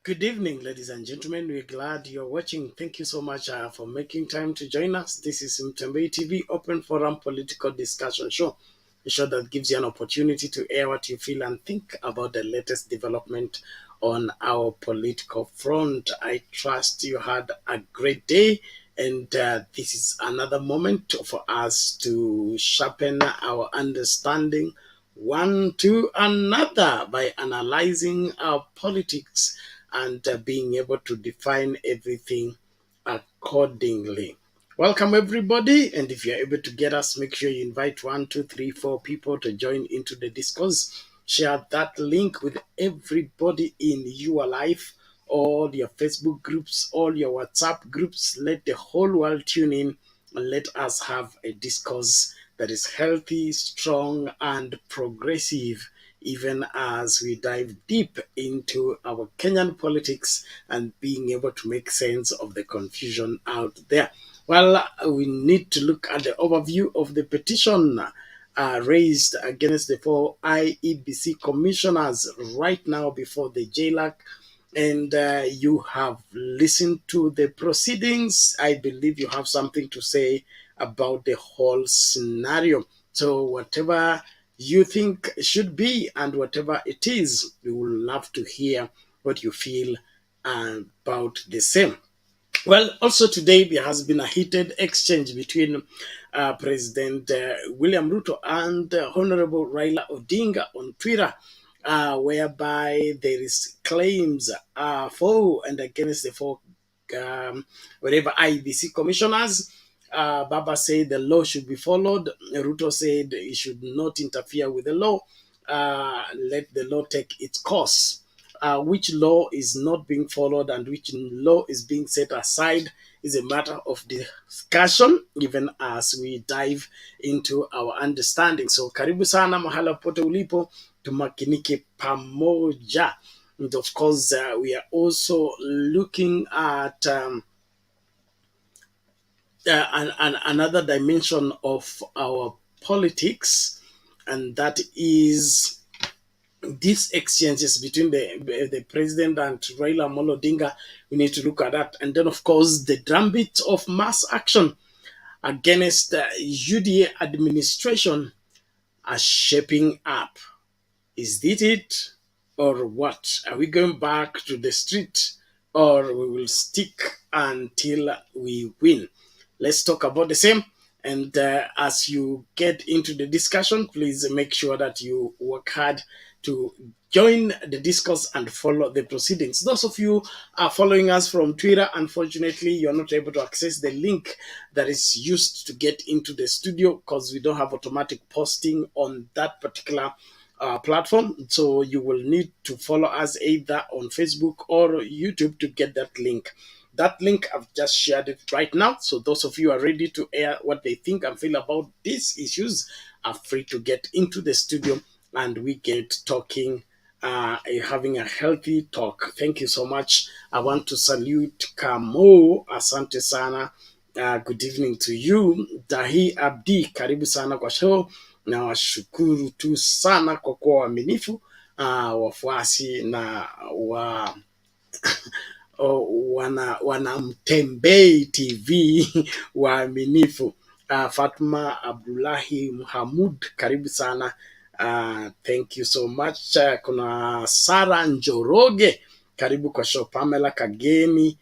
Good evening, ladies and gentlemen. We're glad you're watching. Thank you so much for making time to join us. This is Mtembei TV, open forum political discussion show. A show that gives you an opportunity to air what you feel and think about the latest development on our political front. I trust you had a great day, and this is another moment for us to sharpen our understanding one to another by analyzing our politics and being able to define everything accordingly. Welcome, everybody. And if you're able to get us, make sure you invite 1, 2, 3, 4 people to join into the discourse. Share that link with everybody in your life, all your Facebook groups, all your WhatsApp groups. Let the whole world tune in and let us have a discourse that is healthy, strong, and progressive, even as we dive deep into our Kenyan politics and being able to make sense of the confusion out there. Well, we need to look at the overview of the petition raised against the four Iebc commissioners right now before the JLAC. And you have listened to the proceedings. I believe you have something to say about the whole scenario. So, whatever you think should be and whatever it is, we would love to hear what you feel about the same. Well, also today there has been a heated exchange between President William RUTO and Honorable Raila Odinga on Twitter, whereby there is claims for and against the four whatever IBC commissioners. Baba said the law should be followed. Ruto said he should not interfere with the law. Let the law take its course. Which law is not being followed and which law is being set aside is a matter of discussion, even as we dive into our understanding. So karibu sana mahala pote ulipo, tumakinike pamoja. And of course, we are also looking at another dimension of our politics, and that is these exchanges between the president and Raila Amolo Odinga. We need to look at that. And then, of course, the drumbeat of mass action against the UDA administration are shaping up. Is it or what? Are we going back to the street or we will stick until we win? Let's talk about the same. And as you get into the discussion, please make sure that you work hard to join the discourse and follow the proceedings. Those of you are following us from Twitter, unfortunately, you're not able to access the link that is used to get into the studio because we don't have automatic posting on that particular platform. So you will need to follow us either on Facebook or YouTube to get that link. That link, I've just shared it right now. So those of you are ready to air what they think and feel about these issues are free to get into the studio and we get talking, having a healthy talk. Thank you so much. I want to salute Kamo. Asante sana. Good evening to you. Dahi Abdi, karibu sana kwa show. Na washukuru tu sana kwa kuwa waaminifu, wafuasi na wana Mtembei TV waaminifu. Fatma Abdullahi Muhamud, karibu sana. Thank you so much. Kuna Sara Njoroge, karibu kwa show. Pamela Kageni,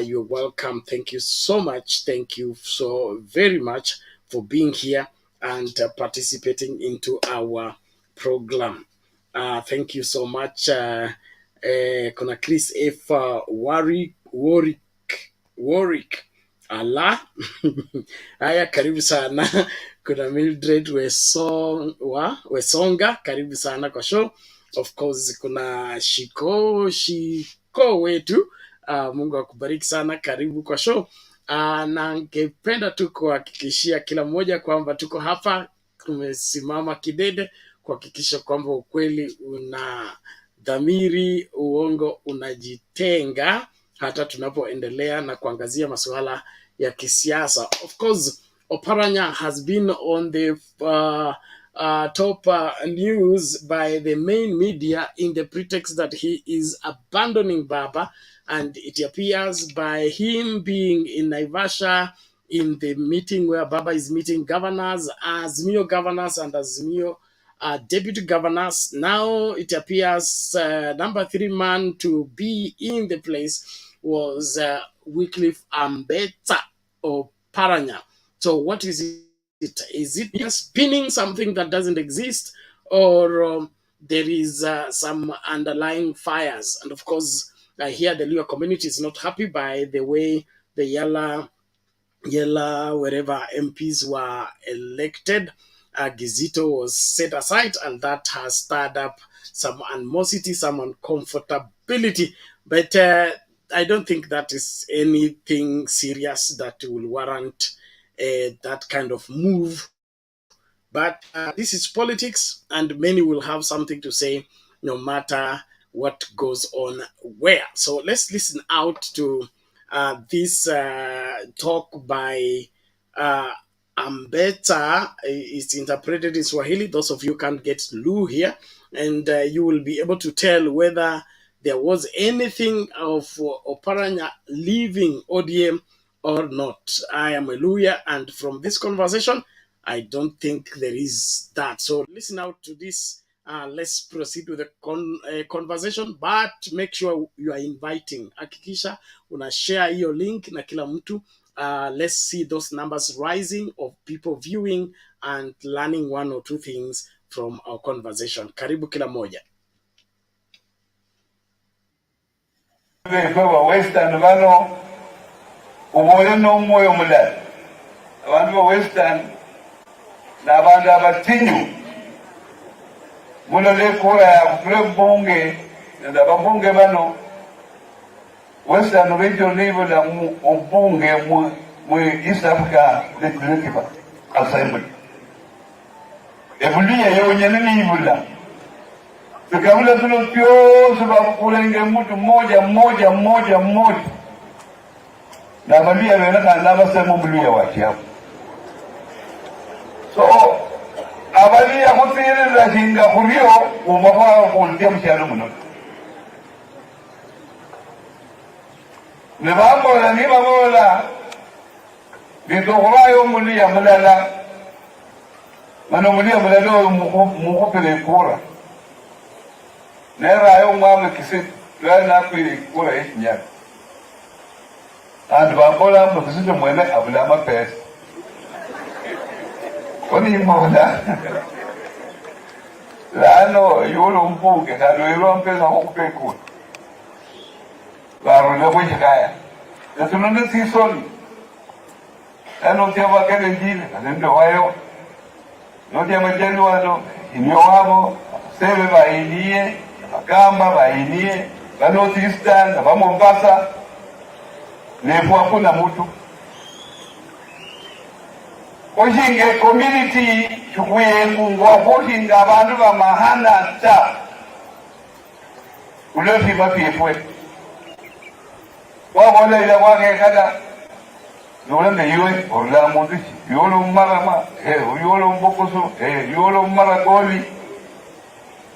you're welcome. Thank you so much. Thank you so very much for being here and participating into our program. Thank you so much. Kuna Chris F. Warwick. Ala. Haya, karibu sana. Kuna Mildred Wesonga, karibu sana kwa show. Of course, kuna Shiko wetu. Mungu akubariki sana, karibu kwa show. Na ngependa tu kuhakikishia kila mmoja kwamba tuko hapa tumesimama kidede kuhakikisha kwamba ukweli una dhamiri, uongo unajitenga, hata tunapoendelea na kuangazia masuala ya kisiasa. Of course, Oparanya has been on the top news by the main media in the pretext that he is abandoning Baba, and it appears by him being in Naivasha in the meeting where Baba is meeting governors, Azimio governors, and Azimio deputy governors. Now it appears number 3 man to be in the place was Wycliffe Ambeta or Paranya. So what is it? Is it just spinning something that doesn't exist, or there is some underlying fires? And of course, I hear the Luo community is not happy by the way the Yala, wherever MPs were elected, Gizito was set aside, and that has stirred up some animosity, some uncomfortability. But I don't think that is anything serious that will warrant that kind of move. But this is politics, and many will have something to say no matter what goes on where. So let's listen out to this talk by uh, Ambeta. It's interpreted in Swahili. Those of you can't get Lu here, and you will be able to tell whether there was anything of Oparanya leaving ODM or not. I am a lawyer, and from this conversation, I don't think there is that. So listen out to this. Let's proceed with the conversation, but make sure you are inviting. Hakikisha una share your link na kila mtu. Let's see those numbers rising of people viewing and learning one or two things from our conversation. Karibu kila moja. Western bano umoyo n'omwoyo mulala abantu ba Western n'abantu abatinyu muno lekura ya kufule bunge n'ababunge bano Western region level la ubunge mu East Africa Legislative Assembly ebulia yonyene nibula tukabula tuno pyoso bakulenge mtu mmoja na balia wena kana basema muluya wacha so abalia kutire la jinga kurio umaba kuntia mshalo muno ne bamola ni bamola bitokwayo muluya mulala mano muluya mulalo mukopele kura nera yo mwame kisi lana kwiri kura yinya and babola mbukisito mwene abulama pesa koni mola lano yolo mpuke kado yolo mpesa okupeku baro le bujikaya etunonde sisoni ano tiaba kene njile nendo wayo no tiaba jendo wano inyo wabo sebe bainie akamba bainie bano Eastern ba Mombasa nefu hakuna mtu ojinge community chukwe ngwa ojinga abantu ba mahana ta ulefi mapifwe wabona ile wake kada nolende yiwe orla mundichi yolo marama yolo mbokoso yolo maragoli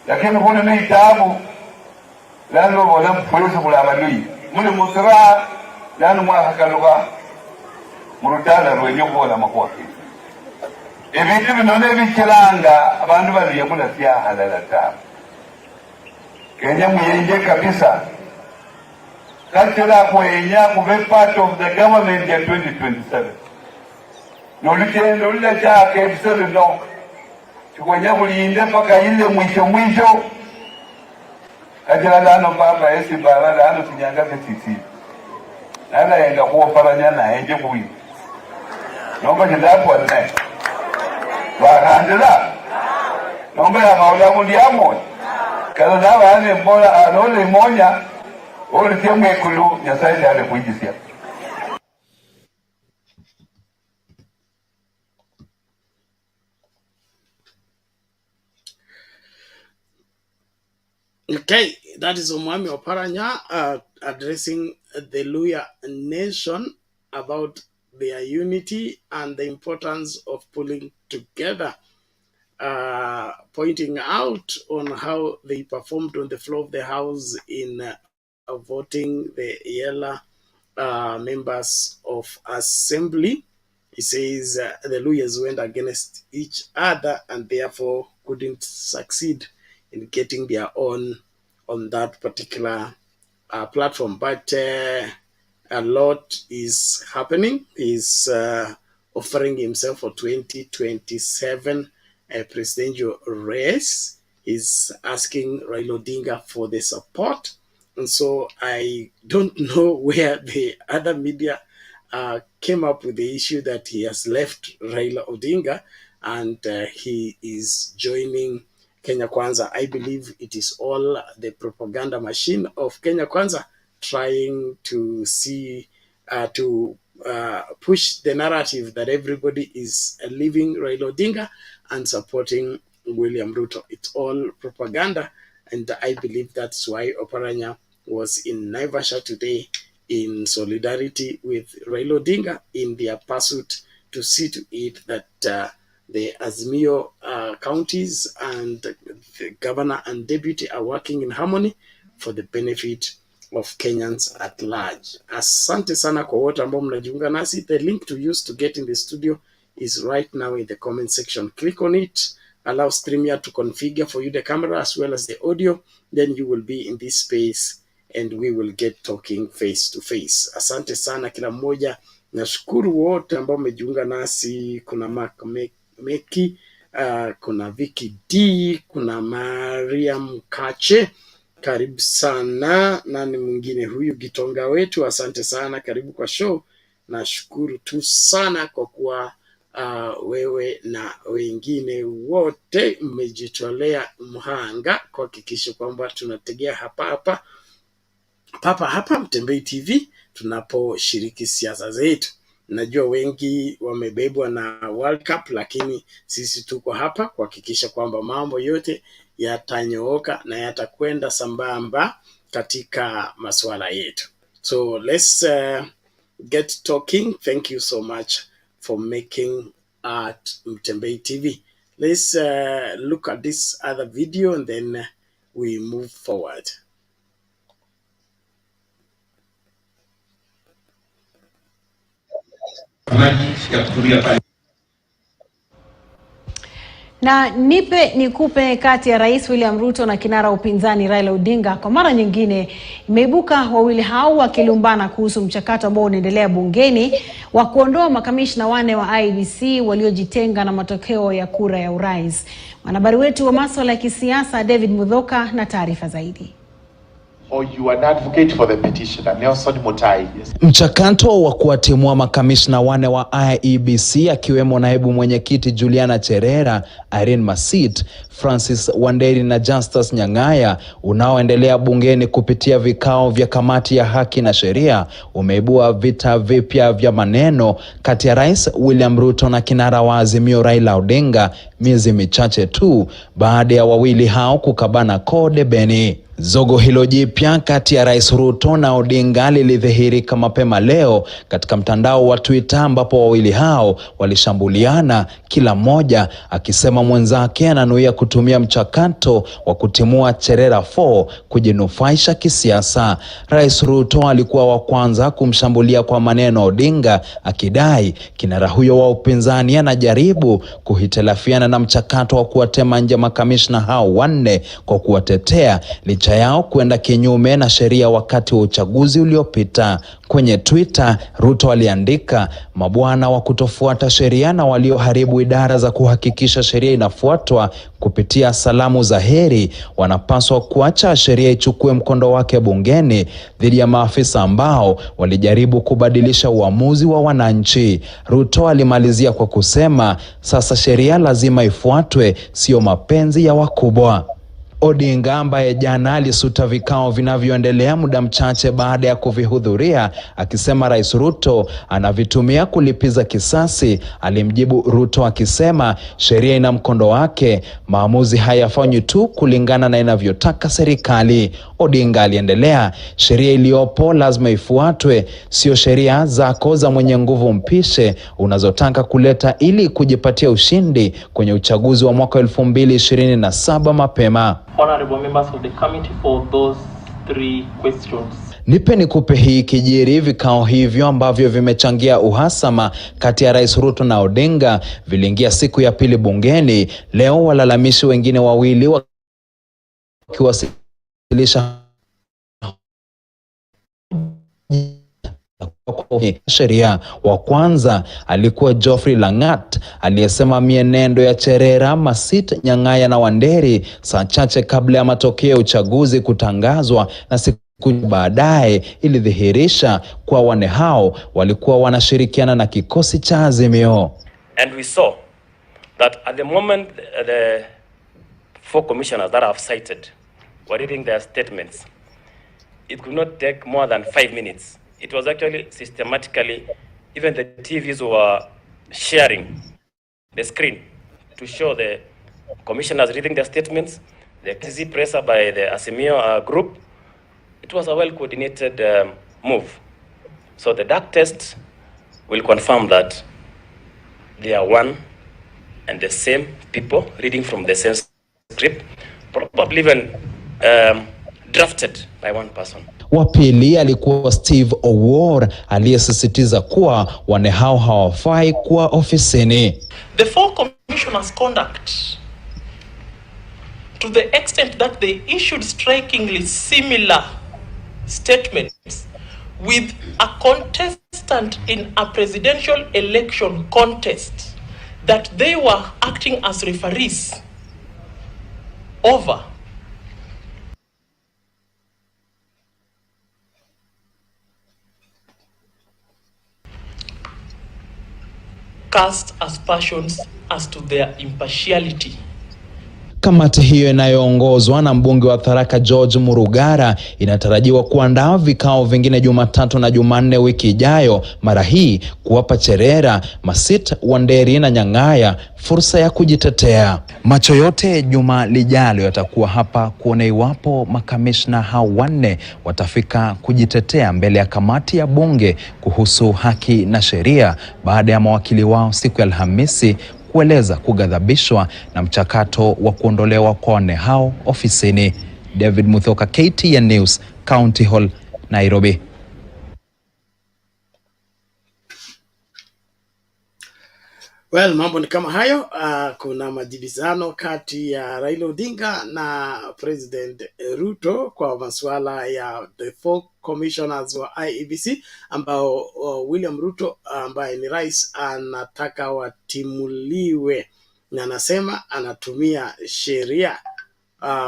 lakini kuna ni taabu lalo wala mfulusi mulabali mune musra lano mwahakaluka murutala rwenyo kola makwaki ebintu binone bikiranga abantu baliye kula tia halala taabu Kenya muyenje kabisa kachira kwenya kube part of the government ya 2027 nolitendo lile chake bisebe no tukwenya kuliinde paka ile mwisho kajira lano baba esi baba lano tinyanga petiti nala yenga kuoparanya na enje kuwi nomba jidapo ne barandela nomba ya maula muliamo kala na bane mbona anole monya ole temwe kulu nyasaye ale kujisia. Okay, that is Omwami Oparanya addressing the Luya nation about their unity and the importance of pulling together. pointing out on how they performed on the floor of the House in voting the RAILA members of Assembly. He says the lawyers went against each other and therefore couldn't succeed in getting their own on that particular platform. But a lot is happening. He's offering himself for 2027 presidential race. He's asking Raila Odinga for the support. And so I don't know where the other media came up with the issue that he has left Raila Odinga and he is joining Kenya Kwanza. I believe it is all the propaganda machine of Kenya Kwanza trying to see, push the narrative that everybody is leaving Raila Odinga and supporting William Ruto. It's all propaganda, and I believe that's why Oparanya was in Naivasha today in solidarity with Raila Odinga in their pursuit to see to it that the Azimio counties and the governor and deputy are working in harmony for the benefit of Kenyans at large. Asante sana kwa wote ambao mnajiunga nasi. The link to use to get in the studio is right now in the comment section. Click on it. Allow StreamYard to configure for you the camera as well as the audio. Then you will be in this space and we will get talking face to face. Asante sana kila mmoja. Nashukuru wote ambao mmejiunga nasi. Kuna Mark Meki, kuna Vicky D, kuna Mariam Kache. Karibu sana. Nani mwingine huyu? Gitonga wetu, asante sana, karibu kwa show. Nashukuru tu sana kwa kuwa wewe na wengine wote mmejitolea mhanga kuhakikisha kwamba tunategea hapa Mtembei TV tunaposhiriki siasa zetu. Najua wengi wamebebwa na World Cup, lakini sisi tuko hapa kuhakikisha kwamba mambo yote yatanyooka na yatakwenda sambamba katika masuala yetu. So let's get talking. Thank you so much for making at Mtembei TV. Let's look at this other video and then we move forward. Na nipe nikupe kati ya Rais William Ruto na kinara upinzani Raila Odinga kwa mara nyingine imeibuka, wawili hao wakilumbana kuhusu mchakato ambao unaendelea bungeni wa kuondoa makamishna 4 wa Iebc waliojitenga na matokeo ya kura ya urais. Mwanahabari wetu wa masuala ya kisiasa David Mudhoka na taarifa zaidi. You an advocate for the petition, Nelson Mutai. Yes. Mchakato wa kuwatimua makamishna 4 wa Iebc akiwemo naibu mwenyekiti Juliana Cherera, Irene Masit, Francis Wanderi na Justus Nyang'aya unaoendelea bungeni kupitia vikao vya kamati ya haki na sheria umeibua vita vipya vya maneno kati ya Rais William Ruto na kinara wa Azimio Raila Odinga, miezi michache tu baada ya wawili hao kukabana kode beni. Zogo hilo jipya kati ya Rais Ruto na Odinga lilidhihirika mapema leo katika mtandao wa Twitter, ambapo wawili hao walishambuliana, kila mmoja akisema mwenzake ananuia kutumia mchakato wa kutimua Cherera 4 kujinufaisha kisiasa. Rais Ruto alikuwa wa kwanza kumshambulia kwa maneno Odinga, akidai kinara huyo wa upinzani anajaribu kuhitilafiana na mchakato wa kuwatema nje makamishna hao 4 kwa kuwatetea licha yao kwenda kinyume na sheria wakati wa uchaguzi uliopita. Kwenye Twitter, Ruto aliandika, mabwana wa kutofuata sheria na walioharibu idara za kuhakikisha sheria inafuatwa kupitia salamu za heri wanapaswa kuacha sheria ichukue mkondo wake bungeni dhidi ya maafisa ambao walijaribu kubadilisha uamuzi wa wananchi. Ruto alimalizia kwa kusema, sasa sheria lazima ifuatwe, sio mapenzi ya wakubwa. Odinga ambaye jana alisuta vikao vinavyoendelea muda mchache baada ya kuvihudhuria, akisema Rais Ruto anavitumia kulipiza kisasi, alimjibu Ruto akisema sheria ina mkondo wake, maamuzi hayafanywi tu kulingana na inavyotaka serikali. Odinga aliendelea, sheria iliyopo lazima ifuatwe, sio sheria zako za mwenye nguvu mpishe unazotaka kuleta ili kujipatia ushindi kwenye uchaguzi wa mwaka 2027 mapema. Honorable members of the committee, for those 3 questions. Nipe nikupe hii kijiri. Vikao hivyo ambavyo vimechangia uhasama kati ya Rais Ruto na Odinga viliingia siku ya pili bungeni. Leo walalamishi wengine wawili wakiwasilisha sheria. Wa kwanza alikuwa Geoffrey Langat aliyesema mienendo ya Cherera, Masit, Nyang'aya na Wanderi saa chache kabla ya matokeo ya uchaguzi kutangazwa na siku baadaye ilidhihirisha kwa wane hao walikuwa wanashirikiana na kikosi cha Azimio. And we saw that at the moment the 4 commissioners that I've cited were reading their statements, it could not take more than 5 minutes. It was actually systematically, even the TVs were sharing the screen to show the commissioners reading their statements, the easy presser by the Azimio group. It was a well-coordinated move. So the dark test will confirm that they are one and the same people reading from the same script, probably even drafted by one person. Wa pili alikuwa Steve Owor aliyesisitiza kuwa wane hao hawafai kuwa ofisini. The 4 commissioners' conduct, to the extent that they issued strikingly similar statements with a contestant in a presidential election contest, that they were acting as referees over cast aspersions as to their impartiality. Kamati hiyo inayoongozwa na mbunge wa Tharaka George Murugara inatarajiwa kuandaa vikao vingine Jumatatu na Jumanne wiki ijayo, mara hii kuwapa Cherera, Masit, Wanderi na Nyang'aya fursa ya kujitetea. Macho yote juma lijalo yatakuwa hapa kuona iwapo makamishna hao 4 watafika kujitetea mbele ya kamati ya bunge kuhusu haki na sheria baada ya mawakili wao siku ya Alhamisi kueleza kughadhabishwa na mchakato wa kuondolewa kwa wane hao ofisini. David Muthoka, KTN News, County Hall, Nairobi. Well, mambo ni kama hayo. Kuna majibizano kati ya Raila Odinga na President Ruto kwa masuala ya the 4 commissioners wa Iebc ambao William Ruto ambaye ni rais anataka watimuliwe, na anasema anatumia sheria.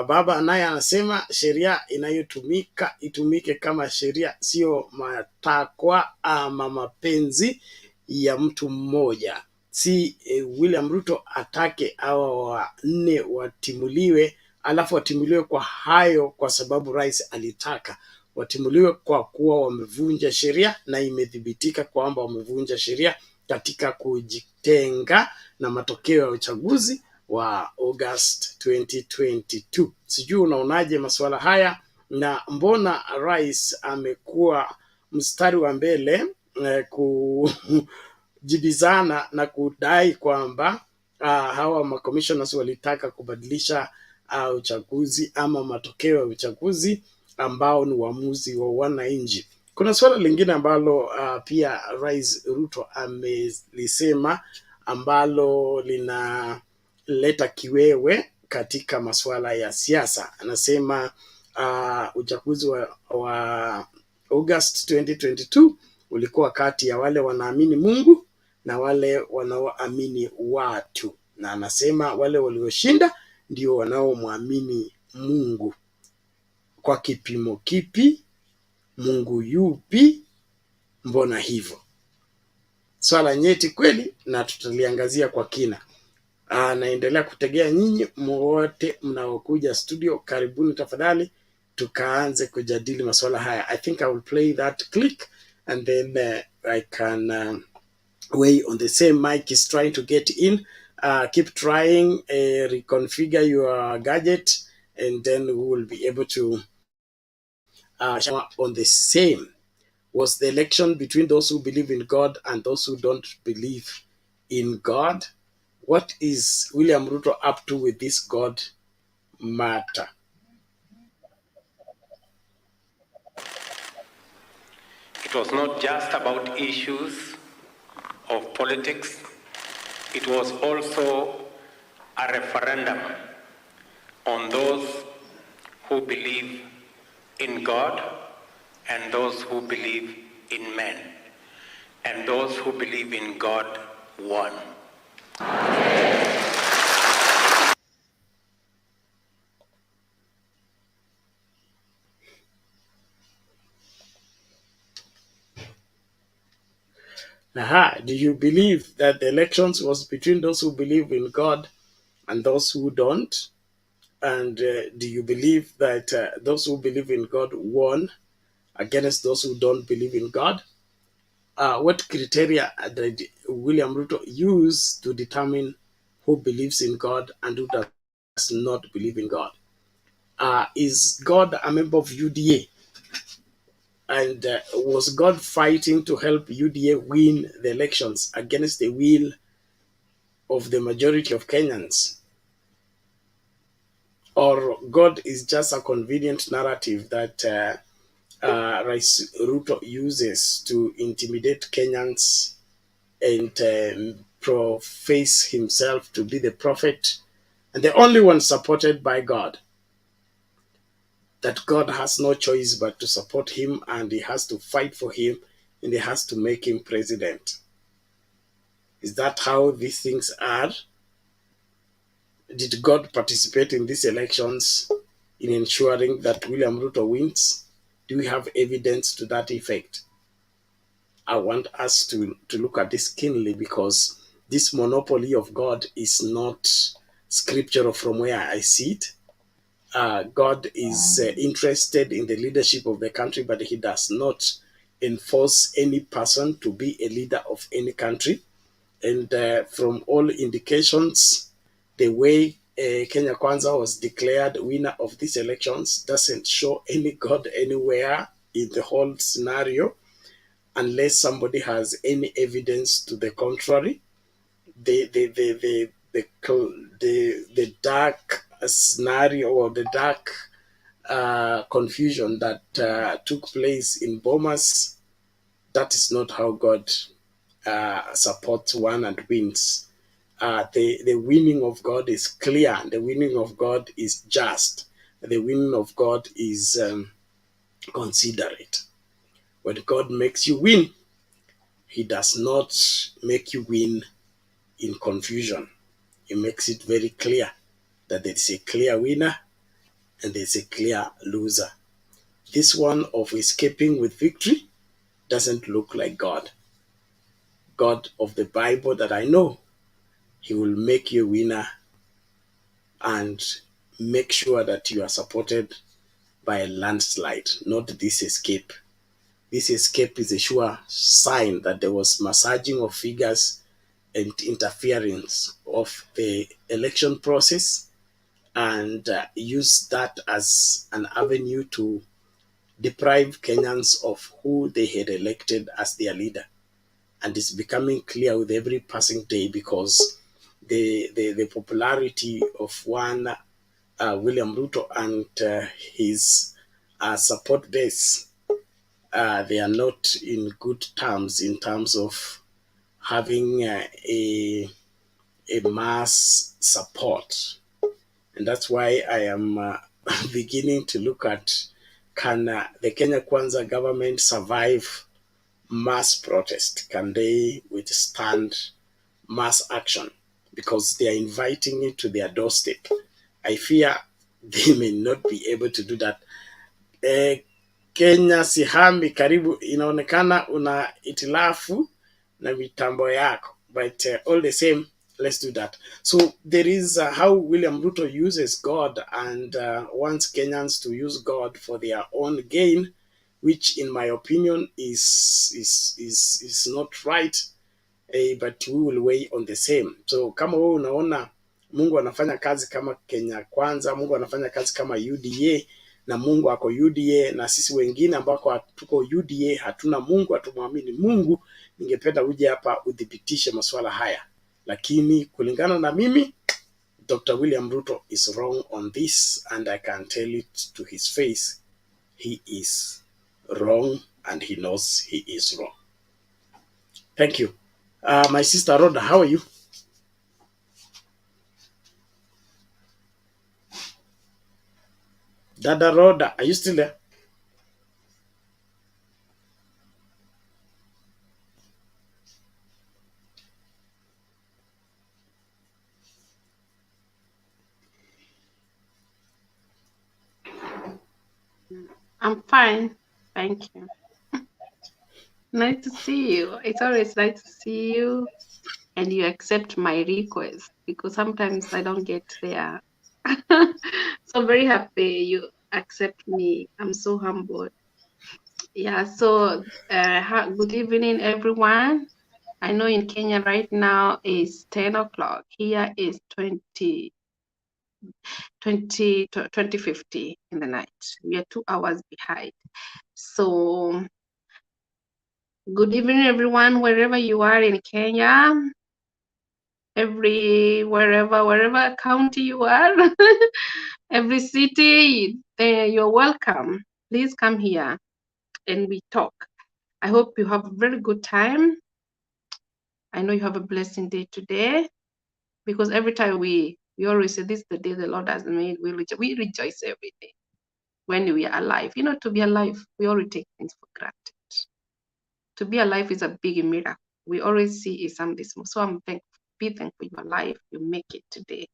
Baba naye anasema sheria inayotumika itumike kama sheria, sio matakwa ama mapenzi ya mtu mmoja. Si William Ruto atake hawa 4 watimuliwe, alafu watimuliwe kwa hayo kwa sababu rais alitaka. Watimuliwe kwa kuwa wamevunja sheria na imedhibitika kwamba wamevunja sheria katika kujitenga na matokeo ya uchaguzi wa August 2022. Sijui unaonaje masuala haya, na mbona rais amekuwa mstari wa mbele kujibizana na kudai kwamba hawa makommissioners walitaka kubadilisha uchaguzi ama matokeo ya uchaguzi ambao ni uamuzi wa wananchi. Kuna swala lingine ambalo pia Rais Ruto amelisema ambalo linaleta kiwewe katika masuala ya siasa. Anasema uchaguzi wa August 2022 ulikuwa kati ya wale wanaamini Mungu na wale wanaoamini watu, na anasema wale walioshinda ndio wanaomwamini Mungu. Kwa kipimo kipi? Mungu yupi? Mbona hivyo? Swala nyeti kweli, na tutaliangazia kwa kina. Naendelea kutegea nyinyi wote mnaokuja studio, karibuni tafadhali, tukaanze kujadili masuala haya. I think I will play that click and then I can way on the same mic is trying to get in. Keep trying, reconfigure your gadget, and then we will be able to on the same. Was the election between those who believe in God and those who don't believe in God? What is William Ruto up to with this God matter? It was not just about issues of politics. It was also a referendum on those who believe in God and those who believe in men. And those who believe in God won. Do you believe that the elections was between those who believe in God and those who don't? And do you believe that those who believe in God won against those who don't believe in God? What criteria did William Ruto use to determine who believes in God and who does not believe in God? Is God a member of UDA? And was God fighting to help UDA win the elections against the will of the majority of Kenyans? Or God is just a convenient narrative that Ruto uses to intimidate Kenyans and profess himself to be the prophet and the only one supported by God? That God has no choice but to support him, and he has to fight for him, and he has to make him president. Is that how these things are? Did God participate in these elections in ensuring that William Ruto wins? Do we have evidence to that effect? I want us to look at this keenly, because this monopoly of God is not scriptural from where I see it. God is interested in the leadership of the country, but he does not enforce any person to be a leader of any country. And from all indications, the way Kenya Kwanza was declared winner of these elections doesn't show any God anywhere in the whole scenario, unless somebody has any evidence to the contrary. The dark scenario, or the dark confusion that took place in Bomas, that is not how God supports one and wins. The winning of God is clear. The winning of God is just. The winning of God is considerate. When God makes you win, he does not make you win in confusion. He makes it very clear that there is a clear winner and there is a clear loser. This one of escaping with victory doesn't look like God. God of the Bible that I know, he will make you a winner and make sure that you are supported by a landslide, not this escape. This escape is a sure sign that there was massaging of figures and interference of the election process, and use that as an avenue to deprive Kenyans of who they had elected as their leader. And it's becoming clear with every passing day, because the popularity of one William Ruto and his support base, they are not in good terms in terms of having a mass support. And that's why I am beginning to look at, can the Kenya Kwanza government survive mass protest? Can they withstand mass action? Because they are inviting it to their doorstep. I fear they may not be able to do that. Kenya Sihami, karibu, inaonekana una itilafu na mitambo yako, but all the same Let's do that. So there is how William Ruto uses God and wants Kenyans to use God for their own gain, which, in my opinion, is not right. But we will weigh on the same. So kama wewe unaona Mungu anafanya kazi kama Kenya Kwanza, Mungu anafanya kazi kama UDA, na Mungu ako UDA, na sisi wengine ambako hatuko UDA, hatuna Mungu, hatumwamini Mungu, ningependa uje hapa udhibitishe masuala haya. Lakini kulingana na mimi, Dr. William Ruto is wrong on this, and I can tell it to his face. He is wrong, and he knows he is wrong. Thank you. My sister Rhoda, how are you? Dada Rhoda, are you still there? I'm fine, thank you. Nice to see you. It's always nice to see you, and you accept my request, because sometimes I don't get there. So very happy you accept me. I'm so humbled. Yeah, so good evening, everyone. I know in Kenya right now is 10 o'clock. Here is 20:50 in the night. We are 2 hours behind. So good evening, everyone, wherever you are in Kenya, wherever county you are, every city, you're welcome. Please come here and we talk. I hope you have a very good time. I know you have a blessing day today, because every time we always say, this is the day the Lord has made. We rejoice every day when we are alive. You know, to be alive, we always take things for granted. To be alive is a big miracle. We always see is something small. So I'm thankful. Be thankful you're alive. You make it today,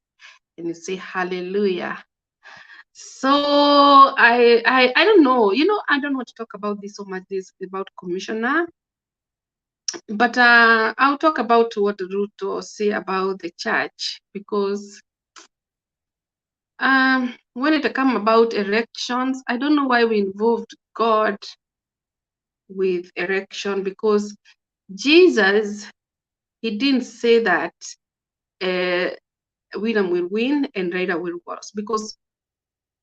and you say hallelujah. So I don't know. You know, I don't want to talk about this so much. This about commissioner, but I'll talk about what Ruto say about the church, because when it come about elections, I don't know why we involved God with election, because Jesus, he didn't say that William will win and RAILA will lose, because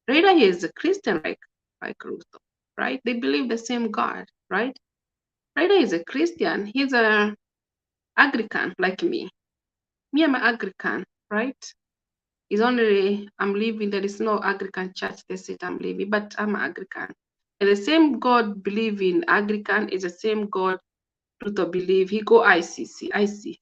RAILA is a Christian like Ruto, right? They believe the same God, right? RAILA is a Christian. He's a Anglican like me. Me, I'm an Anglican, right? It's only I'm leaving. There is no Anglican church. That's it. I'm leaving, but I'm an Anglican. And the same God believe in Anglican is the same God Ruto believe. He go IC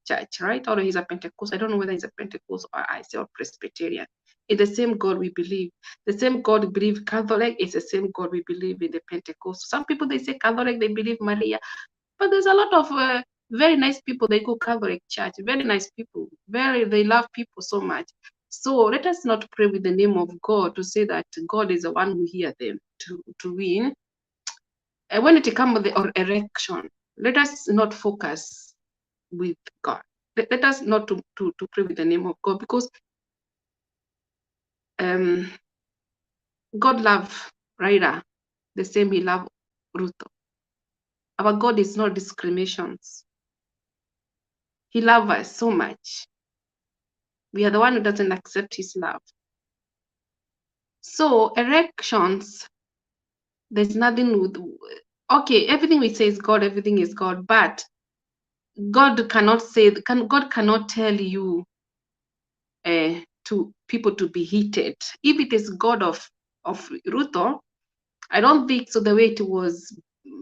church, right? Or he's a Pentecost. I don't know whether he's a Pentecost or IC or Presbyterian. It's the same God we believe. The same God believe Catholic is the same God we believe in the Pentecost. Some people, they say Catholic, they believe Maria, but there's a lot of very nice people. They go Catholic church. Very nice people. They love people so much. So let us not pray with the name of God to say that God is the one who hear them to win. And when it comes to the election, let us not focus with God. Let us not to pray with the name of God, because God love RAILA the same he love Ruto. Our God is not discriminations. He loves us so much. We are the one who doesn't accept his love. So elections, there's nothing with, okay, everything we say is God, everything is God, but God cannot say, God cannot tell you to people to be heated. If it is God of Ruto, I don't think so. The way it was,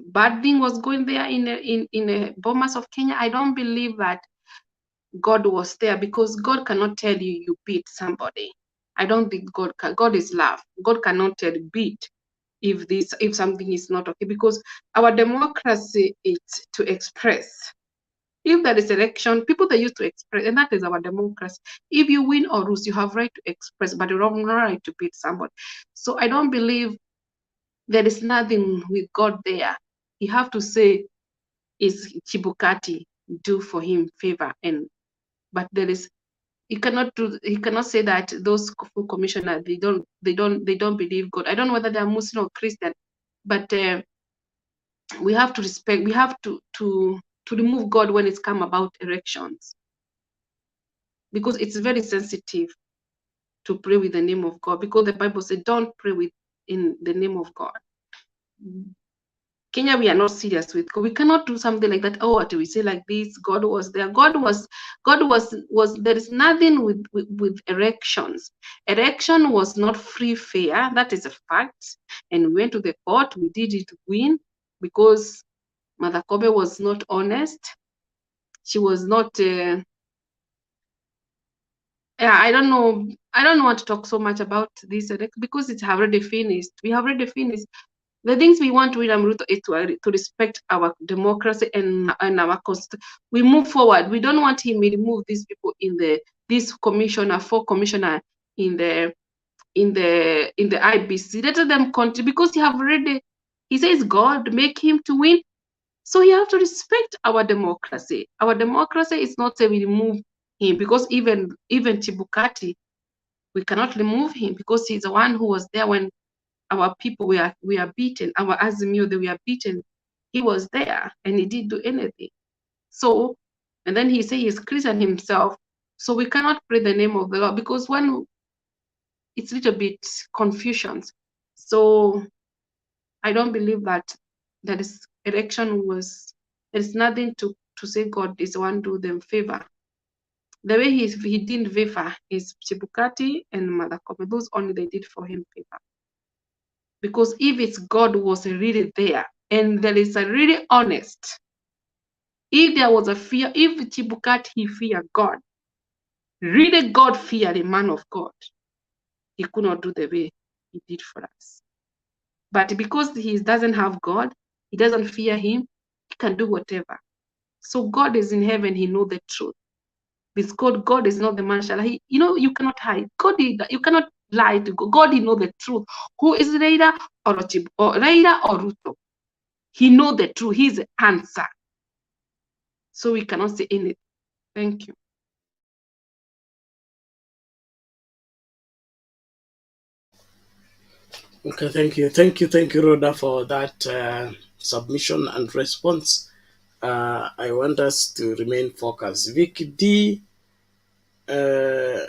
bad thing was going there in a Bomas of Kenya. I don't believe that God was there, because God cannot tell you beat somebody. I don't think God is love. God cannot tell you beat if something is not okay, because our democracy is to express. If there is election, people they used to express, and that is our democracy. If you win or lose, you have right to express, but you don't have right to beat somebody. So I don't believe there is nothing with God there. You have to say, is Chibukati do for him favor? But there is he cannot say that those full commissioners they don't believe God. I don't know whether they are Muslim or Christian, but we have to respect. We have to remove God when it's come about elections, because it's very sensitive to pray with the name of God, because the Bible said don't pray with in the name of God. Kenya, we are not serious with God. We cannot do something like that. Oh, what do we say like this? God was there. God was. There is nothing with elections. Election was not free, fair. That is a fact. And we went to the court. We did it win, because Mother Kobe was not honest. She was not. Yeah, I don't know. I don't want to talk so much about this because it's already finished. We have already finished. The things we want William Ruto is to respect our democracy and our constitution. We move forward. We don't want him to remove these people in this commissioner, four commissioner in the IBC. Let them continue, because he says God make him to win. So you have to respect our democracy. Our democracy is not say we remove him, because even Chibukati, we cannot remove him, because he's the one who was there when our people we are beaten, our Azimio, they were beaten. He was there and he didn't do anything. So, and then he said he's Christian himself. So we cannot pray the name of the Lord, because when it's a little bit confusion. So I don't believe that this election was, there's nothing to say God is the one do them favor. The way he didn't favor is Chibukati and Mother Kobe. Those only they did for him favor. Because if it's God was really there and there is a really honest, if there was a fear, if Chibukati he feared God, really God feared a man of God, he could not do the way he did for us. But because he doesn't have God, he doesn't fear him, he can do whatever. So God is in heaven, he knows the truth. Because God is not the man shall he, you cannot hide. God, you cannot lie to God. God, he knows the truth. Who is Raila or Raila or Ruto? He knows the truth. He's the answer. So we cannot say anything. Thank you. Okay, thank you, Rhoda, for that submission and response. I want us to remain focused. Vicky D, I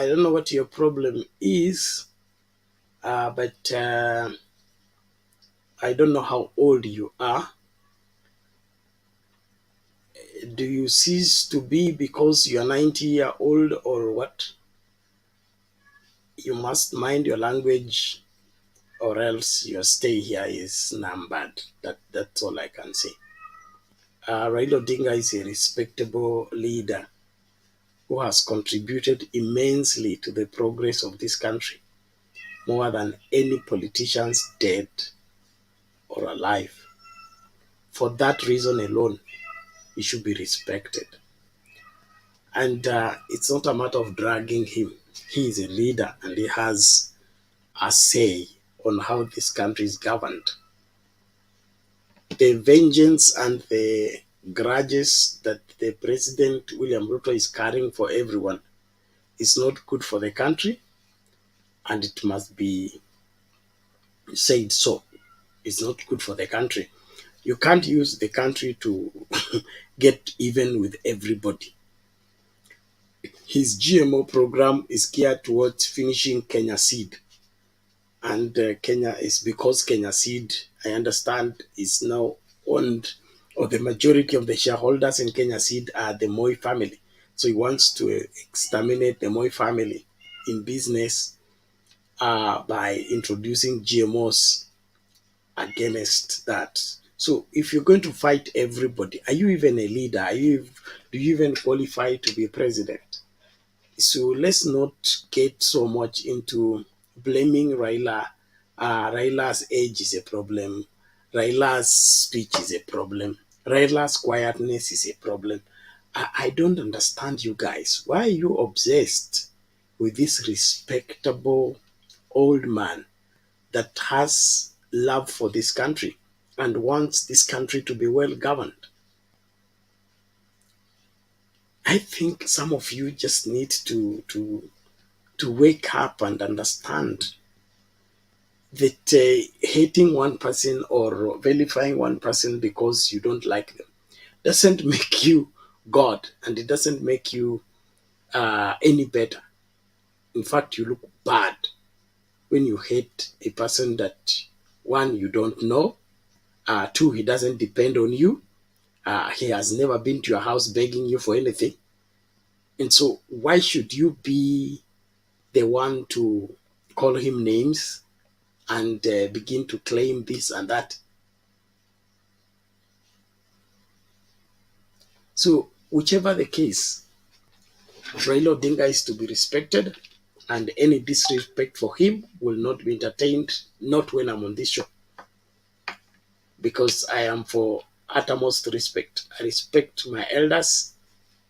don't know what your problem is, but I don't know how old you are. Do you cease to be because you're 90-year-old or what? You must mind your language, or else your stay here is numbered. That's all I can say. Raila Odinga is a respectable leader who has contributed immensely to the progress of this country, more than any politicians dead or alive. For that reason alone, he should be respected. And it's not a matter of dragging him. He is a leader and he has a say on how this country is governed. The vengeance and the grudges that the President William Ruto is carrying for everyone is not good for the country, and it must be said so. It's not good for the country. You can't use the country to get even with everybody. His GMO program is geared towards finishing Kenya Seed. And Kenya is because Kenya Seed, I understand, is now owned, or the majority of the shareholders in Kenya Seed are the Moi family. So he wants to exterminate the Moi family in business by introducing GMOs against that. So if you're going to fight everybody, are you even a leader? Do you even qualify to be president? So let's not get so much into blaming Raila. Raila's age is a problem. Raila's speech is a problem. Raila's quietness is a problem. I don't understand you guys. Why are you obsessed with this respectable old man that has love for this country and wants this country to be well governed? I think some of you just need to wake up and understand that hating one person or vilifying one person because you don't like them doesn't make you God, and it doesn't make you any better. In fact, you look bad when you hate a person that, one, you don't know, two, he doesn't depend on you, he has never been to your house begging you for anything. And so, why should you be the one to call him names and begin to claim this and that? So, whichever the case, Raila Odinga is to be respected, and any disrespect for him will not be entertained, not when I'm on this show, because I am for uttermost respect. I respect my elders,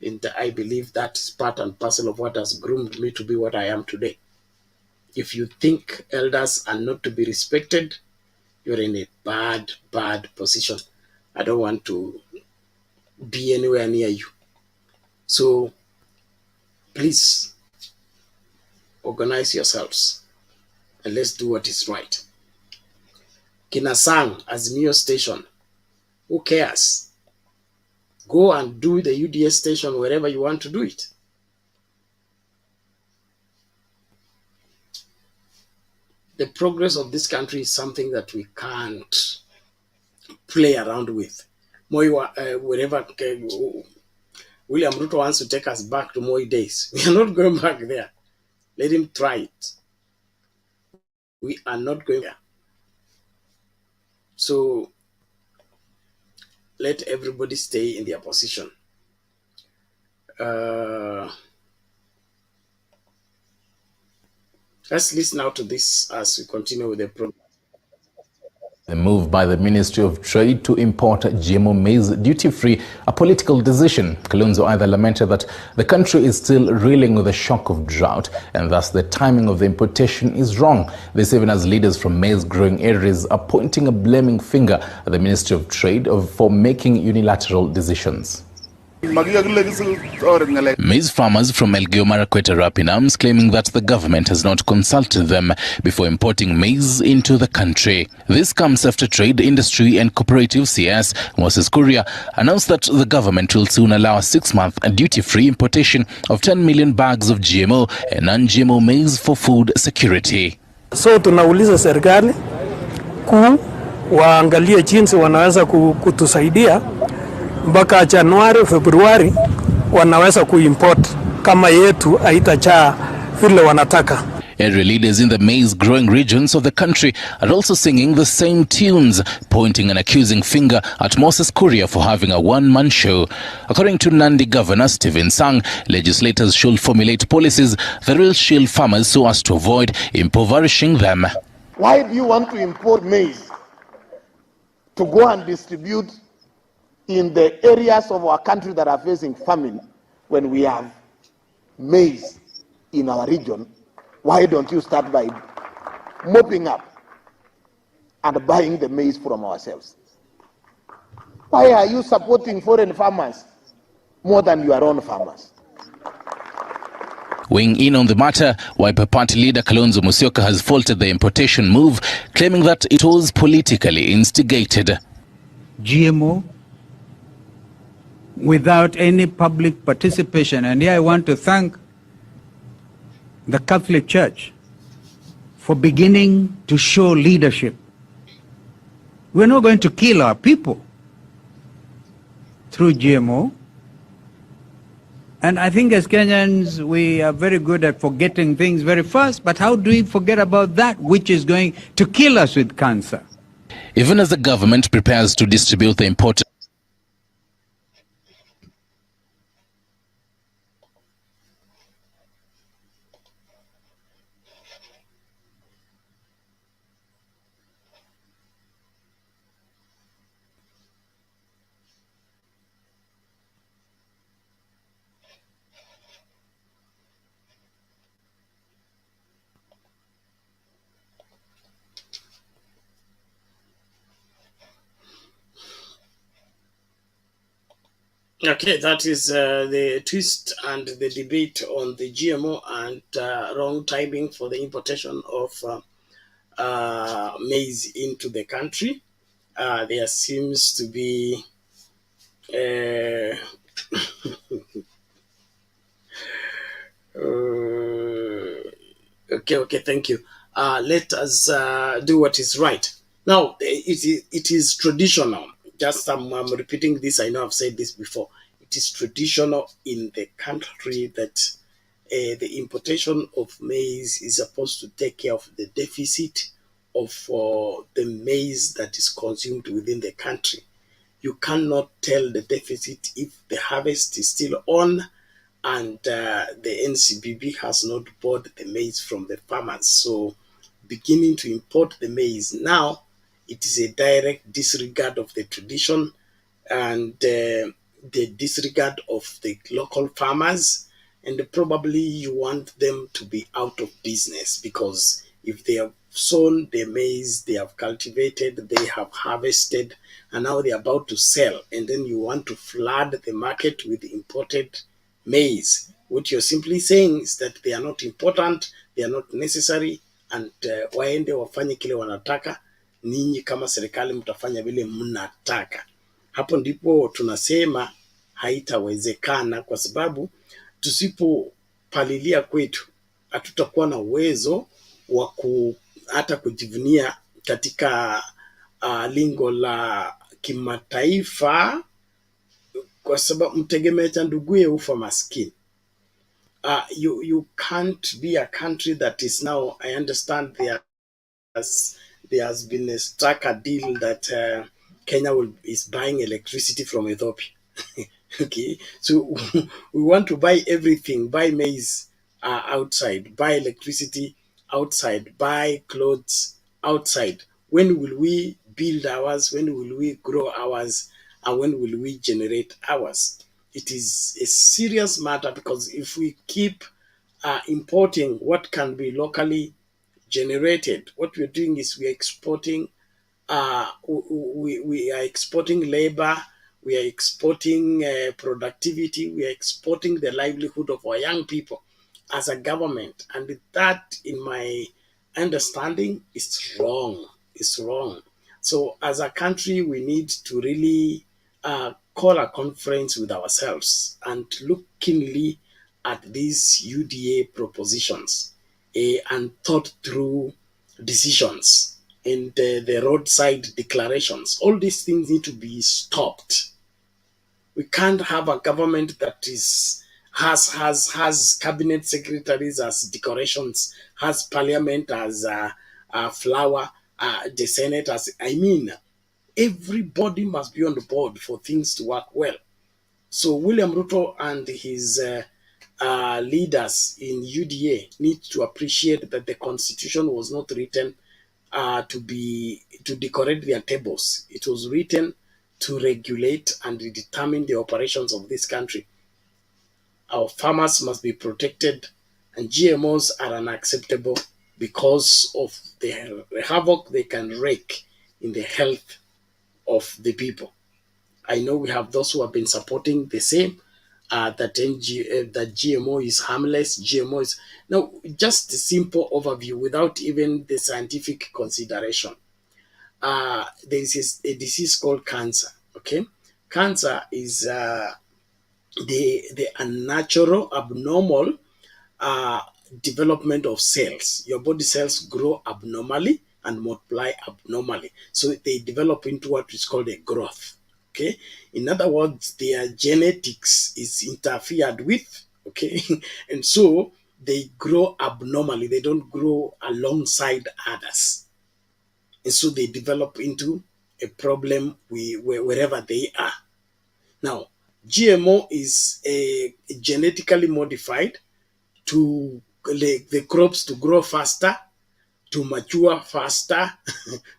and I believe that is part and parcel of what has groomed me to be what I am today. If you think elders are not to be respected, you're in a bad, bad position. I don't want to be anywhere near you. So please organize yourselves and let's do what is right. Kinasang, Azimio Station, who cares? Go and do the UDS station wherever you want to do it. The progress of this country is something that we can't play around with. Moi, wherever William Ruto wants to take us back to Moi days, we are not going back there. Let him try it. We are not going there. So let everybody stay in their position. Let's listen out to this as we continue with the program. The move by the Ministry of Trade to import GMO maize duty-free, a political decision. Kalonzo either lamented that the country is still reeling with the shock of drought and thus the timing of the importation is wrong. This even as leaders from maize-growing areas are pointing a blaming finger at the Ministry of Trade for making unilateral decisions. Maize farmers from Elgeyo Marakwet are up in arms, claiming that the government has not consulted them before importing maize into the country. This comes after Trade, Industry and Cooperative CS Moses Kuria announced that the government will soon allow a 6-month duty-free importation of 10 million bags of GMO and non-GMO maize for food security. So tunauliza serikali waangalie jinsi wanaweza kutusaidia mpaka Januari, Februari wanaweza kuimport kama yetu haitachaa vile wanataka. Area leaders in the maize-growing regions of the country are also singing the same tunes, pointing an accusing finger at Moses Kuria for having a one-man show. According to Nandi Governor Stephen Sang, legislators should formulate policies that will shield farmers so as to avoid impoverishing them. Why do you want to import maize to go and distribute in the areas of our country that are facing famine when we have maize in our region? Why don't you start by mopping up and buying the maize from ourselves? Why are you supporting foreign farmers more than your own farmers? Weighing in on the matter, Wiper Party leader Kalonzo Musyoka has faulted the importation move, claiming that it was politically instigated. GMO without any public participation. And here I want to thank the Catholic Church for beginning to show leadership. We're not going to kill our people through GMO. And I think as Kenyans, we are very good at forgetting things very fast, but how do we forget about that which is going to kill us with cancer? Even as the government prepares to distribute the imported Okay, that is the twist and the debate on the GMO and wrong timing for the importation of maize into the country. There seems to be uh, okay, thank you. Let us do what is right. Now, it is traditional. Just I'm repeating this. I know I've said this before. It is traditional in the country that the importation of maize is supposed to take care of the deficit of the maize that is consumed within the country. You cannot tell the deficit if the harvest is still on and the NCBB has not bought the maize from the farmers. So, beginning to import the maize now, it is a direct disregard of the tradition and the disregard of the local farmers. And probably you want them to be out of business because if they have sown the maize, they have cultivated, they have harvested, and now they're about to sell, and then you want to flood the market with imported maize. What you're simply saying is that they are not important, they are not necessary, and waende wafanye kile wanataka, ninyi kama serikali mtafanya vile mnataka. Hapo ndipo tunasema haitawezekana, kwa sababu tusipopalilia kwetu hatutakuwa na uwezo wa hata kujivunia katika lingo la kimataifa, kwa sababu mtegemea cha nduguye ufa maskini. You can't be a country that is now, I understand there has been struck a deal that Kenya is buying electricity from Ethiopia. Okay, so we want to buy everything, buy maize outside, buy electricity outside, buy clothes outside. When will we build ours? When will we grow ours? And when will we generate ours? It is a serious matter, because if we keep importing what can be locally generated, what we're doing is we're exporting we are exporting labor, we are exporting productivity, we are exporting the livelihood of our young people as a government. And that, in my understanding, is wrong. It's wrong. So as a country, we need to really call a conference with ourselves and look keenly at these UDA propositions and thought through decisions and the roadside declarations. All these things need to be stopped. We can't have a government that has cabinet secretaries as decorations, has parliament as a flower, the senate as, I mean, everybody must be on the board for things to work well. So William Ruto and his leaders in UDA need to appreciate that the constitution was not written to decorate their tables. It was written to regulate and determine the operations of this country. Our farmers must be protected, and GMOs are unacceptable because of the havoc they can wreak in the health of the people. I know we have those who have been supporting the same, that GMO is harmless. GMO is now just a simple overview without even the scientific consideration. There is a disease called cancer. Okay, cancer is the unnatural, abnormal development of cells. Your body cells grow abnormally and multiply abnormally, so they develop into what is called a growth. Okay, in other words, their genetics is interfered with. Okay, and so they grow abnormally. They don't grow alongside others, and so they develop into a problem wherever they are. Now, GMO is genetically modified to the crops to grow faster, to mature faster,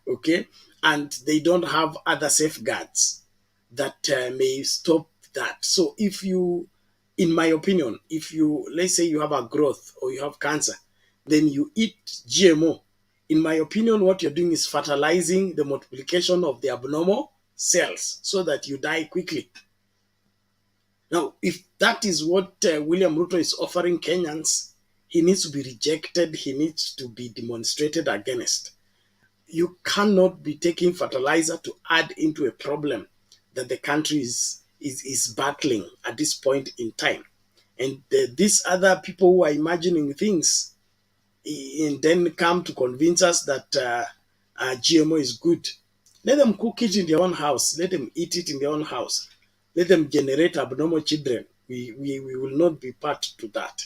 okay, and they don't have other safeguards that may stop that. So if you, in my opinion, if you, let's say you have a growth or you have cancer, then you eat GMO, in my opinion, what you're doing is fertilizing the multiplication of the abnormal cells so that you die quickly. Now, if that is what William Ruto is offering Kenyans, he needs to be rejected. He needs to be demonstrated against. You cannot be taking fertilizer to add into a problem that the country is battling at this point in time. And these other people who are imagining things and then come to convince us that GMO is good. Let them cook it in their own house. Let them eat it in their own house. Let them generate abnormal children. We will not be part to that.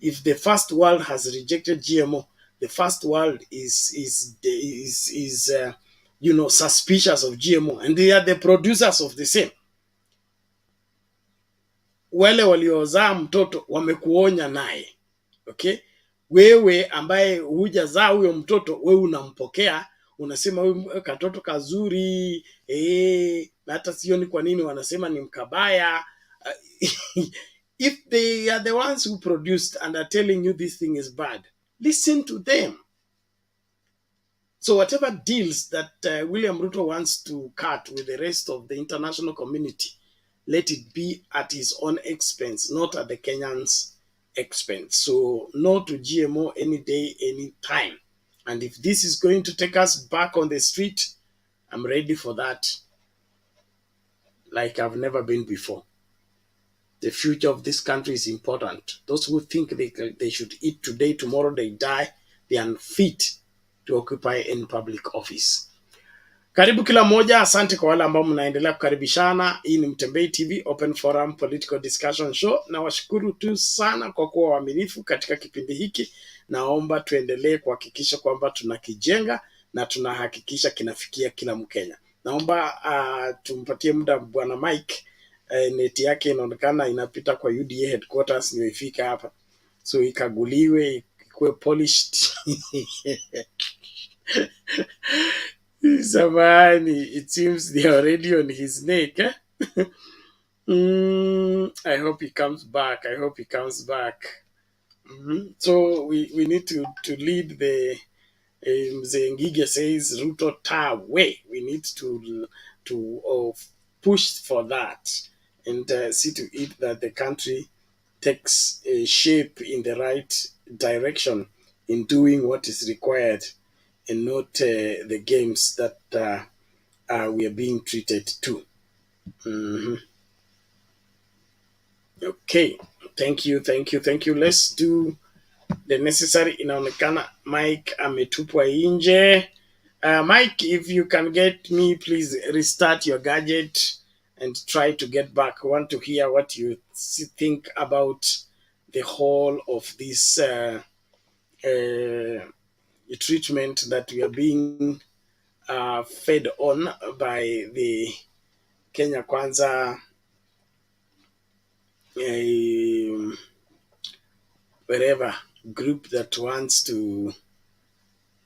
If the first world has rejected GMO, the first world is suspicious of GMO, and they are the producers of the same. Wale waliozaa mtoto wamekuonya naye, okay? Wewe ambaye hujazaa huyo mtoto, wewe unampokea, unasema huyu katoto kazuri, na hata sioni kwa nini wanasema ni mkabaya. If they are the ones who produced and are telling you this thing is bad, listen to them. So whatever deals that William Ruto wants to cut with the rest of the international community, let it be at his own expense, not at the Kenyans' expense. So no to GMO any day, any time. And if this is going to take us back on the street, I'm ready for that, like I've never been before. The future of this country is important. Those who think they should eat today, tomorrow they die, they are unfit to occupy any public office. Karibu kila moja, asante kwa wale ambao mnaendelea kukaribishana. Hii ni Mtembei TV Open Forum Political Discussion Show, na washukuru tu sana kwa kuwa waaminifu katika kipindi hiki. Naomba tuendelee kuhakikisha kwamba tunakijenga na tunahakikisha kinafikia kila Mkenya. Naomba tumpatie muda Bwana Mike. Neti yake inaonekana inapita kwa UDA headquarters ndio ifika hapa, so ikaguliwe, ikuwe polished. Samahani, it seems they are already on his neck. I hope he comes back. I hope he comes back. So we need to lead the Mzee Ngige says Ruto Tawe. We need to push for that and see to it that the country takes a shape in the right direction in doing what is required, and not the games that we are being treated to. Okay, thank you. Let's do the necessary. Inaonekana Mike ametupwa nje. Mike, if you can get me, please restart your gadget and try to get back. I want to hear what you think about the whole of this treatment that we are being fed on by the Kenya Kwanza wherever group that wants to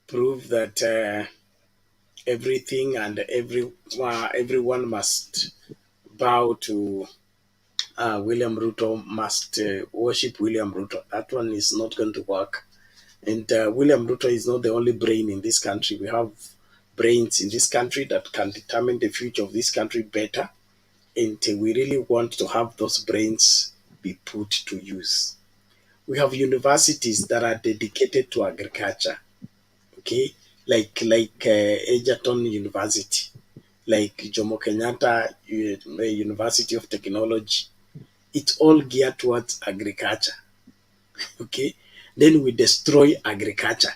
prove that everything and everyone must bow to William Ruto, must worship William Ruto. That one is not going to work. And William Ruto is not the only brain in this country. We have brains in this country that can determine the future of this country better. And we really want to have those brains be put to use. We have universities that are dedicated to agriculture, okay? Like Egerton University, like Jomo Kenyatta University of Technology. It's all geared towards agriculture, okay? Then we destroy agriculture.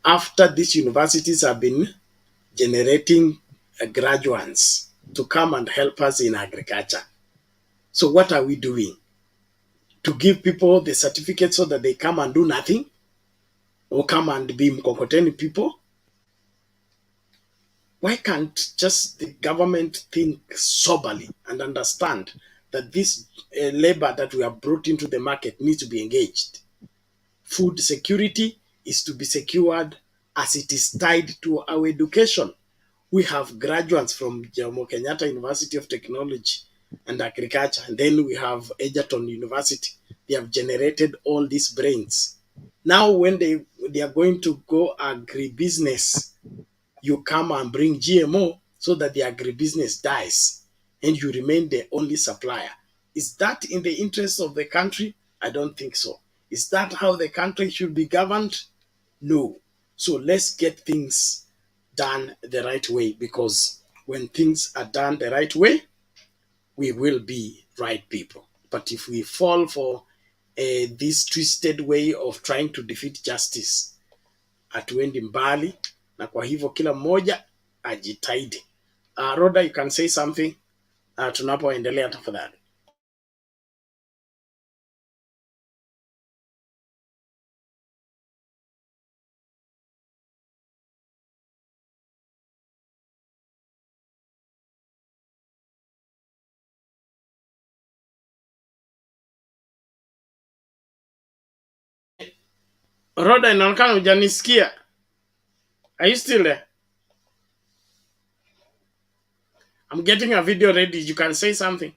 After these universities have been generating graduates to come and help us in agriculture. So what are we doing? To give people the certificate so that they come and do nothing? Or come and be mkokoteni people? Why can't just the government think soberly and understand that this labor that we have brought into the market needs to be engaged? Food security is to be secured as it is tied to our education. We have graduates from Jomo Kenyatta University of Technology and Agriculture, and then we have Egerton University. They have generated all these brains. Now when they are going to go agribusiness, you come and bring GMO so that the agribusiness dies and you remain the only supplier. Is that in the interest of the country? I don't think so. Is that how the country should be governed? No. So let's get things done the right way, because when things are done the right way, we will be right people. But if we fall for this twisted way of trying to defeat justice, hatuendi mbali, na kwa hivyo kila mmoja ajitahidi. Rhoda, you can say something tunapoendelea tafadhali. Rhoda, inaonekana hujanisikia. Are you still there? I'm getting a video ready. You can say something.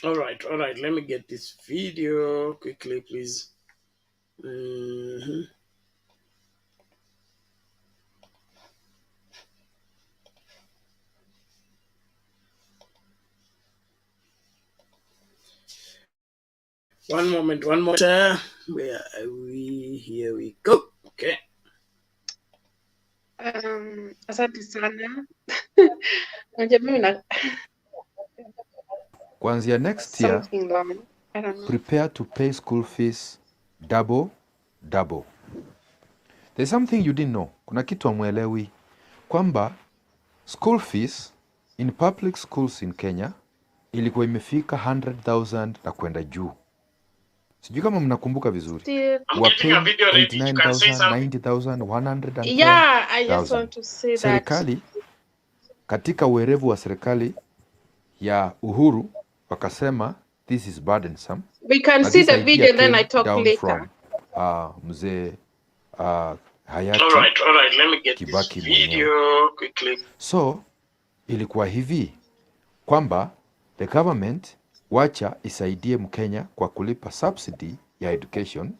All right. Let me get this video quickly, please. One moment. Where are we? Here we go. Okay. Asante sana. Kuanzia next year, prepare to pay school fees double. There's something you didn't know. Kuna kitu amwelewi kwamba school fees in public schools in Kenya ilikuwa imefika 100,000 na kwenda juu. Sijui kama mnakumbuka vizuri. Wape 89,000, 90,000, 110,000. Yeah, I just want to say that serikali katika uwerevu wa serikali ya Uhuru wakasema this is burdensome. We can see the video then I talk later. From mzee hayati. All right, let me get Kibaki this video quickly. So ilikuwa hivi kwamba the government wacha isaidie Mkenya kwa kulipa subsidy ya education.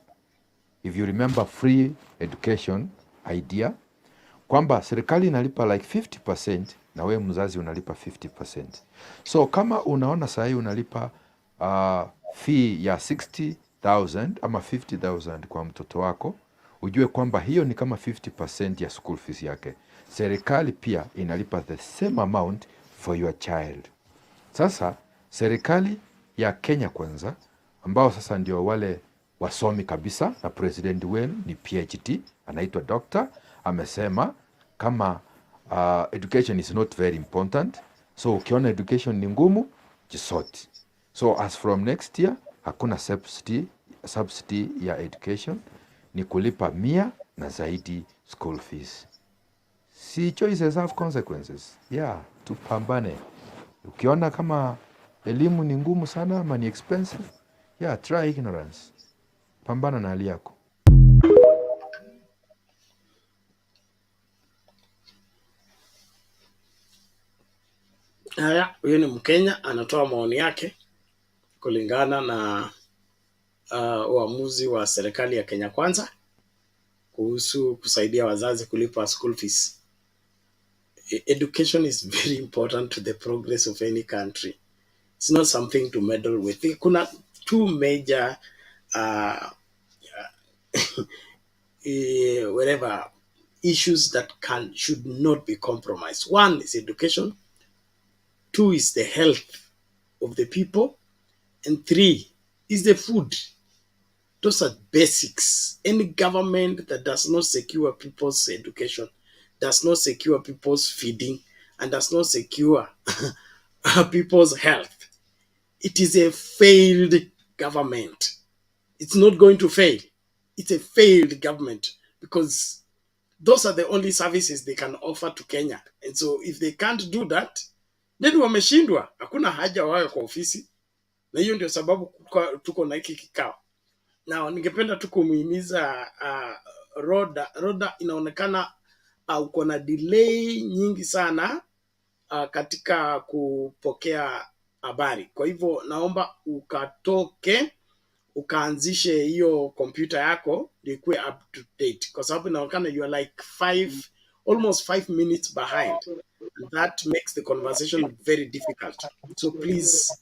If you remember free education idea, kwamba serikali inalipa like 50% na wewe mzazi unalipa 50%. So kama unaona sahi unalipa fee ya 60,000 ama 50,000 kwa mtoto wako, ujue kwamba hiyo ni kama 50% ya school fees yake. Serikali pia inalipa the same amount for your child. Sasa serikali ya Kenya Kwanza, ambao sasa ndio wale wasomi kabisa, na president wenu ni PhD, anaitwa doctor, amesema kama education is not very important, so ukiona education ni ngumu, jisoti. So as from next year, hakuna subsidy ya education, ni kulipa 100 na zaidi school fees. See, choices have consequences. Yeah, tupambane. Ukiona kama elimu ni ngumu sana ama ni expensive, yeah, try ignorance. Pambana na hali yako. Haya, huyu ni Mkenya anatoa maoni yake kulingana na uamuzi wa serikali ya Kenya Kwanza kuhusu kusaidia wazazi kulipa school fees. Education is very important to the progress of any country. It's not something to meddle with. Kuna two major whatever issues that should not be compromised. One is education. 2 is the health of the people. And 3 is the food. Those are basics. Any government that does not secure people's education, does not secure people's feeding, and does not secure people's health, it is a failed government. It's not going to fail. It's a failed government because those are the only services they can offer to Kenya. And so if they can't do that, then wameshindwa. Hakuna haja wawe kwa ofisi. Na hiyo ndio sababu tuko na hiki kikao. Na ningependa tu kumuhimiza Rhoda, inaonekana uko na delay nyingi sana katika kupokea habari. Kwa hivyo naomba ukatoke ukaanzishe hiyo kompyuta yako ndio ikuwe up to date, kwa sababu inaonekana you are like almost 5 minutes behind. That makes the conversation very difficult. So please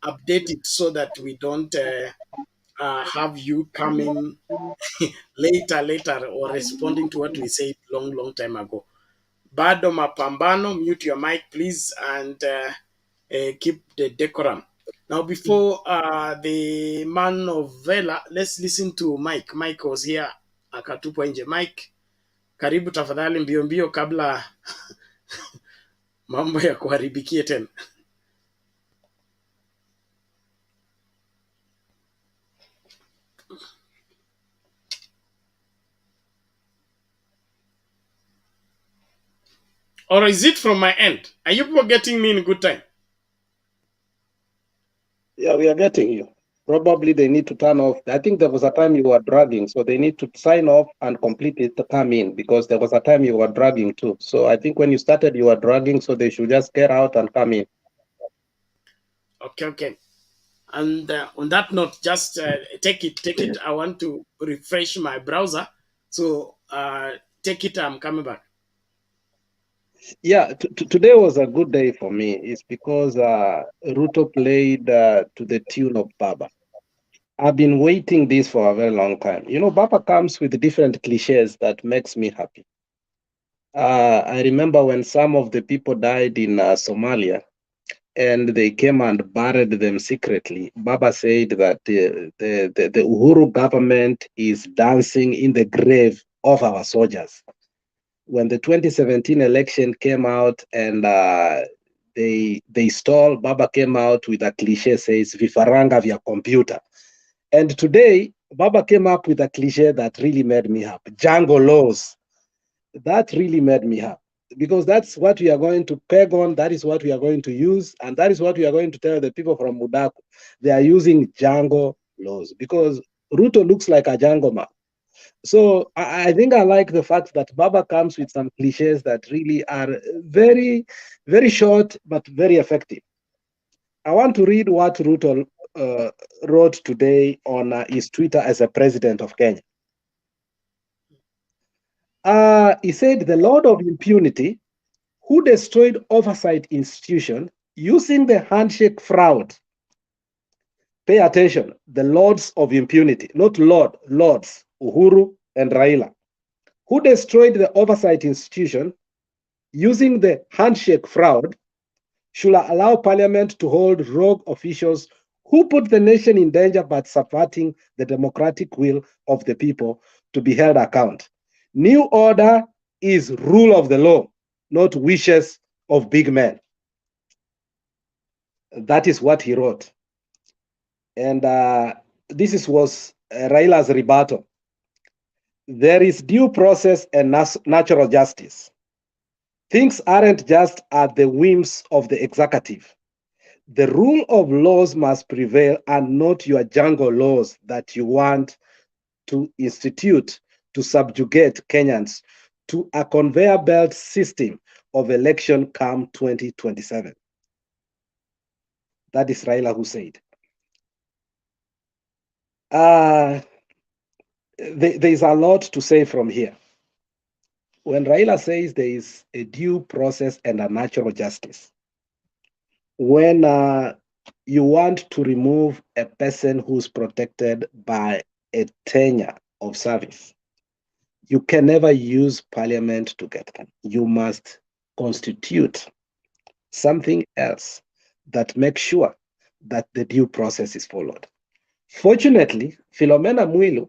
update it so that we don't have you coming later or responding to what we said long time ago. Bado mapambano, mute your mic please, and keep the decorum. Now before the man of Vela, let's listen to Mike. Mike was here, akatupwa nje. Mike, karibu tafadhali mbio mbio kabla mambo ya kuharibikie tena. Or is it from my end? Are you people getting me in good time? Yeah, we are getting you. Probably they need to turn off. I think there was a time you were dragging, so they need to sign off and complete it to come in, because there was a time you were dragging too. So I think when you started, you were dragging, so they should just get out and come in. Okay. And on that note, just take it. I want to refresh my browser. So take it, I'm coming back. Yeah, today was a good day for me. It's because RUTO played to the tune of Baba. I've been waiting this for a very long time. You know, Baba comes with different cliches that makes me happy. I remember when some of the people died in Somalia, and they came and buried them secretly. Baba said that the Uhuru government is dancing in the grave of our soldiers. When the 2017 election came out and they stalled, Baba came out with a cliche, says, vifaranga vya computer. And today, Baba came up with a cliche that really made me happy. Jungle laws. That really made me happy, because that's what we are going to peg on. That is what we are going to use. And that is what we are going to tell the people from Mudaku. They are using jungle laws, because RUTO looks like a jungle man. So I think I like the fact that Baba comes with some cliches that really are very, very short, but very effective. I want to read what RUTO wrote today on his Twitter as a president of Kenya. He said, the Lord of impunity, who destroyed oversight institution using the handshake fraud. Pay attention, the lords of impunity, not lords, Uhuru and Raila, who destroyed the oversight institution using the handshake fraud, should allow Parliament to hold rogue officials who put the nation in danger by subverting the democratic will of the people to be held account. New order is rule of the law, not wishes of big men. That is what he wrote. And this was Raila's rebuttal. There is due process and natural justice. Things aren't just at the whims of the executive. The rule of laws must prevail, and not your jungle laws that you want to institute to subjugate Kenyans to a conveyor belt system of election come 2027. That is Raila who said. There's a lot to say from here. When Raila says there is a due process and a natural justice, when you want to remove a person who's protected by a tenure of service, you can never use Parliament to get them. You must constitute something else that makes sure that the due process is followed. Fortunately, Philomena Mwilu,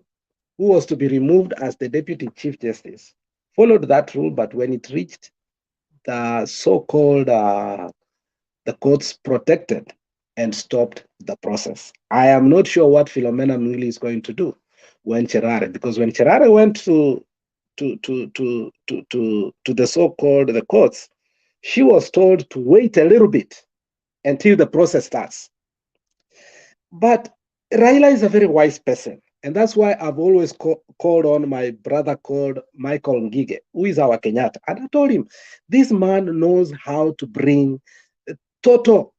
who was to be removed as the Deputy Chief Justice, followed that rule, but when it reached the so-called the courts protected and stopped the process. I am not sure what Philomena Mwilu is going to do when Cherare, because when Cherare went to the so-called the courts, she was told to wait a little bit until the process starts. But Raila is a very wise person, and that's why I've always called on my brother called Michael Ngige, who is our Kenyatta. And I told him, this man knows how to bring total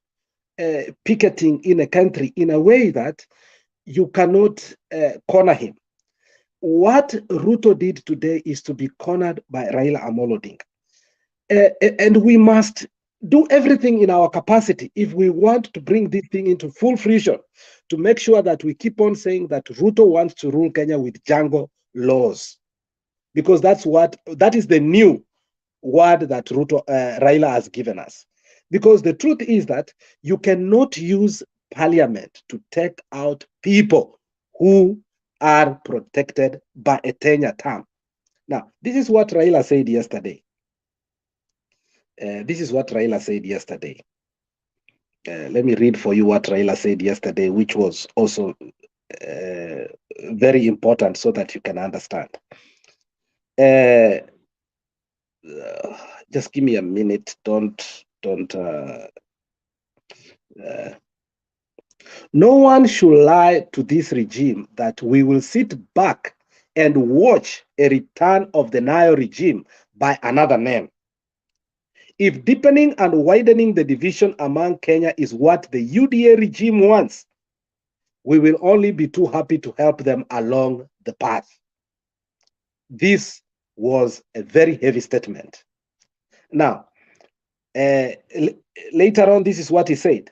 picketing in a country in a way that you cannot corner him. What Ruto did today is to be cornered by Raila Amolo Odinga. And we must do everything in our capacity if we want to bring this thing into full fruition, to make sure that we keep on saying that Ruto wants to rule Kenya with jungle laws, because that is the new word that Raila has given us. Because the truth is that you cannot use parliament to take out people who are protected by a tenure term. Now, this is what Raila said yesterday. This is what Raila said yesterday. Let me read for you what Raila said yesterday, which was also very important so that you can understand. Just give me a minute. No one should lie to this regime that we will sit back and watch a return of the Nile regime by another name. If deepening and widening the division among Kenya is what the UDA regime wants, we will only be too happy to help them along the path. This was a very heavy statement. Now, later on, this is what he said.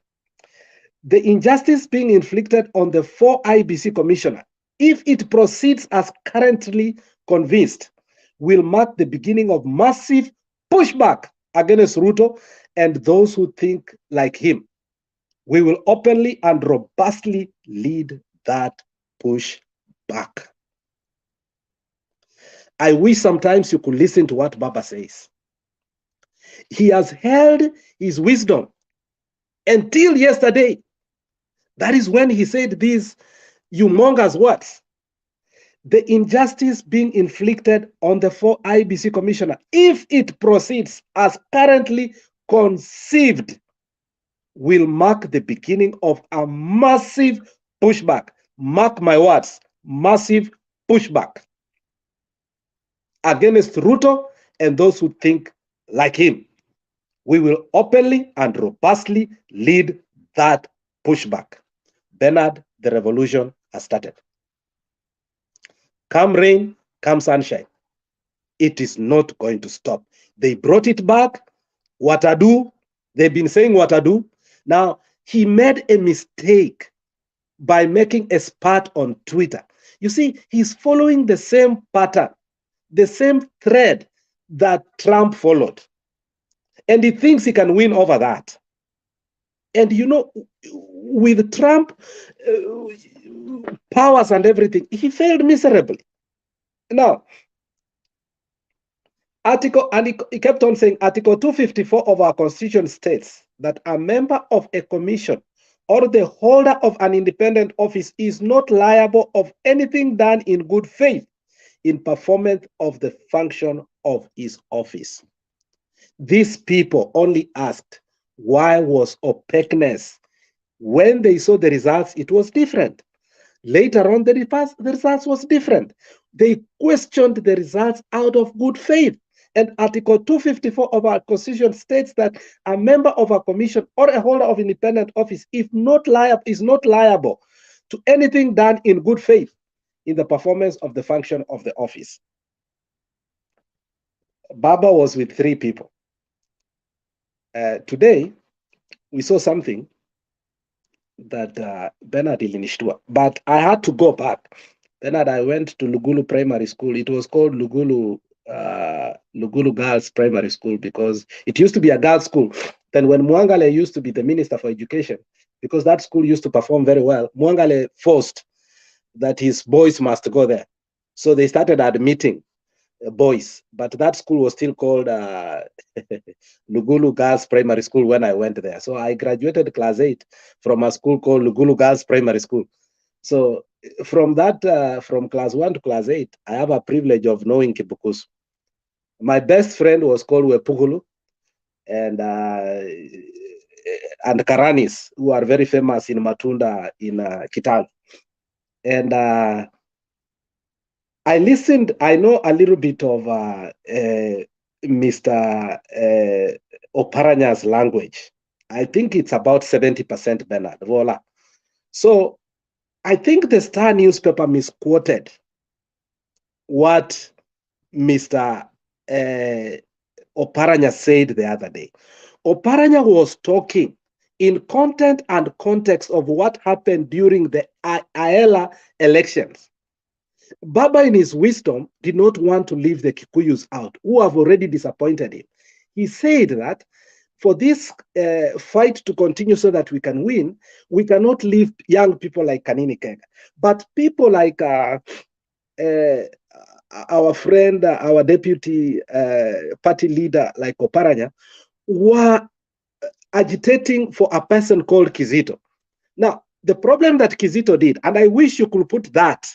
The injustice being inflicted on the 4 IEBC commissioner, if it proceeds as currently convinced, will mark the beginning of massive pushback against Ruto and those who think like him. We will openly and robustly lead that pushback. I wish sometimes you could listen to what Baba says. He has held his wisdom until yesterday. That is when he said these humongous words. The injustice being inflicted on the 4 IEBC commissioner, if it proceeds as currently conceived, will mark the beginning of a massive pushback. Mark my words, massive pushback against Ruto and those who think like him. We will openly and robustly lead that pushback. Bernard, the revolution has started. Come rain, come sunshine. It is not going to stop. They brought it back. What I do? They've been saying what I do. Now, he made a mistake by making a spat on Twitter. You see, he's following the same pattern, the same thread that Trump followed. And he thinks he can win over that. And you know, with Trump, powers and everything, he failed miserably. Now, he kept on saying, Article 254 of our Constitution states that a member of a commission or the holder of an independent office is not liable of anything done in good faith in performance of the function of his office. These people only asked, why was opaqueness? When they saw the results, it was different. Later on, the results was different. They questioned the results out of good faith. And Article 254 of our Constitution states that a member of a commission or a holder of independent office is not liable to anything done in good faith in the performance of the function of the office. Baba was with 3 people. Today, we saw something that Bernard ilinishtua, but I had to go back. Bernard, I went to Lugulu Primary School. It was called Lugulu Girls Primary School because it used to be a girls' school. Then when Mwangale used to be the Minister for Education, because that school used to perform very well, Mwangale forced that his boys must go there. So they started admitting boys, but that school was still called Lugulu Girls Primary School when I went there. So I graduated class 8 from a school called Lugulu Girls Primary School. So from that, from class 1 to class 8, I have a privilege of knowing Kibukusu. My best friend was called Wepugulu and Karanis, who are very famous in Matunda in Kitale. And I listened, I know a little bit of Mr. Oparanya's language. I think it's about 70%, Bernard, voila. So I think the Star newspaper misquoted what Mr. Oparanya said the other day. Oparanya was talking in content and context of what happened during the RAILA elections. Baba, in his wisdom, did not want to leave the Kikuyus out, who have already disappointed him. He said that for this fight to continue so that we can win, we cannot leave young people like Kanini Kega. But people like our friend, our deputy party leader like Oparanya, were agitating for a person called Kizito. Now, the problem that Kizito did, and I wish you could put that,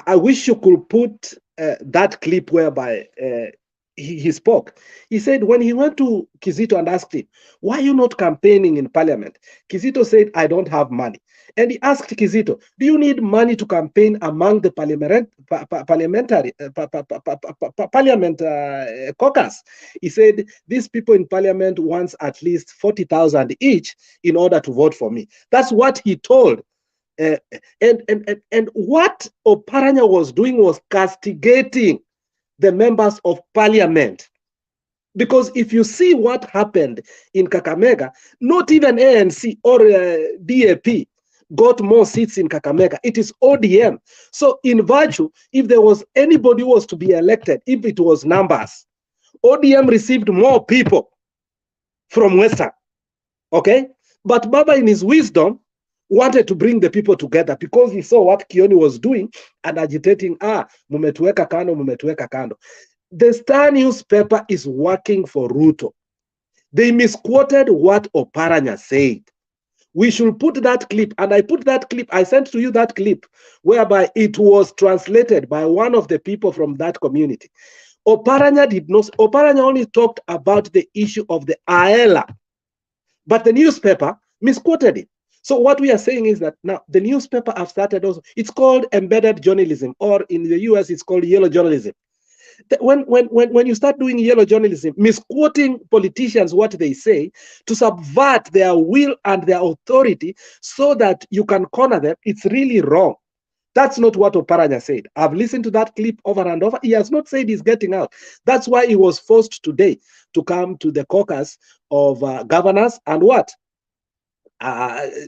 I wish you could put that clip whereby he spoke. He said when he went to Kizito and asked him, why are you not campaigning in parliament? Kizito said, I don't have money. And he asked Kizito, do you need money to campaign among the parliament caucus? He said, these people in parliament wants at least 40,000 each in order to vote for me. That's what he told. And what Oparanya was doing was castigating the members of parliament. Because if you see what happened in Kakamega, not even ANC or DAP got more seats in Kakamega. It is ODM. So in virtue, if there was anybody who was to be elected, if it was numbers, ODM received more people from Western. Okay? But Baba, in his wisdom, wanted to bring the people together because he saw what Kioni was doing and agitating, mumetuweka kando, mumetuweka kando. The Star newspaper is working for Ruto. They misquoted what Oparanya said. We should put that clip, and I put that clip, I sent to you that clip, whereby it was translated by one of the people from that community. Oparanya did not, Oparanya only talked about the issue of the RAILA, but the newspaper misquoted it. So what we are saying is that now the newspaper have started also, it's called embedded journalism, or in the US it's called yellow journalism. When you start doing yellow journalism, misquoting politicians what they say to subvert their will and their authority so that you can corner them, it's really wrong. That's not what Oparanya said. I've listened to that clip over and over. He has not said he's getting out. That's why he was forced today to come to the caucus of governors and what?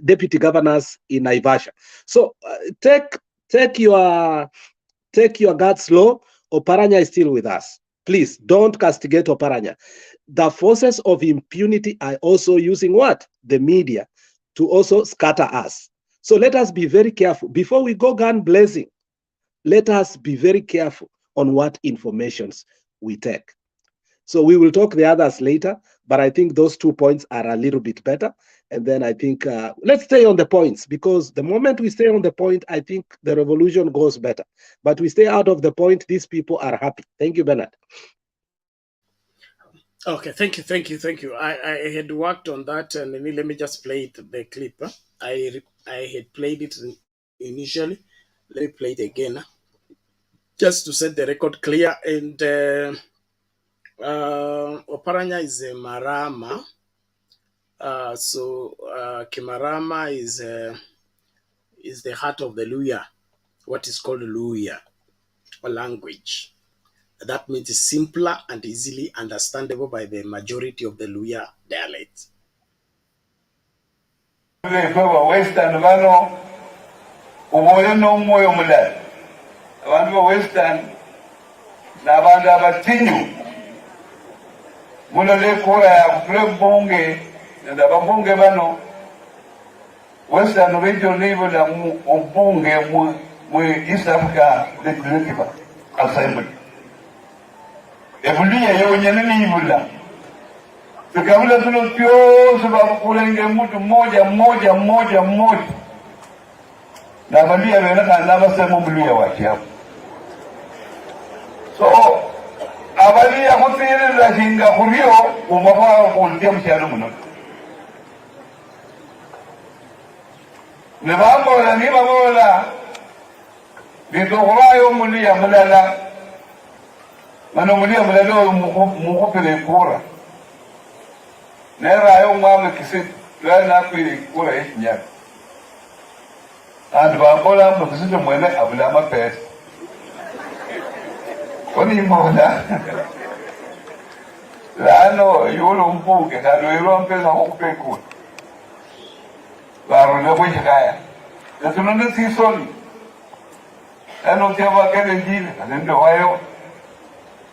Deputy governors in Naivasha. So take your guards low. Oparanya is still with us. Please don't castigate Oparanya. The forces of impunity are also using what? The media to also scatter us. So let us be very careful. Before we go gun blazing, let us be very careful on what informations we take. So we will talk the others later, but I think those 2 points are a little bit better. And then I think, let's stay on the points, because the moment we stay on the point, I think the revolution goes better. But we stay out of the point, these people are happy. Thank you, Bernard. Okay, thank you. I had worked on that, and let me just play the clip. I had played it initially. Let me play it again, just to set the record clear. And Oparanya is a Marama. Kimarama is the heart of the Luya, what is called Luya, or language. That means it's simpler and easily understandable by the majority of the Luya dialect. Western vano umoyo no moyo mulala abantu ba Western nabantu abatinyu mulole kura ya kubonge ndababonge bano Western region level la mbonge mu East Africa Legislative Assembly ebulia yonyene nibula tukabula tuno pyo sababu kulenge mtu mmoja na bandia bena na sema mbulia wacha so abalia kutire la jinga kurio umaba kuntia mshano muno ne bambo la ni babola bitokwayo mulia mulala mano mulia mulalo mukopele kura Nera yo mama kisit la na kwiri kula inya. And babola mbo kisit mwene abula mapes. Koni mola. Lano yolo mpuke kado yolo mpesa okupeku. Baro na bwe kaya. Natunone sisoni. Lano tiaba kene njile kanendo wayo.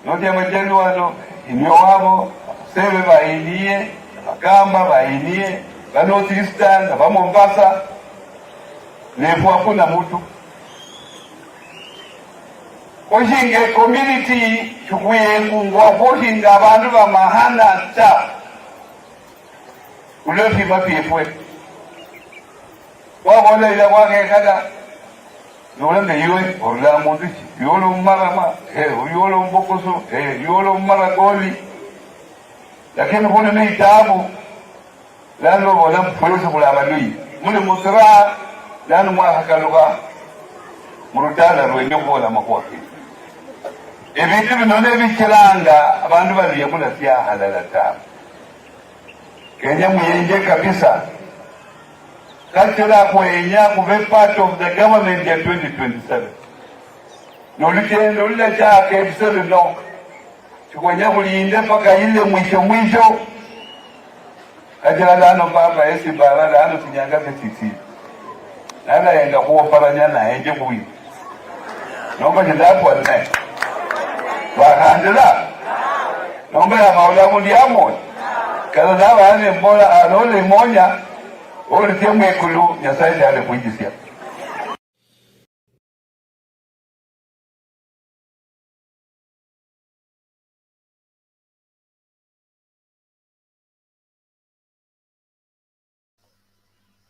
No tiaba jelu wano inyo wabo sebe bainie bakamba bainie bano Eastern ba Mombasa nefu hakuna mtu oshinge community chukuye kungwa poshinga abantu bamahana ta ulefi mapifwe wabona ila wake kada nolende yiwe orla mundichi yolo marama yolo mbokoso yolo maragoli lakini kuna ni tabu lano wala mfulusi kula badui mune musra lano mwahakaluka murutala rwende kola makwaki ebintu binone bikiranga abantu baliye kula sia halala tabu Kenya muyenje kabisa kachira kwenya kuve part of the government ya 2027 nolitendo lile chake bisebe no Chukwanya kulinde paka ile mwisho ajala lano baba esi bara lano tinyanga petiti nana yenga kuwa paranya na enje kuwi nomba jidapu wane wakandela nomba ya maula mundi amon kada dawa ane mbola anole monya uli tiemwe kulu nyasaiti ale kujisia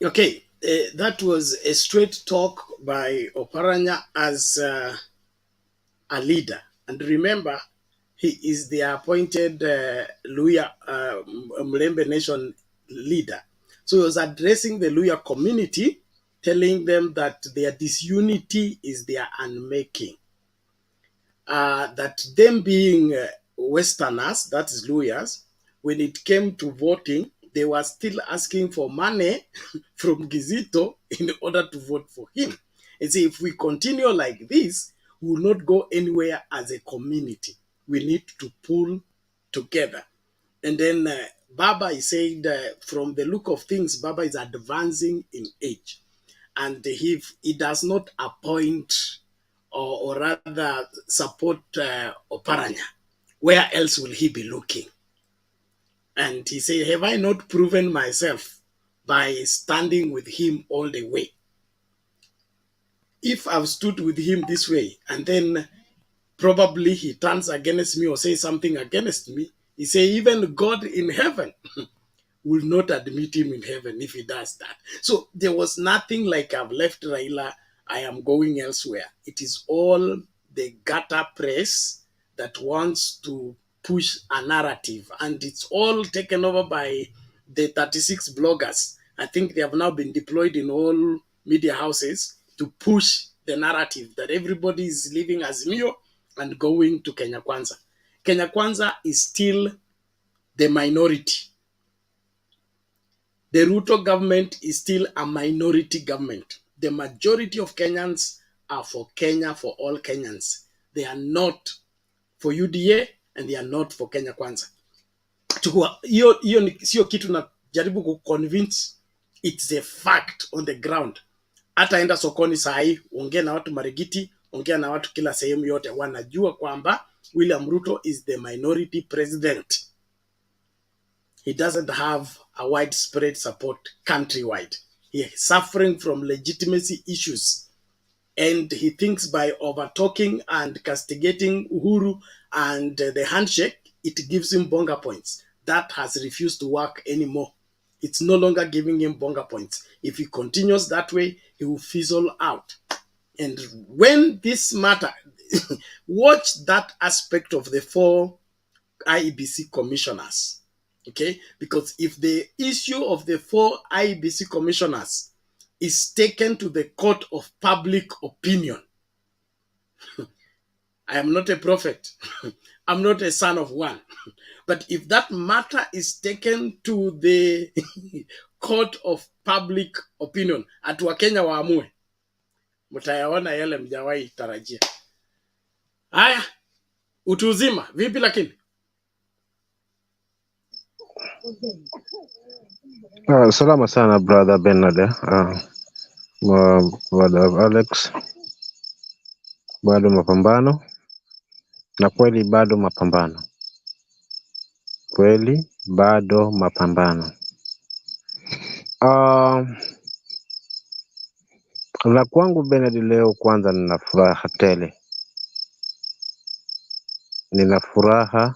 Okay, that was a straight talk by Oparanya as a leader. And remember, he is the appointed Luhya Mlembe Nation leader. So he was addressing the Luhya community, telling them that their disunity is their unmaking. That them being Westerners, that is Luhyas, when it came to voting, they were still asking for money from Gizito in order to vote for him. And say, if we continue like this, we will not go anywhere as a community. We need to pull together. And then Baba is saying from the look of things, Baba is advancing in age. And if he does not appoint or rather support Oparanya, where else will he be looking? And he said, have I not proven myself by standing with him all the way? If I've stood with him this way, and then probably he turns against me or says something against me, he say, even God in heaven will not admit him in heaven if he does that. So there was nothing like I've left Raila, I am going elsewhere. It is all the gutter press that wants to push a narrative, and it's all taken over by the 36 bloggers. I think they have now been deployed in all media houses to push the narrative that everybody is leaving Azimio and going to Kenya Kwanza. Kenya Kwanza is still the minority. The RUTO government is still a minority government. The majority of Kenyans are for Kenya, for all Kenyans. They are not for UDA and they are not for Kenya Kwanza. Hiyo sio kitu na jaribu kuconvince, it's a fact on the ground. Hata enda sokoni sahi, ongea na watu Marigiti, ongea na watu kila sehemu yote, wanajua kwamba William Ruto is the minority president. He doesn't have a widespread support countrywide. He is suffering from legitimacy issues. And he thinks by over-talking and castigating Uhuru and the handshake, it gives him bonga points. That has refused to work anymore. It's no longer giving him bonga points. If he continues that way, he will fizzle out. And when this matter, watch that aspect of the 4 Iebc commissioners. Okay? Because if the issue of the 4 Iebc commissioners is taken to the court of public opinion, I am not a prophet. I'm not a son of one. But if that matter is taken to the court of public opinion, atu Wakenya waamue, mtayaona yale mjawahi tarajia. Haya, utu uzima vipi lakini? Salama sana brother Bernard. Brother Alex, bado mapambano, na kweli bado mapambano, kweli bado mapambano. La kwangu Bernard leo, kwanza nina furaha tele, nina furaha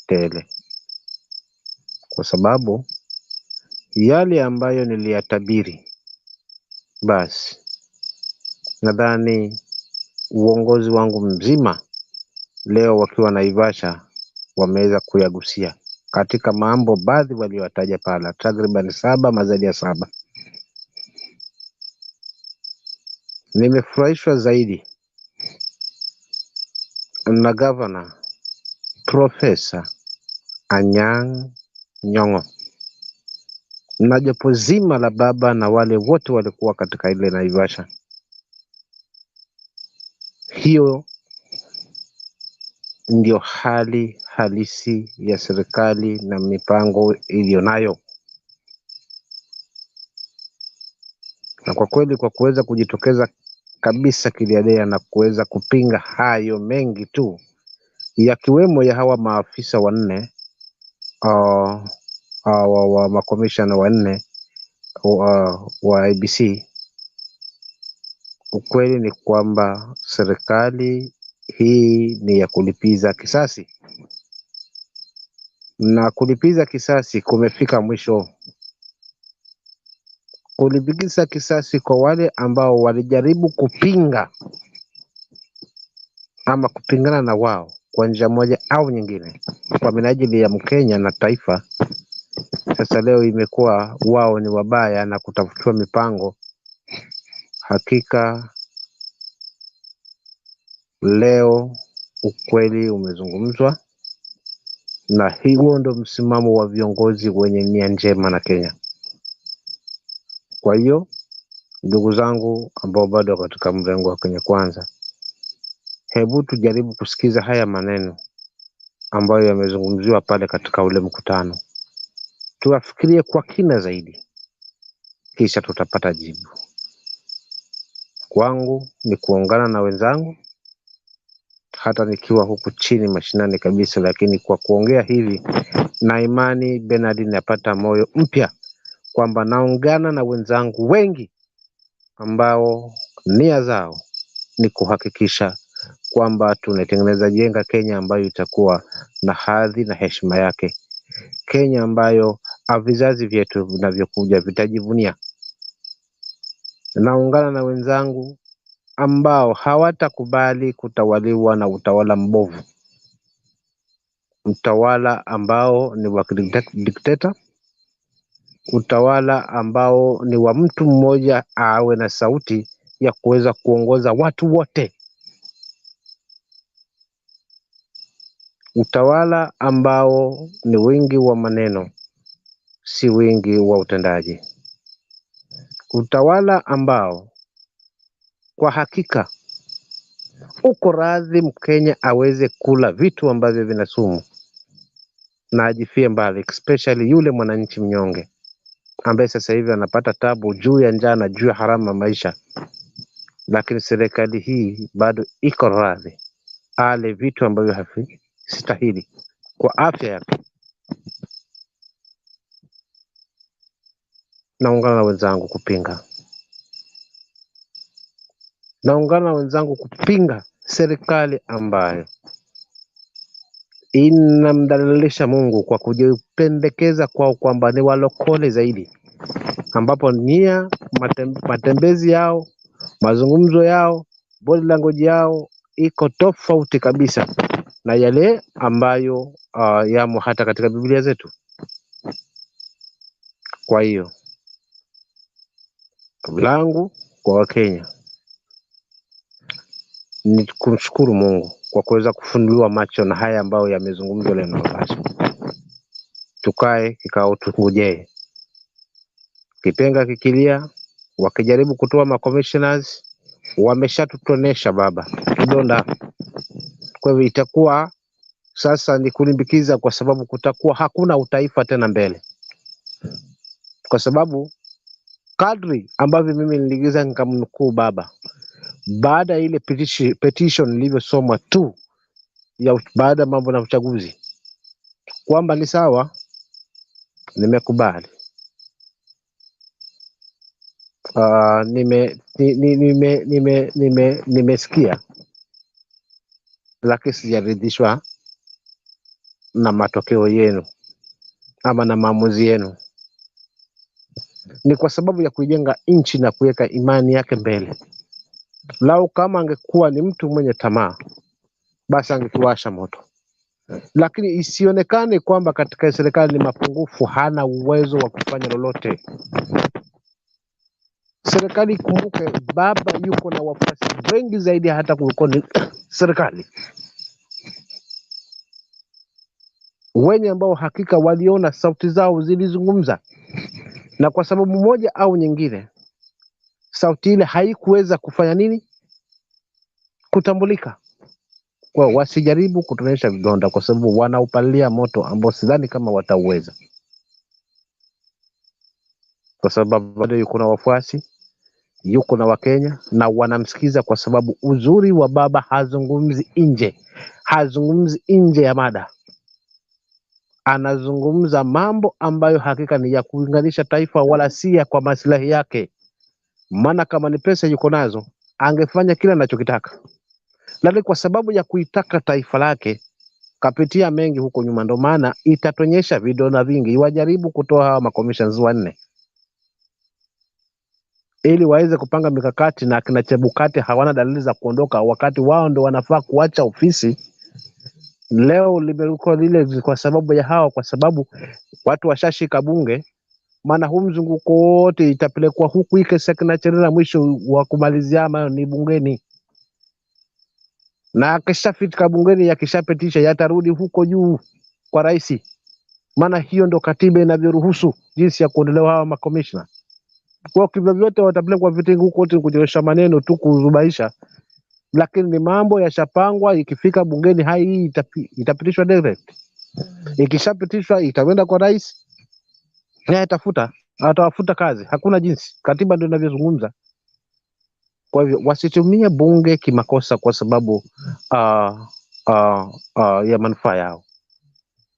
tele kwa sababu yale ambayo niliyatabiri, basi nadhani uongozi wangu mzima leo wakiwa Naivasha wameweza kuyagusia katika mambo baadhi waliotaja pala, takriban 7 mazaidi ya 7. Nimefurahishwa zaidi na Governor Professor Anyang' Nyong'o na jopo zima la baba na wale wote walikuwa katika ile Naivasha. Hiyo ndio hali halisi ya serikali na mipango iliyonayo. Na kwa kweli, kwa kuweza kujitokeza kabisa kiliadea na kuweza kupinga hayo mengi tu, yakiwemo ya hawa maafisa 4 wa makomishana 4 wa IEBC, ukweli ni kwamba serikali hii ni ya kulipiza kisasi, na kulipiza kisasi kumefika mwisho. Kulipiza kisasi kwa wale ambao walijaribu kupinga ama kupingana na wao kwa njia moja au nyingine kwa minajili ya Mkenya na taifa. Sasa leo imekuwa wao ni wabaya na kutafutiwa mipango. Hakika leo ukweli umezungumzwa, na hiyo ndio msimamo wa viongozi wenye nia njema na Kenya. Kwa hiyo ndugu zangu ambao bado katika mrengo wa Kenya Kwanza, hebu tujaribu kusikiza haya maneno ambayo yamezungumziwa pale katika ule mkutano. Tuafikirie kwa kina zaidi, kisha tutapata jibu. Kwangu ni kuungana na wenzangu, hata nikiwa huku chini mashinani kabisa, lakini kwa kuongea hivi na imani Bernard napata moyo mpya kwamba naungana na wenzangu wengi ambao nia zao ni kuhakikisha kwamba tunatengeneza jenga Kenya ambayo itakuwa na hadhi na heshima yake, Kenya ambayo vizazi vyetu vinavyokuja vitajivunia. Naungana na wenzangu ambao hawatakubali kutawaliwa na utawala mbovu, utawala ambao ni wa dikteta, utawala ambao ni wa mtu mmoja awe na sauti ya kuweza kuongoza watu wote, utawala ambao ni wingi wa maneno si wingi wa utendaji, utawala ambao kwa hakika uko radhi Mkenya aweze kula vitu ambavyo vina sumu na ajifie mbali, especially yule mwananchi mnyonge ambaye sasa hivi anapata tabu juu ya njaa na juu ya harama maisha. Lakini serikali hii bado iko radhi ale vitu ambavyo havistahili kwa afya yake. Naungana na wenzangu kupinga. Naungana na wenzangu kupinga serikali ambayo inamdhalilisha Mungu kwa kujipendekeza kwao kwamba ni walokole zaidi, ambapo nia matembezi yao, mazungumzo yao, body language yao iko tofauti kabisa na yale ambayo yamo hata katika Biblia zetu. Kwa hiyo langu kwa Wakenya ni kumshukuru Mungu kwa kuweza kufunduliwa macho na haya ambayo yamezungumzwa leo na Mabasha. Tukae kikao tungojee. Kipenga kikilia, wakijaribu kutoa ma commissioners, wameshatutonesha baba kidonda. Kwa hivyo itakuwa sasa ni kulimbikiza, kwa sababu kutakuwa hakuna utaifa tena mbele. Kwa sababu kadri ambavyo mimi niligiza nikamnukuu baba, baada ile petition ilivyosomwa tu ya baada mambo na uchaguzi, kwamba ni sawa, nimekubali. Nimesikia, lakini sijaridhishwa na matokeo yenu ama na maamuzi yenu. Ni kwa sababu ya kujenga nchi na kuweka imani yake mbele. Lau kama angekuwa ni mtu mwenye tamaa, basi angetuwasha moto. Lakini isionekane kwamba katika serikali ni mapungufu, hana uwezo wa kufanya lolote. Serikali, kumbuke, baba yuko na wafuasi wengi zaidi hata kuliko ni serikali, wenye ambao hakika waliona sauti zao zilizungumza, na kwa sababu moja au nyingine sauti ile haikuweza kufanya nini, kutambulika. Kwa wasijaribu kutonesha vidonda, kwa sababu wanaupalia moto ambao sidhani kama watauweza, kwa sababu bado yuko na wafuasi, yuko na Wakenya na wanamsikiza, kwa sababu uzuri wa baba hazungumzi nje ya mada. Anazungumza mambo ambayo hakika ni ya kuunganisha taifa, wala si ya kwa maslahi yake. Maana kama ni pesa yuko nazo, angefanya kila anachokitaka, lakini kwa sababu ya kuitaka taifa lake kapitia mengi huko nyuma. Ndo maana itatonyesha vidona vingi. Wajaribu kutoa hawa makomishans 4 ili waweze kupanga mikakati, na kina Chebukati hawana dalili za kuondoka, wakati wao ndo wanafaa kuacha ofisi. Leo limekuwa lile kwa sababu ya hawa, kwa sababu watu washashika bunge. Maana huu mzunguko wote itapelekwa huku, ike secretary, mwisho wa kumalizia ni bungeni, na akishafika bungeni yakishapitisha yatarudi huko juu kwa rais. Maana hiyo ndo katiba inavyoruhusu jinsi ya kuondolewa hawa makomishna. Kwa hivyo vyote watapelekwa vitingu huko wote kujiosha maneno tu kuzubaisha, lakini ni mambo yashapangwa. Ikifika bungeni hai itapitishwa direct. Ikishapitishwa itakwenda kwa rais, na atawafuta kazi. Hakuna jinsi, katiba ndio inavyozungumza. Kwa hivyo wasitumie bunge kimakosa, kwa sababu ya manufaa yao.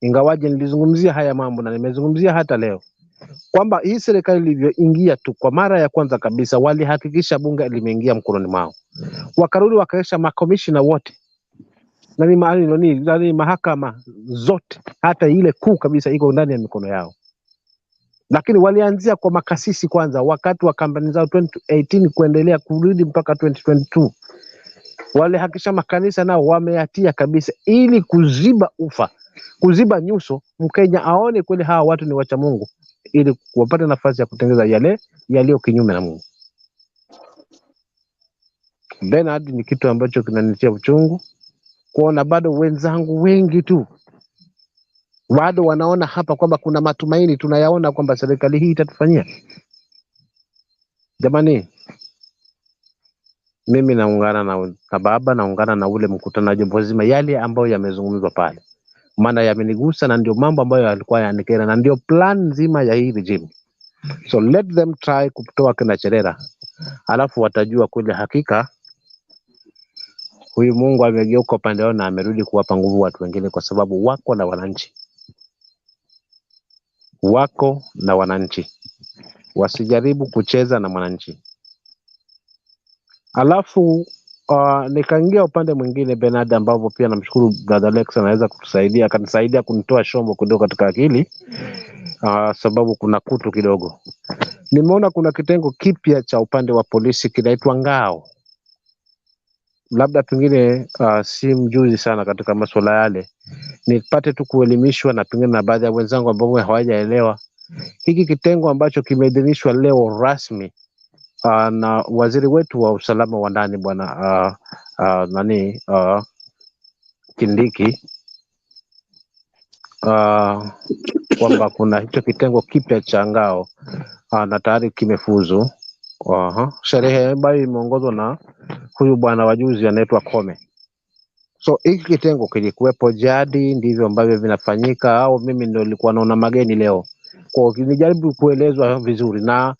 Ingawaje nilizungumzia haya mambo na nimezungumzia hata leo kwamba hii serikali ilivyoingia tu kwa mara ya kwanza kabisa, walihakikisha bunge limeingia mkononi mwao, wakarudi wakaisha makomishina wote na mahakama zote, hata ile kuu kabisa iko ndani ya mikono yao. Lakini walianzia kwa makasisi kwanza, wakati wa kampeni zao 2018 kuendelea kurudi mpaka 2022. Walihakikisha makanisa nao wameyatia kabisa, ili kuziba nyuso, Mkenya aone kweli hawa watu ni wacha Mungu, ili wapate nafasi ya kutengeneza yale yaliyo kinyume na Mungu. Bernard, ni kitu ambacho kinanitia uchungu kuona bado wenzangu wengi tu bado wanaona hapa kwamba kuna matumaini, tunayaona kwamba serikali hii itatufanyia. Jamani, mimi naungana na baba, naungana na ule mkutanaji mzima, yale ambayo yamezungumzwa pale, maana yamenigusa, na ndio mambo ambayo yalikuwa yanikera, na ndio plan nzima ya hii regime. So let them try kutoa kina Cherera, alafu watajua kweli hakika huyu Mungu amegeuka upande wao na amerudi kuwapa nguvu watu wengine, kwa sababu wako na wananchi. Wasijaribu kucheza na mwananchi. Alafu nikaingia upande mwingine Bernard, ambapo pia namshukuru brother Alex anaweza kutusaidia, akanisaidia kunitoa shombo kidogo katika akili, sababu kuna kutu kidogo. Nimeona kuna kitengo kipya cha upande wa polisi kinaitwa Ngao. Labda pengine si mjuzi sana katika masuala yale, nipate tu kuelimishwa na pengine na baadhi ya wenzangu ambao hawajaelewa hiki kitengo ambacho kimeidhinishwa leo rasmi na waziri wetu wa usalama wa ndani bwana Kindiki kwamba kuna hicho kitengo kipya cha ngao na tayari kimefuzu. Sherehe ambayo imeongozwa na huyu bwana wajuzi anaitwa Kome. So hiki kitengo kilikuwepo jadi, ndivyo ambavyo vinafanyika, au mimi ndio nilikuwa naona mageni leo. Kwa hiyo nijaribu kuelezwa vizuri na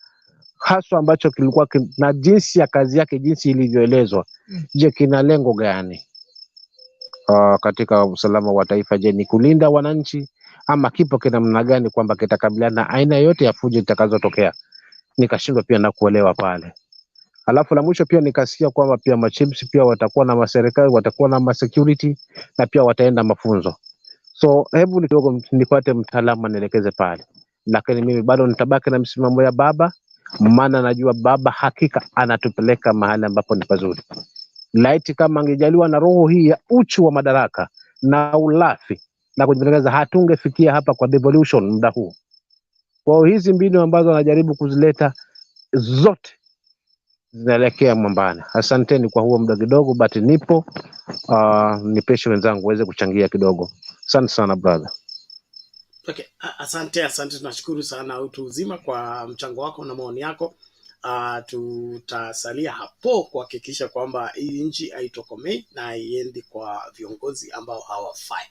haswa ambacho kilikuwa na jinsi ya kazi yake, jinsi ilivyoelezwa. Je, kina lengo gani katika usalama wa taifa? Je, ni kulinda wananchi ama kipo kina namna gani kwamba kitakabiliana na aina yote ya fujo zitakazotokea? Nikashindwa pia na kuelewa pale. Alafu la mwisho pia nikasikia kwamba pia machips pia watakuwa na maserikali, watakuwa na security na pia wataenda mafunzo. So hebu kidogo nipate mtaalamu nielekeze pale. Lakini mimi bado nitabaki na msimamo ya baba, maana najua baba hakika anatupeleka mahali ambapo ni pazuri. Laiti kama angejaliwa na roho hii ya uchu wa madaraka na ulafi na kujipelekeza, hatungefikia hapa kwa devolution muda huu. Kwa hizi mbinu ambazo anajaribu kuzileta zote zinaelekea mwambani. Asanteni kwa huo muda kidogo, but nipo nipeshe wenzangu waweze kuchangia kidogo. Asante sana brother. Okay, asante, tunashukuru sana utu uzima kwa mchango wako na maoni yako. Tutasalia hapo kuhakikisha kwamba hii nchi haitokomei na haiendi kwa viongozi ambao hawafai.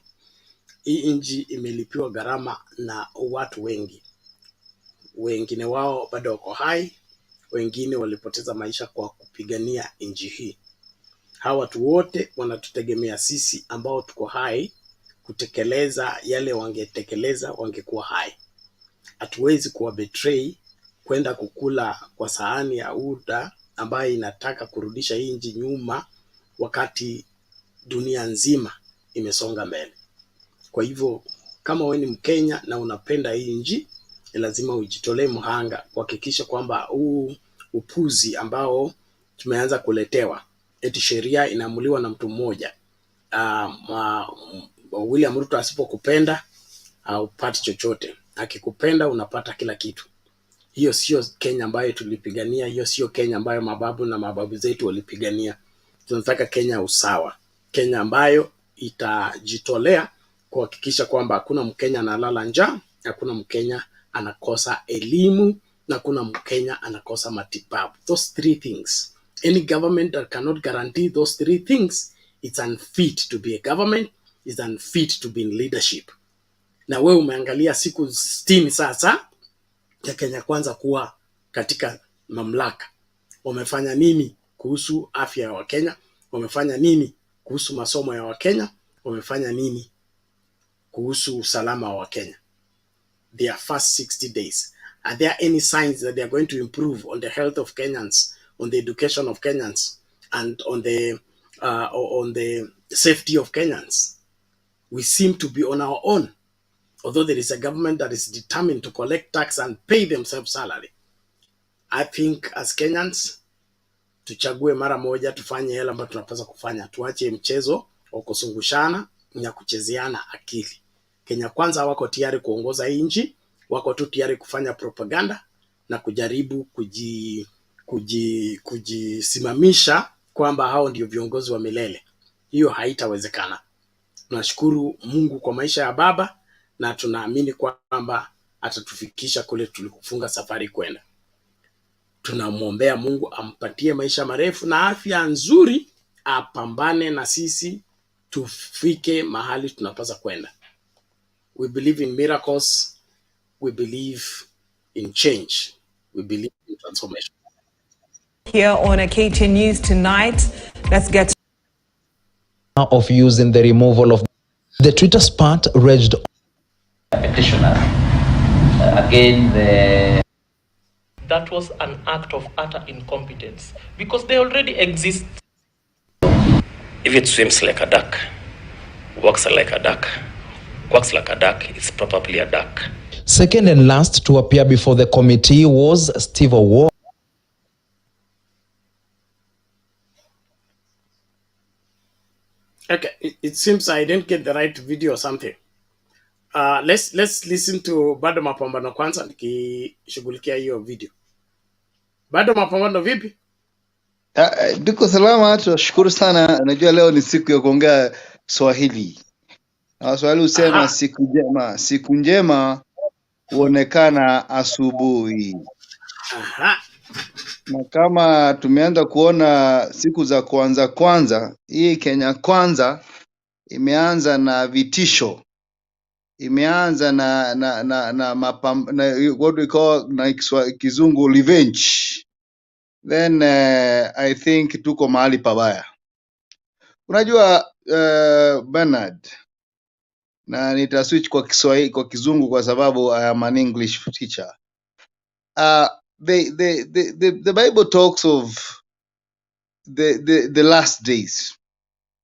Hii nchi imelipiwa gharama na watu wengi. Wengine wao bado wako hai, wengine walipoteza maisha kwa kupigania nchi hii. Hawa watu wote wanatutegemea sisi ambao tuko hai kutekeleza yale wangetekeleza wangekuwa hai. Hatuwezi kuwa betray kwenda kukula kwa sahani ya UDA ambayo inataka kurudisha hii nchi nyuma wakati dunia nzima imesonga mbele. Kwa hivyo kama wewe ni Mkenya na unapenda hii nchi, lazima ujitolee mhanga kuhakikisha kwamba huu upuzi ambao tumeanza kuletewa, eti sheria inaamuliwa na mtu mmoja, William Ruto asipokupenda haupati chochote, akikupenda unapata kila kitu. Hiyo sio Kenya ambayo tulipigania, hiyo sio Kenya ambayo mababu zetu walipigania. Tunataka Kenya usawa, Kenya ambayo itajitolea kuhakikisha kwamba hakuna Mkenya analala njaa, hakuna Mkenya anakosa elimu, na hakuna Mkenya anakosa matibabu. Those three things, any government that cannot guarantee those three things, it's unfit to be a government, is unfit to be in leadership. Na wewe umeangalia siku 60 sasa ya Kenya Kwanza kuwa katika mamlaka. Wamefanya nini kuhusu afya ya Wakenya? Wamefanya nini kuhusu masomo ya Wakenya? Wamefanya nini kuhusu usalama wa Wakenya? Their first 60 days. Are there any signs that they are going to improve on the health of Kenyans, on the education of Kenyans, and on the safety of Kenyans? We seem to be on our own, although there is a government that is determined to collect tax and pay themselves salary. I think as Kenyans, tuchague mara moja, tufanye yale ambayo tunapaswa kufanya. Tuache mchezo wa kusungushana na kuchezeana akili. Kenya Kwanza wako tayari kuongoza nchi, wako tu tayari kufanya propaganda na kujaribu kujisimamisha kwamba hao ndio viongozi wa milele. Hiyo haitawezekana. Tunashukuru Mungu kwa maisha ya baba na tunaamini kwamba atatufikisha kule tulikofunga safari kwenda. Tunamwombea Mungu ampatie maisha marefu na afya nzuri, apambane na sisi tufike mahali tunapaswa kwenda. We believe in miracles. We believe in change. We believe in transformation. Here on a KTN News tonight, let's get of using the removal of the Twitter spat raged. Petitioner that was an act of utter incompetence because they already exist. If it swims like a duck, walks like a duck, quacks like a duck, it's probably a duck. Second and last to appear before the committee was Steve Award. Okay, it seems I didn't get the right video or something. Let's listen to Bado Mapambano kwanza nikishughulikia hiyo video. Bado Mapambano vipi? Duko salama, tunashukuru sana. Najua leo ni siku ya kuongea Swahili. Na Waswahili husema siku njema huonekana asubuhi. Na kama tumeanza kuona siku za kwanza, hii Kenya kwanza imeanza na vitisho, imeanza na what we call na kizungu revenge. Then I think tuko mahali pabaya. Unajua Bernard, na nita switch kwa Kiswahili kwa kizungu kwa sababu I am an English teacher. The Bible talks of the last days.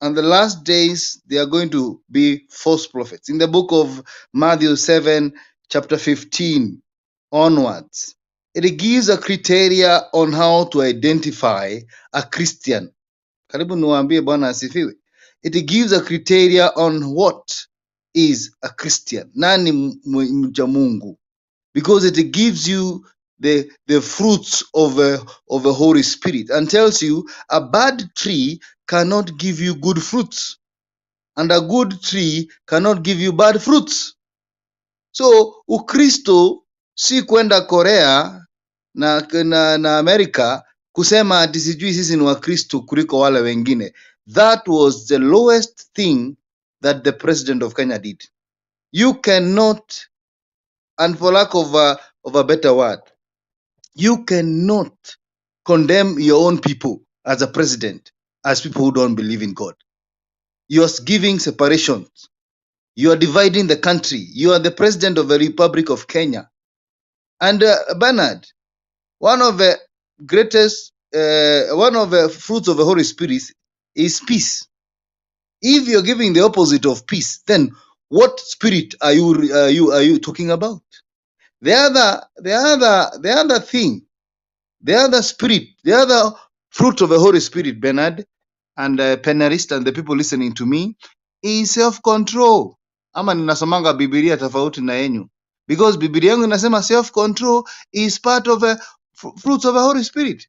And the last days, they are going to be false prophets. In the book of Matthew 7, chapter 15 onwards, it gives a criteria on how to identify a Christian. Karibu niwaambie Bwana asifiwe. It gives a criteria on what is a Christian. Nani mcha Mungu? Because it gives you the fruits of a Holy Spirit and tells you a bad tree cannot give you good fruits, and a good tree cannot give you bad fruits. So Ukristo si kwenda Korea na Amerika kusema ati sijui sisi ni Wakristo kuliko wale wengine. That was the lowest thing that the president of Kenya did. You cannot, and for lack of a better word, you cannot condemn your own people as a president, as people who don't believe in God. You are giving separations. You are dividing the country. You are the president of the Republic of Kenya. And Bernard, one of the greatest, one of the fruits of the Holy Spirit is peace. If you're giving the opposite of peace, then what spirit are you talking about? The other thing, the other spirit, the other fruit of the Holy Spirit, Bernard and Penarist and the people listening to me, is self-control. Ama ninasomanga Biblia tofauti na yenyu, because Biblia yangu inasema self-control is part of the fruits of the Holy Spirit.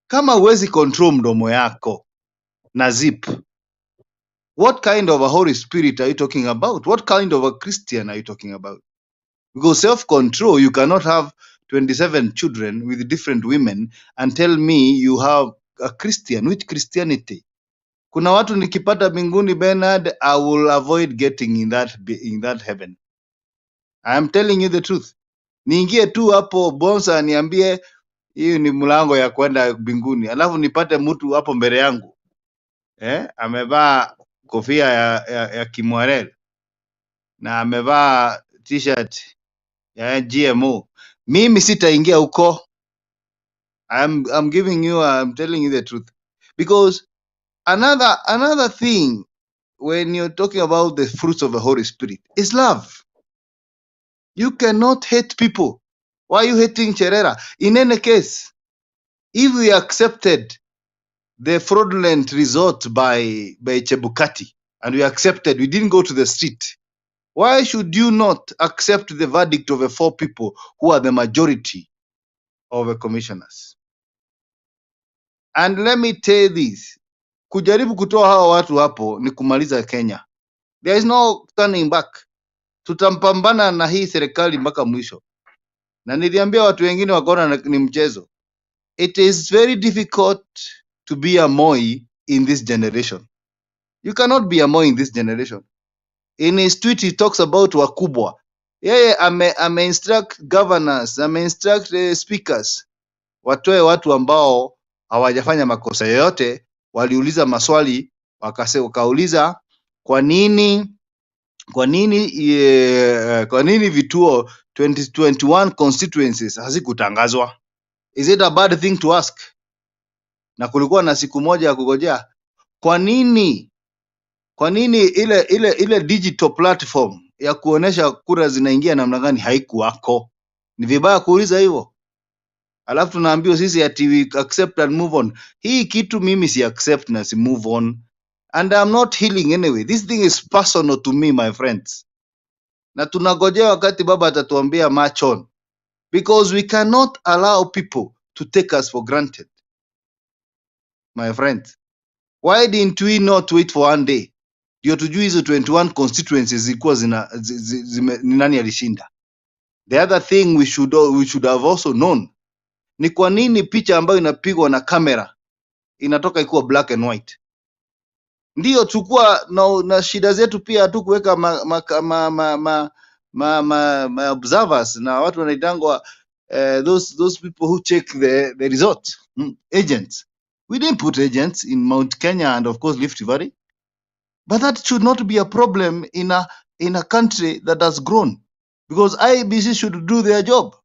Kama huwezi control mdomo yako na zip, what kind of a Holy Spirit are you talking about? What kind of a Christian are you talking about? Because self-control, you cannot have 27 children with different women and tell me you have a Christian. Which Christianity? Kuna watu nikipata mbinguni, Bernard, I will avoid getting in that heaven. I am telling you the truth. Niingie tu hapo Bonsa niambie hii ni mlango ya kwenda mbinguni, alafu nipate mtu hapo mbele yangu amevaa kofia ya Kimwarel na amevaa t-shirt ya GMO. Mimi sitaingia huko. I'm giving you, I'm telling you the truth. Because another thing when you're talking about the fruits of the Holy Spirit is love. You cannot hate people. Why are you hating Cherera? In any case, if we accepted the fraudulent result by Chebukati and we accepted, we didn't go to the street, why should you not accept the verdict of the 4 people who are the majority of the commissioners? And let me tell you this, kujaribu kutoa hawa watu hapo ni kumaliza Kenya. There is no turning back. Tutampambana na hii serikali mpaka mwisho. Na niliambia watu wengine wakaona ni mchezo. It is very difficult to be a Moi in this generation. You cannot be a Moi in this generation. In his tweet he talks about wakubwa. Yeye ame instruct governors, ame instruct speakers watoe watu ambao hawajafanya makosa yoyote. Waliuliza maswali, wakauliza kwa nini vituo 2021 constituencies hazikutangazwa? Is it a bad thing to ask? Na kulikuwa na siku moja ya kugojea. Kwa nini ile digital platform ya kuonesha kura zinaingia namna gani haikuwako? Ni vibaya kuuliza hivyo. Alafu tunaambiwa sisi ati we accept and move on. Hii kitu mimi si accept na si move on. And I'm not healing anyway. This thing is personal to me, my friends. Na tunagojea wakati baba atatuambia march on. Because we cannot allow people to take us for granted. My friends. Why didn't we not wait for one day? ndio tujue hizo 21 constituencies zilikuwa ni nani alishinda. The other thing we should have also known ni kwa nini picha ambayo inapigwa na kamera inatoka ikuwa black and white. Ndio chukua na shida zetu pia tu kuweka ma observers na watu wanaitangwa those people who check the result, agents. We didn't put agents in Mount Kenya and of course Rift Valley, but that should not be a problem in a country that has grown, because IEBC should do their job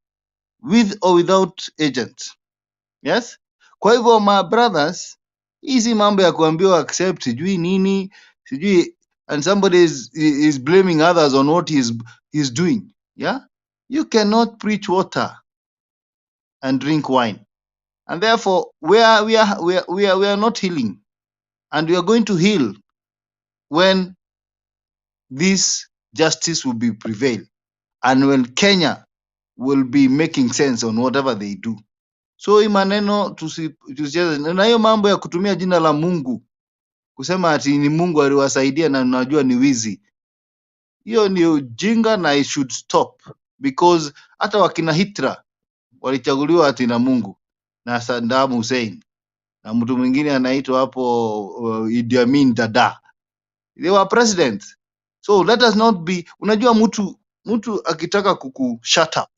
with or without agents. Yes, kwa hivyo my brothers, hizi mambo ya kuambiwa accept sijui nini sijui, and somebody is blaming others on what he's doing. Yeah, you cannot preach water and drink wine, and therefore we are not healing, and we are going to heal when this justice will be prevail, and when Kenya will be making sense on whatever they do. So hii maneno tusicheze na hiyo mambo ya kutumia jina la Mungu kusema ati ni Mungu aliwasaidia na unajua ni wizi. Hiyo ni ujinga na it should stop, because hata wakina Hitler walichaguliwa ati na Mungu na Saddam Hussein na mtu mwingine anaitwa hapo Idi Amin Dada. They were presidents. So let us not be, unajua mtu akitaka kuku shut up,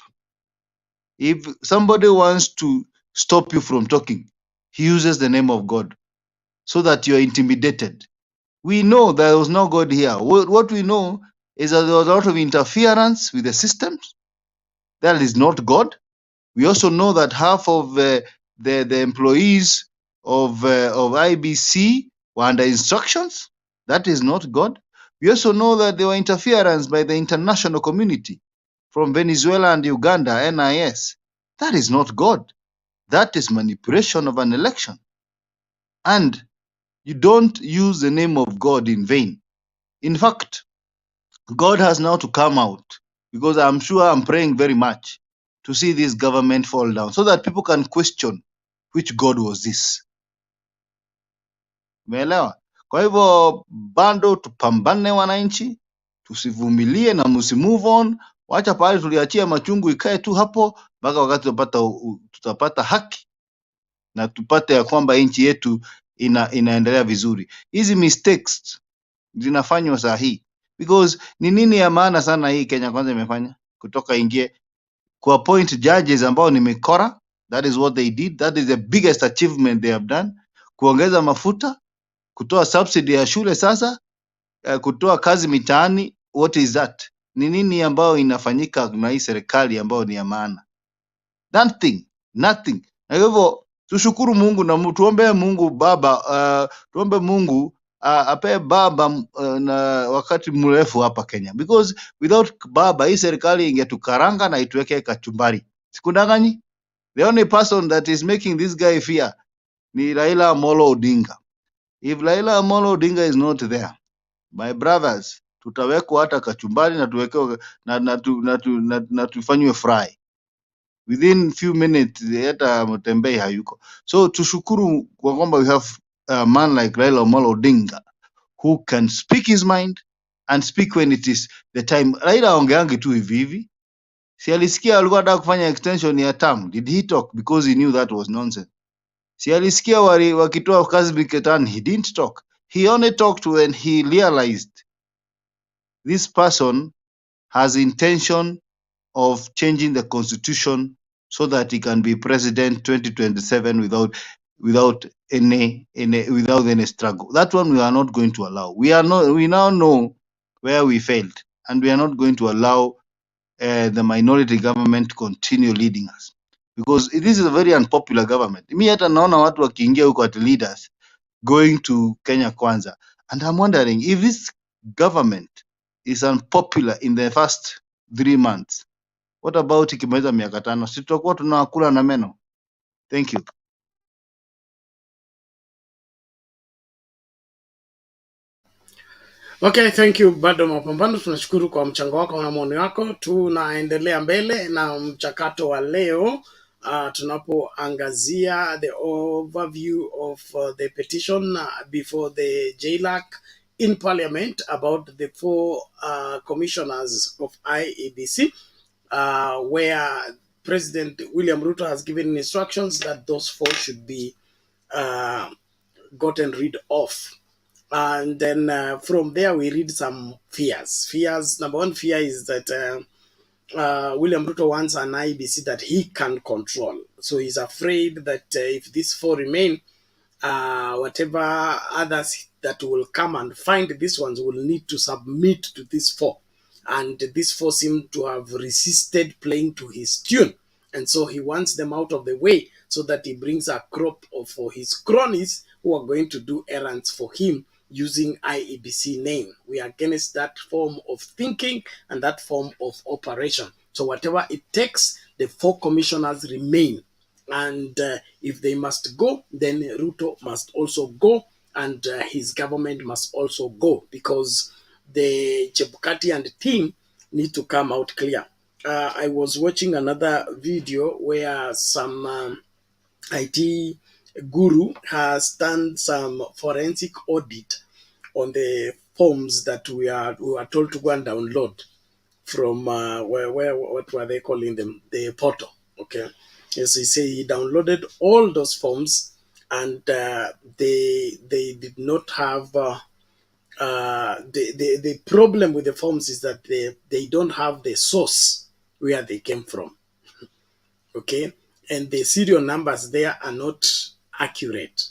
if somebody wants to stop you from talking, he uses the name of God so that you are intimidated. We know there was no God here. What we know is that there was a lot of interference with the systems. That is not God. We also know that half of the employees of IBC were under instructions. That is not God. We also know that there were interference by the international community from Venezuela and Uganda, NIS. That is not God. That is manipulation of an election. And you don't use the name of God in vain. In fact, God has now to come out, because I'm sure I'm praying very much to see this government fall down so that people can question which God was this. Umeelewa? Kwa hivyo bado tupambane wananchi, tusivumilie na move on. Wacha pale tuliachia machungu ikae tu hapo mpaka wakati tutapata haki na tupate ya kwamba nchi yetu inaendelea vizuri. Hizi mistakes zinafanywa sahihi, because ni nini ya maana sana hii Kenya kwanza imefanya kutoka ingie kwa point judges ambao ni mikora. That is what they did. That is the biggest achievement they have done. Kuongeza mafuta, kutoa subsidy ya shule sasa, kutoa kazi mitaani. What is that? Ni nini ambayo inafanyika na hii serikali ambayo ni ya maana? Nothing. Na hivyo tushukuru Mungu na tuombe Mungu Baba, tuombe Mungu ape baba na wakati mrefu hapa Kenya, because without baba hii serikali ingetukaranga na ituweke kachumbari. Sikudanganyi. The only person that is making this guy fear ni Raila Amolo Odinga. If Raila Amolo Odinga is not there, my brothers, tutawekwa hata kachumbari na tuwekewe na tufanywe fry within few minutes, hata mtembei hayuko. So tushukuru kwa kwamba we have a man like Raila Amolo Odinga who can speak his mind and speak when it is the time. Raila ongeangi tu hivi hivi. Si alisikia alikuwa anataka kufanya extension ya term. Did he talk? Because he knew that was nonsense. Si alisikia wakitoa kazi Miketani. He didn't talk. He only talked when he realized this person has intention of changing the constitution so that he can be president 2027 without any struggle. That one we are not going to allow. We now know where we failed, and we are not going to allow the minority government to continue leading us, because this is a very unpopular government. Mi hata naona watu wakiingia huko at leaders going to Kenya Kwanza, and I'm wondering if this government is unpopular in the first 3 months, what about ikimaliza miaka 5? Si tutakuwa tunakula na meno? Thank you. Okay, thank you Bado Mapambano, tunashukuru kwa mchango wako na maoni yako. Tunaendelea mbele na mchakato wa leo, tunapoangazia the overview of the petition before the JLAC in Parliament about the 4 commissioners of IEBC, where President William Ruto has given instructions that those 4 should be gotten rid of. And then from there, we read some fears. Number one fear is that William Ruto wants an IEBC that he can control. So he's afraid that if these 4 remain, whatever others that will come and find these ones will need to submit to these 4. And these 4 seem to have resisted playing to his tune. And so he wants them out of the way so that he brings a crop for his cronies who are going to do errands for him using IEBC name. We are against that form of thinking and that form of operation. So whatever it takes, the 4 commissioners remain. And if they must go, then Ruto must also go, and his government must also go, because the Chebukati and the team need to come out clear. I was watching another video where some IT guru has done some forensic audit on the forms that we were told to go and download from what were they calling them? The portal. Okay. Yes, he say he downloaded all those forms, and they did not have the problem with the forms is that they don't have the source where they came from. Okay, and the serial numbers there are not accurate.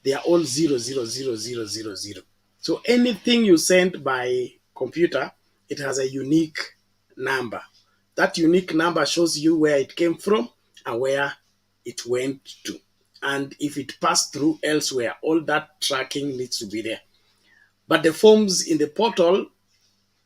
They are all 0000000. So anything you send by computer, it has a unique number. That unique number shows you where it came from and where it went to. And if it passed through elsewhere, all that tracking needs to be there. But the forms in the portal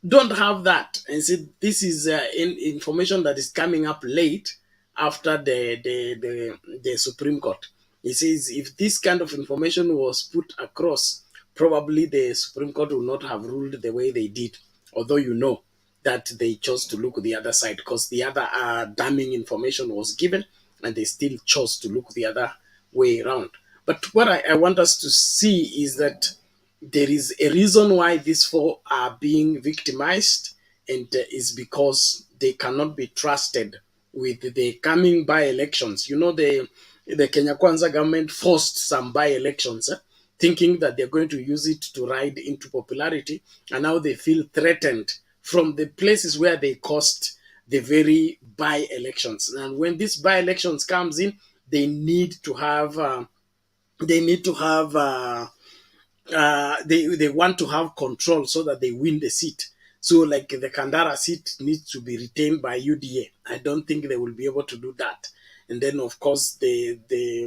don't have that. And see, this is information that is coming up late after the Supreme Court. He says if this kind of information was put across, probably the Supreme Court would not have ruled the way they did, although you know that they chose to look the other side because the other damning information was given and they still chose to look the other way around. But what I want us to see is that there is a reason why these 4 are being victimized, and is because they cannot be trusted with the coming by-elections. You know, the Kenya Kwanza government forced some by-elections, thinking that they're going to use it to ride into popularity, and now they feel threatened from the places where they caused the very by-elections. And when these by-elections comes in, they need to have they want to have control so that they win the seat. So like the Kandara seat needs to be retained by UDA. I don't think they will be able to do that. And then of course the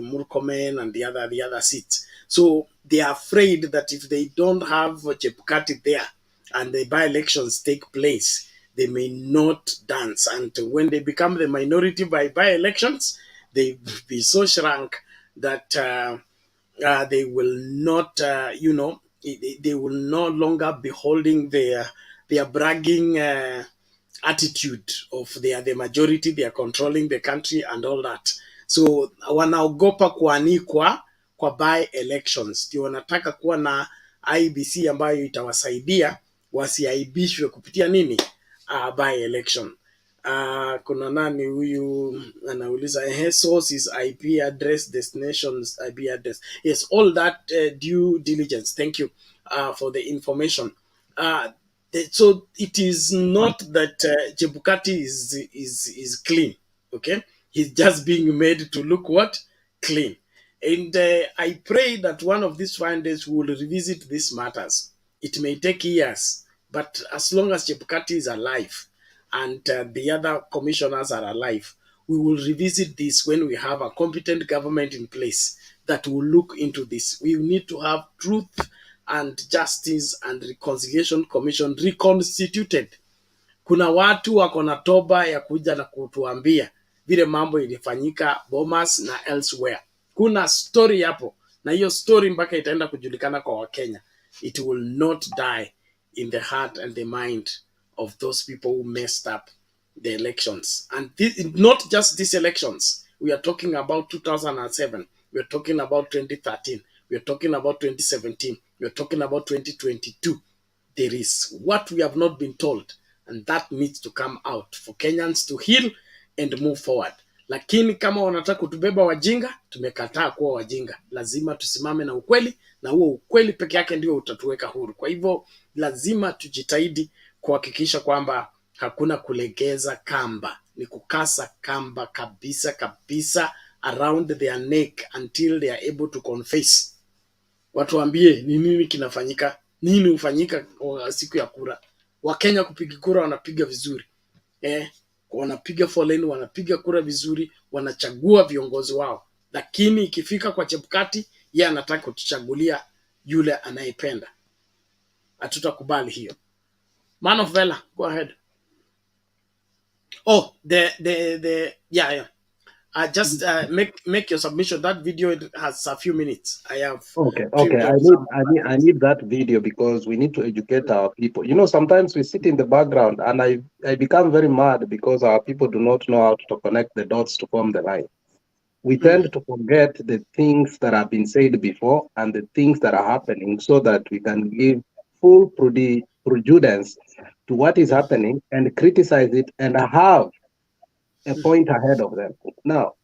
Murkomen and the other seats. So they are afraid that if they don't have Chebukati there and the by-elections take place, they may not dance. And when they become the minority by-elections, they be so shrunk that they will not, they will no longer be holding their bragging attitude of they are the majority, they are controlling the country and all that. So wanaogopa kuanikwa kwa by elections. Ndio wanataka kuwa na IEBC ambayo itawasaidia wasiaibishwe kupitia nini? By election. Kuna nani huyu anauliza source is IP address, destinations IP address. Yes, all that due diligence. Thank you for the information. So it is not that Chebukati is clean. Okay, he's just being made to look what? Clean. And I pray that one of these fine days we will revisit these matters. It may take years, but as long as Chebukati is alive and the other commissioners are alive, we will revisit this when we have a competent government in place that will look into this. We need to have truth and justice and reconciliation commission reconstituted. Kuna watu wako na toba ya kuja na kutuambia vile mambo ilifanyika Bomas na elsewhere. Kuna story hapo, na hiyo story mpaka itaenda kujulikana kwa Wakenya. It will not die in the heart and the mind of those people who messed up the elections. And this, not just these elections. We are talking about 2007. We are talking about 2013. We are talking about 2017. We're talking about 2022. There is what we have not been told, and that needs to come out for Kenyans to heal and move forward. Lakini kama wanataka kutubeba wajinga, tumekataa kuwa wajinga. Lazima tusimame na ukweli, na huo ukweli peke yake ndio utatuweka huru. Kwa hivyo lazima tujitahidi kuhakikisha kwamba hakuna kulegeza kamba, ni kukasa kamba kabisa kabisa around their neck until they are able to confess. Watu waambie ni nini kinafanyika, nini hufanyika siku ya kura. Wakenya kupiga kura wanapiga vizuri. Wanapiga foleni, wanapiga kura vizuri, wanachagua viongozi wao. Lakini ikifika kwa Chebukati, yeye anataka kutuchagulia yule anayependa. Hatutakubali hiyo. Man of Valor, go ahead. Oh, yeah. Just make your submission. That video, it has a few minutes. I have. Okay. I need that video because we need to educate our people. You know, sometimes we sit in the background and I become very mad because our people do not know how to connect the dots to form the line. We tend to forget the things that have been said before and the things that are happening so that we can give full prudence to what is happening and criticize it and have a point ahead of them. Now,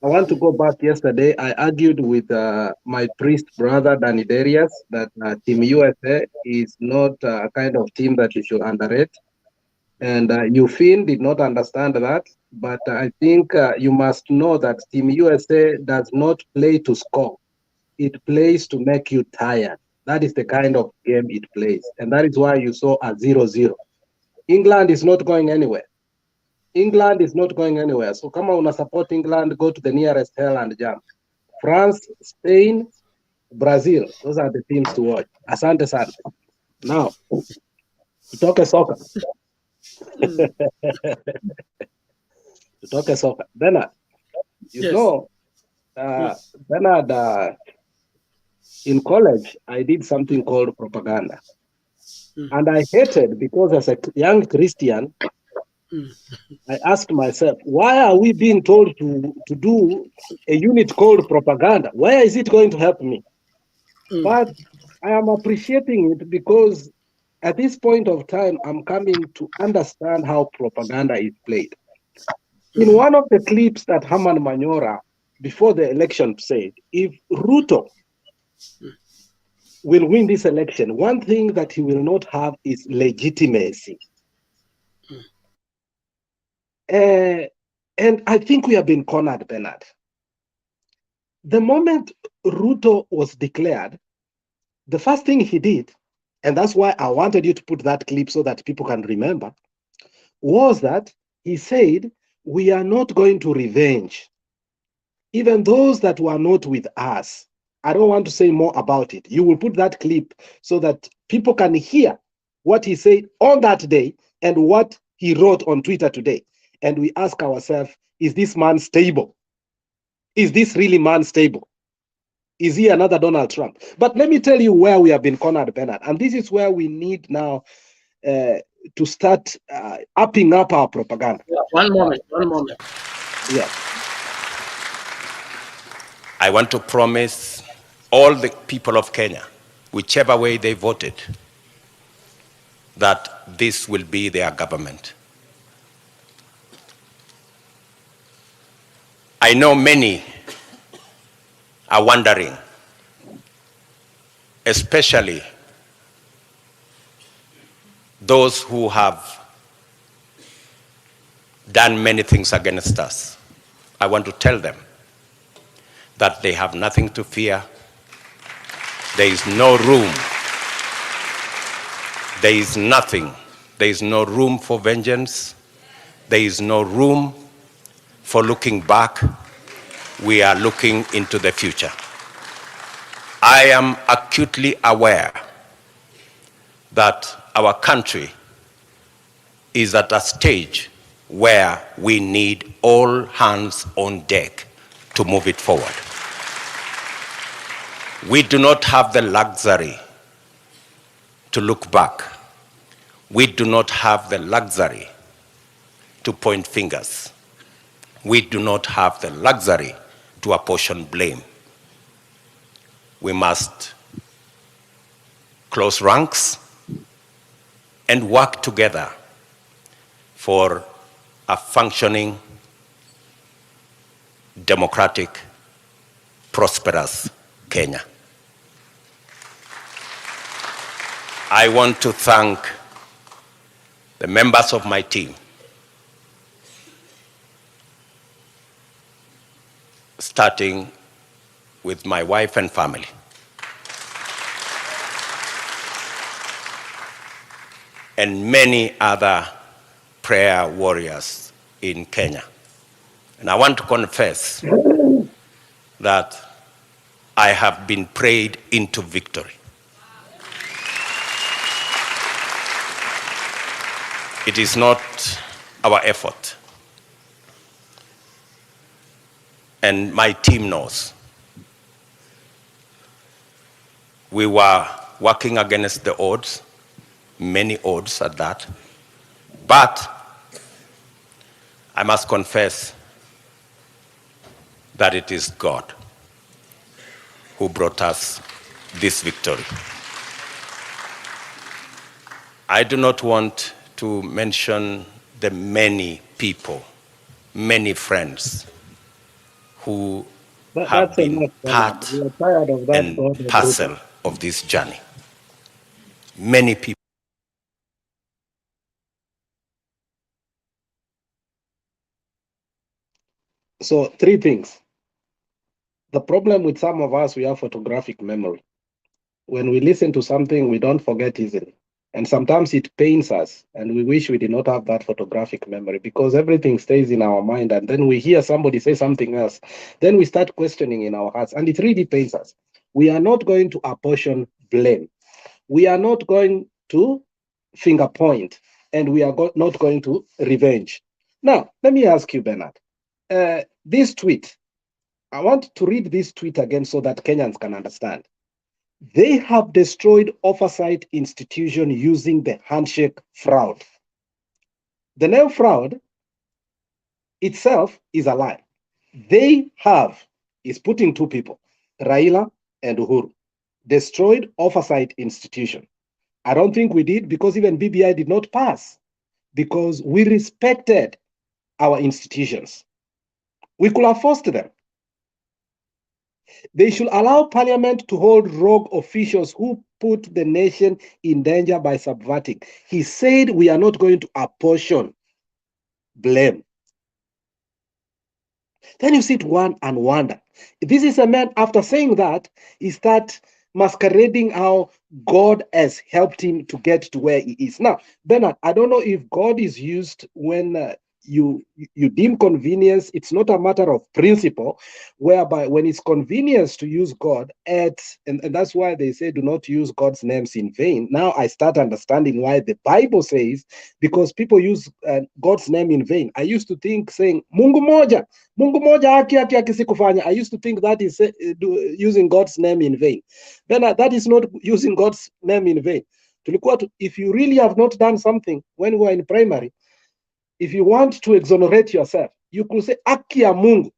I want to go back yesterday. I argued with my priest brother, Danny Darius, that Team USA is not a kind of team that you should underrate. And Eugene did not understand that. But I think you must know that Team USA does not play to score. It plays to make you tired. That is the kind of game it plays. And that is why you saw a 0-0. England is not going anywhere. England is not going anywhere. So come on, support England, go to the nearest hell and jump. France, Spain, Brazil, those are the teams to watch. Asante sana. Now, tutoke soccer. Tutoke soccer. Bernard, you know, Bernard, in college, I did something called propaganda. And I hated because as a young Christian, I asked myself, why are we being told to do a unit called propaganda? Where is it going to help me? But I am appreciating it because at this point of time, I'm coming to understand how propaganda is played. In one of the clips that Herman Manyora, before the election, said, if RUTO will win this election, one thing that he will not have is legitimacy. And I think we have been cornered, Bernard. The moment RUTO was declared, the first thing he did, and that's why I wanted you to put that clip so that people can remember, was that he said, we are not going to revenge. Even those that were not with us. I don't want to say more about it. You will put that clip so that people can hear what he said on that day and what he wrote on Twitter today. And we ask ourselves, is this man stable? Is this really man stable? Is he another Donald Trump? But let me tell you where we have been cornered, Bernard. And this is where we need now to start upping up our propaganda. One moment. Yeah. I want to promise all the people of Kenya, whichever way they voted, that this will be their government. I know many are wondering, especially those who have done many things against us. I want to tell them that they have nothing to fear. There is no room. There is nothing. There is no room for vengeance. There is no room for looking back. We are looking into the future. I am acutely aware that our country is at a stage where we need all hands on deck to move it forward. We do not have the luxury to look back. We do not have the luxury to point fingers. We do not have the luxury to apportion blame. We must close ranks and work together for a functioning, democratic, prosperous Kenya. I want to thank the members of my team, starting with my wife and family, and many other prayer warriors in Kenya. And I want to confess that I have been prayed into victory. It is not our effort. And my team knows. We were working against the odds, many odds at that. But I must confess that it is God who brought us this victory. I do not want to mention the many people, many friends who have been part and parcel of this journey. Many people. So 3 things. The problem with some of us, we have photographic memory. When we listen to something, we don't forget easily. And sometimes it pains us, and we wish we did not have that photographic memory because everything stays in our mind. And then we hear somebody say something else. Then we start questioning in our hearts, and it really pains us. We are not going to apportion blame. We are not going to finger point, and we are not going to revenge. Now, let me ask you, Bernard, this tweet, I want to read this tweet again so that Kenyans can understand. They have destroyed oversight institution using the handshake fraud. The name fraud itself is a lie. They have, is putting 2 people, RAILA and Uhuru, destroyed oversight institution. I don't think we did because even BBI did not pass because we respected our institutions. We could have forced them. They should allow Parliament to hold rogue officials who put the nation in danger by subverting. He said we are not going to apportion blame. Then you sit one and wonder. This is a man, after saying that, he starts masquerading how God has helped him to get to where he is. Now, Bernard, I don't know if God is used when you deem convenience. It's not a matter of principle, whereby when it's convenience to use God, and that's why they say do not use God's names in vain. Now I start understanding why the Bible says, because people use God's name in vain. I used to think saying, Mungu moja haki sikufanya. I used to think that is using God's name in vain. Then that is not using God's name in vain. If you really have not done something when we were in primary, if you want to exonerate yourself, you could say, haki ya Mungu.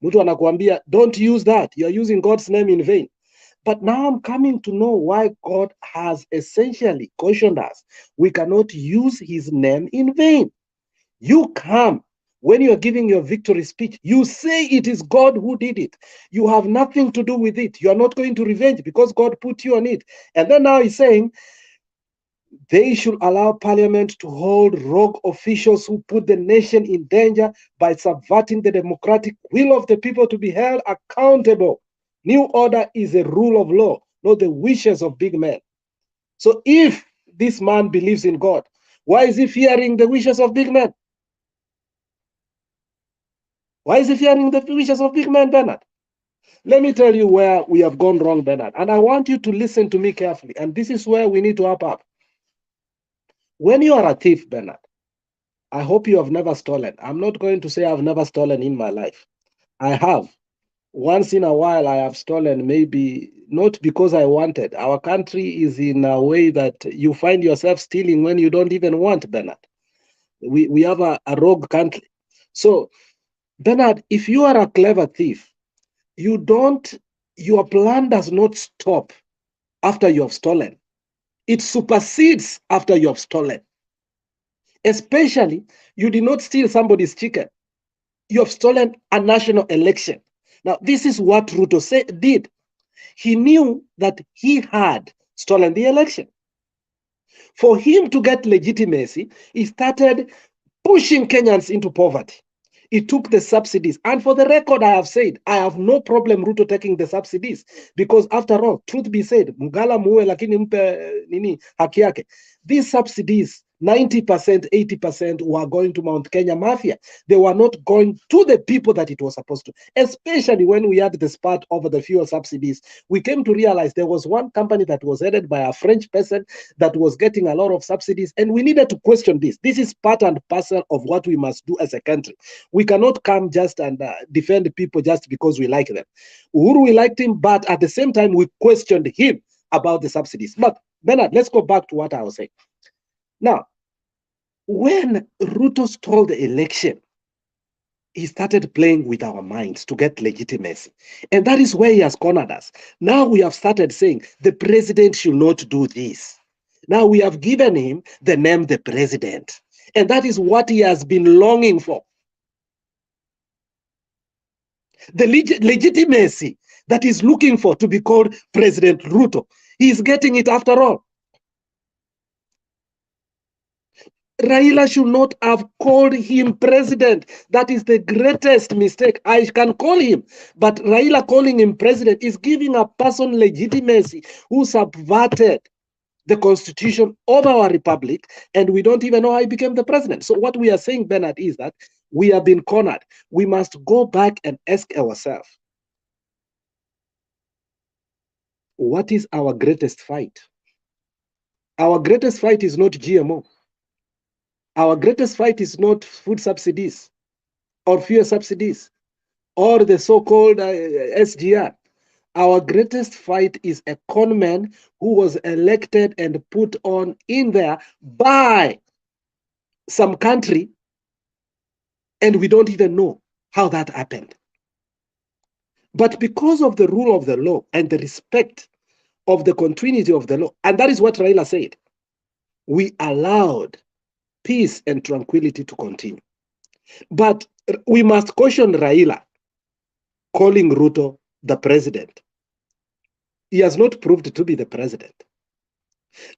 Mtu anakuambia, don't use that. You're using God's name in vain. But now I'm coming to know why God has essentially cautioned us. We cannot use his name in vain. You come, when you're giving your victory speech, you say it is God who did it. You have nothing to do with it. You are not going to revenge because God put you on it. And then now he's saying, they should allow Parliament to hold rogue officials who put the nation in danger by subverting the democratic will of the people to be held accountable. New order is a rule of law, not the wishes of big men. So if this man believes in God, why is he fearing the wishes of big men? Why is he fearing the wishes of big men, Bernard? Let me tell you where we have gone wrong, Bernard. And I want you to listen to me carefully. And this is where we need to wrap up. When you are a thief, Bernard, I hope you have never stolen. I'm not going to say I've never stolen in my life. I have. Once in a while, I have stolen, maybe not because I wanted. Our country is in a way that you find yourself stealing when you don't even want, Bernard. We have a rogue country. So, Bernard, if you are a clever thief, your plan does not stop after you have stolen. It supersedes after you have stolen. Especially, you did not steal somebody's chicken. You have stolen a national election. Now, this is what RUTO did. He knew that he had stolen the election. For him to get legitimacy, he started pushing Kenyans into poverty. He took the subsidies. And for the record, I have said, I have no problem Ruto taking the subsidies. Because after all, truth be said, Mugala muwe lakini mpe nini haki yake. These subsidies, 90%, 80% were going to Mount Kenya Mafia. They were not going to the people that it was supposed to. Especially when we had the spat over the fuel subsidies, we came to realize there was one company that was headed by a French person that was getting a lot of subsidies, and we needed to question this. This is part and parcel of what we must do as a country. We cannot come just and defend people just because we like them. Uhuru, we liked him, but at the same time, we questioned him about the subsidies. But Bernard, let's go back to what I was saying. Now, when Ruto stole the election, he started playing with our minds to get legitimacy. And that is where he has cornered us. Now we have started saying the president should not do this. Now we have given him the name the president. And that is what he has been longing for. The legitimacy that he's looking for to be called President Ruto. He is getting it after all. Raila should not have called him president. That is the greatest mistake. I can call him, but Raila calling him president is giving a person legitimacy who subverted the constitution of our republic, and we don't even know how he became the president. So what we are saying, Bernard, is that we have been cornered. We must go back and ask ourselves, what is our greatest fight? Our greatest fight is not GMO. Our greatest fight is not food subsidies or fuel subsidies or the so-called SGR. Our greatest fight is a conman who was elected and put on in there by some country, and we don't even know how that happened. But because of the rule of the law and the respect of the continuity of the law, and that is what Raila said, we allowed peace and tranquility to continue. But we must caution Raila calling Ruto the president. He has not proved to be the president.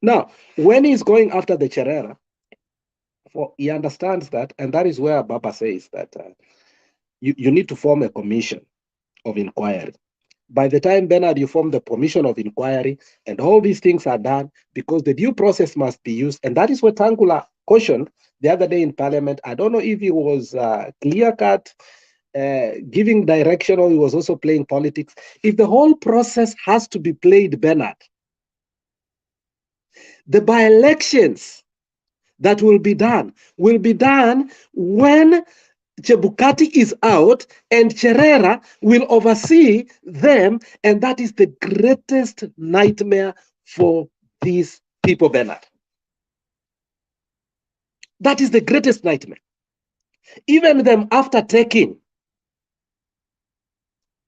Now, when he's going after the Cherera, he understands that, and that is where Baba says that you need to form a commission of inquiry. By the time, Bernard, you form the commission of inquiry and all these things are done, because the due process must be used. And that is what Tangula cautioned the other day in Parliament. I don't know if he was clear-cut, giving direction, or he was also playing politics. If the whole process has to be played, Bernard, the by-elections that will be done when Chebukati is out and Cherera will oversee them, and that is the greatest nightmare for these people, Bernard. That is the greatest nightmare. Even them after taking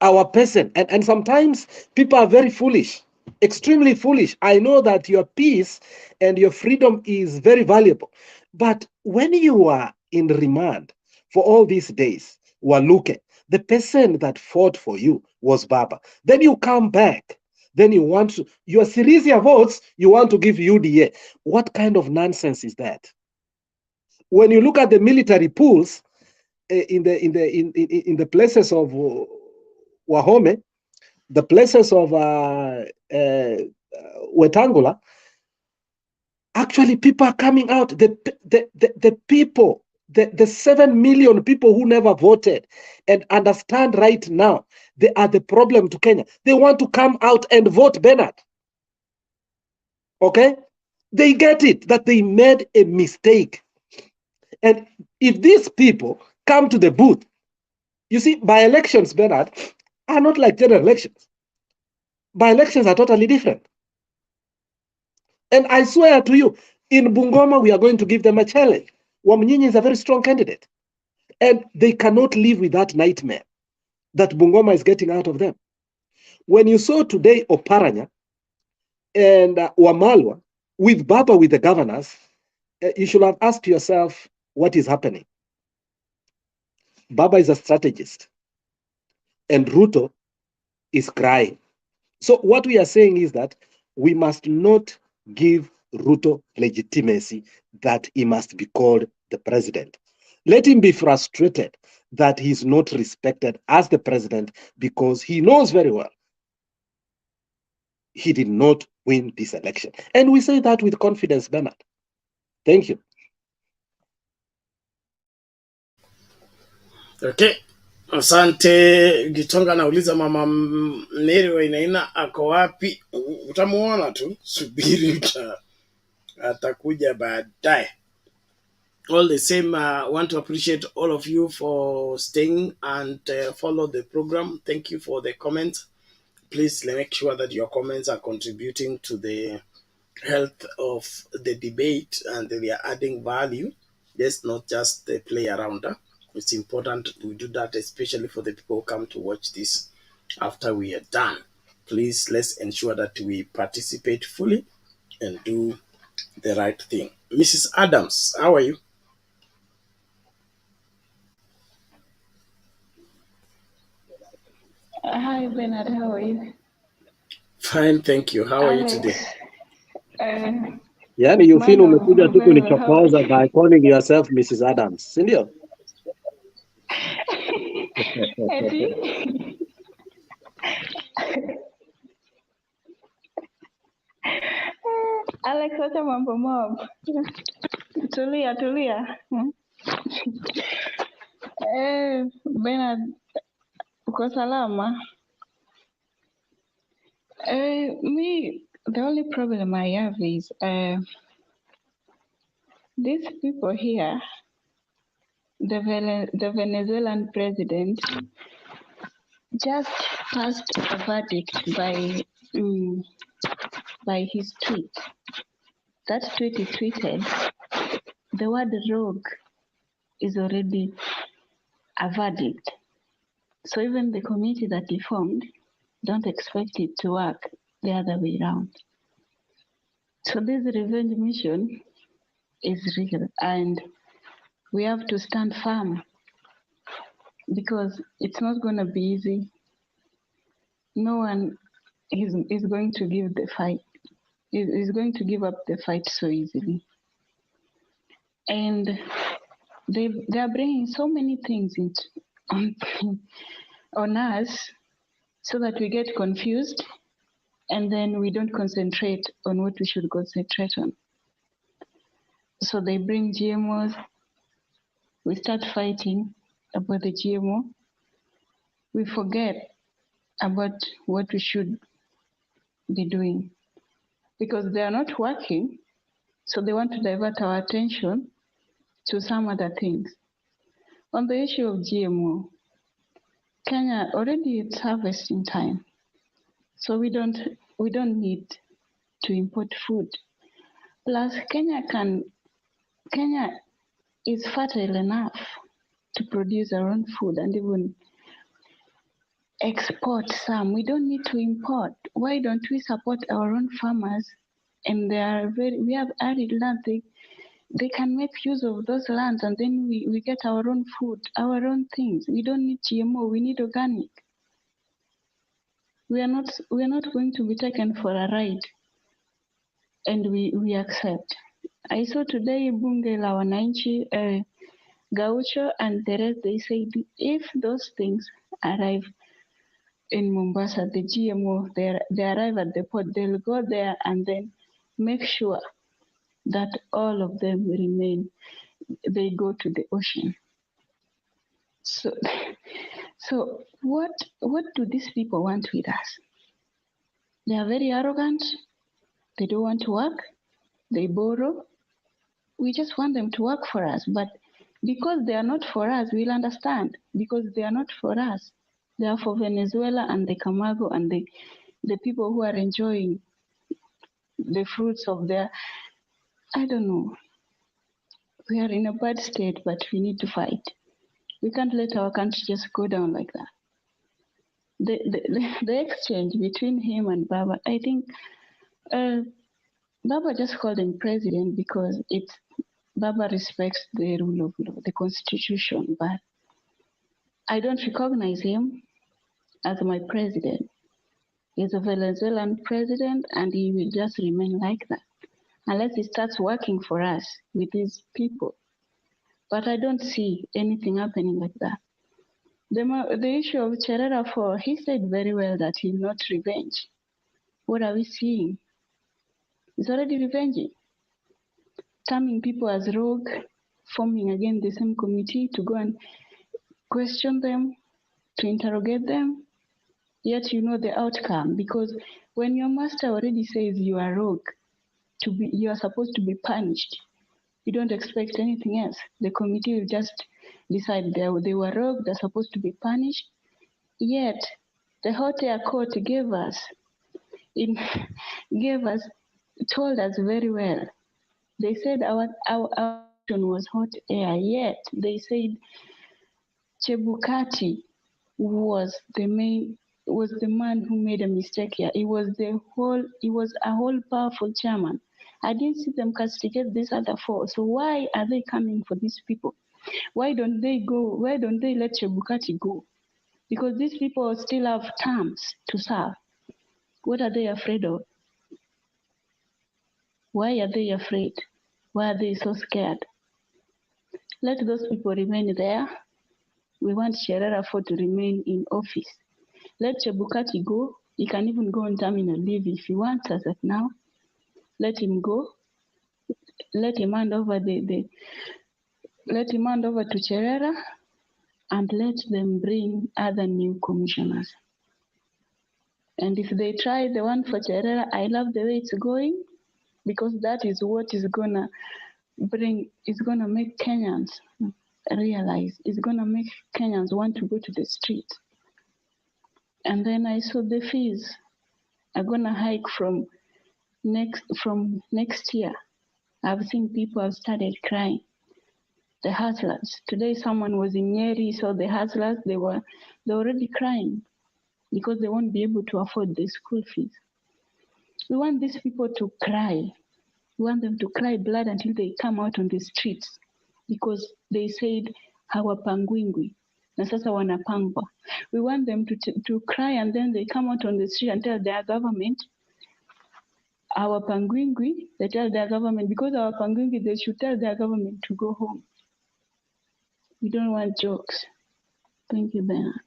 our person, and sometimes people are very foolish, extremely foolish. I know that your peace and your freedom is very valuable, but when you are in remand for all these days, Waluke, the person that fought for you was Baba. Then you come back, then you want to, your Sirisia votes, you want to give UDA. What kind of nonsense is that? When you look at the military pools in the places of Wahome, the places of Wetangula, actually people are coming out. The people, the 7 million people who never voted and understand right now they are the problem to Kenya. They want to come out and vote, Bernard. Okay? They get it, that they made a mistake. And if these people come to the booth, you see, by-elections, Bernard, are not like general elections. By-elections are totally different. And I swear to you, in Bungoma, we are going to give them a challenge. Wamnyinyi is a very strong candidate. And they cannot live with that nightmare that Bungoma is getting out of them. When you saw today Oparanya and Wamalwa, with Baba, with the governors, you should have asked yourself what is happening. Baba is a strategist, and Ruto is crying. So what we are saying is that we must not give Ruto legitimacy that he must be called the president. Let him be frustrated that he is not respected as the president, because he knows very well he did not win this election. And we say that with confidence, Bernard. Thank you. Okay. Asante. Gitonga nauliza mama Mary Wainaina ako wapi? Utamuona tu, subiri atakuja baadaye. All the same, I want to appreciate all of you for staying and follow the program. Thank you for the comments. Please make sure that your comments are contributing to the health of the debate and they are adding value. Yes, not just the play around. It's important we do that, especially for the people who come to watch this after we are done. Please, let's ensure that we participate fully and do the right thing. Mrs. Adams, how are you? Hi, Bernard. How are you? Fine, thank you. How are you Alex, today? Yani you feel umekuja tu very well. How are kunichokoza you? by calling yourself Mrs. Adams, si ndio? Eddie? Alex, wacha mambo mob. Tulia, tulia. Bernard, uko salama? Me, the only problem I have is these people here, the Venezuelan president just passed a verdict by his tweet. That tweet he tweeted, the word rogue is already a verdict. So even the committee that he formed, don't expect it to work the other way around. So this revenge mission is real, and we have to stand firm because it's not going to be easy. No one is going to give the fight, is going to give up the fight so easily. And they are bringing so many things on us so that we get confused and then we don't concentrate on what we should concentrate on. So they bring GMOs, we start fighting about the GMO, we forget about what we should be doing because they are not working, so they want to divert our attention to some other things. On the issue of GMO, Kenya already it's harvesting time, so we don't need to import food. Plus, Kenya is fertile enough to produce our own food and even export some. We don't need to import. Why don't we support our own farmers? And we have arid land. They can make use of those lands and then we get our own food, our own things. We don't need GMO, we need organic. We are not going to be taken for a ride, and we accept. I saw today Bunge la Wananchi, Gaucho and the rest, they said if those things arrive in Mombasa, the GMO, they arrive at the port, they'll go there and then make sure that all of them remain, they go to the ocean. So what do these people want with us? They are very arrogant. They don't want to work. They borrow. We just want them to work for us. But because they are not for us, we'll understand. Because they are not for us. They are for Venezuela and the Camargo and the people who are enjoying the fruits of their, I don't know. We are in a bad state, but we need to fight. We can't let our country just go down like that. The exchange between him and Baba, I think Baba just called him president because Baba respects the rule of law, the constitution, but I don't recognize him as my president. He's a Venezuelan president and he will just remain like that unless he starts working for us with these people. But I don't see anything happening like that. The issue of Cherera, he said very well that he'll not revenge. What are we seeing? He's already revenging, terming people as rogue, forming again the same committee to go and question them, to interrogate them, yet you know the outcome. Because when your master already says you are rogue, you are supposed to be punished. You don't expect anything else. The committee will just decide they were rogue, they're supposed to be punished. Yet the hot air court told us very well. They said our action was hot air, yet they said Chebukati was the man who made a mistake here. He was a whole powerful chairman. I didn't see them castigate these other four. So why are they coming for these people? Why don't they go? Why don't they let Chebukati go? Because these people still have terms to serve. What are they afraid of? Why are they afraid? Why are they so scared? Let those people remain there. We want Cherera to remain in office. Let Chebukati go. He can even go on terminal leave if he wants as of now. Let him go. Let him hand over to Cherera, and let them bring other new commissioners. And if they try the one for Cherera, I love the way it's going, because that is what is gonna make Kenyans realize. It's gonna make Kenyans want to go to the street. And then I saw the fees are gonna hike from next year. I've seen people have started crying. The hustlers. Today someone was in Nyeri, saw the hustlers, they're already crying because they won't be able to afford the school fees. We want these people to cry. We want them to cry blood until they come out on the streets, because they said hawapangwingwi na sasa wanapangwa. We want them to cry, and then they come out on the street and tell their government hawapangwingwi. They tell their government, because hawapangwingwi, they should tell their government to go home. We don't want jokes. Thank you, Bernard.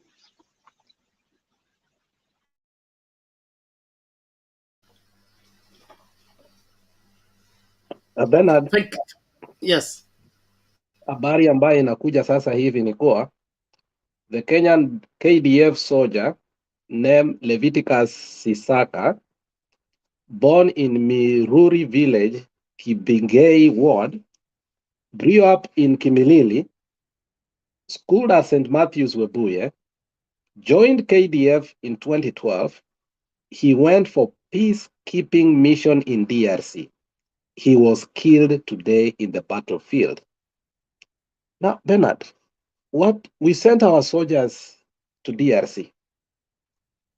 Bernard, Yes. Habari ambayo inakuja sasa hivi ni kuwa the Kenyan KDF soldier named Leviticus Sisaka, born in Miruri village, Kibingei ward, grew up in Kimilili, schooled at St. Matthew's Webuye, joined KDF in 2012. He went for peacekeeping mission in DRC. He was killed today in the battlefield. Now, Bernard, we sent our soldiers to DRC.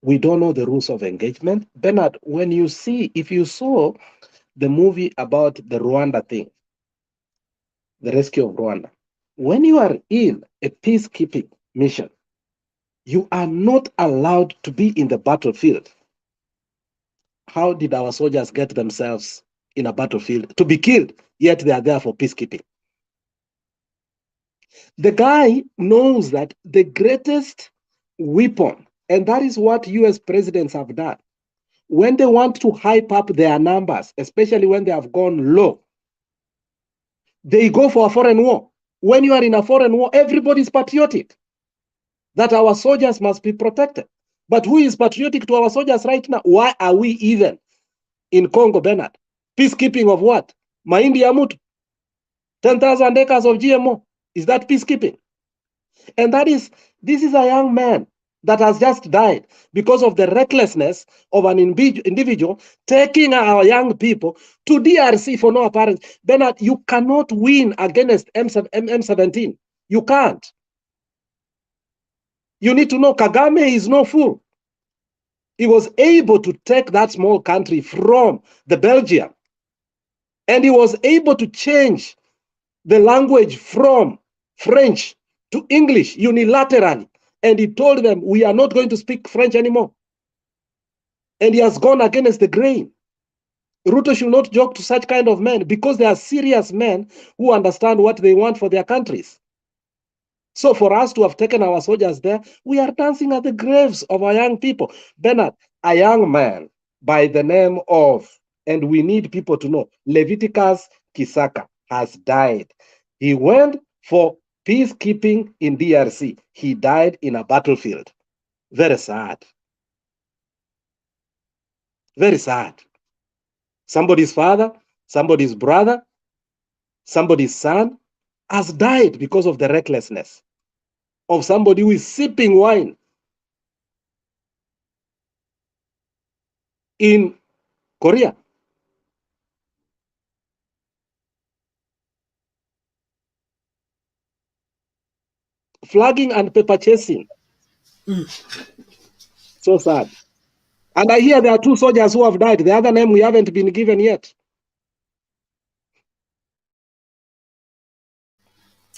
We don't know the rules of engagement. Bernard, if you saw the movie about the Rwanda thing, the rescue of Rwanda, when you are in a peacekeeping mission, you are not allowed to be in the battlefield. How did our soldiers get themselves in a battlefield to be killed, yet they are there for peacekeeping? The guy knows that the greatest weapon, and that is what US presidents have done, when they want to hype up their numbers, especially when they have gone low, they go for a foreign war. When you are in a foreign war, everybody is patriotic that our soldiers must be protected. But who is patriotic to our soldiers right now? Why are we even in Congo, Bernard? Peacekeeping of what? Mahindi ya mutu? 10,000 acres of GMO. Is that peacekeeping? And this is a young man that has just died because of the recklessness of an individual taking our young people to DRC for no apparent. Bernard, you cannot win against M17. You can't. You need to know Kagame is no fool. He was able to take that small country from the Belgium And he was able to change the language from French to English unilaterally. And he told them, we are not going to speak French anymore. And he has gone against the grain. Ruto should not joke to such kind of men, because they are serious men who understand what they want for their countries. So for us to have taken our soldiers there, we are dancing at the graves of our young people. Bernard, a young man by the name of, and we need people to know, Leviticus Kisaka has died. He went for peacekeeping in DRC. He died in a battlefield. Very sad. Very sad. Somebody's father, somebody's brother, somebody's son has died because of the recklessness of somebody who is sipping wine in Korea. Flagging and paper chasing. So sad. And I hear there are 2 soldiers who have died. The other name we haven't been given yet.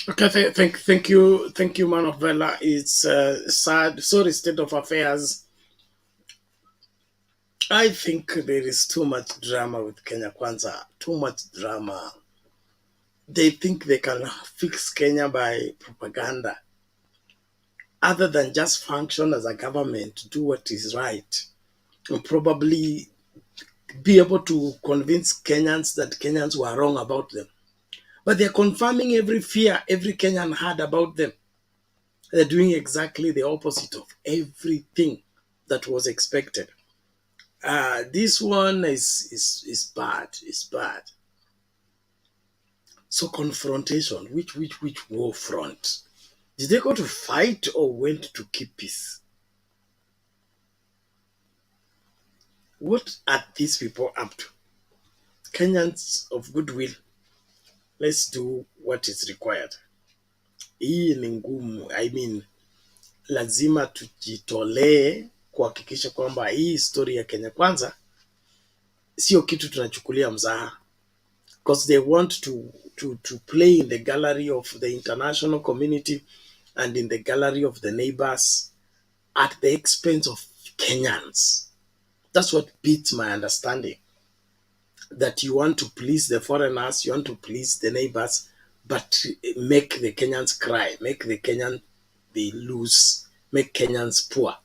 Okay, thank you, man of Vela. It's sad, sorry state of affairs. I think there is too much drama with Kenya Kwanza. Too much drama. They think they can fix Kenya by propaganda, other than just function as a government, do what is right, and probably be able to convince Kenyans that Kenyans were wrong about them. But they're confirming every fear every Kenyan had about them. They're doing exactly the opposite of everything that was expected. This one is bad. It's bad. So confrontation, which war front? Did they go to fight or went to keep peace? What are these people up to? Kenyans of goodwill, let's do what is required. Hii ni ngumu. I mean, lazima tujitolee kuhakikisha kwamba hii historia ya Kenya Kwanza sio kitu tunachukulia mzaha, because they want to play in the gallery of the international community and in the gallery of the neighbors at the expense of Kenyans. That's what beats my understanding. That you want to please the foreigners, you want to please the neighbors, but make the Kenyans cry, make the Kenyan they lose, make Kenyans poor.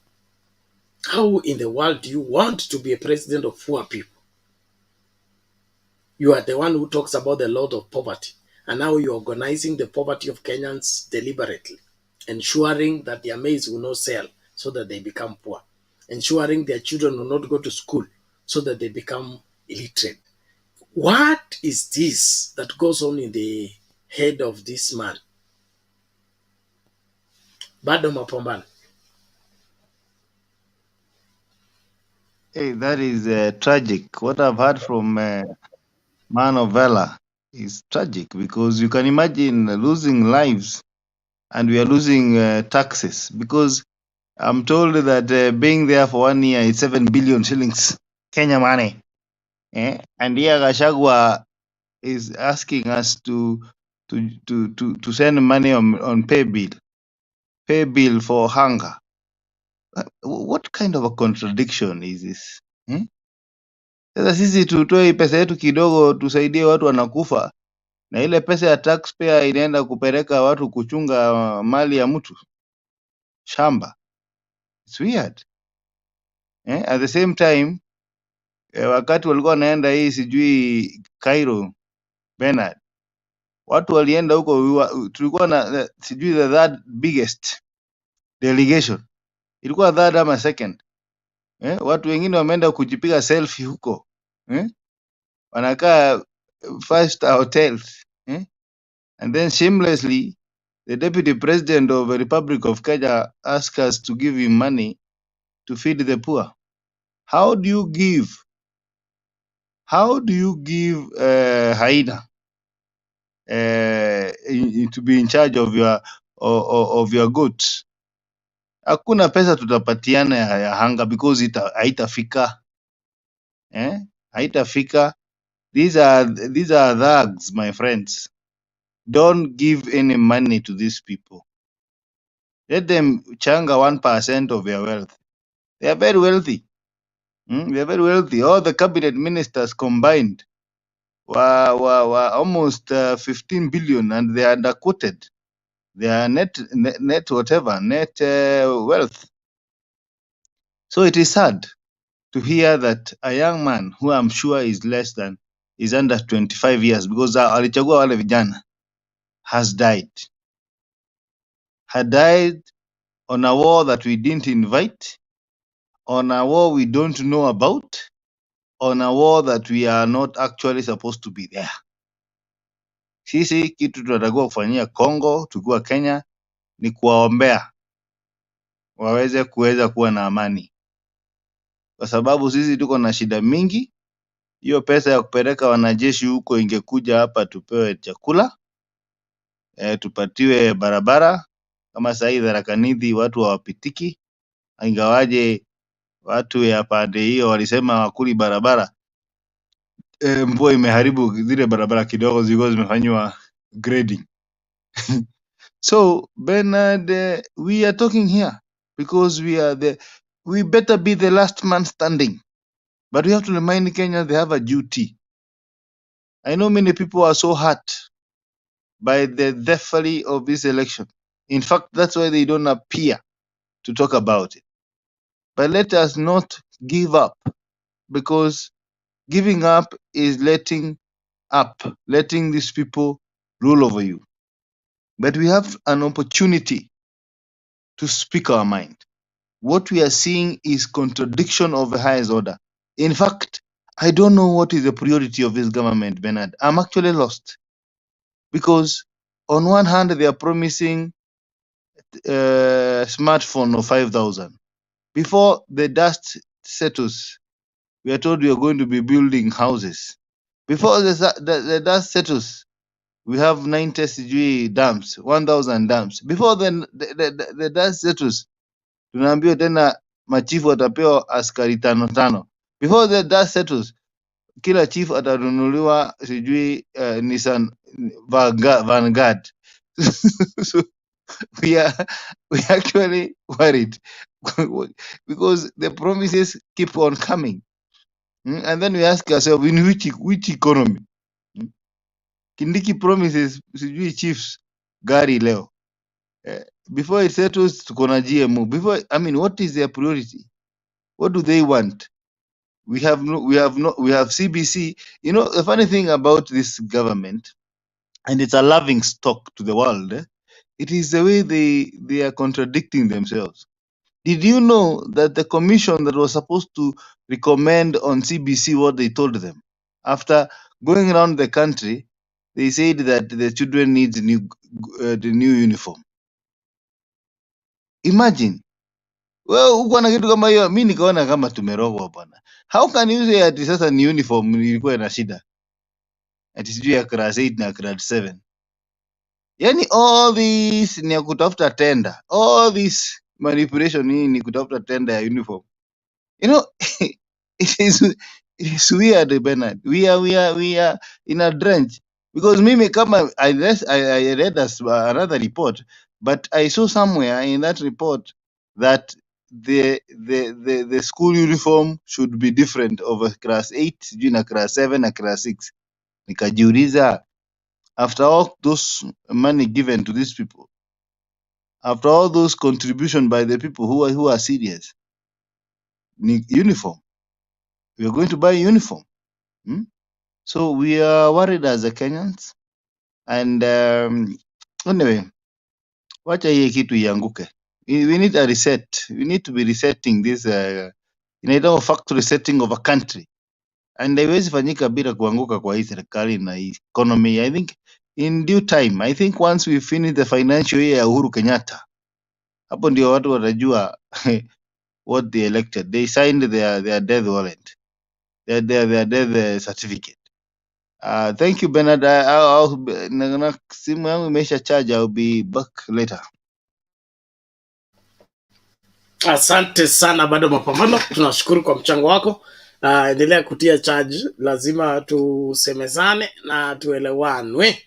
How in the world do you want to be a president of poor people? You are the one who talks about the load of poverty, and now you're organizing the poverty of Kenyans deliberately, ensuring that their maize will not sell so that they become poor, ensuring their children will not go to school so that they become illiterate. What is this that goes on in the head of this man? Bado mapambano. Hey, that is tragic. What I've heard from Man of Valor is tragic, because you can imagine losing lives, and we are losing taxes, because I'm told that being there for 1 year is 7 billion shillings Kenya money. And here Gachagua is asking us to send money on pay bill for hunger. What kind of a contradiction is this? Sasa sisi tutoe pesa yetu kidogo tusaidie watu wanakufa, na ile pesa ya taxpayer inaenda kupeleka watu kuchunga mali ya mtu shamba. It's weird. At the same time wakati walikuwa wanaenda hii sijui Cairo, Bernard, watu walienda huko, tulikuwa na sijui the third biggest delegation, ilikuwa third ama second. Watu wengine wameenda kujipiga selfie huko, wanakaa 5-star hotels, and then shamelessly the deputy president of the Republic of Kenya asked us to give him money to feed the poor. How do you give hyena to be in charge of your goods? Hakuna pesa tutapatiana ya hanga, because haitafika. Haitafika. These are thugs, my friends. Don't give any money to these people. Let them changa 1% of their wealth. They are very wealthy. They are very wealthy. All the cabinet ministers combined were almost 15 billion, and they are underquoted. Their net wealth. So it is sad to hear that a young man who I'm sure is under 25 years, because alichagua wale vijana, has died. Had died on a war that we didn't invite, on a war we don't know about, on a war that we are not actually supposed to be there. Sisi kitu tunatakiwa kufanyia Kongo, tukiwa Kenya, ni kuwaombea waweze kuwa na amani, kwa sababu sisi tuko na shida mingi. Hiyo pesa ya kupeleka wanajeshi huko ingekuja hapa tupewe chakula, tupatiwe barabara. Kama sasa hivi Tharaka Nithi watu hawapitiki, ingawaje watu ya pande hiyo walisema wakuli barabara. Mvua imeharibu zile barabara kidogo zilikuwa zimefanywa grading. So Bernard, we are talking here because we better be the last man standing, but we have to remind Kenya they have a duty. I know many people are so hurt by the theftery of this election. In fact, that's why they don't appear to talk about it. But let us not give up, because giving up is letting these people rule over you. But we have an opportunity to speak our mind. What we are seeing is contradiction of the highest order. In fact, I don't know what is the priority of this government, Bernard. I'm actually lost. Because on one hand, they are promising a smartphone of 5,000. Before the dust settles, we are told we are going to be building houses. Before the dust settles, we have 90 dams, 1,000 dams. Before the dust settles, tunaambiwa tena machifu watapewa askari 5. Before the dust settles, kila chief atanunuliwa Nissan Vanguard. So we are actually worried because the promises keep on coming. And then we ask ourselves, in which economy? Kindiki promises chiefs gari leo. Before it settles, tuko na GMO. What is their priority? What do they want? We have CBC. You know, the funny thing about this government, and it's a laughing stock to the world, it is the way they are contradicting themselves. Did you know that the commission that was supposed to recommend on CBC what they told them, after going around the country, they said that the children need the new uniform. Imagine. Well, uko na kitu kama hiyo, mimi nikaona kama tumerogwa bwana. How can you say ati sasa ni uniform ilikuwa na shida? Ati sijui ya class 8 na class 7. Yani all this ni ya kutafuta tender. All this manipulation ni kutafuta tender ya uniform. You know, it is weird, Bernard. We are in a drench. Because mimi kama I read another report, but I saw somewhere in that report that the school uniform should be different over class 8, sijui na class 7 na class 6. Nikajiuliza, after all those money given to these people, after all those contribution by the people who are serious, uniform, we are going to buy uniform. So we are worried as the Kenyans, and anyway, wacha hii kitu ianguke. We need a reset. We need to be resetting this inaitwa factory resetting of a country, and haiwezi fanyika bila kuanguka kwa hii serikali na hii economy. I think in due time, I think once we finish the financial year ya Uhuru Kenyatta, hapo ndio watu watajua what they elected. They signed their death warrant, their death certificate. Thank you, Bernard. Simu yangu imesha charge. I'll be back later. Asante sana, bado mapambano. Tunashukuru kwa mchango wako. endelea kutia charge. Lazima tusemezane na tuelewanwe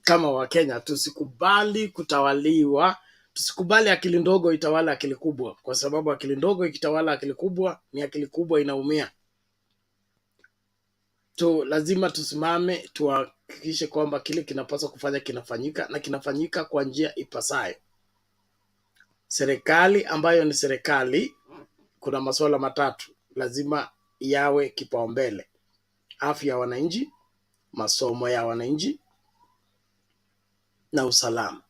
kama Wakenya. Tusikubali kutawaliwa, tusikubali akili ndogo itawala akili kubwa, kwa sababu akili ndogo ikitawala akili kubwa, ni akili kubwa inaumia. Lazima tusimame, tuhakikishe kwamba kile kinapaswa kufanya kinafanyika, na kinafanyika kwa njia ipasayo. Serikali ambayo ni serikali, kuna masuala matatu lazima yawe kipaumbele: afya ya wananchi, masomo ya wananchi na usalama.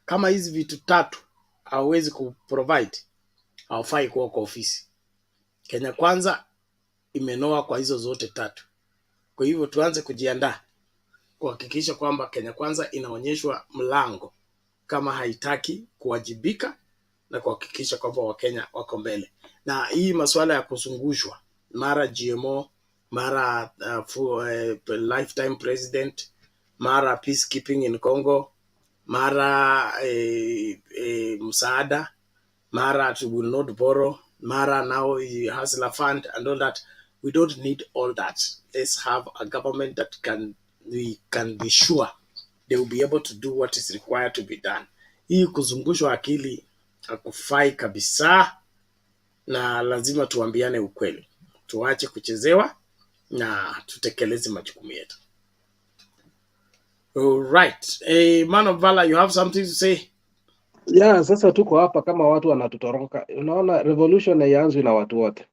Kama hizi vitu tatu hauwezi kuprovide, haufai kuwa kwa ofisi. Kenya Kwanza imenoa kwa hizo zote tatu. Kwa hivyo tuanze kujiandaa kuhakikisha kwamba Kenya Kwanza inaonyeshwa mlango kama haitaki kuwajibika, na kuhakikisha kwamba Wakenya wako mbele. Na hii masuala ya kuzungushwa, mara GMO, mara lifetime president, mara peacekeeping in Congo, mara msaada, mara we will not borrow, mara now hustler fund and all that. We don't need all that. Let's have a government that we can be sure they will be able to do what is required to be done. Hii kuzungushwa akili hakufai kabisa, na lazima tuambiane ukweli. Tuache kuchezewa na tutekeleze majukumu yetu. All right. Man of Valor, you have something to say? Yeah, sasa tuko hapa kama watu wanatutoroka. Unaona revolution haianzi na watu wote.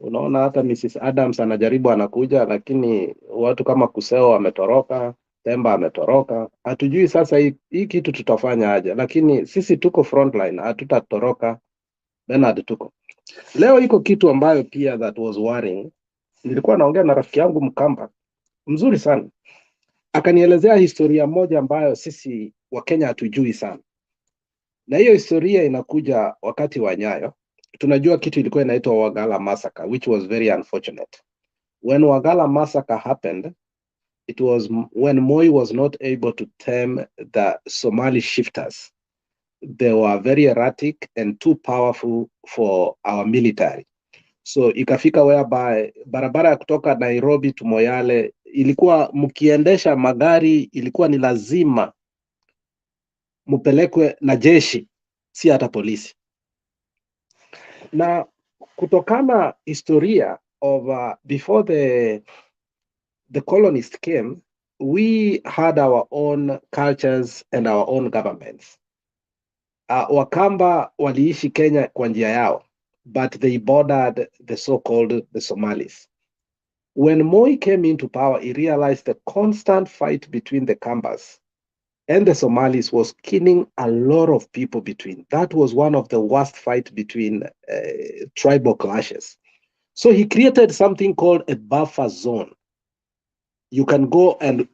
Unaona hata Mrs. Adams anajaribu, anakuja, lakini watu kama Kuseo wametoroka, Temba ametoroka. Hatujui sasa hii kitu tutafanya aje, lakini sisi tuko frontline, hatutatoroka. Bernard tuko. Leo iko kitu ambayo pia that was worrying. Nilikuwa naongea na rafiki yangu Mkamba, mzuri sana. Akanielezea historia moja ambayo sisi wa Kenya hatujui sana. Na hiyo historia inakuja wakati wa Nyayo. Tunajua kitu ilikuwa inaitwa Wagala massacre, which was very unfortunate. When Wagala massacre happened, it was when Moi was not able to tame the Somali shifters. They were very erratic and too powerful for our military. So ikafika whereby barabara ya kutoka Nairobi to Moyale ilikuwa mkiendesha magari, ilikuwa ni lazima mupelekwe na jeshi, si hata polisi. Na kutokana historia of before the colonists came, we had our own cultures and our own governments. Wakamba waliishi Kenya kwa njia yao, but they bordered the so-called the Somalis. When Moi came into power, he realized the constant fight between the Kambas and the Somalis was killing a lot of people between. That was one of the worst fights between tribal clashes. So he created something called a buffer zone. You can go and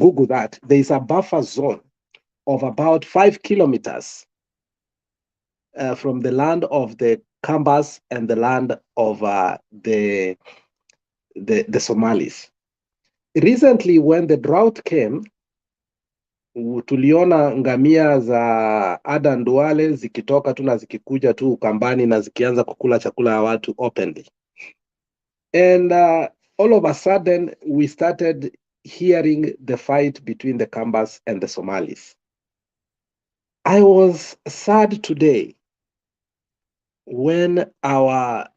Google that. There is a buffer zone of about 5 kilometers from the land of the Kambas and the land of the Somalis. Recently, when the drought came, tuliona ngamia za Adan Duale zikitoka tu na zikikuja tu Ukambani na zikianza kukula chakula ya watu openly. And all of a sudden, we started hearing the fight between the Kambas and the Somalis. I was sad today when our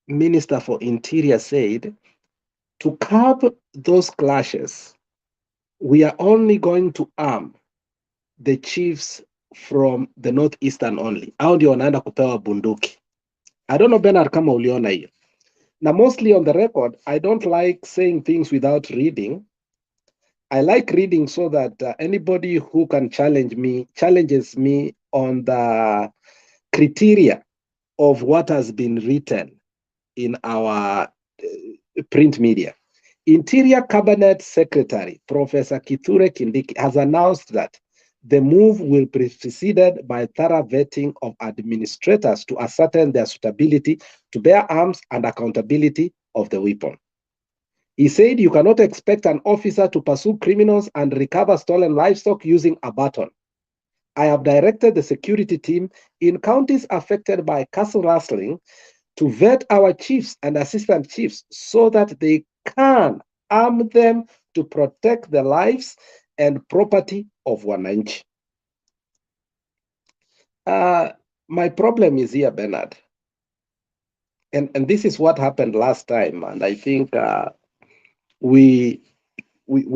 Minister for Interior said, to curb those clashes, we are only going to arm the chiefs from the northeastern only. Hao ndio wanaenda kupewa bunduki. I don't know Bernard kama uliona hiyo. Now mostly on the record, I don't like saying things without reading. I like reading so that anybody who can challenges me on the criteria of what has been written in our print media. Interior Cabinet Secretary, Professor Kithure Kindiki, has announced that the move will be preceded by thorough vetting of administrators to ascertain their suitability to bear arms and accountability of the weapon. He said you cannot expect an officer to pursue criminals and recover stolen livestock using a baton. I have directed the security team in counties affected by castle rustling to vet our chiefs and assistant chiefs so that they can arm them to protect the lives and property of wananchi. My problem is here, Bernard. And this is what happened last time. And I think we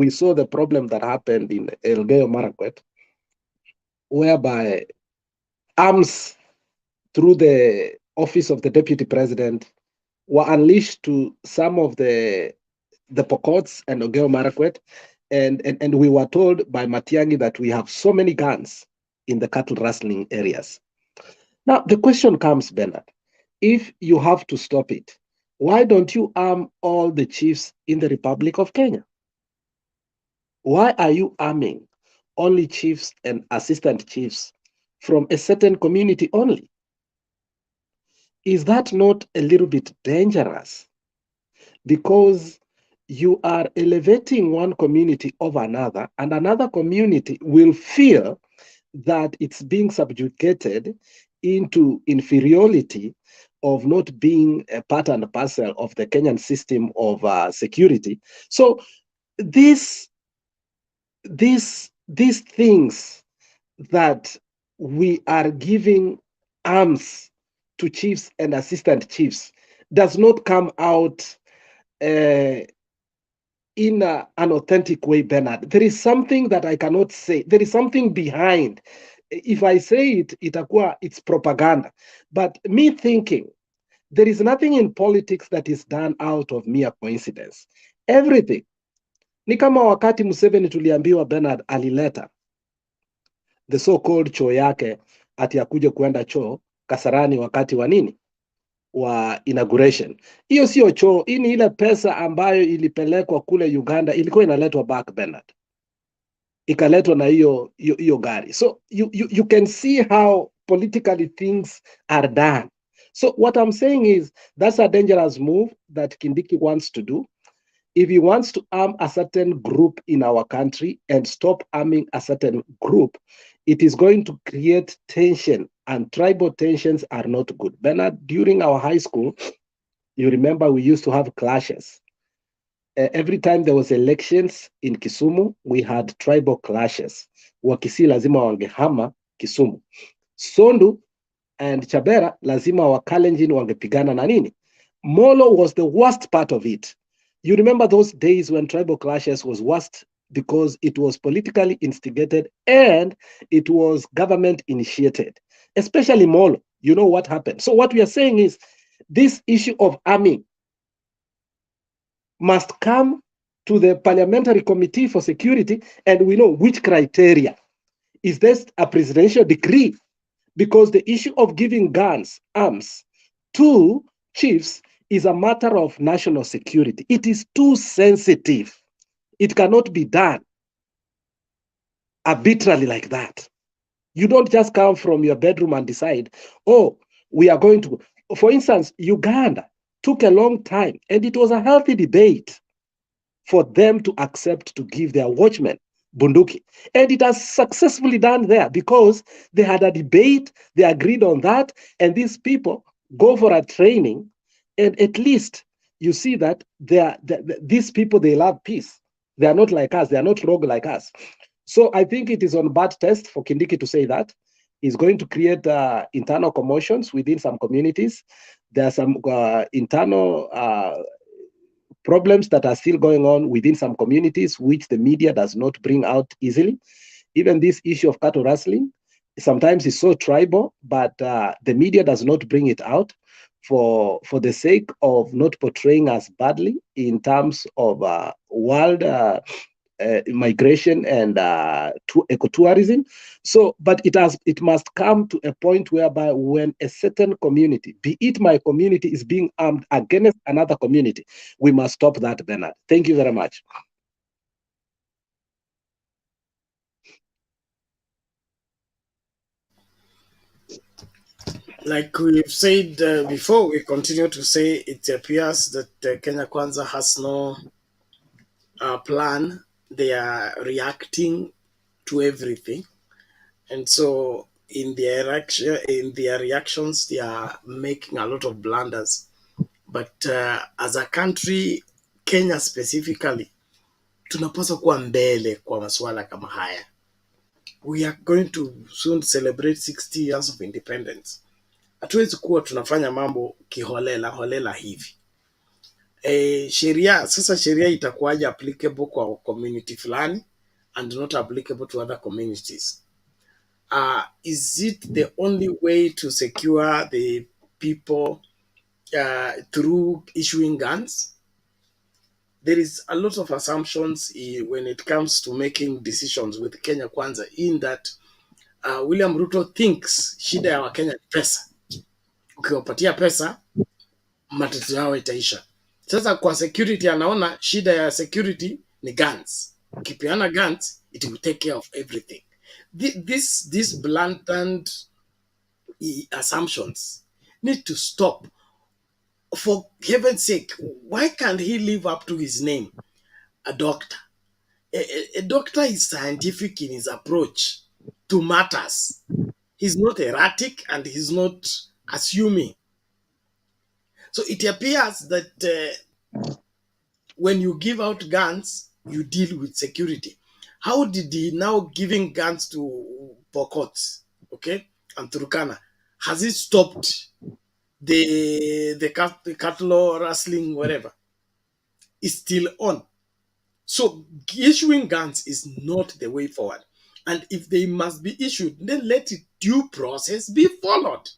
saw the problem that happened in Elgeyo Marakwet, whereby arms through the office of the deputy president were unleashed to some of the Pokots and Elgeyo Marakwet. And we were told by Matiang'i that we have so many guns in the cattle rustling areas. Now, the question comes, Bernard, if you have to stop it, why don't you arm all the chiefs in the Republic of Kenya? Why are you arming only chiefs and assistant chiefs from a certain community only? Is that not a little bit dangerous? Because you are elevating one community over another, and another community will feel that it's being subjugated into inferiority of not being a part and parcel of the Kenyan system of security. So these things that we are giving arms to chiefs and assistant chiefs does not come out in an authentic way, Bernard. There is something that I cannot say. There is something behind. If I say it, it's propaganda. But me thinking, there is nothing in politics that is done out of mere coincidence. Everything. Ni kama wakati Museveni tuliambiwa Bernard alileta the so-called choo yake ati akuje kuenda choo Kasarani wakati wa nini? Wa inauguration. Hiyo sio choo, hii ni ile pesa ambayo ilipelekwa kule Uganda, ilikuwa inaletwa back, Bernard. Ikaletwa na hiyo gari. So you can see how politically things are done. So what I'm saying is that's a dangerous move that Kindiki wants to do. If he wants to arm a certain group in our country and stop arming a certain group, it is going to create tension, and tribal tensions are not good. Bernard, during our high school, you remember we used to have clashes. Every time there was elections in Kisumu, we had tribal clashes. Wakisi lazima wangehama Kisumu. Sondu and Chabera lazima Wakalenjin wangepigana na nini. Molo was the worst part of it. You remember those days when tribal clashes was worst because it was politically instigated and it was government initiated, especially Molo. You know what happened. So what we are saying is this issue of arming must come to the Parliamentary Committee for Security, and we know which criteria. Is this a presidential decree? Because the issue of giving arms to chiefs is a matter of national security. It is too sensitive. It cannot be done arbitrarily like that. You don't just come from your bedroom and decide, oh, we are going to. For instance, Uganda took a long time, and it was a healthy debate for them to accept to give their watchmen bunduki. And it has successfully done there because they had a debate, they agreed on that, and these people go for a training, and at least you see that these people, they love peace. They are not like us. They are not rogue like us. So I think it is on bad taste for Kindiki to say that. He's going to create internal commotions within some communities. There are some internal problems that are still going on within some communities, which the media does not bring out easily. Even this issue of cattle rustling, sometimes is so tribal, but the media does not bring it out for the sake of not portraying us badly in terms of world migration and ecotourism. So, but it must come to a point whereby when a certain community, be it my community, is being armed against another community, we must stop that, Bernard. Thank you very much. Like we've said before, we continue to say it appears that Kenya Kwanza has no plan. They are reacting to everything. And so in their reactions, they are making a lot of blunders. But as a country, Kenya specifically, tunapaswa kuwa mbele kwa masuala kama haya. We are going to soon celebrate 60 years of independence. Hatuwezi kuwa tunafanya mambo holela hivi. Sheria itakuwaje applicable kwa community fulani and not applicable to other communities? Is it the only way to secure the people through issuing guns? There is a lot of assumptions when it comes to making decisions with Kenya Kwanza, in that William Ruto thinks shida ya Wakenya ni pesa. Ukiwapatia pesa, matatizo yao itaisha. Sasa kwa security anaona shida ya security ni guns. Ukipeana guns, it will take care of everything. These blatant assumptions need to stop. For heaven's sake, why can't he live up to his name? A doctor. A doctor is scientific in his approach to matters. He's not erratic and he's not assuming. So it appears that when you give out guns, you deal with security. How did he now giving guns to Pokot, okay, and Turkana? Has it stopped the cattle rustling, whatever? It's still on. So issuing guns is not the way forward. And if they must be issued, then let it due process be followed.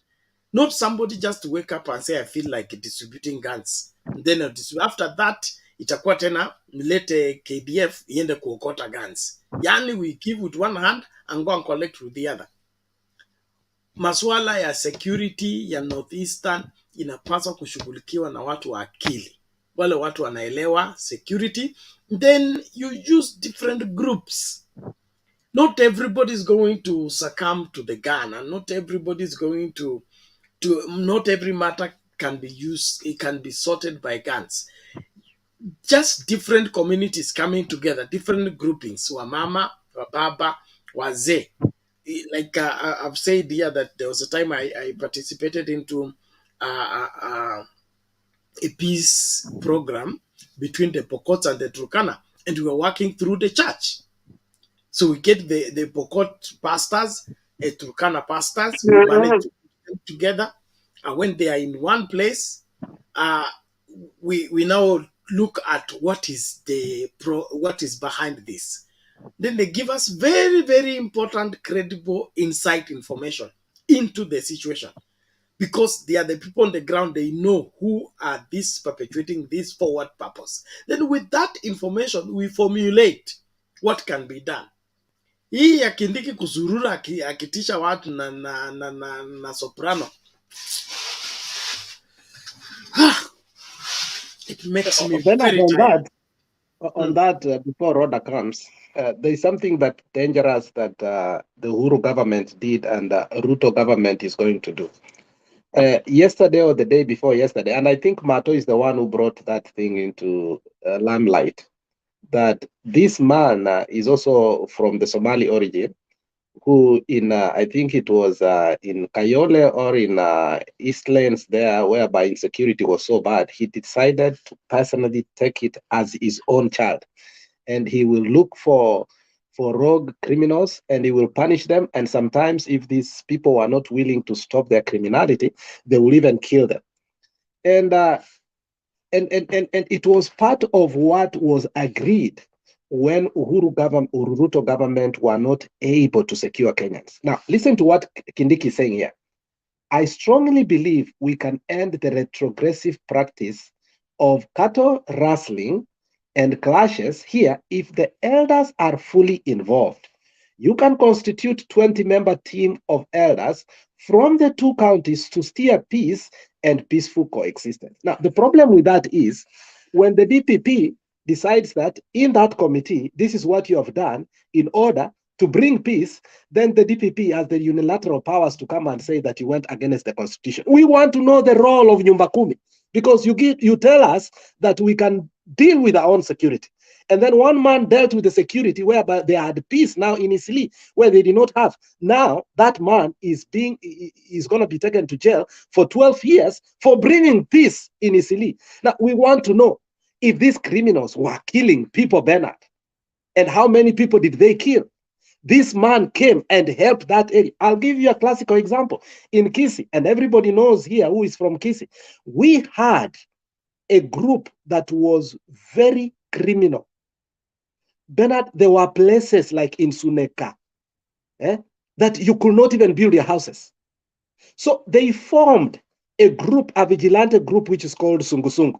Not somebody just wake up and say, I feel like distributing guns. And then after that, itakuwa tena nilete KDF iende kuokota guns. Yani we give with one hand and go and collect with the other. Masuala ya security ya Northeastern inapaswa kushughulikiwa na watu wa akili. Wale watu wanaelewa security. Then you use different groups. Not everybody is going to succumb to the gun, and not everybody is going to not every matter can be used, it can be sorted by guns. Just different communities coming together, different groupings, Wamama, Wababa, Wazee. Like I've said here that there was a time I participated into a peace program between the Pokots and the Turkana, and we were working through the church. So we get the Pokot pastors, Turkana pastors, we manage to put them together, and when they are in one place, we now look at what is behind this. Then they give us very, very important, credible insight information into the situation, because they are the people on the ground. They know who are this perpetuating this forward purpose. Then with that information, we formulate what can be done. Hii ya Kindiki kuzurura akitisha watu na soprano. It makes me very tired. On that, before Rhoda comes, there is something that dangerous that the Uhuru government did and the Ruto government is going to do. Yesterday or the day before yesterday, and I think Mato is the one who brought that thing into limelight, that this man is also from the Somali origin, who I think it was in Kayole or in Eastlands there, whereby insecurity was so bad, he decided to personally take it as his own child. And he will look for rogue criminals and he will punish them. And sometimes if these people are not willing to stop their criminality, they will even kill them. And it was part of what was agreed when Ruto government were not able to secure Kenyans. Now, listen to what Kindiki is saying here. I strongly believe we can end the retrogressive practice of cattle rustling and clashes here if the elders are fully involved. You can constitute 20-member team of elders from the two counties to steer peace and peaceful coexistence. Now, the problem with that is when the DPP decides that in that committee, this is what you have done in order to bring peace, then the DPP has the unilateral powers to come and say that you went against the constitution. We want to know the role of Nyumba Kumi, because you tell us that we can deal with our own security. And then one man dealt with the security whereby they had peace now in Isili, where they did not have. Now that man is going to be taken to jail for 12 years for bringing peace in Isili. Now we want to know if these criminals were killing people, Bernard, and how many people did they kill? This man came and helped that area. I'll give you a classical example. In Kisii, and everybody knows here who is from Kisii, we had a group that was very criminal. Bernard, there were places like in Suneka that you could not even build your houses. So they formed a group, a vigilante group, which is called Sungusungu,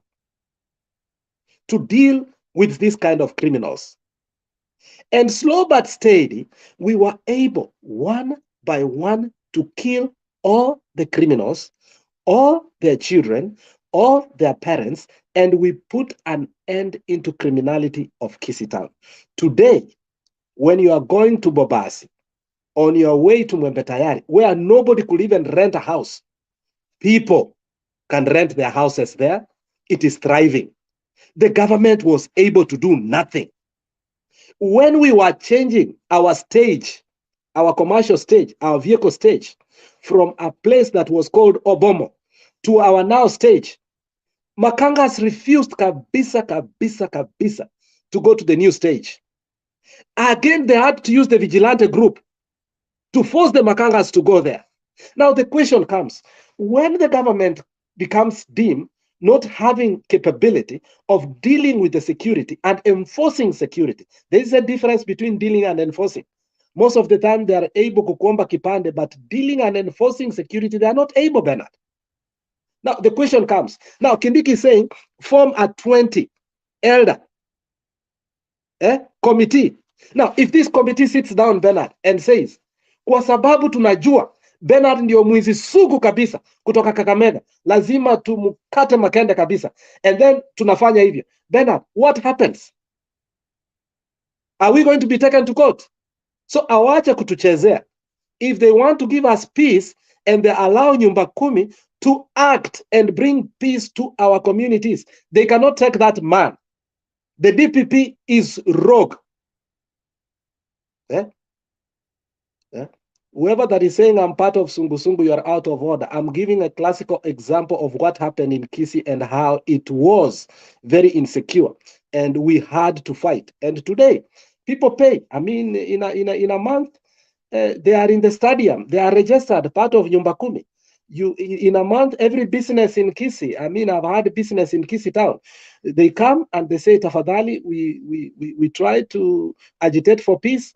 to deal with this kind of criminals. And slow but steady, we were able, one by one, to kill all the criminals, all their children, all their parents, and we put an end into criminality of Kisii Town. Today, when you are going to Bobasi, on your way to Mwembetayari, where nobody could even rent a house, people can rent their houses there. It is thriving. The government was able to do nothing. When we were changing our stage, our commercial stage, our vehicle stage, from a place that was called Obomo to our now stage, Makangas refused kabisa to go to the new stage. Again, they had to use the vigilante group to force the Makangas to go there. Now the question comes, when the government becomes dim, not having capability of dealing with the security and enforcing security, there is a difference between dealing and enforcing. Most of the time they are able to kuomba kipande, but dealing and enforcing security, they are not able, Bernard. Now the question comes, now Kindiki is saying, form a 20 elder committee. Now if this committee sits down, Bernard, and says, kwa sababu tunajua Bernard ndio mwizi sugu kabisa kutoka Kakamega, lazima tumukate makende kabisa, and then tunafanya hivyo, Bernard, what happens? Are we going to be taken to court? So awache kutuchezea. If they want to give us peace and they allow Nyumba Kumi to act and bring peace to our communities, they cannot take that man. The DPP is rogue. Whoever that is saying I'm part of Sungusungu, you are out of order. I'm giving a classical example of what happened in Kisii and how it was very insecure and we had to fight. And today, people pay. I mean, in a month, they are in the stadium. They are registered, part of Nyumba Kumi. In a month, every business in Kisii, I mean, I've had a business in Kisii Town. They come and they say, tafadhali, we try to agitate for peace.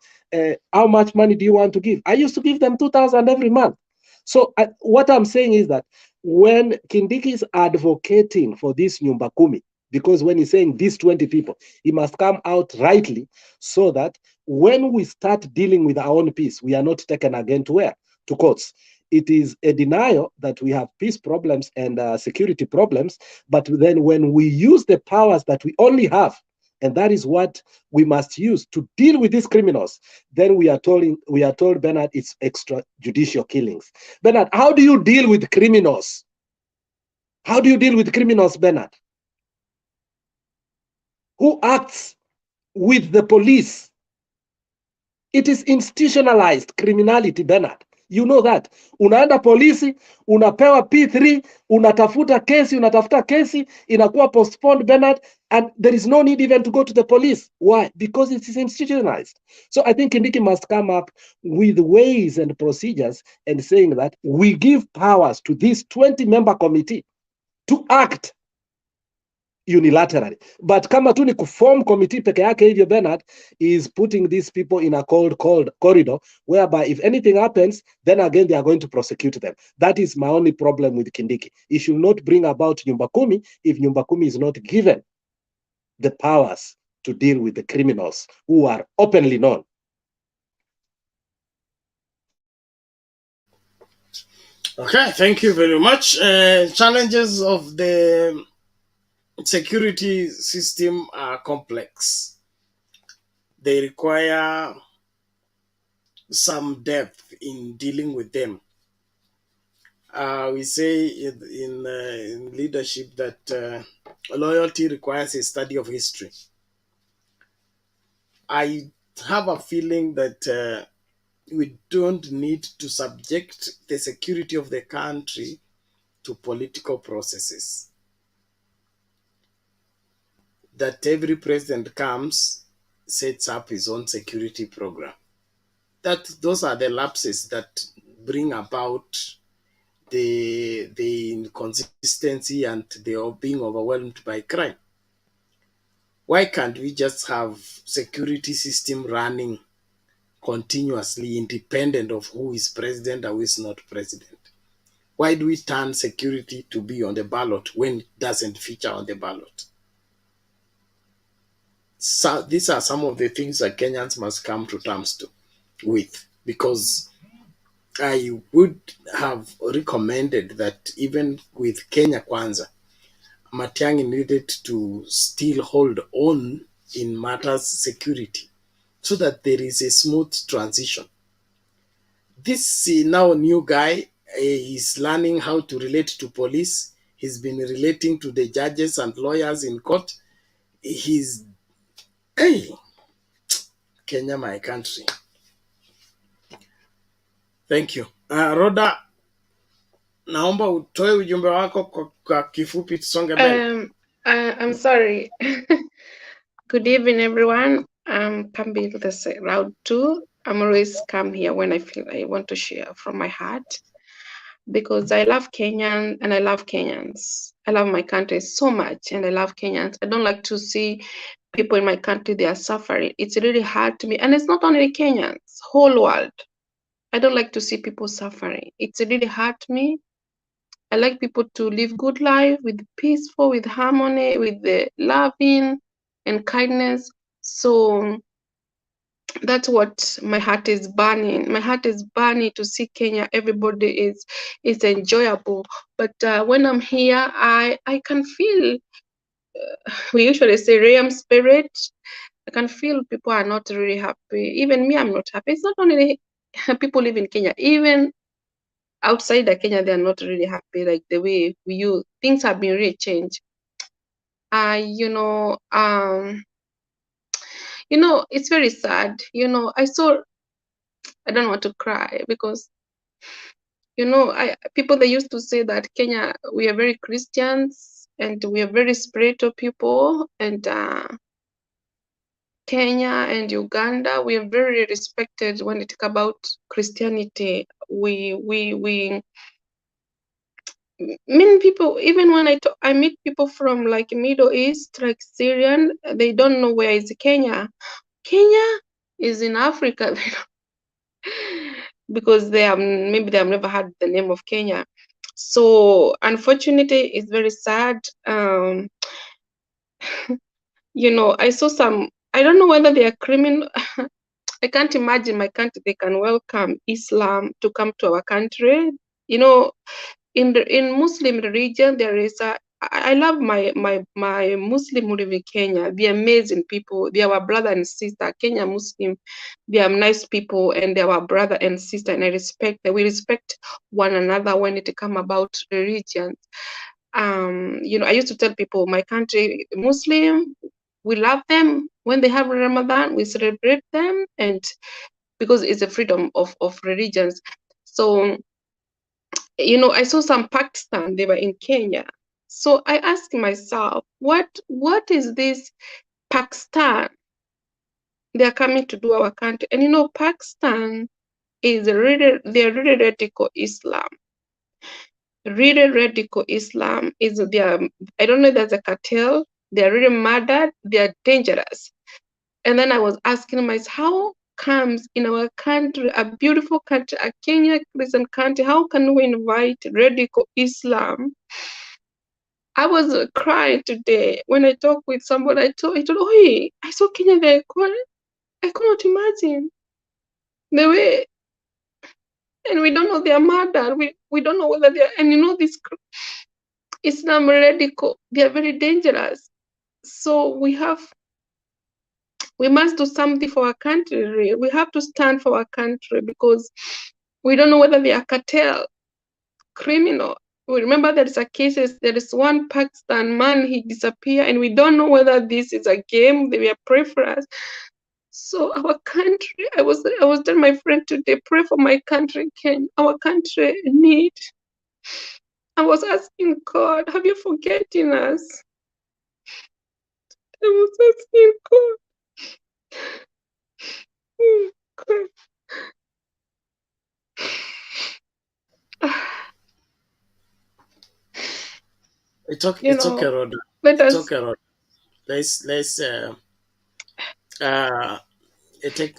How much money do you want to give? I used to give them 2,000 every month. So what I'm saying is that when Kindiki is advocating for this Nyumba Kumi, because when he's saying these 20 people, he must come out rightly so that when we start dealing with our own peace, we are not taken again to where? To courts. It is a denial that we have peace problems and security problems, but then when we use the powers that we only have, and that is what we must use to deal with these criminals, then we are told, Bernard, it's extrajudicial killings. Bernard, how do you deal with criminals? How do you deal with criminals, Bernard? Who acts with the police? It is institutionalized criminality, Bernard. You know that. Unaenda polisi, unapewa P3, unatafuta kesi, inakuwa postponed, Bernard, and there is no need even to go to the police. Why? Because it is institutionalized. So I think Kindiki must come up with ways and procedures and saying that we give powers to this 20-member committee to act unilaterally. But kama tu ni kuform committee peke yake hivyo, Bernard is putting these people in a cold corridor whereby if anything happens, then again they are going to prosecute them. That is my only problem with Kindiki. He should not bring about Nyumba Kumi if Nyumba Kumi is not given the powers to deal with the criminals who are openly known. Okay, thank you very much. Challenges of the security system are complex. They require some depth in dealing with them. We say in leadership that loyalty requires a study of history. I have a feeling that we don't need to subject the security of the country to political processes. That every president comes, sets up his own security program. Those are the lapses that bring about the inconsistency and the being overwhelmed by crime. Why can't we just have security system running continuously, independent of who is president or who is not president? Why do we turn security to be on the ballot when it doesn't feature on the ballot? So these are some of the things that Kenyans must come to terms with, because I would have recommended that even with Kenya Kwanza, Matiang'i needed to still hold on in matters security so that there is a smooth transition. This now new guy is learning how to relate to police. He's been relating to the judges and lawyers in court. Hey, Kenya, my country. Thank you. Rhoda, naomba utoe ujumbe wako kwa kifupi tusonge mbele. I'm sorry. Good evening, everyone. I'm Pambi, this round 2. I'm always come here when I feel I want to share from my heart, because I love Kenyan and I love Kenyans. I love my country so much and I love Kenyans. I don't like to see people in my country, they are suffering. It's really hard to me. And it's not only Kenyans, whole world. I don't like to see people suffering. It's really hard to me. I like people to live good life with peaceful, with harmony, with the loving and kindness. So that's what my heart is burning. My heart is burning to see Kenya. Everybody is enjoyable. But when I'm here, I can feel. We usually say Rayam spirit. I can feel people are not really happy. Even me, I'm not happy. It's not only people live in Kenya. Even outside of Kenya, they are not really happy. Like the way we use things have been really changed. It's very sad. I don't want to cry because, people, they used to say that Kenya, we are very Christians and we are very spiritual people, and Kenya and Uganda, we are very respected when it comes about Christianity. Many people, even when I meet people from like Middle East, like Syrian, they don't know where is Kenya. Kenya is in Africa. Because maybe they have never heard the name of Kenya. So unfortunately, it's very sad. I saw some, I don't know whether they are criminal. I can't imagine my country, they can welcome Islam to come to our country. In Muslim religion, there is I love my Muslim who live in Kenya. They're amazing people. They are our brother and sister. Kenya Muslim, they are nice people and they are our brother and sister. And I respect that. We respect one another when it comes about religions. I used to tell people, my country, Muslim, we love them. When they have Ramadan, we celebrate them, and because it's a freedom of religions. So I saw some Pakistan, they were in Kenya. So I asked myself, what is this Pakistan? They're coming to do our country. And Pakistan is they're really radical Islam. Really radical Islam is I don't know if there's a cartel, they're really murdered, they're dangerous. And then I was asking myself, how comes in our country, a beautiful country, a Kenya Christian country, how can we invite radical Islam? I was crying today when I talked with somebody. I told, oh, I saw Kenya there. I could not imagine the way, and we don't know they are murdered. We don't know whether they are, and this Islam radical, they are very dangerous. So we must do something for our country. We have to stand for our country because we don't know whether they are cartel. criminal. We remember there is a cases, there is one Pakistan man, he disappeared, and we don't know whether this is a game, they were pray for us. So our country, I was telling my friend today, pray for my country, Kenya. Our country need. I was asking God, have you forgotten us? I was asking God. Oh, God. It's okay, You know, Rhoda. let It's us okay, Rhoda. Let's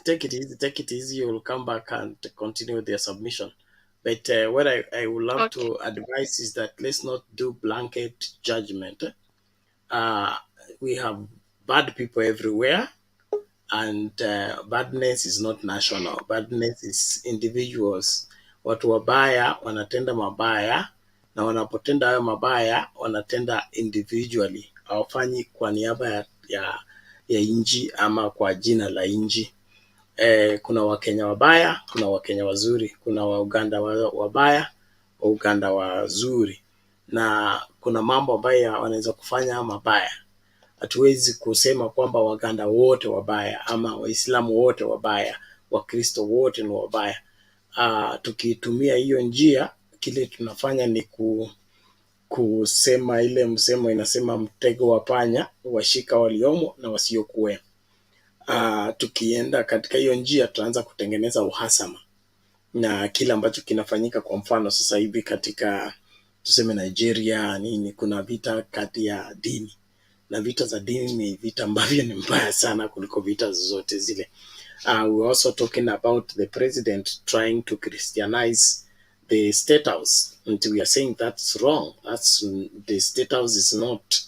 take it easy. Take it easy. You'll come back and continue with your submission. But what I would love okay. to advise is that let's not do blanket judgment. We have bad people everywhere, and badness is not national. Badness is individuals. Watu wabaya wanatenda mabaya, na wanapotenda hayo mabaya wanatenda individually, hawafanyi kwa niaba ya nchi ama kwa jina la nchi. Kuna Wakenya wabaya, kuna Wakenya wazuri, kuna Wauganda wabaya, Wauganda wazuri, na kuna mambo ambayo wanaweza kufanya mabaya. Hatuwezi kusema kwamba Waganda wote wabaya ama Waislamu wote wabaya, Wakristo wote ni wabaya. Tukitumia hiyo njia, kile tunafanya ni kusema ile msemo inasema mtego wa panya washika waliomo na wasiokuwemo. Tukienda katika hiyo njia tutaanza kutengeneza uhasama na kila ambacho kinafanyika. Kwa mfano sasa hivi katika tuseme Nigeria nini, kuna vita kati ya dini, na vita za dini ni vita ambavyo ni mbaya sana kuliko vita zote zile. We're also talking about the president trying to Christianize the State House, and we are saying that's wrong. The State House is not,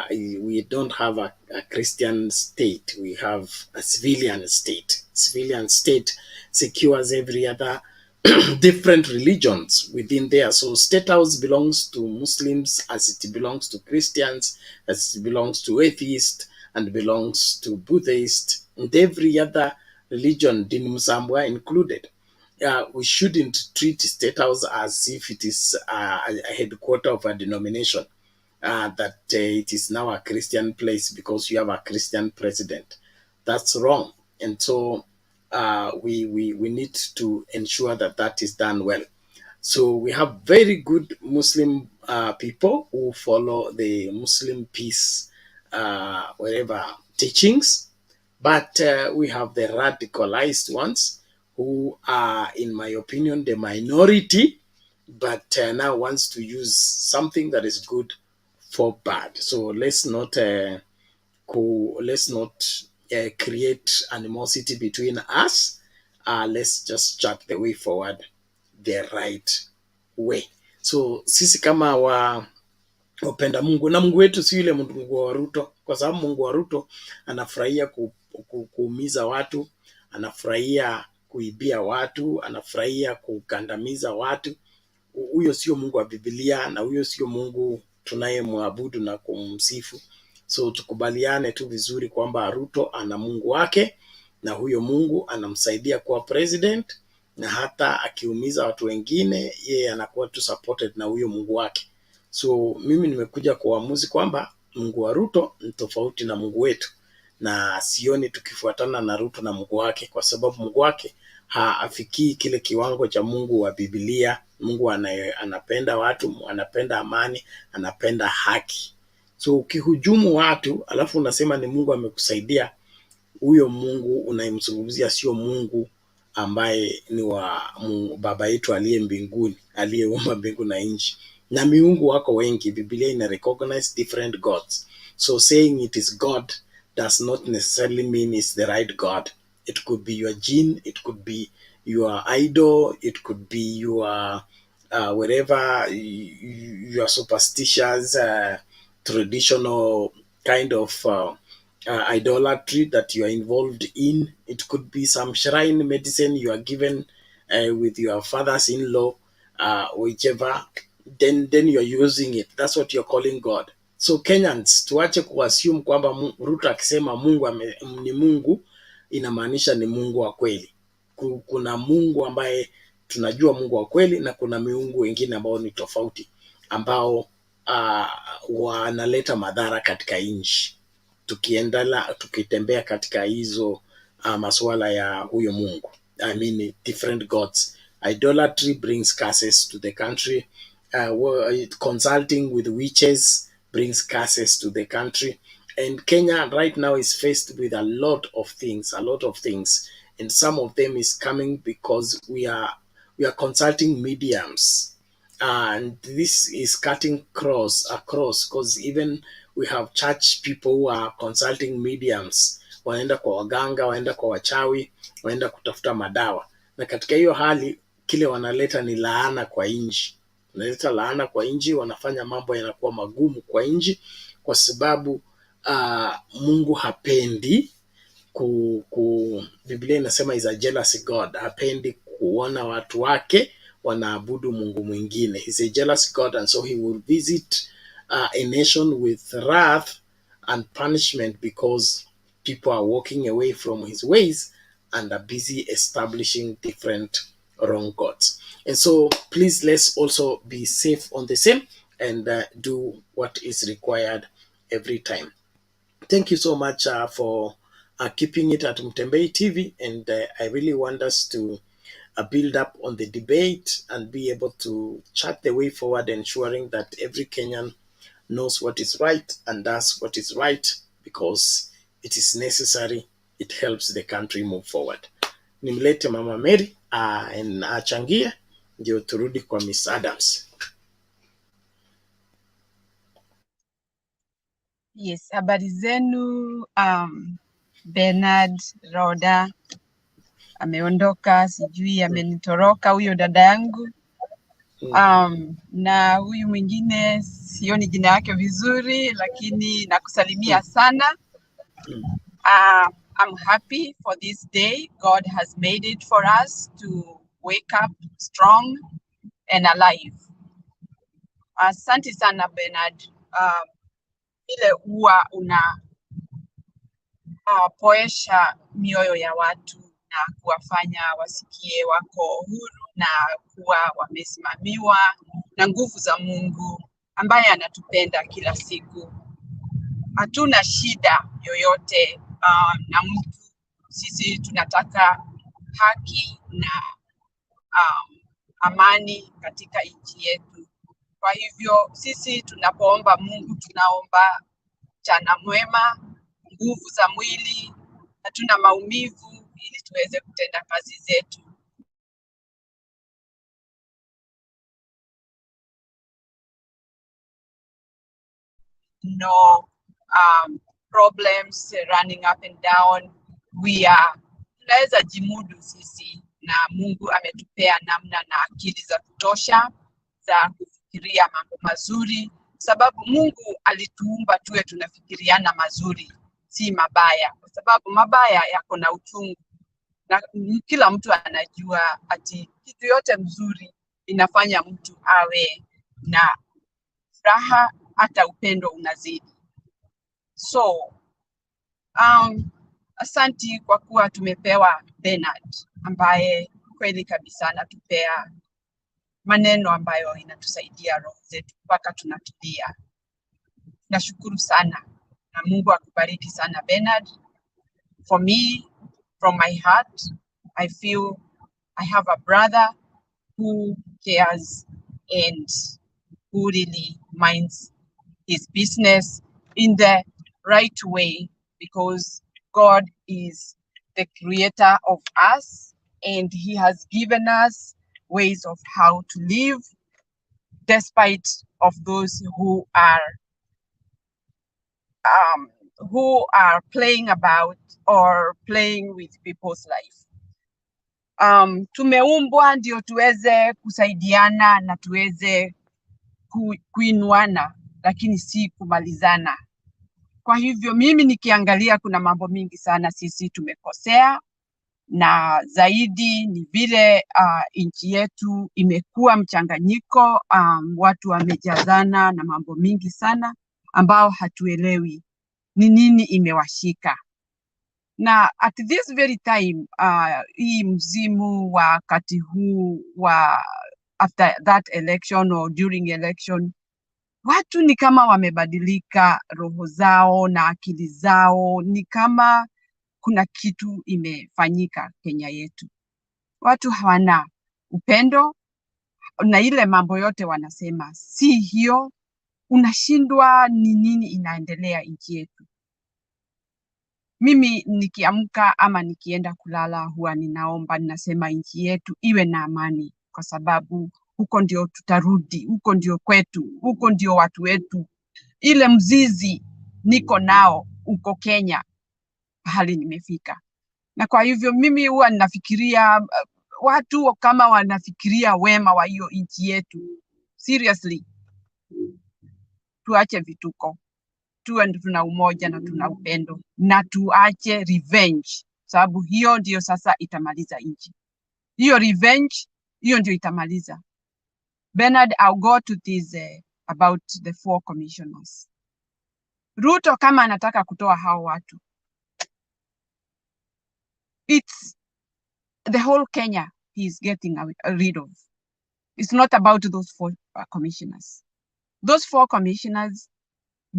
we don't have a Christian state. We have a civilian state. Civilian state secures every other different religions within there. So State House belongs to Muslims as it belongs to Christians, as it belongs to atheists, and belongs to Buddhists, and every other religion, Din Musambwa included. We shouldn't treat State House as if it is a headquarter of a denomination, that it is now a Christian place because you have a Christian president. That's wrong. And so we need to ensure that that is done well. So we have very good Muslim people who follow the Muslim peace, whatever teachings, but we have the radicalized ones who are, in my opinion, the minority, but now wants to use something that is good for bad. So let's not create animosity between us. Let's just chart the way forward the right way. So sisi kama wapenda Mungu, na Mungu wetu si yule Mungu wa Ruto, kwa sababu Mungu wa Ruto anafurahia kuumiza watu, anafurahia kuibia watu, anafurahia kugandamiza watu. Huyo sio Mungu wa Biblia, na huyo sio Mungu tunayemwabudu na kumsifu. So tukubaliane tu vizuri kwamba Ruto ana Mungu wake, na huyo Mungu anamsaidia kuwa president, na hata akiumiza watu wengine yeye anakuwa tu supported na huyo Mungu wake. So mimi nimekuja kwa uamuzi kwamba Mungu wa Ruto ni tofauti na Mungu wetu, na sioni tukifuatana na Ruto na Mungu wake, kwa sababu Mungu wake haafikii kile kiwango cha Mungu wa Biblia. Mungu anapenda watu, anapenda amani, anapenda haki. So ukihujumu watu alafu unasema ni Mungu amekusaidia, huyo Mungu unayemzungumzia sio Mungu ambaye ni wa baba yetu aliye mbinguni, aliyeumba mbingu na nchi. Na miungu wako wengi, Biblia ina recognize different gods. So saying it is God does not necessarily mean it's the right God. It could be your jinn, it could be your idol, it could be your whatever, your superstitious, traditional kind of idolatry that you are involved in. It could be some shrine medicine you are given with your father's-in-law, whichever, then you are using it. That's what you're calling God. So Kenyans, tuache kuassume kwamba Ruto akisema Mungu ni Mungu, inamaanisha ni Mungu wa kweli. Kuna Mungu ambaye tunajua Mungu wa kweli na kuna miungu wengine ambao ni tofauti, ambao wanaleta madhara katika nchi. Tukitembea katika hizo masuala ya huyo Mungu, I mean different gods. Idolatry brings curses to the country. Consulting with witches brings curses to the country. And Kenya right now is faced with a lot of things. And some of them is coming because we are consulting mediums. And this is cutting across, because even we have church people who are consulting mediums. Wanaenda kwa waganga, wanaenda kwa wachawi, wanaenda kutafuta madawa. Na katika hiyo hali, kile wanaleta ni laana kwa nchi. Wanaleta laana kwa nchi, wanafanya mambo yanakuwa magumu kwa nchi, kwa sababu Mungu hapendi Biblia inasema is a jealous God. Hapendi kuona watu wake wanaabudu Mungu mwingine. He's a jealous God, and so he will visit a nation with wrath and punishment because people are walking away from his ways and are busy establishing different wrong gods. And so please, let's also be safe on the same and do what is required every time. Thank you so much for keeping it at Mtembei TV, and I really want us to build up on the debate and be able to chart the way forward, ensuring that every Kenyan knows what is right and does what is right, because it is necessary. It helps the country move forward. Nimlete Mama Mary achangie ndio turudi kwa Miss Adams. Yes, habari zenu. Bernard Roda ameondoka, sijui amenitoroka huyo dada yangu. Na huyu mwingine sioni jina yake vizuri, lakini nakusalimia sana. I'm happy for this day. God has made it for us to wake up strong and alive. Asante sana Bernard. Ile huwa una poesha mioyo ya watu na kuwafanya wasikie wako huru na kuwa wamesimamiwa na nguvu za Mungu ambaye anatupenda kila siku. Hatuna shida yoyote na mtu. Sisi tunataka haki na amani katika nchi yetu. Kwa hivyo sisi tunapoomba Mungu, tunaomba mchana mwema, nguvu za mwili, hatuna maumivu, ili tuweze kutenda kazi zetu. No problems running up and down. Tunaweza jimudu sisi, na Mungu ametupea namna na akili za kutosha za kufikiria mambo mazuri, sababu Mungu alituumba tuwe tunafikiriana mazuri, si mabaya, kwa sababu mabaya yako na uchungu. Na kila mtu anajua ati kitu yote mzuri inafanya mtu awe na furaha, hata upendo unazidi. So asanti kwa kuwa tumepewa Bernard ambaye kweli kabisa anatupea maneno ambayo inatusaidia roho zetu mpaka tunatulia. Nashukuru sana na Mungu akubariki sana Bernard. For me, from my heart, I feel I have a brother who cares and who really minds his business in the right way, because God is the creator of us and he has given us ways of how to live despite of those who are playing about or playing with people's life. Tumeumbwa ndio tuweze kusaidiana na tuweze kuinuana, lakini si kumalizana. Kwa hivyo mimi nikiangalia kuna mambo mingi sana sisi tumekosea, na zaidi ni vile nchi yetu imekuwa mchanganyiko, watu wamejazana na mambo mingi sana ambao hatuelewi ni nini imewashika. Na at this very time hii mzimu wa wakati huu wa after that election or during election, watu ni kama wamebadilika roho zao na akili zao, ni kama kuna kitu imefanyika Kenya yetu. Watu hawana upendo na ile mambo yote wanasema si hiyo. Unashindwa ni nini inaendelea nchi yetu. Mimi nikiamka ama nikienda kulala huwa ninaomba, ninasema nchi yetu iwe na amani, kwa sababu huko ndio tutarudi, huko ndio kwetu, huko ndio watu wetu. Ile mzizi niko nao uko Kenya, pahali nimefika. Na kwa hivyo mimi huwa ninafikiria watu kama wanafikiria wema wa hiyo nchi yetu, seriously, tuache vituko, tuwe tuna umoja na tuna upendo, na tuache revenge, sababu hiyo ndio sasa itamaliza nchi. Hiyo revenge, hiyo ndio itamaliza. Bernard, I'll go to this about the 4 commissioners. Ruto kama anataka kutoa hao watu, it's the whole Kenya he's getting rid of. It's not about those 4 commissioners. Those 4 commissioners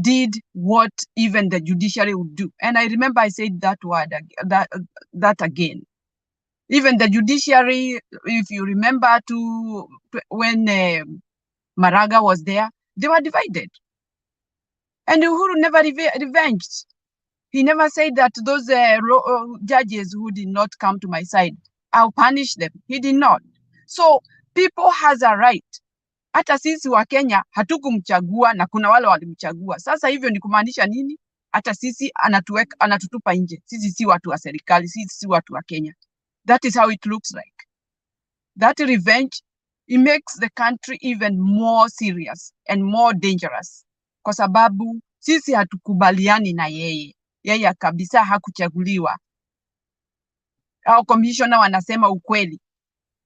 did what even the judiciary would do. And I remember I said that word, that again. Even the judiciary, if you remember when Maraga was there, they were divided. And Uhuru never revenged. He never said that those judges who did not come to my side, I'll punish them. He did not. So people has a right. Hata sisi wa Kenya hatukumchagua na kuna wale walimchagua. Sasa hivyo ni kumaanisha nini? Hata sisi anatutupa nje. Sisi si watu wa serikali, sisi si watu wa Kenya. That is how it looks like. That revenge, it makes the country even more serious and more dangerous. Kwa sababu sisi hatukubaliani na yeye. Yeye kabisa hakuchaguliwa. Our commissioner wanasema ukweli.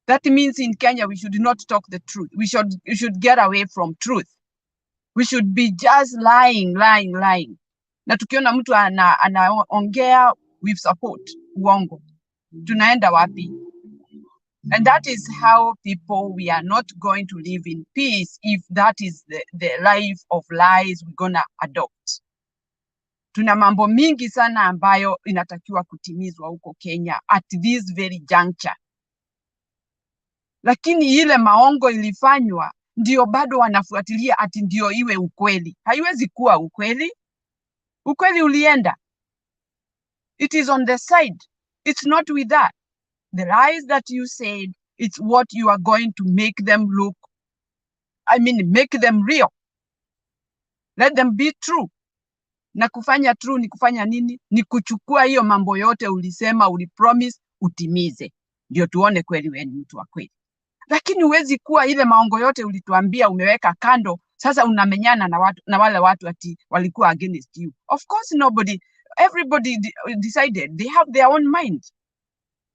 That means in Kenya we should not talk the truth. We should get away from truth. We should be just lying. Na tukiona mtu anaongea with support uongo, tunaenda wapi? And that is how people, we are not going to live in peace if that is the life of lies we're gonna adopt. Tuna mambo mingi sana ambayo inatakiwa kutimizwa huko Kenya at this very juncture. Lakini ile maongo ilifanywa ndio bado wanafuatilia ati ndio iwe ukweli. Haiwezi kuwa ukweli. Ukweli ulienda. It is on the side. It's not with that. The lies that you said, it's what you are going to make them look, make them real. Let them be true. Na kufanya true ni kufanya nini? Ni kuchukua hiyo mambo yote ulisema, ulipromise, utimize. Ndio tuone kweli wewe ni mtu wa kweli. Lakini huwezi kuwa ile maongo yote ulituambia umeweka kando, sasa unamenyana na wale watu ati walikuwa against you. Of course everybody decided, they have their own mind.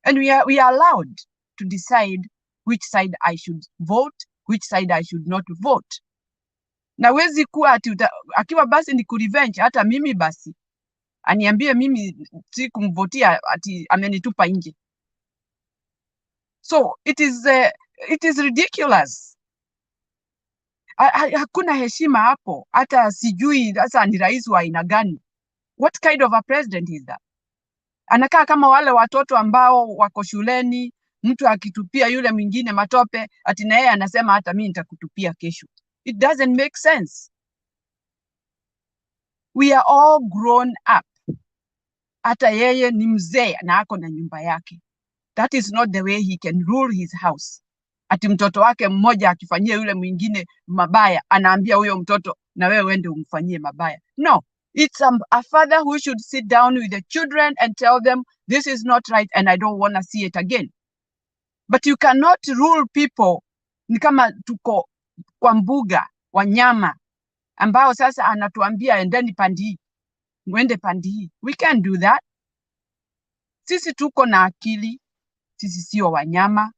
And we are allowed to decide which side I should vote, which side I should not vote. Na huwezi kuwa ati akiwa basi ni kurevenge, hata mimi basi aniambie mimi si kumvotia ati amenitupa nje. So it is ridiculous. Hakuna heshima hapo. Hata sijui sasa ni rais wa aina gani. What kind of a president is that? Anakaa kama wale watoto ambao wako shuleni, mtu akitupia yule mwingine matope, ati na yeye anasema hata mimi nitakutupia kesho. It doesn't make sense. We are all grown up. Hata yeye ni mzee na ako na nyumba yake. That is not the way he can rule his house. Ati mtoto wake mmoja akifanyia yule mwingine mabaya, anaambia huyo mtoto na wewe uende umfanyie mabaya. No, it's a father who should sit down with the children and tell them this is not right and I don't want to see it again. But you cannot rule people. Ni kama tuko kwa mbuga wanyama ambao sasa anatuambia endeni pandi hii, mwende pandi hii. We can't do that. Sisi tuko na akili. Sisi sio wanyama.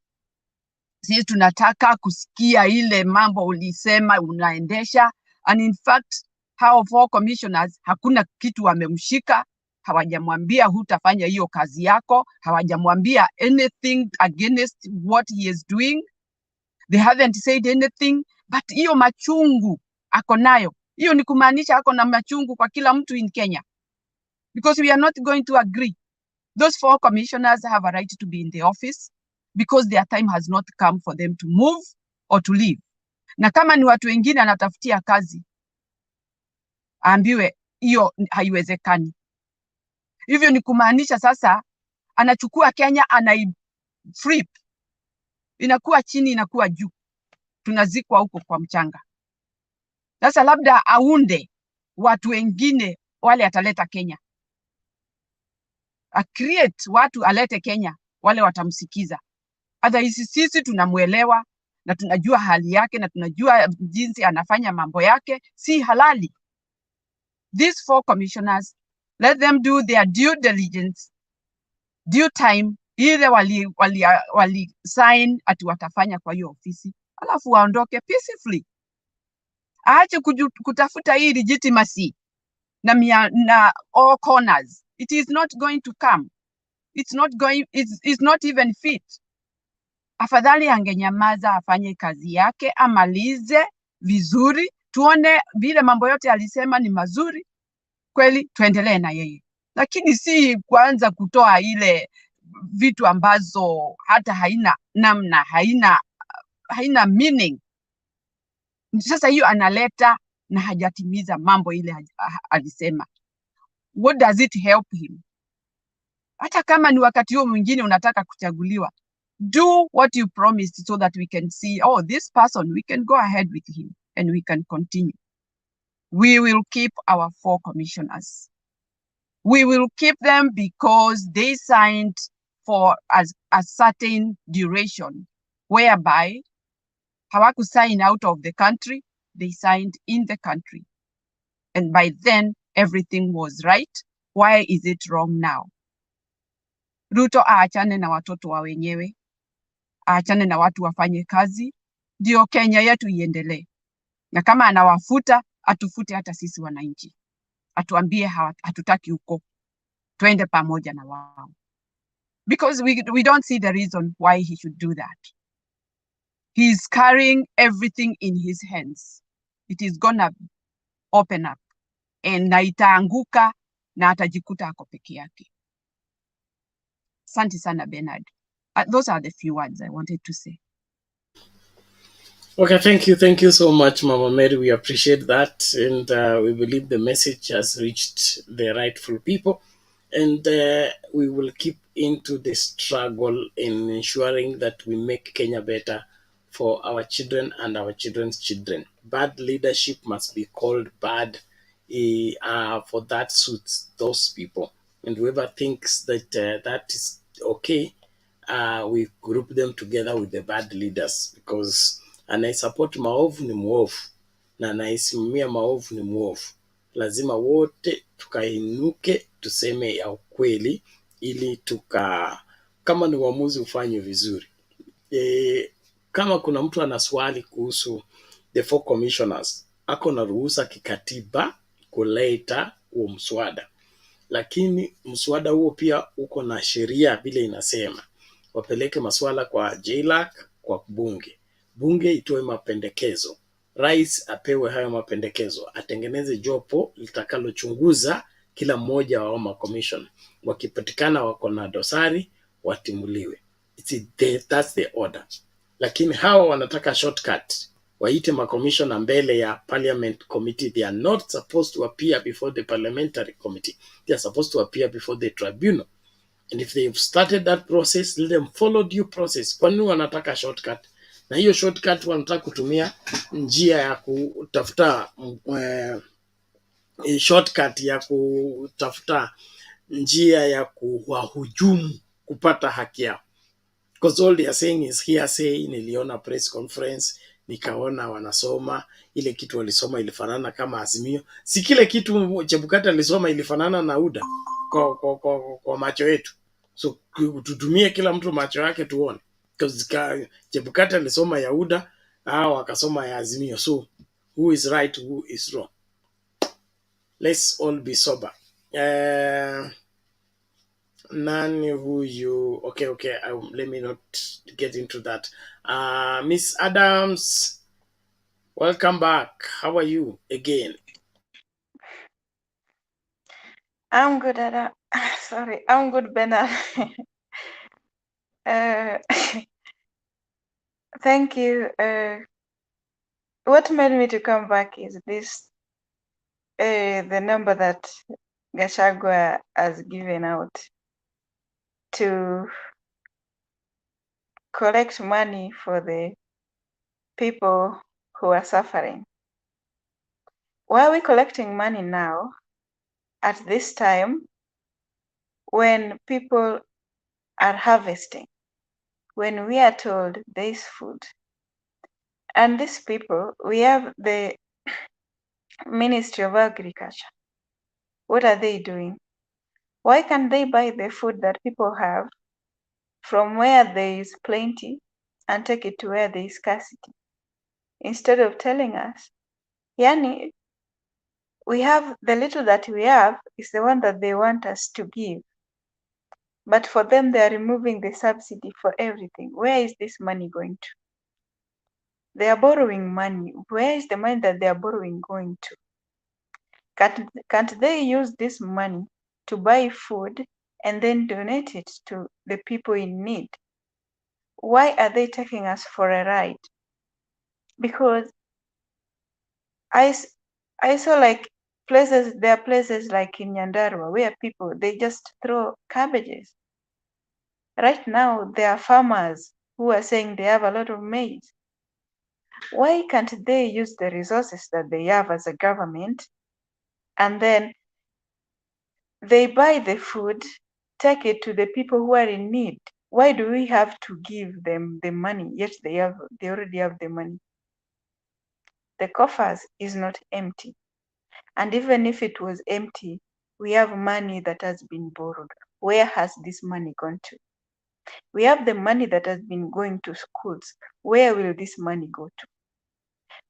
Sisi tunataka kusikia ile mambo ulisema unaendesha. And in fact, hao 4 commissioners hakuna kitu wamemshika, hawajamwambia hutafanya hiyo kazi yako, hawajamwambia anything against what he is doing. They haven't said anything, but hiyo machungu ako nayo. Hiyo ni kumaanisha ako na machungu kwa kila mtu in Kenya, because we are not going to agree. Those 4 commissioners have a right to be in the office because their time has not come for them to move or to leave. Na kama ni watu wengine anatafutia kazi, aambiwe hiyo haiwezekani. Hivyo ni kumaanisha sasa anachukua Kenya flip, inakuwa chini inakuwa juu, tunazikwa huko kwa mchanga. Sasa labda aunde watu wengine wale ataleta Kenya, create watu alete Kenya wale watamsikiza. Hata sisi tunamuelewa na tunajua hali yake na tunajua jinsi anafanya mambo yake si halali. These 4 commissioners, let them do their due diligence, due time, ile wali sign ati watafanya kwa hiyo ofisi, alafu waondoke peacefully. Aache kutafuta hii legitimacy na all corners. It is not going to come. It's not even fit. Afadhali angenyamaza, afanye kazi yake, amalize vizuri, tuone vile mambo yote alisema ni mazuri kweli, tuendelee na yeye. Lakini si kuanza kutoa ile vitu ambazo hata haina namna, haina meaning. Sasa hiyo analeta na hajatimiza mambo ile alisema. What does it help him? Hata kama ni wakati huo mwingine unataka kuchaguliwa, do what you promised so that we can see, oh, this person, we can go ahead with him and we can continue. We will keep our 4 commissioners. We will keep them because they signed for a certain duration, whereby hawaku sign out of the country, they signed in the country. And by then, everything was right. Why is it wrong now? Ruto aachane na watoto wa wenyewe, aachane na watu wafanye kazi, ndio Kenya yetu iendelee. Na kama anawafuta, atufute hata sisi wananchi. Atuambie hatutaki huko, twende pamoja na wao. Because we don't see the reason why he should do that. He is carrying everything in his hands. It is gonna open up and na itaanguka na atajikuta ako peke yake. Asante sana Bernard. Those are the few words I wanted to say. Okay, thank you so much, Mama Mary. We appreciate that, and we believe the message has reached the rightful people, and we will keep into the struggle in ensuring that we make Kenya better for our children and our children's children. Bad leadership must be called bad, for that suits those people, and whoever thinks that that is okay, we group them together with the bad leaders, because anayesupport maovu ni muovu na anayesimamia maovu ni muovu. Lazima wote tukainuke tuseme ya ukweli, ili kama ni uamuzi ufanye vizuri. Kama kuna mtu ana swali kuhusu the 4 commissioners, ako na ruhusa kikatiba kuleta huo mswada, lakini mswada huo pia uko na sheria vile inasema wapeleke maswala kwa JLAC, kwa bunge itoe mapendekezo, rais apewe hayo mapendekezo, atengeneze jopo litakalochunguza kila mmoja wa makomishon, wakipatikana wako na dosari watimuliwe. That's the order. Lakini hawa wanataka shortcut, waite makomishona mbele ya Parliament Committee. They are not supposed to appear before the Parliamentary Committee. They are supposed to appear before the tribunal. And if they've started that process, let them follow due process. Kwa nini wanataka shortcut? Na hiyo shortcut wanataka kutumia njia ya kutafuta shortcut ya kutafuta njia ya kuwahujumu kupata haki yao. Because all they are saying is hearsay. Niliona press conference, nikaona wanasoma ile kitu walisoma ilifanana kama Azimio. Si kile kitu Chebukati alisoma ilifanana na UDA kwa macho yetu. So tutumie kila mtu macho yake tuone. Because Chebukati alisoma ya UDA, hao wakasoma ya Azimio. So who is right, who is wrong? Let's all be sober. None who you okay, let me not get into that. Miss Adams, welcome back. How are you again? I'm good at sorry, I'm good, Bernard. uh, thank you. What made me to come back is this the number that Gachagua has given out to collect money for the people who are suffering. Why are we collecting money now at this time when people are harvesting, when we are told there is food? And these people, we have the Ministry of Agriculture. What are they doing? Why can't they buy the food that people have from where there is plenty and take it to where there is scarcity? Instead of telling us, Yani, we have the little that we have is the one that they want us to give. But for them, they are removing the subsidy for everything. Where is this money going to? They are borrowing money. Where is the money that they are borrowing going to? Can't they use this money to buy food and then donate it to the people in need? Why are they taking us for a ride? Because I saw like there are places like in Nyandarua where people, they just throw cabbages. Right now, there are farmers who are saying they have a lot of maize. Why can't they use the resources that they have as a government and then they buy the food, take it to the people who are in need? Why do we have to give them the money, yet they already have the money? The coffers is not empty. And even if it was empty, we have money that has been borrowed. Where has this money gone to? We have the money that has been going to schools. Where will this money go to?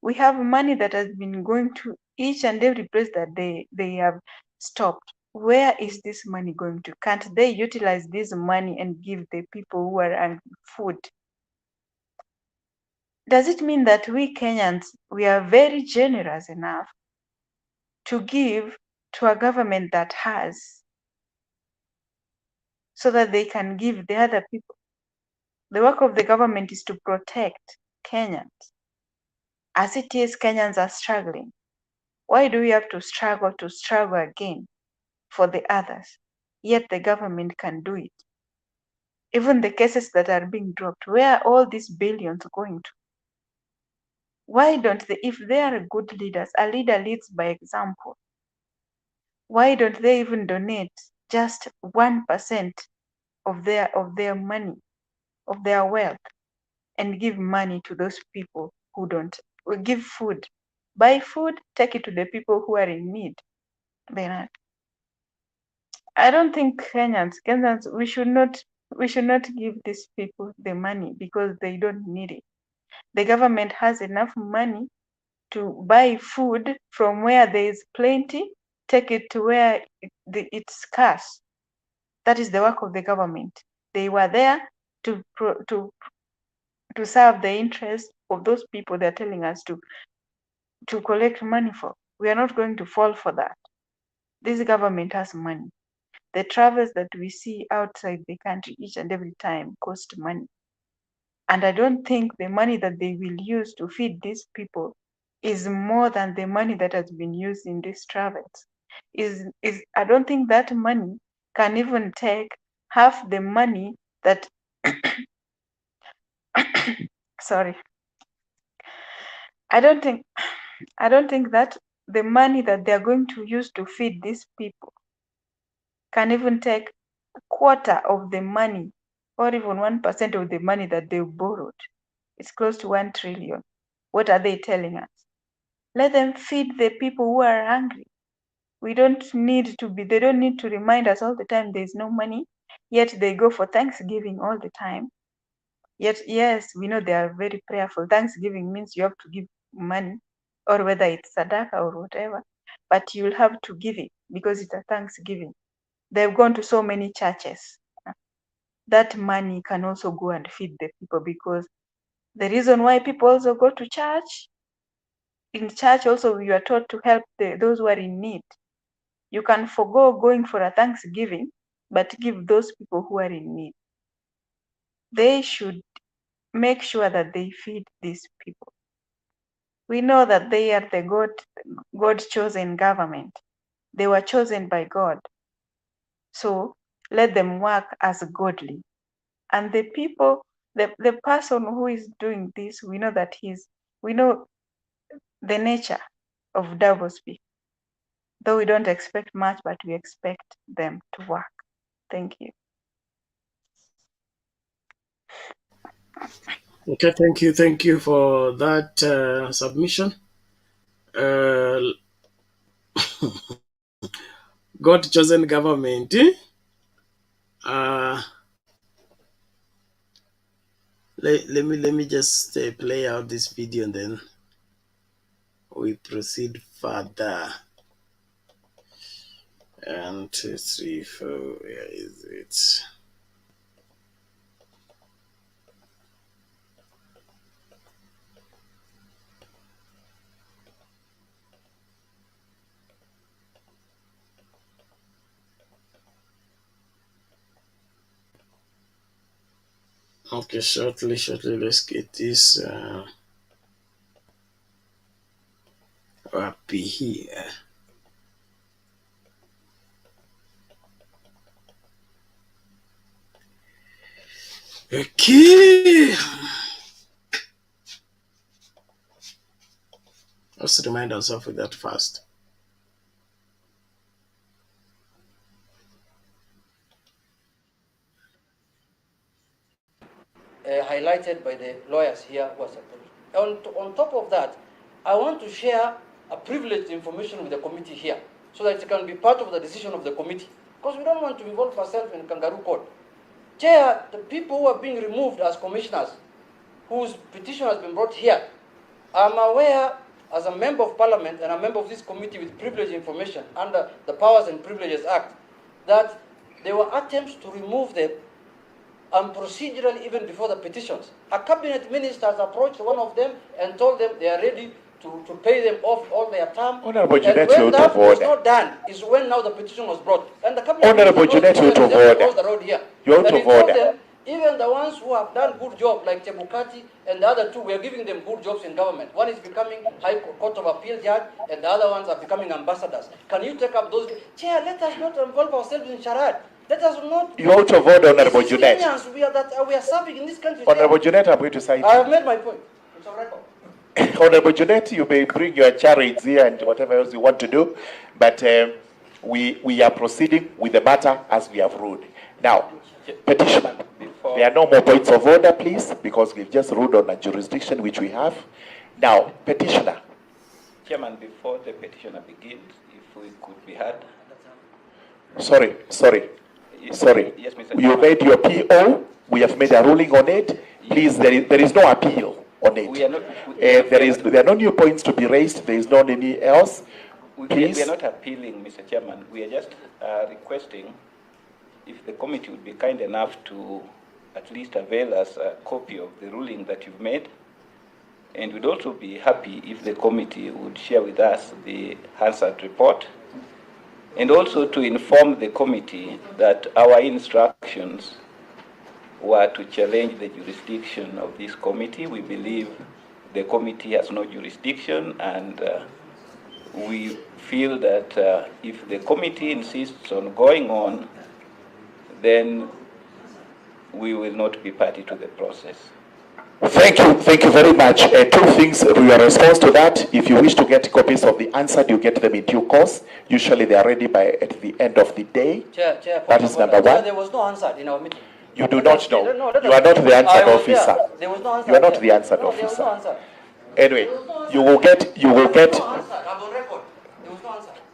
We have money that has been going to each and every place that they have stopped. Where is this money going to? Can't they utilize this money and give the people who are hungry food? Does it mean that we Kenyans, we are very generous enough to give to a government that has, so that they can give the other people? The work of the government is to protect Kenyans. As it is, Kenyans are struggling. Why do we have to struggle again for the others? Yet the government can do it. Even the cases that are being dropped, where are all these billions going to? Why don't they, if they are good leaders, a leader leads by example, why don't they even donate just 1% of their money, of their wealth, and give money to those people who don't? Or give food, buy food, take it to the people who are in need. Bernard, I don't think Kenyans, we should not give these people the money because they don't need it. The government has enough money to buy food from where there is plenty, take it to where it's scarce. That is the work of the government. They were there to serve the interest of those people they're telling us to collect money for. We are not going to fall for that. This government has money. The travels that we see outside the country each and every time cost money. And I don't think the money that they will use to feed these people is more than the money that has been used in these travels. I don't think that money can even take half the money that sorry. I don't think that the money that they are going to use to feed these people can even take a quarter of the money, or even 1% of the money that they borrowed. It's close to 1 trillion. What are they telling us? Let them feed the people who are hungry. They don't need to remind us all the time there's no money, yet they go for Thanksgiving all the time. Yet, yes, we know they are very prayerful. Thanksgiving means you have to give money, or whether it's sadaka or whatever, but you'll have to give it. because it's a Thanksgiving. They've gone to so many churches. That money can also go and feed the people, because the reason why people also go to church, in church also you are taught to help those who are in need. You can forego going for a Thanksgiving, but give those people who are in need. They should make sure that they feed these people. We know that they are the God-chosen government. They were chosen by God. So let them work as godly. And the people, the person who is doing this, we know that we know the nature of double speak. Though we don't expect much, but we expect them to work. Thank you. Okay, thank you for that submission. God-chosen government. Let me just play out this video and then we proceed further. 1, 2, 3, 4. Where is it? Okay, shortly, let's get this up here. Okay. Let's remind ourselves with that first. Highlighted by the lawyers here was on top of that, I want to share a privileged information with the committee here so that it can be part of the decision of the committee, because we don't want to involve ourselves in kangaroo court. Chair, the people who are being removed as commissioners, whose petition has been brought here, I'm aware as a member of parliament and a member of this committee with privileged information under the Powers and Privileges Act, that there were attempts to remove them procedurally even before the petitions. A cabinet minister has approached one of them and told them they are ready to pay them off all their term. Honorable Junet, when that was not done is when now the petition was brought. And the cabinet Honorable Junet, you out of order. The road here. You out of order. Them, even the ones who have done good job, like Chebukati and the other two, we are giving them good jobs in government. One is becoming High Court of Appeal judge, and the other ones are becoming ambassadors. Can you take up those? Chair, let us not involve ourselves in charade. Let us not. You out of order, Honorable Junet. Kenyans we are serving in this country. Honorable Junet, I'm going to cite you. I have made my point. It's on record. Honorable Junet, you may bring your charades here and whatever else you want to do, but we are proceeding with the matter as we have ruled. Now, petitioner, there are no more points of order, please, because we've just ruled on a jurisdiction which we have. Now, petitioner. Chairman, before the petitioner begins, if we could be heard. Sorry. Yes, Mr. You made your PO. We have made a ruling on it. Please, there is no appeal on it. There are no new points to be raised. There is no any else. Please. We are not appealing, Mr. Chairman. We are just requesting if the committee would be kind enough to at least avail us a copy of the ruling that you've made. And we'd also be happy if the committee would share with us the Hansard report, and also to inform the committee that our instructions were to challenge the jurisdiction of this committee. We believe the committee has no jurisdiction, and we feel that if the committee insists on going on, then we will not be party to the process. Thank you very much. Two things, your response to that. If you wish to get copies of the answer, you get them in due course. Usually they are ready by at the end of the day. Chair, that is number one. There was no answer in our meeting. You do not know. You are not the answered officer. There was no answer. You are not the answered officer. There was no answer. Anyway, you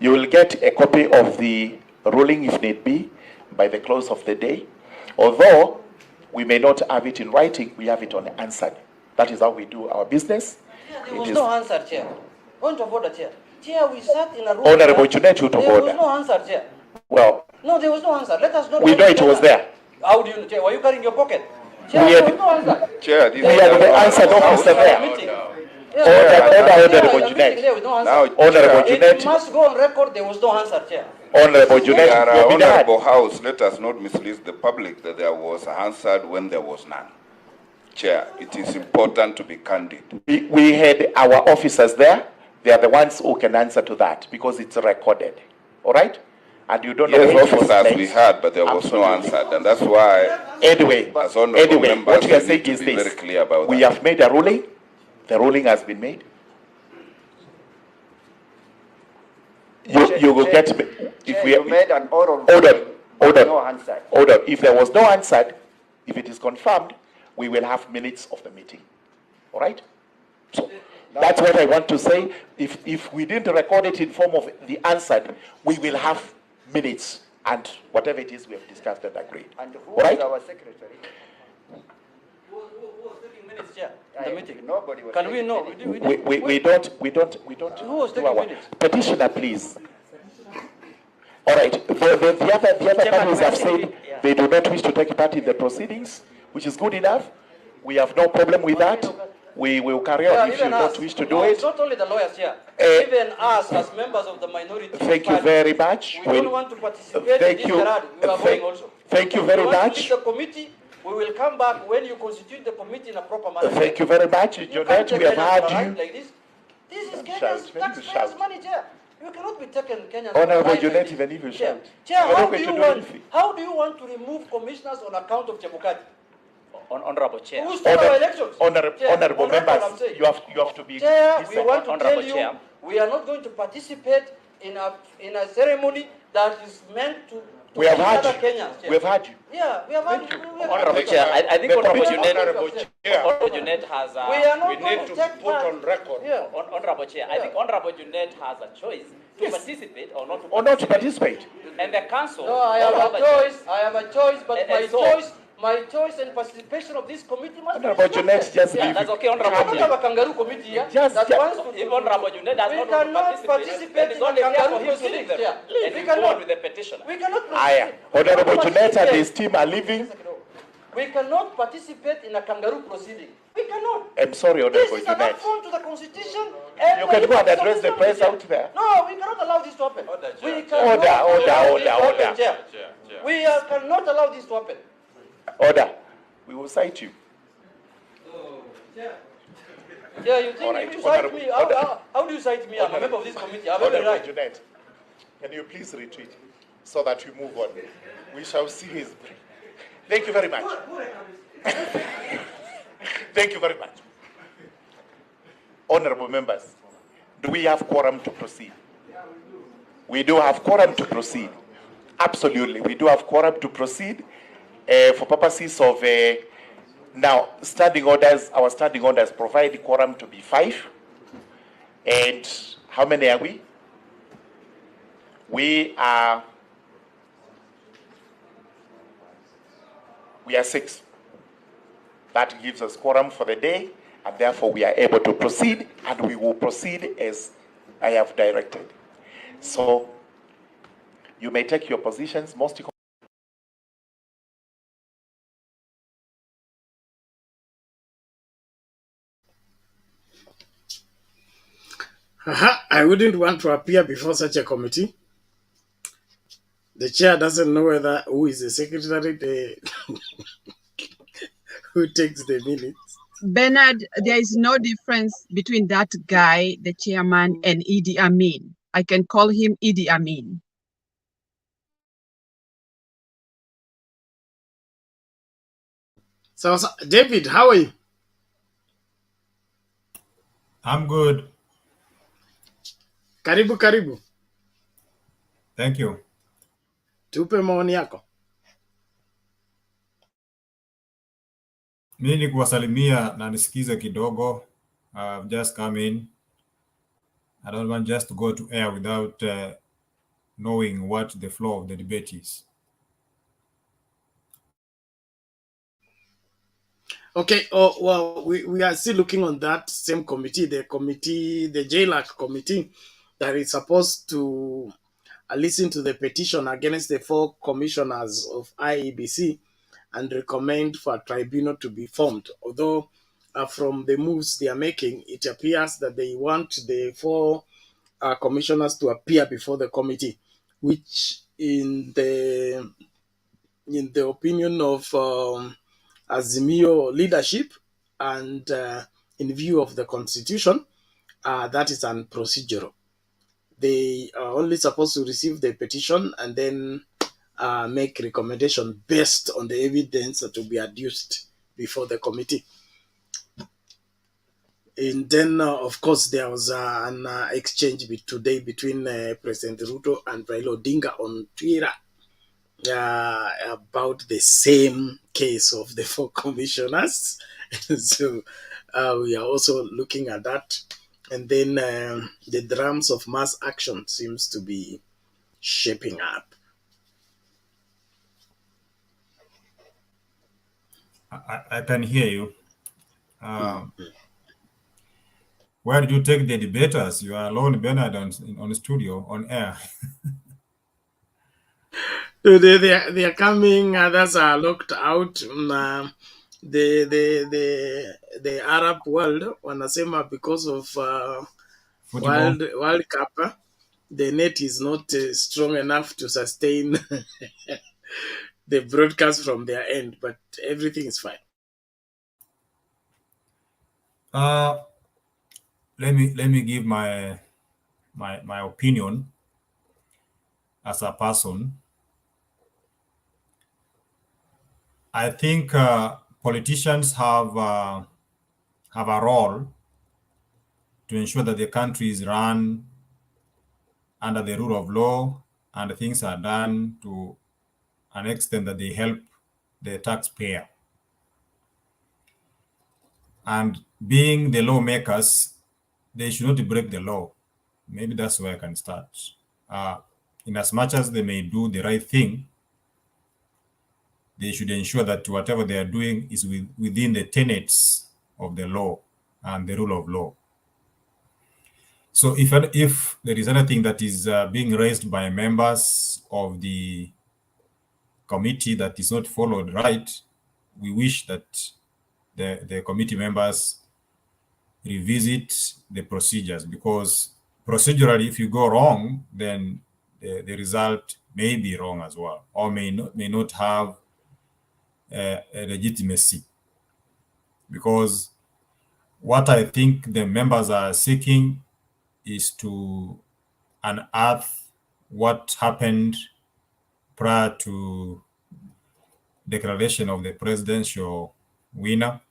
will get a copy of the ruling if need be by the close of the day. Although we may not have it in writing, we have it on answered. That is how we do our business. There was no answer, Chair. Point of order, Chair. Chair, we sat in a room. Honorable Junet, you took There was order. no answer, Chair. Well, No, there was no answer. Let us not. we know it was there. How do you know, Chair? Were you carrying your pocket? Chair, We there had- was no answer. Chair, we have the answer officer there. Honorable Junet. Honorable It Junet. must go on record. There was no answer, Chair. Honorable Junet. Honorable House, let us not mislead the public that there was answered when there was none. Chair, it is important to be candid. We had our officers there. They are the ones who can answer to that because it's recorded. All right? And you don't know Yes, when it was officers placed. we had, but there was no answer, and that's why. Anyway, as honorable members, what you are we saying need to is be this. very clear about We that. have made a ruling. The ruling has been made. You will get me. If we you made an oral. Hold on. No answer. Hold on. If there was no answer, if it is confirmed, we will have minutes of the meeting. All right? So that's what I want to say. If we didn't record it in form of the answered, we will have minutes and whatever it is we have discussed and agreed. And who All right? was our secretary? Who was taking minutes, Chair? In the meeting. Nobody was. Can we know? We don't Who was do taking our minutes? petitioner, please. All right. The other parties have said they do not wish to take part in the proceedings, which is good enough. We have no problem with that. We will carry on if you don't wish to do No, it. it's not only the lawyers here. Even us, as members of the minority. Thank you very much. We don't want to participate Thank in this you. charade. We are going also. Thank you very We want to much. leave the committee. We will come back when you constitute the committee in a proper manner. Thank you very much, You can't Jonette. take We have Kenyans had for a you. ride like this. This is Don't Kenya's shout. Maybe you taxpayers' shout. money, Chair. You cannot be taking Kenyans for a Honorable ride like Jonette, this. even if you Chair, shout. Chair, We're not how going do to you do want? anything. How do you want to remove commissioners on account of Chebukati? Honorable Chair. Who stole our elections? Chair, Honorable on record, I'm members, saying. you have to be. Chair, we decent. want to Honorable tell you, Chair. we are not going to participate in a ceremony that is meant to We have teach had other you. Kenyans. Chair. We have had you. Yeah, we have had you. Honorable Chair, I think The Honorable committee- Junet has a... We are not going to take part. record. Yeah. Honorable Chair, I think Honorable Junet has a choice to participate or not to Or not to participate. And the council... No, I have a choice. I have a choice, but And my choice and participation of this committee must be Honorable Junet, respected. just Yeah, leave that's it. okay, Honorable We don't have Chair. a kangaroo committee here Just- that just- wants to. If Honorable Junet does We not cannot participate, participate then it's in only a fair kangaroo for him to leave proceedings. them. Yeah. And We move on cannot. with the petitioner. We cannot. Aya. Honorable Junet and his team are leaving. We cannot participate in a kangaroo proceeding. We cannot. I'm sorry, This Honorable is an Junet. affront to the constitution. You can go and address the press out there. No, we cannot allow this to happen. We Order, cannot allow order, this to order, happen, order. Chair. We cannot allow this to happen. Order. We will cite you. Yeah, you think Alright, if you cite Honorable- me, how do you cite me? I'm a member of this committee. I have every Honorable right. Junet, can you please retreat so that we move on? We shall see his. Thank you very much. Thank you very much. Honorable members, do we have quorum to proceed? We do have quorum to proceed. Absolutely, we do have quorum to proceed. For purposes of now standing orders, our standing orders provide quorum to be 5. And how many are we? We are 6. That gives us quorum for the day, and therefore we are able to proceed, and we will proceed as I have directed. So you may take your positions. Most I wouldn't want to appear before such a committee. The chair doesn't know who is the secretary, who takes the minutes. Bernard, there is no difference between that guy, the chairman, and Idi Amin. I can call him Idi Amin. So, David, how are you? I'm good. Karibu, karibu. Thank you. Tupe maoni yako. Mimi ni kuwasalimia na nisikize kidogo. I've just come in. I don't want just to go to air without knowing what the flow of the debate is. Okay, well, we are still looking on that same committee, the JLAC committee that is supposed to listen to the petition against the 4 commissioners of IEBC and recommend for a tribunal to be formed. Although from the moves they are making, it appears that they want the 4 commissioners to appear before the committee, which in the opinion of Azimio leadership and in view of the constitution, that is unprocedural. They are only supposed to receive the petition and then make recommendation based on the evidence that will be adduced before the committee. And then, of course, there was an exchange today between President Ruto and Raila Odinga on Twitter about the same case of the 4 commissioners. So we are also looking at that. And then the drums of mass action seems to be shaping up. I can hear you. Where did you take the debaters? You are alone, Bernard, on the studio, on air. They are coming. Others are locked out. The Arab world wanasema because of World Cup, the net is not strong enough to sustain the broadcast from their end, but everything is fine. Let me give my opinion as a person. I think politicians have a role to ensure that the country is run under the rule of law and things are done to an extent that they help the taxpayer. And being the lawmakers, they should not break the law. Maybe that's where I can start. In as much as they may do the right thing, they should ensure that whatever they are doing is within the tenets of the law and the rule of law. So if there is anything that is being raised by members of the committee that is not followed right, we wish that the committee members revisit the procedures, because procedurally, if you go wrong, then the result may be wrong as well, or may not have a legitimacy. Because what I think the members are seeking is to unearth what happened prior to declaration of the presidential winner.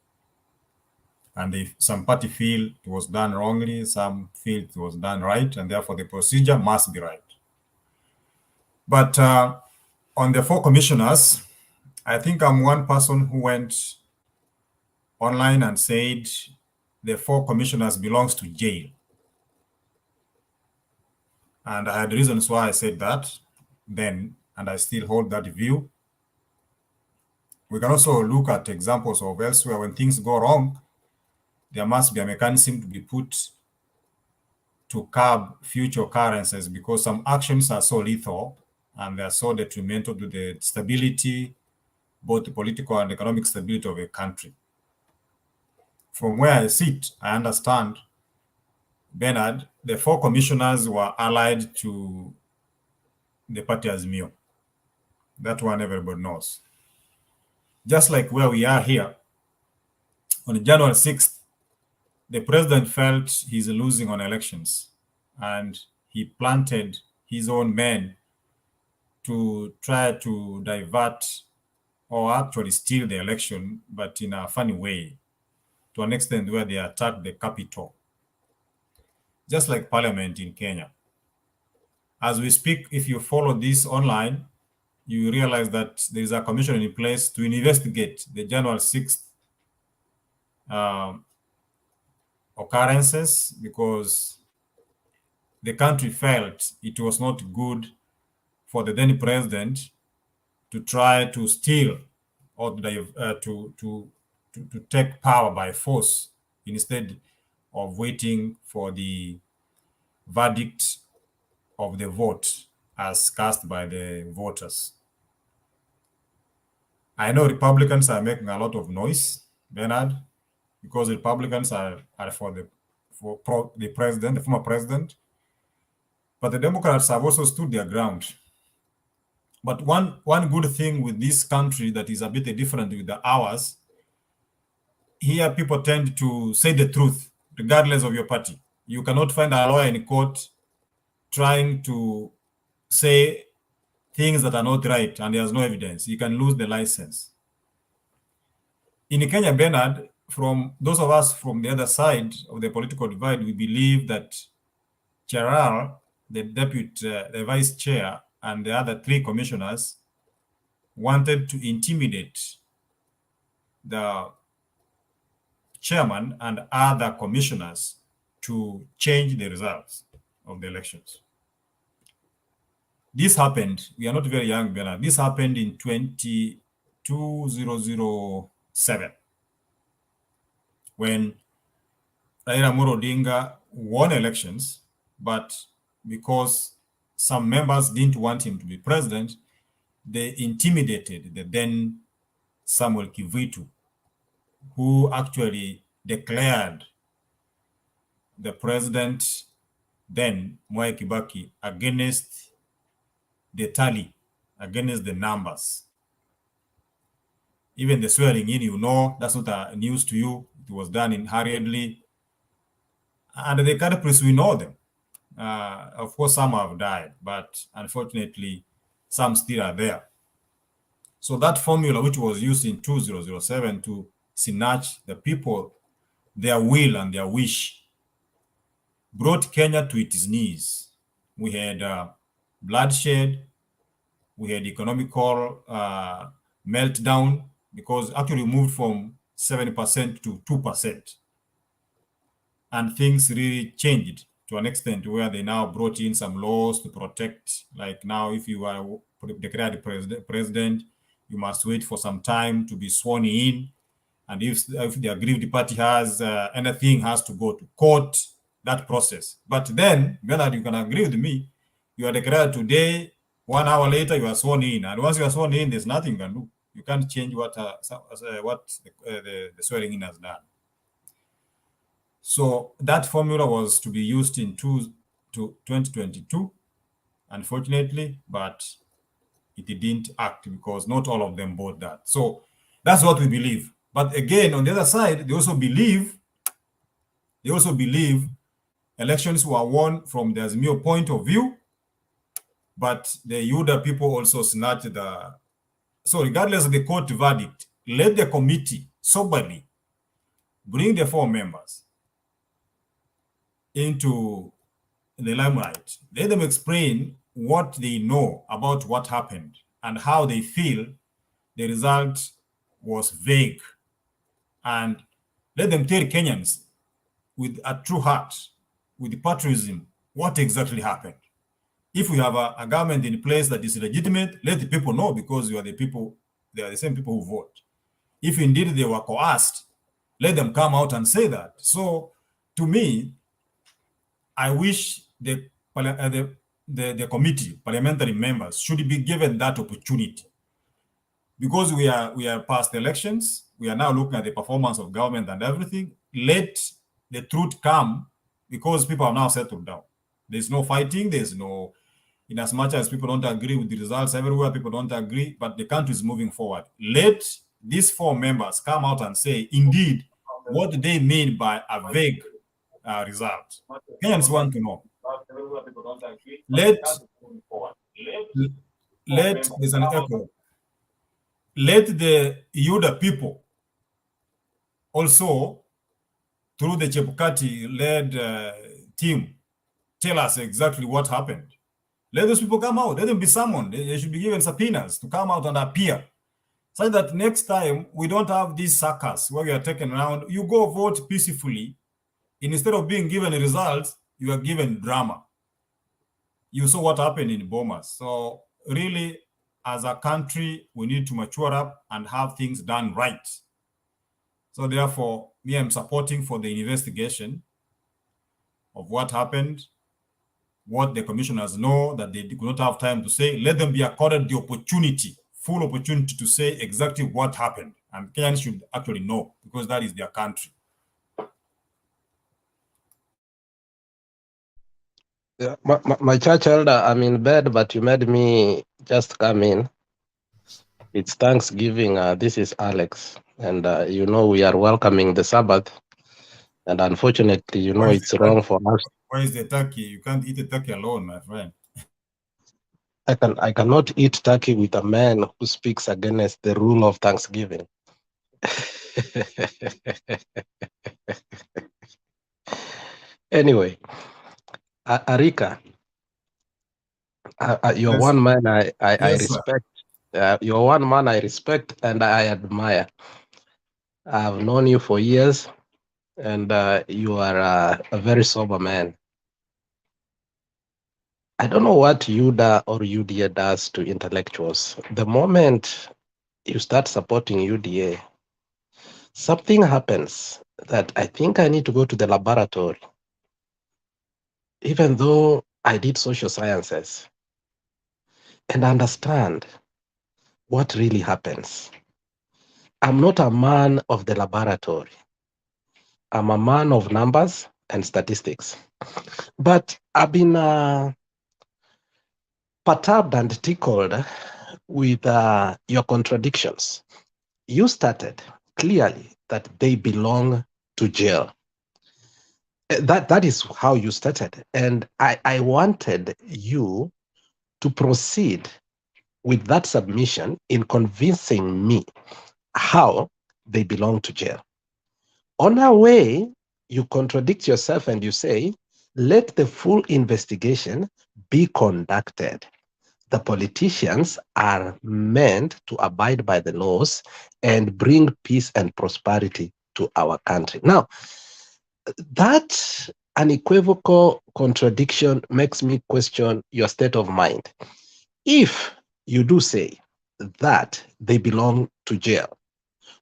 And if some party feel it was done wrongly, some feel it was done right, and therefore the procedure must be right. But on the 4 commissioners, I think I'm one person who went online and said the 4 commissioners belongs to jail. And I had reasons why I said that then, and I still hold that view. We can also look at examples of elsewhere when things go wrong. There must be a mechanism to be put to curb future occurrences, because some actions are so lethal and they are so detrimental to the stability, both the political and economic stability of a country. From where I sit, I understand, Bernard, the 4 commissioners were allied to the party Azimio. That one everybody knows. Just like where we are here, on January 6th, the president felt he's losing on elections, and he planted his own men to try to divert or actually steal the election, but in a funny way, to an extent where they attacked the capital. Just like Parliament in Kenya. As we speak, if you follow this online, you realize that there is a commission in place to investigate the January 6th occurrences, because the country felt it was not good for the then president to try to steal or to take power by force, instead of waiting for the verdict of the vote as cast by the voters. I know Republicans are making a lot of noise, Bernard, because Republicans are for the president, the former president. But the Democrats have also stood their ground. But one good thing with this country that is a bit different with the ours, here people tend to say the truth, regardless of your party. You cannot find a lawyer in court trying to say things that are not right and there's no evidence. You can lose the license. In Kenya, Bernard, from those of us from the other side of the political divide, we believe that Cheral, the deputy, the vice chair, and the other 3 commissioners wanted to intimidate the chairman and other commissioners to change the results of the elections. This happened, we are not very young, Bernard. This happened in 2007 when Raila ODINGA won elections, but because some members didn't want him to be president, they intimidated the then Samuel Kivitu, who actually declared the president then, Mwai Kibaki, against the tally, against the numbers. Even the swearing in, you know, that's not a news to you. It was done in hurriedly. And the culprits, we know them. Of course, some have died, but unfortunately, some still are there. So that formula, which was used in 2007 to snatch the people, their will and their wish, brought Kenya to its knees. We had bloodshed, we had economical meltdown, because actually we moved from 7% to 2%. And things really changed to an extent where they now brought in some laws to protect, like now if you are declared president, you must wait for some time to be sworn in. And if the aggrieved party has anything, has to go to court, that process. But then, Bernard, you can agree with me, you are declared today, 1 hour later, you are sworn in. And once you are sworn in, there's nothing you can do. You can't change what the swearing in has done. So that formula was to be used in 2022, unfortunately, but it didn't act because not all of them bought that. So that's what we believe. But again, on the other side, they also believe elections were won from the Azimio point of view, but the Yuda people also snatched the... So regardless of the court verdict, let the committee soberly bring the 4 members into the limelight. Let them explain what they know about what happened and how they feel the result was vague. And let them tell Kenyans with a true heart, with patriotism, what exactly happened. If we have a government in place that is legitimate, let the people know, because you are the people, they are the same people who vote. If indeed they were coerced, let them come out and say that. So to me, I wish the committee, parliamentary members, should be given that opportunity. Because we are past elections, we are now looking at the performance of government and everything. Let the truth come, because people have now settled down. There's no fighting, there's no... In as much as people don't agree with the results everywhere, people don't agree, but the country is moving forward. Let these 4 members come out and say, indeed, what do they mean by a vague result? Kenyans want to know. There's an echo. Let the Yuda people also, through the Chebukati-led team, tell us exactly what happened. Let those people come out. Let them be summoned. They should be given subpoenas to come out and appear, so that next time we don't have this circus where we are taken around. You go vote peacefully. Instead of being given results, you are given drama. You saw what happened in Bomas. So really, as a country, we need to mature up and have things done right. So therefore, me, I'm supporting for the investigation of what happened, what the commissioners know that they could not have time to say. Let them be accorded the opportunity, full opportunity to say exactly what happened. And Kenyans should actually know, because that is their country. Yeah, my church elder, I'm in bed, but you made me just come in. It's Thanksgiving. This is Alex. And you know, we are welcoming the Sabbath. And unfortunately, you know, it's wrong for us. Where is the turkey? You can't eat a turkey alone, my friend. I cannot eat turkey with a man who speaks against the rule of Thanksgiving. Anyway, Arika, you're Yes. one man I Yes, respect. You're one man I respect and I admire. I've known you for years, and you are a very sober man. I don't know what UDA or UDA does to intellectuals. The moment you start supporting UDA, something happens that I think I need to go to the laboratory. Even though I did social sciences, and understand what really happens. I'm not a man of the laboratory. I'm a man of numbers and statistics. But I've been perturbed and tickled with your contradictions. You started clearly that they belong to jail. That is how you started. And I wanted you to proceed with that submission in convincing me how they belong to jail. On our way, you contradict yourself and you say, let the full investigation be conducted. The politicians are meant to abide by the laws and bring peace and prosperity to our country. Now, that unequivocal contradiction makes me question your state of mind. If you do say that they belong to jail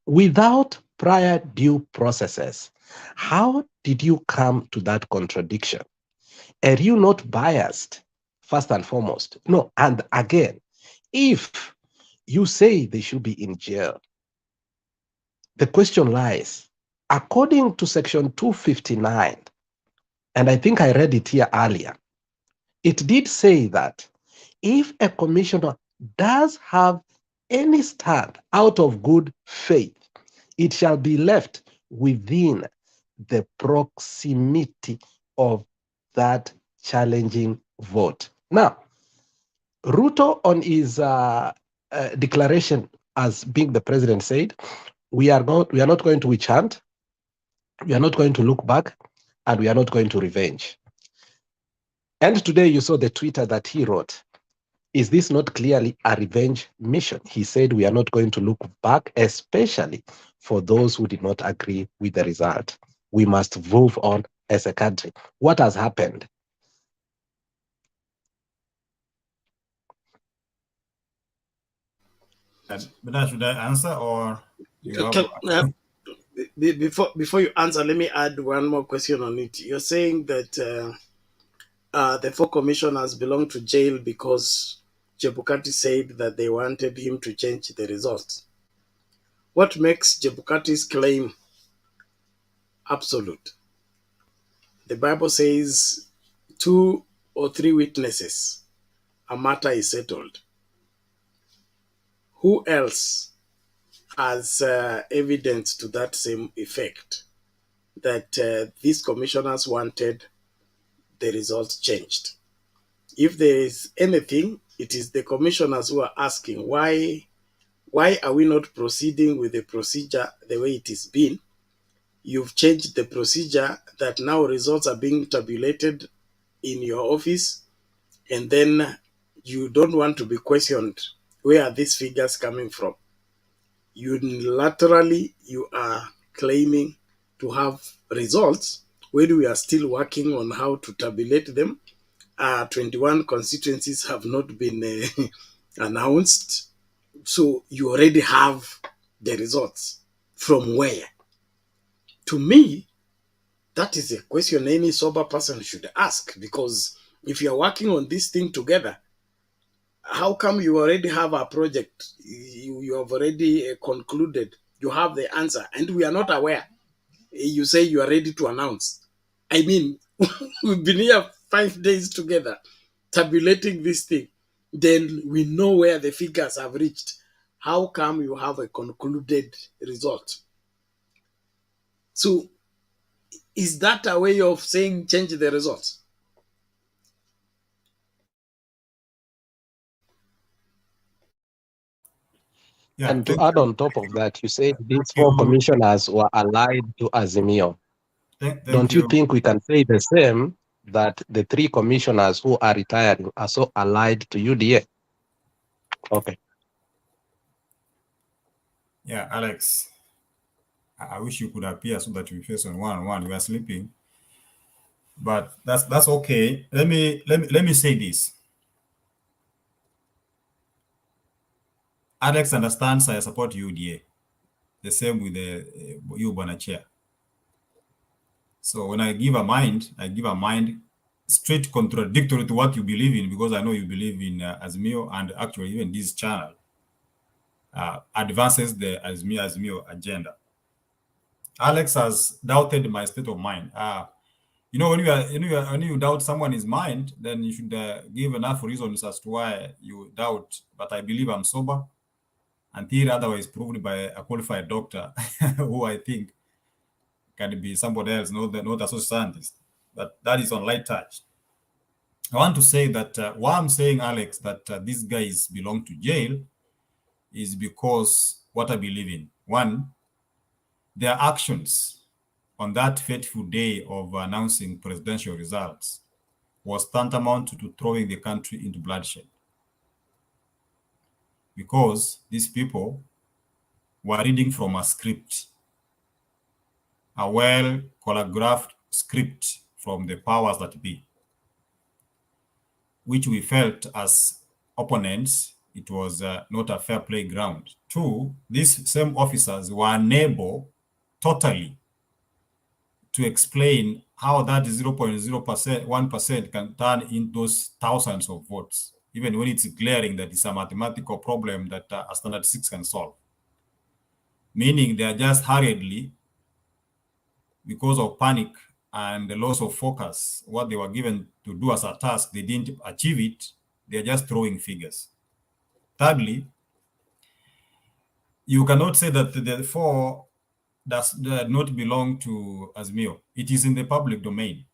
without prior due processes, how did you come to that contradiction? Are you not biased, first and foremost? No, and again, if you say they should be in jail, the question lies, according to section 259, and I think I read it here earlier, it did say that if a commissioner does have any stand out of good faith, it shall be left within the proximity of that challenging vote. Now, RUTO on his declaration as being the president said, we are not going to witch hunt, we are not going to look back, and we are not going to revenge. And today you saw the Twitter that he wrote. Is this not clearly a revenge mission? He said we are not going to look back, especially for those who did not agree with the result. We must move on as a country. What has happened? But should I answer or Before you answer, let me add one more question on it. You're saying that the four commissioners belong to jail because Chebukati said that they wanted him to change the results. What makes Chebukati's claim absolute? The Bible says 2 or 3 witnesses, a matter is settled. Who else has evidence to that same effect, that these commissioners wanted the results changed? If there is anything, it is the commissioners who are asking, why are we not proceeding with the procedure the way it is been? You've changed the procedure that now results are being tabulated in your office, and then you don't want to be questioned, where are these figures coming from? Unilaterally, you are claiming to have results when we are still working on how to tabulate them. 21 constituencies have not been announced. So you already have the results. From where? To me, that is a question any sober person should ask, because If you're working on this thing together, how come you already have a project? You have already concluded. You have the answer, and we are not aware. You say you are ready to announce. I mean, we've been here 5 days together, tabulating this thing. Then we know where the figures have reached. How come you have a concluded result? So, is that a way of saying change the results? Yeah, and to add on top of that, you said these 4 commissioners were allied to Azimio. Don't you think we can say the same, that the 3 commissioners who are retired are so allied to UDA? Okay. Yeah, Alex, I wish you could appear so that we face on one-on-one. We are sleeping, but that's okay. Let me say this. Alex understands I support UDA. The same with you, Bwana Chair. So when I give a mind straight contradictory to what you believe in, because I know you believe in Azimio, and actually even this channel advances the Azimio agenda. Alex has doubted my state of mind. You know, when you doubt someone's mind, then you should give enough reasons as to why you doubt. But I believe I'm sober, until otherwise proved by a qualified doctor, who I think can be somebody else, not a social scientist. But that is on light touch. I want to say that why I'm saying, Alex, that these guys belong to jail is because what I believe in. One, their actions on that fateful day of announcing presidential results was tantamount to throwing the country into bloodshed. Because these people were reading from a script, a well choreographed script from the powers that be, which we felt as opponents, it was not a fair playground. 2, these same officers were unable totally to explain how that 0.0%, 1% can turn into those thousands of votes, even when it's glaring that it's a mathematical problem that a standard 6 can solve. Meaning they are just hurriedly, because of panic and the loss of focus, what they were given to do as a task, they didn't achieve it. They're just throwing figures. Thirdly, you cannot say that the 4 does not belong to Azimio. It is in the public domain.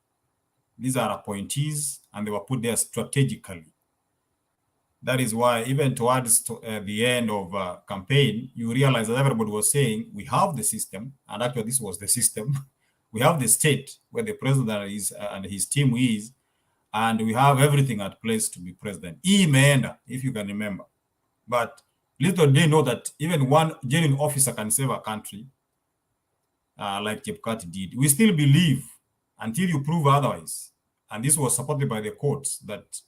These are appointees, and they were put there strategically. That is why even towards the end of campaign, you realize that everybody was saying, we have the system, and actually this was the system. We have the state where the president is and his team is, and we have everything at place to be president. If you can remember. But little they know that even one genuine officer can save a country, like Jepkati did. We still believe, until you prove otherwise, and this was supported by the courts, that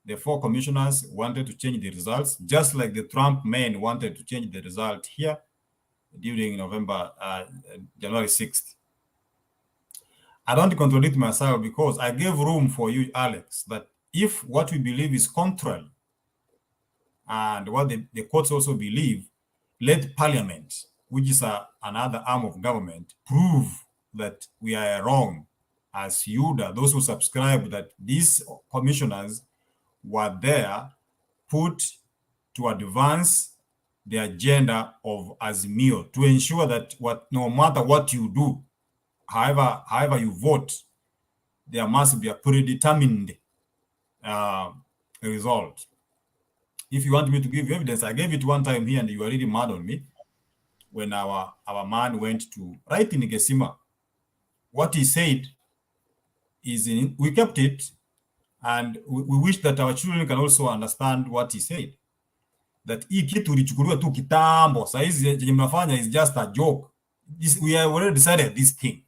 the 4 commissioners wanted to change the results, just like the Trump men wanted to change the result here during January 6th. I don't contradict myself, because I gave room for you, Alex, that if what we believe is contrary, and what the courts also believe, let Parliament, which is another arm of government, prove that we are wrong as UDA, those who subscribe that these commissioners were there put to advance the agenda of Azimio, to ensure that no matter what you do, however you vote, there must be a predetermined result. If you want me to give evidence, I gave it one time here, and you were really mad on me when our man went to write in Gesima. What he said is we kept it, and we wish that our children can also understand what he said. That hii kitu ilichukuliwa tu kitambo, saizi chenye mnafanya is just a joke. We have already decided this thing.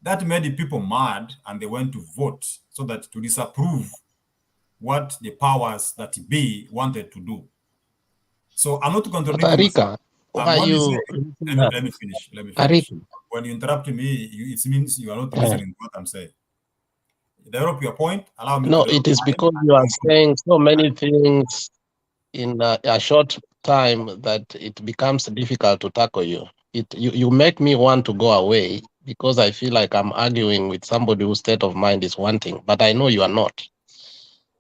That made the people mad, and they went to vote so that to disapprove what the powers that be wanted to do. So I'm not contradicting myself. Let me finish. When you interrupt me, it means you are not listening to what I'm saying. develop your point. Allow me No, to it develop is mine. because you are saying so many things in a short time that it becomes difficult to tackle you. You make me want to go away because I feel like I'm arguing with somebody whose state of mind is one thing, but I know you are not.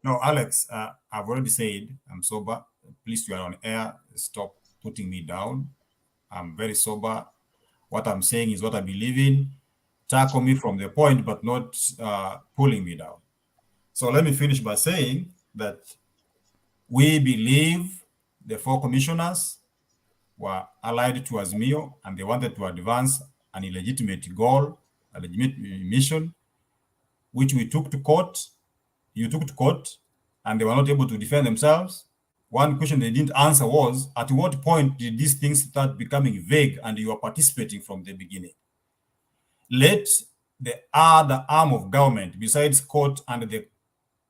No, Alex, I've already said I'm sober. Please, you are on air. Stop putting me down. I'm very sober. What I'm saying is what I believe in. Tackle me from the point, but not pulling me down. So let me finish by saying that we believe the 4 commissioners were allied to Azimio and they wanted to advance an illegitimate goal, a legitimate mission, which we took to court. You took to court, and they were not able to defend themselves. One question they didn't answer was, at what point did these things start becoming vague and you are participating from the beginning? Let the other arm of government, besides court and the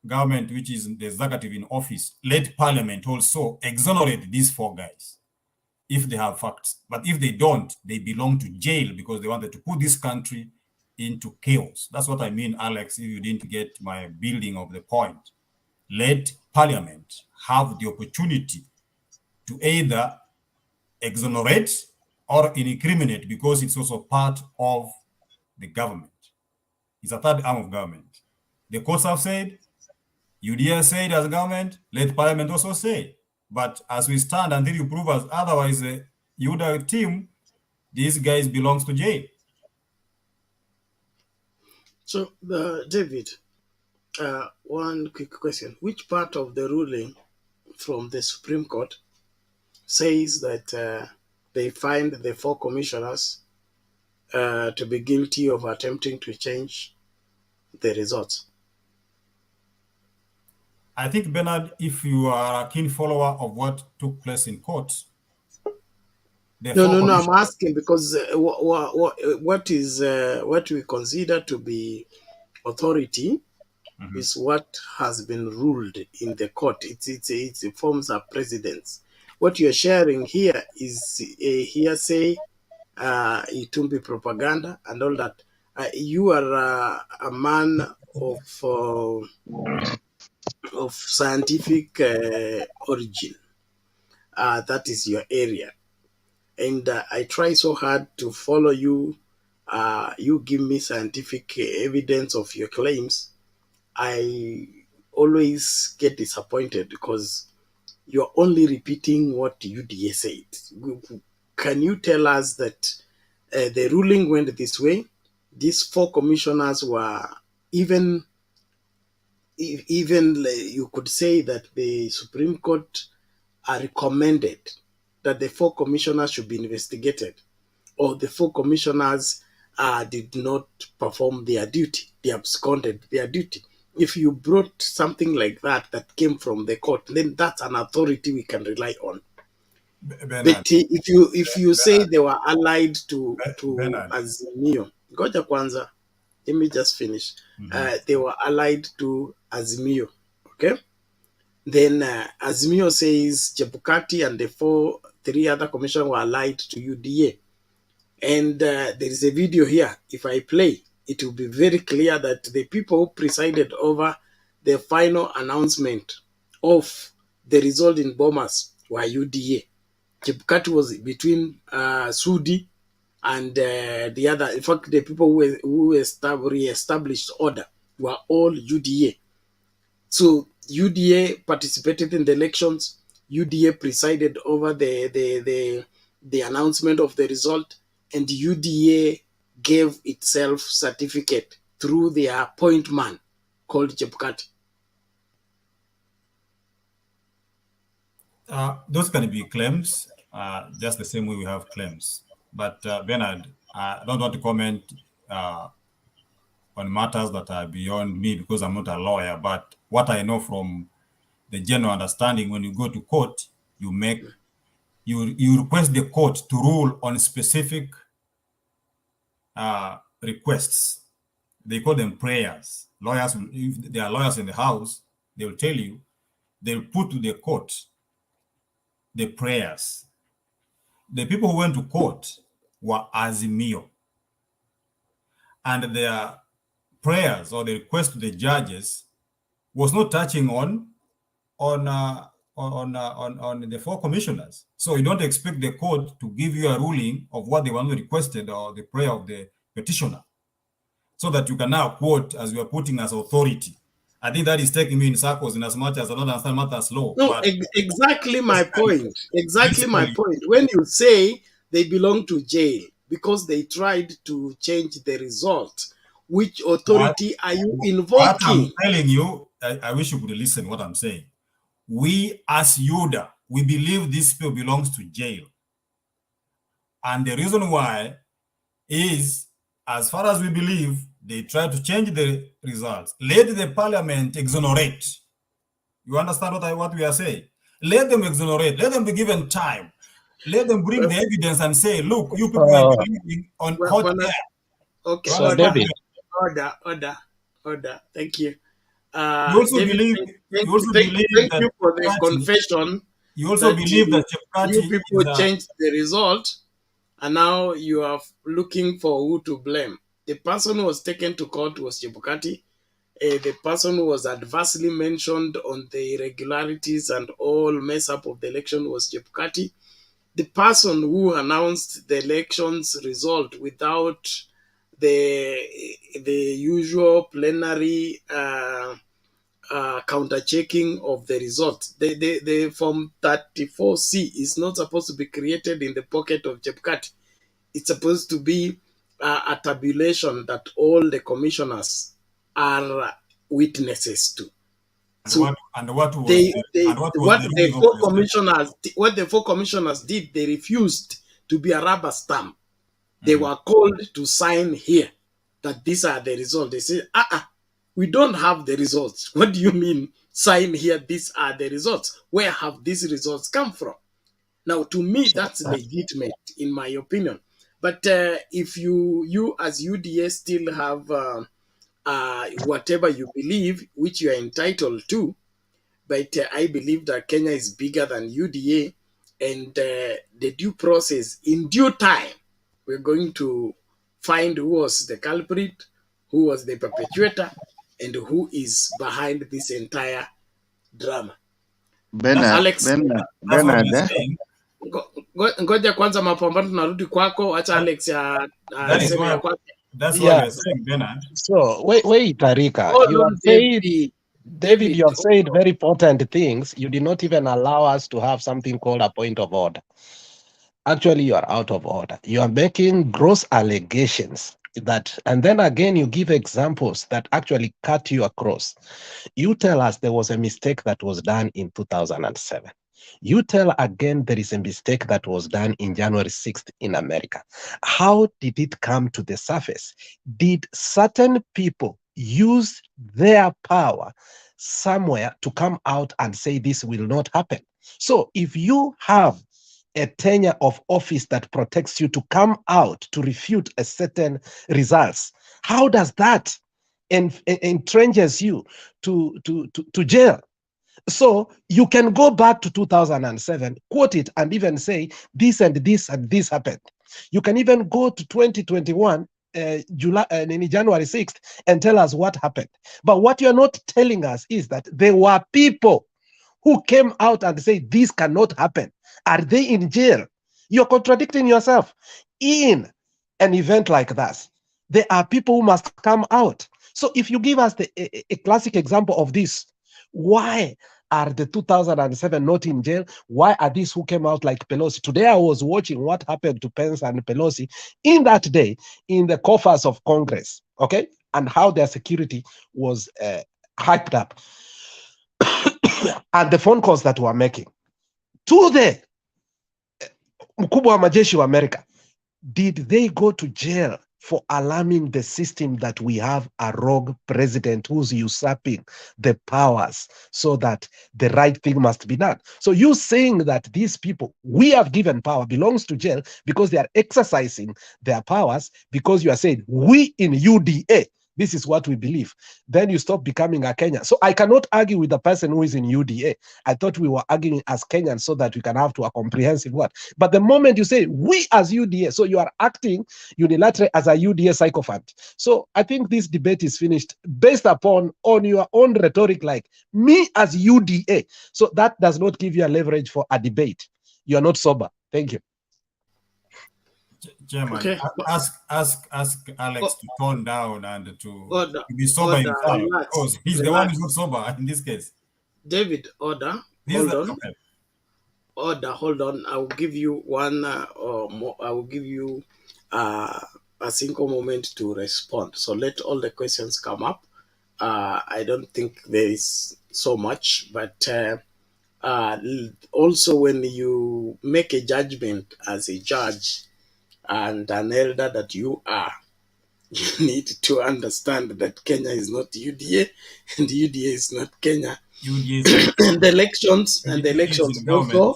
government, which is the executive in office, let Parliament also exonerate these 4 guys if they have facts. But if they don't, they belong to jail because they wanted to put this country into chaos. That's what I mean, Alex, if you didn't get my building of the point. Let Parliament have the opportunity to either exonerate or incriminate because it's also part of the government. It's a third arm of government. The courts have said, UDA said as government, let Parliament also say. But as we stand, until you prove us otherwise, UDA team, these guys belongs to jail. So, David, one quick question. Which part of the ruling from the Supreme Court says that they find the 4 commissioners to be guilty of attempting to change the results? I think, Bernard, if you are a keen follower of what took place in court, No, I'm asking because what we consider to be authority is what has been ruled in the court. It forms a precedence. What you're sharing here is a hearsay, Itumbi propaganda, and all that. You are a man of scientific origin. That is your area. And I try so hard to follow you. You give me scientific evidence of your claims. I always get disappointed because you're only repeating what UDA said. Can you tell us that the ruling went this way? These 4 commissioners were even you could say that the Supreme Court recommended that the 4 commissioners should be investigated, or the 4 commissioners did not perform their duty. They absconded their duty. If you brought something like that came from the court, then that's an authority we can rely on. Bernard, but if you say they were allied to Azimio, ngoja kwanza, let me just finish. They were allied to Azimio, okay? Then Azimio says Chebukati and the 3 other commissioners were allied to UDA. And there is a video here. If I play, it will be very clear that the people who presided over the final announcement of the result in Bomas were UDA. Chebukati was between Sudi and the other. In fact, the people who re-established order were all UDA. So UDA participated in the elections. UDA presided over the announcement of the result, and UDA gave itself certificate through their point man called Chebukati. Those can be claims, just the same way we have claims. But Bernard, I don't want to comment on matters that are beyond me because I'm not a lawyer. But what I know from the general understanding, when you go to court, you request the court to rule on specific requests. They call them prayers. Lawyers, if there are lawyers in the house, they will tell you, they'll put to the court the prayers. The people who went to court were Azimio. And their prayers or the request to the judges was not touching on the 4 commissioners. So you don't expect the court to give you a ruling of what they want requested or the prayer of the petitioner, so that you can now quote as you are putting as authority. I think that is taking me in circles in as much as I don't understand matters law. No, but exactly my point. Exactly my point. When you say they belong to jail because they tried to change the result, which authority are you what I'm invoking? telling you, I wish you could listen what I'm saying. We as UDA, we believe this people belongs to jail. And the reason why is, as far as we believe, they try to change the results. Let the parliament exonerate. You understand what we are saying? Let them exonerate. Let them be given time. Let them bring the evidence and say, look, you people are believing on hot air. Okay, So order. Thank you. You also David, believe. thank You also thank believe that you for the confession. You also believe that you Chepkati people is changed the result, and now you are looking for who to blame. The person who was taken to court was Chebukati. The person who was adversely mentioned on the irregularities and all mess up of the election was Chebukati. The person who announced the election's result without the usual plenary counter-checking of the result. The Form 34C is not supposed to be created in the pocket of Chebukati. It's supposed to be a tabulation that all the commissioners are witnesses to. So what the 4 commissioners did, they refused to be a rubber stamp. They were called to sign here that these are the results. They say, we don't have the results. What do you mean sign here? These are the results. Where have these results come from? Now, to me, that's legitimate in my opinion. But if you as UDA still have whatever you believe, which you are entitled to, but I believe that Kenya is bigger than UDA, and the due process, in due time, we're going to find who was the culprit, who was the perpetrator, and who is behind this entire drama. Alex, ngoja kwanza mapambano, tunarudi kwako. Acha Alex aseme ya kwake. That's what we're saying, Bernard. So wait, Tarika. You have said, David, you have said very important things. You did not even allow us to have something called a point of order. Actually, you are out of order. You are making gross allegations that, and then again, you give examples that actually cut you across. You tell us there was a mistake that was done in 2007. You tell again there is a mistake that was done in January 6th in America. How did it come to the surface? Did certain people use their power somewhere to come out and say this will not happen? So if you have a tenure of office that protects you to come out to refute a certain results, how does that entrenches you to jail? So you can go back to 2007, quote it, and even say this and this and this happened. You can even go to 2021, January 6th, and tell us what happened. But what you're not telling us is that there were people who came out and say this cannot happen. Are they in jail? You're contradicting yourself. In an event like that, there are people who must come out. So if you give us a classic example of this, why are the 2007 not in jail? Why are these who came out like Pelosi? Today I was watching what happened to Pence and Pelosi in that day in the coffers of Congress, okay? And how their security was hyped up. And the phone calls that were making to the mkubwa wa majeshi wa America. Did they go to jail for alarming the system that we have a rogue president who's usurping the powers so that the right thing must be done? So you saying that these people we have given power belongs to jail because they are exercising their powers, because you are saying we in UDA this is what we believe, then you stop becoming a Kenyan. So I cannot argue with the person who is in UDA. I thought we were arguing as Kenyans so that we can have to a comprehensive word. But the moment you say we as UDA, so you are acting unilaterally as a UDA sycophant. So I think this debate is finished based upon on your own rhetoric, like me as UDA. So that does not give you a leverage for a debate. You are not sober. Thank you. Chairman, Okay. ask Alex to tone down and to be sober order, himself, relax, because he's the one who's not sober in this case. David, order. Hold on. Okay. Order. Hold on. I will give you one. I will give you a single moment to respond. So let all the questions come up. I don't think there is so much, but also when you make a judgment as a judge and an elder that you are, you need to understand that Kenya is not UDA and UDA is not Kenya. And the elections also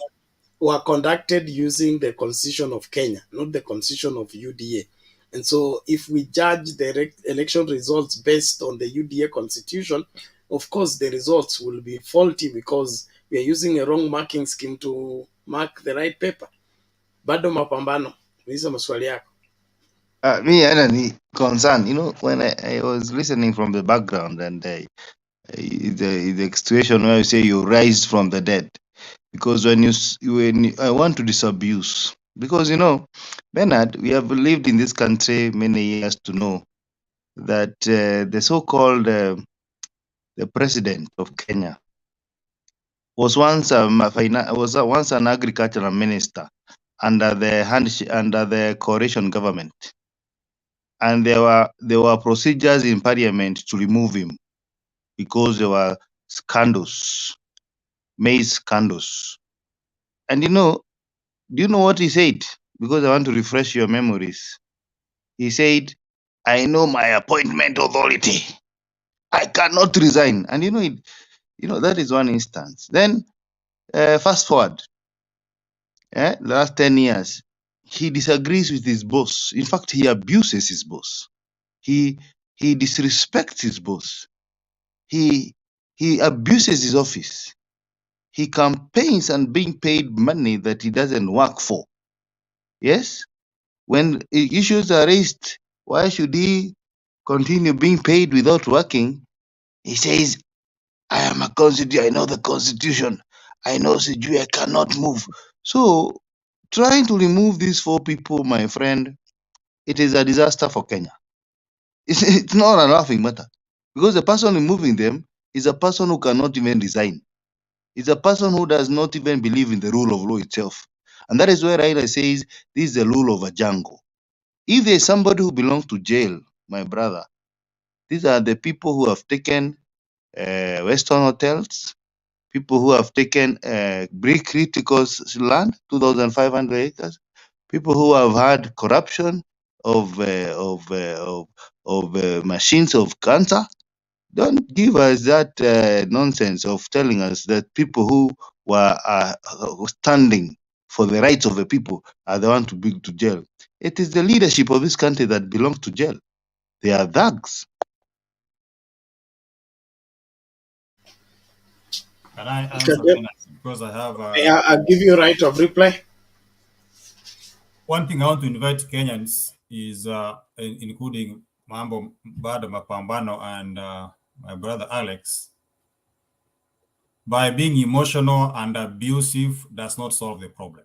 were conducted using the constitution of Kenya, not the constitution of UDA. And so if we judge the election results based on the UDA constitution, of course the results will be faulty because we are using a wrong marking scheme to mark the right paper. Bado mapambano. Uliza maswali yako. Me and any concern, when I was listening from the background and the situation where you say you rise from the dead, because when I want to disabuse, because Bernard, we have lived in this country many years to know that the so-called the president of Kenya was once an agricultural minister under the coalition government. And there were procedures in parliament to remove him because there were scandals, maize scandals. And do you know what he said? Because I want to refresh your memories. He said, I know my appointment authority. I cannot resign. And that is one instance. Then fast forward, the last 10 years, he disagrees with his boss. In fact, he abuses his boss. He disrespects his boss. He abuses his office. He campaigns and being paid money that he doesn't work for. Yes? When issues are raised, why should he continue being paid without working? He says, I am a constitution. I know the constitution. I know Sijui, I cannot move. So trying to remove these 4 people, my friend, it is a disaster for Kenya. It's not a laughing matter, because the person removing them is a person who cannot even resign. It's a person who does not even believe in the rule of law itself. And that is where RAILA says this is the rule of a jungle. If there is somebody who belongs to jail, my brother, these are the people who have taken Western hotels, people who have taken critical land, 2,500 acres, people who have had corruption of machines of cancer. Don't give us that nonsense of telling us that people who were standing for the rights of the people are the ones to be to jail. It is the leadership of this country that belongs to jail. They are thugs. Can I answer? Because I have. I'll give you right of reply. One thing I want to invite Kenyans is, including Mambo Bado Mapambano and my brother Alex, by being emotional and abusive does not solve the problem.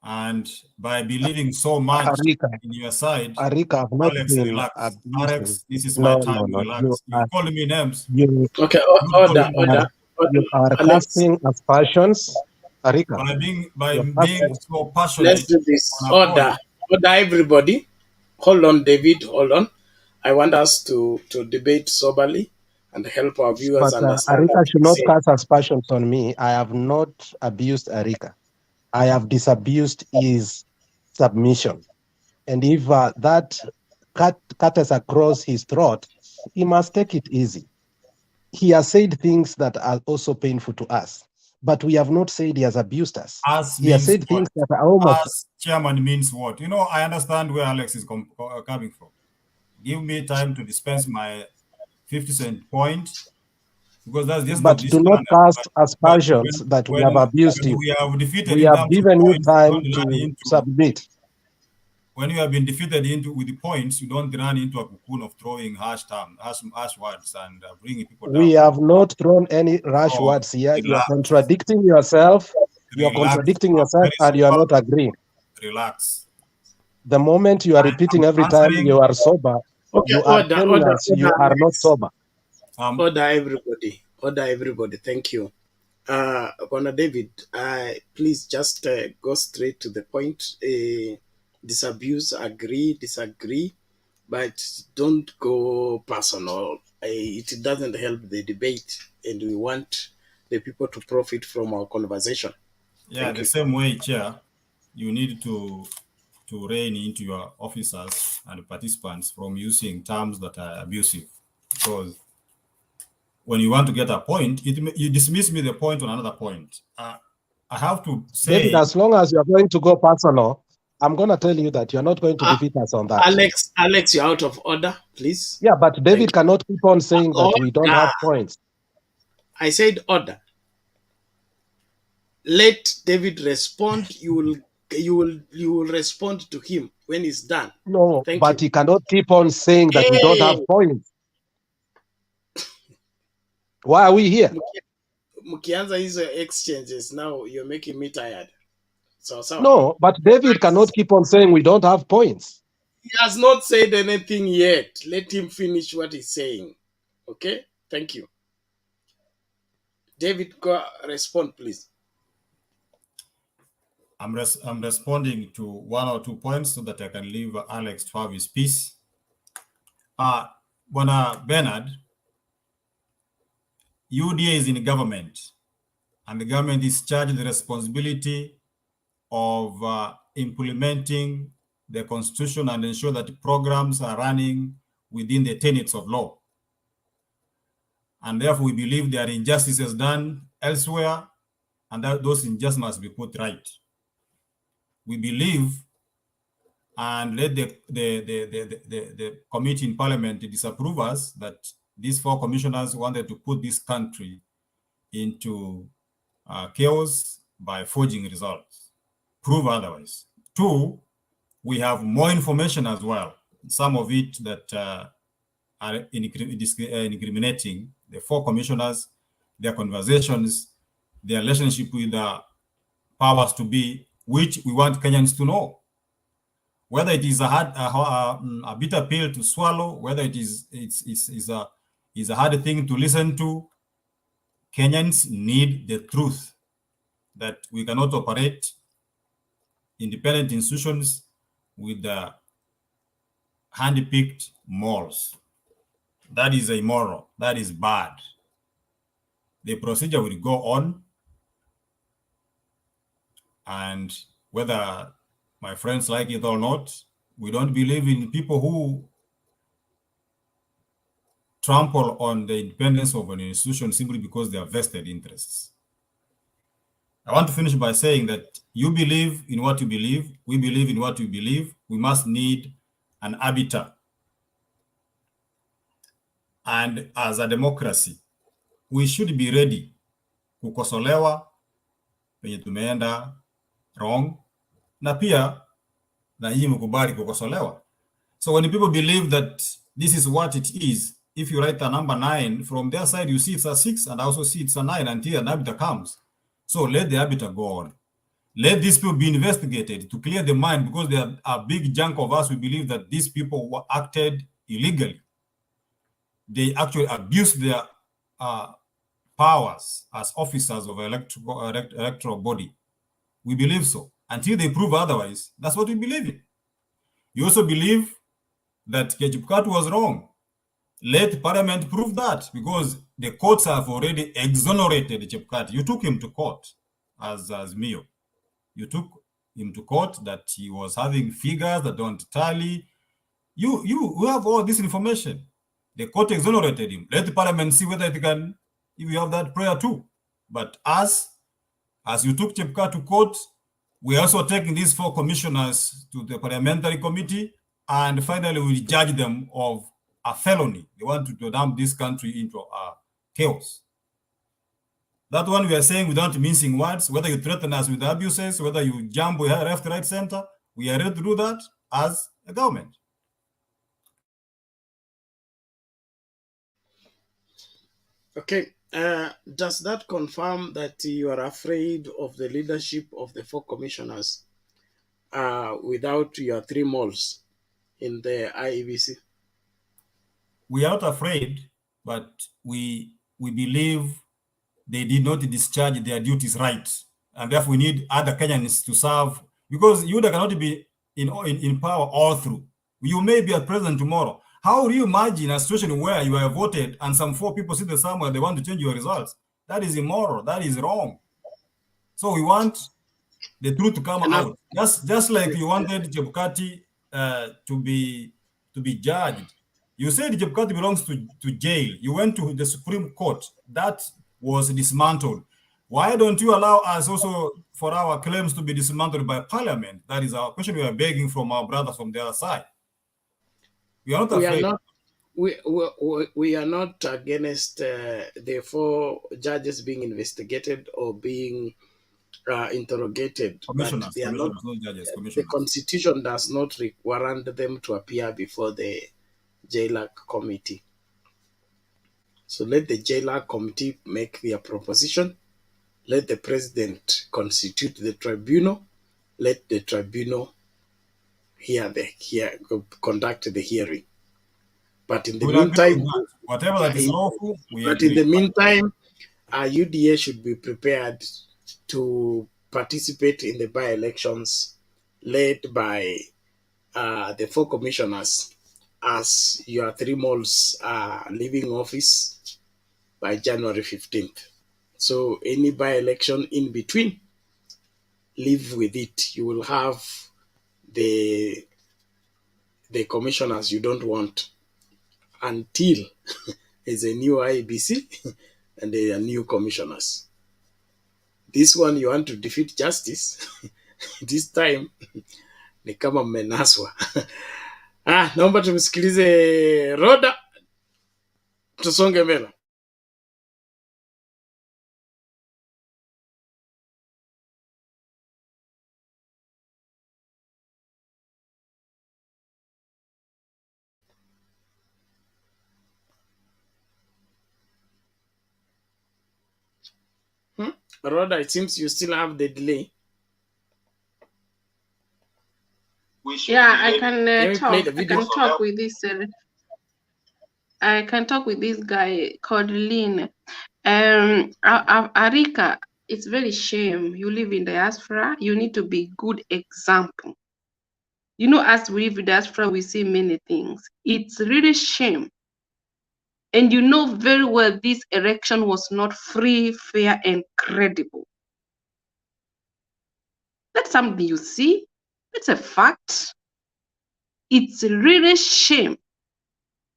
And by believing so much in your side, Alex, relax. Alex, this is my time, relax. You're calling me names. Okay, order. You are casting aspersions. Arika. By being so passionate. Let's do this. Order, everybody. Hold on, David, hold on. I want us to debate soberly and help our viewers understand. Arika should not cast aspersions on me. I have not abused Arika. I have disabused his submission. And if that cuts across his throat, he must take it easy. He has said things that are also painful to us, but we have not said he has abused us. He has said things that are almost... As chairman means what? I understand where Alex is coming from. Give me time to dispense my 50-cent point, because that's just But of this do not panel. cast aspersions that we have abused you. We have defeated We in have terms of given you points, time don't run to into, submit. when you have been defeated with the points, you don't run into a cocoon of throwing harsh words and bringing people down. We have not thrown any rash words here. You are contradicting yourself. You are contradicting yourself, and you are not agreeing. Relax. The moment you are repeating every time you are sober, Okay, you are telling us you are not sober. Order everybody. Order everybody. Thank you. Bwana David, please just go straight to the point. Disabuse, agree, disagree, but don't go personal. It doesn't help the debate, and we want the people to profit from our conversation. Yeah, the same way, Chair, you need to rein into your officers and participants from using terms that are abusive, because when you want to get a point, you dismiss me the point on another point. I have to say, David, as long as you are going to go personal, I'm going to tell you that you're not going to defeat us on that. Alex, you're out of order, please. Yeah, but David cannot keep on saying that we don't have points. I said order. Let David respond. You will respond to him when he's done. No, Thank but you. he cannot keep on saying that we don't have points. Why are we here? Mukianza hizo exchanges, now you're making me tired. So. No, but David cannot keep on saying we don't have points. He has not said anything yet. Let him finish what he's saying. Okay? Thank you. David, go respond, please. I'm responding to one or two points so that I can leave Alex to have his piece. Bwana Bernard, UDA is in government, and the government is charged with the responsibility of implementing the constitution and ensure that programs are running within the tenets of law. And therefore, we believe there are injustices done elsewhere, and that those injustices must be put right. We believe, and let the committee in Parliament disapprove us, that these four commissioners wanted to put this country into chaos by forging results. Prove otherwise. Two, we have more information as well, some of it that are incriminating the four commissioners, their conversations, their relationship with the powers to be, which we want Kenyans to know. Whether it is a bitter pill to swallow, whether it is a hard thing to listen to, Kenyans need the truth that we cannot operate independent institutions with the hand-picked morals. That is immoral. That is bad. The procedure will go on, and whether my friends like it or not, we don't believe in people who trample on the independence of an institution simply because they have vested interests. I want to finish by saying that you believe in what you believe, we believe in what we believe. We must need an arbiter. And as a democracy, we should be ready kukosolewa penye tumeenda wrong, na pia na hii mkubali kukosolewa. So when people believe that this is what it is, if you write a number 9, from their side you see it's a 6 and also see it's a 9 until an arbiter comes. So let the arbiter go on. Let these people be investigated to clear the mind, because there are a big chunk of us who believe that these people were acted illegally. They actually abused their powers as officers of an electoral body. We believe so. Until they prove otherwise, that's what we believe in. You also believe that Geopolitical was wrong. Let Parliament prove that, because the courts have already exonerated Geopolitical. You took him to court as Mio. You took him to court that he was having figures that don't tally. You have all this information. The court exonerated him. Let the Parliament see whether it can, if you have that prayer too. But as you took Geopolitical to court, we are also taking these four commissioners to the Parliamentary Committee and finally we judge them of a felony. They want to dump this country into chaos. That one we are saying without mincing words, whether you threaten us with abuses, whether you jump left, right, center, we are ready to do that as a government. Okay, does that confirm that you are afraid of the leadership of the 4 commissioners without your 3 moles in the IEBC? We are not afraid, but we believe they did not discharge their duties right, and therefore we need other Kenyans to serve, because you cannot be in power all through. You may be at president tomorrow. How do you imagine a situation where you have voted and some 4 people sit there somewhere, they want to change your results? That is immoral. That is wrong. So we want the truth to come out. Just like you wanted Chebukati to be judged. You said Jebukati belongs to jail. You went to the Supreme Court. That was dismantled. Why don't you allow us also for our claims to be dismantled by Parliament? That is our question we are begging from our brothers from the other side. We are not afraid. We are not against the 4 judges being investigated or being interrogated, but they are not, the Constitution does not warrant them to appear before the JLAC committee. So let the JLAC committee make their proposition. Let the president constitute the tribunal. Let the tribunal conduct the hearing. But in the meantime, whatever that is lawful, in the meantime, UDA should be prepared to participate in the by-elections led by the 4 commissioners, as your 3 moles are leaving office by January 15th. So any by-election in between, live with it. You will have the commissioners you don't want until there's a new IEBC and there are new commissioners. This one you want to defeat justice. This time ni kama mmenaswa. Naomba tumsikilize Roda, tusonge mbele. Roda, it seems you still have the delay. Yeah, I can talk. I can talk with this. I can talk with this guy called Lynn. Arika, it's very shame. You live in diaspora. You need to be good example. You know, as we live in diaspora, we see many things. It's really shame. And you know very well this election was not free, fair, and credible. That's something you see. It's a fact. It's really shame.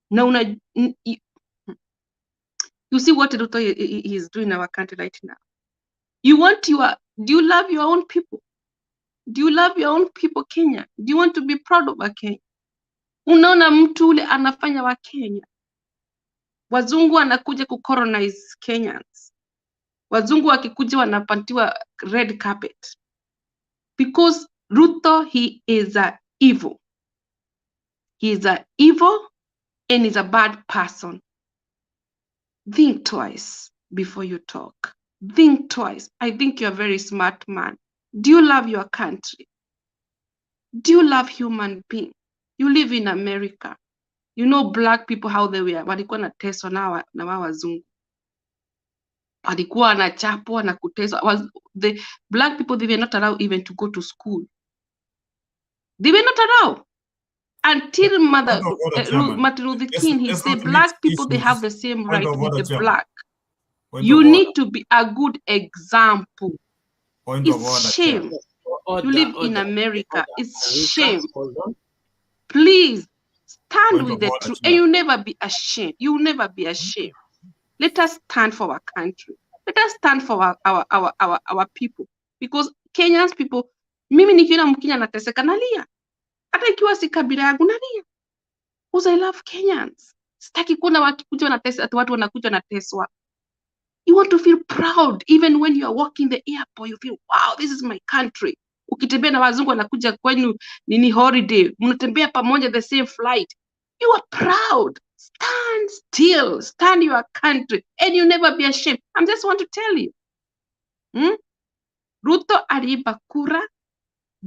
Now, you see what RUTO is doing in our country right now. Do you love your own people? Do you love your own people, Kenya? Do you want to be proud of Kenya? Unaona mtu ule anafanya wa Kenya. Wazungu wanakuja kucolonize Kenyans. Wazungu wakikuja wanapatiwa red carpet. Because RUTO, he is a evil. He is a evil and is a bad person. Think twice before you talk. Think twice. I think you're a very smart man. Do you love your country? Do you love human beings? You live in America. You know black people how they were. Walikuwa na teso na wazungu. Walikuwa na chapo na kuteswa. The black people, they were not allowed even to go to school. They were not allowed. Until Martin Luther King, he said black people, they have the same right with the black. You need to be a good example. It's shame. You live in America. It's shame. Please stand with the truth, and you never be ashamed. You will never be ashamed. Let us stand for our country. Let us stand for our people, because Kenyans people. Mimi nikiona Mkenya nateseka nalia. hata ikiwa si kabila yangu nalia, because I love Kenyans. Sitaki kuona wakikuja wanatesa, ati watu wanakuja wanateswa. You want to feel proud even when you are walking the airport, you feel wow, this is my country. Ukitembea na wazungu wanakuja kwenu nini holiday, mnatembea pamoja the same flight, you are proud. Stand still, stand your country, and you never be ashamed. I just want to tell you, Ruto aliiba kura.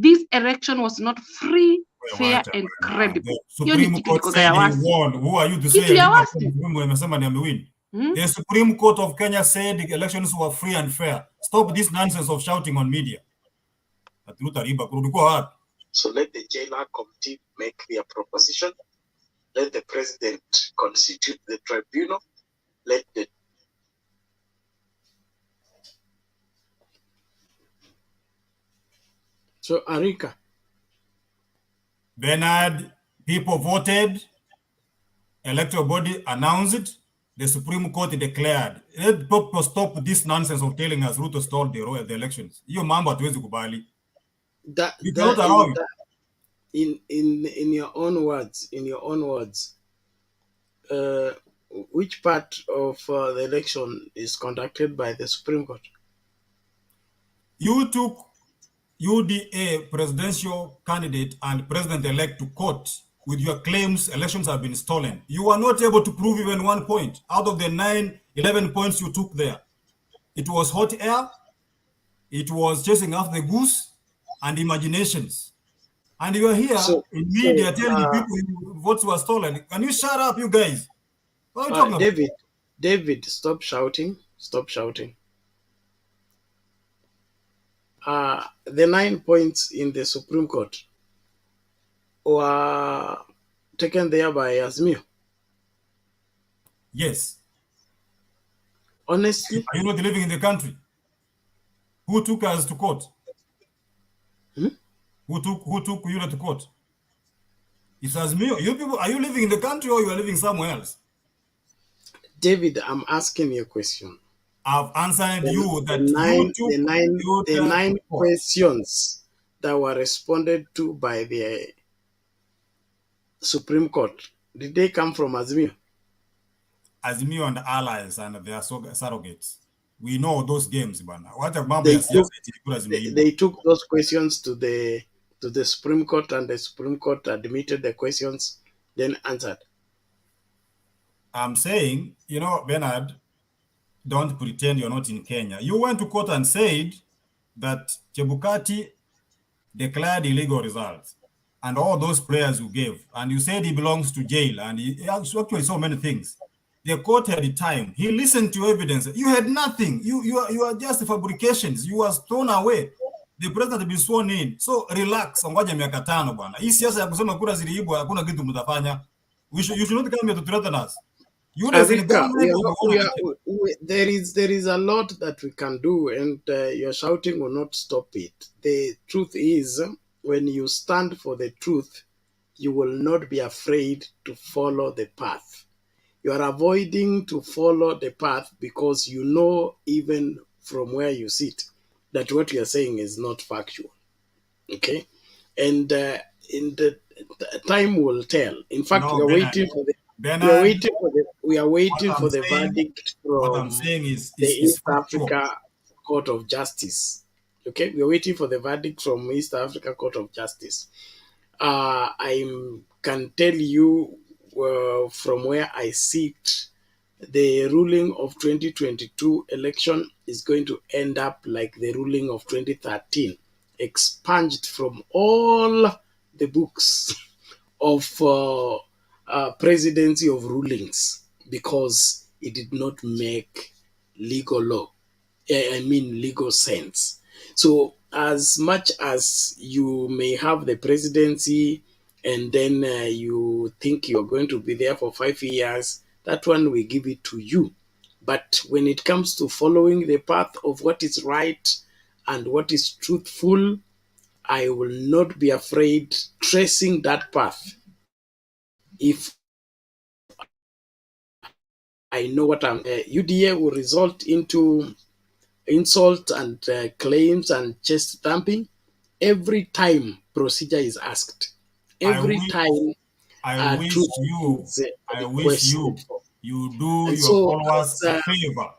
This election was not free, fair, and credible. Supreme Court said he won. Who are you to say? The Supreme Court of Kenya said the elections were free and fair. Stop this nonsense of shouting on media. So let the jailer committee make their proposition. Let the president constitute the tribunal. Let the So Arika. Bernard, people voted. Electoral body announced it. The Supreme Court declared. Let people stop this nonsense of telling us Ruto stole the elections. You mambo hatuwezi kubali. In your own words, which part of the election is conducted by the Supreme Court? You took UDA presidential candidate and president-elect to court with your claims elections have been stolen. You were not able to prove even 1 point out of the 11 points you took there. It was hot air, it was chasing after the goose, and imaginations. And you are here in media telling people votes were stolen. Can you shut up, you guys? What are you talking about? David, stop shouting. Stop shouting. The 9 points in the Supreme Court were taken there by Azimio. Yes. Honestly? Are you not living in the country? Who took us to court? Who took you to court? It's Azimio. You people, are you living in the country or you are living somewhere else? David, I'm asking you a question. I've answered you that the nine questions that were responded to by the Supreme Court, did they come from Azimio? Azimio and allies and their surrogates. We know those games, Bana. They took those questions to the Supreme Court, and the Supreme Court admitted the questions, then answered. I'm saying, Bernard, don't pretend you're not in Kenya. You went to court and said that Chebukati declared illegal results and all those prayers you gave, and you said he belongs to jail, and he actually so many things. The court had time. He listened to evidence. You had nothing. You are just fabrications. You were thrown away. The president had been sworn in. So relax. Ngoja miaka 5 bwana. Hii siasa ya kusema kura ziliibwa hakuna kitu mtafanya. You should not come here to threaten us. Arika, there is a lot that we can do, and your shouting will not stop it. The truth is, when you stand for the truth, you will not be afraid to follow the path. You are avoiding to follow the path because you know, even from where you sit, that what you are saying is not factual. Okay? And in the time will tell. In fact, we are waiting for the verdict from the East Africa Court of Justice. Okay, we are waiting for the verdict from East Africa Court of Justice. I can tell you from where I sit, the ruling of 2022 election is going to end up like the ruling of 2013, expunged from all the books of presidency of rulings, because it did not make legal sense. So as much as you may have the presidency and then you think you're going to be there for 5 years, that one we give it to you. But when it comes to following the path of what is right and what is truthful, I will not be afraid tracing that path if I know what I'm. UDA will result into insult and claims and chest thumping every time procedure is asked. Every time I wish truth you, is I wish requested you, for. you do And your so, followers as a favor.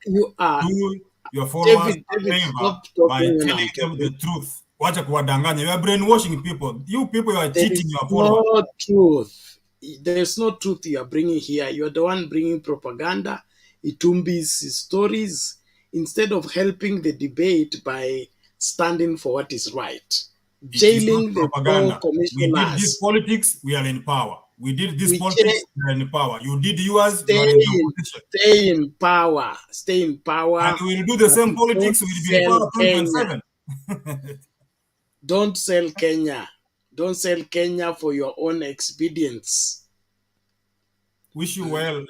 you are, Do your followers a David, favor stop by talking when I'm telling them the talking. truth. Wacha kuwadanganya. You are brainwashing people. You people, you are There cheating is your followers. no truth. There's no truth you are bringing here. You're the one bringing propaganda, Itumbi's stories, instead of helping the debate by standing for what is right. It is not Jailing the four propaganda. We did this commissioners. politics, we are in power. We did this We politics, we are in power. You did yours, you stay are in the opposition. stay in power. Stay in And power. we will do the But same don't politics, we will be in sell power Kenya. 2027. Don't sell Kenya. Don't sell Kenya for your own expedience. Wish you well.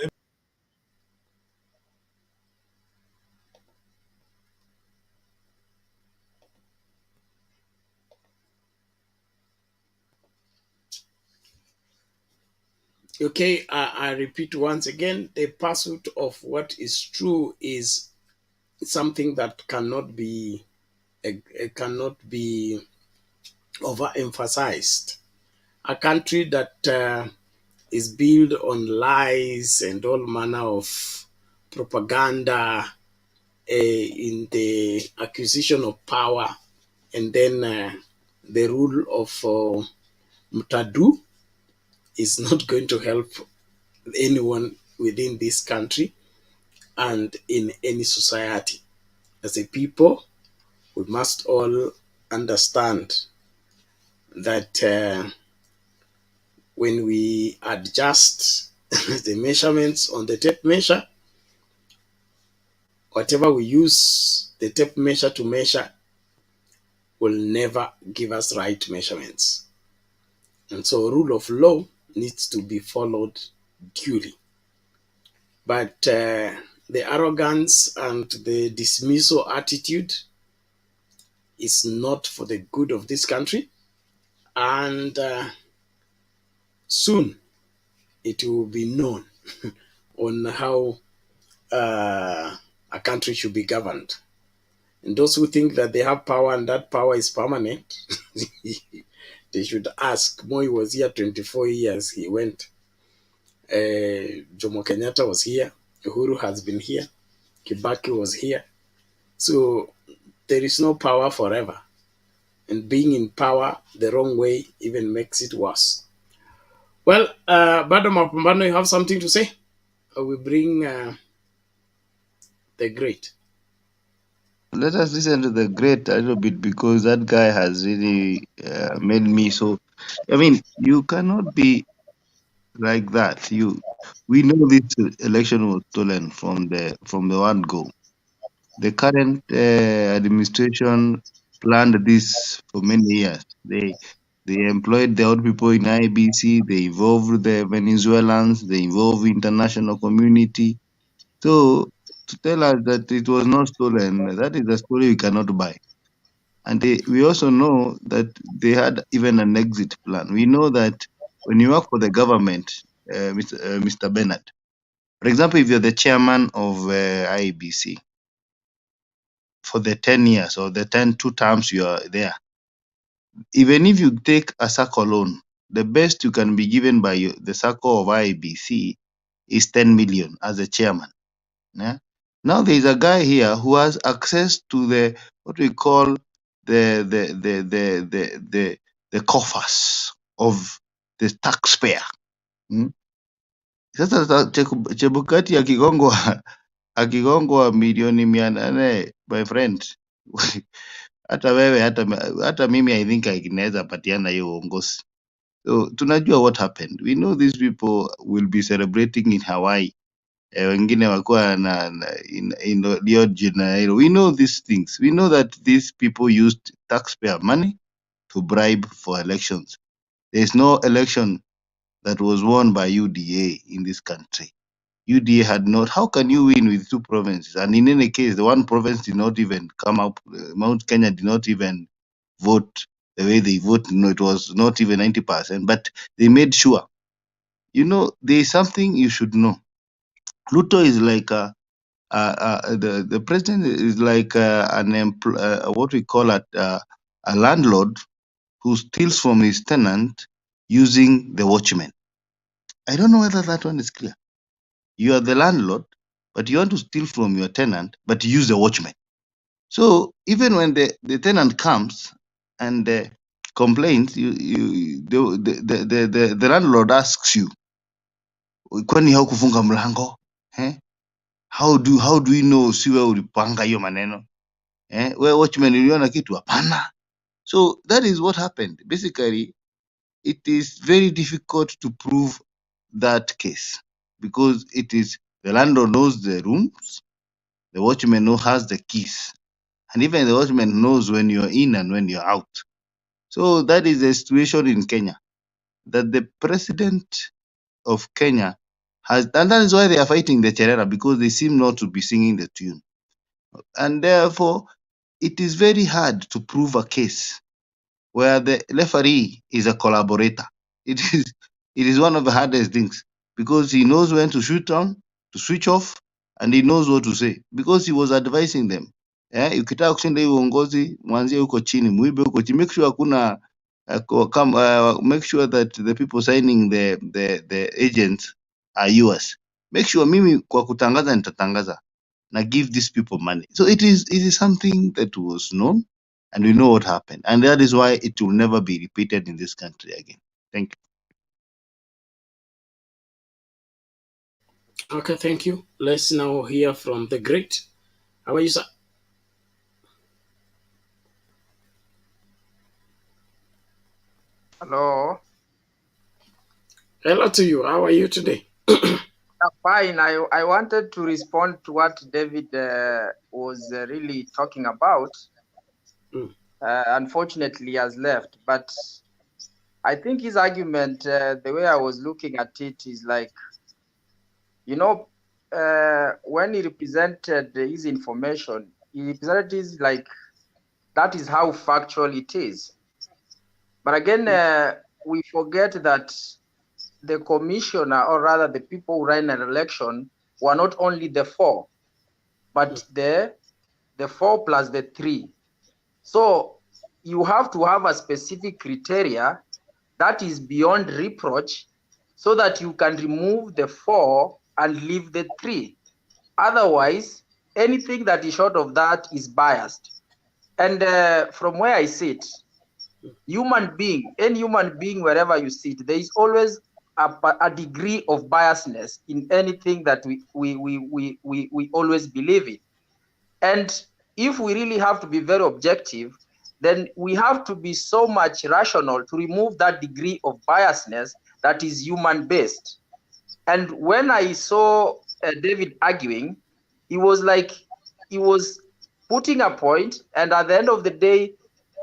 Okay, I repeat once again, the pursuit of what is true is something that cannot be overemphasized. A country that is built on lies and all manner of propaganda in the acquisition of power, and then the rule of Mutadu is not going to help anyone within this country and in any society. As a people, we must all understand that when we adjust the measurements on the tape measure, whatever we use the tape measure to measure will never give us right measurements. And so rule of law needs to be followed duly. But the arrogance and the dismissal attitude is not for the good of this country. And soon it will be known on how a country should be governed. And those who think that they have power and that power is permanent, they should ask. Moi was here 24 years, he went. Jomo Kenyatta was here. Uhuru has been here. Kibaki was here. So there is no power forever. And being in power the wrong way even makes it worse. Well, Bado Mapambano, you have something to say? We bring the great. Let us listen to the great a little bit because that guy has really made me so. I mean, you cannot be like that. We know this election was stolen from the one go. The current administration planned this for many years. They employed their own people in IEBC. They involved the Venezuelans. They involved international community. So to tell us that it was not stolen, that is a story we cannot buy. And we also know that they had even an exit plan. We know that when you work for the government, Mr. Bernard, for example, if you're the chairman of IEBC for the 10 years or the 2 terms you are there, even if you take a circle loan, the best you can be given by the circle of IEBC is 10 million as a chairman. Yeah? Now there is a guy here who has access to the what we call the coffers of the taxpayer. Sasa Chebukati akigongwa milioni 800, my friend, hata wewe hata mimi I think inaweza patiana hiyo uongozi. So tunajua what happened. We know these people will be celebrating in Hawaii. Wengine wakuwa in Rio de Janeiro. We know these things. We know that these people used taxpayer money to bribe for elections. There is no election that was won by UDA in this country. UDA had not. How can you win with 2 provinces? And in any case, the one province did not even come up. Mount Kenya did not even vote the way they vote. No, it was not even 90%. But they made sure. You know, there is something you should know. RUTO is like the president is like what we call a landlord who steals from his tenant using the watchman. I don't know whether that one is clear. You are the landlord, but you want to steal from your tenant, but you use the watchman. So even when the tenant comes and complains, the landlord asks you, kwani haukufunga mlango? How do we know siwe ulipanga hiyo maneno? Wewe watchman uliona kitu? Hapana. So that is what happened. Basically, it is very difficult to prove that case because it is the landlord knows the rooms, the watchman has the keys, and even the watchman knows when you're in and when you're out. So that is the situation in Kenya, that the president of Kenya has, and that is why they are fighting the Cherera, because they seem not to be singing the tune. And therefore, it is very hard to prove a case where the referee is a collaborator. It is one of the hardest things because he knows when to shoot on, to switch off, and he knows what to say because he was advising them. Ukitaka kushinda hii uongozi mwanzie huko chini, muibe huko chini, make sure hakuna make sure that the people signing the agents are yours. Make sure mimi kwa kutangaza nitatangaza na give these people money. So it is something that was known, and we know what happened, and that is why it will never be repeated in this country again. Thank you. Okay, thank you. Let's now hear from the great. How are you, sir? Hello. Hello to you. How are you today? Fine. I wanted to respond to what David was really talking about. Unfortunately, he has left. But I think his argument, the way I was looking at it, is like, you know, when he represented his information, he represented it like that is how factual it is. But again, we forget that the commissioner, or rather the people who ran an election, were not only the 4, but the 4 plus the 3. So you have to have a specific criteria that is beyond reproach so that you can remove the 4 and leave the 3. Otherwise, anything that is short of that is biased. And from where I sit, any human being, wherever you sit, there is always a degree of biasness in anything that we always believe in. And if we really have to be very objective, then we have to be so much rational to remove that degree of biasness that is human based. And when I saw David arguing, he was like, he was putting a point, and at the end of the day,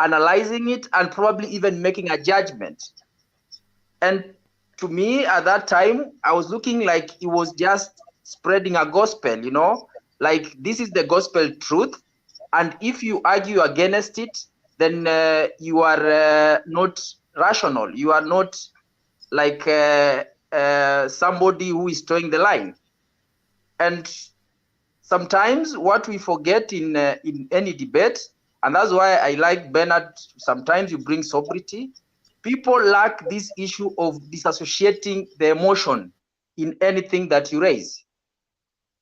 analyzing it and probably even making a judgment. And to me, at that time, I was looking like he was just spreading a gospel, you know, like this is the gospel truth. And if you argue against it, then you are not rational. You are not like somebody who is towing the line. And sometimes what we forget in any debate, and that's why I like Bernard, sometimes you bring sobriety. People lack this issue of disassociating the emotion in anything that you raise.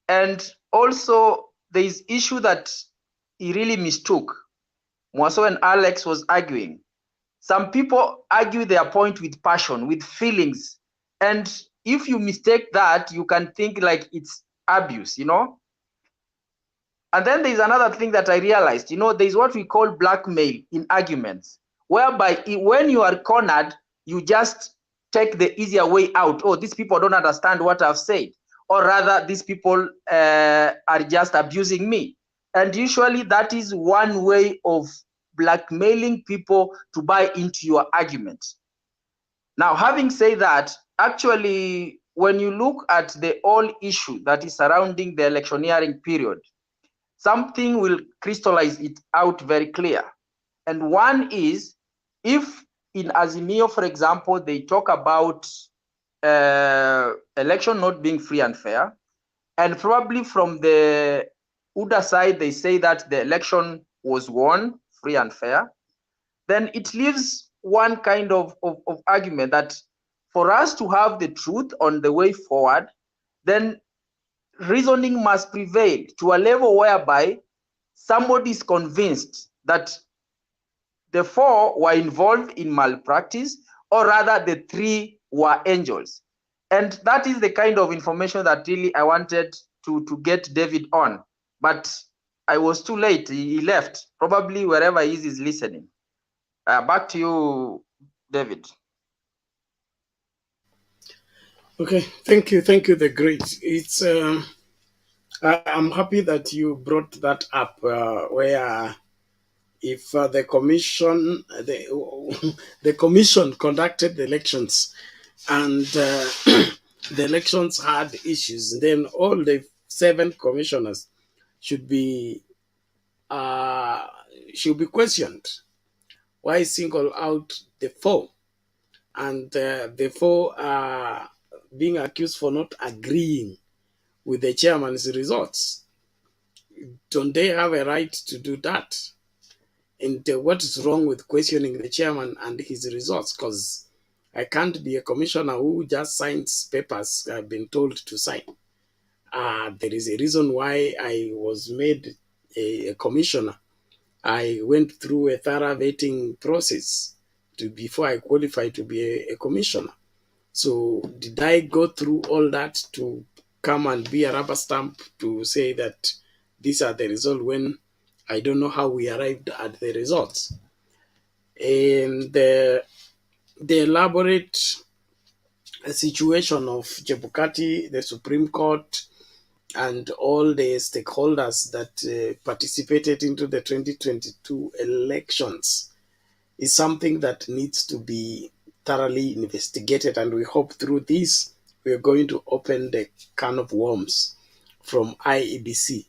And also there is issue that he really mistook. Mwaso and Alex was arguing. Some people argue their point with passion, with feelings. And if you mistake that, you can think like it's abuse, you know? And then there's another thing that I realized, you know, there's what we call blackmail in arguments, whereby when you are cornered, you just take the easier way out. Oh, these people don't understand what I've said. Or rather, these people are just abusing me. And usually that is one way of blackmailing people to buy into your argument. Now, having said that, actually, when you look at the whole issue that is surrounding the electioneering period, something will crystallize it out very clear. And one is, if in Azimio, for example, they talk about election not being free and fair, and probably from the UDA side, they say that the election was won free and fair, then it leaves one kind of argument that for us to have the truth on the way forward, then reasoning must prevail to a level whereby somebody is convinced that the 4 were involved in malpractice, or rather the 3 were angels. And that is the kind of information that really I wanted to get David on. But I was too late. He left. Probably wherever he is listening. Back to you, David. Okay, thank you, the great. It's I'm happy that you brought that up, where if the commission, the commission conducted the elections, and the elections had issues, then all the 7 commissioners should be questioned. Why single out the 4, and the 4 are being accused for not agreeing with the chairman's results? Don't they have a right to do that? And what is wrong with questioning the chairman and his results? Because I can't be a commissioner who just signs papers I've been told to sign. There is a reason why I was made a commissioner. I went through a thorough vetting process before I qualified to be a commissioner. So did I go through all that to come and be a rubber stamp to say that these are the results when I don't know how we arrived at the results? And the elaborate situation of Jebukati, the Supreme Court, and all the stakeholders that participated into the 2022 elections is something that needs to be thoroughly investigated, and we hope through this we are going to open the can of worms from Iebc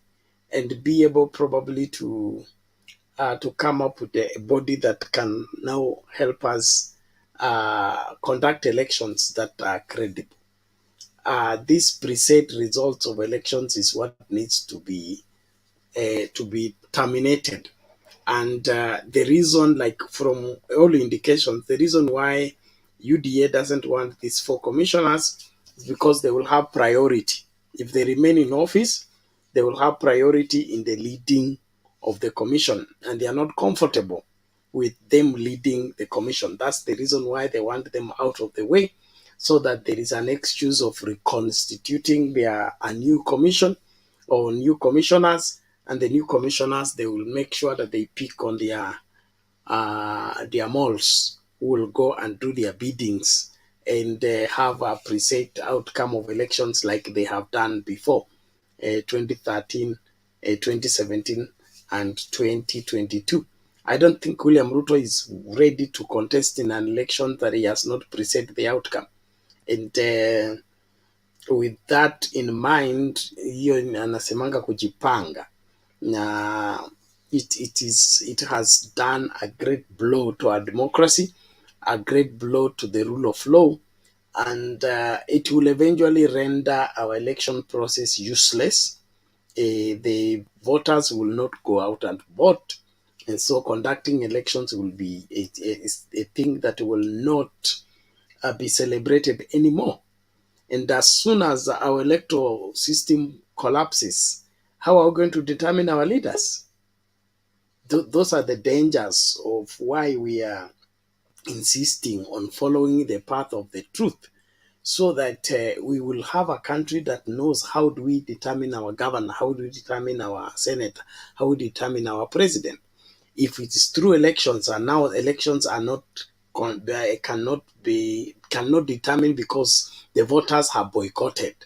and be able probably to come up with a body that can now help us conduct elections that are credible. These preset results of elections is what needs to be terminated. And the reason, like from all indications, the reason why UDA doesn't want these 4 commissioners is because they will have priority. If they remain in office, they will have priority in the leading of the commission, and they are not comfortable with them leading the commission. That's the reason why they want them out of the way, so that there is an excuse of reconstituting a new commission or new commissioners, and the new commissioners, they will make sure that they pick on their moles who will go and do their biddings and have a preset outcome of elections like they have done before, 2013, 2017, and 2022. I don't think William Ruto is ready to contest in an election that he has not preset the outcome. And with that in mind, hiyo anasemanga kujipanga, na it has done a great blow to our democracy, a great blow to the rule of law, and it will eventually render our election process useless. The voters will not go out and vote, and so conducting elections will be a thing that will not be celebrated anymore. And as soon as our electoral system collapses, how are we going to determine our leaders? Those are the dangers of why we are insisting on following the path of the truth, so that we will have a country that knows how do we determine our governor, how do we determine our senator, how we determine our president. If it is through elections, and now elections are not cannot determine because the voters have boycotted,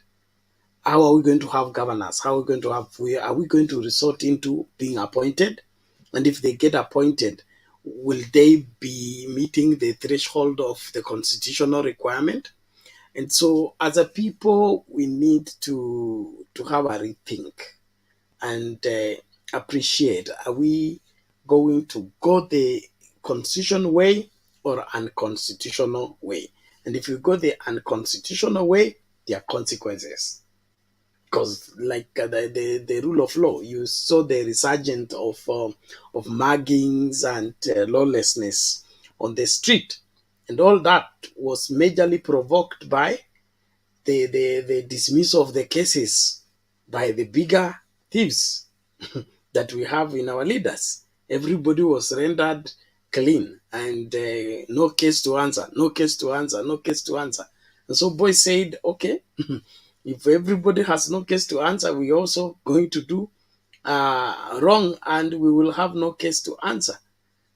how are we going to have governors? How are we going to have? Are we going to resort into being appointed? And if they get appointed, will they be meeting the threshold of the constitutional requirement? And so, as a people, we need to have a rethink and appreciate: are we going to go the constitutional way or unconstitutional way? And if you go the unconstitutional way, there are consequences. Because, like the rule of law, you saw the resurgence of muggings and lawlessness on the street. And all that was majorly provoked by the dismissal of the cases by the bigger thieves that we have in our leaders. Everybody was rendered clean and no case to answer, no case to answer, no case to answer. And so boys said, okay, if everybody has no case to answer, we're also going to do wrong and we will have no case to answer.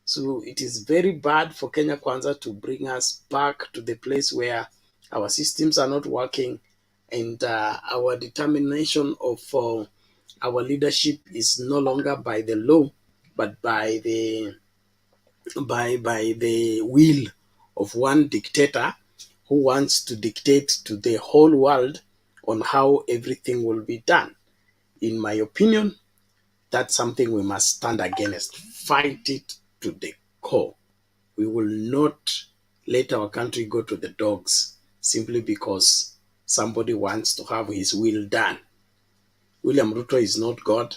So it is very bad for Kenya Kwanza to bring us back to the place where our systems are not working and our determination of our leadership is no longer by the law, but by the will of one dictator who wants to dictate to the whole world on how everything will be done. In my opinion, that's something we must stand against, fight it to the core. We will not let our country go to the dogs simply because somebody wants to have his will done. William Ruto is not God,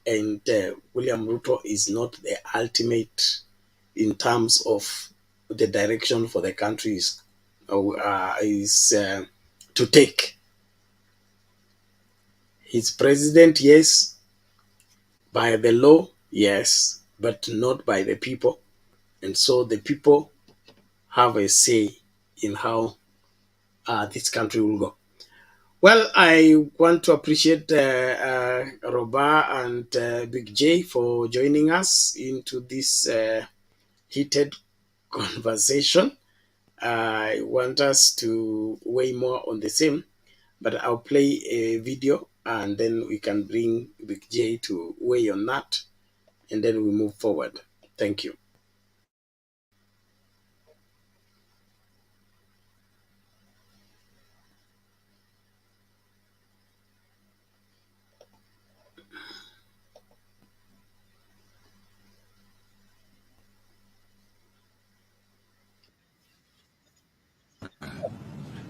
and William Ruto is not the ultimate in terms of the direction for the country is to take. He's president, yes, by the law, yes, but not by the people. And so the people have a say in how this country will go. Well, I want to appreciate Roba and Big J for joining us into this heated conversation. I want us to weigh more on the same, but I'll play a video and then we can bring Big J to weigh on that, and then we move forward. Thank you.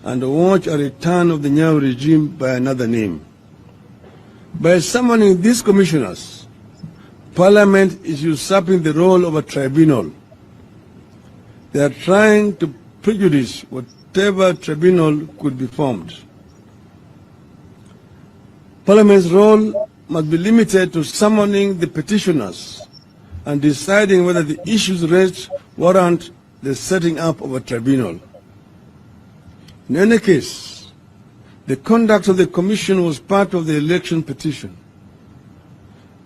And watch a return of the Nyao regime by another name. By summoning these commissioners, Parliament is usurping the role of a tribunal. They are trying to prejudice whatever tribunal could be formed. Parliament's role must be limited to summoning the petitioners and deciding whether the issues raised warrant the setting up of a tribunal. In any case, the conduct of the commission was part of the election petition.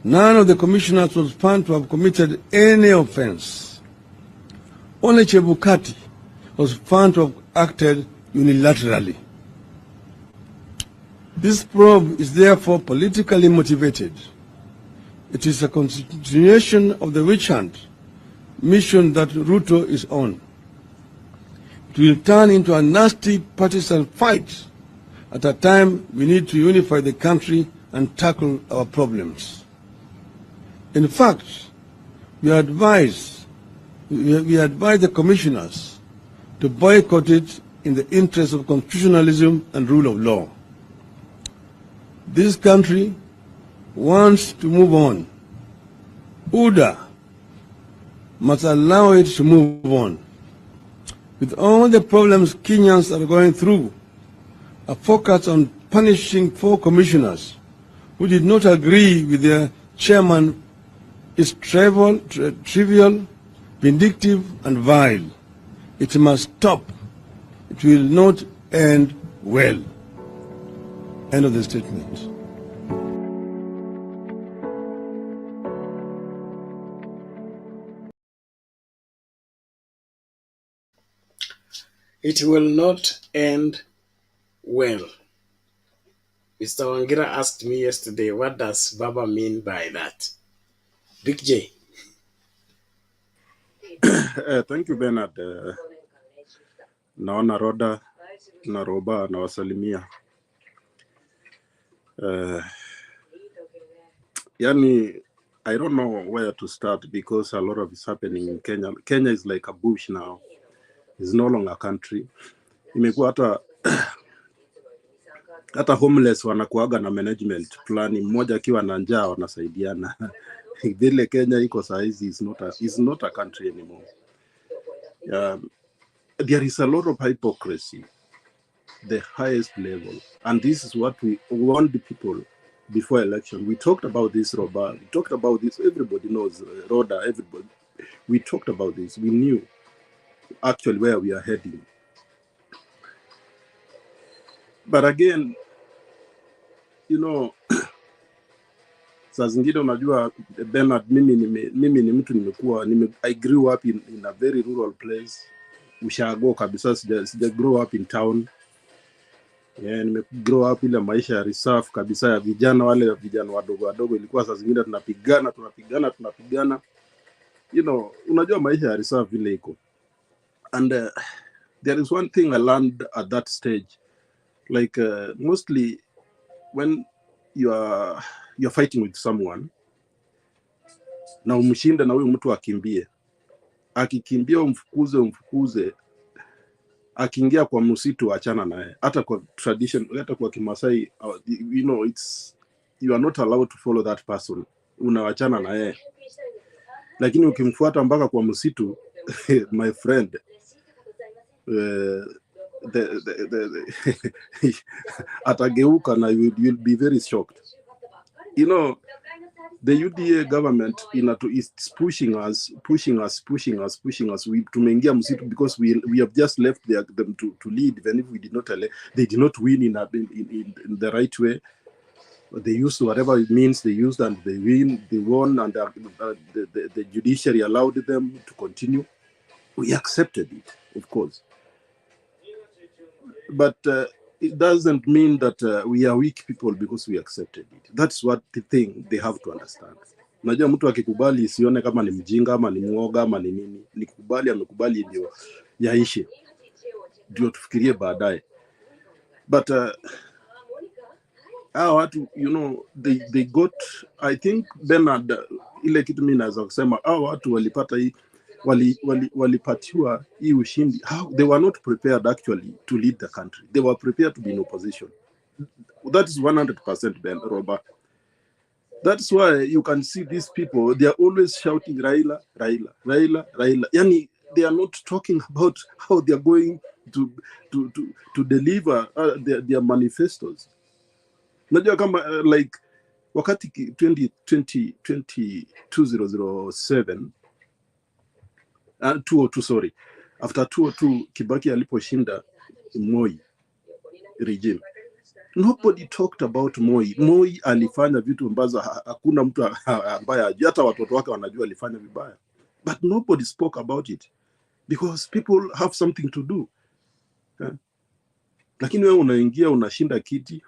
None of the commissioners was found to have committed any offense. Only Chebukati was found to have acted unilaterally. This probe is therefore politically motivated. It is a continuation of the witch hunt mission that Ruto is on. It will turn into a nasty partisan fight at a time we need to unify the country and tackle our problems. In fact, we advise the commissioners to boycott it in the interest of constitutionalism and rule of law. This country wants to move on. UDA must allow it to move on. With all the problems Kenyans are going through, a focus on punishing 4 commissioners who did not agree with their chairman is trivial, vindictive, and vile. It must stop. It will not end well. End of the statement. It will not end well. Mr. Wangira asked me yesterday, what does Baba mean by that? Big J. Thank you, Bernard. Naona Roda na Roba na wasalimia. Yani, I don't know where to start because a lot of is happening in Kenya. Kenya is like a bush now. It's no longer a country. Imekuwa hata homeless wanakuaga na management fulani, mmoja akiwa na njaa wanasaidiana. Vile Kenya iko saizi is not a country anymore. There is a lot of hypocrisy, the highest level. And this is what we want the people before election. We talked about this, Robert. We talked about this. Everybody knows, Rhoda, everybody. We talked about this. We knew actually where we are heading. But again, you know, saa zingine unajua Bernard, mimi ni mtu I grew up in a very rural place. Ushago kabisa, sija grow up in town. Yeah, grow up ile maisha ya reserve kabisa ya vijana, wale vijana wadogo ilikuwa saa zingine tunapigana. You know, unajua maisha ya reserve vile iko. And there is one thing I learned at that stage. Like mostly when you're fighting with someone, na umshinde na huyo mtu akimbie. Akikimbia umfukuze. Akiingia kwa msitu achana naye. Hata kwa tradition, hata kwa Kimasai, you know, you are not allowed to follow that person. Unawachana naye. Lakini ukimfuata mpaka kwa msitu, my friend, atageuka na you'll be very shocked. You know, the UDA government is pushing us. Tumeingia msitu because we have just left them to lead. Even if we did not elect, they did not win in the right way. They used whatever it means they used, and they won, and the judiciary allowed them to continue. We accepted it, of course. But it doesn't mean that we are weak people because we accepted it. That's what the thing they have to understand. Najua mtu akikubali isione kama ni mjinga ama ni muoga ama ni nini. Nikubali amekubali ndio yaishe. Ndio tufikirie baadaye. But watu, you know, they got, I think Bernard, ile kitu mimi naweza kusema, watu walipata hii walipatiwa hii ushindi. They were not prepared actually to lead the country. They were prepared to be in opposition. That is 100%, Ben, Robert. That's why you can see these people, they are always shouting Raila. Yani, they are not talking about how they are going to deliver their manifestos. Najua kama like wakati 2007 202, sorry. After 202, Kibaki aliposhinda Moi regime. Nobody talked about Moi. Moi alifanya vitu ambazo hakuna mtu ambaye hata watoto wake wanajua alifanya vibaya. But nobody spoke about it because people have something to do. Lakini wewe unaingia unashinda kiti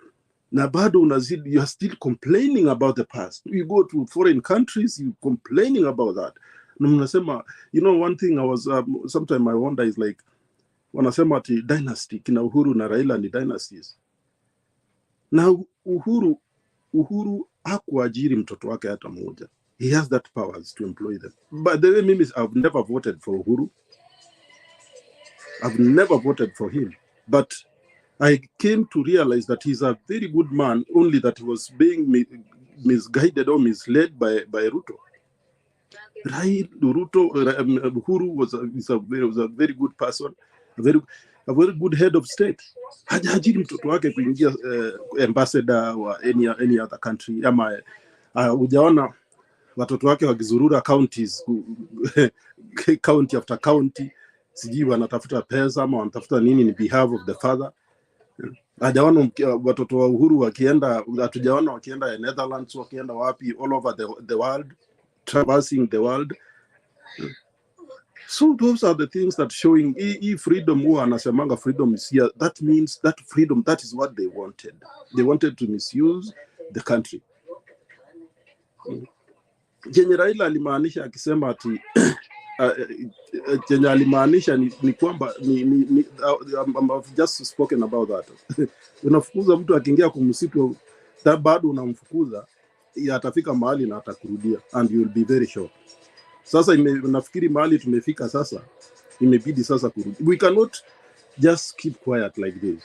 na bado unazidi, you are still complaining about the past. You go to foreign countries, you complaining about that. Mnasema, you know, one thing I was sometimes I wonder is like, wanasema ati dynasty, kina Uhuru na Raila ni dynasties. Na Uhuru hakuajiri mtoto wake hata mmoja. He has that powers to employ them. But the way mimi, I've never voted for Uhuru. I've never voted for him. But I came to realize that he's a very good man, only that he was being misguided or misled by Ruto. Uhuru was a very good person, a very good head of state. Hajiri mtoto wake kuingia ambassador wa any other country. Ama ujaona watoto wake wakizurura counties, county after county, sijui wanatafuta pesa ama wanatafuta nini in behalf of the father. Hajaona watoto wa Uhuru wakienda, hatujaona wakienda Netherlands, wakienda wapi, all over the world, traversing the world. So those are the things that showing freedom. Who anasemanga freedom is here. That means that freedom, that is what they wanted. They wanted to misuse the country. Jenye Raila alimaanisha akisema ati jenye alimaanisha ni kwamba I've just spoken about that. Unafukuza mtu akiingia kwa msitu, bado unamfukuza, atafika mahali na atakurudia, and you will be very sure. Sasa nafikiri mahali tumefika sasa, imebidi sasa kurudi. We cannot just keep quiet like this.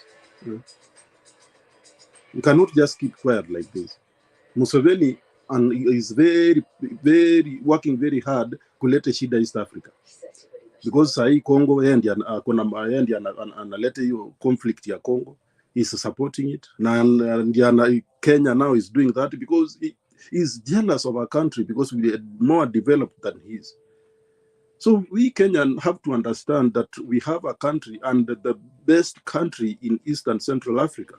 We cannot just keep quiet like this. Museveni is very working very hard kuleta shida East Africa. because sahi Congo yeye ndiye analeta hiyo conflict ya Congo, is supporting it, na Kenya now is doing that because he is jealous of our country because we are more developed than his. So we Kenyan have to understand that we have a country, and the best country in East and Central Africa,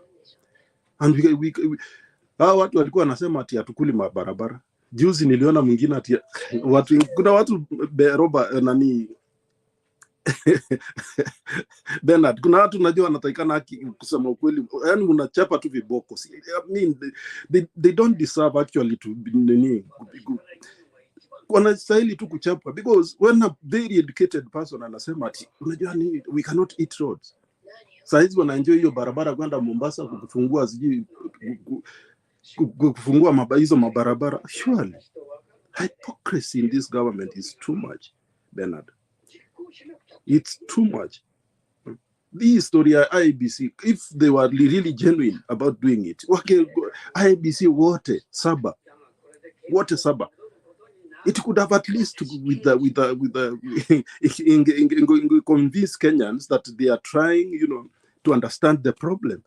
and we hao watu walikuwa wanasema ati hatukuli mabarabara. Juzi niliona mwingine ati kuna watu roba nani Bernard, kuna watu najua wanatakikana haki kusema ukweli, yani unachapa tu viboko. I mean, they don't deserve actually to nini, wanastahili tu kuchapa, because when a very educated person anasema ati unajua nini, we cannot eat roads. Saizi wanaenjoy hiyo barabara kwenda Mombasa kufungua sijui kufungua hizo mabarabara. Surely hypocrisy in this government is too much, Bernard. It's too much. The story of IEBC, if they were really genuine about doing it, okay, IEBC water saba, it could have at least convince Kenyans that they are trying, to understand the problem.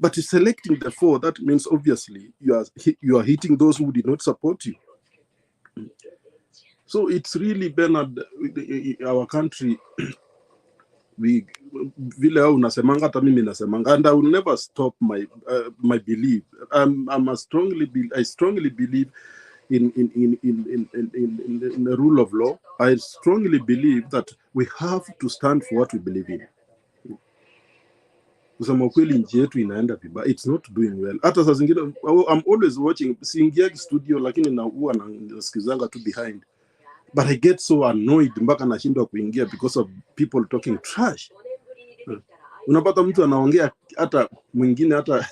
But selecting the 4, that means obviously you are hitting those who did not support you. So it's really, Bernard, our country, vile au nasemanga hata mimi nasemanga, and I will never stop my belief. I strongly believe in the rule of law. I strongly believe that we have to stand for what we believe in. Kusema kweli nchi yetu inaenda vibaya, it's not doing well. Hata saa zingine I'm always watching, siingia studio lakini na huwa nasikizanga tu behind, but I get so annoyed mpaka nashindwa kuingia because of people talking trash. Unapata mtu anaongea hata mwingine hata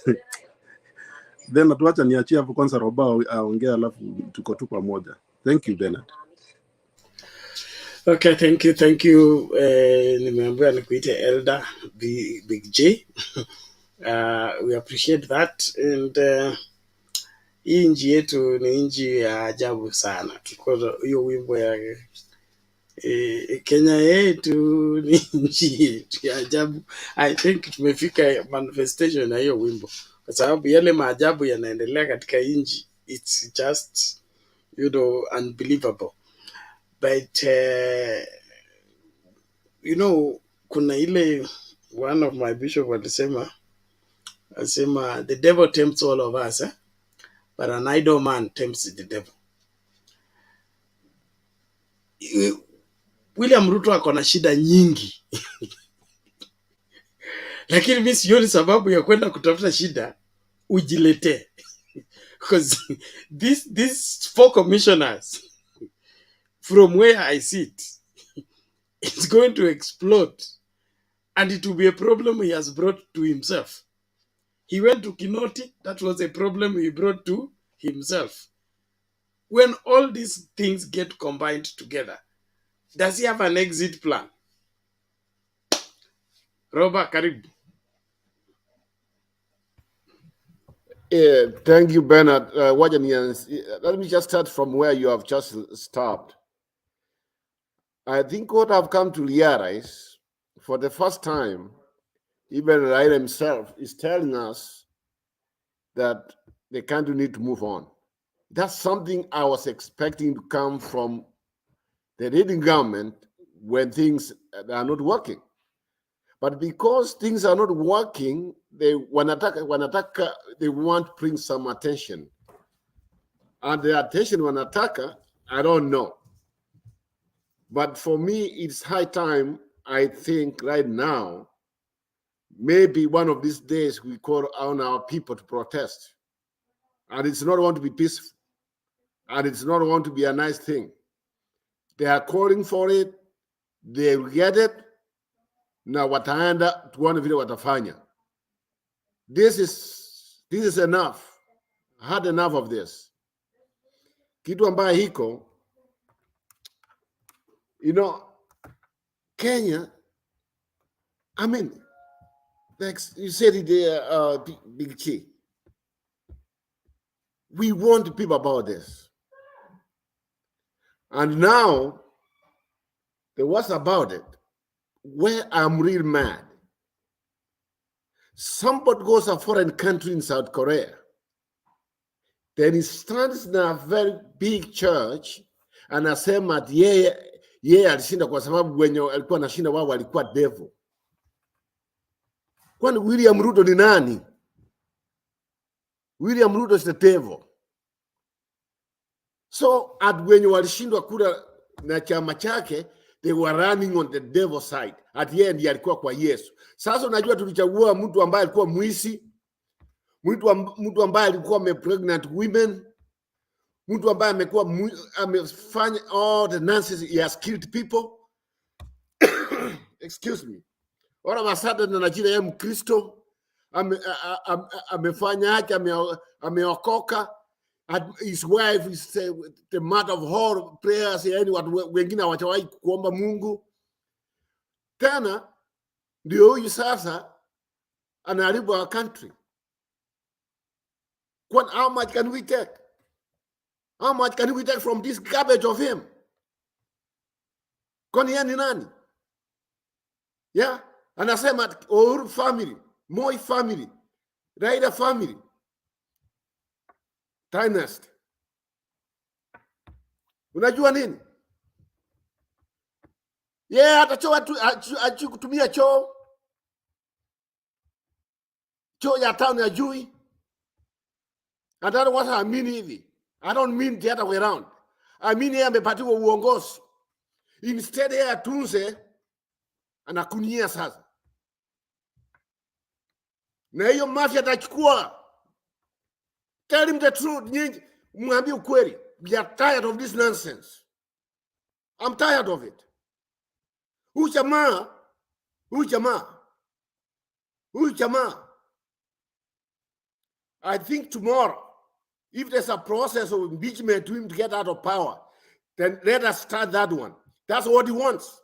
then atuacha niachie hapo kwanza roba aongea alafu tuko tu pamoja. Thank you, Bernard. Okay, thank you. Nimeambiwa nikuite Elder Big J. We appreciate that, and hii nchi yetu ni nchi ya ajabu sana. Tuko hiyo wimbo ya Kenya yetu ni nchi yetu ya ajabu. I think tumefika manifestation na hiyo wimbo, kwa sababu yale maajabu yanaendelea katika nchi, it's just unbelievable. But kuna ile one of my bishop alisema the devil tempts all of us, but an idle man tempts the devil. William Ruto ako na shida nyingi lakini mimi sioni sababu ya kwenda kutafuta shida ujilete, because these 4 commissioners, from where I sit, it's going to explode, and it will be a problem he has brought to himself. He went to Kinoti, that was a problem he brought to himself. When all these things get combined together, does he have an exit plan? Robert, karibu. Thank you, Bernard. Let me just start from where you have just stopped. I think what I've come to realize, for the first time, even Raila himself is telling us that the country need to move on. That's something I was expecting to come from the leading government when things are not working. But because things are not working, they want to bring some attention. And the attention wanataka, I don't know. But for me, it's high time, I think right now, maybe one of these days we call on our people to protest. And it's not going to be peaceful. And it's not going to be a nice thing. They are calling for it. They will get it. Na wataenda tuone vile watafanya. This is enough. I had enough of this. Kitu ambayo hiko, Kenya, I mean, like you said it there, Big Chi. We warned people about this. And now, the worst about it, where I'm real mad, somebody goes to a foreign country in South Korea, then he stands in a very big church anasema ati yeye alishinda kwa sababu wenye alikuwa anashinda wao walikuwa devil. Kwani William Ruto ni nani? William Ruto is the devil. So at wenye walishindwa kura na chama chake, they were running on the devil side. At the end alikuwa kwa Yesu. Sasa unajua tulichagua mtu ambaye alikuwa mwisi, mtu ambaye alikuwa pregnant women, mtu ambaye amefanya all the nonsense, he has killed people. Excuse me. Ora masada na najira ya Mkristo, amefanya haki, ameokoka. His wife is the mother of all prayers, yani watu wengine hawajawahi kuomba Mungu. Tena ndio huyu sasa anaharibu our country. How much can we take? How much can we take from this garbage of him? Kwani yeye ni nani? Yeah, anasema Uhuru family, Moi family, Raila family, dynasty. Unajua nini? Yeah, atachoa kutumia choo ya town ya Jui. And that's what I mean hivi. I don't mean the other way around. I mean yeye amepatiwa uongozi. Instead yeye atunze anakunia sasa. Na hiyo mafia atachukua. Tell him the truth. Nyinyi mwambie ukweli. We are tired of this nonsense. I'm tired of it. Huyu jamaa. I think tomorrow, if there's a process of impeachment to him to get out of power, then let us start that one. That's what he wants.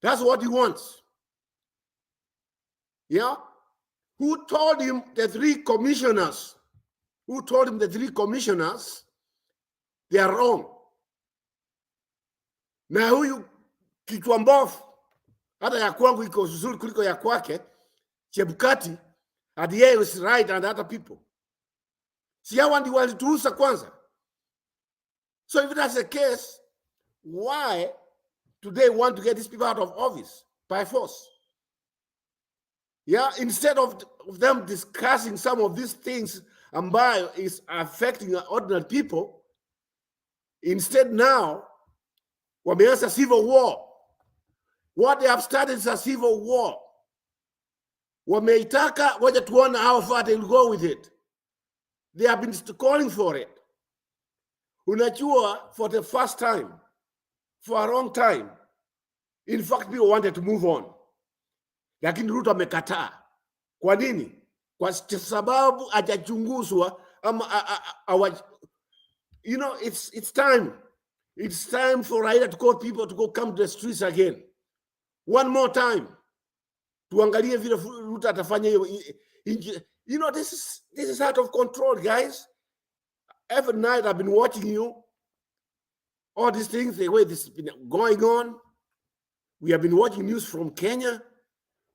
That's what he wants. Yeah? Who told him the three commissioners? They are wrong. Na huyu kichwa mbovu, hata ya kwangu iko vizuri kuliko ya kwake, Chebukati, and yeye is right and other people. Si hawa ndio walituuza kwanza. So if that's the case, why do they want to get these people out of office by force? Yeah, instead of them discussing some of these things ambayo is affecting ordinary people, instead now, wameanza civil war. What they have started is a civil war. Wameitaka, waja tuona how far they will go with it. They have been calling for it. Unajua, for the first time, for a long time, in fact, people wanted to move on. Lakini Ruto amekataa. Kwa nini? Kwa sababu hajachunguzwa ama you know, it's time. It's time for Raila to call people to go come to the streets again. One more time. Tuangalie vile Ruto atafanya hiyo. You know, this is out of control, guys. Every night I've been watching you. All these things, the way this has been going on. We have been watching news from Kenya.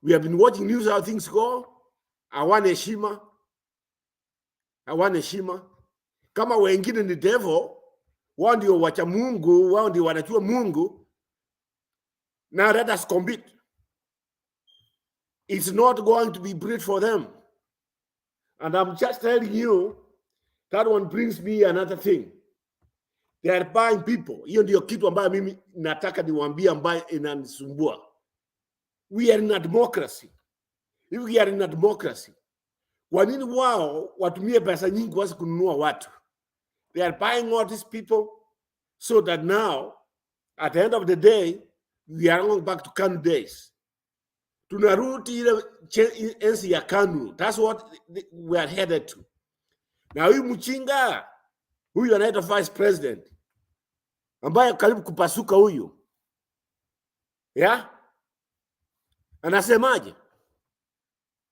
We have been watching news how things go. Hawana heshima. Kama wengine ni devil, wao ndio wacha Mungu, wao ndio wanajua Mungu. Now let us compete. It's not going to be breed for them. And I'm just telling you, that one brings me another thing. They are buying people. Hiyo ndio kitu ambayo mimi nataka niwaambie ambayo inanisumbua. We are in a democracy. If we are in a democracy, kwa nini wao watumie pesa nyingi wasi kununua watu? They are buying all these people so that now, at the end of the day, we are going back to KANU days. Tunarudi ile enzi ya KANU. That's what we are headed to. Na huyu mchinga, huyu anaitwa vice president, ambaye karibu kupasuka huyu. Yeah? Anasemaje?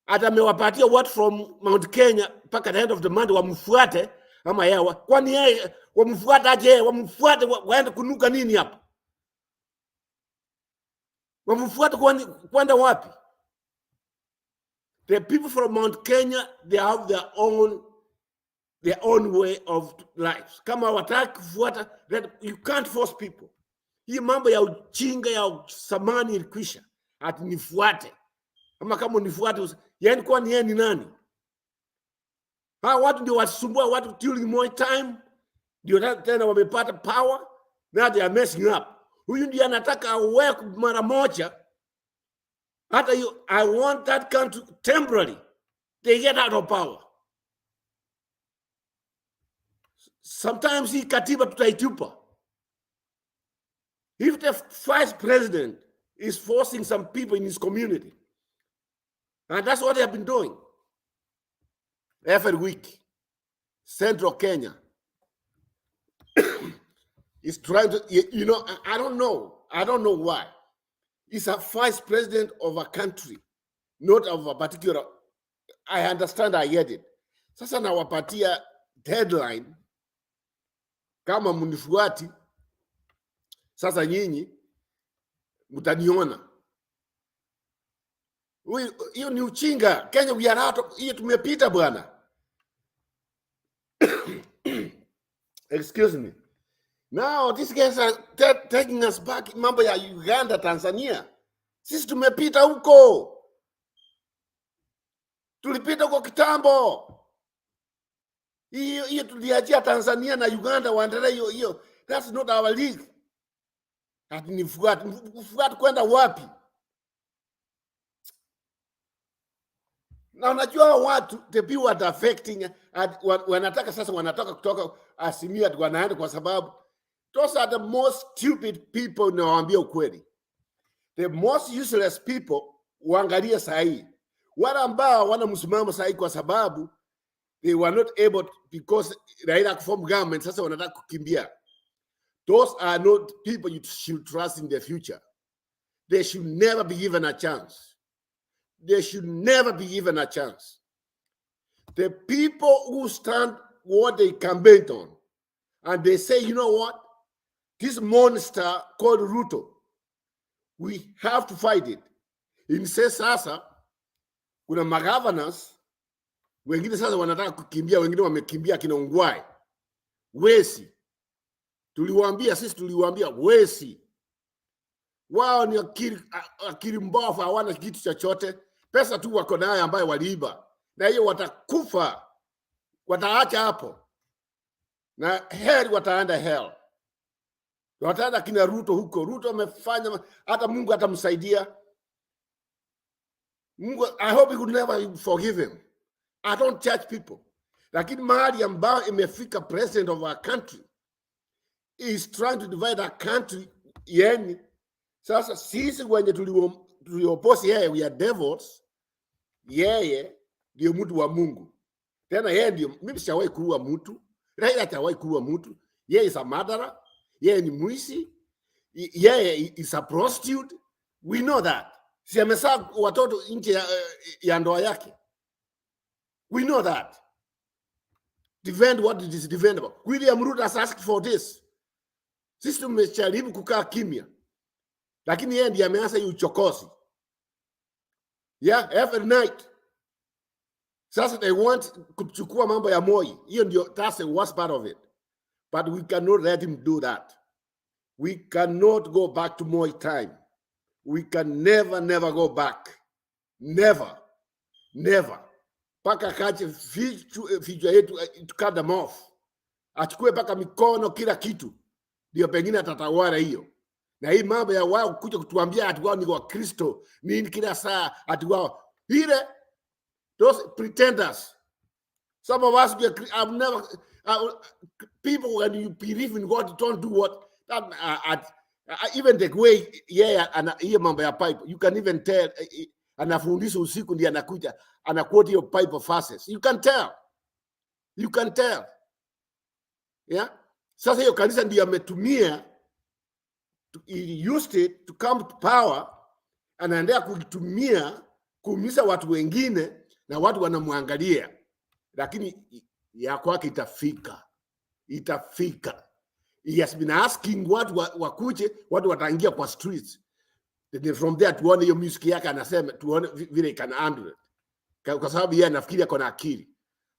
Hata amewapatia watu from Mount Kenya mpaka the end of the month wamfuate ama yeye. Kwani yeye wamfuate aje? Wamfuate waende kunuka nini hapa? Wamfuata kwenda wapi? The people from Mount Kenya, they have their own way of life. Kama wataki kufuata, you can't force people. Hii mambo ya ujinga ya samani ilikwisha. Ati nifuate. Ama kama nifuate, yani kwa ni yeye ni nani? Watu ndio wasumbua watu during more time. Ndio tena wamepata power. Now they are messing up. Huyu ndiye anataka aweke mara moja. Hata I want that country temporarily. They get out of power. Sometimes hii katiba tutaitupa. If the vice president is forcing some people in his community, and that's what they have been doing every week, Central Kenya is trying to, I don't know why. He's a vice president of a country, not of a particular, I understand, I get it. Sasa nawapatia deadline, kama munifuati, sasa nyinyi mtaniona. Hiyo ni uchinga. Kenya we are out of, hiyo tumepita bwana. Excuse me. Now these guys are taking us back, mambo ya Uganda, Tanzania. Sisi tumepita huko. Tulipita huko kitambo. Hiyo tuliachia Tanzania na Uganda waendelee hiyo. That's not our league. Ati nifuate kwenda wapi? Na unajua watu, the people that are affecting, wanataka sasa wanataka kutoka Azimio wanaenda kwa sababu those are the most stupid people, nawaambia ukweli. The most useless people uangalie sahi. Wale ambao wana msimamo sahi kwa sababu they were not able because Raila kuform government, sasa wanataka kukimbia. Those are not people you should trust in the future. They should never be given a chance. They should never be given a chance. The people who stand what they campaigned on, and they say, you know what? This monster called RUTO, we have to fight it. In sasa, kuna magovernors, wengine sasa wanataka kukimbia, wengine wamekimbia kina Ongwae. Wesi. Sisi tuliwaambia wesi. Wao ni akili mbovu, hawana kitu chochote. Pesa tu wako nayo ambayo waliiba. Na hiyo watakufa. Wataacha hapo. Na heri wataenda hell. Wataenda kina RUTO huko. RUTO amefanya, hata Mungu atamsaidia. Mungu, I hope he could never forgive him. I don't judge people. Lakini mahali ambao imefika president of our country is trying to divide our country. Yani, sasa sisi wenye tulioposi yeye, we are devils. Yeye ndio mtu wa Mungu. Tena yeye ndio, mimi sijawahi kuua mtu. Raila hajawahi kuua mtu. Yeye is a murderer. Yeye ni mwizi. Yeye is a prostitute. We know that. Si amezaa watoto nje ya ndoa yake. We know that. Defend what it is defendable. William Ruto has asked for this. Sisi tumejaribu kukaa kimya. Lakini yeye ndiye ameanza hiyo uchokozi. Yeah, every night. Sasa they want kuchukua mambo ya Moi. Hiyo ndio, that's the worst part of it. But we cannot let him do that. We cannot go back to Moi time. We can never go back. Never. Paka kache vichwa yetu, to cut them off. Achukue paka mikono kila kitu. Ndio pengine atatawala hiyo. Na hii mambo ya wao kuja kutuambia ati wao ni wa Kristo, nini kila saa ati wao. Those pretenders. Some of us, I've never, people, when you believe in God, don't do what, even the way, hiyo mambo ya pipe, you can even tell, anafundisha usiku ndiye anakuja, anaquote hiyo pipe of verses. You can tell. Yeah? Sasa hiyo kanisa ndiyo ametumia, he used it to come to power, anaendelea kuitumia kuumiza watu wengine na watu wanamwangalia, lakini ya kwake itafika. He has been asking watu wakuje, watu wataingia kwa streets. From there tuone hiyo music yake anasema, tuone vile can handle it. Kwa sababu yeye anafikiri ako na akili.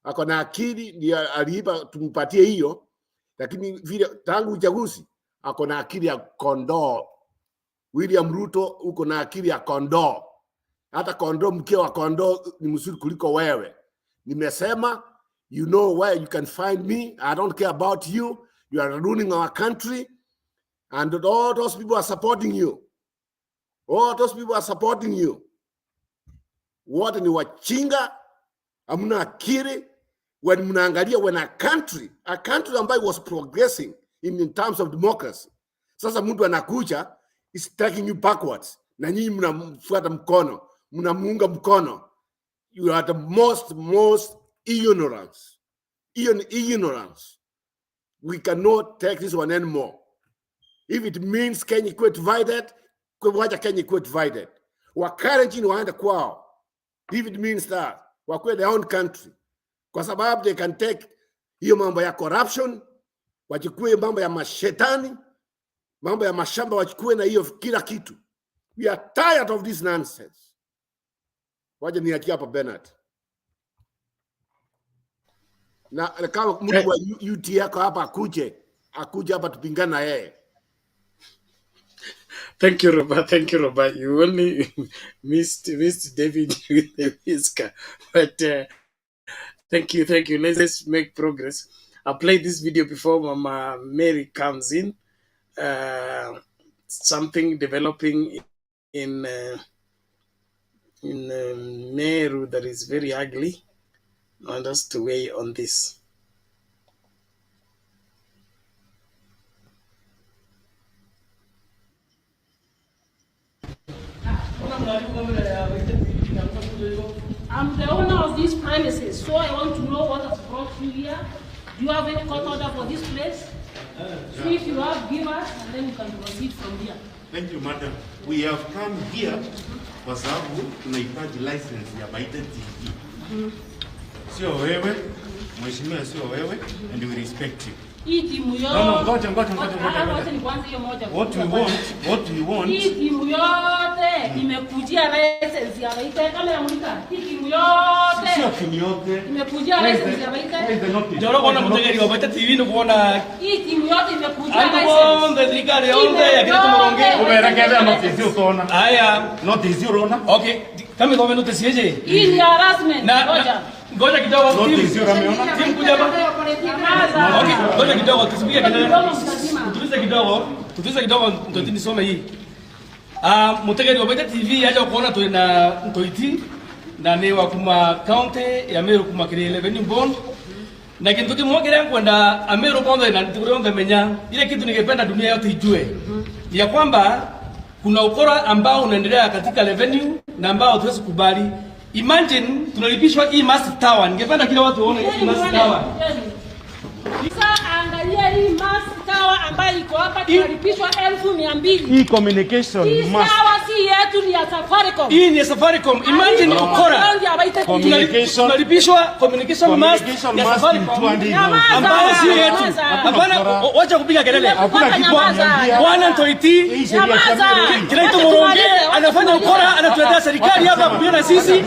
Ako na akili ndio aliipa tumpatie hiyo, lakini vile tangu uchaguzi ako na akili ya kondoo. William Ruto uko na akili ya kondoo. Hata kondoo, mke wa kondoo ni mzuri kuliko wewe. Nimesema, you know where you can find me. I don't care about you. You are ruining our country. And all those people are supporting you. All those people are supporting you. Wote ni wachinga, hamna akili. When mnaangalia, when a country ambayo was progressing in terms of democracy, sasa mtu anakuja is taking you backwards. Na nyinyi mnamfuata mkono, mnamuunga mkono. You are the most ignorance. Ignorance. We cannot take this one anymore. If it means Kenya ikuwe divided, wacha Kenya ikuwe divided. Wakalenjin waende kwao. If it means that, wakuwe their own country. Kwa sababu they can take hiyo mambo ya corruption, wachukue mambo ya mashetani, mambo ya mashamba wachukue na hiyo kila kitu. We are tired of this nonsense. Waje niachie hapa Bernard. Na kama mtu wa UT yako hapa akuje hapa tupingane na yeye. Thank you, Robert. Thank you, Robert. You only missed David with the whisker. But thank you. Let's make progress. I'll play this video before Mama Mary comes in. Something developing in Meru that is very ugly. I want us to weigh on this. I'm the owner of these premises, so I want to know what has brought you here. Do you have any court order for this place? So if you have, give us, and then you can proceed from here. Thank you, madam. We have come here kwa sababu tunahitaji license ya Baite TV. Sio wewe, mheshimiwa, sio wewe, and we respect you. Hii timu yote. No, ngoja. What we want. Hii timu yote imekujia license ya Baite. Kamera mulika. Hii timu yote. Sio timu yote. Imekujia license ya Baite. Ndio kuona mtegeri wa Baite TV ni kuona. Hii timu yote imekujia license. Atuonde serikali yonde ya kitu muronge. Umerekebea notice unaona. Haya, notice unaona. Okay. Kama ndio notice yeje. Hii ni harassment. Ngoja kidogo timu ameona. Timu kuja hapa. Okay, ngoja kidogo tusikie kidogo. Tutulize kidogo ndio nisome hii. Mutegeri wa Baite TV aje kuona tu na Ntoiti na ni wa kuma county ya Meru kuma kile revenue bond. Na kitu kimoja kwenda Meru bond na tukuronga menya. Ile kitu ningependa dunia yote ijue. Ya kwamba kuna ukora ambao unaendelea katika revenue na ambao tuwezi kubali. Imagine tunalipishwa hii massive tower. Ningependa kila watu waone hii massive tower. Sasa angalia hii massive tower ambayo iko hapa tunalipishwa 1200. Hii communication hii tower si yetu, ni ya Safaricom. Hii ni Safaricom. Imagine ukora. Tunalipishwa communication mass ya Safaricom ambayo si yetu. Hapana, wacha kupiga kelele. Hakuna kitu. Bwana Ntoiti kila mtu muronge anafanya ukora, anatuletea serikali hapa kuona sisi.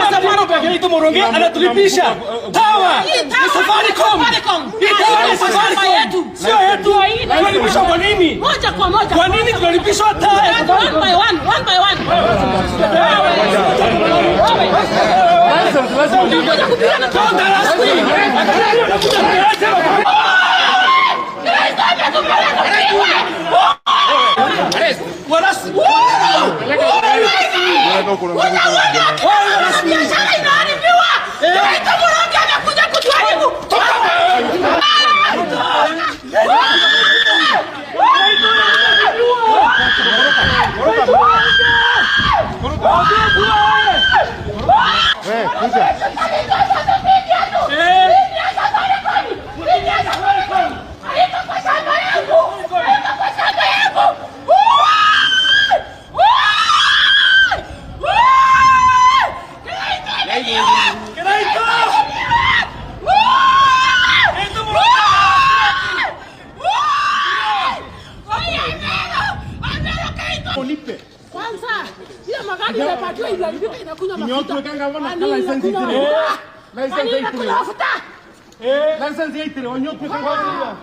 Safaricom kila mtu muronge anatulipisha tower. Ni Safaricom. Sio yetu. Tunalipishwa kwa nini? Moja kwa moja. Kwa nini tunalipishwa tower? One by one. inakunywa Kinyoto mafuta. kanga wana Kwa kala nini license inakunywa itire. mafuta? Kwa nini inakunywa mafuta? License itire onyoto kanga.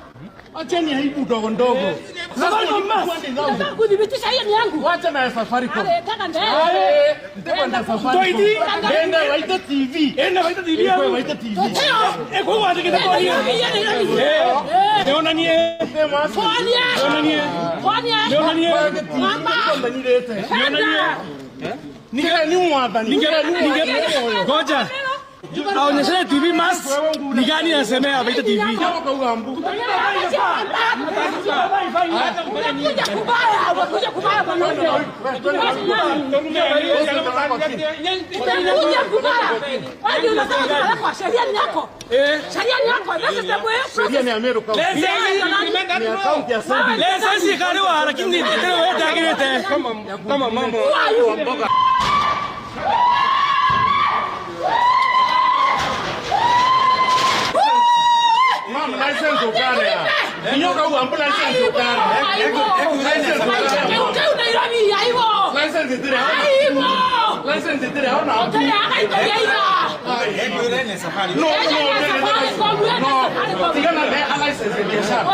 Acheni aibu ndogo ndogo. Nataka kudhibitisha hiyo ni yangu. Wacha na Safaricom. Nataka ndio. Nitakwenda Safaricom. Nenda waita TV. Enda waita TV. Waita TV. Kwa wacha kita kwa hiyo. Leona ni Fonia. Leona ni mama. Leona ni ni mwadhani. Ngoja. Aonyeshe TV mask ni gani anasemea Vaita TV. Sheria ni Amerika. Leseni kaliwa lakini ndio wewe tagirete kama mambo. Mama license ukare ya. Kinyoka uambu license ukare. License itire haona. License itire haona. No. Tigana na license ya biashara.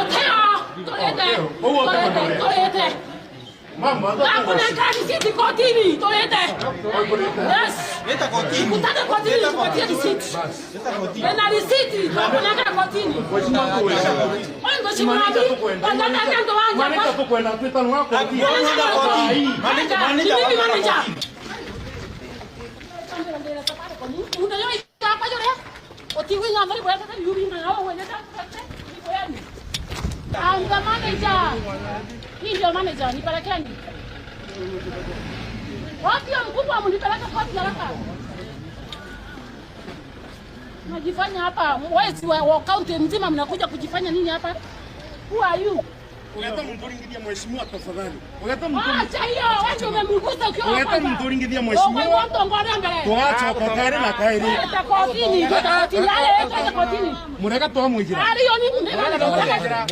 Mama, hakuna risiti kotini, toete. Yes. Leta kotini. Kutaka kotini tupatie risiti. Leta risiti, tunapeleka kotini. Wango simami. Wanataka ndo wanja. Manika tu kwenda tutanu wako kotini. Manager. Unayo hapa yule. Otiwi ngambari kwa sababu yuri nao wewe I'm the manager. Hii ndio manager, nipelekeni. Wapi ya mkubwa mnipeleka kwa haraka. Najifanya hapa, wewe wa county mzima mnakuja kujifanya nini hapa? Who are you? Unataka mturingidia mheshimiwa tafadhali. Acha hiyo, wacha umemgusa ukiwa hapa. Unataka mturingidia mheshimiwa. Wewe mtu ngore mbele. Tuacha kwa kare na kairi. Kotini, ale kotini. Mureka toa mwijira. Ali yoni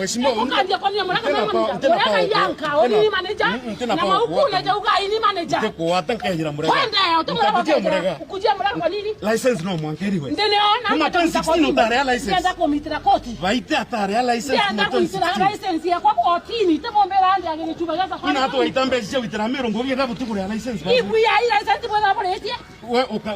mheshimiwa. Ukaje kwa nini mureka mureka yanka, oni manager. Na maukule je ugai manager. Teko watanka yira mureka. Kwenda utamureka. Ukujia mureka kwa nini? License no mwankeri we. Ndene ona. Kuma 2016 utare license. Nenda kumitira koti. Vaite atare license. Nenda kumitira license ya kwa kotini. Temombera andi aginichubagaza kwa. Ina hato itambe je witira mero ngogi ndabu tukure license. Ibu ya license bwana boletie. We uka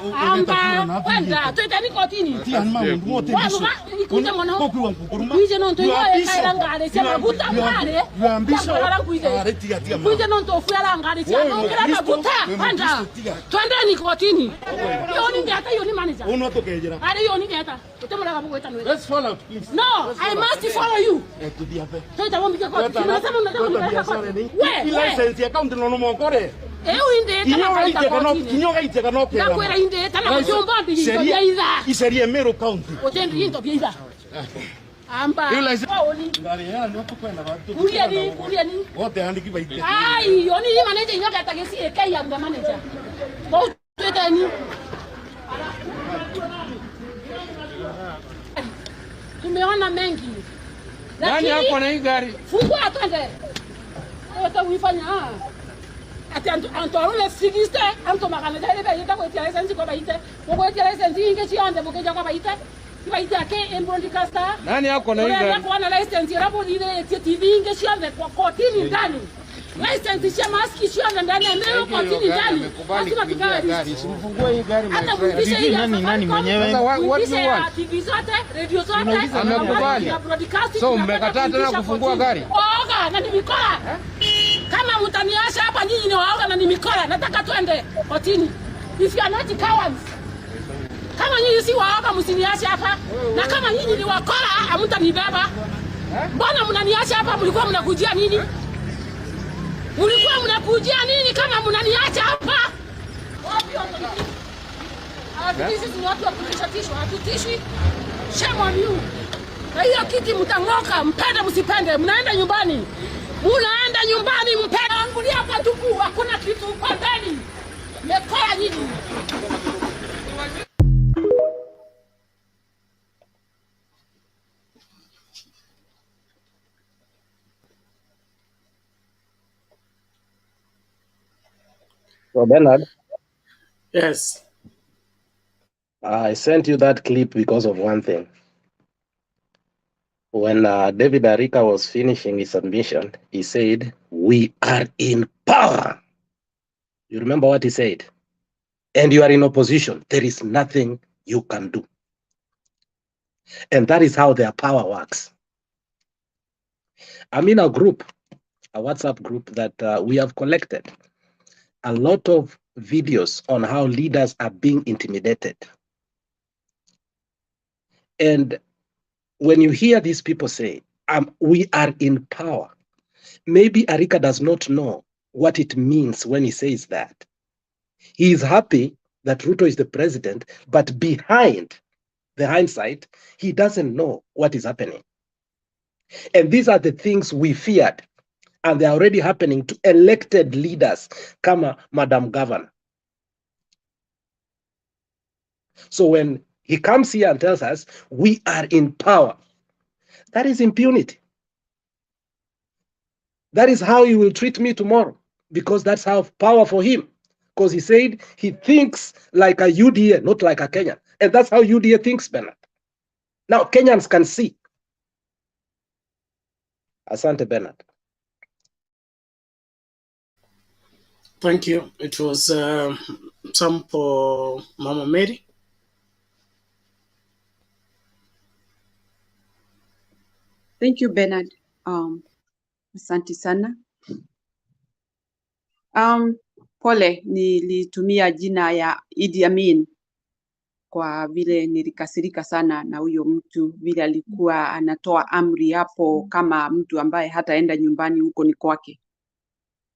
kwenda twetani kotini. Ti anma mundu wote biso. Ikuje mwana. Koku wangu kuruma. Kuje nonto yoe kaira ngare sema buta ngare. Yambisho. Are tia. Kuje nonto fuera ngare sema ngara mabuta. Kwenda. Twendeni kotini. Yoni ngata yoni manager. Uno to kejera. Are yoni ngata. Utemura kabu weta nwe. Let's follow please. No, I must follow you. Kudia pe. Tweta wambi kotini. Unasema unataka kotini. License account no mokore. Kinyoga iteka no kera. Nakwera inde tana kuchomba ndi ya idha. Iserie Meru County. Otendi into bia idha. Amba. Ngari ya no tukwenda watu. Kuliani. Wote andiki baite. Ai, yoni manager nyoka atagesi ekai ya manager. Bo twetani. Tumeona mengi. Nani hapo na hii gari? Fungua twende. Wote uifanya ati antorule sigiste anto magana dele be yita ko tia license ko baite ko tia license inge chi ande bo ke kwa baite ki baite ake embroadcaster nani yako na hiyo yako na license rapo ile TV inge chi ande kwa kotini ndani license ya maski chi ande ndani ndio kotini ndani lazima tugawe gari simfungue hii gari hata mwisho hii nani mwenyewe what you want TV zote radio zote amekubali so mmekataa tena kufungua gari oga na nimikola kama mtaniacha hapa nyinyi ni waoga na ni mikora, nataka twende kotini. If you are not cowards. Kama nyinyi si waoga msiniache hapa. Na kama nyinyi ni wakora hamtanibeba. Mbona mnaniacha hapa mlikuwa mnakujia nini? Mlikuwa mnakujia nini kama mnaniacha hapa? Wapi watu? Sisi ni watu wa kutishwa, hatutishwi. Shame on you. Na hiyo kiti mtang'oka, mpende msipende, mnaenda nyumbani. Unaenda nyumbani mpenda angulia kwa tupu hakuna kitu kwa ndani. Mekoa nyinyi. So Bernard, Yes. I sent you that clip because of one thing. When David Arika was finishing his submission, he said, "We are in power." You remember what he said? And you are in opposition. There is nothing you can do. And that is how their power works. I'm in a group, a WhatsApp group that we have collected a lot of videos on how leaders are being intimidated. And when you hear these people say, we are in power, maybe Arika does not know what it means when he says that. He is happy that Ruto is the president, but behind the hindsight, he doesn't know what is happening. And these are the things we feared, and they're already happening to elected leaders, kama Madam Governor. So when he comes here and tells us, we are in power, that is impunity. That is how he will treat me tomorrow, because that's how power for him. Because he said he thinks like a UDA, not like a Kenyan. And that's how UDA thinks, Bernard. Now, Kenyans can see. Asante, Bernard. Thank you. It was some for Mama Mary. Thank you, Bernard. Asante sana. Pole, nilitumia jina ya Idi Amin kwa vile nilikasirika sana na huyo mtu vile alikuwa anatoa amri hapo kama mtu ambaye hataenda nyumbani, huko ni kwake.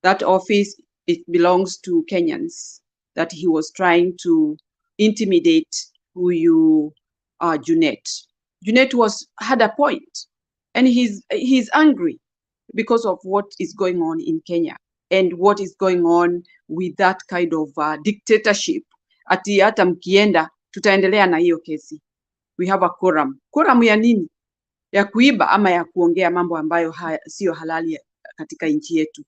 That office, it belongs to Kenyans, that he was trying to intimidate huyu Junet. Junet had a point, and he's angry because of what is going on in Kenya and what is going on with that kind of dictatorship. Ati hata mkienda tutaendelea na hiyo kesi. We have a quorum. Quorum ya nini? Ya kuiba ama ya kuongea mambo ambayo sio halali katika nchi yetu?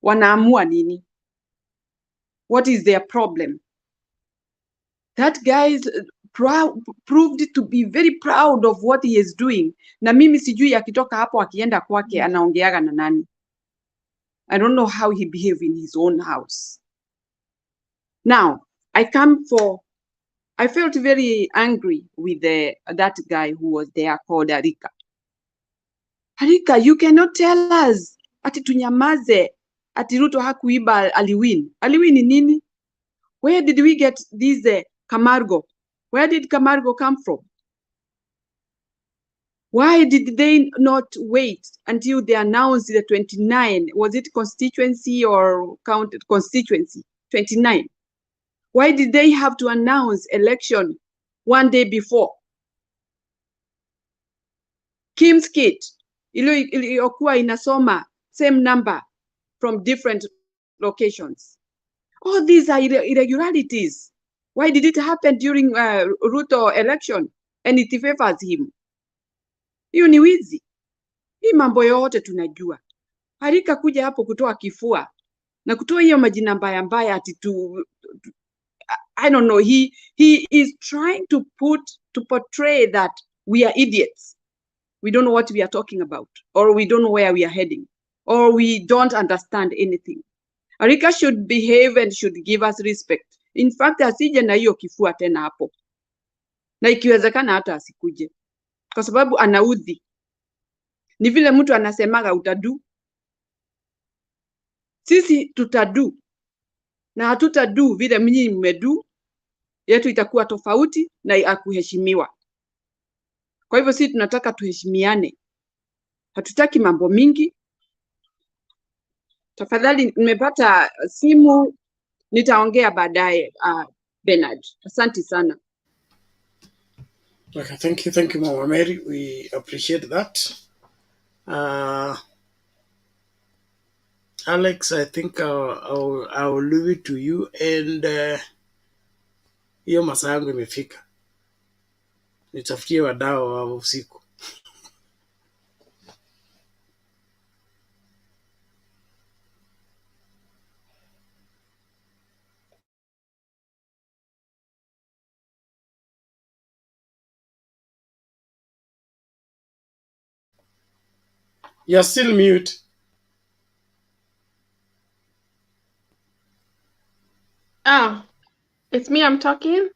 Wanaamua nini? What is their problem? That guy is proved to be very proud of what he is doing. Na mimi sijui akitoka hapo akienda kwake anaongeaga na nani. I don't know how he behaved in his own house. Now, I felt very angry with that guy who was there called Arika. Arika, you cannot tell us ati tunyamaze ati Ruto hakuiba, aliwin. Aliwin nini? Where did we get this Camargo? Where did Camargo come from? Why did they not wait until they announced the 29? Was it constituency or counted constituency? 29. Why did they have to announce election one day before? Kim's kit, iliyokuwa inasoma same number from different locations. All these are irregularities. Why did it happen during Ruto election and it favors him? Hiyo ni wizi. Hii mambo yote tunajua. Harika kuja hapo kutoa kifua na kutoa hiyo majina mbaya mbaya ati I don't know, he is trying to portray that we are idiots. We don't know what we are talking about, or we don't know where we are heading, or we don't understand anything. Arika should behave and should give us respect. In fact, asije na hiyo kifua tena hapo. Na ikiwezekana hata asikuje. Kwa sababu anaudhi. Ni vile mtu anasemaga utadu. Sisi tutadu. Na hatutadu vile mnyi mmedu. Yetu itakuwa tofauti na ya kuheshimiwa. Kwa hivyo sisi tunataka tuheshimiane. Hatutaki mambo mingi. Tafadhali nimepata simu, nitaongea baadaye, Bernard. Asante sana. Okay, thank you, Mama Mary. We appreciate that. Alex, I think I'll leave it to you, and hiyo masaa yangu imefika. Nitafutie wadau wa usiku. You're still mute. Oh, it's me I'm talking?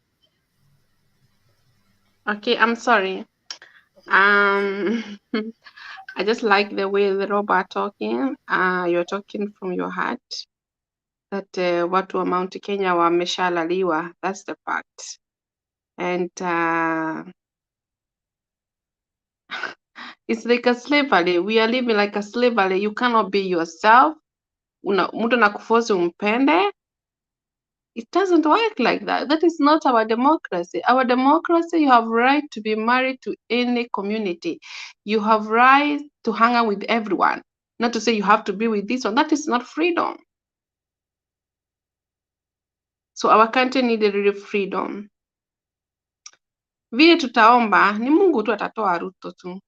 Okay, I'm sorry. I just like the way the Robert talking. You're talking from your heart. That watu wa Mount Kenya wameshalaliwa. That's the fact. And it's like a slavery. We are living like a slavery. You cannot be yourself. Mtu anakuforce umpende. It doesn't work like that. That is not our democracy. Our democracy, you have right to be married to any community. You have right to hang out with everyone. Not to say you have to be with this one. That is not freedom. So our country needed real freedom. Vile tutaomba ni Mungu tu atatoa Ruto tu.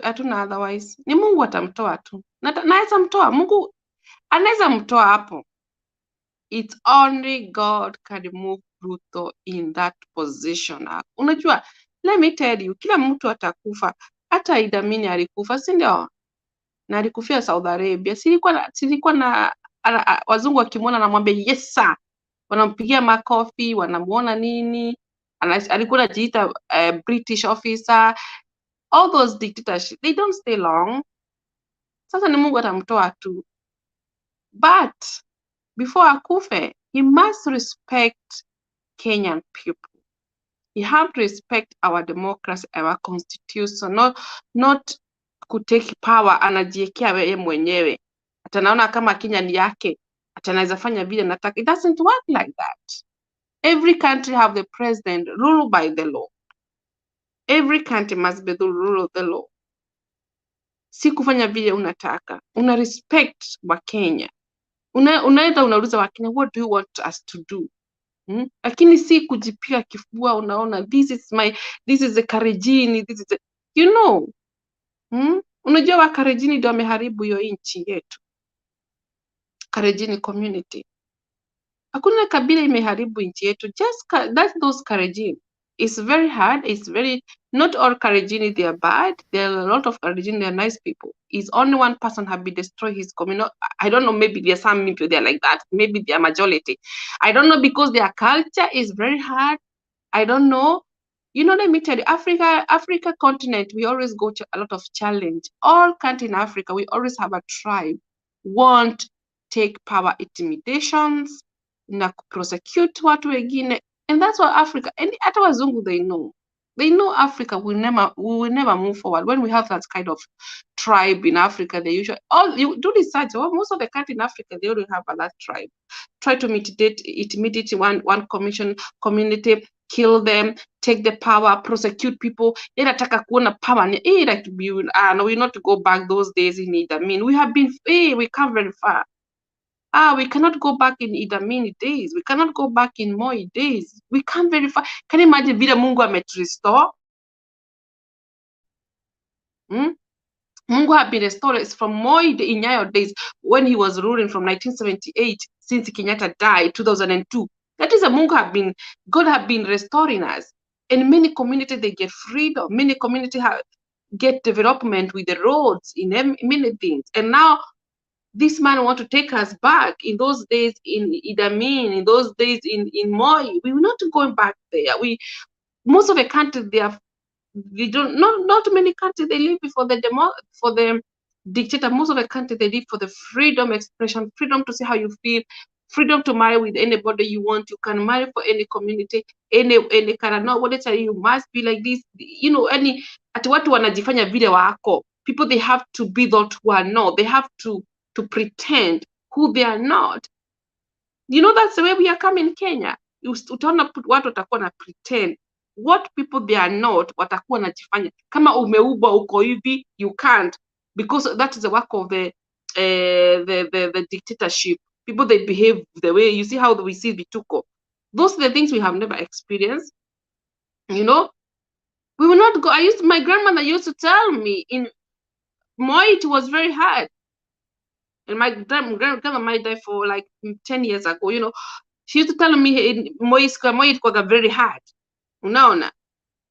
Hatuna otherwise. Ni Mungu atamtoa tu. Naweza mtoa. Mungu anaweza mtoa hapo. It's only God can remove Ruto in that position. Unajua, let me tell you, kila mtu atakufa. Hata Idi Amin alikufa, si ndio? Na alikufia Saudi Arabia. Silikuwa na wazungu wakimwona anamwambia yes sir. Wanampigia makofi, wanamuona nini? Alikuwa anajiita British officer. All those dictatorships, they don't stay long. Sasa ni Mungu atamtoa tu. But before akufe, he must respect Kenyan people. He have to respect our democracy, our constitution, not kutake power anajiekea yeye mwenyewe. Atanaona kama Kenya ni yake, atanaweza fanya vile nataka. It doesn't work like that. Every country have the president ruled by the law. Every country must be the rule of the law. Si kufanya vile unataka. Una respect wa Kenya. Unaenda unauliza wa Kenya, what do you want us to do? Lakini si kujipiga kifua, unaona this is the Karejini, this is you know. Unajua wa Karejini ndio wameharibu hiyo nchi yetu. Karejini community. Hakuna kabila imeharibu nchi yetu, just that's those Karejini. It's very hard, not all Karejini they are bad. There are a lot of Karejini, they are nice people. It's only one person have been destroyed his community. I don't know, maybe there are some people they are like that. Maybe they are majority. I don't know, because their culture is very hard. I don't know. You know, let me tell you, Africa continent, we always go to a lot of challenge. All countries in Africa, we always have a tribe won't take power intimidations, na prosecute watu wengine. And that's what Africa, and hata wazungu, they know Africa will never move forward. When we have that kind of tribe in Africa, they usually, you do research, most of the countries in Africa, they already have that tribe. Try to intimidate one community, kill them, take the power, prosecute people. Inataka kuona power. No, we not to go back those days in Idi Amin. We come very far. We cannot go back in Idi Amin days. We cannot go back in Moi days. We come very far. Can you imagine vile Mungu ameturestore? Mungu had been restored from Moi in Nyayo days when he was ruling from 1978 since Kenyatta died 2002. That is God have been restoring us. And many communities, they get freedom. Many communities get development with the roads, in many things. And now this man want to take us back in those days in Idi Amin, in those days in Moi. We will not going back there. Most of the countries, not many countries, they live for the dictator. Most of the countries, they live for the freedom expression, freedom to say how you feel, freedom to marry with anybody you want. You can marry for any community, any kind of, no, what they tell you must be like this, you know, ati watu wanajifanya vile wako. People, they have to be that who are not. They have to pretend who they are not. You know, that's the way we are coming in Kenya. Utaona watu watakuwa na pretend what people they are not, watakuwa najifanya. Kama umeuba uko hivi, you can't, because that is the work of the dictatorship. People, they behave the way, you see how we see Bituko. Those are the things we have never experienced. You know, we will not go. My grandmother used to tell me in Moi, it was very hard. And my grandmother might die for like 10 years ago, you know. She used to tell me in Moi it was very hard. Unaona.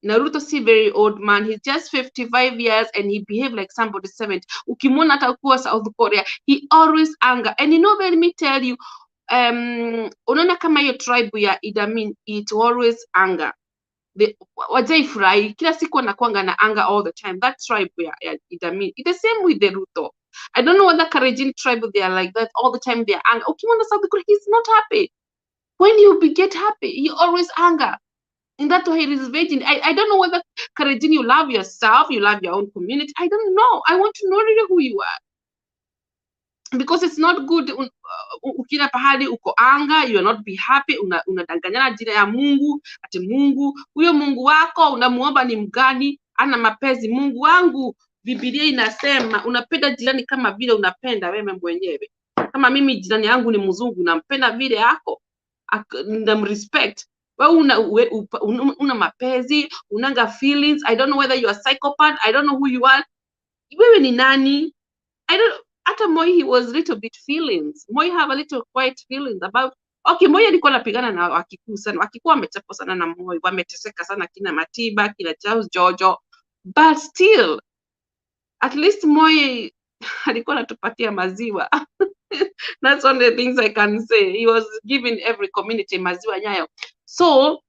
Naruto si very old man, he's just 55 years and he behaved like somebody 70. Ukimwona hata kuwa South Korea, he always anger. And you know, let me tell you, unaona kama hiyo tribe ya Idamin, it always anger. Wajaifurahi, kila siku wanakuanga na anger all the time. That tribe ya Idamin, it's the same with the Ruto. I don't know whether Kalenjin tribe, they are like that all the time, they are anger. Ukimwona South Korea, he's not happy. When you get happy, he always anger. And that's why he is waiting. I don't know whether Kalenjin, you love yourself, you love your own community. I don't know. I want to know really who you are. Because it's not good. Ukina pahali uko anga, you will not be happy. Unadanganyana jina ya Mungu, ati Mungu, huyo Mungu wako unamuomba ni mgani? Ana mapenzi. Mungu wangu, Biblia inasema unapenda jirani kama vile unapenda wewe mwenyewe. Kama mimi jirani yangu ni mzungu, nampenda vile yako, namrespect. Wewe una mapenzi, unanga feelings. I don't know whether you are psychopath. I don't know who you are. Wewe ni nani? I don't. Hata Moi, he was little bit feelings. Moi have a little quiet feelings about. Okay, Moi alikuwa anapigana na Wakikuyu sana. Wakikuyu wamechapo sana na Moi, wameteseka sana kina Matiba, kina Charles Jojo. But still, at least Moi alikuwa anatupatia maziwa. That's one of the things I can say. He was giving every community maziwa Nyayo. So,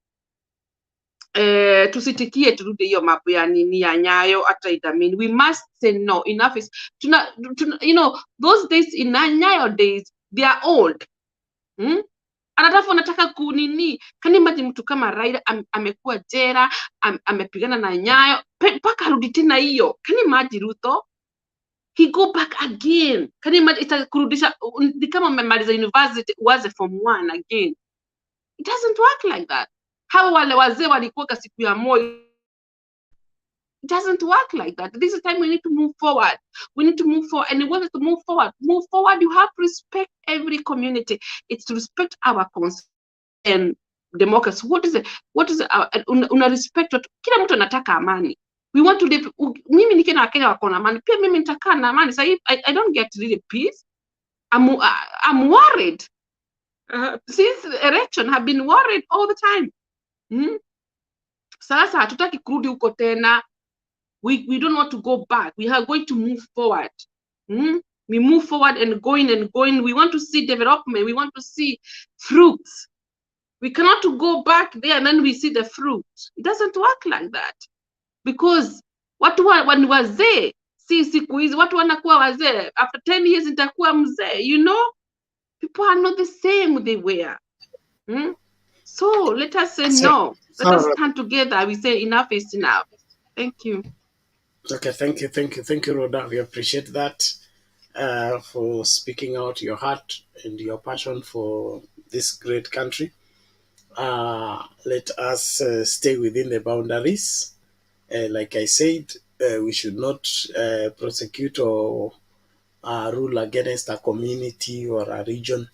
tusitikie turudi hiyo mambo ya nini ya Nyayo hata Idamin. We must say no. Enough is, you know, those days in Nyayo days, they are old. Anatafu anataka kunini. Can you imagine mtu kama Raila amekuwa jera, amepigana na Nyayo, mpaka arudi tena hiyo. Can you imagine Ruto? He go back again. Can you imagine? Itakurudisha ni kama umemaliza university uanze form 1 again. It doesn't work like that. How wale wazee walikuwa siku ya Moi. It doesn't work like that. This is the time we need to move forward. We need to move forward. And in order to move forward, you have to respect every community. It's to respect our concept and democracy. What is it? Una respect what? Kila mtu anataka amani. We want to live. Mimi nikiwa na Kenya wako na amani. Pia mimi nitakaa na amani. So I don't get really peace. I'm worried. Since election, have been worried all the time. Sasa hatutaki kurudi huko tena. We don't want to go back. We are going to move forward. We move forward and going and going. We want to see development. We want to see fruits. We cannot go back there and then we see the fruit. It doesn't work like that. Because watu wazee, si siku hizi watu wanakuwa wazee. After 10 years nitakuwa mzee, you know? People are not the same they were. So let us say no. Let us stand together. We say enough is enough. Thank you. Okay, thank you, Rhoda. We appreciate that for speaking out your heart and your passion for this great country. Let us stay within the boundaries. Like I said, we should not prosecute or rule against a community or a region.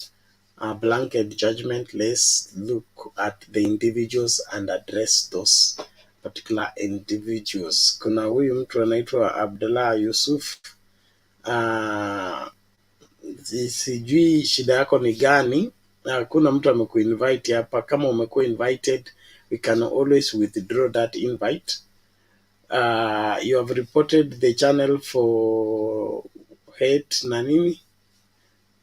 A blanket judgment. Let's look at the individuals and address those particular individuals. Kuna huyu mtu anaitwa Abdullah Yusuf. Sijui shida yako ni gani. Kuna mtu amekuinvite hapa. Kama umekuwa invited, we can always withdraw that invite. You have reported the channel for hate na nini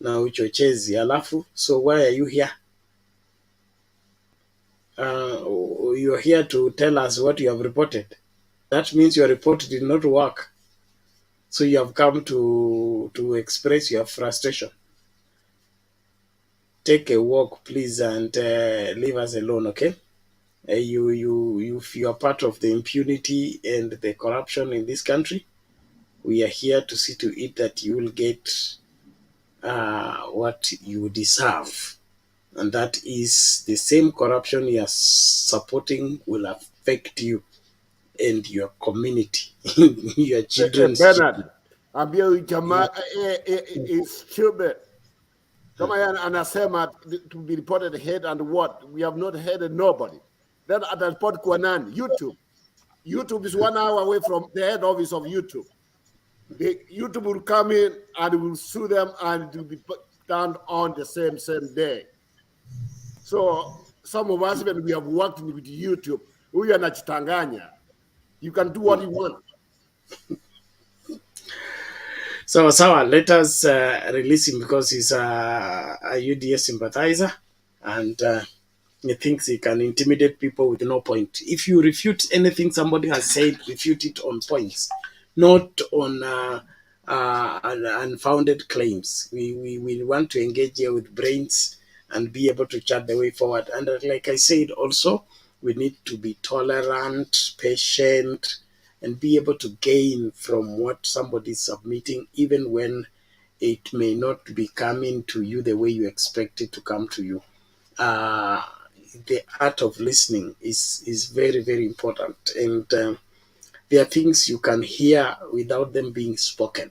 na uchochezi. Alafu, so why are you here? You're here to tell us what you have reported. That means your report did not work. So you have come to express your frustration. Take a walk, please, and leave us alone, okay? You are part of the impunity and the corruption in this country. We are here to see to it that you will get what you deserve. And that is the same corruption you are supporting will affect you and your community, your children. Bernard, ambia huyu jamaa is stupid. Kama yana anasema to be reported head and what? We have not headed nobody. Then at the report kwa nani? YouTube. YouTube is 1 hour away from the head office of YouTube. The YouTube will come in and will sue them and it will be done on the same day. So some of us, when we have worked with YouTube, Huyu anachitanganya. You can do what you want. So, let us release him because he's a UDA sympathizer, and he thinks he can intimidate people with no point. If you refute anything somebody has said, refute it on points, not on unfounded claims. We want to engage here with brains and be able to chart the way forward. And like I said, also, we need to be tolerant, patient, and be able to gain from what somebody is submitting, even when it may not be coming to you the way you expect it to come to you. The art of listening is very, very important. And there are things you can hear without them being spoken.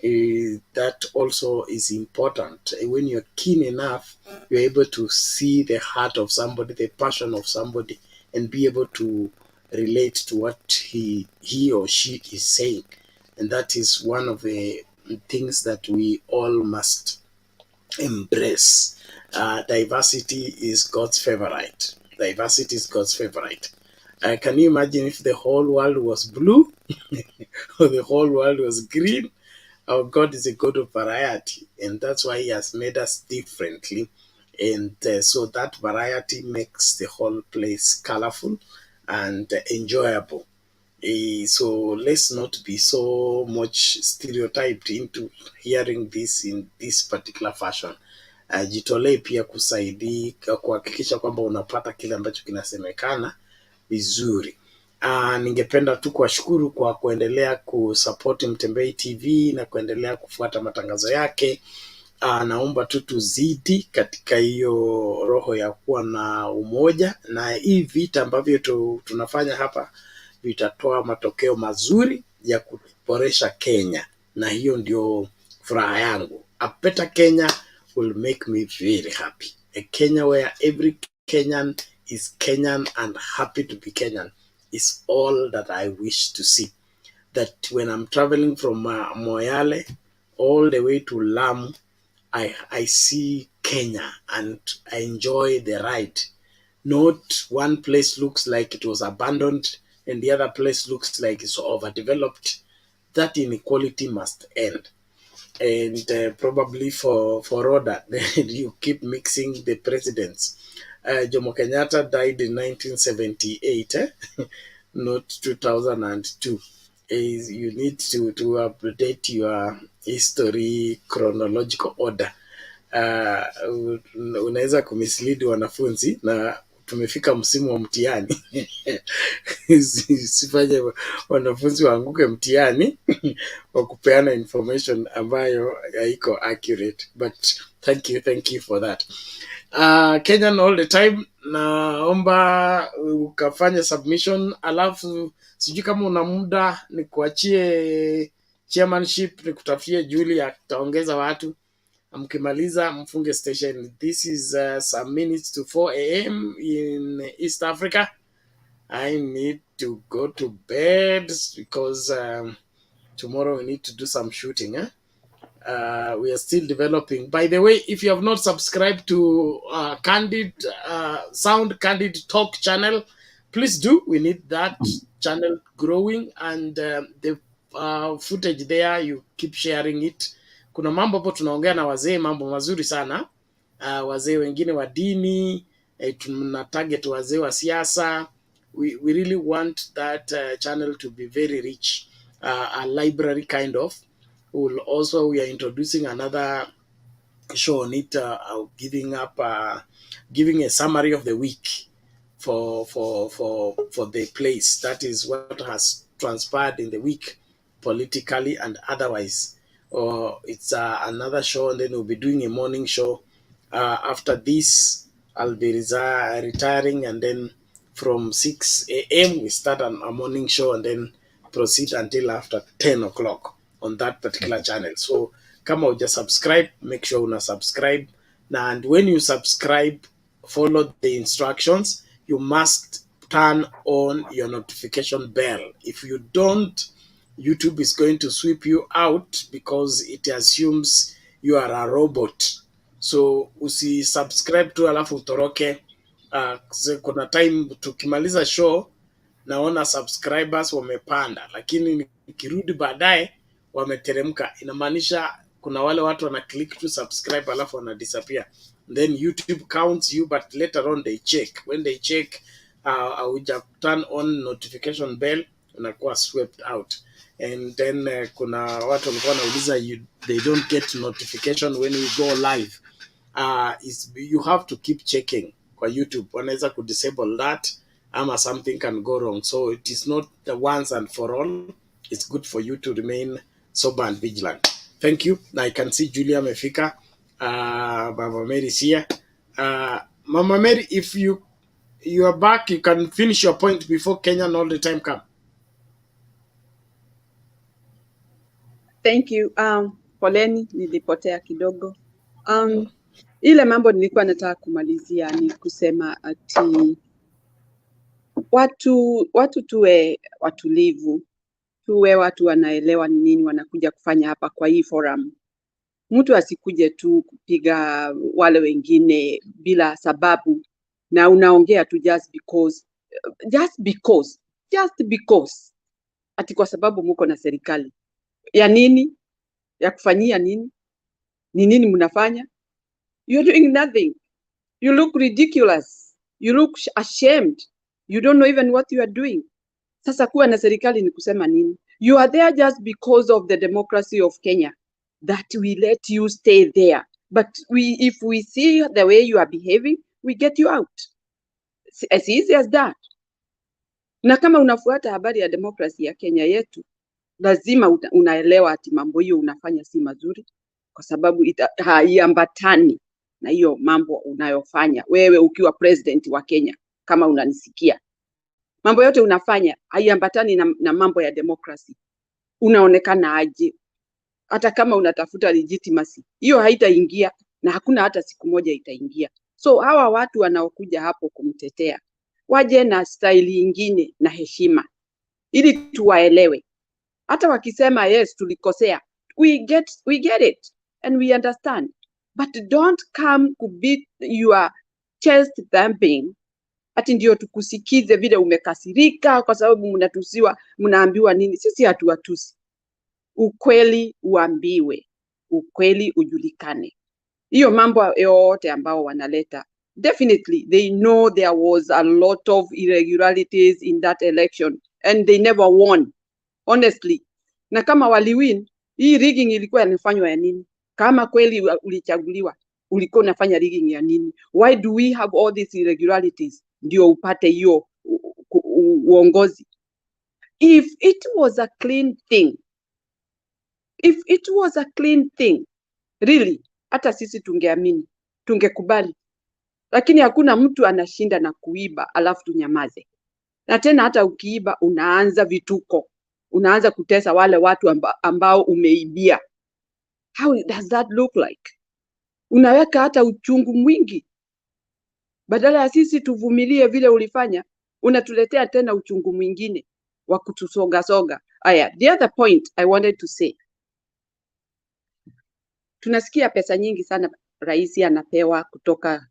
That also is important. When you're keen enough, you're able to see the heart of somebody, the passion of somebody, and be able to relate to what he or she is saying. And that is one of the things that we all must embrace. Diversity is God's favorite. Diversity is God's favorite. Can you imagine if the whole world was blue or the whole world was green? Our God is a God of variety, and that's why He has made us differently. And so that variety makes the whole place colorful and enjoyable. So let's not be so much stereotyped into hearing this in this particular fashion. Jitolee pia kuhakikisha kwamba unapata kile ambacho kinasemekana vizuri. Ningependa tu kuwashukuru kwa kuendelea kusupport Mtembei TV na kuendelea kufuata matangazo yake. Naomba tu tuzidi katika hiyo roho ya kuwa na umoja, na hii vita ambavyo tunafanya hapa vitatoa matokeo mazuri ya kuboresha Kenya, na hiyo ndio furaha yangu. A better Kenya will make me very happy. A Kenya where every Kenyan is Kenyan and happy to be Kenyan is all that I wish to see. That when I'm traveling from Moyale all the way to Lamu, I see Kenya and I enjoy the ride. Not one place looks like it was abandoned and the other place looks like it's overdeveloped. That inequality must end. And probably for Roda, you keep mixing the presidents. Jomo Kenyatta died in 1978, not 2002. You need to update your history chronological order. Unaweza kumislead wanafunzi na tumefika msimu wa mtihani. Sifanye wanafunzi waanguke mtihani wa kupeana information ambayo haiko accurate, but thank you for that. Kenyan all the time, naomba ukafanya submission, alafu sijui kama una muda nikuachie chairmanship, nikutafutie Julie ataongeza watu. Mkimaliza mfunge station. This is some minutes to 4 a.m. in East Africa. I need to go to bed because tomorrow we need to do some shooting. We are still developing. By the way, if you have not subscribed to Candid Talk channel, please do. We need that channel growing, and the footage there, you keep sharing it. Kuna mambo hapo tunaongea na wazee, mambo mazuri sana. Wazee wengine wa dini, tuna target wazee wa siasa. We really want that channel to be very rich, a library kind of. We are introducing another show on it, giving a summary of the week for the place. That is what has transpired in the week, politically and otherwise. It's another show, and then we'll be doing a morning show. After this, I'll be retiring, and then from 6 a.m. we start a morning show, and then proceed until after 10 o'clock on that particular channel. So kama uja subscribe, make sure una subscribe. And when you subscribe, follow the instructions. You must turn on your notification bell. If you don't, YouTube is going to sweep you out because it assumes you are a robot. So usi subscribe to alafu utoroke. kuna time tukimaliza show naona subscribers wamepanda, lakini nikirudi baadaye wameteremka. Inamaanisha kuna wale watu wana click to subscribe alafu wana disappear. Then YouTube counts you, but later on they check. When they check, turn on notification bell, unakuwa swept out. And then kuna watu walikuwa wanauliza they don't get notification when we go live. You have to keep checking kwa YouTube. Wanaweza disable that, ama something can go wrong. So it is not the once and for all. It's good for you to remain sober and vigilant. Thank you. Now I can see Julia Mefika, Mama Mary is here. Mama Mary, if you are back, you can finish your point before Kenyan all the time come. Thank you. Poleni, nilipotea kidogo. Ile mambo nilikuwa nataka kumalizia ni kusema ati watu tuwe watulivu, tuwe watu wanaelewa ni nini wanakuja kufanya hapa kwa hii forum. Mtu asikuje tu kupiga wale wengine bila sababu na unaongea tu just because ati kwa sababu muko na serikali. Ya nini? Ya kufanyia nini? Ni nini mnafanya? You're doing nothing. You look ridiculous. You look ashamed. You don't know even what you are doing. Sasa kuwa na serikali ni kusema nini? You are there just because of the democracy of Kenya, that we let you stay there. But if we see the way you are behaving, we get you out. As easy as that. Na kama unafuata habari ya demokrasi ya Kenya yetu, lazima unaelewa ati mambo hiyo unafanya si mazuri, kwa sababu haiambatani na hiyo mambo unayofanya wewe ukiwa president wa Kenya. Kama unanisikia, mambo yote unafanya haiambatani na mambo ya demokrasi. Unaonekana aje? Hata kama unatafuta legitimacy, hiyo haitaingia, na hakuna hata siku moja itaingia. So hawa watu wanaokuja hapo kumtetea, waje na style nyingine na heshima, ili tuwaelewe. Hata wakisema yes tulikosea, we get it and we understand, but don't come to beat your chest thumping ati ndio tukusikize vile umekasirika kwa sababu mnatusiwa, mnaambiwa nini. Sisi hatuwatusi. Ukweli uambiwe, ukweli ujulikane. Hiyo mambo yote ambao wanaleta, definitely they know there was a lot of irregularities in that election and they never won, honestly. Na kama waliwin, hii rigging ilikuwa inafanywa ya nini? Kama kweli ulichaguliwa, ulikuwa unafanya rigging ya nini? Why do we have all these irregularities ndio upate hiyo uongozi? If it was a clean thing, really, hata sisi tungeamini, tungekubali. Lakini hakuna mtu anashinda na kuiba alafu tunyamaze. Na tena hata ukiiba unaanza vituko, unaanza kutesa wale watu ambao umeibia. How does that look like? Unaweka hata uchungu mwingi. Badala ya sisi tuvumilie vile ulifanya, unatuletea tena uchungu mwingine wa kutusoga. The other point I wanted to say, tunasikia pesa nyingi sana rais anapewa kutoka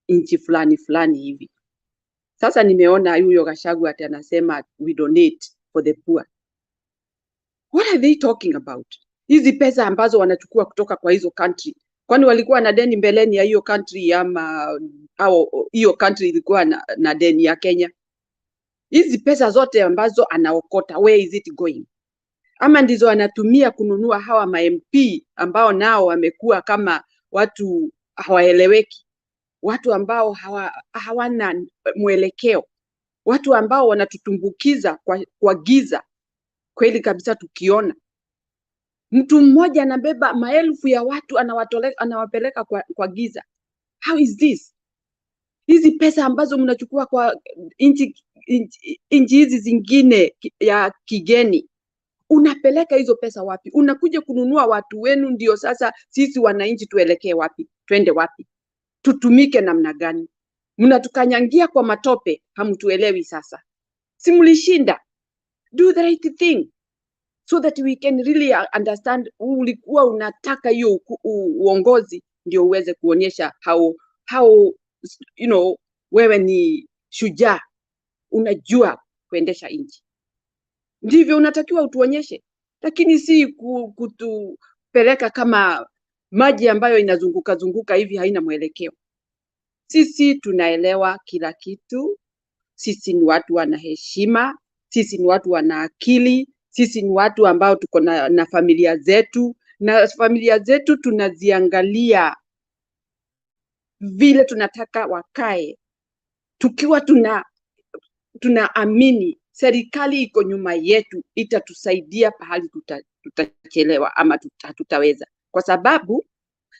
nchi fulani hivi. Sasa nimeona huyo Gachagua ati anasema we donate for the poor. What are they talking about? Hizi pesa ambazo wanachukua kutoka kwa hizo country, kwani walikuwa na deni mbeleni ya hiyo country au hiyo country ilikuwa na deni ya Kenya? Hizi pesa zote ambazo anaokota, where is it going? Ama ndizo anatumia kununua hawa ma-MP ambao nao wamekuwa kama watu hawaeleweki, watu ambao hawana mwelekeo, watu ambao wanatutumbukiza kwa giza. Kweli kabisa, tukiona mtu mmoja anabeba maelfu ya watu anawapeleka kwa giza. How is this? Hizi pesa ambazo mnachukua kwa nchi hizi zingine ya kigeni, unapeleka hizo pesa wapi? Unakuja kununua watu wenu, ndio sasa sisi wananchi tuelekee wapi? Twende wapi? Tutumike namna gani? Mnatukanyangia kwa matope, hamtuelewi sasa. Si mlishinda? Do the right thing so that we can really understand. Ulikuwa unataka hiyo uongozi ndio uweze kuonyesha how wewe ni shujaa, unajua kuendesha nchi. Ndivyo unatakiwa utuonyeshe, lakini si kutupeleka kama maji ambayo inazunguka zunguka hivi, haina mwelekeo. Sisi tunaelewa kila kitu, sisi ni watu wana heshima, sisi ni watu wana akili, sisi ni watu ambao tuko na familia zetu, na familia zetu tunaziangalia vile tunataka wakae, tukiwa tunaamini serikali iko nyuma yetu, itatusaidia pahali tutachelewa ama tutaweza, kwa sababu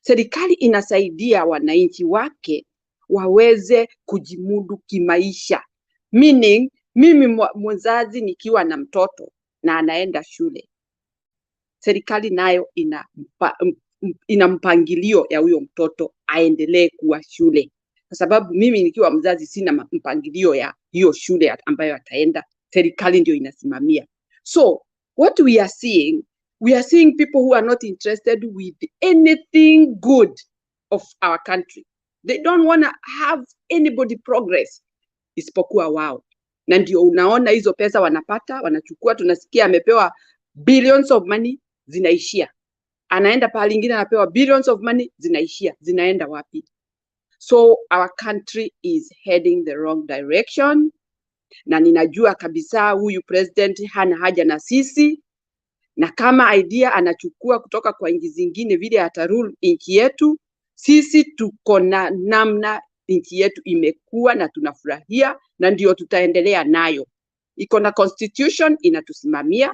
serikali inasaidia wananchi wake waweze kujimudu kimaisha. Meaning, mimi mzazi nikiwa na mtoto na anaenda shule, serikali nayo ina mpangilio ya huyo mtoto aendelee kuwa shule, kwa sababu mimi nikiwa mzazi sina mpangilio ya hiyo shule ambayo ataenda, serikali ndio inasimamia. So what we are seeing people who are not interested with anything good of our country. They don't want to have anybody progress isipokuwa wao. Na ndio unaona hizo pesa wanapata, wanachukua, tunasikia amepewa billions of money, zinaishia. Anaenda pahali ingine anapewa billions of money, zinaishia. Zinaenda wapi? So our country is heading the wrong direction. Na ninajua kabisa huyu president hana haja na sisi, na kama idea anachukua kutoka kwa nchi zingine vile atarule nchi yetu, sisi tuko na namna nchi yetu imekuwa na tunafurahia, na ndio tutaendelea nayo. Iko na constitution inatusimamia,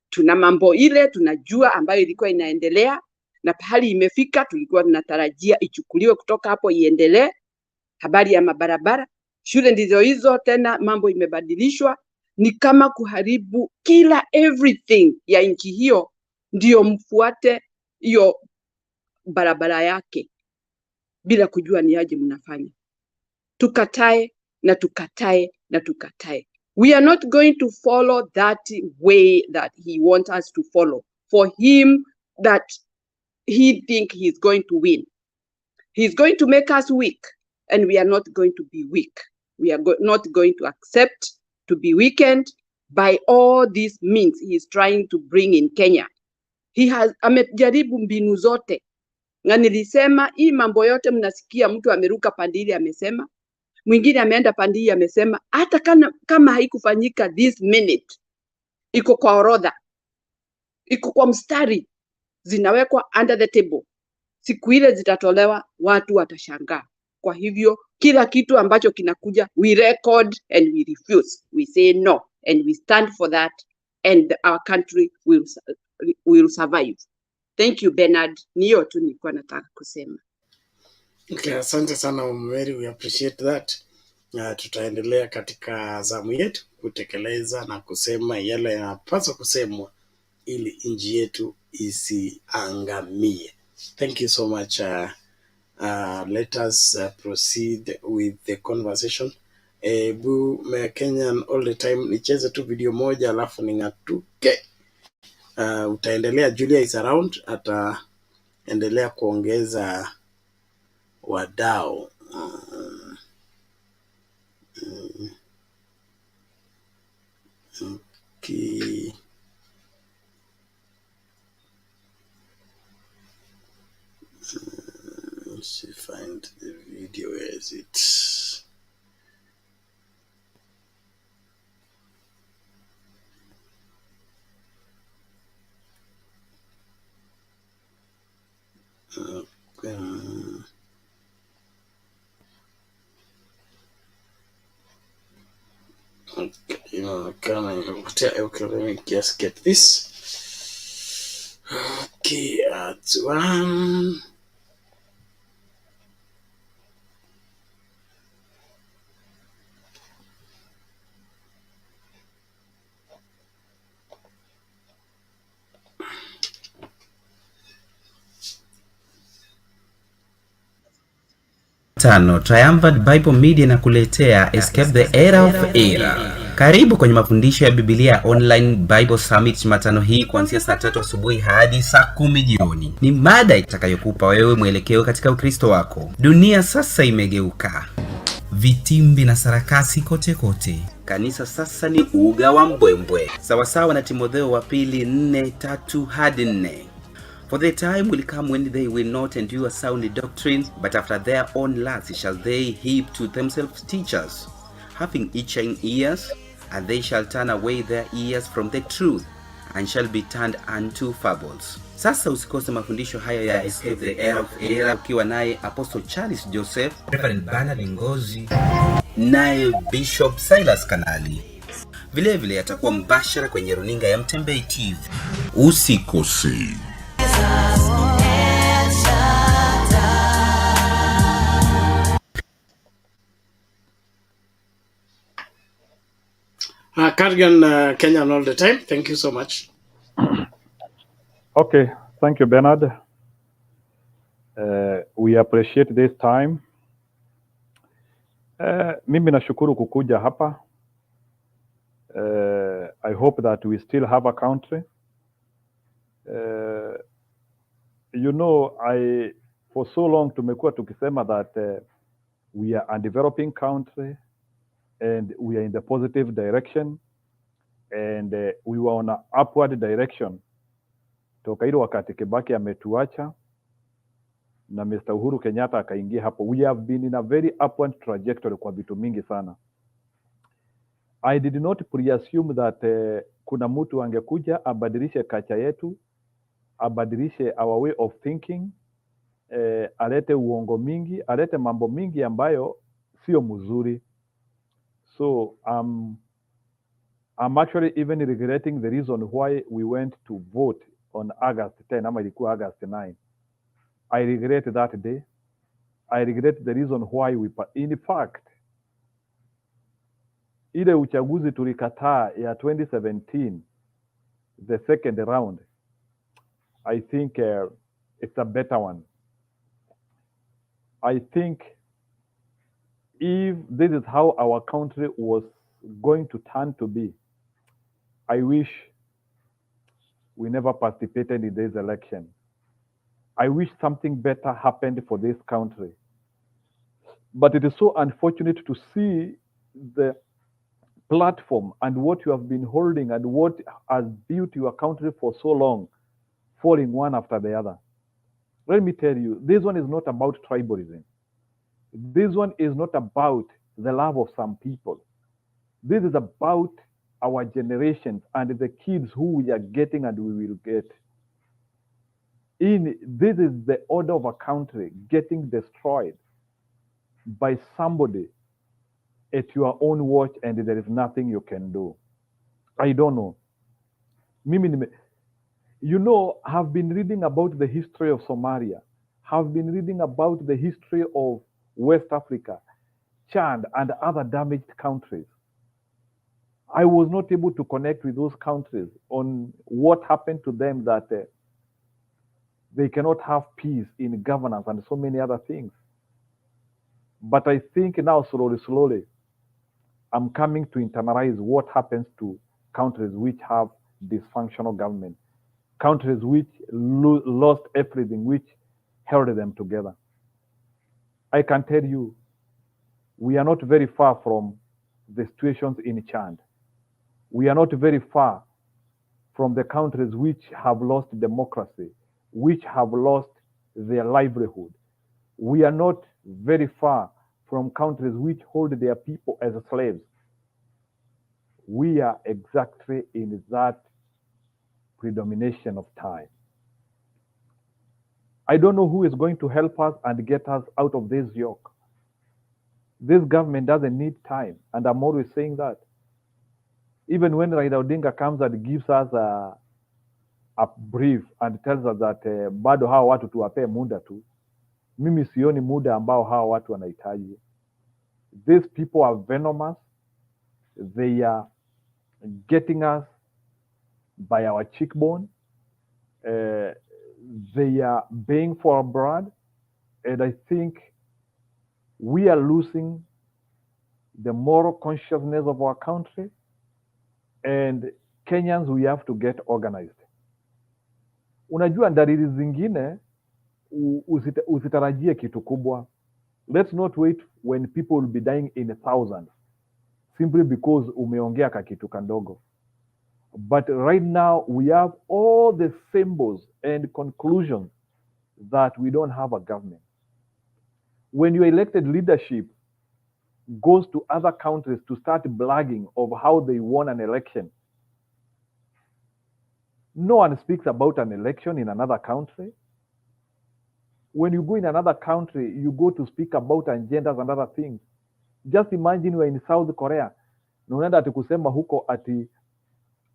tuna mambo ile tunajua ambayo ilikuwa inaendelea, na pahali imefika tulikuwa tunatarajia ichukuliwe kutoka hapo iendelee. Habari ya mabarabara, shule ndizo hizo tena, mambo imebadilishwa, ni kama kuharibu kila everything ya nchi hiyo, ndio mfuate hiyo barabara yake bila kujua ni aje mnafanya. Tukatae na tukatae na tukatae. We are not going to follow that way that he wants us to follow, for him that he think he's going to win. He's going to make us weak, and we are not going to be weak. We are not going to accept to be weakened by all these means he is trying to bring in Kenya. Amejaribu mbinu zote. Na nilisema hii mambo yote mnasikia mtu ameruka pandili amesema, mwingine ameenda pandili amesema, hata kama haikufanyika this minute, iko kwa orodha, iko kwa mstari, zinawekwa under the table. Siku ile zitatolewa, watu watashangaa. Kwa hivyo kila kitu ambacho kinakuja, we record and we refuse. We say no and we stand for that, and our country will survive. Thank you, Bernard. Niyo tu nilikuwa nataka kusema. Okay, asante sana Mary, we appreciate that. Tutaendelea katika zamu yetu kutekeleza na kusema yale yanapaswa kusemwa ili nchi yetu isiangamie. Thank you so much. Let us proceed with the conversation. Kenyan all the time, nicheze tu video moja alafu ningatuke. Utaendelea, Julia is around, ataendelea kuongeza wadau. Okay. Let's find the video. Where is it? Okay, let me just get this. Okay, that's one. Tano, Triumvirate Bible Media na kuletea Escape the Era of Error. Karibu kwenye mafundisho ya Biblia Online Bible Summit Jumatano hii kuanzia saa 3 asubuhi hadi saa 10 jioni. Ni mada itakayokupa wewe mwelekeo katika Ukristo wako. Dunia sasa imegeuka. vitimbi na sarakasi kote kote. Kanisa sasa ni uga wa mbwembwe, sawasawa na Timotheo wa pili 4:3 hadi 4. For the time will come when they will not endure sound doctrine, but after their own lusts shall they heap to themselves teachers, having itching ears, and they shall turn away their ears from the truth, and shall be turned unto fables. Sasa usikose mafundisho haya ya Escape the Era of Era, ukiwa naye Apostle Charles Joseph, Reverend Bernard Ngozi, naye Bishop Silas Kanali. Vile vile atakuwa mbashara kwenye runinga ya Mtembei TV. Usikose. Cardigan Kenyan all the time. Thank you so much. Okay, thank you, Bernard. We appreciate this time. Mimi nashukuru kukuja hapa. I hope that we still have a country. You know, for so long tumekuwa tukisema that we are a developing country and we are in the positive direction, and we were on an upward direction toka ile wakati Kibaki ametuacha na Mr. Uhuru Kenyatta akaingia hapo. We have been in a very upward trajectory kwa vitu mingi sana. I did not pre-assume that kuna mtu angekuja abadilishe kacha yetu, abadilishe our way of thinking, alete uongo mingi, alete mambo mingi ambayo sio mzuri. So I'm actually even regretting the reason why we went to vote on August 10, ama ilikuwa August 9. I regret that day. I regret the reason why in fact, ile uchaguzi tulikataa ya 2017, the second round, I think it's a better one. I think if this is how our country was going to turn to be, I wish we never participated in this election. I wish something better happened for this country. But it is so unfortunate to see the platform and what you have been holding and what has built your country for so long falling one after the other. Let me tell you, this one is not about tribalism. This one is not about the love of some people. This is about our generations and the kids who we are getting and we will get. This is the order of a country getting destroyed by somebody at your own watch, and there is nothing you can do. I don't know. You know, I've been reading about the history of Somalia. I've been reading about the history of West Africa, Chad, and other damaged countries. I was not able to connect with those countries on what happened to them, that they cannot have peace in governance and so many other things. But I think now, slowly, I'm coming to internalize what happens to countries which have dysfunctional government, countries which lost everything which held them together. I can tell you, we are not very far from the situations in Chad. We are not very far from the countries which have lost democracy, which have lost their livelihood. We are not very far from countries which hold their people as slaves. We are exactly in that predomination of time. I don't know who is going to help us and get us out of this yoke. This government doesn't need time, and I'm always saying that. Even when Raila Odinga comes and gives us a brief and tells us that bado hawa watu tuwape muda tu, mimi sioni muda ambao hawa watu wanahitaji. These people are venomous. They are getting us by our cheekbone. They are baying for our blood. And I think we are losing the moral consciousness of our country. And Kenyans, we have to get organized. Unajua dalili zingine usitarajie kitu kubwa. Let's not wait when people will be dying in thousands simply because umeongea kakitu kandogo. But right now, we have all the symbols and conclusions that we don't have a government. When your elected leadership goes to other countries to start bragging of how they won an election, no one speaks about an election in another country. When you go in another country, you go to speak about agendas and other things. Just imagine we're in South Korea, na unaenda ati kusema huko ati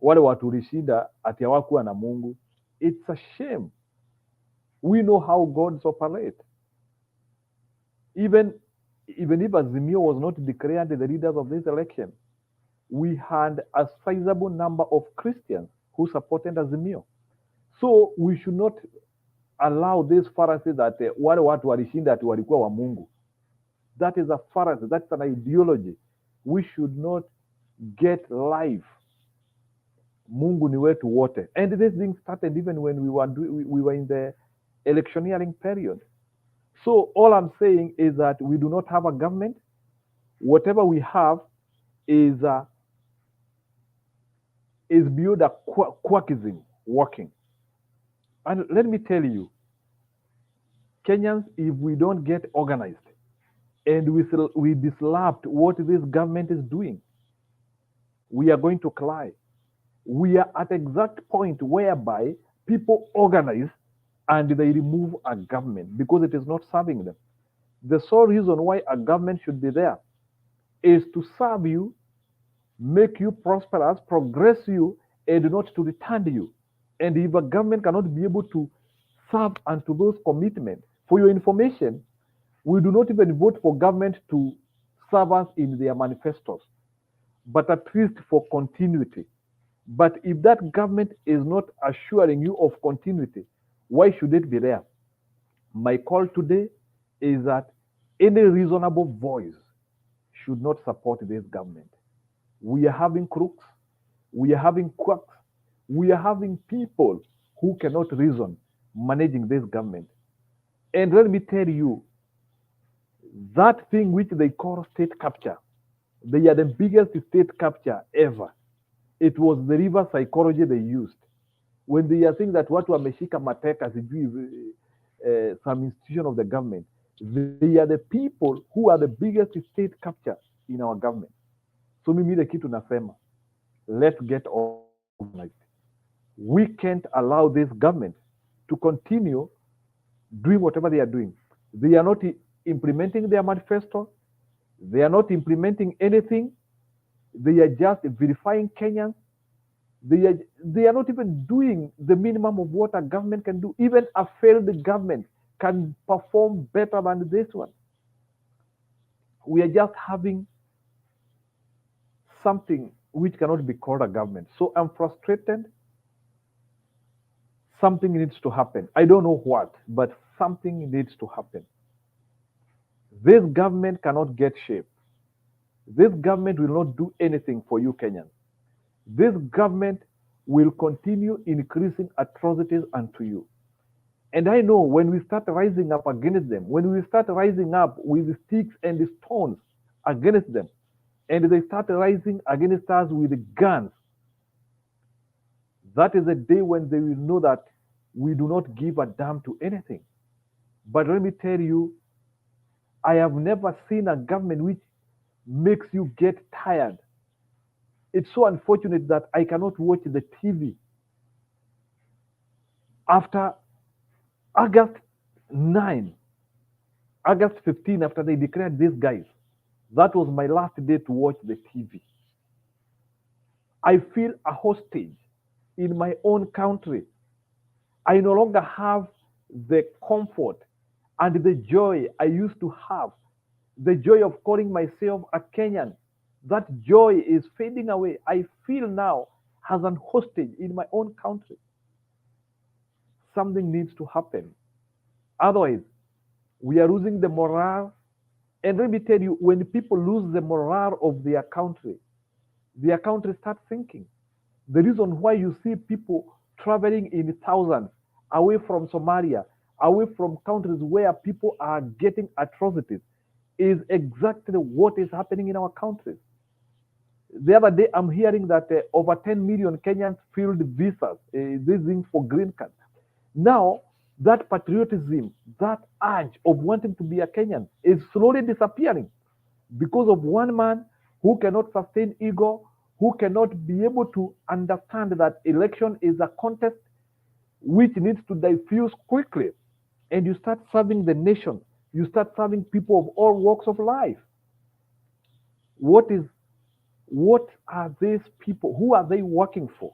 wale watu ulishinda ati hawakuwa na Mungu. It's a shame. We know how gods operate. Even if Azimio was not declared the leaders of this election, we had a sizable number of Christians who supported Azimio. So we should not allow this fallacy that wale watu walishinda ati walikuwa wa Mungu. That is a fallacy. That's an ideology. We should not get life. Mungu ni wetu wote. And this thing started even when we were in the electioneering period. So all I'm saying is that we do not have a government. Whatever we have is beyond a quackism working. And let me tell you, Kenyans, if we don't get organized and we disrupt what this government is doing, we are going to cry. We are at exact point whereby people organize and they remove a government because it is not serving them. The sole reason why a government should be there is to serve you, make you prosperous, progress you, and not to return you. And if a government cannot be able to serve unto those commitments, for your information, we do not even vote for government to serve us in their manifestos, but at least for continuity. But if that government is not assuring you of continuity, why should it be there? My call today is that any reasonable voice should not support this government. We are having crooks, we are having quacks, we are having people who cannot reason managing this government. And let me tell you, that thing which they call state capture, they are the biggest state capture ever. It was the reverse psychology they used. When they are saying that watu wameshika mateka sijui some institution of the government, they are the people who are the biggest state capture in our government. So mimi ile kitu nasema, let's get organized. We can't allow this government to continue doing whatever they are doing. They are not implementing their manifesto. They are not implementing anything. They are just verifying Kenyans. They are not even doing the minimum of what a government can do. Even a failed government can perform better than this one. We are just having something which cannot be called a government. So I'm frustrated. Something needs to happen. I don't know what, but something needs to happen. This government cannot get shape. This government will not do anything for you, Kenyans. This government will continue increasing atrocities unto you. And I know when we start rising up against them, when we start rising up with sticks and stones against them, and they start rising against us with guns, that is the day when they will know that we do not give a damn to anything. But let me tell you, I have never seen a government which makes you get tired. It's so unfortunate that I cannot watch the TV. After August 9, August 15, after they declared these guys, that was my last day to watch the TV. I feel a hostage in my own country. I no longer have the comfort and the joy I used to have, the joy of calling myself a Kenyan. That joy is fading away. I feel now as an hostage in my own country. Something needs to happen. Otherwise, we are losing the morale. And let me tell you, when people lose the morale of their country starts sinking. The reason why you see people traveling in thousands away from Somalia, away from countries where people are getting atrocities, is exactly what is happening in our countries. The other day, I'm hearing that over 10 million Kenyans filled visas, these things for green card. Now, that patriotism, that urge of wanting to be a Kenyan is slowly disappearing because of one man who cannot sustain ego, who cannot be able to understand that election is a contest which needs to diffuse quickly. And you start serving the nation. You start serving people of all walks of life. What are these people? Who are they working for?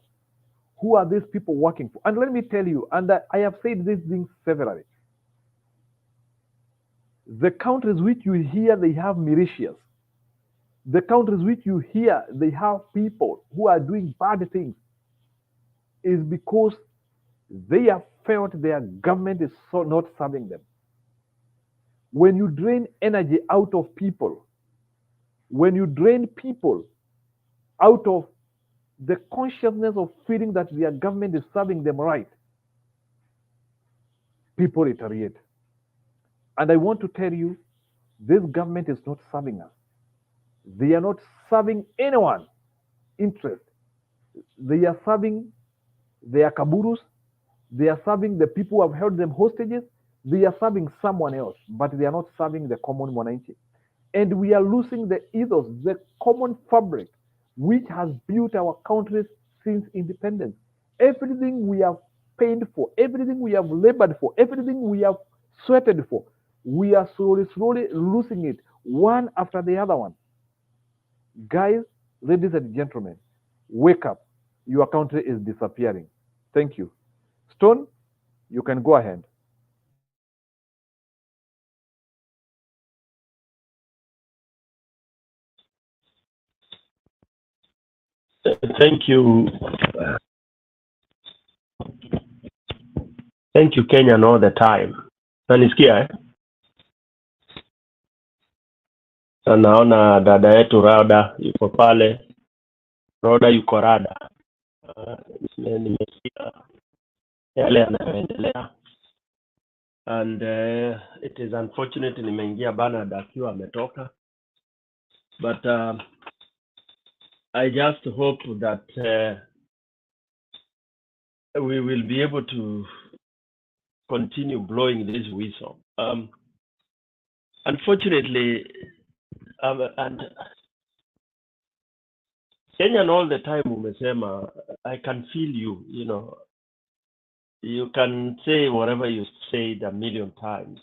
Who are these people working for? And let me tell you, and I have said these things severally. The countries which you hear they have militias, the countries which you hear they have people who are doing bad things, is because they have felt their government is not serving them. When you drain energy out of people, when you drain people out of the consciousness of feeling that their government is serving them right, people retaliate. And I want to tell you, this government is not serving us. They are not serving anyone interest. They are serving their kaburus. They are serving the people who have held them hostages. They are serving someone else, but they are not serving the common mwananchi. And we are losing the ethos, the common fabric, which has built our countries since independence. Everything we have paid for, everything we have labored for, everything we have sweated for, we are slowly losing it, one after the other one. Guys, ladies and gentlemen, wake up. Your country is disappearing. Thank you. Stone, you can go ahead. Thank you. Thank you, Kenyan, all the time. Nanisikia eh? Naona dada yetu Rada yuko pale. Rada yuko rada. Nimesikia yale yanayoendelea. And it is unfortunate nimeingia Bernard akiwa ametoka. But I just hope that we will be able to continue blowing this whistle. Unfortunately, and Kenyan all the time umesema, I can feel you, you know. You can say whatever you said a million times.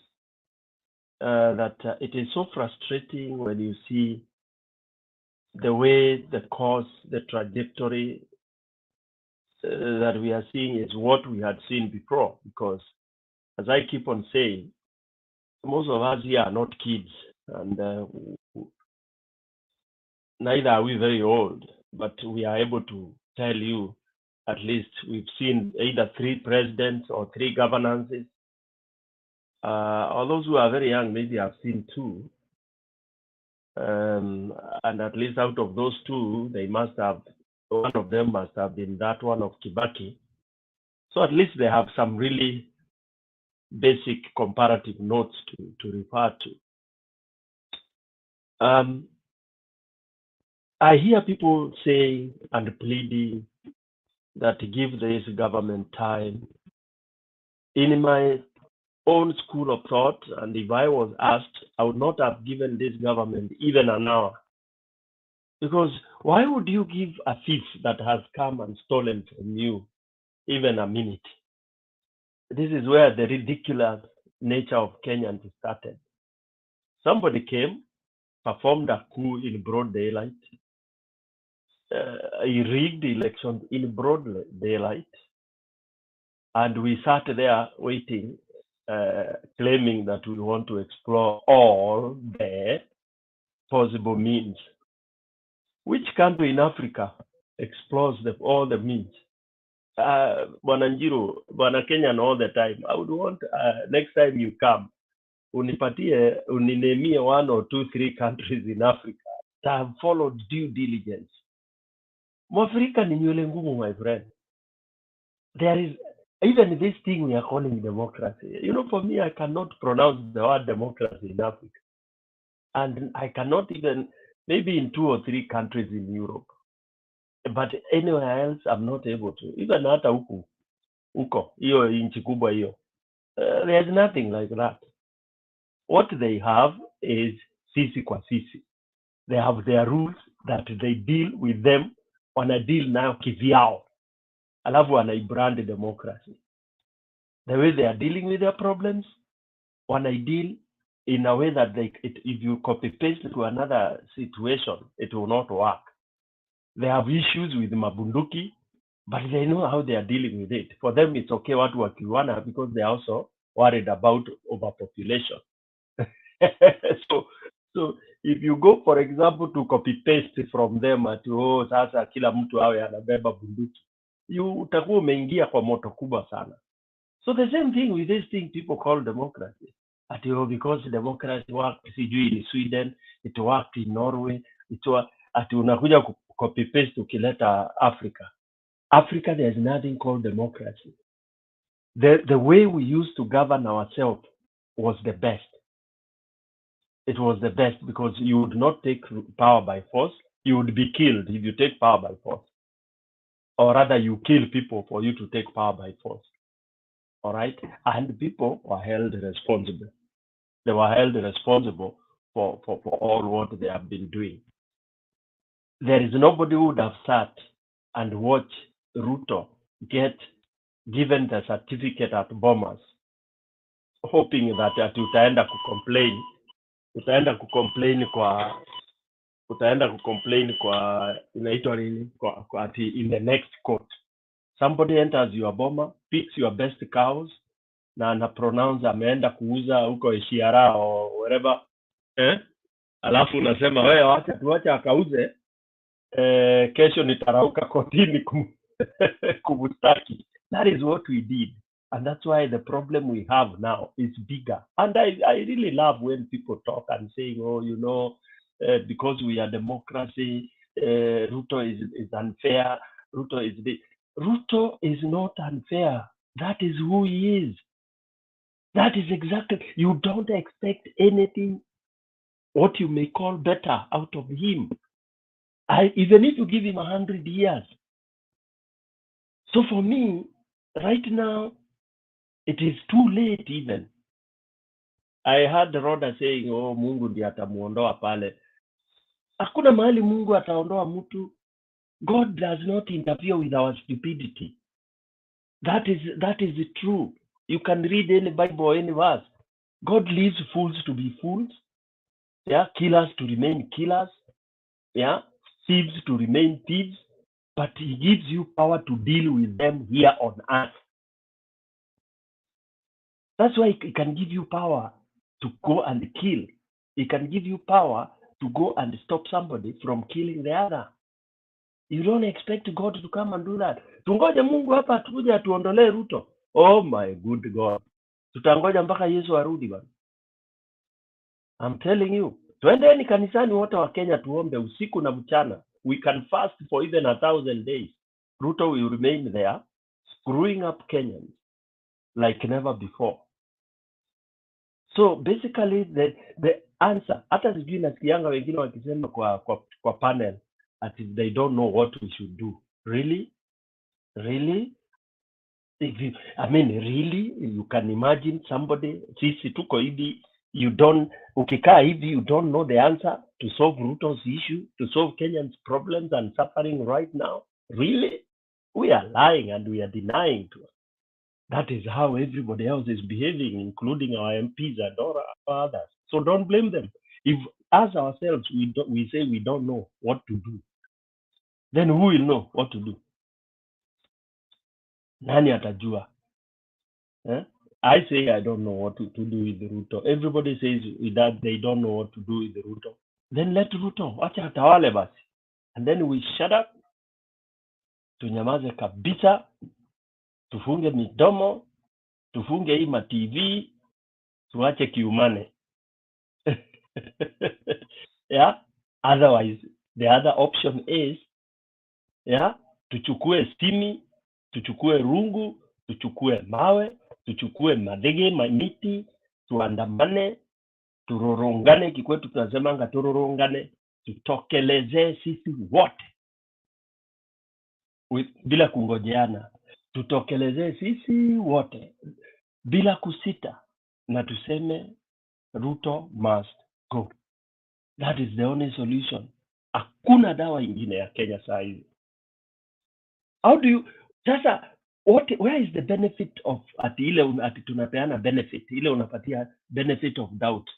That it is so frustrating when you see the way, the course, the trajectory that we are seeing is what we had seen before. Because as I keep on saying, most of us here are not kids, and neither are we very old, but we are able to tell you, at least we've seen either 3 presidents or 3 governances. Or those who are very young maybe have seen 2. And at least out of those 2, they must have, one of them must have been that one of Kibaki. So at least they have some really basic comparative notes to refer to. I hear people saying and pleading that give this government time. In my own school of thought, and if I was asked, I would not have given this government even an hour. Because why would you give a thief that has come and stolen from you even a minute? This is where the ridiculous nature of Kenyans started. Somebody came, performed a coup in broad daylight. He rigged the elections in broad daylight. And we sat there waiting, claiming that we want to explore all the possible means. Which country in Africa explores all the means? Bwana Njiru, Bwana Kenyan all the time. I would want next time you come, uninamie 1 or 2, 3 countries in Africa that have followed due diligence. Mwafrika ni nywele ngumu, my friend. There is even this thing we are calling democracy. You know, for me, I cannot pronounce the word democracy in Africa. And I cannot even, maybe in 2 or 3 countries in Europe, but anywhere else I'm not able to. Even hata huko hiyo nchi kubwa hiyo, there's nothing like that. What they have is sisi kwa sisi. They have their rules that they deal with them, wana deal nayo kivyao, alafu wanaibrand democracy. The way they are dealing with their problems, wana deal in a way that if you copy paste to another situation, it will not work. They have issues with mabunduki, but they know how they are dealing with it. For them, it's okay watu wakiwana because they are also worried about overpopulation. So if you go, for example, to copy paste from them at sasa kila mtu awe anabeba bunduki, utakuwa umeingia kwa moto kubwa sana. So the same thing with this thing people call democracy. Because democracy worked in Sweden, it worked in Norway, unakuja copy paste ukileta Africa. Africa, there's nothing called democracy. The way we used to govern ourselves was the best. It was the best because you would not take power by force. You would be killed if you take power by force. Or rather, you kill people for you to take power by force. All right? And people were held responsible. They were held responsible for all what they have been doing. There is nobody who would have sat and watched RUTO get given the certificate at Bomas, hoping that utaenda kucomplain kwa inaitwa nini kwa ati in the next court. Somebody enters your boma, picks your best cows na ana pronounce ameenda kuuza huko Ishiara or wherever, alafu unasema wewe wacha akauze, kesho nitarauka kotini kumustaki. That is what we did, and that's why the problem we have now is bigger. And I really love when people talk and saying, because we are democracy, RUTO is unfair. RUTO is not unfair. That is who he is. That is exactly, you don't expect anything what you may call better out of him. Even if you give him 100 years. So for me, right now, it is too late even. I heard Rhoda saying, Mungu ndiye atamuondoa pale. Hakuna mahali Mungu ataondoa mtu. God does not interfere with our stupidity. That is true. You can read any Bible or any verse. God leaves fools to be fools. Yeah, killers to remain killers. Yeah, thieves to remain thieves. But he gives you power to deal with them here on earth. That's why he can give you power to go and kill. He can give you power to go and stop somebody from killing the other. You don't expect God to come and do that. Tungoje Mungu hapa atuje atuondolee RUTO. Oh my good God. Tutangoja mpaka Yesu arudi bana. I'm telling you. Twendeni kanisani wote wa Kenya tuombe usiku na mchana. We can fast for even 1,000 days. RUTO will remain there, screwing up Kenyans like never before. So basically the answer, hata sijui nasikianga wengine wakisema kwa panel that they don't know what we should do. Really? Really? Really? You can imagine somebody, sisi tuko hivi, ukikaa hivi, you don't know the answer to solve RUTO's issue, to solve Kenyans' problems and suffering right now. Really? We are lying and we are denying to us. That is how everybody else is behaving, including our MPs and all others. So don't blame them. If as ourselves we say we don't know what to do, then who will know what to do? Nani atajua? I say I don't know what to do with the RUTO. Everybody says that they don't know what to do with the RUTO. Then let RUTO, wacha atawale basi. And then we shut up, tunyamaze kabisa, tufunge midomo, tufunge hii ma TV, tuache kiumane. Yeah. Otherwise, the other option is, tuchukue stimi, tuchukue rungu, tuchukue mawe, tuchukue madege, miti, tuandamane, turorongane, kikwetu tunasemanga turorongane, tutokelezee sisi wote bila kungojeana, tutokelezee sisi wote bila kusita na tuseme Ruto must go. That is the only solution. Hakuna dawa ingine ya Kenya saa hizi. How do you sasa, where is the benefit of ati tunapeana benefit ile unapatia benefit of doubt?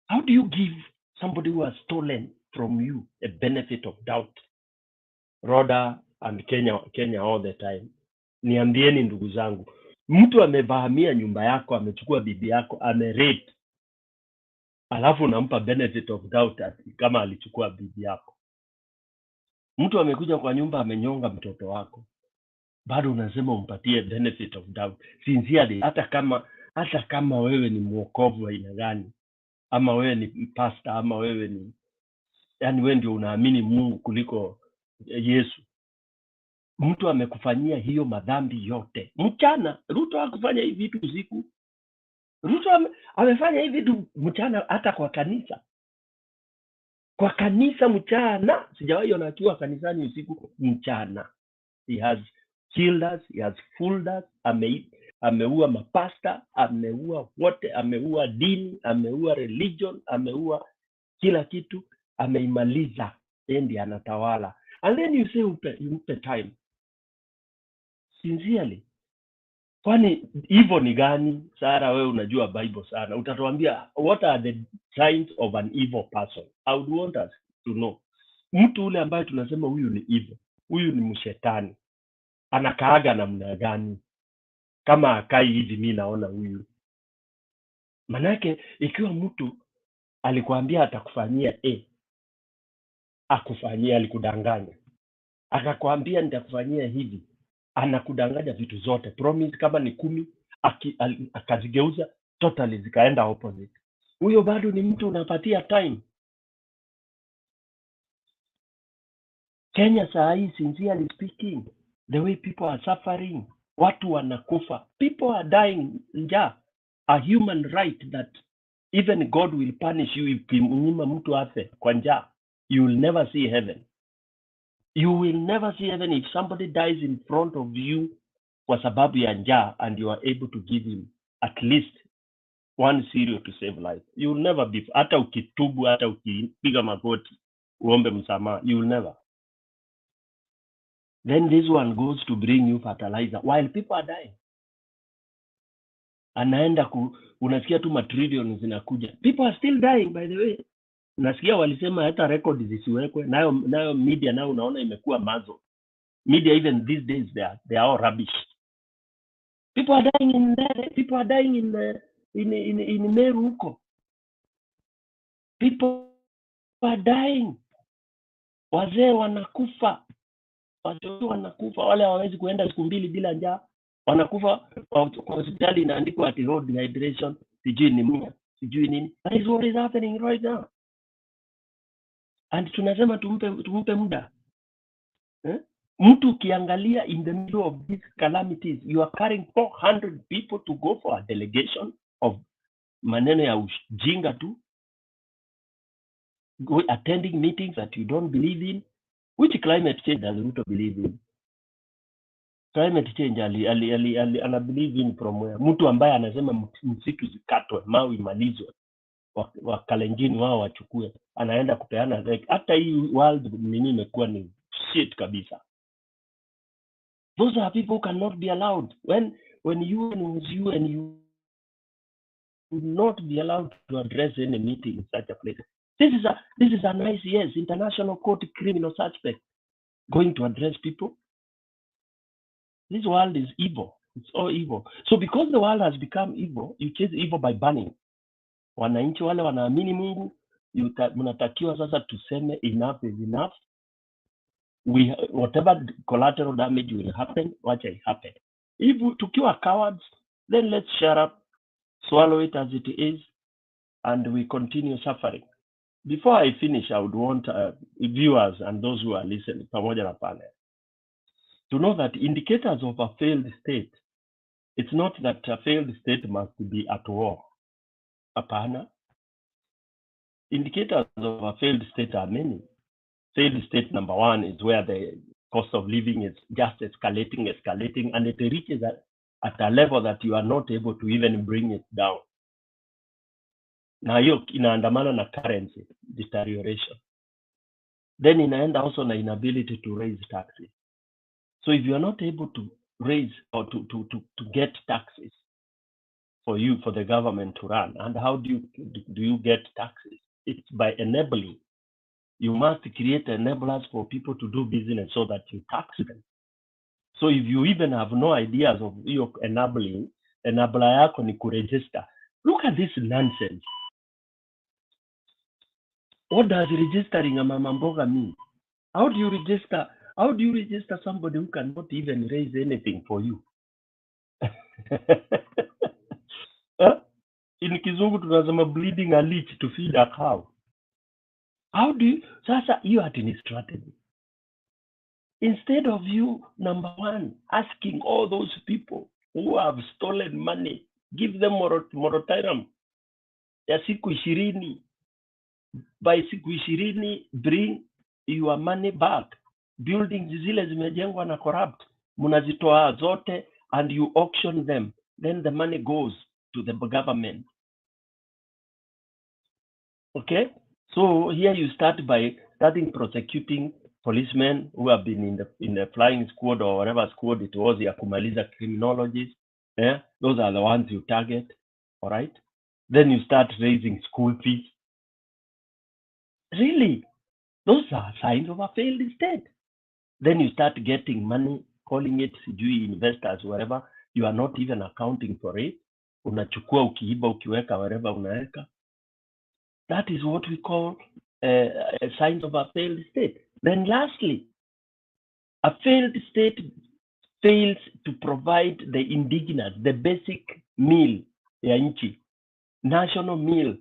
How do you give somebody who has stolen from you a benefit of doubt? Rhoda and Kenya all the time. Niambieni ndugu zangu, mtu amevahamia nyumba yako, amechukua bibi yako, amerape, alafu unampa benefit of doubt kama alichukua bibi yako. Mtu amekuja kwa nyumba, amenyonga mtoto wako, bado unasema umpatie benefit of doubt. Sincerely, hata kama wewe ni mwokovu wa aina gani, ama wewe ni pastor, ama wewe ni wewe ndio unaamini Mungu kuliko Yesu, mtu amekufanyia hiyo madhambi yote mchana. Ruto hakufanya hivi vitu usiku. Ruto amefanya hivi vitu mchana, hata kwa kanisa. Kwa kanisa mchana, sijawahi ona akiwa kanisani usiku. Mchana he has killed us, he has fooled us, ameua mapasta, ameua wote, ameua dini, ameua religion, ameua kila kitu, ameimaliza. Ndiye anatawala, and then you say umpe time. Sincerely, kwani hivyo ni gani? Sara, wewe unajua Bible sana, utatuambia what are the signs of an evil person? I would want us to know. Mtu ule ambaye tunasema huyu ni evil, huyu ni mshetani, anakaaga namna gani? Kama akai hivi, mimi naona huyu. Manake ikiwa mtu alikwambia atakufanyia akufanyia, alikudanganya, akakwambia nitakufanyia hivi, anakudanganya vitu zote, promise kama ni 10 akazigeuza totally zikaenda opposite. Huyo bado ni mtu unapatia time? Kenya saa hii, sincerely speaking, the way people are suffering, watu wanakufa, people are dying njaa, a human right that even God will punish you if mnyima mtu afe kwa njaa. You will never see heaven. You will never see heaven if somebody dies in front of you kwa sababu ya njaa and you are able to give him at least one cereal to save life. You will never be, hata ukitubu, hata ukipiga magoti uombe msamaha, you will never. Then this one goes to bring you fertilizer while people are dying. Anaenda unasikia tu matrillions zinakuja. People are still dying, by the way. Nasikia walisema hata record zisiwekwe, nayo media nao unaona imekuwa mazo. Media even these days they are all rubbish. People are dying in there. People are dying in Meru huko. People are dying. Wazee wanakufa. Watoto wanakufa, wale hawawezi kuenda siku 2 bila njaa. Wanakufa kwa hospitali, inaandikwa ati road dehydration, sijui pneumonia, sijui nini. That is what is happening right now. And tunasema tumpe muda. Mtu ukiangalia in the middle of these calamities, you are carrying 400 people to go for a delegation of maneno ya ujinga tu, attending meetings that you don't believe in. Which climate change does Ruto believe in? Climate change ana believe in from where? Mtu ambaye anasema msitu zikatwe, mawe imalizwe, Wakalenjin wao wachukue, anaenda kupeana like, hata hii world nini imekuwa ni shit kabisa. Those are people who cannot be allowed. When you and you would not be allowed to address any meeting in such a place. This is a nice, yes, international court criminal suspect going to address people. This world is evil. It's all evil. So because the world has become evil, you chase evil by banning. Wananchi wale wanaamini Mungu, mnatakiwa sasa tuseme enough is enough. Whatever collateral damage will happen, watch it happen. If tukiwa cowards, then let's shut up, swallow it as it is, and we continue suffering. Before I finish, I would want viewers and those who are listening, pamoja na panel, to know that indicators of a failed state, it's not that a failed state must be at war. Hapana. indicators of a failed state are many. Failed state number one is where the cost of living is just escalating, and it reaches at a level that you are not able to even bring it down. Na hiyo inaandamana na currency deterioration. Then inaenda also na inability to raise taxes. So if you are not able to raise or to get taxes for the government to run, and how do you get taxes? It's by enabling. You must create enablers for people to do business so that you tax them. So if you even have no ideas of your enabling, enabler yako ni kuregister. Look at this nonsense. What does registering a mama mboga mean? How do you register? How do you register somebody who cannot even raise anything for you? In Kizungu tunasema bleeding a leech to feed a cow. How do you? Sasa you are in strategy. Instead of you, number one, asking all those people who have stolen money, give them moratorium ya siku 20. By siku 20, bring your money back. Buildings zile zimejengwa na corrupt, munazitoa zote and you auction them. Then the money goes to the government. Okay? So here you start by starting prosecuting policemen who have been in the flying squad or whatever squad it was, ya kumaliza criminologists. Yeah? Those are the ones you target. All right? Then you start raising school fees. Really? Those are signs of a failed state. Then you start getting money, calling it CGI investors, wherever. You are not even accounting for it. Unachukua ukiiba ukiweka wherever unaweka. That is what we call signs of a failed state. Then lastly, a failed state fails to provide the indigenous, the basic meal ya nchi. National meal.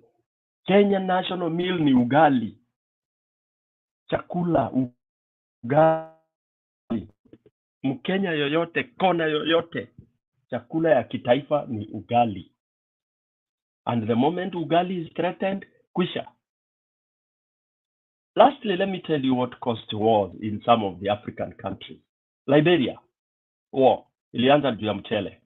Kenya national meal ni ugali. Chakula ugali. Mkenya yoyote, kona yoyote, chakula ya kitaifa ni ugali. And the moment ugali is threatened, kwisha. Lastly, let me tell you what caused wars in some of the African countries. Liberia, war, ilianza juu ya mchele.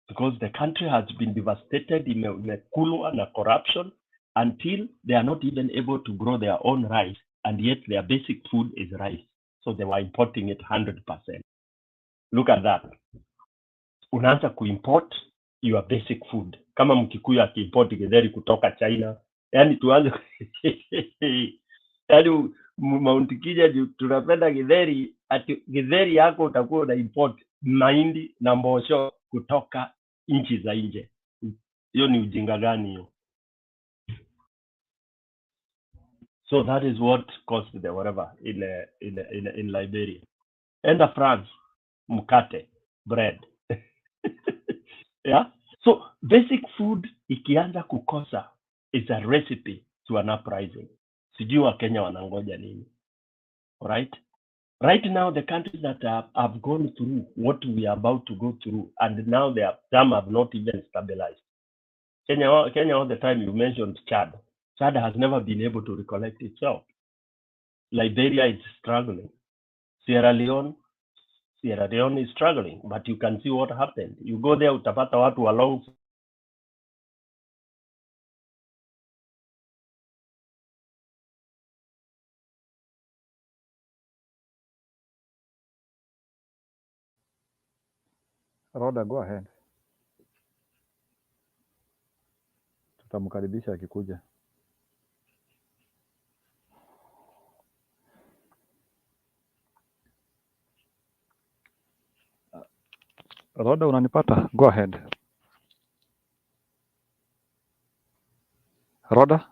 Because the country has been devastated, imekulwa na corruption, until they are not even able to grow their own rice, and yet their basic food is rice. So they were importing it 100%. Look at that. Unaanza kuimport your basic food. Kama Mkikuyu akiimport githeri kutoka China. Yani tuanze yani Mount Kenya tunapenda githeri, ati githeri yako utakuwa una import mahindi na mbosho kutoka nchi za nje. Hiyo ni ujinga gani hiyo? So that is what caused the whatever in Liberia. Enda France, mkate, bread. Yeah. So basic food ikianza kukosa is a recipe to an uprising. Sijui wa Kenya wanangoja nini. Alright? Right now the countries that have gone through what we are about to go through, and now some have not even stabilized. Kenya all the time, you mentioned Chad. Chad has never been able to recollect itself. Liberia is struggling. Sierra Leone is struggling, but you can see what happened. You go there, utapata watu along. Rhoda, go ahead. Tutamkaribisha akikuja. Rhoda, unanipata? Go ahead. Rhoda?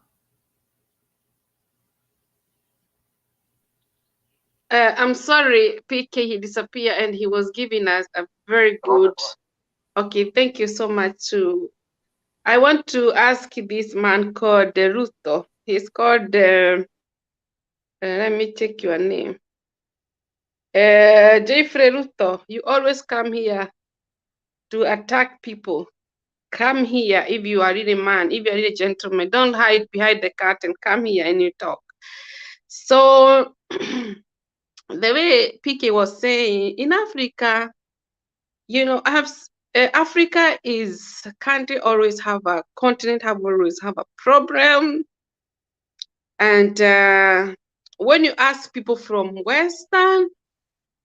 I'm sorry, PK, he disappeared and he was giving us a very good. Okay, thank you so much. I want to ask this man called RUTO. He's called, let me check your name. Jeffrey RUTO, you always come here to attack people. Come here if you are really a man, if you're really a gentleman. Don't hide behind the curtain. Come here and you talk. So the way PK was saying, in Africa, you know, Africa is a country always have a continent, always have a problem. And when you ask people from Western,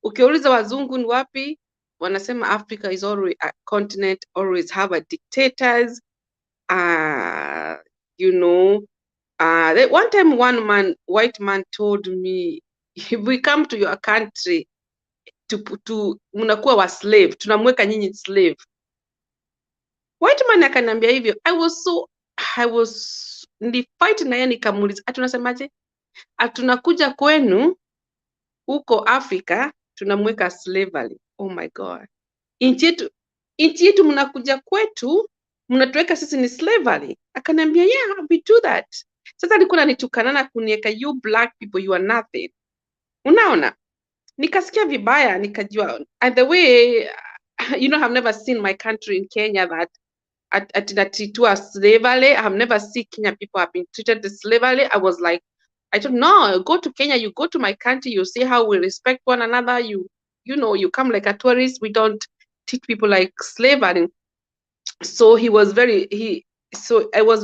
ukiuliza wazungu ni wapi, wanasema Africa is always a continent, always have a dictators. You know, one time white man told me, if we come to your country to mnakuwa wa slave, tunamweka nyinyi slave. White man akaniambia hivyo. I was fight na yeye, nikamuuliza atunasemaje? Atunakuja kwenu huko Africa tunamweka slavery. Oh my God. Inchi yetu mnakuja kwetu mnatuweka sisi ni slavery. Akaniambia yeah, we do that. Sasa alikuwa ananitukana na kuniweka, you black people, you are nothing. Unaona? Nikasikia vibaya, nikajua. And the way, you know, I've never seen my country in Kenya that to slavery. I've never seen Kenya people have been treated as slavery. I was like, I don't know. Go to Kenya, you go to my country, you see how we respect one another. You know, you come like a tourist. We don't treat people like slavery. So I was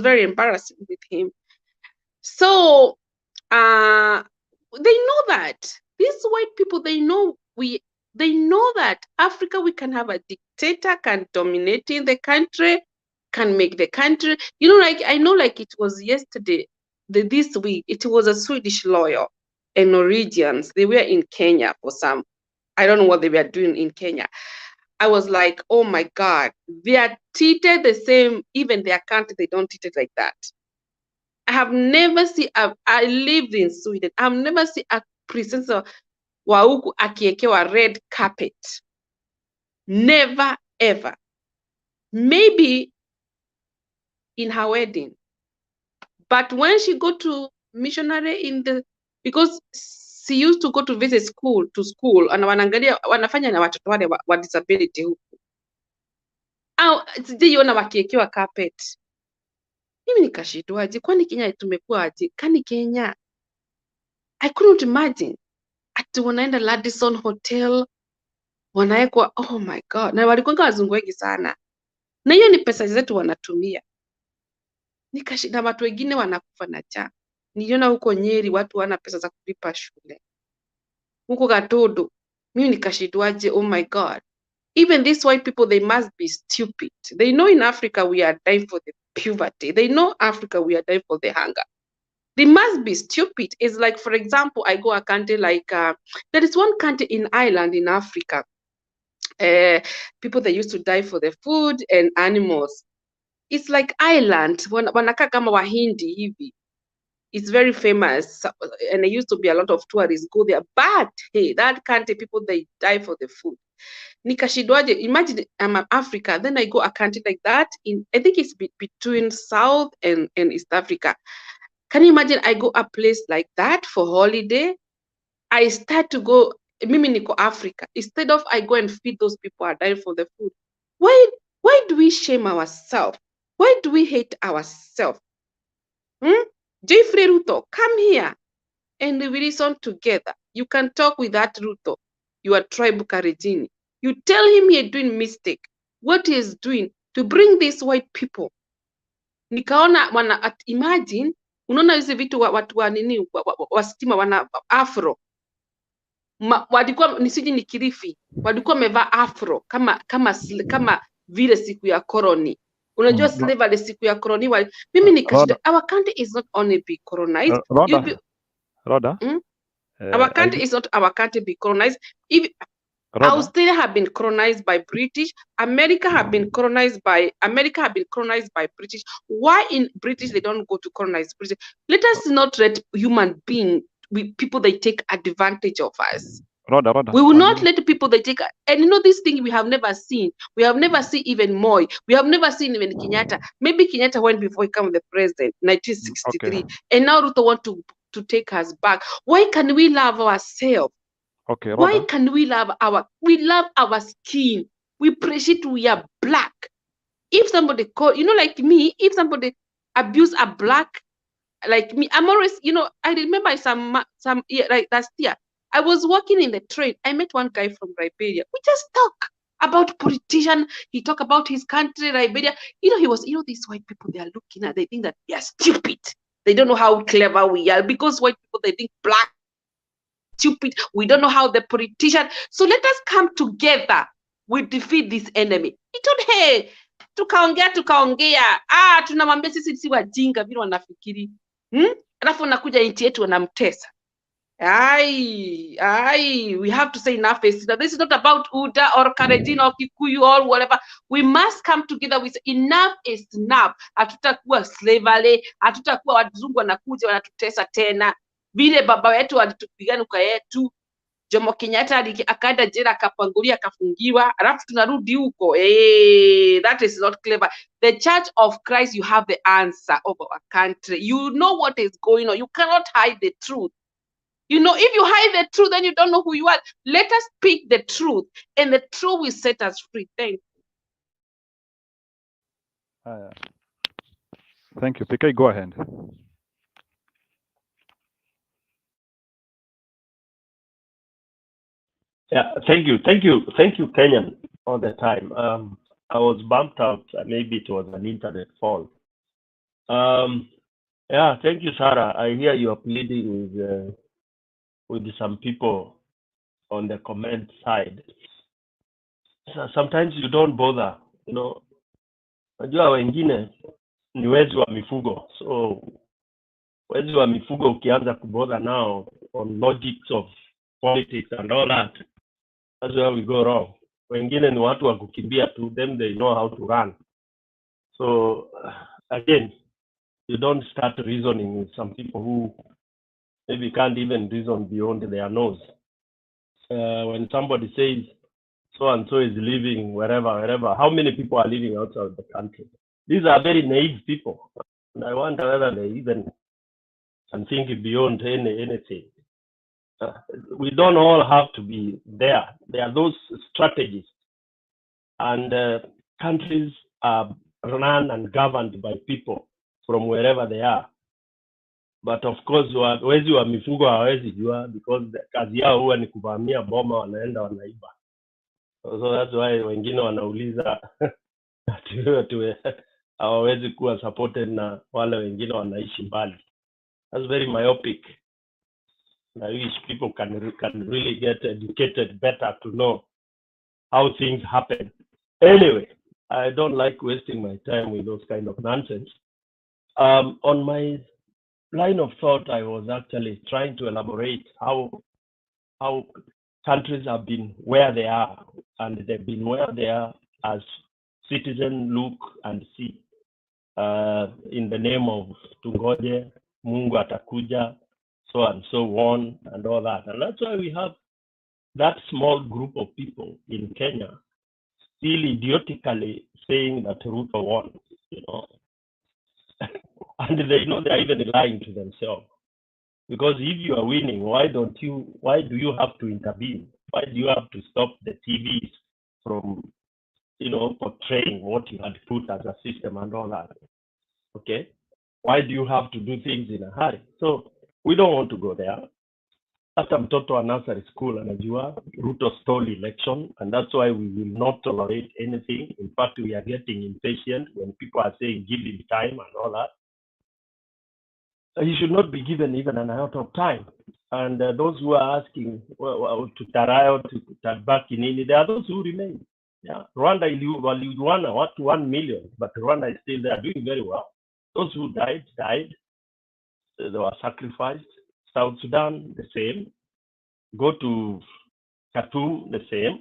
very embarrassed with him. So they know that these white people, they know that Africa, we can have a dictator, can dominate in the country, can make the country, you know, like I know, like it was yesterday, this week, it was a Swedish lawyer and Norwegians. They were in Kenya for some, I don't know what they were doing in Kenya. I was like, oh my God, they are treated the same, even their country, they don't treat it like that. I have never seen, I lived in Sweden, I've never seen a presence of wa huku akiekewa red carpet. Never, ever. Maybe in her wedding. But when she go to missionary because she used to go to visit school, and wanafanya na watoto wale wa disability huku. Au sijiona wakiekewa carpet. Mimi nikashindwaje, kwani Kenya tumekuwa aje? Kani Kenya, I couldn't imagine. Ati wanaenda Radisson Hotel, wanaekwa, oh my God, na walikuwa wazungu wengi sana. Na hiyo ni pesa zetu wanatumia. Nikashinda, watu wengine wanakufa na njaa. Niliona huko Nyeri watu wana pesa za kulipa shule. Huko Gatodo, mimi nikashindwaje, oh my God. Even these white people, they must be stupid. They know in Africa we are dying for the poverty. They know Africa we are dying for the hunger. They must be stupid. It's like, for example, I go a country like, there is one country in Ireland in Africa. People that used to die for the food and animals. It's like Ireland, wanakaa kama Wahindi hivi. It's very famous, and there used to be a lot of tourists go there. But hey, that country, people, they die for the food. Nikashindwaje, imagine I'm Africa, then I go a country like that, I think it's between South and East Africa. Can you imagine I go a place like that for holiday? I start to go, mimi niko Africa. Instead of I go and feed those people who are dying for the food. Why do we shame ourselves? Why do we hate ourselves? Jeffrey RUTO, come here and we listen together. You can talk with that RUTO, your tribe Karijini. You tell him you're doing mistake. What he is doing to bring these white people. Nikaona imagine, unaona hizi vitu watu wa nini wasitima wana afro. Walikuwa nisiji ni Kilifi, walikuwa wamevaa afro kama vile siku ya koloni. Unajua slavery siku ya koloni mimi nikashida. Our country is not only be colonized. Our country is not our country be colonized. Australia have been colonized by British. America have been colonized by British. Why in British they don't go to colonize British? Let us not let human being people they take advantage of us. We will not let people they take, and you know this thing we have never seen. We have never seen even Moi. We have never seen even Kenyatta. Maybe Kenyatta went before he became the president, 1963, and now Ruto want to take us back. Why can we love ourselves? Why can we love our skin? We appreciate we are black. if somebody call, like me, if somebody abuse a black like me, I'm always, I remember some year, like last year, I was walking in the train. I met one guy from Liberia. We just talk about politician. He talked about his country, Liberia. He was, these white people, they are looking at, they think that we are stupid. They don't know how clever we are, because white people, they think black stupid. We don't know how the politician. So let us come together. We defeat this enemy. Hey, tukaongea tunamwambia sisi si wajinga vile wanafikiri. Alafu nakuja nchi yetu wanamtesa. We have to say enough is that this is not about Uda or Karenjin or Kikuyu or whatever. We must come together with enough is enough. Hatutakuwa slavery, hatutakuwa wazungu wanakuja wanatutesa tena. Vile baba wetu walitupigana kwa yetu. Jomo Kenyatta akaenda jela akapangulia akafungiwa, alafu tunarudi huko. That is not clever. The Church of Christ, you have the answer of our country. You know what is going on. You cannot hide the truth. If you hide the truth, then you don't know who you are. Let us speak the truth, and the truth will set us free. Thank you. Thank you. PK, go ahead. Yeah, thank you, Kenyan, all the time. I was bumped out. Maybe it was an internet fault. Yeah, thank you, Sarah. I hear you are pleading with some people on the comment side. So sometimes you don't bother, Najua wengine ni wezi wa mifugo. So wezi wa mifugo ukianza kubother now on logics of politics and all that, that's where we go wrong. Wengine ni watu wa kukimbia tu, them they know how to run. So again, you don't start reasoning with some people who maybe can't even reason beyond their nose. When somebody says so and so is living wherever, how many people are living outside the country? These are very naive people, and I wonder whether they even can think beyond anything. We don't all have to be there. There are those strategies, and countries are run and governed by people from wherever they are. But of course, wezi wa mifugo hawezi jua, because kazi yao huwa ni kuvamia boma, wanaenda wanaiba. So that's why wengine wanauliza hawawezi kuwa supported na wale wengine wanaishi mbali. That's very myopic. I wish people can really get educated better to know how things happen. Anyway, I don't like wasting my time with those kind of nonsense. On my line of thought, I was actually trying to elaborate how countries have been where they are, and they've been where they are as citizens look and see, in the name of tungoje, Mungu atakuja, so and so on, and all that. And that's why we have that small group of people in Kenya still idiotically saying that RUTO won, and they know they're even lying to themselves. Because if you are winning, why do you have to intervene? Why do you have to stop the TVs from, portraying what you had put as a system and all that? Okay? Why do you have to do things in a hurry? So we don't want to go there. Hata mtoto wa nursery school anajua RUTO stole election, and that's why we will not tolerate anything. In fact, we are getting impatient when people are saying give him time and all that. He should not be given even an iota of time. And those who are asking to Tarayo, to Tabaki Nini, there are those who remain. Yeah, Rwanda, waliuana watu 1 million, but Rwanda is still there, doing very well. Those who died. They were sacrificed. South Sudan, the same. Go to Khartoum, the same.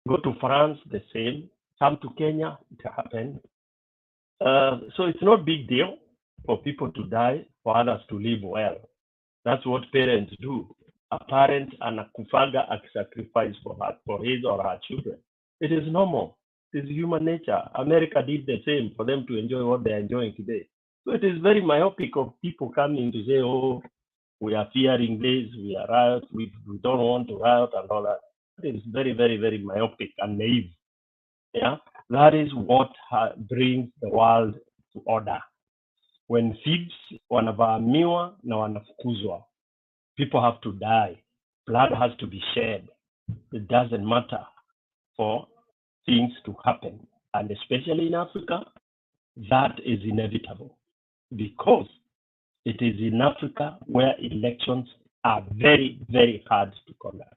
Go to France, the same. Come to Kenya, it happened. So it's not a big deal for people to die, for others to live well. That's what parents do. A parent anakufaga sacrifice for his or her children. It is normal. It is human nature. America did the same for them to enjoy what they are enjoying today. So it is very myopic of people coming to say, oh, we are fearing this, we are riot, we don't want to riot and all that. It is very, very, very myopic and naive. Yeah. That is what brings the world to order. When thieves wanavamiwa na wanafukuzwa, people have to die. Blood has to be shed. It doesn't matter for things to happen. And especially in Africa, that is inevitable because it is in Africa where elections are very, very hard to conduct.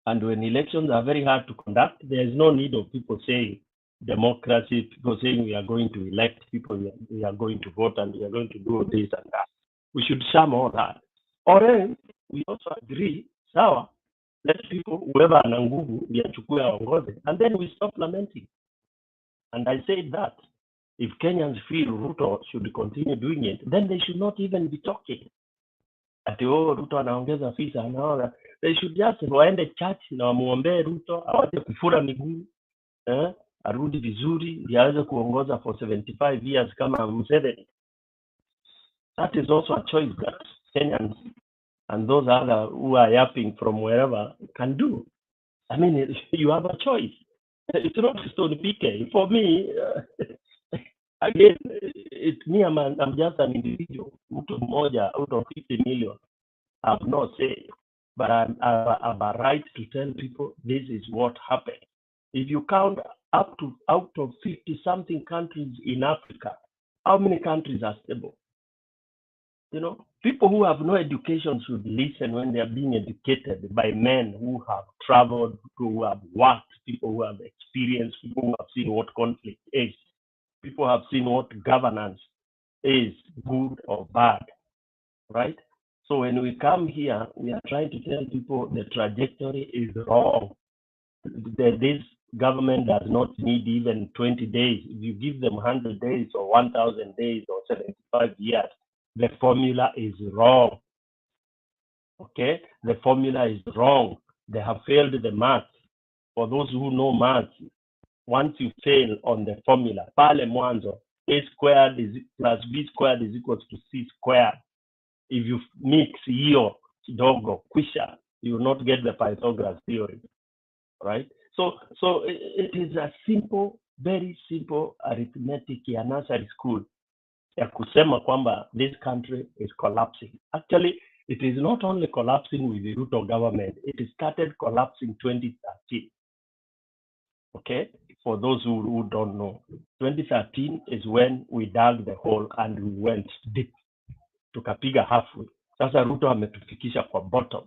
And when elections are very hard to conduct, there is no need of people saying democracy, people saying we are going to elect people, we are going to vote, and we are going to do this and that. We should sham all that. Or else, we also agree, sawa, let people, whoever ana nguvu, yachukue aongoze, and then we stop lamenting. And I said that if Kenyans feel Ruto should continue doing it, then they should not even be talking. Ati Ruto anaongeza visa anaona. They should just waende church na wamuombe Ruto awache kufura miguu, arudi vizuri, ndiye aweze kuongoza for 75 years kama Museveni. That is also a choice that Kenyans and those other who are yapping from wherever can do. I mean, you have a choice. It's not stone picking. For me, again, it's me, I'm just an individual. Mtu mmoja out of 50 million. I have no say. But I have a right to tell people this is what happened. If you count out of 50-something countries in Africa, how many countries are stable? You know, people who have no education should listen when they are being educated by men who have traveled, who have worked, people who have experience, people who have seen what conflict is, people who have seen what governance is, good or bad, right? So when we come here, we are trying to tell people the trajectory is wrong. This government does not need even 20 days. If you give them 100 days or 1,000 days or 75 years, the formula is wrong. Okay? The formula is wrong. They have failed the math. For those who know math, once you fail on the formula, pale mwanzo, A squared is plus B squared is equal to C squared. If you mix hiyo kidogo kwisha, you will not get the Pythagoras theorem, right? So it is a simple, very simple arithmetic ya nursery school ya kusema kwamba this country is collapsing. Actually, it is not only collapsing with the RUTO government, it started collapsing 2013. Okay, for those who don't know, 2013 is when we dug the hole and we went deep. Tukapiga halfway. Sasa Ruto ametufikisha kwa bottom,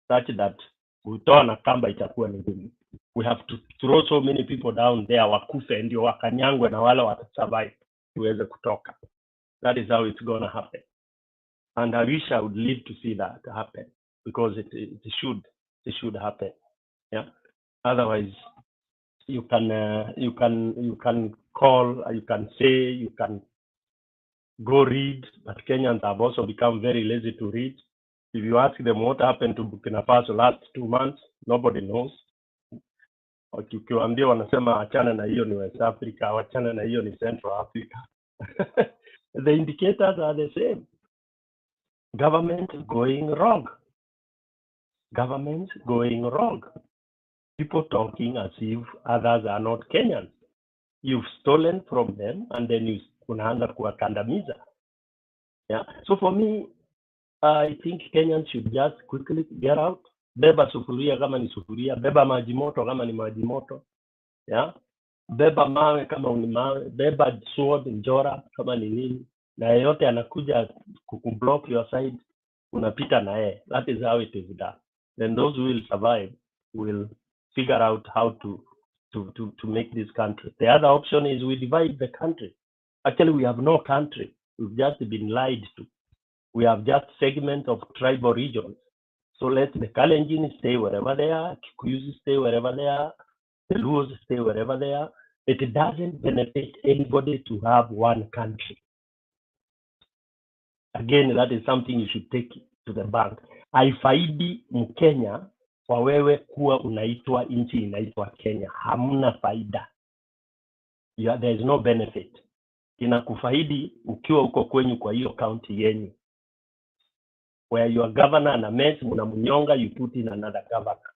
such that kutoa na kamba itakuwa ni ngumu. We have to throw so many people down there wakufe ndio wakanyangwe na wale watasurvive tuweze kutoka. That is how it's gonna happen. And I wish I would live to see that happen because it should happen. Yeah. Otherwise, you can call, you can say, you can go read, but Kenyans have also become very lazy to read. If you ask them what happened to Burkina Faso last 2 months, nobody knows. Ukiwaambia wanasema achana na hiyo ni West Africa, achana na hiyo ni Central Africa. The indicators are the same. Government going wrong. Government going wrong. People talking as if others are not Kenyans. You've stolen from them and then unaanza kuwakandamiza. Yeah. So for me, I think Kenyans should just quickly get out. Beba sufuria kama ni sufuria, beba maji moto kama ni maji moto. Yeah. Beba mawe kama ni mawe, beba sword njora kama ni nini. Na yeyote anakuja kukublock your side, unapita na yeye. That is how it is done. Then those who will survive will figure out how to make this country. The other option is we divide the country. Actually, we have no country. We've just been lied to. We have just segments of tribal regions. So let the Kalenjin stay wherever they are, Kikuyus stay wherever they are, the Luos stay wherever they are. It doesn't benefit anybody to have one country. Again, that is something you should take to the bank. Haifaidi Mkenya kwa wewe kuwa unaitwa nchi inaitwa Kenya. Hamna faida. There is no benefit. Inakufaidi ukiwa uko kwenyu kwa hiyo county yenyu. Where your governor and a mess, mnamunyonga, you put in another governor.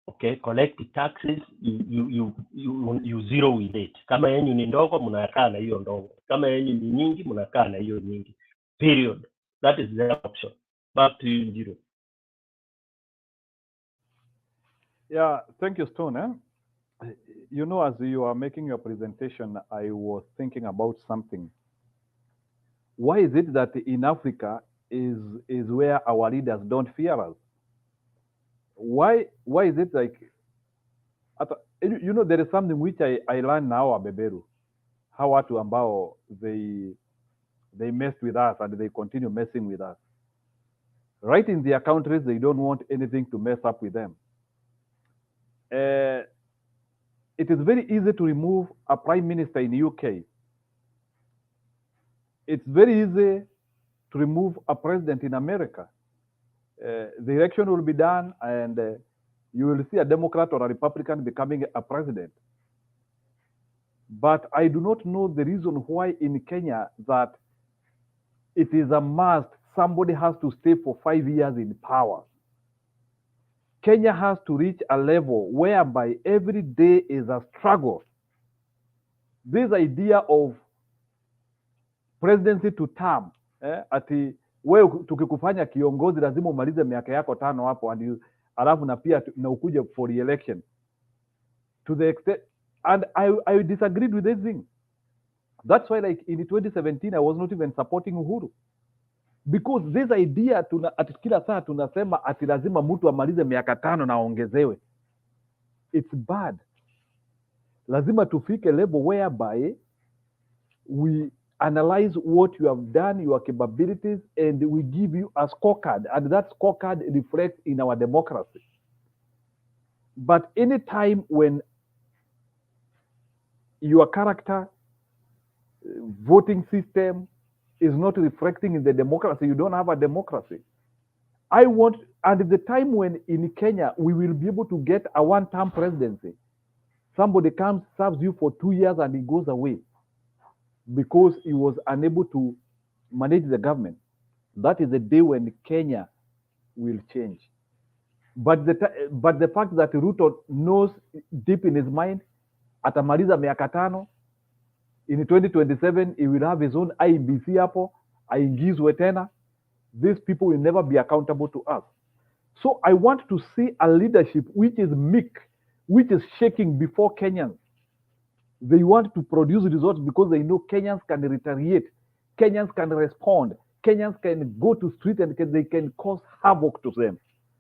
Okay, collect taxes, you zero with it. Kama yenyu ni ndogo, mnakaa na hiyo ndogo. Kama yenyu ni nyingi, mnakaa na hiyo nyingi. Period. That is the option. Back to you, Jiro. Yeah, thank you, Stone. You know, as you are making your presentation, I was thinking about something. Why is it that in Africa is where our leaders don't fear us? Why is it like, you know, there is something which I learned now, Beberu, how watu ambao they messed with us and they continue messing with us. Right in their countries, they don't want anything to mess up with them. It is very easy to remove a prime minister in the UK. It's very easy to remove a president in America. The election will be done and you will see a Democrat or a Republican becoming a president. But I do not know the reason why in Kenya that it is a must somebody has to stay for 5 years in power. Kenya has to reach a level whereby every day is a struggle. This idea of presidency to term, ati wewe tukikufanya kiongozi lazima umalize miaka yako 5 hapo alafu na pia na ukuje for re-election. To the extent, and I disagreed with this thing. That's why, like in 2017, I was not even supporting Uhuru. Because this idea ati kila saa tunasema ati lazima mtu amalize miaka 5 na aongezewe. It's bad. Lazima tufike level whereby we analyze what you have done, your capabilities, and we give you a scorecard, and that scorecard reflects in our democracy. But any time when your character, voting system is not reflecting in the democracy, you don't have a democracy. I want, at the time when in Kenya we will be able to get a one-term presidency, somebody comes, serves you for 2 years and he goes away because he was unable to manage the government. That is the day when Kenya will change. But the fact that RUTO knows deep in his mind, atamaliza miaka 5, in 2027 he will have his own Iebc hapo, aingizwe tena. These people will never be accountable to us. So I want to see a leadership which is meek, which is shaking before Kenyans. They want to produce results because they know Kenyans can retaliate, Kenyans can respond, Kenyans can go to street and they can cause havoc to them.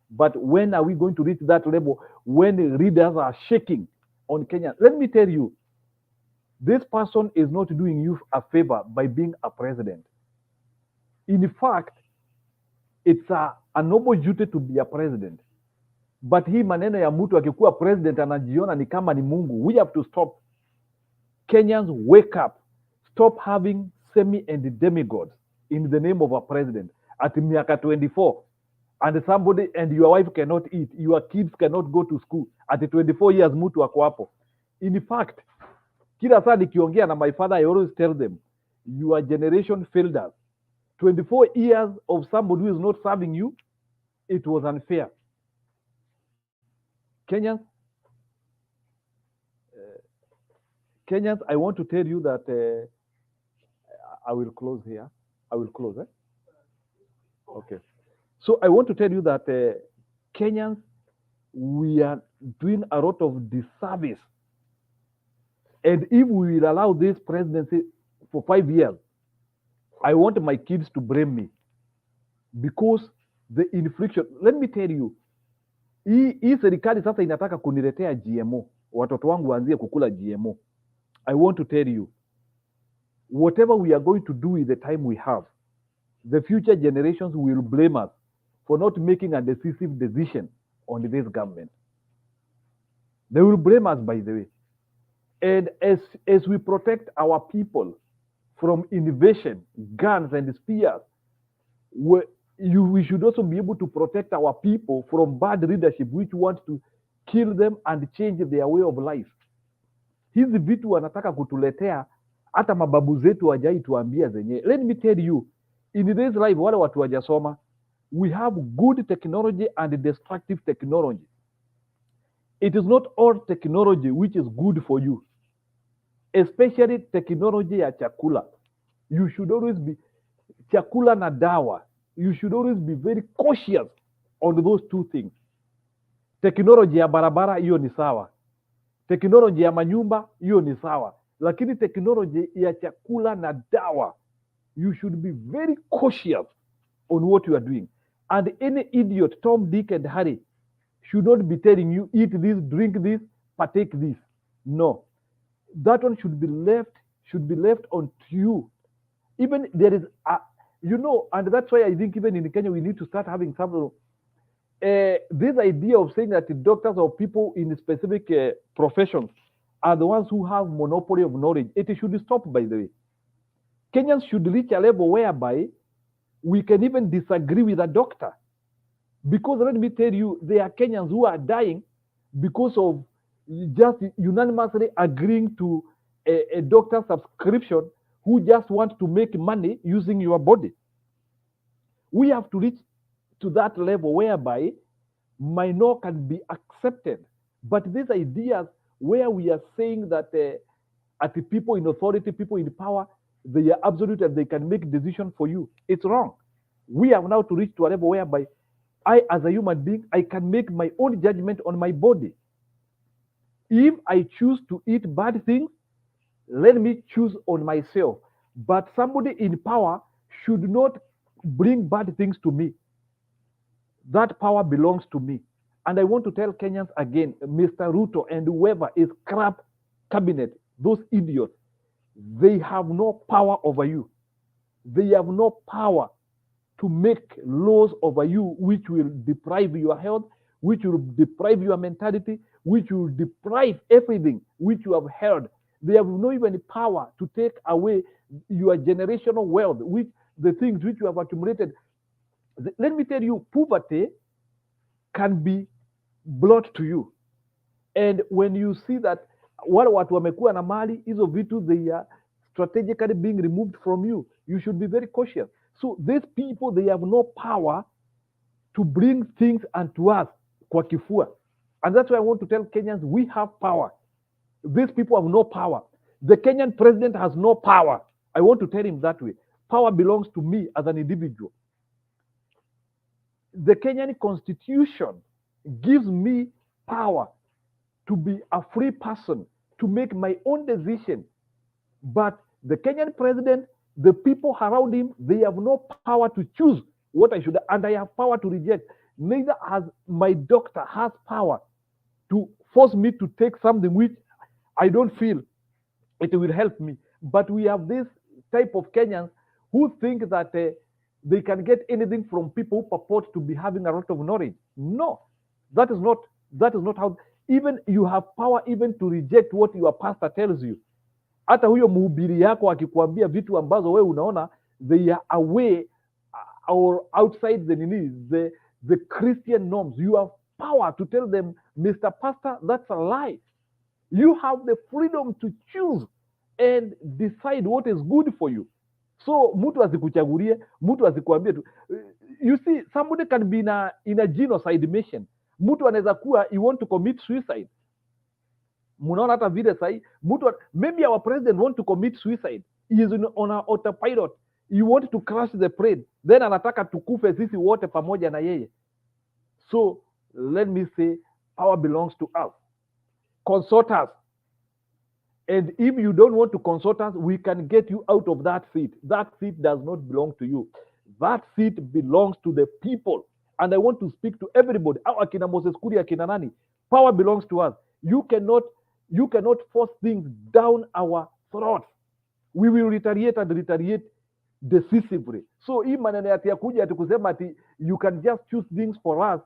But when are we going to reach that level when the leaders are shaking on Kenya? Let me tell you, this person is not doing you a favor by being a president. In fact, it's a noble duty to be a president. But hii maneno ya mtu akikuwa president anajiona ni kama ni Mungu. We have to stop. Kenyans, wake up. Stop having semi and demigods in the name of a president. At miaka 24, and somebody and your wife cannot eat, your kids cannot go to school. At 24 years, mtu ako hapo. In fact, kila saa nikiongea na my father, I always tell them, your generation failed us. 24 years of somebody who is not serving you, it was unfair. Kenyans, I want to tell you that I will close here. I will close. Okay. So I want to tell you that Kenyans, we are doing a lot of disservice. And if we will allow this presidency for 5 years, I want my kids to blame me. Because the infliction, let me tell you, hii serikali sasa inataka kuniletea GMO. Watoto wangu waanzie kukula GMO. I want to tell you, whatever we are going to do with the time we have, the future generations will blame us for not making a decisive decision on this government. They will blame us, by the way. And as we protect our people from invasion, guns and spears, we should also be able to protect our people from bad leadership which want to kill them and change their way of life. Hizi vitu wanataka kutuletea, hata mababu zetu hawajai tuambia zenye. Let me tell you, in this life, wale watu wajasoma, we have good technology and destructive technology. It is not all technology which is good for you, especially technology ya chakula. You should always be chakula na dawa. You should always be very cautious on those two things. Technology ya barabara hiyo ni sawa, technology ya manyumba hiyo ni sawa, lakini technology ya chakula na dawa, you should be very cautious on what you are doing. And any idiot, Tom, Dick, and Harry should not be telling you, eat this, drink this, partake this. No. That one should be left on to you. Even there is, and that's why I think even in Kenya, we need to start having some, this idea of saying that the doctors or people in specific professions are the ones who have monopoly of knowledge. It should stop, by the way. Kenyans should reach a level whereby we can even disagree with a doctor. Because let me tell you, there are Kenyans who are dying because of just unanimously agreeing to a doctor subscription who just want to make money using your body. We have to reach to that level whereby minor can be accepted. But these ideas where we are saying that at the people in authority, people in power, they are absolute and they can make decisions for you, it's wrong. We have now to reach to a level whereby I, as a human being, I can make my own judgment on my body. If I choose to eat bad things, let me choose on myself. But somebody in power should not bring bad things to me. That power belongs to me. And I want to tell Kenyans again, Mr. Ruto and whoever is crap cabinet, those idiots, they have no power over you. They have no power to make laws over you which will deprive your health, which will deprive your mentality, which will deprive everything which you have held. They have no even power to take away your generational wealth, which the things which you have accumulated. Let me tell you, poverty can be brought to you. And when you see that wale watu wamekuwa na mali, hizo vitu, they are strategically being removed from you, you should be very cautious. So these people, they have no power to bring things unto us kwa kifua. And that's why I want to tell Kenyans, we have power. These people have no power. The Kenyan president has no power. I want to tell him that way. Power belongs to me as an individual. The Kenyan constitution gives me power to be a free person, to make my own decision. But the Kenyan president, the people around him, they have no power to choose what I should, and I have power to reject. Neither has my doctor has power to force me to take something which I don't feel it will help me. But we have this type of Kenyans who think that they can get anything from people who purport to be having a lot of knowledge. No, that is not how. Even you have power even to reject what your pastor tells you. Hata huyo mhubiri yako akikwambia vitu ambazo wewe unaona they are away or outside the Christian norms, you have power to tell them, Mr. Pastor, that's a lie. You have the freedom to choose and decide what is good for you. So mtu asikuchagulie, mtu asikwambie tu. You see, somebody can be in a genocide mission. Mtu anaweza kuwa you want to commit suicide. Munaona hata vile sahi, maybe our president want to commit suicide. He is on an autopilot. You want to crash the plane. Then anataka tukufe sisi wote pamoja na yeye. So let me say, power belongs to us. Consult us. And if you don't want to consult us, we can get you out of that seat. That seat does not belong to you. That seat belongs to the people. And I want to speak to everybody. Akina Moses Kuria, akina nani. Power belongs to us. You cannot force things down our throats. We will retaliate and retaliate decisively. So hii maneno ya kuja ati kusema ati you can just choose things for us.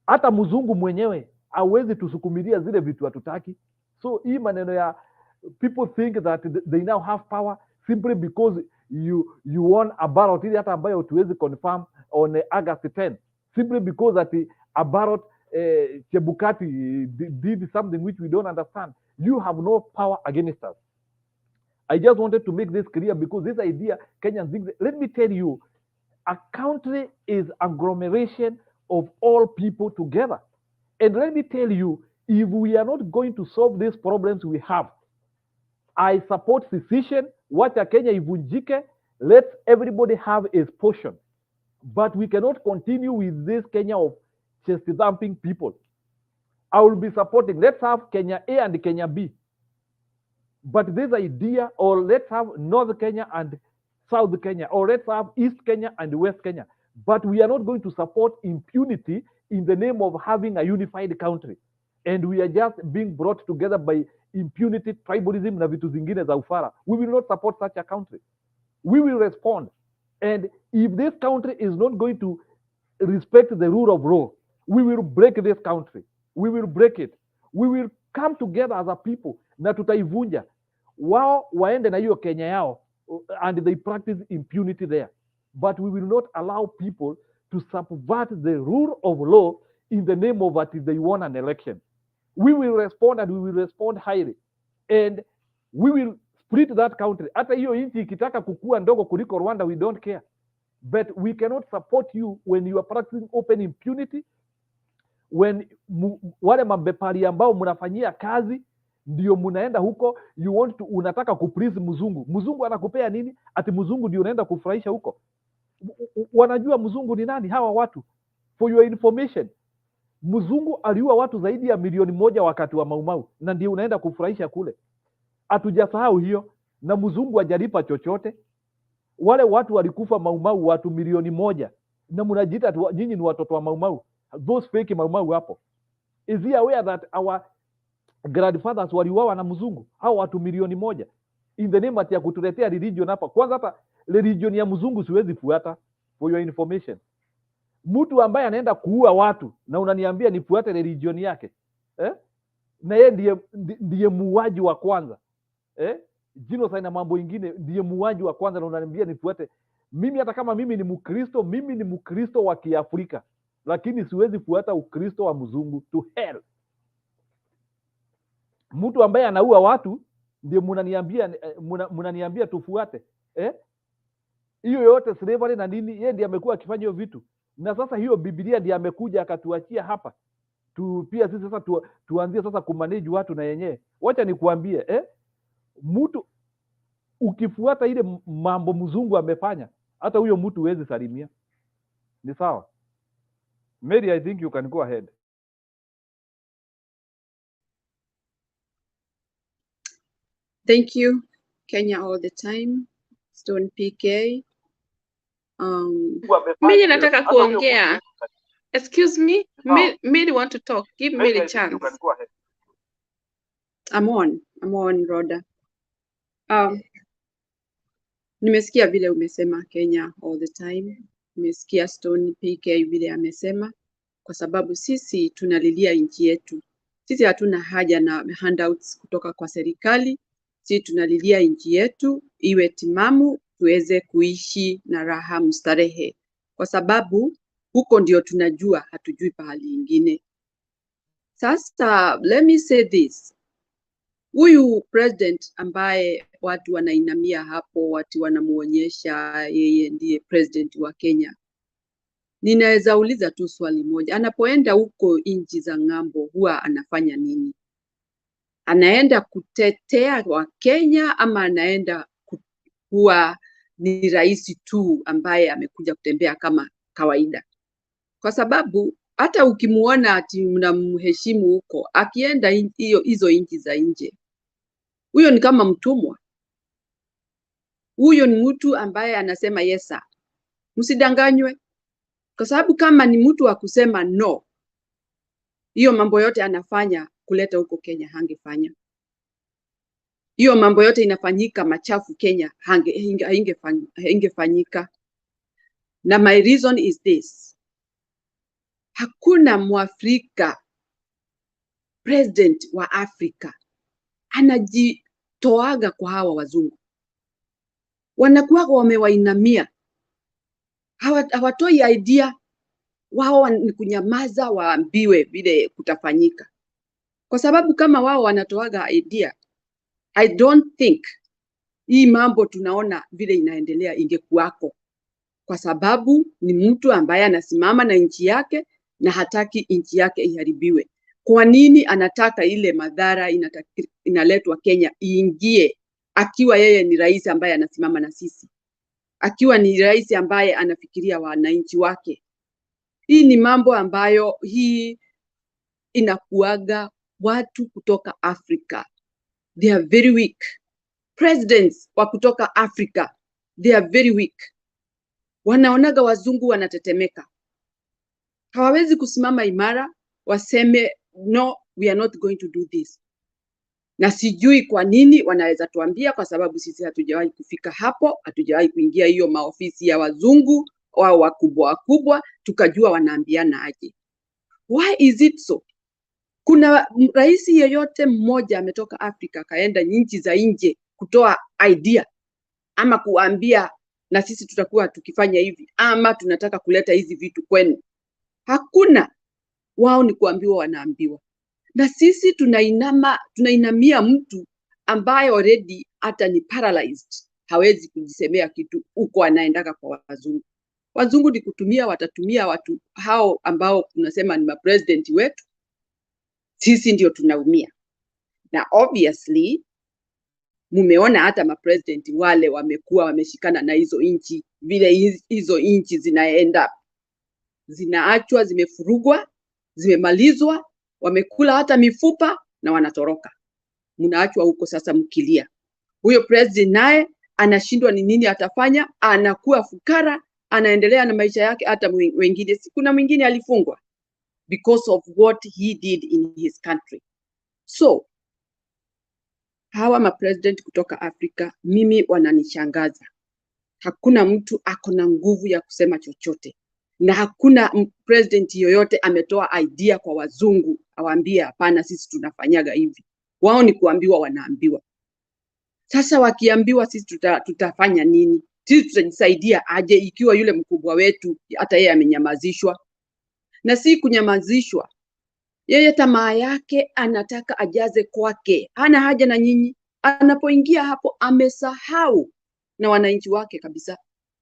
Hata mzungu mwenyewe hawezi tusukumilia zile vitu hatutaki. So hii maneno ya people think that they now have power simply because you won a ballot ili hata ambayo tuwezi confirm on August 10, simply because that a ballot Chebukati did something which we don't understand. You have no power against us. I just wanted to make this clear because this idea, Kenyans think, let me tell you, a country is agglomeration of all people together. And let me tell you, if we are not going to solve these problems we have, I support secession. Wacha Kenya ivunjike. Let everybody have a portion. But we cannot continue with this Kenya of chest thumping people. I will be supporting. Let's have Kenya A and Kenya B. But this idea, or let's have North Kenya and South Kenya, or let's have East Kenya and West Kenya. But we are not going to support impunity in the name of having a unified country. And we are just being brought together by impunity, tribalism, na vitu zingine za ufara. We will not support such a country. We will respond. And if this country is not going to respect the rule of law, we will break this country. We will break it. We will come together as a people na tutaivunja. Wao waende na hiyo Kenya yao and they practice impunity there. But we will not allow people to subvert the rule of law in the name of that they won an election. We will respond, and we will respond highly. And we will split that country. Hata hiyo nchi ikitaka kukua ndogo kuliko Rwanda, we don't care. But we cannot support you when you are practicing open impunity, when wale mabepari ambao mnafanyia kazi ndio mnaenda huko, you want to, unataka kuplease mzungu. Mzungu anakupea nini? Ati mzungu ndio unaenda kufurahisha huko. Wanajua mzungu ni nani hawa watu? For your information, mzungu aliua watu zaidi ya 1,000,000 wakati wa Maumau, na ndio unaenda kufurahisha kule. Hatujasahau hiyo, na mzungu hajalipa chochote. Wale watu walikufa Maumau, watu 1,000,000, na mnajiita nyinyi ni watoto wa Maumau. Those fake Maumau hapo. Is he aware that our grandfathers waliuawa na mzungu? Hao watu 1,000,000 in the name ya kutuletea religion hapa. Kwanza hata religion ya mzungu siwezi fuata, for your information. Mtu ambaye anaenda kuua watu na unaniambia nifuate religion yake, na yeye ndiye muuaji wa kwanza, genocide na mambo ingine, ndiye muuaji wa kwanza, na unaniambia nifuate mimi? Hata kama mimi ni Mkristo, mimi ni Mkristo wa Kiafrika, lakini siwezi fuata Ukristo wa mzungu. To hell. Mtu ambaye anaua watu ndiye mnaniambia tufuate, hiyo yote slavery na nini, yeye ndiye amekuwa akifanya hiyo vitu. Na sasa hiyo Biblia ndiye amekuja akatuachia hapa pia sisi sasa tuanzie sasa kumanage watu na yenyewe. Wacha nikuambie, mtu ukifuata ile mambo mzungu amefanya, hata huyo mtu huwezi salimia. Ni sawa? Mary, I think you can go ahead. Thank you, Kenya all the time. Stone PK. Mimi nataka kuongea. Excuse me, Mary want to talk. Give Mary a chance. I'm on, Rhoda. Nimesikia vile umesema Kenya all the time. Nimesikia Stone PK vile amesema, kwa sababu sisi tunalilia nchi yetu. Sisi hatuna haja na handouts kutoka kwa serikali. Sisi tunalilia nchi yetu iwe timamu, tuweze kuishi na raha mstarehe, kwa sababu huko ndio tunajua, hatujui pahali ingine. Sasa let me say this, huyu president ambaye watu wanainamia hapo, watu wanamuonyesha yeye ndiye president wa Kenya, ninaweza uliza tu swali moja, anapoenda huko nchi za ng'ambo huwa anafanya nini? Anaenda kutetea wa Kenya ama anaenda kuwa ni rais tu ambaye amekuja kutembea kama kawaida? Kwa sababu hata ukimuona ati mnamheshimu huko, akienda hizo nchi za nje, huyo ni kama mtumwa. Huyo ni mtu ambaye anasema yes sir. Msidanganywe, kwa sababu kama ni mtu wa kusema no, hiyo mambo yote anafanya kuleta huko Kenya hangefanya. Hiyo mambo yote inafanyika machafu Kenya haingefanyika. Na my reason is this, hakuna Mwafrika president wa Afrika anajitoaga kwa hawa wazungu. Wanakuwa wamewainamia, hawatoi idea, wao ni kunyamaza waambiwe vile kutafanyika. Kwa sababu kama wao wanatoaga idea, I don't think hii mambo tunaona vile inaendelea ingekuwako, kwa sababu ni mtu ambaye anasimama na nchi yake na hataki nchi yake iharibiwe. Kwa nini anataka ile madhara inaletwa Kenya iingie, akiwa yeye ni rais ambaye anasimama na sisi, akiwa ni rais ambaye anafikiria wananchi wake? Hii ni mambo ambayo hii inakuaga watu kutoka Afrika. They are very weak. Presidents wa kutoka Afrika, they are very weak. Wanaonaga wazungu wanatetemeka. Hawawezi kusimama imara waseme no, we are not going to do this. Na sijui kwa nini wanaweza tuambia, kwa sababu sisi hatujawahi kufika hapo, hatujawahi kuingia hiyo maofisi ya wazungu wao wakubwa tukajua wanaambiana aje. Why is it so? Kuna rais yeyote mmoja ametoka Afrika kaenda nchi za nje kutoa idea ama kuambia na sisi tutakuwa tukifanya hivi ama tunataka kuleta hizi vitu kwenu? Hakuna. Wao ni kuambiwa wanaambiwa. Na sisi tunainamia mtu ambaye already hata ni paralyzed, hawezi kujisemea kitu huko anaendaka kwa wazungu. Wazungu ni kutumia, watatumia watu hao ambao tunasema ni mapresident wetu. Sisi ndio tunaumia. Na obviously mumeona hata mapresident wale wamekuwa wameshikana na hizo inchi, vile hizo inchi zinaenda, zinaachwa, zimefurugwa, zimemalizwa, wamekula hata mifupa na wanatoroka. Mnaachwa huko sasa mkilia. Huyo president naye anashindwa ni nini atafanya, anakuwa fukara, anaendelea na maisha yake. Hata wengine, kuna mwingine alifungwa because of what he did in his country. So hawa mapresident kutoka Afrika mimi wananishangaza. Hakuna mtu akona nguvu ya kusema chochote, na hakuna president yoyote ametoa idea kwa wazungu awaambie hapana, sisi tunafanyaga hivi. Wao ni kuambiwa wanaambiwa. Sasa wakiambiwa sisi tutafanya nini? Sisi tutajisaidia aje ikiwa yule mkubwa wetu hata yeye amenyamazishwa? Na si kunyamazishwa, yeye tamaa yake anataka ajaze kwake, hana haja na nyinyi. Anapoingia hapo amesahau na wananchi wake kabisa,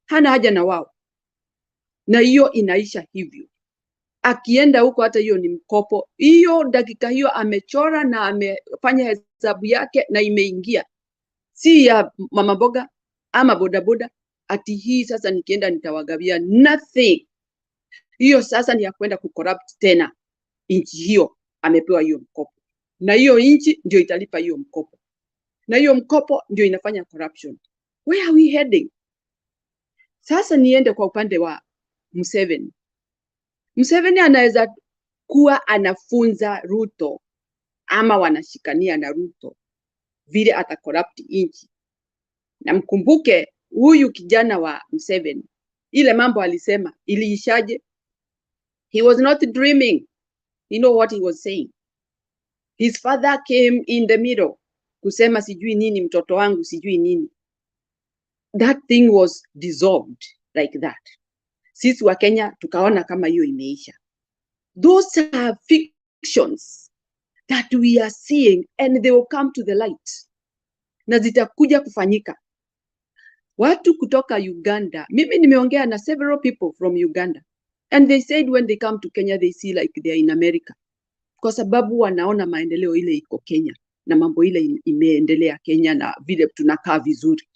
hana haja na wao. Na hiyo inaisha hivyo. Akienda huko hata hiyo ni mkopo, hiyo dakika hiyo amechora na amefanya hesabu yake na imeingia. Si ya mama boga ama bodaboda ati hii sasa nikienda nitawagawia, nothing. Hiyo sasa ni ya kwenda kucorrupt tena inchi hiyo. Amepewa hiyo mkopo, na hiyo inchi ndio italipa hiyo mkopo, na hiyo mkopo ndio inafanya corruption. Where are we heading? Sasa niende kwa upande wa Museveni. Museveni anaweza kuwa anafunza Ruto ama wanashikania na Ruto vile ata corrupt inchi. Na mkumbuke huyu kijana wa Museveni, ile mambo alisema iliishaje? He was not dreaming. You know what he was saying? His father came in the middle kusema sijui nini, mtoto wangu sijui nini. That thing was dissolved like that. Sisi wa Kenya tukaona kama hiyo imeisha. Those are fictions that we are seeing and they will come to the light. Na zitakuja kufanyika. Watu kutoka Uganda, mimi nimeongea na several people from Uganda, and they said when they come to Kenya they see like they are in America, kwa sababu wanaona maendeleo ile iko Kenya na mambo ile imeendelea Kenya na vile tunakaa vizuri.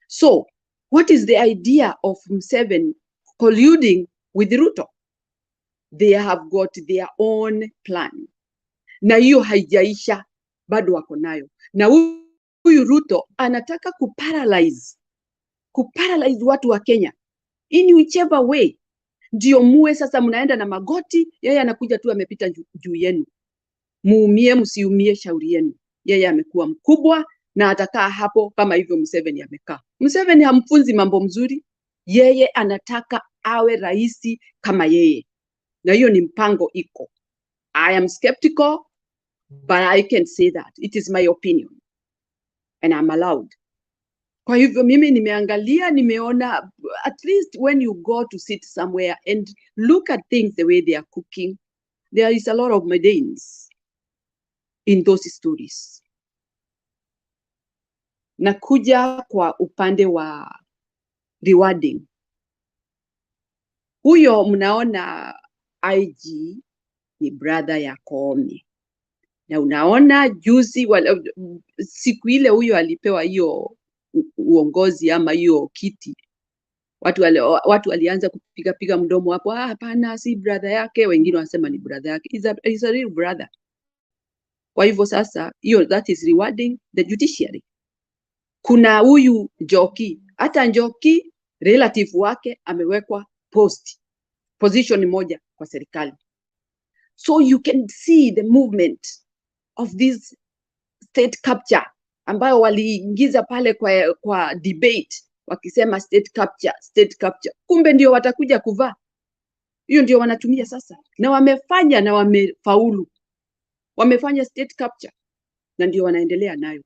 So what is the idea of Museveni colluding with Ruto? They have got their own plan, na hiyo haijaisha, bado wako nayo. Na huyu Ruto anataka kuparalyze watu wa Kenya in whichever way. Ndio muwe sasa mnaenda na magoti, yeye anakuja tu amepita juu yenu. Muumie msiumie, shauri yenu. Yeye amekuwa mkubwa na atakaa hapo kama hivyo Museveni amekaa. Museveni hamfunzi mambo mzuri, yeye anataka awe raisi kama yeye. Na hiyo ni mpango iko. I am skeptical, but I can say that. It is my opinion. And I'm allowed. Kwa hivyo mimi nimeangalia, nimeona, at least when you go to sit somewhere and look at things the way they are cooking, there is a lot of mundane in those stories. Na kuja kwa upande wa rewarding. Huyo mnaona IG ni brother ya Koome. Na unaona juzi siku ile huyo alipewa hiyo uongozi ama hiyo kiti, watu walianza kupiga mdomo hapo, hapana, si brother yake. Wengine wanasema ni brother yake. Is a real brother. Kwa hivyo sasa that is rewarding the judiciary. Kuna huyu Njoki, hata Njoki relative wake amewekwa position moja kwa serikali. So you can see the movement of this state capture ambayo waliingiza pale kwa debate wakisema state capture. Kumbe ndio watakuja kuvaa. Hiyo ndio wanatumia sasa. Na wamefanya na wamefaulu. Wamefanya state capture na ndio wanaendelea nayo.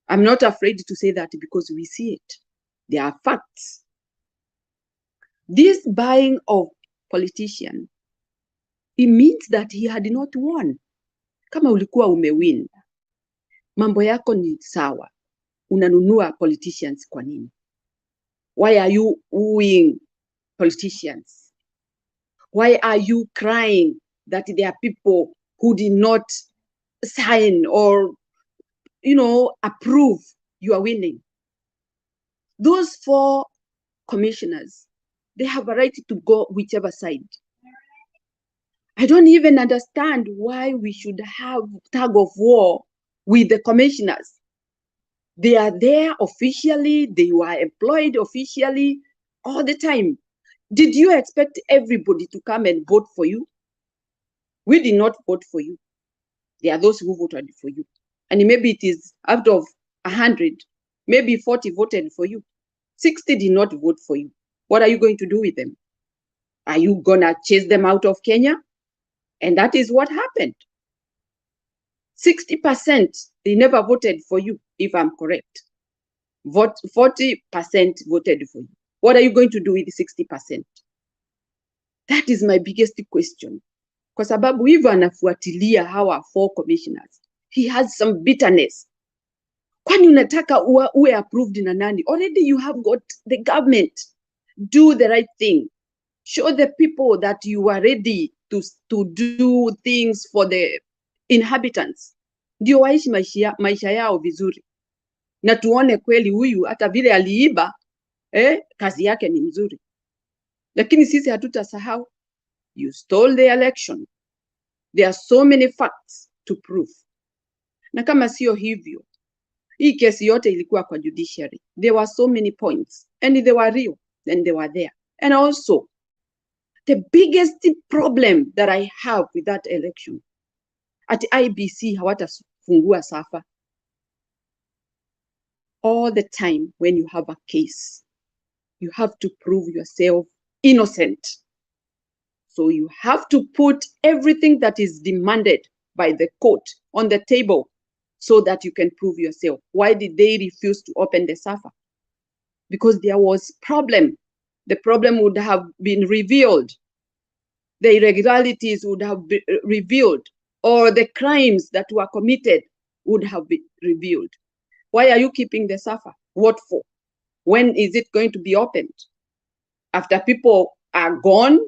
I'm not afraid to say that because we see it. There are facts. This buying of politician, it means that he had not won. Kama ulikuwa umewin, mambo yako ni sawa. Unanunua politicians kwa nini? Why are you wooing politicians? Why are you crying that there are people who did not sign or, approve you are winning? Those 4 commissioners, they have a right to go whichever side. I don't even understand why we should have tug of war with the commissioners. They are there officially, they were employed officially all the time. Did you expect everybody to come and vote for you? We did not vote for you. There are those who voted for you. And maybe it is out of 100, maybe 40 voted for you. 60 did not vote for you. What are you going to do with them? Are you gonna chase them out of Kenya? And that is what happened. 60%, they never voted for you, if I'm correct. 40% voted for you. What are you going to do with the 60%? That is my biggest question. Kwa sababu hivyo anafuatilia hawa 4 commissioners. He has some bitterness. Kwani unataka uwe approved na nani? Already you have got the government. Do the right thing. Show the people that you are ready to do things for the inhabitants. Ndio waishi maisha yao vizuri. Na tuone kweli huyu hata vile aliiba, kazi yake ni mzuri. Lakini sisi hatutasahau. You stole the election. There are so many facts to prove. Na kama sio hivyo, hii kesi yote ilikuwa kwa judiciary. There were so many points and they were real and they were there. And also, the biggest problem that I have with that election, at IEBC hawatafungua safa. All the time when you have a case, you have to prove yourself innocent. So you have to put everything that is demanded by the court on the table so that you can prove yourself. Why did they refuse to open the safa? Because there was problem. The problem would have been revealed. The irregularities would have been revealed, or the crimes that were committed would have been revealed. Why are you keeping the safa? What for? When is it going to be opened? After people are gone,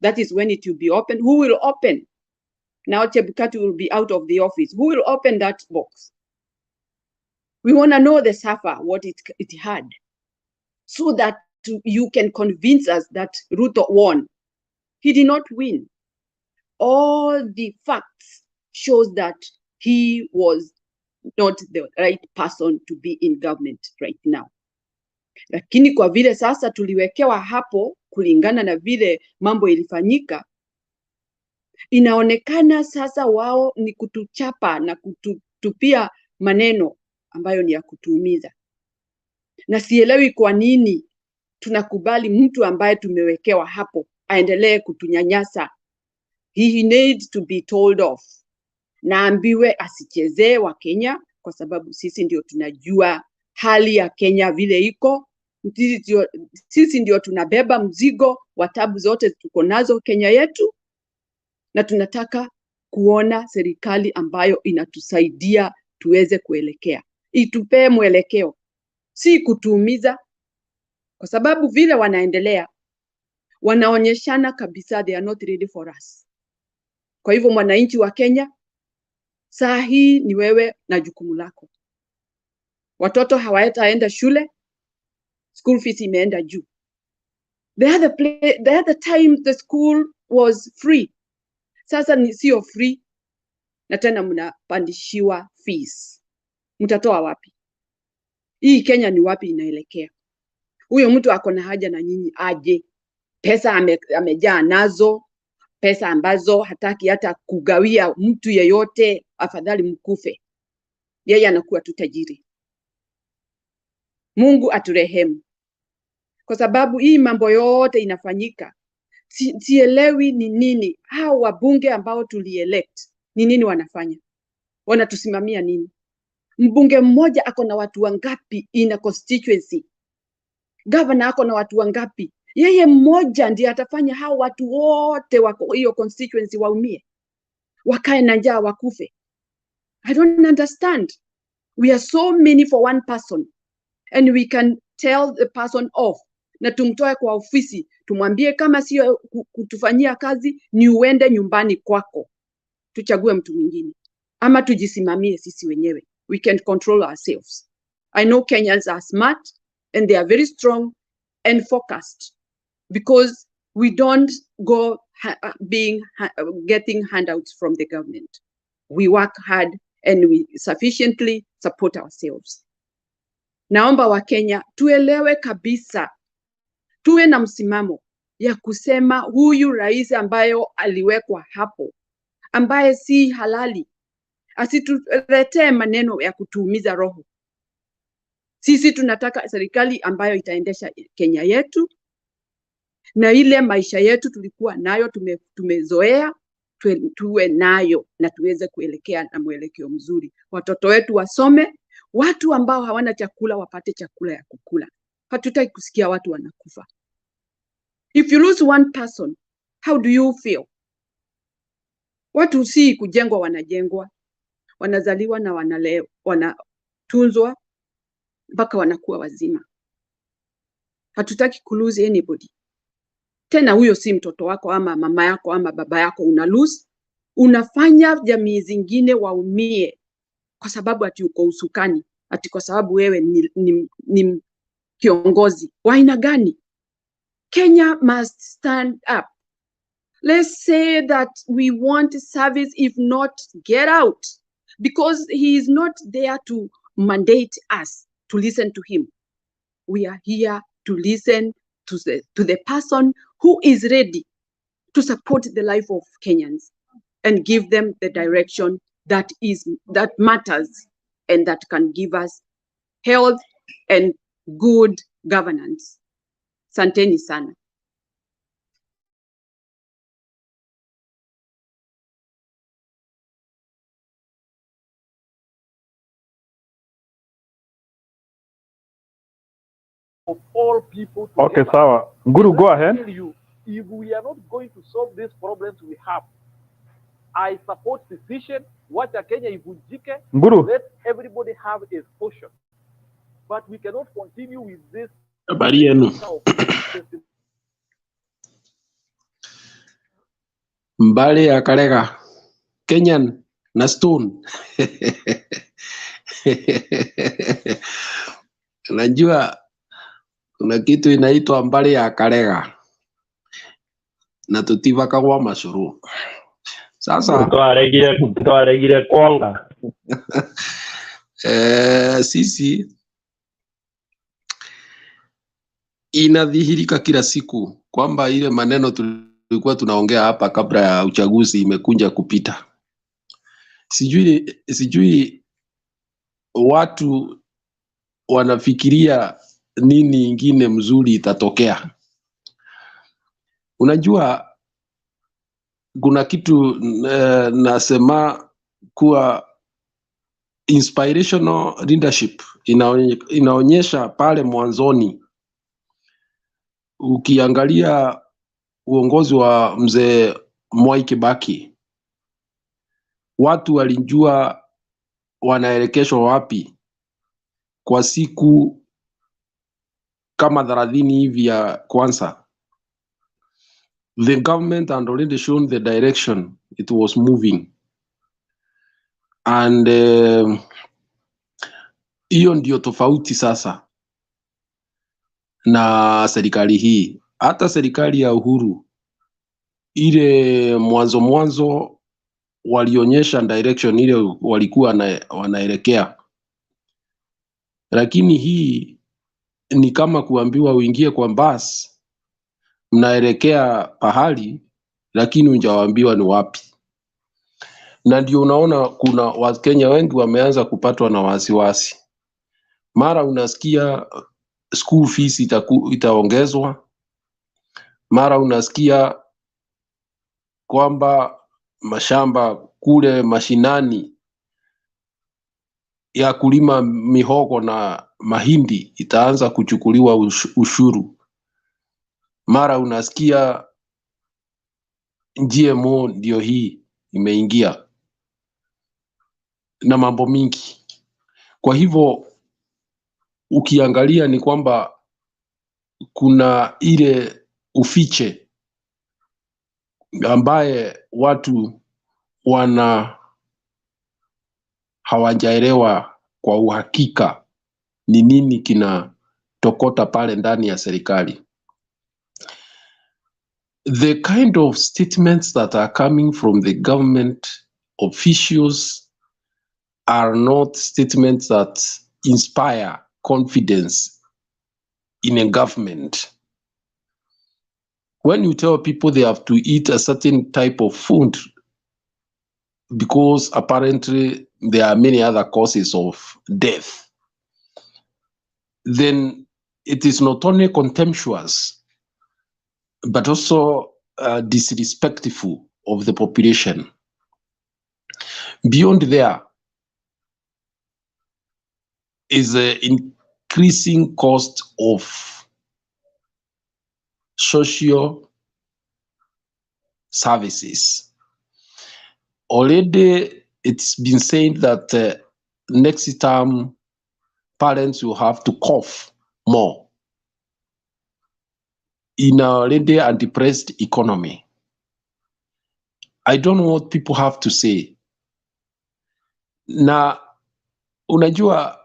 that is when it will be opened. Who will open? Now Chebukati will be out of the office. Who will open that box? We want to know the safa, what it had, so that you can convince us that Ruto won. He did not win. All the facts shows that he was not the right person to be in government right now. Lakini kwa vile sasa tuliwekewa hapo kulingana na vile mambo ilifanyika, inaonekana sasa wao ni kutuchapa na kutupia maneno ambayo ni ya kutuumiza. Na sielewi kwa nini tunakubali mtu ambaye tumewekewa hapo aendelee kutunyanyasa. He needs to be told off. Na ambiwe asichezee wa Kenya, kwa sababu sisi ndio tunajua hali ya Kenya vile iko. Sisi ndio tunabeba mzigo wa tabu zote tuko nazo Kenya yetu, na tunataka kuona serikali ambayo inatusaidia tuweze kuelekea. Itupee mwelekeo, si kutuumiza, kwa sababu vile wanaendelea wanaonyeshana kabisa they are not ready for us. Kwa hivyo mwananchi wa Kenya, saa hii ni wewe na jukumu lako. Watoto hawataenda shule, school fees imeenda juu. The other time the school was free. Sasa ni sio free na tena mnapandishiwa fees. Mtatoa wapi? Hii Kenya ni wapi inaelekea? Huyo mtu ako na haja na nyinyi aje. Pesa amejaa nazo, pesa ambazo hataki hata kugawia mtu yeyote, afadhali mkufe. Yeye anakuwa tu tajiri. Mungu aturehemu. Kwa sababu hii mambo yote inafanyika. Sielewi ni nini hao wabunge ambao tulielect ni nini wanafanya? Wanatusimamia nini? Mbunge mmoja ako na watu wangapi in a constituency? Governor ako na watu wangapi? Yeye mmoja ndiye atafanya hao watu wote wako hiyo constituency waumie, wakae na njaa, wakufe? I don't understand. We are so many for one person and we can tell the person off na tumtoe kwa ofisi, tumwambie kama sio kutufanyia kazi ni uende nyumbani kwako, tuchague mtu mwingine, ama tujisimamie sisi wenyewe. We can control ourselves. I know Kenyans are smart and they are very strong and focused because we don't go getting handouts from the government. We work hard and we sufficiently support ourselves. Naomba wa Kenya tuelewe kabisa, tuwe na msimamo ya kusema huyu rais ambayo aliwekwa hapo, ambaye si halali, asituletee maneno ya kutuumiza roho. Sisi tunataka serikali ambayo itaendesha Kenya yetu, na ile maisha yetu tulikuwa nayo tumezoea, tuwe nayo na tuweze kuelekea na mwelekeo mzuri. Watoto wetu wasome, watu ambao hawana chakula wapate chakula ya kukula. Hatutaki kusikia watu wanakufa. If you lose one person, how do you feel? Watu si kujengwa, wanajengwa, wanazaliwa na wanatunzwa mpaka wanakuwa wazima. Hatutaki ku lose anybody. Tena huyo si mtoto wako ama mama yako ama baba yako una lose. Unafanya jamii zingine waumie kwa sababu ati uko usukani, ati kwa sababu wewe ni kiongozi. Wa aina gani? Kenya must stand up. Let's say that we want service, if not get out, because he is not there to mandate us to listen to him. We are here to listen to the person who is ready to support the life of Kenyans and give them the direction that matters and that can give us health and good governance. Santeni sana. Of all people. Okay, sawa. Nguru, go ahead. If we are not going to solve these problems we have, I support petition. Wacha Kenya ivunjike. Nguru, let everybody have a portion. But we cannot continue with this. Habari yenu. Mbale ya Karega, Kenyan na Stone. Najua kuna kitu inaitwa mbale ya Karega na tutivaka kwa mashuru. Sasa tuaregire kwanga. Sisi inadhihirika kila siku kwamba ile maneno tulikuwa tunaongea hapa kabla ya uchaguzi imekunja kupita. Sijui watu wanafikiria nini ingine mzuri itatokea. Unajua kuna kitu nasema kuwa inspirational leadership inaonyesha pale mwanzoni. Ukiangalia uongozi wa mzee Mwai Kibaki, watu walijua wanaelekeshwa wapi kwa siku kama 30 hivi ya kwanza. The government had already shown the direction it was moving. And hiyo ndio tofauti sasa na serikali hii. Hata serikali ya Uhuru ile mwanzo walionyesha direction ile walikuwa wanaelekea, lakini hii ni kama kuambiwa uingie kwa bus, mnaelekea pahali lakini hujaambiwa ni wapi. Na ndio unaona kuna Wakenya wengi wameanza kupatwa na wasiwasi. Mara unasikia school fees itaongezwa, mara unasikia kwamba mashamba kule mashinani ya kulima mihogo na mahindi itaanza kuchukuliwa ushuru. Mara unasikia GMO ndio hii imeingia na mambo mingi. Kwa hivyo ukiangalia ni kwamba kuna ile ufiche ambaye watu hawajaelewa kwa uhakika ni nini kinatokota pale ndani ya serikali. The kind of statements that are coming from the government officials are not statements that inspire confidence in a government. When you tell people they have to eat a certain type of food because apparently there are many other causes of death, then it is not only contemptuous but also disrespectful of the population. Beyond there is an increasing cost of social services. Already it's been said that next term parents will have to cough more in a already a depressed economy. I don't know what people have to say. Na unajua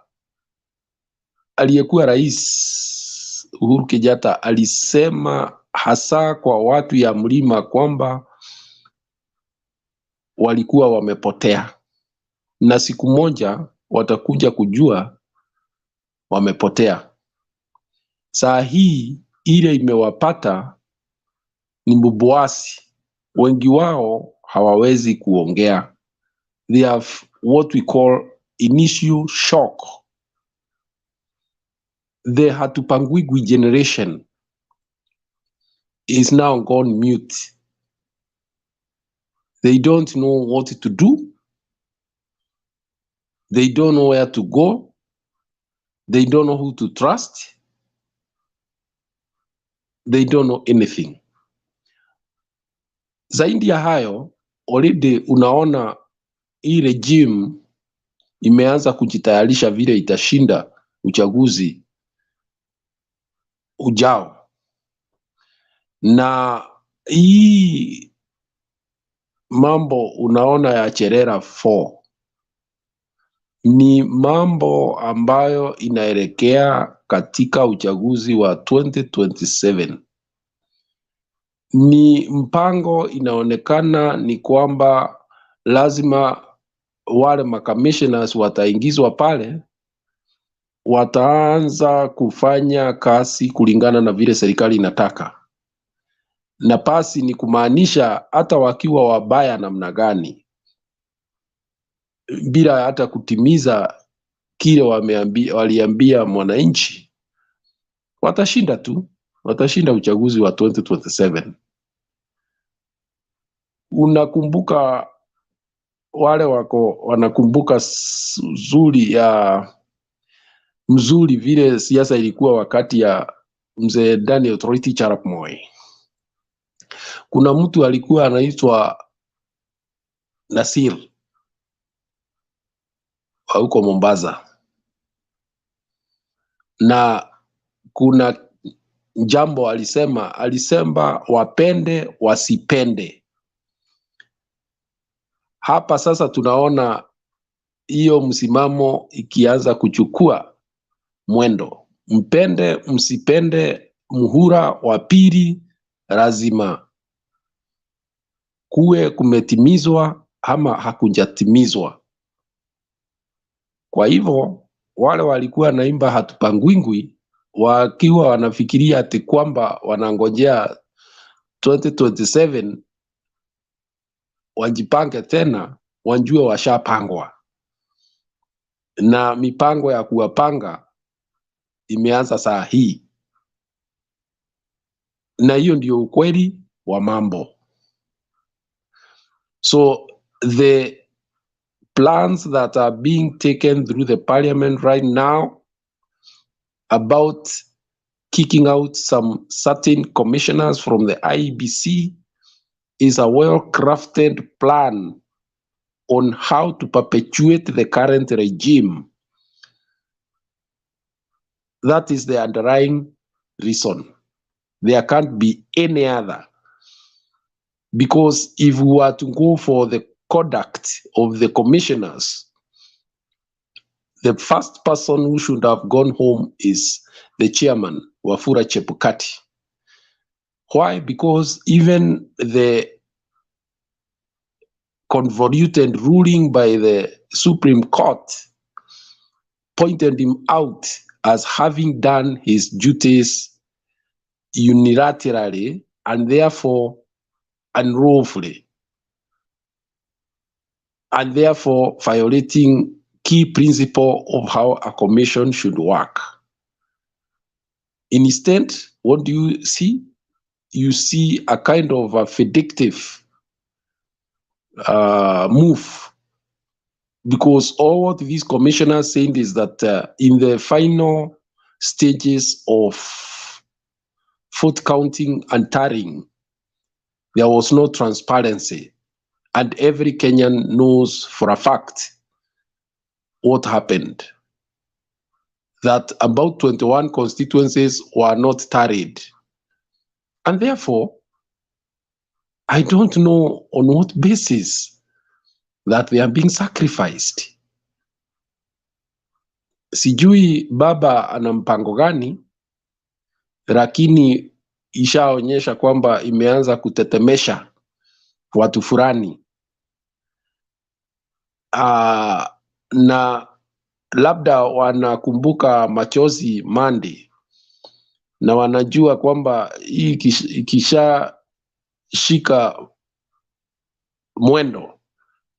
aliyekuwa rais Uhuru Kenyatta alisema hasa kwa watu ya mlima kwamba walikuwa wamepotea na siku moja watakuja kujua wamepotea. Saa hii ile imewapata ni mbubuasi, wengi wao hawawezi kuongea. They have what we call initial shock. The Hatupangwigwi generation is now gone mute. They don't know what to do. They don't know where to go. They don't know who to trust. They don't know anything. Zaidi ya hayo, already unaona hii regime imeanza kujitayarisha vile itashinda uchaguzi ujao. Na hii mambo unaona ya Cherera 4 ni mambo ambayo inaelekea katika uchaguzi wa 2027. Ni mpango inaonekana ni kwamba lazima wale macommissioners wataingizwa pale, wataanza kufanya kazi kulingana na vile serikali inataka. Na pasi ni kumaanisha hata wakiwa wabaya namna gani, bila hata kutimiza kile waliambia mwananchi, watashinda tu, watashinda uchaguzi wa 2027. Unakumbuka wale wanakumbuka mzuri vile siasa ilikuwa wakati ya mzee Daniel Toroitich arap Moi. Kuna mtu alikuwa anaitwa Nasir huko Mombasa, na kuna jambo alisema wapende wasipende, hapa sasa tunaona hiyo msimamo ikianza kuchukua mwendo. Mpende msipende, muhula wa pili lazima kuwe kumetimizwa ama hakujatimizwa. Kwa hivyo wale walikuwa naimba hatupangwingwi wakiwa wanafikiria ati kwamba wanangojea 2027 wajipange tena, wanjue washapangwa, na mipango ya kuwapanga imeanza saa hii, na hiyo ndio ukweli wa mambo. So the plans that are being taken through the parliament right now about kicking out some certain commissioners from the IEBC is a well-crafted plan on how to perpetuate the current regime. That is the underlying reason. There can't be any other. Because if we were to go for the conduct of the commissioners, the first person who should have gone home is the chairman, Wafula Chebukati. Why? Because even the convoluted ruling by the Supreme Court pointed him out as having done his duties unilaterally and therefore unlawfully, and therefore violating key principle of how a commission should work. Instead, what do you see? You see a kind of a vindictive move, because all what these commissioners saying is that in the final stages of vote counting and tallying, there was no transparency, and every Kenyan knows for a fact what happened, that about 21 constituencies were not tallied. And therefore, I don't know on what basis that they are being sacrificed. Sijui baba ana mpango gani, lakini ishaonyesha kwamba imeanza kutetemesha watu fulani. Na labda wanakumbuka machozi Mandi, na wanajua kwamba hii ikisha shika mwendo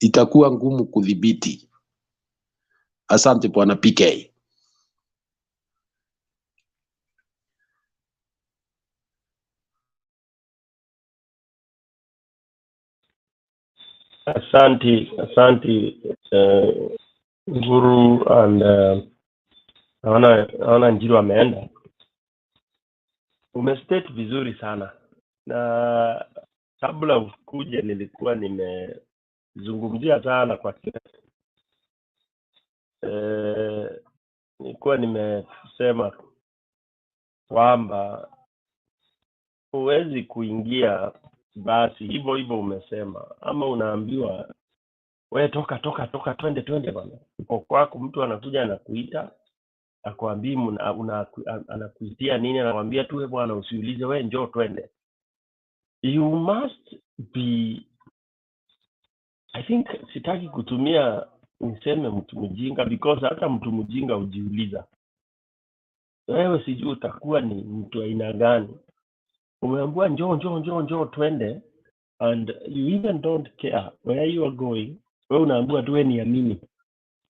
itakuwa ngumu kudhibiti. Asante Bwana PK. Asante Guru, and naona Njiru ameenda. Umestate vizuri sana, na kabla ukuje nilikuwa nimezungumzia sana kwa kina. Nilikuwa nimesema kwamba huwezi kuingia basi hivyo hivyo umesema, ama unaambiwa wewe toka twende bwana. Uko kwako mtu anakuja anakuita, akwambia anakuitia nini, anakuambia tu bwana usiulize, wewe njoo twende. You must be, I think, sitaki kutumia niseme mtu mjinga, because hata mtu mjinga ujiuliza wewe sijui utakuwa ni mtu aina gani. Umeambiwa njoo twende, and you even don't care where you are going. Wewe unaambiwa tu niamini,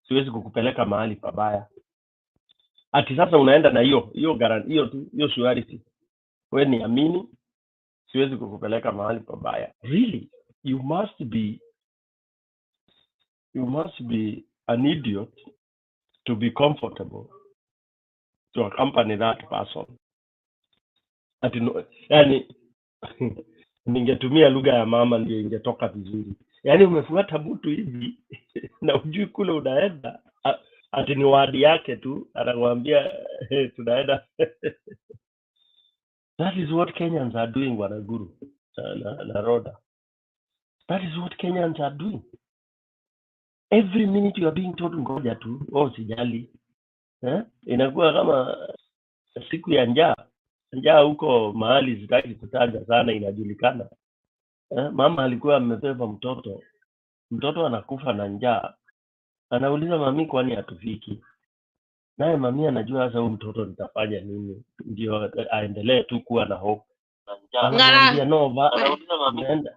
siwezi kukupeleka mahali pabaya. Ati sasa unaenda na hiyo surety, wewe niamini, siwezi kukupeleka mahali pabaya. Really, you must be an idiot to be comfortable to accompany that person. Ati no, yani ningetumia lugha ya mama ndio ingetoka vizuri. Yani umefuata mtu hivi na ujui kule unaenda, ati ni wadi yake tu anakuambia tunaenda. That is what Kenyans are doing, Bwana Guru na Roda. That is what Kenyans are doing. Every minute you are being told ngoja tu, sijali. Inakuwa kama siku ya njaa. Njaa huko mahali sitaki kutaja sana, inajulikana. Mama alikuwa amebeba mtoto. Mtoto anakufa na njaa. Anauliza mami, kwani hatufiki? Naye mami anajua sasa huyu mtoto nitafanya nini ndio aendelee tu kuwa na hope. Anamwambia no, tunaenda.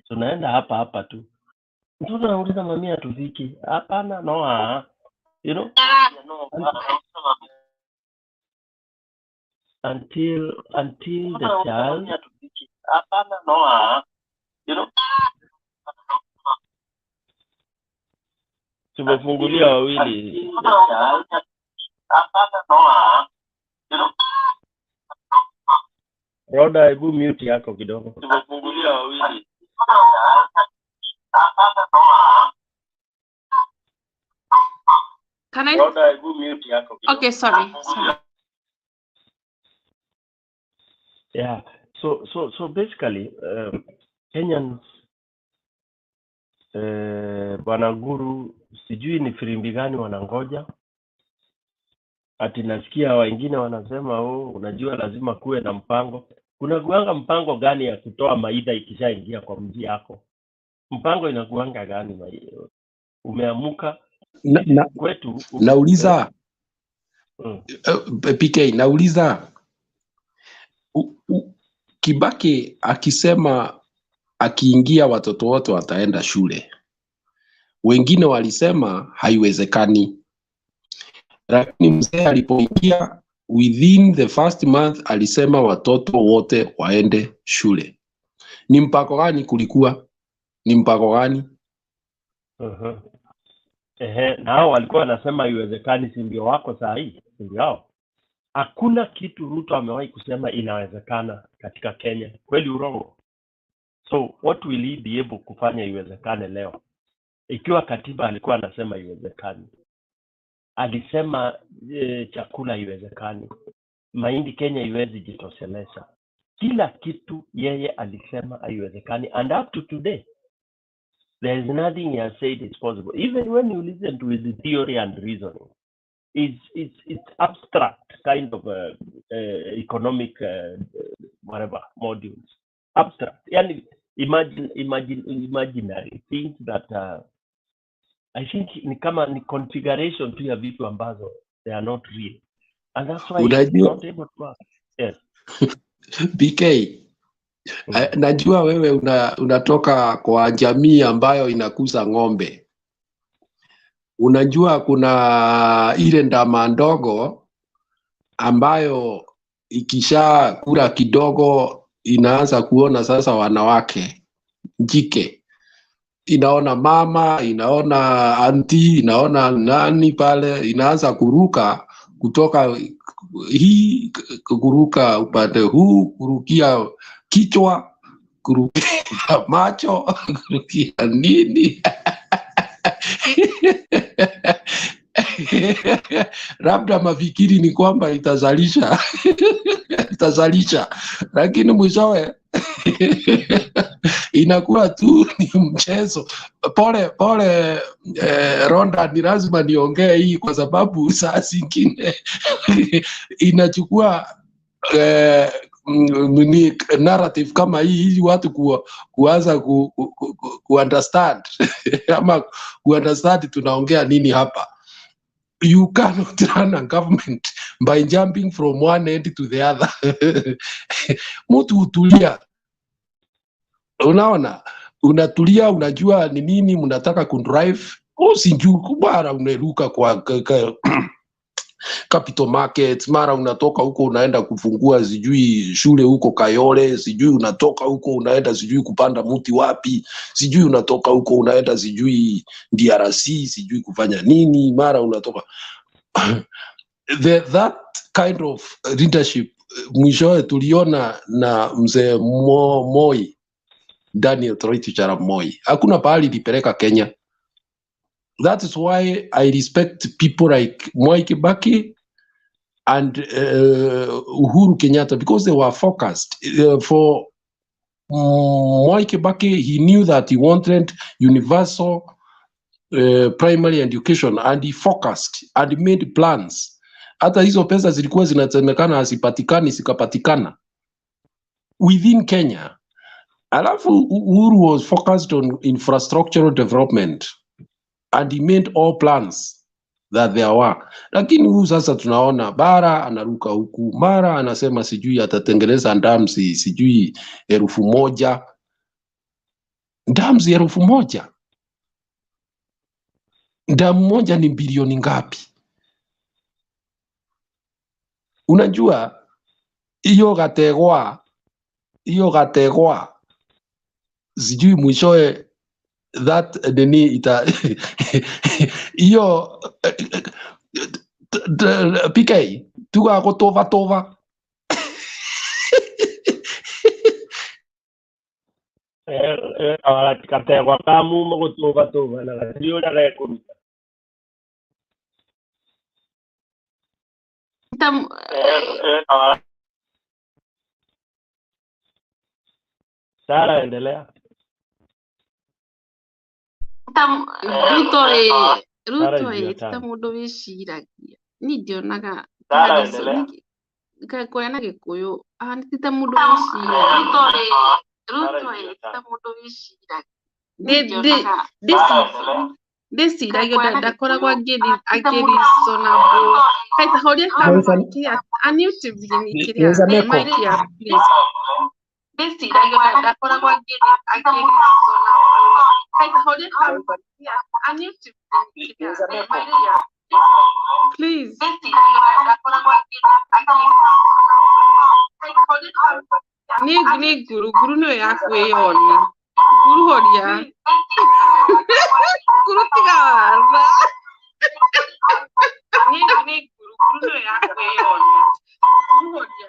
Tunaenda hapa tu. Mtoto anauliza mami, hatufiki? Hapana, no. You know, until the child, you know, tumefungulia wawili. Roda, hebu mute yako kidogo. Tumefungulia wawili. Can I? Roda, hebu mute yako kidogo. Okay, sorry. Yeah. So basically, Kenyans, Bwana Guru, sijui ni firimbi gani wanangoja. Ati nasikia wengine wanasema unajua lazima kuwe na mpango. Kuna kuanga mpango gani ya kutoa maida ikishaingia kwa mji yako? Mpango inakuanga gani? Umeamuka kwetu. Nauliza PK, nauliza Kibaki akisema akiingia watoto wote wataenda shule. Wengine walisema haiwezekani. Lakini mzee alipoingia within the first month alisema watoto wote waende shule. Ni mpango gani kulikuwa? Ni mpango gani? Na hao walikuwa wanasema haiwezekani, si ndio wako saa hii? Ndio. Hakuna kitu Ruto amewahi kusema inawezekana katika Kenya. Kweli urongo? So what will he be able kufanya iwezekane leo? Ikiwa katiba alikuwa anasema iwezekani. Alisema chakula iwezekani. Mahindi Kenya iwezi jitosheleza. Kila kitu yeye alisema haiwezekani, and up to today there is nothing he has said is possible. Even when you listen to his theory and reasoning, it's abstract kind of economic whatever modules. Abstract. Yani imaginary things that I think ni kama ni configuration tu ya vitu ambazo they are not real. And that's why he's not able to work. Yes. BK, najua wewe unatoka kwa jamii ambayo inakuza ng'ombe. Unajua kuna ile ndama ndogo ambayo ikisha kula kidogo inaanza kuona sasa wanawake jike. Inaona mama, inaona auntie, inaona nani pale, inaanza kuruka kutoka hii kuruka upande huu, kurukia kichwa, kurukia macho, kurukia nini. Labda mafikiri ni kwamba itazalisha, lakini mwishowe inakuwa tu ni mchezo. Pole Ronda, ni lazima niongee hii kwa sababu saa zingine inachukua narrative kama hii watu kuanza understand ama understand tunaongea nini hapa. You cannot run a government by jumping from one end to the other. Mtu utulia. Unaona? Unatulia, unajua ni nini mnataka kundrive. Usijui kubara uneruka kwa capital markets, mara unatoka huko unaenda kufungua sijui shule huko Kayole, sijui unatoka huko unaenda sijui kupanda mti wapi, sijui unatoka huko unaenda sijui DRC, sijui kufanya nini, mara unatoka that kind of leadership mwishowe tuliona na mzee Moi, Daniel Toroitich arap Moi. Hakuna pahali lipeleka Kenya. That is why I respect people like Mwai Kibaki and Uhuru Kenyatta, because they were focused. For Mwai Kibaki, he knew that he wanted universal primary education, and he focused and made plans. Hata hizo pesa zilikuwa zinasemekana hazipatikani, zikapatikana within Kenya. Alafu Uhuru was focused on infrastructural development and he made all plans that there were. Lakini huu sasa tunaona bara anaruka huku, mara anasema sijui atatengeneza dams sijui 1,000. Dams 1,000. Damu moja ni bilioni ngapi? Unajua hiyo gategwa sijui mwishoe that nini ita hiyo PK tuga tova kategwa kamu magutova na gatio na record Sara, endelea. Ruto tamundu wiciragia ni ndionaga koya gikuyu ti ta mundu wiciragia ndiciragia ndakoragwo akiricona mbu kaita horia kamkia unmute vini kiria my dear please ndiciragia ndakoragwo akiricona mbu kaita horia kamkia unmute vini kiria my dear please ni guru no yakwiyona guru horia guru tigara ni guru no yakwiyona guru horia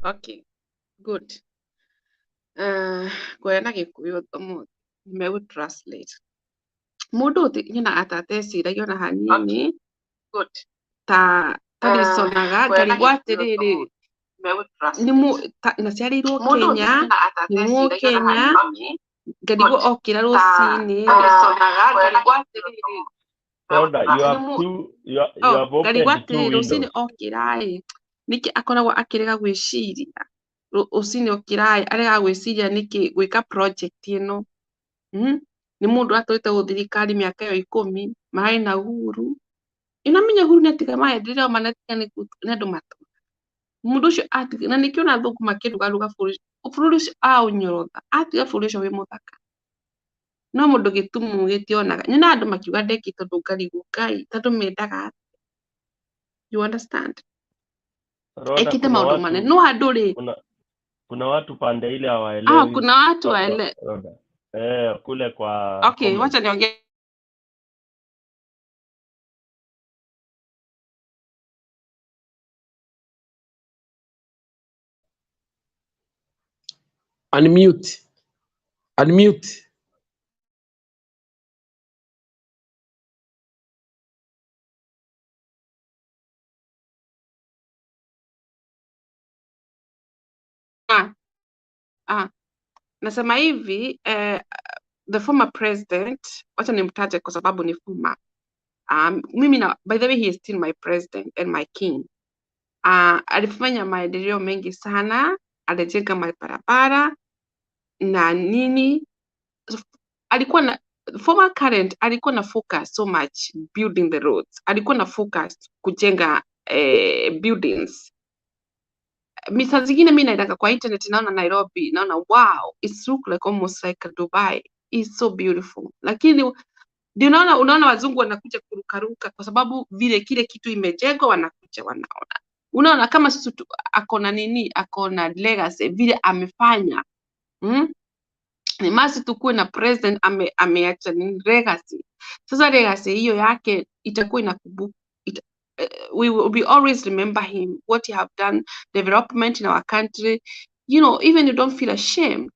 okay good kwa na gikuyu tomo me would translate mundu nyina atateciragia na hanini good ta tarisonaga ngarigwatiriri ni mu na ciarirwo Kenya ni mu Kenya ngarigwo okira rucini tarisonaga ngarigwatiriri you have opened two windows. Rucini okirai niki akoragwo akirega gwiciria ucini okirai arega gwiciria niki gwika project ino ni mundu aturite guthirikari miaka yo 10 mai na Uhuru inamenya Uhuru netiga maendeleo manatika ni andu matu mundu ucio atiga na nikio na thukuma kirugaruga bũrũri ucio aunyorotha atiga bũrũri ucio wi muthaka no mundu gitumu gitionaga nyina andu makiuga ndeki tondu ngarigwo Ngai tondu mendaga you understand ekite maundu manene no andu ri kuna watu pande ile hawaelewi kuna watu kule kwa okay wacha niongee unmute nasema hivi the former president wacha nimtaje kwa sababu ni former mimi na by the way he is still my president and my king alifanya maendeleo mengi sana alijenga mabarabara na nini alikuwa na former current alikuwa na focus so much building the roads alikuwa na focus kujenga buildings misa zingine mimi naenda kwa internet naona Nairobi naona wow it's look like almost like Dubai it's so beautiful lakini ndio unaona wazungu wanakuja kurukaruka kwa sababu vile kile kitu imejengwa wanakuja wanaona unaona kama sisi akona nini akona legacy vile amefanya ni masi tukue na president ameacha legacy sasa legacy hiyo yake itakuwa inakumbuka we will always remember him what he have done development in our country you know even you don't feel ashamed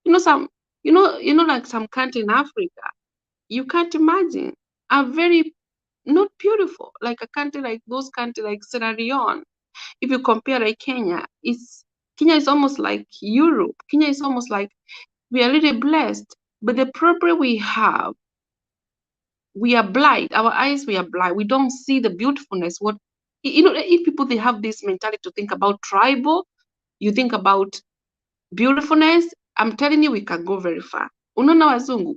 you know like some country in Africa you can't imagine a very not beautiful. Like a country like those countries like Sierra Leone, if you compare like Kenya is almost like Europe. Kenya is almost like, we are really blessed. But the problem we have, we are blind. Our eyes, we are blind. We don't see the beautifulness. What, if people, they have this mentality to think about tribal, you think about beautifulness, I'm telling you, we can go very far. Unaona wazungu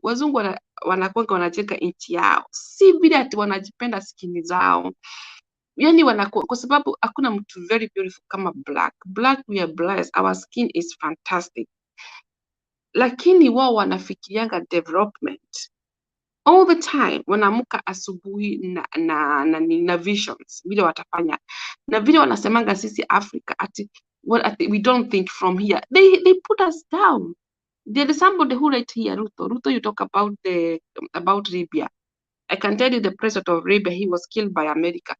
wanakuanga wanacheka nchi yao, si vile ati wanajipenda skini zao. Yani kwa sababu hakuna mtu very beautiful kama black. We are blessed, our skin is fantastic, lakini wao wanafikirianga development all the time. Wanaamka asubuhi na visions vile watafanya, na vile wanasemanga sisi Africa ati we don't think from here. They put us down. There is somebody who right here, Ruto, you talk about Libya. I can tell you the president of Libya, he was killed by America.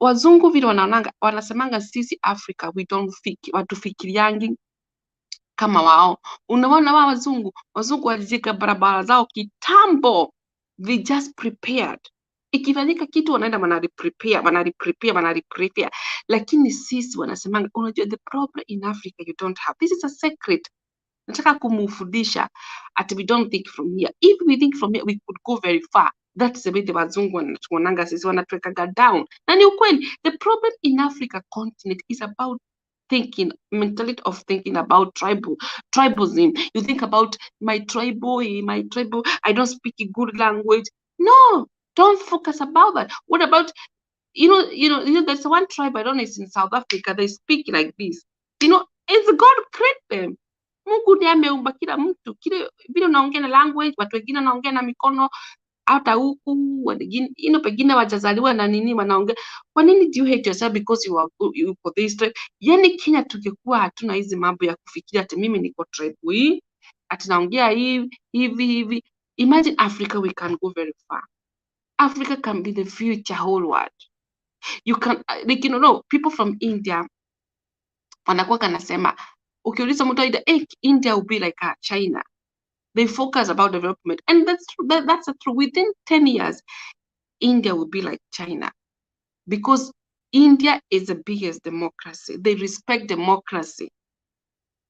Wazungu vile wanasemanga sisi Africa, we don't watufikiriangi kama wao. Unaona wao wazungu walijenga barabara zao kitambo. They just prepared. Ikifanyika kitu wanaenda wanareprepare. Lakini sisi wanasemanga, unajua the problem in Africa you don't have. This is a secret. Nataka kumufundisha ati we don't think from here. If we think from here, we could go very far. That's the way the wazungu wanatuonanga sisi, wanatuwekaga down. Na ni ukweli, the problem in Africa continent is about thinking, mentality of thinking about tribalism. You think about my tribal, I don't speak a good language. No, don't focus about that. What about, there's one tribe, I don't know, it's in South Africa, they speak like this. It's God create them. Mungu ndiye ameumba kila mtu. Kile vile unaongea na language, watu wengine wanaongea na mikono, hata huku wengine pengine wajazaliwa na nini wanaongea. Kwa nini do you hate yourself because you for this tribe? Yani Kenya tungekuwa hatuna hizi mambo ya kufikiria ati mimi niko tribe hii, ati naongea hivi. Imagine Africa, we can go very far. Africa can be the future whole world. You can, like, people from India wanakuwa kanasema, ukiuliza mtu India will be like China. They focus about development, and that's true. That's true. Within 10 years, India will be like China, because India is the biggest democracy. They respect democracy.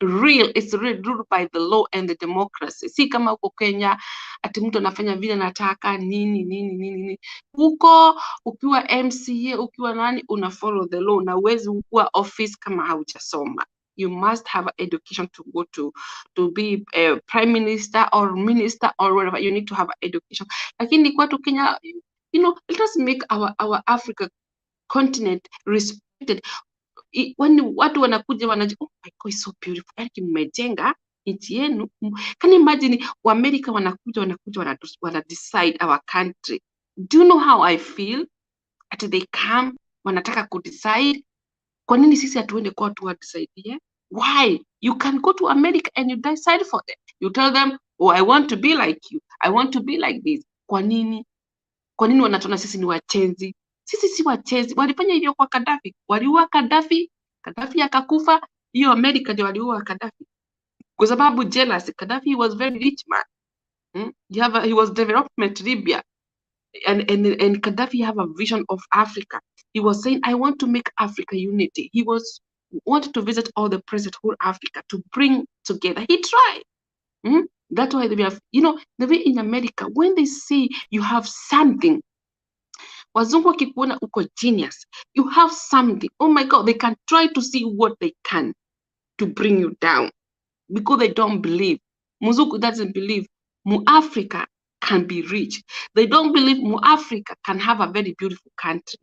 It's ruled by the law and the democracy. Si kama huko Kenya ati mtu anafanya vile anataka nini. Huko ukiwa MCA, ukiwa nani, una follow the law, na uwezi kuwa office kama haujasoma. You must have education to go to be a prime minister or minister or whatever. You need to have education. Lakini kwetu Kenya, let us make our Africa continent respected. When watu wanakuja wanaji, oh my God, it's so beautiful. Like mmejenga nchi yenu. Can you imagine America wanakuja wana decide our country. Do you know how I feel? At they come, wanataka ku decide. Kwa nini sisi hatuende kwa watu wa decide? Why? You can go to America and you decide for them. You tell them, oh, I want to be like you. I want to be like this. Kwa nini wanatona sisi ni wachenzi? Sisi si wachenzi. Walifanya hivyo kwa Gaddafi. Waliua Gaddafi akakufa. Hiyo America ndio waliua Gaddafi. Kwa sababu jealous. Gaddafi, he was very rich man. He was development Libya. And Gaddafi have a vision of Africa. He was saying, I want to make Africa unity. He wanted to visit all the presidents whole Africa to bring together. He tried. That's why we have, the way in America, when they see you have something, wazungu wakikuona uko genius, you have something, oh my God, they can try to see what they can to bring you down, because they don't believe. Muzungu doesn't believe Mu-Africa can be rich. They don't believe Mu-Africa can have a very beautiful country.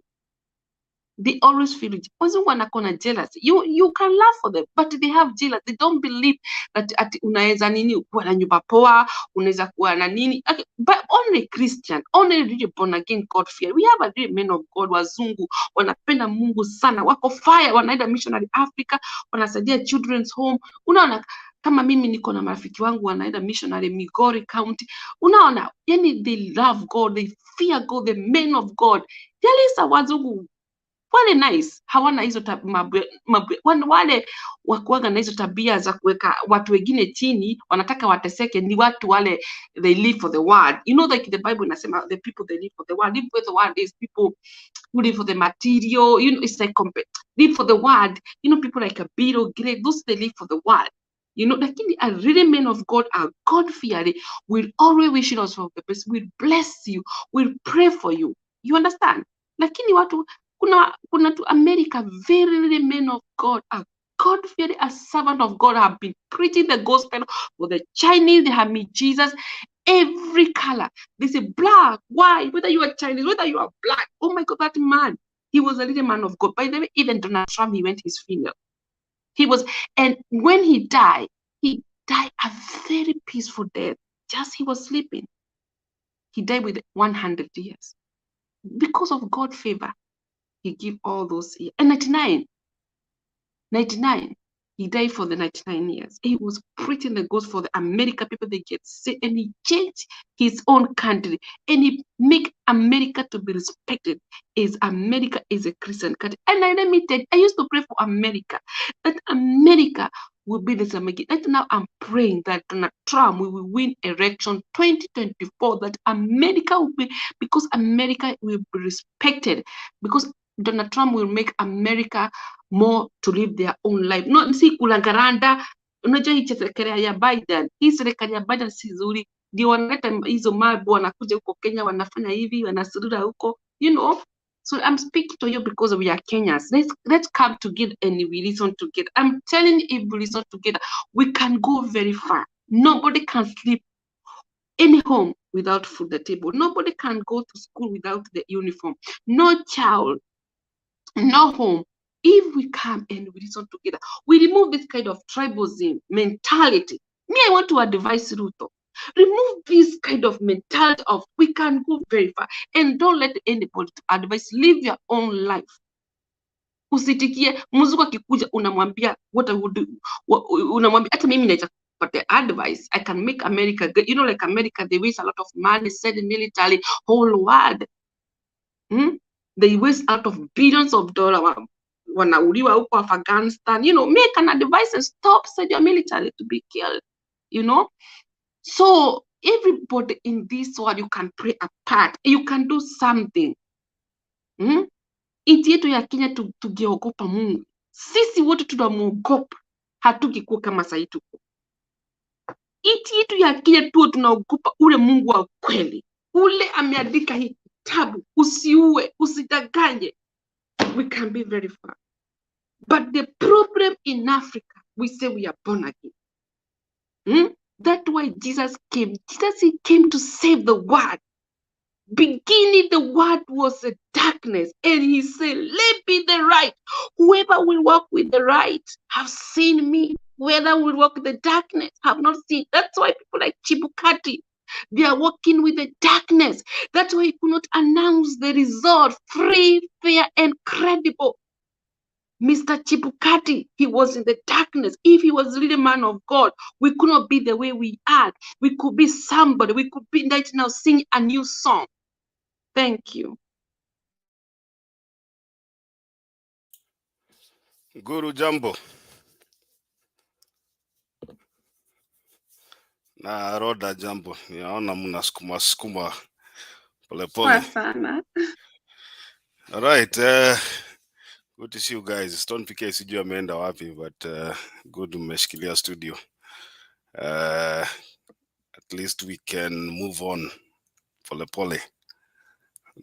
They always feel it. Wazungu wanakona jealous. You can laugh for them, but they have jealous. They don't believe that unaweza nini kuwa na nyumba poa, unaweza kuwa na nini. Okay, but only Christian, only really born again God fear. We have a real men of God. Wazungu wanapenda Mungu sana. Wako fire, wanaenda missionary Africa, wanasaidia children's home. Unaona kama mimi niko na marafiki wangu wanaenda missionary Migori County. Unaona, yani they love God, they fear God, the men of God. Yalisa wazungu wale nice hawana hizo wale wakuaga na hizo tabia za kuweka watu wengine chini, wanataka wateseke, ni watu wale they live for the word. You know, like the Bible inasema the people they live for the word. Live for the word is people who live for the material. You know, it's like live for the word. You know, people like a Bill Great, those they live for the word. You know, lakini a really men of God are God-fearing, will always wish us for the best, will bless you, will pray for you. You understand? Lakini watu kuna to America, very men of God are God-fearing, a servant of God, have been preaching the gospel for the Chinese. They have met Jesus, every color. They say black, white, whether you are Chinese, whether you are black. Oh my God, that man, he was a little man of God. By the way, even Donald Trump, he went his funeral. He was, and when he died a very peaceful death. Just he was sleeping. He died with 100 years. Because of God's favor, he gave all those years. And 99, he died for the 99 years. He was preaching the gospel for the American people. They get sick, and he changed his own country, and he make America to be respected. As America is a Christian country. And let me tell you, I used to pray for America, that America will be the same again. Right now, I'm praying that Donald Trump will win election 2024. That America will be, because America will be respected, because Donald Trump will make America more to live their own life. No, si kulangaranda. Unajua hii serikali ya Biden, hii serikali ya Biden si nzuri. Ndio wanaleta hizo mabu, wanakuja huko Kenya, wanafanya hivi, wanasurura huko, you know. So I'm speaking to you because we are Kenyans. Let's come together and we listen together. I'm telling you, if we listen together, we can go very far. Nobody can sleep in home without food at the table. Nobody can go to school without the uniform. No child, no home. If we come and we listen together, we remove this kind of tribalism mentality. Me, I want to advise RUTO. Remove this kind of mentality of we can go very far, and don't let anybody advise. Live your own life. Usitikie mzuko akikuja unamwambia what I would do. Unamwambia hata mimi naweza kupata advice. I can make America good. You know, like America, they waste a lot of money, send military whole world. They waste out of billions of dollars. Wanauliwa huko Afghanistan. You know, make an advice and stop send your military to be killed. You know. So everybody in this world, you can play a part. You can do something. Nchi yetu ya Kenya tugiogopa Mungu. Sisi wote tunamuogopa. Hatukikuwa kama sasa tuko. Nchi yetu ya Kenya tu tunaogopa ule Mungu wa kweli. Ule ameandika hii kitabu, usiue, usidanganye. We can be very far. But the problem in Africa, we say we are born again. That's why Jesus came. He came to save the world. Beginning, the word was a darkness, and he said, let be the right. Whoever will walk with the right have seen me. Whoever will walk with the darkness have not seen. That's why people like Chibukati, they are walking with the darkness. That's why he could not announce the result free, fair, and credible. Mr. Chibukati, he was in the darkness. If he was really a man of God, we could not be the way we are. We could be somebody. We could be right now sing a new song. Thank you. Guru Jambo. Na Roda Jambo. Naona mnasukuma polepole. Sana. All right. Good to see you guys. Stone PK sijui ameenda wapi, but good mmeshikilia studio. At least we can move on polepole.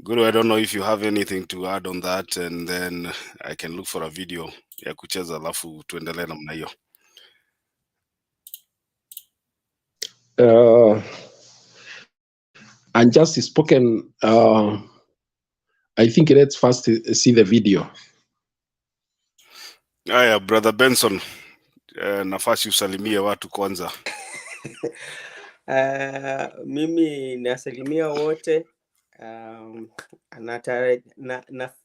Guru, I don't know if you have anything to add on that, and then I can look for a video ya kucheza alafu tuendelee namna hiyo. Unjust spoken, I think let's first see the video. Aya, Brother Benson, nafasi usalimie watu kwanza. Mimi nasalimia wote.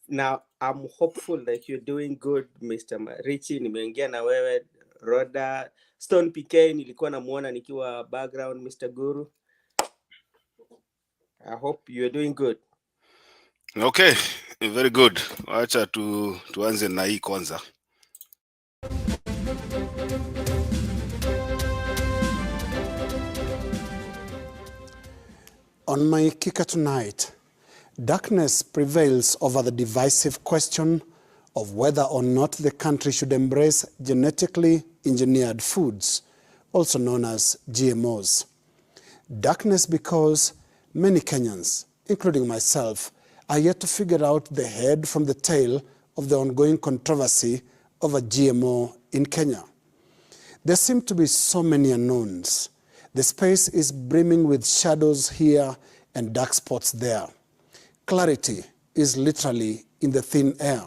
Now I'm hopeful that you're doing good, Mr. Richie. Nimeingia na wewe, Roda, Stone PK nilikuwa namuona nikiwa background, Mr. Guru. I hope you're doing good. Okay. Very good. Wacha tuanze na hii kwanza. On my kicker tonight, darkness prevails over the divisive question of whether or not the country should embrace genetically engineered foods, also known as GMOs. Darkness because many Kenyans, including myself, are yet to figure out the head from the tail of the ongoing controversy over GMO in Kenya. There seem to be so many unknowns. The space is brimming with shadows here and dark spots there. Clarity is literally in the thin air.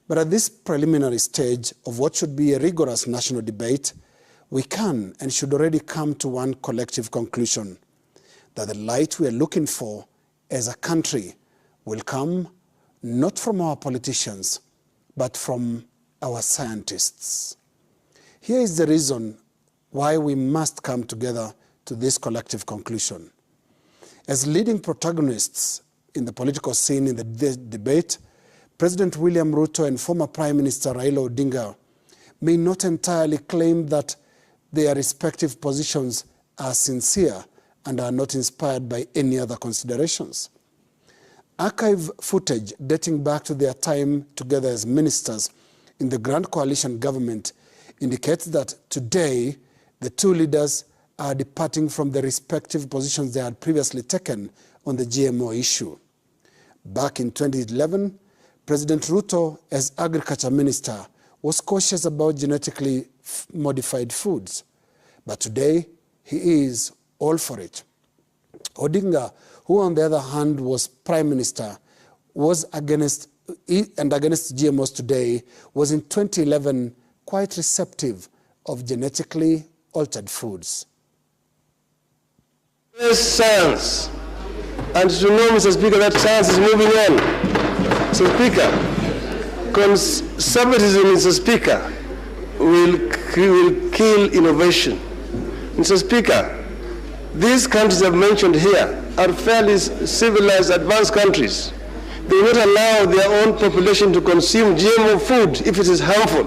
But at this preliminary stage of what should be a rigorous national debate, we can and should already come to one collective conclusion, that the light we are looking for as a country will come not from our politicians, but from our scientists. Here is the reason why we must come together to this collective conclusion. As leading protagonists in the political scene in the debate, President William RUTO and former Prime Minister RAILA ODINGA may not entirely claim that their respective positions are sincere and are not inspired by any other considerations. Archive footage dating back to their time together as ministers in the Grand Coalition government indicates that today the two leaders are departing from the respective positions they had previously taken on the GMO issue. Back in 2011, President RUTO, as Agriculture Minister, was cautious about genetically modified foods. But today, he is all for it. ODINGA, who on the other hand was Prime Minister, was against GMOs today, was in 2011 quite receptive of genetically altered foods. Yes, science. And to know, Mr. Speaker, that science is moving on. Mr. Speaker, conservatism, Mr. Speaker, will kill innovation. Mr. Speaker, these countries I've mentioned here are fairly civilized, advanced countries. They will not allow their own population to consume GMO food if it is harmful.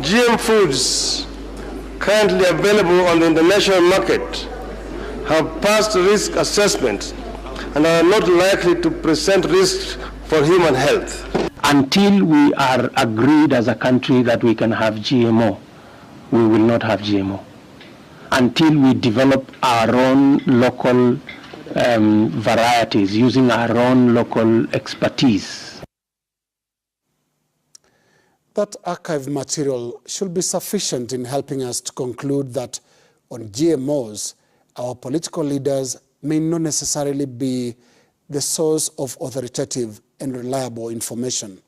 GM foods currently available on the international market have passed risk assessment and are not likely to present risks for human health. Until we are agreed as a country that we can have GMO, we will not have GMO. Until we develop our own local varieties using our own local expertise. That archive material should be sufficient in helping us to conclude that on GMOs, our political leaders may not necessarily be the source of authoritative and reliable information.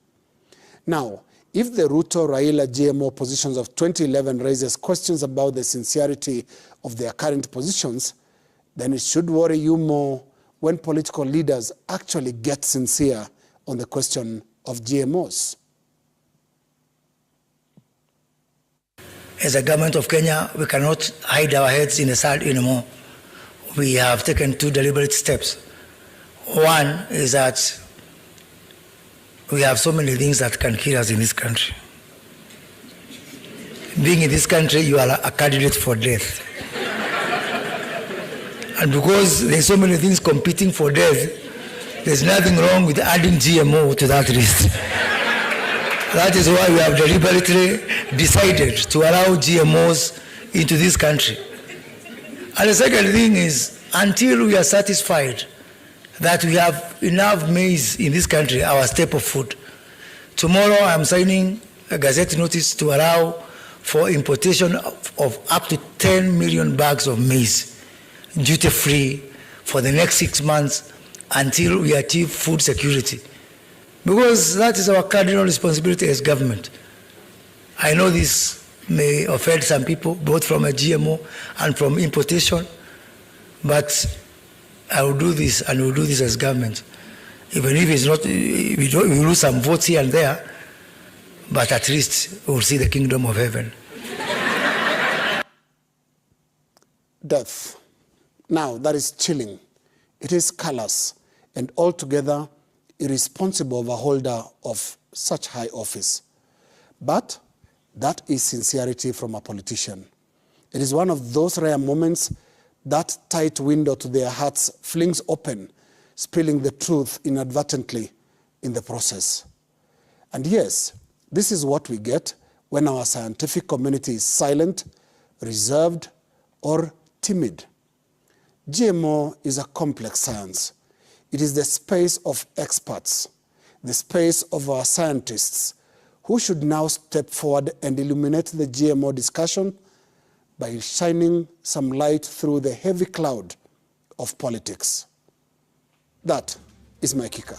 Now, if the RUTO-RAILA GMO positions of 2011 raises questions about the sincerity of their current positions, then it should worry you more when political leaders actually get sincere on the question of GMOs. As a government of Kenya, we cannot hide our heads in the sand anymore. We have taken two deliberate steps. One is that we have so many things that can kill us in this country. Being in this country, you are a candidate for death. And because there's so many things competing for death, there's nothing wrong with adding GMO to that list. That is why we have deliberately decided to allow GMOs into this country. And the second thing is, until we are satisfied that we have enough maize in this country, our staple food, tomorrow I'm signing a gazette notice to allow for importation of up to 10 million bags of maize, duty-free, for the next 6 months until we achieve food security. Because that is our cardinal responsibility as government. I know this may offend some people, both from a GMO and from importation, but I will do this, and we'll do this as government. Even if it's not, we lose some votes here and there, but at least we'll see the kingdom of heaven. Death. Now, that is chilling. It is callous, and altogether irresponsible of a holder of such high office. But that is sincerity from a politician. It is one of those rare moments that tight window to their hearts flings open, spilling the truth inadvertently in the process. And yes, this is what we get when our scientific community is silent, reserved, or timid. GMO is a complex science. It is the space of experts, the space of our scientists, who should now step forward and illuminate the GMO discussion by shining some light through the heavy cloud of politics. That is my kicker.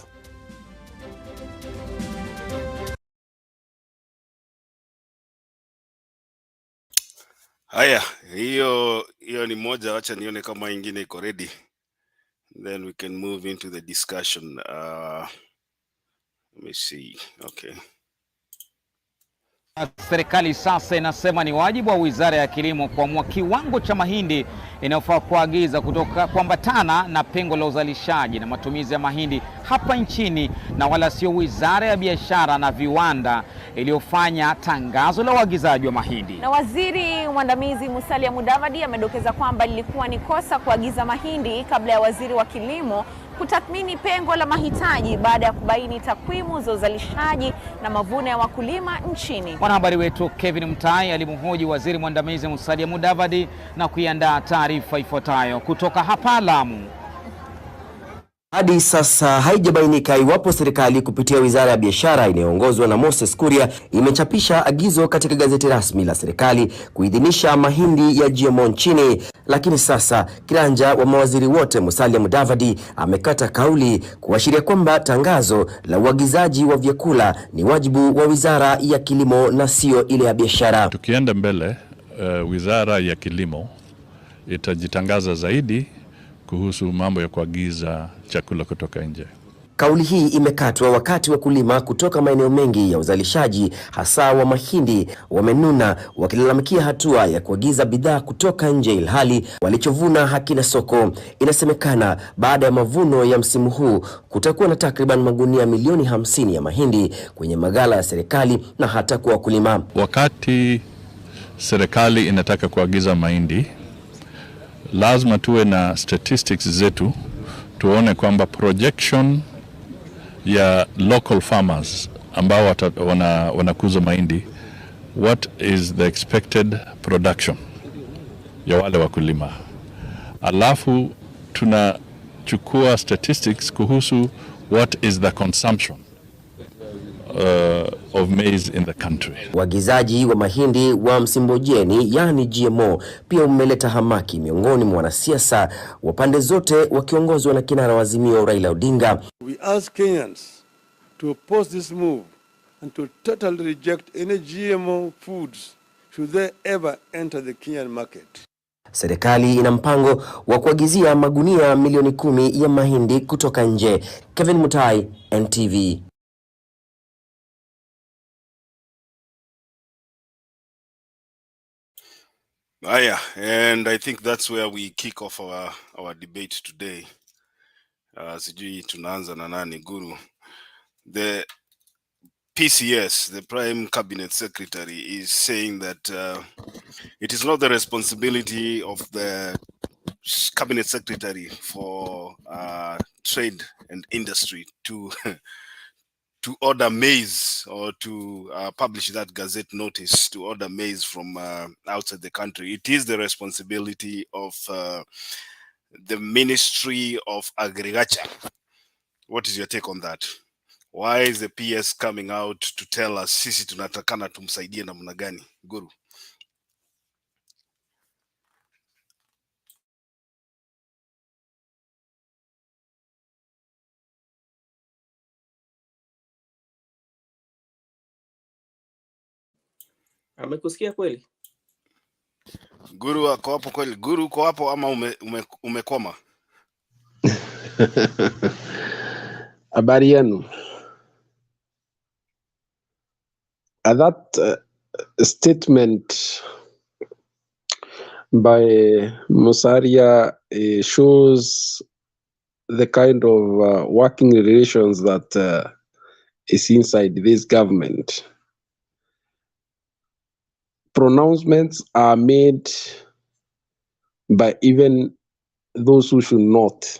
Haya, hiyo ni moja, wacha nione kama ingine iko ready. Then we can move into the discussion. Let me see. Okay. Serikali sasa inasema ni wajibu wa Wizara ya Kilimo kuamua kiwango cha mahindi inayofaa kuagiza kutoka kuambatana na pengo la uzalishaji na matumizi ya mahindi hapa nchini, na wala sio Wizara ya Biashara na Viwanda iliyofanya tangazo la uagizaji wa mahindi. Na Waziri Mwandamizi Musalia Mudavadi amedokeza kwamba lilikuwa ni kosa kuagiza mahindi kabla ya Waziri wa Kilimo kutathmini pengo la mahitaji baada ya kubaini takwimu za uzalishaji na mavuno ya wakulima nchini. Mwanahabari wetu Kevin Mtai alimhoji Waziri Mwandamizi Musalia Mudavadi na kuiandaa taarifa ifuatayo kutoka hapa Lamu. Hadi sasa haijabainika iwapo serikali kupitia Wizara ya Biashara inayoongozwa na Moses Kuria imechapisha agizo katika gazeti rasmi la serikali kuidhinisha mahindi ya GMO nchini. Lakini sasa kiranja wa mawaziri wote Musalia Mudavadi amekata kauli kuashiria kwamba tangazo la uagizaji wa vyakula ni wajibu wa Wizara ya Kilimo na sio ile ya Biashara. Tukienda mbele, Wizara ya Kilimo itajitangaza zaidi kuhusu mambo ya kuagiza chakula kutoka nje. Kauli hii imekatwa wakati wakulima kutoka maeneo mengi ya uzalishaji hasa wa mahindi wamenuna wakilalamikia hatua ya kuagiza bidhaa kutoka nje ilhali walichovuna hakina soko. Inasemekana baada ya mavuno ya msimu huu kutakuwa na takriban magunia milioni 50 ya mahindi kwenye maghala ya serikali na hata kwa wakulima. Wakati serikali inataka kuagiza mahindi, lazima tuwe na statistics zetu tuone kwamba projection ya local farmers ambao wanakuza mahindi, what is the expected production ya wale wakulima. Alafu tunachukua statistics kuhusu what is the consumption of maize in the country. Uagizaji wa mahindi wa msimbojeni yani GMO pia umeleta hamaki miongoni mwa wanasiasa wa pande zote wakiongozwa na kinara wa Azimio Raila Odinga. We ask Kenyans to oppose this move and to totally reject any GMO foods should they ever enter the Kenyan market. Serikali ina mpango wa kuagizia magunia milioni 10 ya mahindi kutoka nje. Kevin Mutai, NTV. And I think that's where we kick off our debate today. Sijui tunaanza na nani, Guru? The PCS, the Prime Cabinet Secretary, is saying that it is not the responsibility of the Cabinet Secretary for Trade and Industry to to order maize or to publish that gazette notice to order maize from outside the country. It is the responsibility of the Ministry of Agriculture. What is your take on that? Why is the PS coming out to tell us sisi tunatakana tumsaidie namna gani, Guru? Amekusikia kweli? Guru ako hapo kweli? Guru uko hapo ama umekoma? Habari yenu. That statement by Musalia shows the kind of working relations that is inside this government. Pronouncements are made by even those who should not.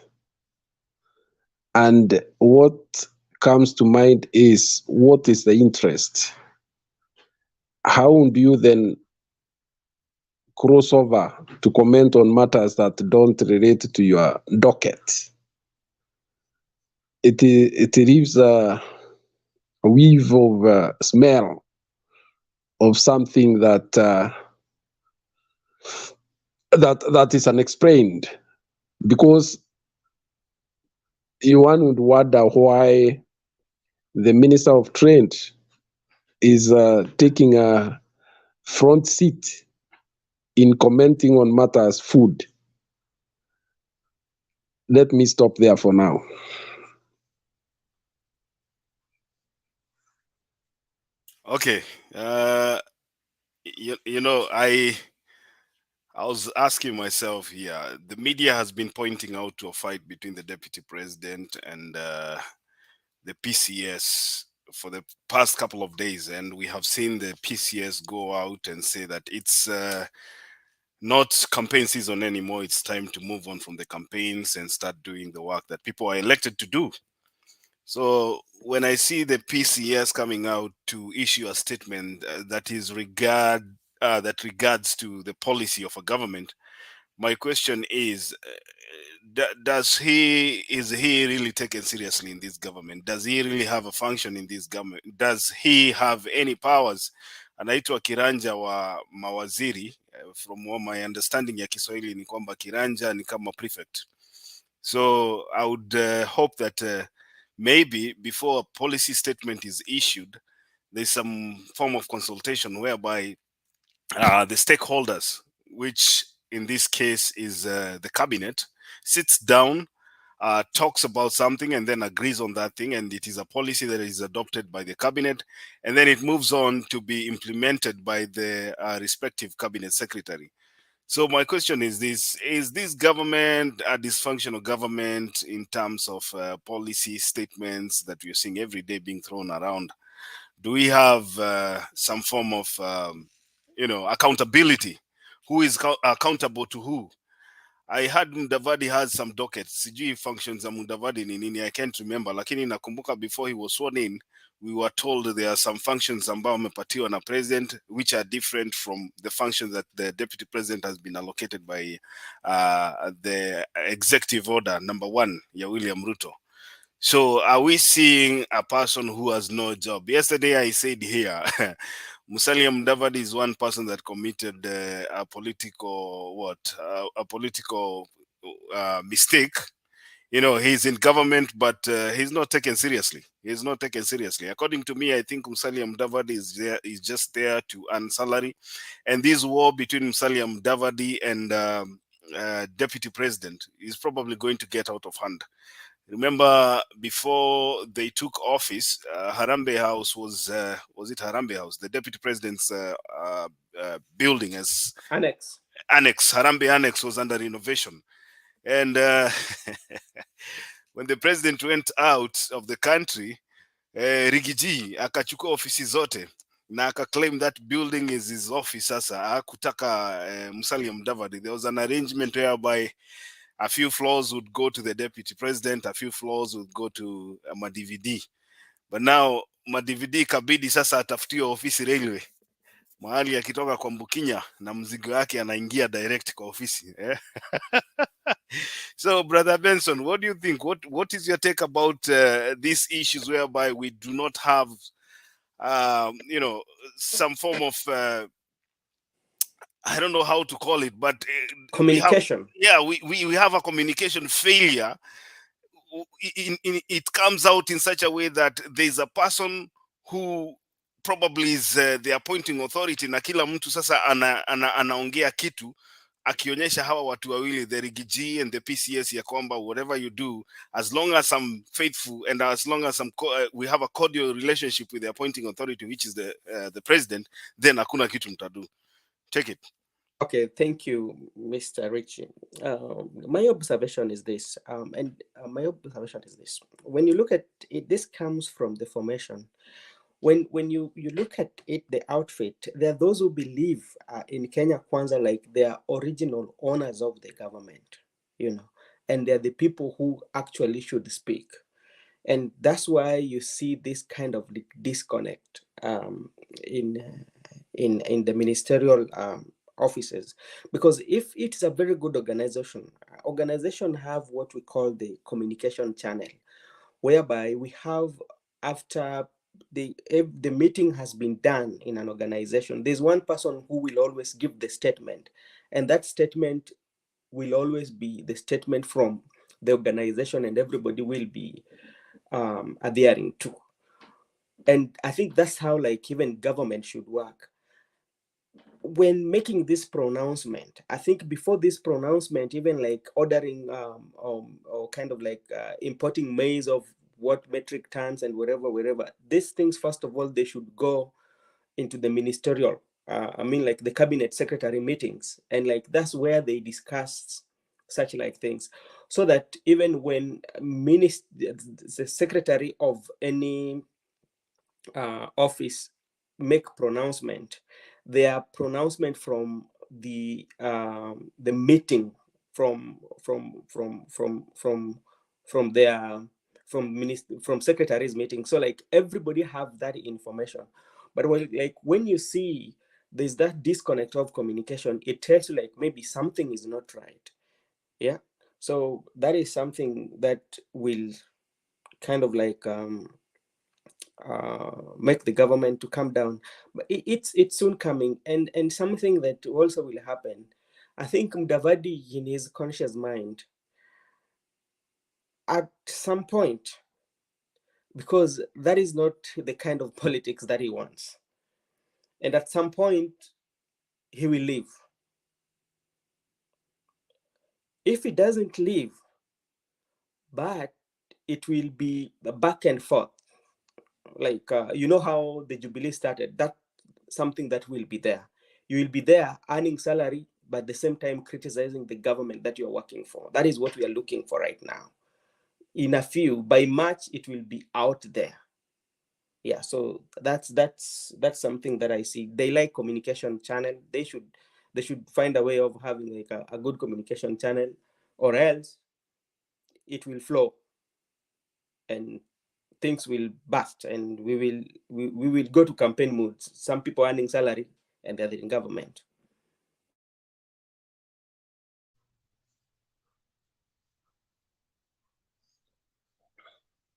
And what comes to mind is, what is the interest? How do you then cross over to comment on matters that don't relate to your docket? It leaves a weave of smell of something that that is unexplained, because one would wonder why the Minister of Trade is taking a front seat in commenting on matters food. Let me stop there for now. Okay. You know, I was asking myself here, the media has been pointing out to a fight between the deputy president and the PCS for the past couple of days, and we have seen the PCS go out and say that it's not campaign season anymore. It's time to move on from the campaigns and start doing the work that people are elected to do. So when I see the PCS coming out to issue a statement that regards to the policy of a government, my question is, is he really taken seriously in this government? Does he really have a function in this government? Does he have any powers? Anaitwa kiranja wa mawaziri. From what my understanding ya Kiswahili ni kwamba kiranja ni kama prefect. So I would hope that maybe before a policy statement is issued, there's some form of consultation whereby the stakeholders, which in this case is the cabinet, sits down, talks about something and then agrees on that thing, and it is a policy that is adopted by the cabinet, and then it moves on to be implemented by the respective cabinet secretary. So my question is this government a dysfunctional government in terms of policy statements that we're seeing every day being thrown around? Do we have some form of accountability? Who is accountable to who? I heard Mudavadi has some dockets. Sijui functions za Mudavadi ni nini, I can't remember. Lakini nakumbuka before he was sworn in, we were told there are some functions ambao amepatiwa na president which are different from the functions that the deputy president has been allocated by the executive order number 1 ya William Ruto. So are we seeing a person who has no job? Yesterday I said here, Musalia Mudavadi is one person that committed a political mistake. You know, he's in government, but he's not taken seriously. He's not taken seriously. According to me, I think Musalia Mudavadi is just there to earn salary. And this war between Musalia Mudavadi and deputy president is probably going to get out of hand. Remember, before they took office, Harambee House was it Harambee House? The deputy president's building as Annex. Harambee Annex was under renovation. And when the president went out of the country, Rigiji akachukua ofisi zote na akaclaim that building is his office. Sasa hakutaka Musalia Mudavadi. There was an arrangement whereby a few floors would go to the deputy president, a few floors would go to Madividi. But now Madividi kabidi sasa atafutiwa ofisi railway. Mahali akitoka kwa Mbukinya na mzigo yake anaingia direct kwa ofisi. So, Brother Benson, what do you think? What is your take about these issues whereby we do not have, some form of, I don't know how to call it, but communication. We have a communication failure. It comes out in such a way that there's a person who probably is the appointing authority, na kila mtu sasa anaongea kitu akionyesha hawa watu wawili, the Rigiji and the PCS, ya kwamba whatever you do, as long as I'm faithful and as long as we have a cordial relationship with the appointing authority, which is the president, then hakuna kitu mtadu. Take it. Okay, thank you, Mr. Richie. My observation is this, when you look at it, this comes from the formation. When you look at it, the outfit, there are those who believe in Kenya Kwanza like they are original owners of the government, and they're the people who actually should speak. And that's why you see this kind of disconnect in the ministerial offices, because if it's a very good organization have what we call the communication channel, whereby we have, after the meeting has been done in an organization, there's one person who will always give the statement, and that statement will always be the statement from the organization, and everybody will be adhering to. And I think that's how even government should work. When making this pronouncement, I think before this pronouncement, even ordering or kind of importing maize of what metric tons and wherever, these things, first of all, they should go into the ministerial, the cabinet secretary meetings, and that's where they discuss such things, so that even when the secretary of any office make pronouncement, their pronouncement from the meeting from secretary's meeting, so everybody have that information. But when you see there's that disconnect of communication, it tells you maybe something is not right. Yeah, so that is something that will kind of make the government to come down. But it's soon coming, and something that also will happen. I think Mudavadi, in his conscious mind, at some point, because that is not the kind of politics that he wants, and at some point he will leave. If he doesn't leave, but it will be back and forth, you know how the Jubilee started, that something that will be there. You will be there earning salary, but at the same time criticizing the government that you're working for. That is what we are looking for right now. In a few, by March, it will be out there. Yeah, so that's something that I see. They like communication channel. They should find a way of having a good communication channel, or else it will flow and things will bust, and we will go to campaign moods. Some people earning salary and the other in government.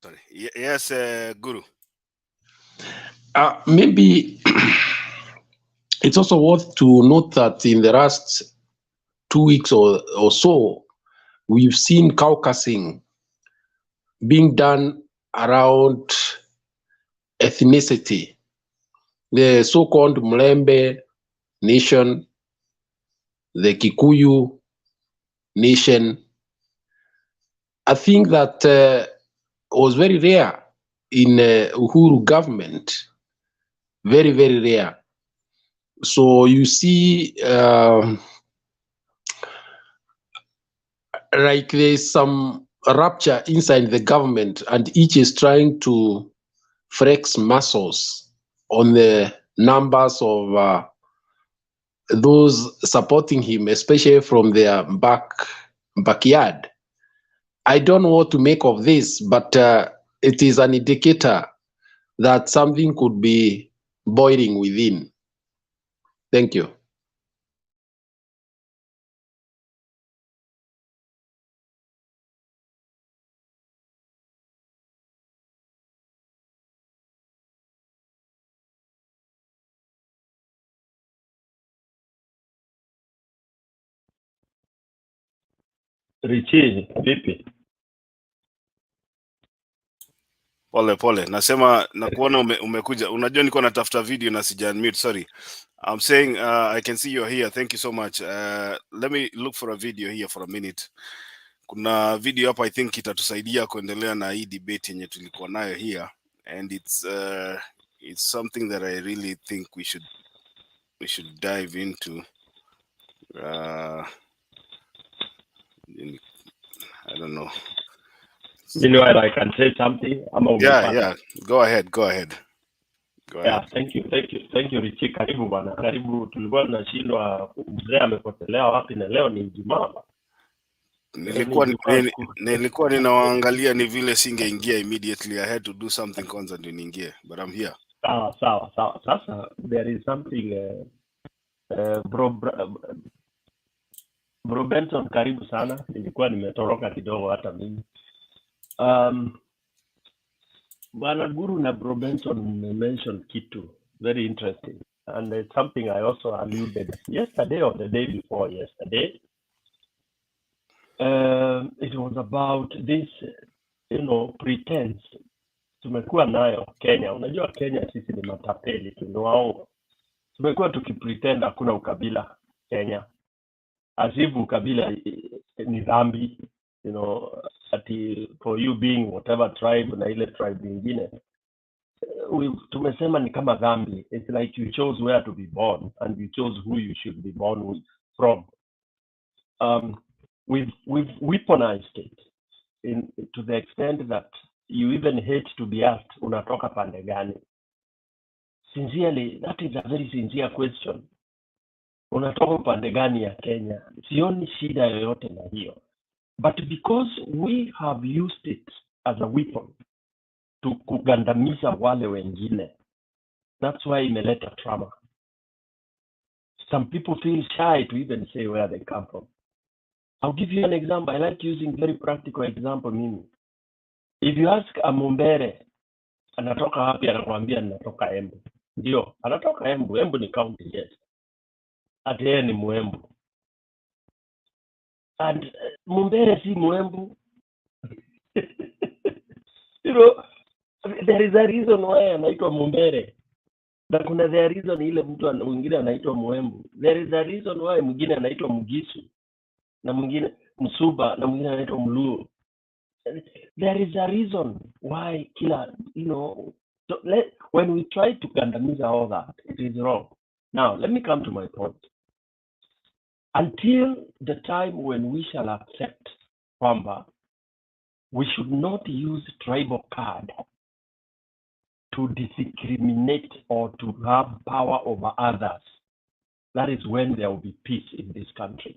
Sorry. Yes, Guru. Maybe it's also worth to note that in the last 2 weeks or so, we've seen caucusing being done around ethnicity. The so-called Mlembe nation, the Kikuyu nation. I think that was very rare in Uhuru government, very, very rare. So you see, there's some rupture inside the government, and each is trying to flex muscles on the numbers of those supporting him, especially from their backyard. I don't know what to make of this, but it is an indicator that something could be boiling within. Thank you. Richie, vipi? Pole nasema nakuona umekuja. Unajua niko natafuta video na sija unmute, sorry. I'm saying I can see you're here. Thank you so much. Let me look for a video here for a minute. Kuna video hapa I think itatusaidia kuendelea na hii debate yenye tulikuwa nayo here, and it's something that I really think we should dive into. I don't know. Meanwhile, I can say something. Yeah. Go ahead. Yeah, thank you Richi. Karibu bwana, karibu. Tulikuwa tunashindwa mzee amepotelea wapi, na leo ni Ijumaa. Nilikuwa ninawaangalia ni vile singeingia immediately. I had to do something kwanza ndio niingie, but I'm here. Sawa. Sasa there is something Bro Benson, karibu sana. Nilikuwa nimetoroka kidogo hata mimi. Bwana Guru na Bro Benson mentioned kitu very interesting, and it's something I also alluded yesterday or the day before yesterday. It was about this, pretense tumekuwa nayo Kenya. Unajua Kenya sisi ni matapeli, tunawaongo. Tumekuwa tukipretend hakuna ukabila Kenya, asifu ukabila ni dhambi, ati for you being whatever tribe na ile tribe nyingine tumesema ni kama dhambi. It's like you chose where to be born and you chose who you should be born from. We've weaponized it to the extent that you even hate to be asked unatoka pande gani. Sincerely, that is a very sincere question. Unatoka pande gani ya Kenya? Sioni shida yoyote na hiyo. But because we have used it as a weapon to kugandamiza wale wengine, that's why imeleta trauma. Some people feel shy to even say where they come from. I'll give you an example. I like using very practical example mimi. If you ask a Mumbere, anatoka wapi, anakuambia ninatoka Embu. Ndio, anatoka Embu. Embu ni county, yes. Ati yeye ni Muembu. And Mumbere si Muembu. There is a reason why anaitwa Mumbere. Na kuna there reason ile mtu mwingine anaitwa Muembu. There is a reason why mwingine anaitwa Mugisu, na mwingine Msuba, na mwingine anaitwa Mluo. There is a reason why when we try to gandamiza all that, it is wrong. Now, let me come to my point. Until the time when we shall accept kwamba we should not use tribal card to discriminate or to have power over others, that is when there will be peace in this country.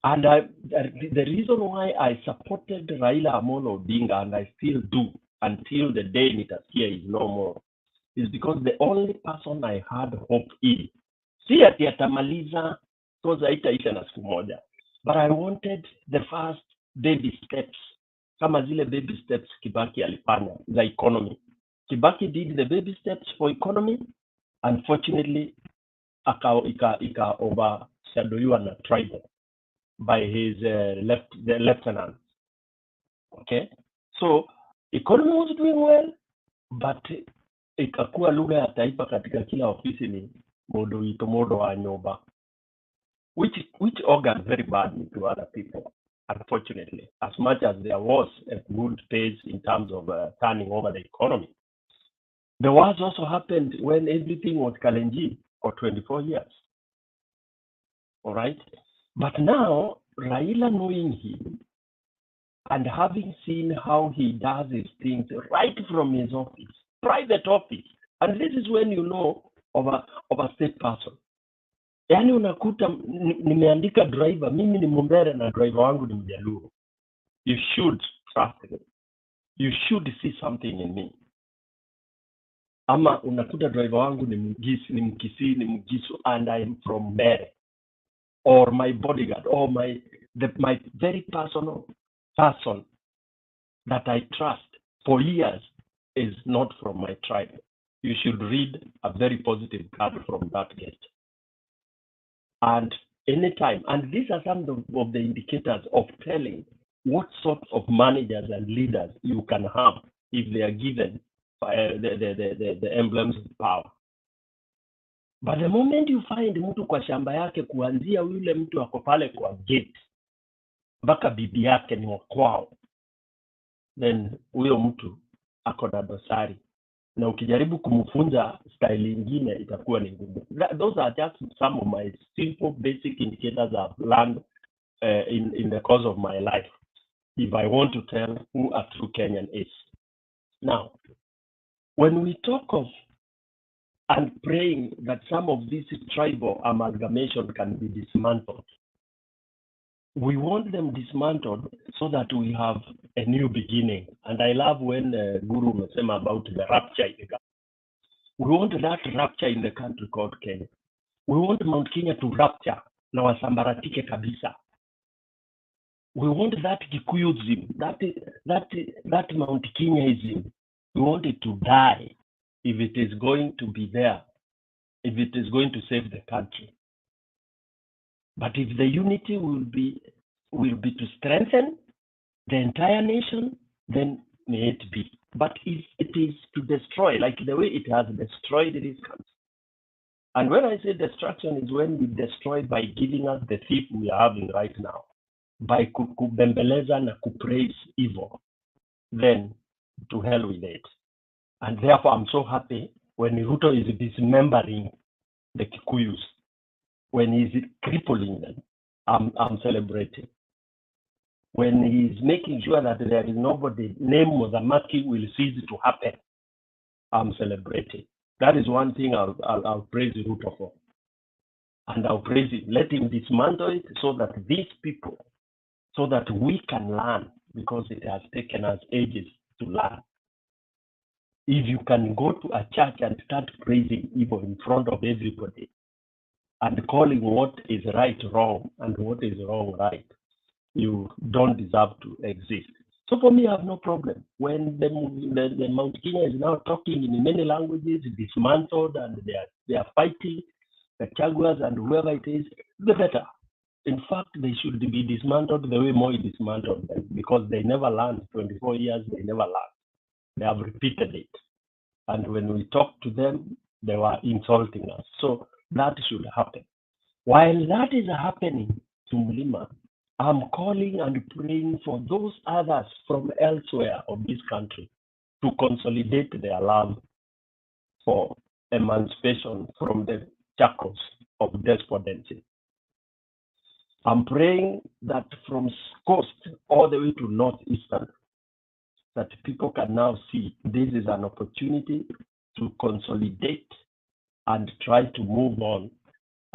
And the reason why I supported Raila Amolo Odinga, and I still do until the day Nitasia is no more, is because the only person I had hope in, si ati atamaliza because haitaisha na siku moja, but I wanted the first baby steps, kama zile baby steps Kibaki alifanya za economy. Kibaki did the baby steps for economy. Unfortunately, ika overshadowed na tribal by his lieutenant. Okay, so economy was doing well, but ikakuwa lugha ya taifa katika kila ofisi ni modo wa nyoba, which augured very badly to other people, unfortunately, as much as there was a good pace in terms of turning over the economy. The worst also happened when everything was Kalenjin for 24 years. All right? But now, Raila, knowing him and having seen how he does his things right from his office, private office, and this is when you know of a state person. Yani unakuta nimeandika driver, mimi ni Mumbere na driver wangu ni Mjaluo. You should trust me. You should see something in me. Ama unakuta driver wangu ni Mkisii, ni Mgisu, and I am from Mbere. Or my bodyguard, or my very personal person that I trust for years is not from my tribe. You should read a very positive card from that gate. And anytime, and these are some of the indicators of telling what sort of managers and leaders you can have if they are given the emblems of power. But the moment you find mtu kwa shamba yake, kuanzia yule mtu ako pale kwa gate mpaka bibi yake ni wa kwao, then huyo mtu ako na dosari. na ukijaribu kumfunza style ingine itakuwa ni ngumu. Those are just some of my simple basic indicators I've learned in the course of my life, if I want to tell who a true Kenyan is. Now, when we talk of and praying that some of this tribal amalgamation can be dismantled, we want them dismantled so that we have a new beginning. And I love when Guru mesema about the rapture in the country. We want that rapture in the country called Kenya. We want Mount Kenya to rapture na wasambaratike kabisa. We want that Kikuyism, that Mount Kenyaism. We want it to die if it is going to be there, if it is going to save the country. But if the unity will be to strengthen the entire nation, then may it be. But if it is to destroy, like the way it has destroyed this country. And when I say destruction is when we destroy by giving us the thief we are having right now, by kubembeleza na kupraise evil, then to hell with it. And therefore I'm so happy when RUTO is dismembering the Kikuyus, when he's crippling them, I'm celebrating. When he's making sure that there is nobody named Mozamaki will cease to happen, I'm celebrating. That is one thing I'll praise RUTO for. And I'll praise it. Let him dismantle it so that these people, so that we can learn, because it has taken us ages to learn. If you can go to a church and start praising evil in front of everybody and calling what is right wrong and what is wrong right, you don't deserve to exist. So for me, I have no problem. When the Mount Kenya is now talking in many languages, dismantled, and they are fighting the Chaguas and whoever it is, the better. In fact, they should be dismantled the way Moi dismantled them, because they never learned. 24 years, they never learned. They have repeated it. And when we talk to them, they were insulting us. So that should happen. While that is happening to Mlima, I'm calling and praying for those others from elsewhere of this country to consolidate their love for emancipation from the shackles of despondency. I'm praying that from coast all the way to northeastern, that people can now see this is an opportunity to consolidate and try to move on,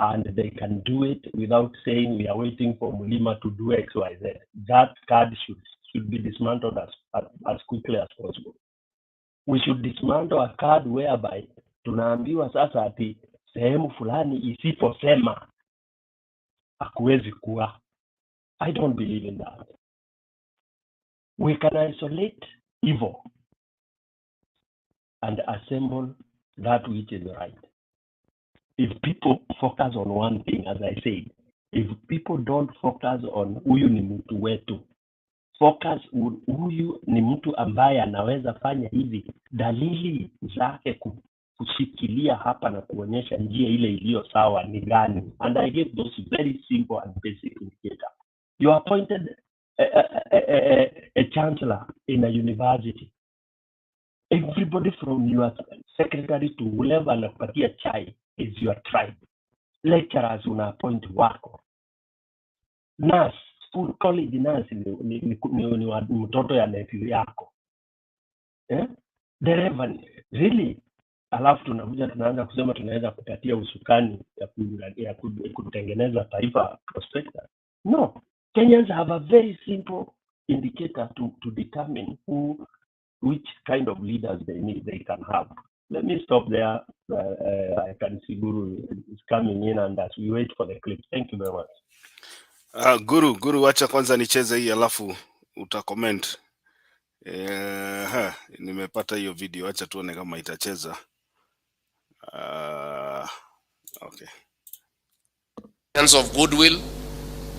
and they can do it without saying we are waiting for Mulima to do X, Y, Z. That card should be dismantled as quickly as possible. We should dismantle a card whereby tunaambiwa sasa ati sehemu fulani isiposema hakuwezi kuwa. I don't believe in that. We can isolate evil and assemble that which is right. If people focus on one thing, as I said, if people don't focus on huyu ni mtu wetu, focus on huyu ni mtu ambaye anaweza fanya hivi, dalili zake kushikilia hapa na kuonyesha njia ile iliyo sawa ni gani. And I gave those very simple and basic indicators. You appointed a chancellor in a university. Everybody from your secretary to whoever anakupatia chai is your tribe. Lecturers una appoint wako. Nurse, school college nurse ni mtoto ya nephew yako. Dereva, really? Alafu tunaanza kusema tunaweza kupatia usukani ya kutengeneza taifa prospector. No. Kenyans have a very simple indicator to determine which kind of leaders they can have. Let me stop there. I can see Guru is coming in, and as we wait for the clip. Thank you very much. Guru, wacha kwanza nicheze hii alafu utacomment. Nimepata hiyo video, acha tuone kama itacheza. Okay. Of goodwill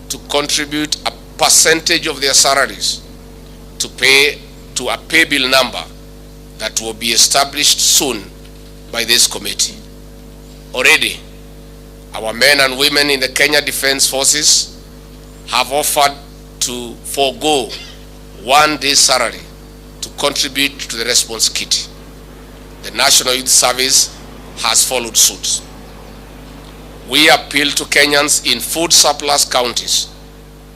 to contribute a percentage of their salaries to pay to a pay bill number that will be established soon by this committee. Already, our men and women in the Kenya Defense Forces have offered to forego 1 day's salary to contribute to the response kit. The National Youth Service has followed suit. We appeal to Kenyans in food surplus counties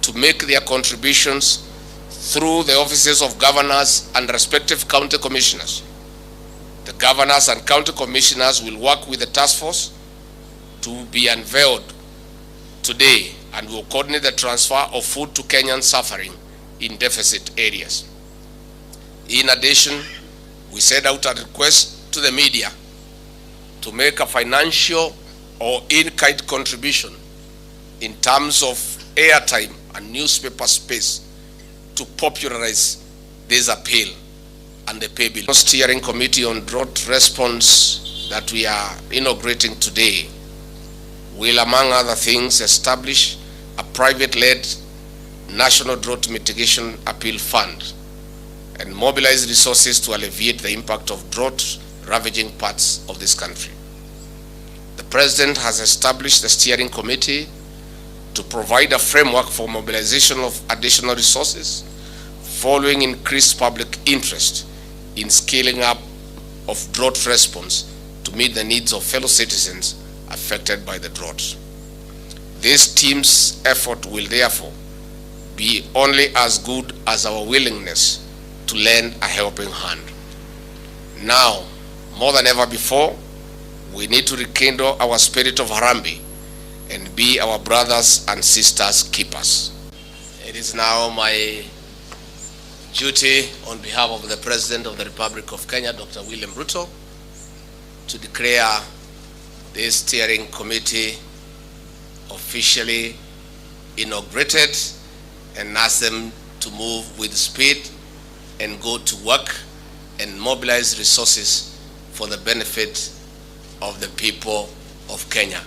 to make their contributions through the offices of governors and respective county commissioners. The governors and county commissioners will work with the task force to be unveiled today and will coordinate the transfer of food to Kenyans suffering in deficit areas. In addition, we sent out a request to the media to make a financial or in-kind contribution in terms of airtime and newspaper space to popularize this appeal and the pay bill. The Steering Committee on Drought Response that we are inaugurating today will, among other things, establish a private-led National Drought Mitigation Appeal Fund and mobilize resources to alleviate the impact of drought ravaging parts of this country. The President has established the Steering Committee to provide a framework for mobilization of additional resources following increased public interest in scaling up of drought response to meet the needs of fellow citizens affected by the drought. This team's effort will therefore be only as good as our willingness to lend a helping hand. Now, more than ever before, we need to rekindle our spirit of Harambee and be our brothers and sisters keepers. It is now my duty on behalf of the President of the Republic of Kenya, Dr. William Ruto, to declare this steering committee officially inaugurated and ask them to move with speed and go to work and mobilize resources for the benefit of the people of Kenya.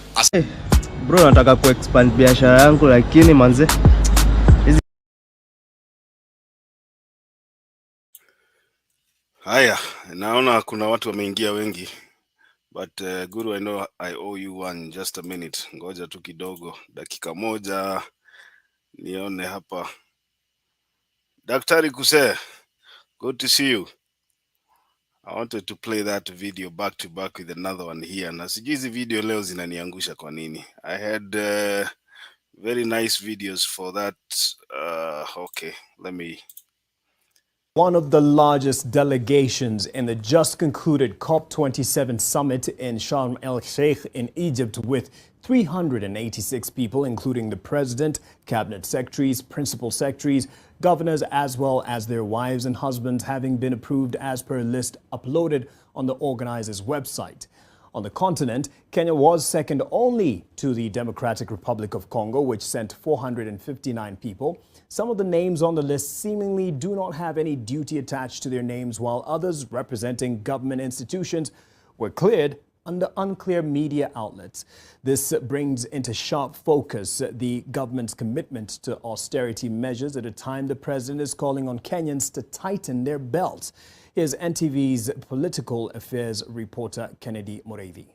Bro, nataka kuexpand biashara yangu lakini manze. Haya, naona kuna watu wameingia wengi. But Guru, I know I owe you one, just a minute. Ngoja tu kidogo, dakika moja nione hapa. Daktari Kuse, good to see you. I wanted to play that video back to back with another one here. Na sijui hizi video leo zinaniangusha kwa nini. I had very nice videos for that. Okay, let me. One of the largest delegations in the just concluded COP27 summit in Sharm el-Sheikh in Egypt, with 386 people, including the president, cabinet secretaries, principal secretaries, governors, as well as their wives and husbands, having been approved as per a list uploaded on the organizers' website. On the continent, Kenya was second only to the Democratic Republic of Congo, which sent 459 people. Some of the names on the list seemingly do not have any duty attached to their names, while others representing government institutions were cleared under unclear media outlets. This brings into sharp focus the government's commitment to austerity measures at a time the president is calling on Kenyans to tighten their belts. Here's NTV's political affairs reporter Kennedy Mureithi.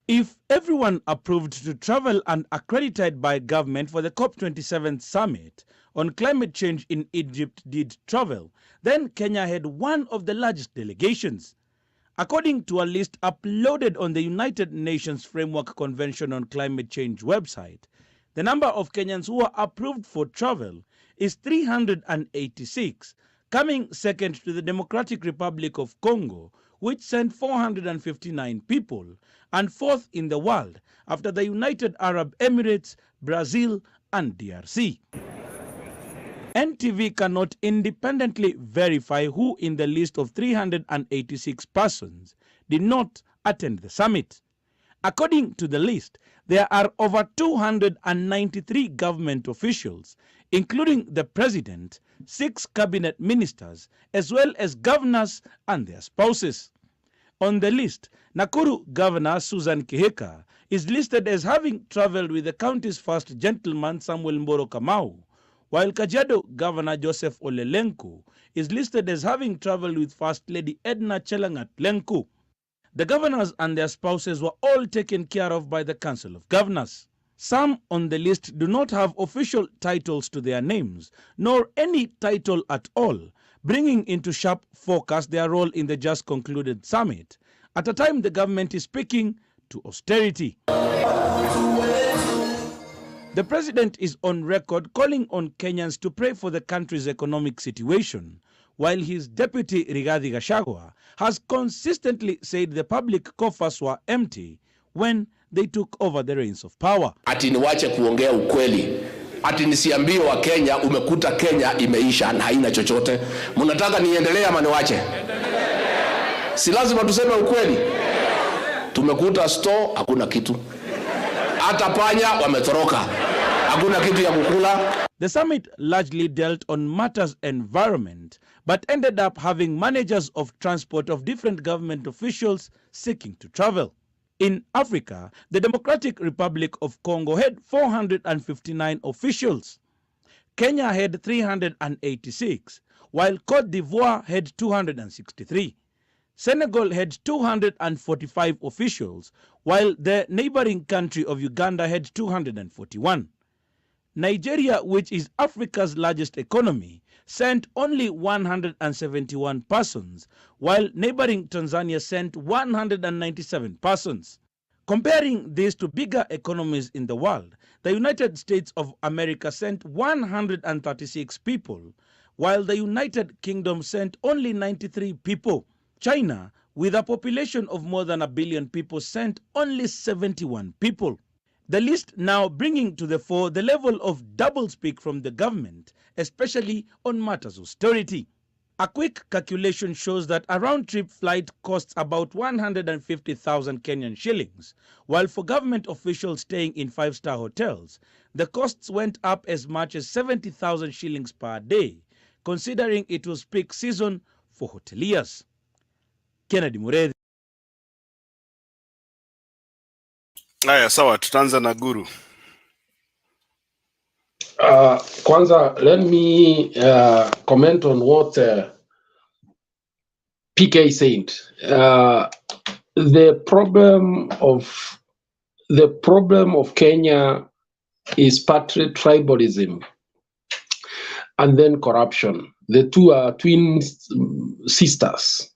If everyone approved to travel and accredited by government for the COP27 summit on climate change in Egypt did travel, then Kenya had one of the largest delegations. According to a list uploaded on the United Nations Framework Convention on Climate Change website, the number of Kenyans who are approved for travel is 386, coming second to the Democratic Republic of Congo, which sent 459 people, and fourth in the world after the United Arab Emirates, Brazil, and DRC. NTV cannot independently verify who in the list of 386 persons did not attend the summit. According to the list, there are over 293 government officials, including the president, 6 cabinet ministers, as well as governors and their spouses. On the list, Nakuru Governor Susan Kihika is listed as having traveled with the county's first gentleman Samuel Mboro Kamau, while Kajiado Governor Joseph Olelenku is listed as having traveled with First Lady Edna Chelangat Lenku. The governors and their spouses were all taken care of by the Council of Governors. Some on the list do not have official titles to their names, nor any title at all, bringing into sharp focus their role in the just concluded summit, at a time the government is speaking to austerity. The president is on record calling on Kenyans to pray for the country's economic situation, while his deputy Rigathi Gachagua has consistently said the public coffers were empty when they took over the reins of power. Ati niwache kuongea ukweli. Ati nisiambie wa Kenya umekuta Kenya imeisha na haina chochote. Mnataka niendelee ama niwache? Si lazima tuseme ukweli. Tumekuta store hakuna kitu. Hata panya wametoroka. Hakuna kitu ya kukula. The summit largely dealt on matters environment, but ended up having managers of transport of different government officials seeking to travel. In Africa, the Democratic Republic of Congo had 459 officials. Kenya had 386, while Cote d'Ivoire had 263. Senegal had 245 officials, while the neighboring country of Uganda had 241. Nigeria, which is Africa's largest economy, sent only 171 persons, while neighboring Tanzania sent 197 persons. Comparing this to bigger economies in the world, the United States of America sent 136 people, while the United Kingdom sent only 93 people. China, with a population of more than 1 billion people, sent only 71 people. The list now bringing to the fore the level of doublespeak from the government, especially on matters of austerity. A quick calculation shows that a round-trip flight costs about 150,000 Kenyan shillings, while for government officials staying in 5-star hotels, the costs went up as much as 70,000 shillings per day, considering it was peak season for hoteliers. Kennedy Muredhi. Haya, sawa, tutaanza na Guru. Kwanza, let me comment on what PK said. The problem of Kenya is partly tribalism and then corruption. The two are twin sisters.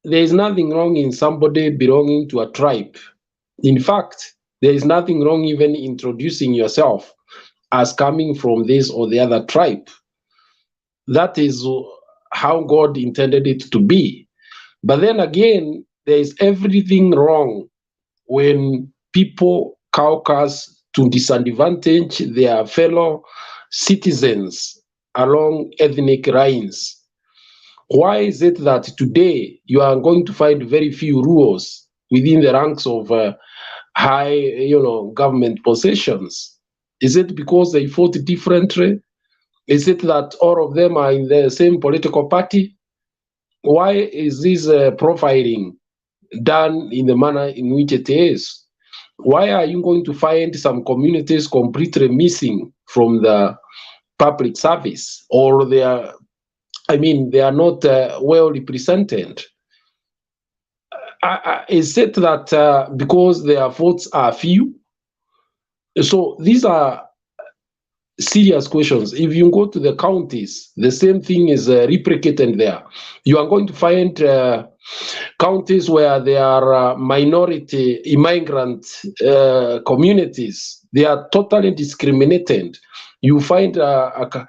There is nothing wrong in somebody belonging to a tribe. In fact, there is nothing wrong even introducing yourself as coming from this or the other tribe. That is how God intended it to be. But then again, there is everything wrong when people caucus to disadvantage their fellow citizens along ethnic lines. Why is it that today you are going to find very few rules within the ranks of high, government positions? Is it because they fought differently? Is it that all of them are in the same political party? Why is this profiling done in the manner in which it is? Why are you going to find some communities completely missing from the public service, or they are not well represented? Is it that because their votes are few? So these are serious questions. If you go to the counties, the same thing is replicated there. You are going to find counties where there are minority immigrant communities. They are totally discriminated. You find a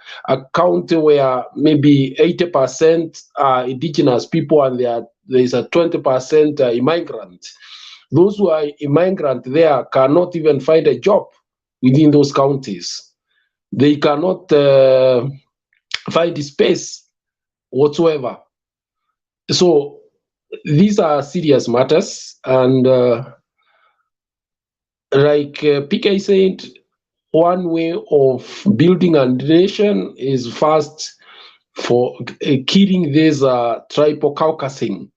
county where maybe 80% are indigenous people and there is a 20% immigrant. Those who are immigrant there cannot even find a job within those counties. They cannot find space whatsoever. So these are serious matters, and like PK said, one way of building a nation is first for killing this tribal caucusing.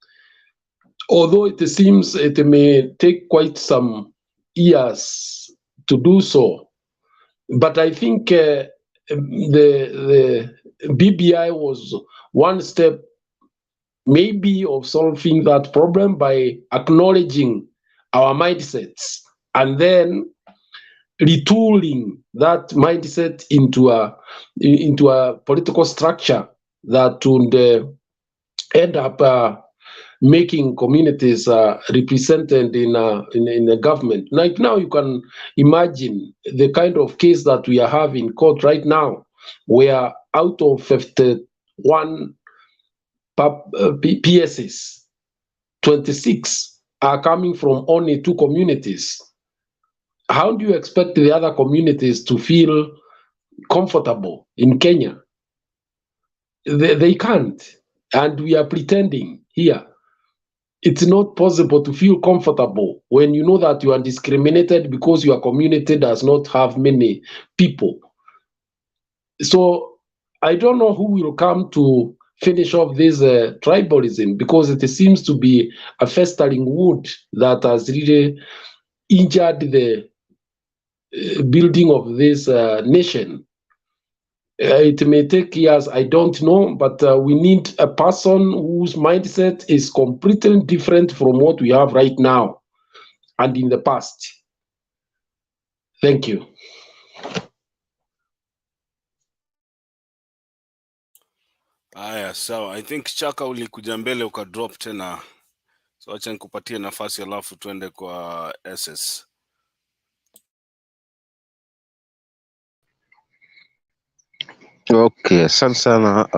Although it seems it may take quite some years to do so, but I think the BBI was one step maybe of solving that problem by acknowledging our mindsets and then retooling that mindset into a political structure that would end up making communities represented in the government. Like now, you can imagine the kind of case that we are having in court right now, where out of 51 PSs, 26 are coming from only 2 communities. How do you expect the other communities to feel comfortable in Kenya? They can't, and we are pretending here. It's not possible to feel comfortable when you know that you are discriminated because your community does not have many people. So I don't know who will come to finish off this tribalism, because it seems to be a festering wound that has really injured the building of this nation. It may take years, I don't know, but we need a person whose mindset is completely different from what we have right now and in the past. Thank you. Aya, sawa. I think Chaka ulikuja mbele ukadrop tena. So acha nikupatie nafasi alafu tuende kwa SS. Okay, asante sana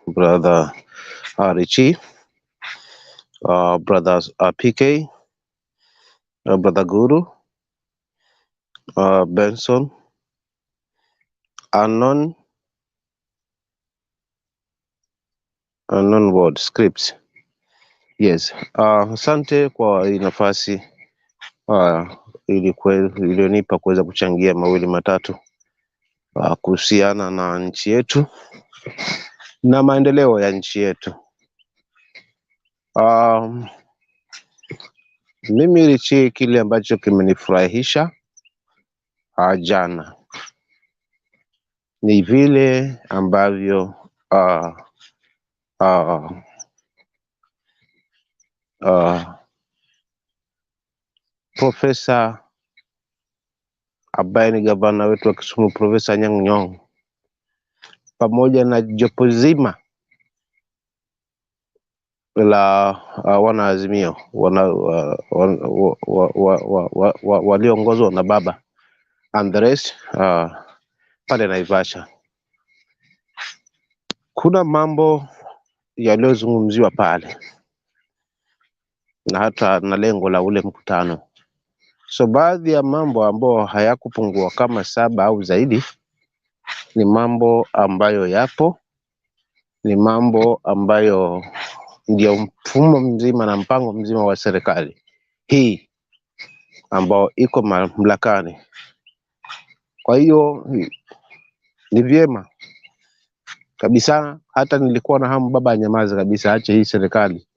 brother Richie, brothers PK, brother Guru, Benson, unknown word scripts. Yes, asante kwa hii nafasi iliyonipa kuweza kuchangia mawili matatu kuhusiana na nchi yetu na maendeleo ya nchi yetu. Mimi Richie, kile ambacho kimenifurahisha jana ni vile ambavyo Profesa ambaye ni gavana wetu wa Kisumu, Profesa Anyang' Nyong'o, pamoja na jopo zima la wanaazimio walioongozwa na baba and the rest pale Naivasha. Kuna mambo yaliyozungumziwa pale na hata na lengo la ule mkutano. So baadhi ya mambo ambayo hayakupungua kama 7 au zaidi ni mambo ambayo yapo, ni mambo ambayo ndio mfumo mzima na mpango mzima wa serikali hii ambao iko mamlakani. Kwa hiyo ni vyema kabisa, hata nilikuwa na hamu baba anyamaze kabisa, ache hii serikali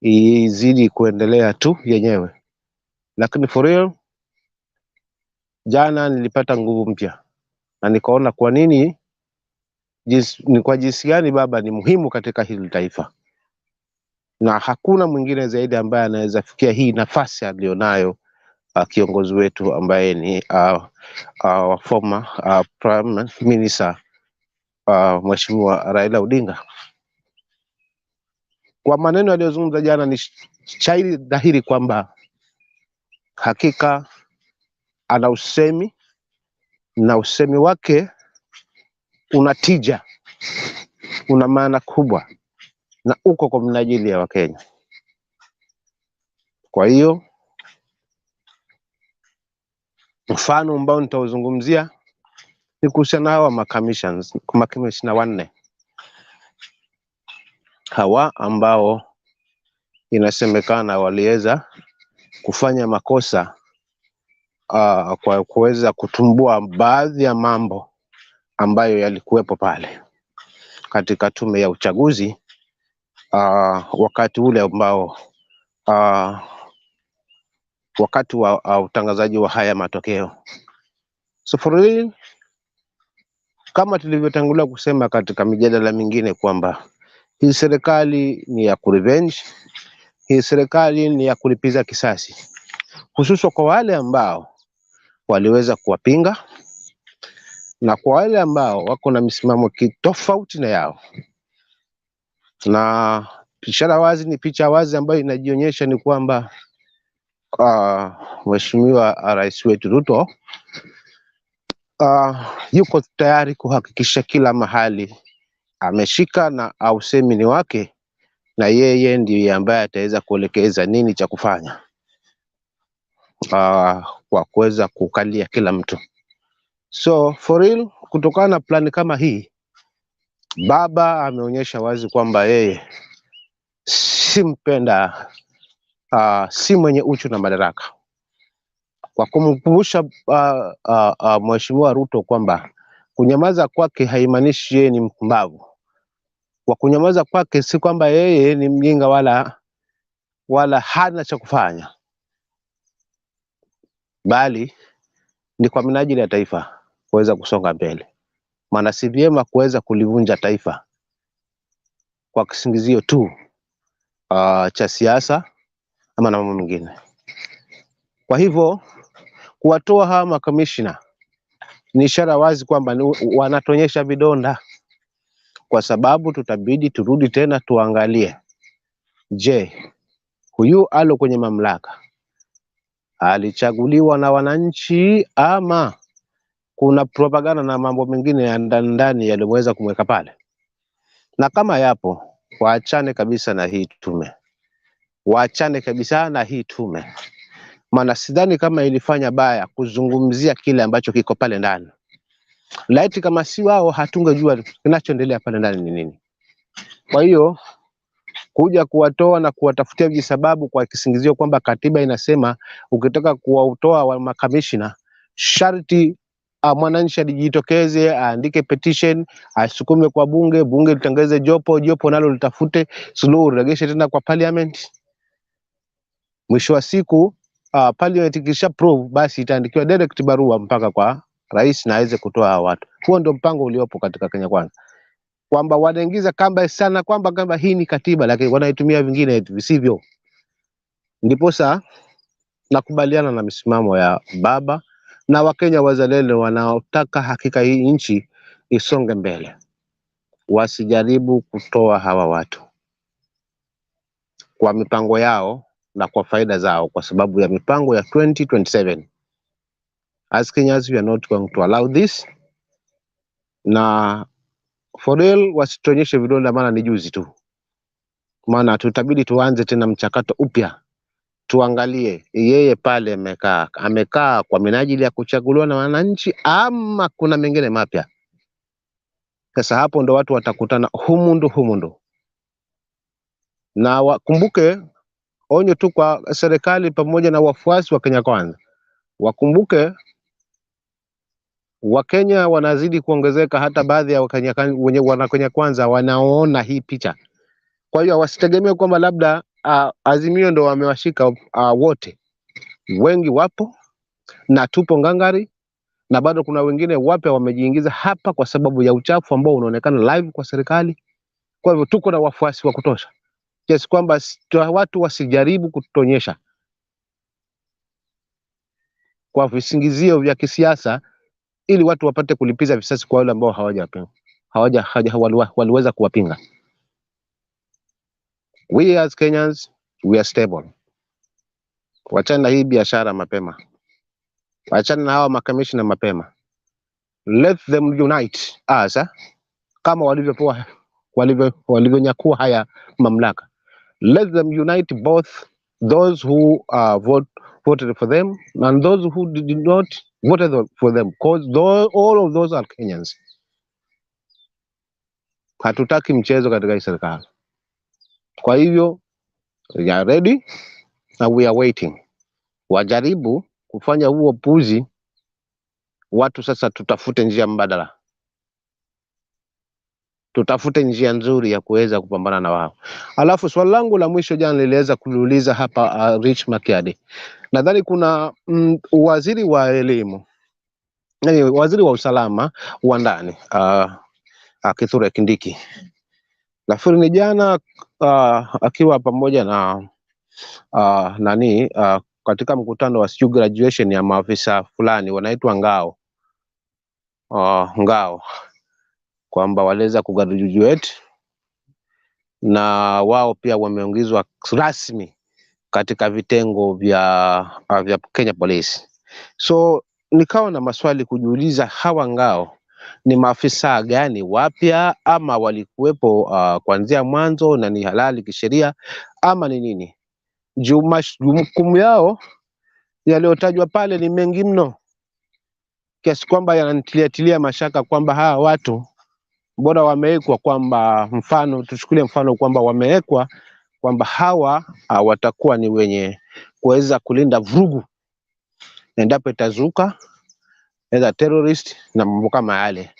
izidi kuendelea tu yenyewe. Lakini for real, jana nilipata nguvu mpya na nikaona kwa nini ni kwa jinsi gani baba ni muhimu katika hili taifa, na hakuna mwingine zaidi ambaye anaweza fikia hii nafasi alionayo kiongozi wetu ambaye ni former Prime Minister Mheshimiwa Raila Odinga. Kwa maneno aliyozungumza jana ni shairi dhahiri kwamba hakika ana usemi na usemi wake unatija, una maana kubwa na uko kwa minajili ya Wakenya. Kwa hiyo mfano ambao nitauzungumzia ni kuhusiana hawa makamishna 4 hawa ambao inasemekana waliweza kufanya makosa kwa kuweza kutumbua baadhi ya mambo ambayo yalikuwepo pale katika tume ya uchaguzi wakati ule ambao wakati wa utangazaji wa haya matokeo. So for real, kama tulivyotangulia kusema katika mijadala mingine kwamba hii serikali ni ya kurevenge, hii serikali ni ya kulipiza kisasi, hususan kwa wale ambao waliweza kuwapinga, na kwa wale ambao wako na misimamo tofauti na yao, na ishara wazi ni picha wazi ambayo inajionyesha ni kwamba Mheshimiwa Rais wetu Ruto yuko tayari kuhakikisha kila mahali ameshika na ausemi ni wake, na yeye ndiye ambaye ataweza kuelekeza nini cha kufanya kwa kuweza kukalia kila mtu. So for real, kutokana na plani kama hii, baba ameonyesha wazi kwamba yeye si mpenda si mwenye uchu na madaraka, kwa kumkumbusha Mheshimiwa Ruto kwamba kunyamaza kwake haimaanishi yeye ni mpumbavu. Kwa kunyamaza kwake si kwamba yeye ni mjinga wala hana cha kufanya, bali ni kwa minajili ya taifa kuweza kusonga mbele. Maana si vyema kuweza kulivunja taifa kwa kisingizio tu cha siasa ama na mambo mengine. Kwa hivyo kuwatoa hawa makamishna ni ishara wazi kwamba wanatonyesha vidonda, kwa sababu tutabidi turudi tena tuangalie, je, huyu alo kwenye mamlaka alichaguliwa na wananchi ama kuna propaganda na mambo mengine ya ndani yaliweza kumweka pale? Na kama yapo, waachane kabisa na hii tume, waachane kabisa na hii tume, maana sidhani kama ilifanya baya kuzungumzia kile ambacho kiko pale ndani. Laiti kama si wao, hatungejua kinachoendelea pale ndani ni nini. Kwa hiyo kuja kuwatoa na kuwatafutia visababu kwa kisingizio kwamba katiba inasema ukitaka kuwautoa wa makamishna sharti mwananchi ajitokeze, aandike petition, asukume kwa bunge, bunge litangeze jopo nalo litafute suluhu, regeshe tena kwa parliament. Mwisho wa siku parliament ikisha prove, basi itaandikiwa direct barua mpaka kwa rais na aweze kutoa hawa watu. Huo ndio mpango uliopo katika Kenya Kwanza, kwamba wanaingiza kamba sana kwamba hii ni katiba, lakini wanaitumia vingine visivyo. Ndipo sasa nakubaliana na misimamo ya baba na Wakenya wazalendo wanaotaka hakika hii nchi isonge mbele. Wasijaribu kutoa hawa watu kwa mipango yao na kwa faida zao, kwa sababu ya mipango ya 2027. As Kenyans, we are not going to allow this. Na for real, wasitonyeshe vidonda, maana ni juzi tu, maana tutabidi tuanze tena mchakato upya. Tuangalie yeye pale amekaa kwa minajili ya kuchaguliwa na wananchi ama kuna mengine mapya. Sasa hapo ndo watu watakutana humundu. Na wakumbuke, onyo tu kwa serikali pamoja na wafuasi wa Kenya Kwanza, wakumbuke Wakenya wanazidi kuongezeka, hata baadhi ya Wakenya wenye wana Kenya Kwanza wanaona hii picha. Kwa hiyo wasitegemee kwamba labda Azimio ndo wamewashika wote. Wengi wapo na tupo ngangari, na bado kuna wengine wapya wamejiingiza hapa kwa sababu ya uchafu ambao unaonekana live kwa serikali. Kwa hivyo tuko na wafuasi wa kutosha kiasi kwamba watu wasijaribu kutonyesha kwa visingizio vya kisiasa ili watu wapate kulipiza visasi kwa wale ambao waliweza kuwapinga. We as Kenyans, we are stable. Wachana na hii biashara mapema. Wachana na hawa makamishna mapema. Let them unite us, kama walivyonyakua haya mamlaka. Let them unite both those who voted for them and those who did not vote for them, because all of those are Kenyans. Hatutaki mchezo katika hii serikali. Kwa hivyo we are ready and we are waiting. Wajaribu kufanya huo puzi watu. Sasa tutafute njia mbadala, tutafute njia nzuri ya kuweza kupambana na wao. Alafu swali langu la mwisho jana niliweza kuuliza hapa Rich Makiadi. Nadhani kuna waziri wa elimu, waziri wa usalama wa ndani Kithure Kindiki. Nafikiri ni jana akiwa pamoja na katika mkutano wa graduation ya maafisa fulani wanaitwa ngao, ngao, kwamba waliweza kugraduate na wao pia wameongezwa rasmi katika vitengo vya Kenya Police. So nikawa na maswali kujiuliza, hawa ngao ni maafisa gani wapya, ama walikuwepo kuanzia mwanzo na ni halali kisheria, ama ni nini? Jukumu yao yaliyotajwa pale ni mengi mno, kiasi kwamba yananitilia mashaka kwamba hawa watu bora wamewekwa, kwamba mfano tuchukulie mfano kwamba wamewekwa kwamba hawa watakuwa ni wenye kuweza kulinda vurugu endapo itazuka, either terrorist na mambo kama yale,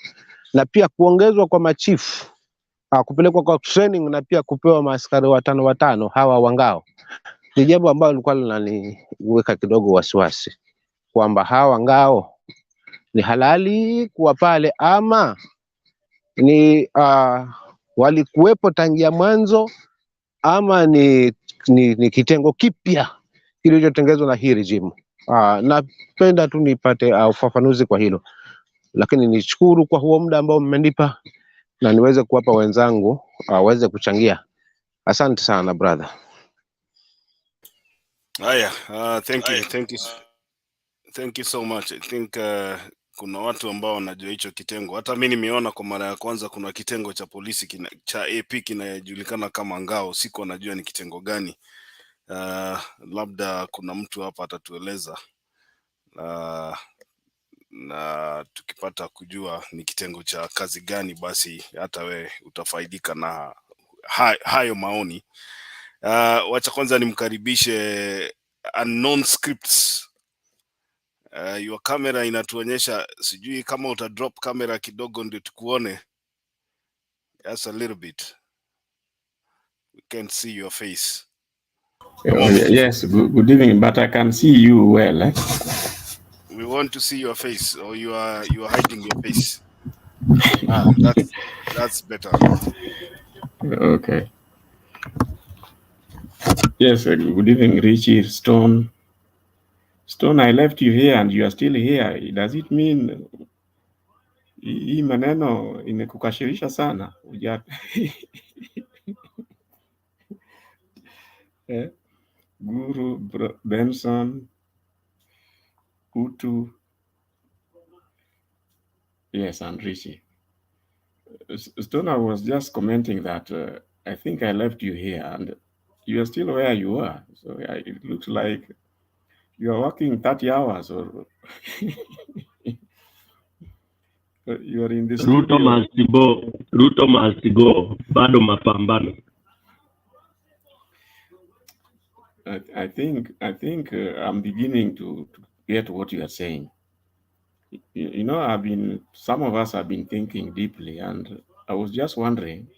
na pia kuongezwa kwa machifu, kupelekwa kwa training na pia kupewa maaskari watano hawa wangao, ni jambo ambalo lilikuwa linaniweka kidogo wasiwasi kwamba hawa ngao ni halali kuwa pale, ama ni walikuwepo tangia mwanzo, ama ni kitengo kipya kilichotengenezwa na hii regime. Napenda tu nipate ufafanuzi kwa hilo, lakini nishukuru kwa huo muda ambao mmenipa na niweze kuwapa wenzangu waweze kuchangia. Asante sana brother. Haya, thank you so much. I think kuna watu ambao wanajua hicho kitengo. Hata mimi nimeona kwa mara ya kwanza kuna kitengo cha polisi cha AP kinajulikana kama ngao. Siko najua ni kitengo gani. Labda kuna mtu hapa atatueleza. Na tukipata kujua ni kitengo cha kazi gani, basi hata we utafaidika na hayo maoni. Wacha kwanza nimkaribishe unknown scripts. Your camera inatuonyesha, sijui kama uta drop camera kidogo ndio tukuone. Just a little bit. We can see your face. Yes, good evening, but I can see you well. Eh? We want to see your face, or you are hiding your face. That's better. Okay. Yes, good evening, Richie, Stone. Stone, I left you here and you are still here. Does it mean hii maneno imekukashirisha sana? Guru, Benson, Utu, yes, and Richie. Stone, I was just commenting that I think I left you here and you are still where you are. So it looks like you are working 30 hours or you are in the studio. Ruto must go. Bado mapambano. I think I'm beginning to get what you are saying. You know, some of us have been thinking deeply, and I was just wondering,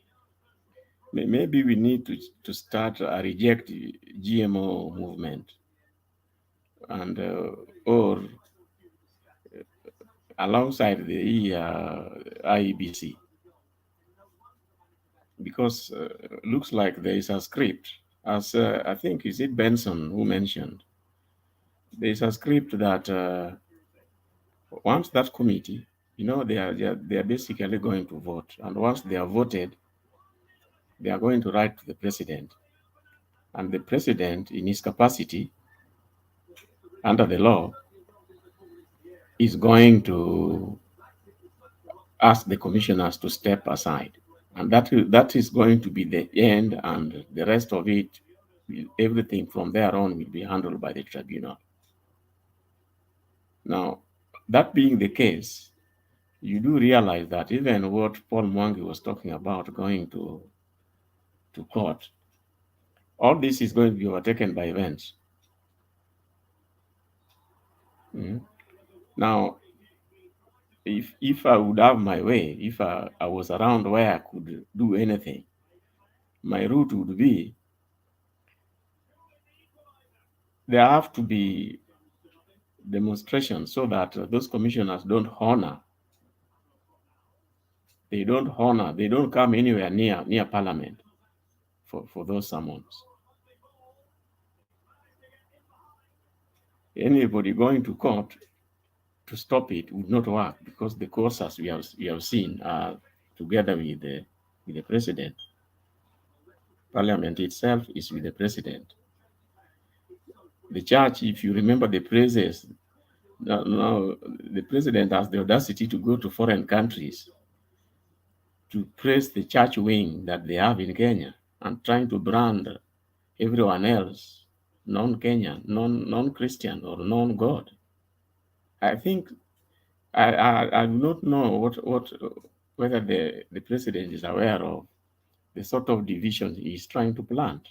maybe we need to start a reject GMO movement, and or alongside the Iebc, because looks like there is a script, as I think is it Benson who mentioned, there is a script that once that committee, you know, they are basically going to vote, and once they are voted, they are going to write to the president, and the president, in his capacity under the law, is going to ask the commissioners to step aside, and that is going to be the end, and the rest of it, everything from there on will be handled by the tribunal. Now, that being the case, you do realize that even what Paul Mwangi was talking about going to court, all this is going to be overtaken by events. Now, if I would have my way, if I was around where I could do anything, my route would be, there have to be demonstrations so that those commissioners don't honor. They don't come anywhere near Parliament for those summons. anybody going to court to stop it would not work, because the courts, as we have seen, are together with the president. Parliament itself is with the president. The church, if you remember the praises, now the president has the audacity to go to foreign countries to praise the church wing that they have in Kenya, and trying to brand everyone else non-Kenyan, non-Christian, or non-God. I think I do not know whether the president is aware of the sort of division he is trying to plant.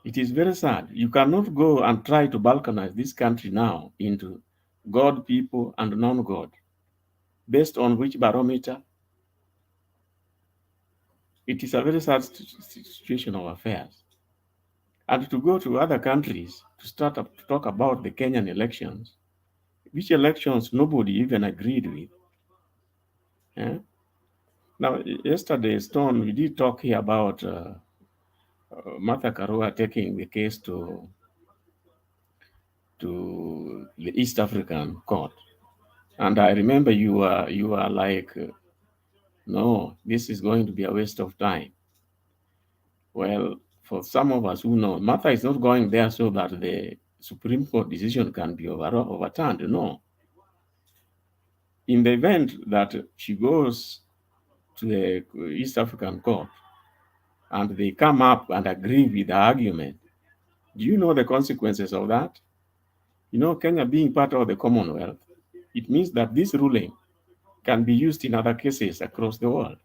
It is very sad. You cannot go and try to balkanize this country now into God people and non-God. Based on which barometer? It is a very sad situation of affairs. And to go to other countries to start up to talk about the Kenyan elections, which elections nobody even agreed with. Yeah? Now, yesterday, Stone, we did talk here about Martha Karua taking the case to the East African court. And I remember you were like, no, this is going to be a waste of time. Well, for some of us who know, Martha is not going there so that the Supreme Court decision can be overturned. No. In the event that she goes to the East African court and they come up and agree with the argument, do you know the consequences of that? You know, Kenya being part of the Commonwealth, it means that this ruling can be used in other cases across the world.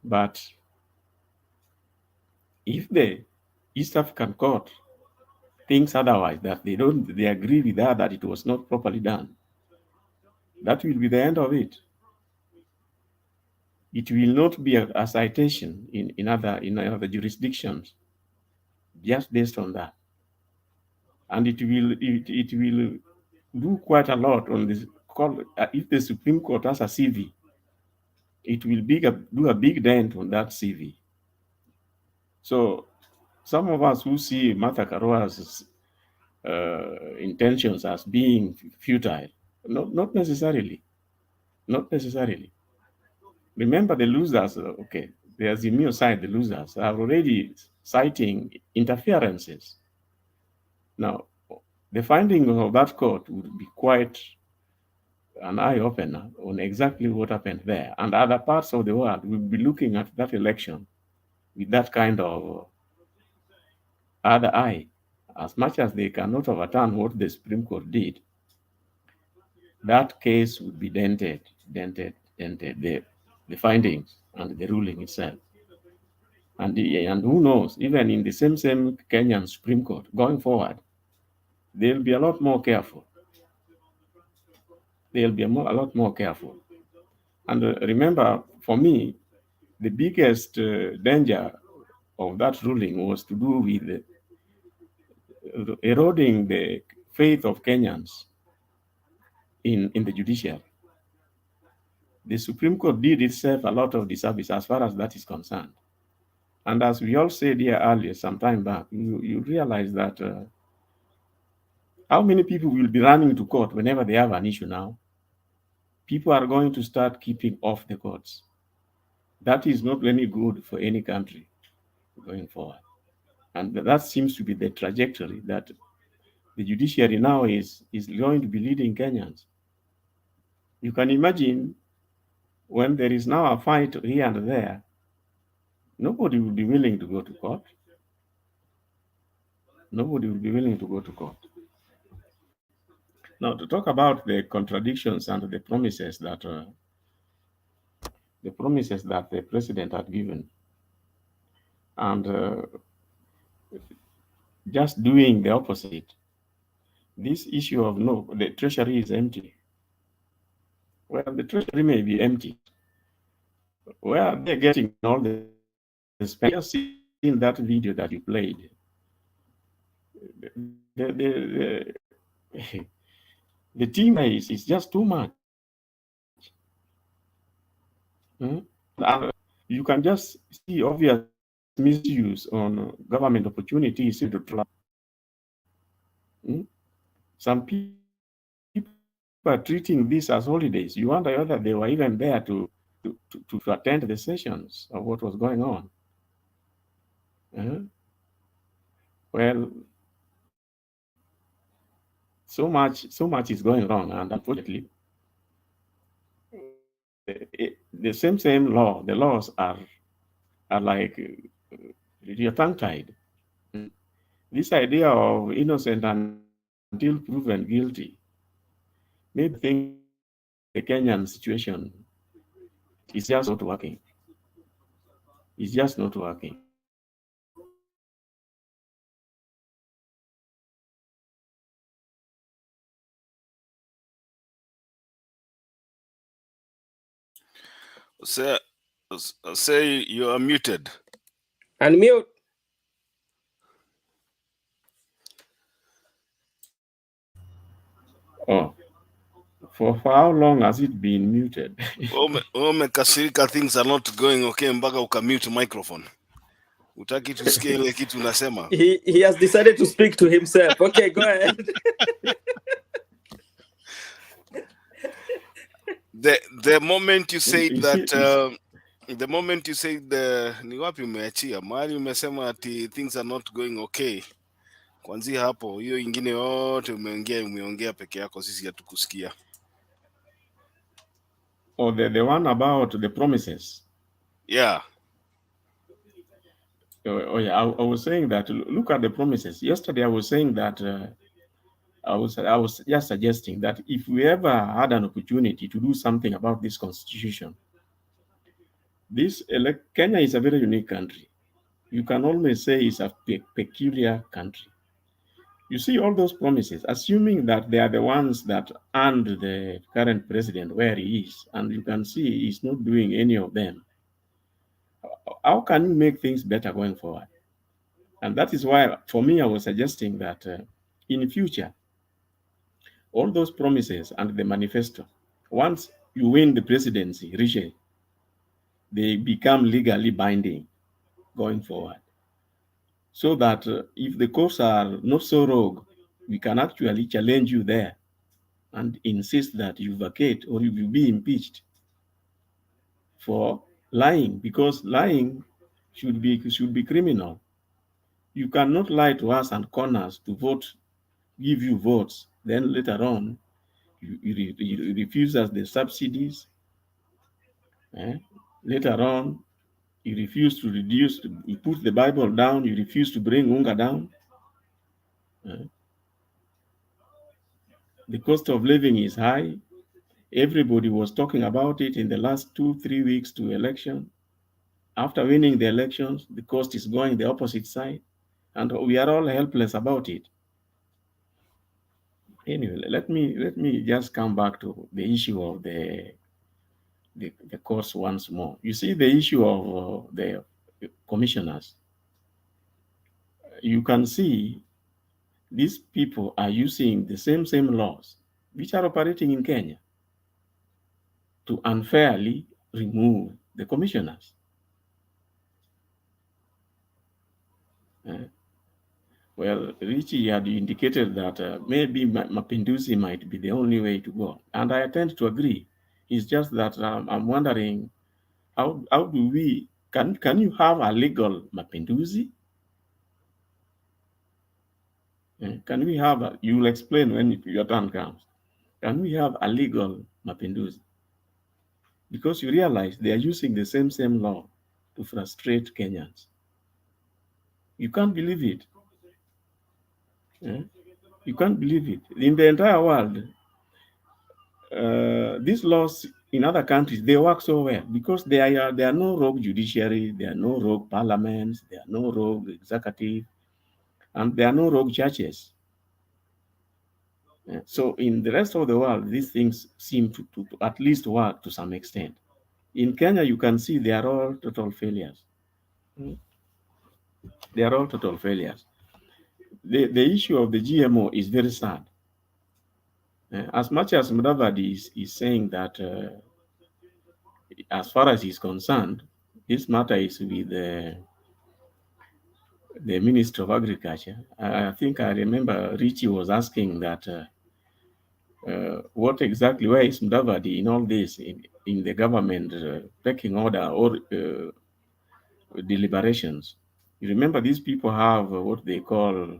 But if the East African court thinks otherwise, that they agree with her that it was not properly done, that will be the end of it. It will not be a citation in other jurisdictions just based on that. And it will do quite a lot on this. If the Supreme Court has a CV, it will do a big dent on that CV. So some of us who see Martha Karua's intentions as being futile, not necessarily. Not necessarily. Remember the losers, okay, the Azimio side, the losers, are already citing interferences. Now, the finding of that court would be quite an eye-opener on exactly what happened there. And other parts of the world will be looking at that election with that kind of other eye. As much as they cannot overturn what the Supreme Court did, that case would be dented, the findings and the ruling itself. And who knows, even in the same Kenyan Supreme Court, going forward, they'll be a lot more careful. They'll be a lot more careful. And remember, for me, the biggest danger of that ruling was to do with eroding the faith of Kenyans in the judiciary. The Supreme Court did itself a lot of disservice as far as that is concerned. And as we all said here earlier, some time back, you realize that how many people will be running to court whenever they have an issue now? People are going to start keeping off the courts. That is not any good for any country going forward. And that seems to be the trajectory that the judiciary now is going to be leading Kenyans. You can imagine when there is now a fight here and there, nobody will be willing to go to court. Nobody will be willing to go to court. Now, to talk about the contradictions and the promises that the president had given, and just doing the opposite. This issue of the treasury is empty. Well, the treasury may be empty. Where are they getting all the spending? Just in that video that you played, the team is just too much. And you can just see obvious misuse on government opportunities. Some people are treating this as holidays. You wonder whether they were even there to attend the sessions of what was going on. Well, so much is going wrong, and unfortunately, the same law, the laws are like you're tongue-tied. This idea of innocent until proven guilty, maybe think the Kenyan situation is just not working. It's just not working. Say you are muted. Unmute. Oh, for how long has it been muted? Kasirika, things are not going okay mpaka ukamute microphone. Utaki tusikie ile kitu unasema. He has decided to speak to himself. Okay, go ahead. The moment you say that the moment you say ni wapi umeachia mahali umesema ati things are not going okay, kwanzia hapo hiyo ingine yote umeongea peke yako, sisi hatukusikia. Or the one about the promises. Yeah. Oh yeah, I was saying that. Look at the promises. Yesterday, I was saying that I was just suggesting that if we ever had an opportunity to do something about this constitution, Kenya is a very unique country. You can always say it's a peculiar country. You see all those promises, assuming that they are the ones that earned the current president where he is, and you can see he's not doing any of them. How can you make things better going forward? And that is why, for me, I was suggesting that in future, all those promises and the manifesto, once you win the presidency, Riche, they become legally binding going forward. So that if the courts are not so rogue, we can actually challenge you there and insist that you vacate or you will be impeached for lying, because lying should be criminal. You cannot lie to us and con us to vote, give you votes, then later on you refuse us the subsidies. Later on, you refuse to reduce, you put the Bible down, you refuse to bring UNGA down. The cost of living is high. Everybody was talking about it in the last 2-3 weeks to election. After winning the elections, the cost is going the opposite side, and we are all helpless about it. Anyway, let me just come back to the issue of the courts once more. You see the issue of the commissioners. You can see these people are using the same laws which are operating in Kenya to unfairly remove the commissioners. Well, Richie had indicated that maybe Mapinduzi might be the only way to go, and I tend to agree. It's just that I'm wondering how do we can you have a legal Mapinduzi? Can we have you'll explain when your turn comes. Can we have a legal Mapinduzi? Because you realize they are using the same law to frustrate Kenyans. You can't believe it. You can't believe it. In the entire world, these laws in other countries, they work so well because there are no rogue judiciary, there are no rogue parliaments, there are no rogue executive, and there are no rogue churches. So in the rest of the world, these things seem to at least work to some extent. In Kenya, you can see they are all total failures. They are all total failures. The issue of the GMO is very sad. As much as Mudavadi is saying that as far as he's concerned, this matter is with the Minister of Agriculture. I think I remember Richie was asking that what exactly, where is Mudavadi in all this, in the government pecking order or deliberations? You remember these people have what they call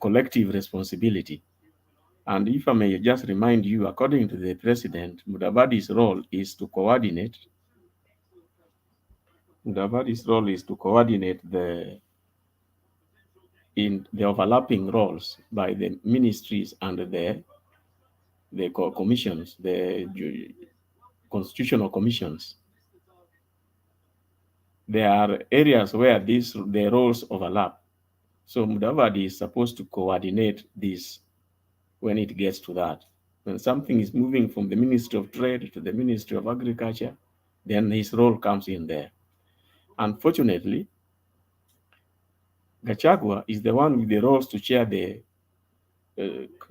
collective responsibility. And if I may just remind you, according to the president, Mudavadi's role is to coordinate. Mudavadi's role is to coordinate the overlapping roles by the ministries and the commissions, the constitutional commissions. There are areas where the roles overlap. So Mudavadi is supposed to coordinate this when it gets to that. When something is moving from the Ministry of Trade to the Ministry of Agriculture, then his role comes in there. Unfortunately, Gachagua is the one with the roles to chair the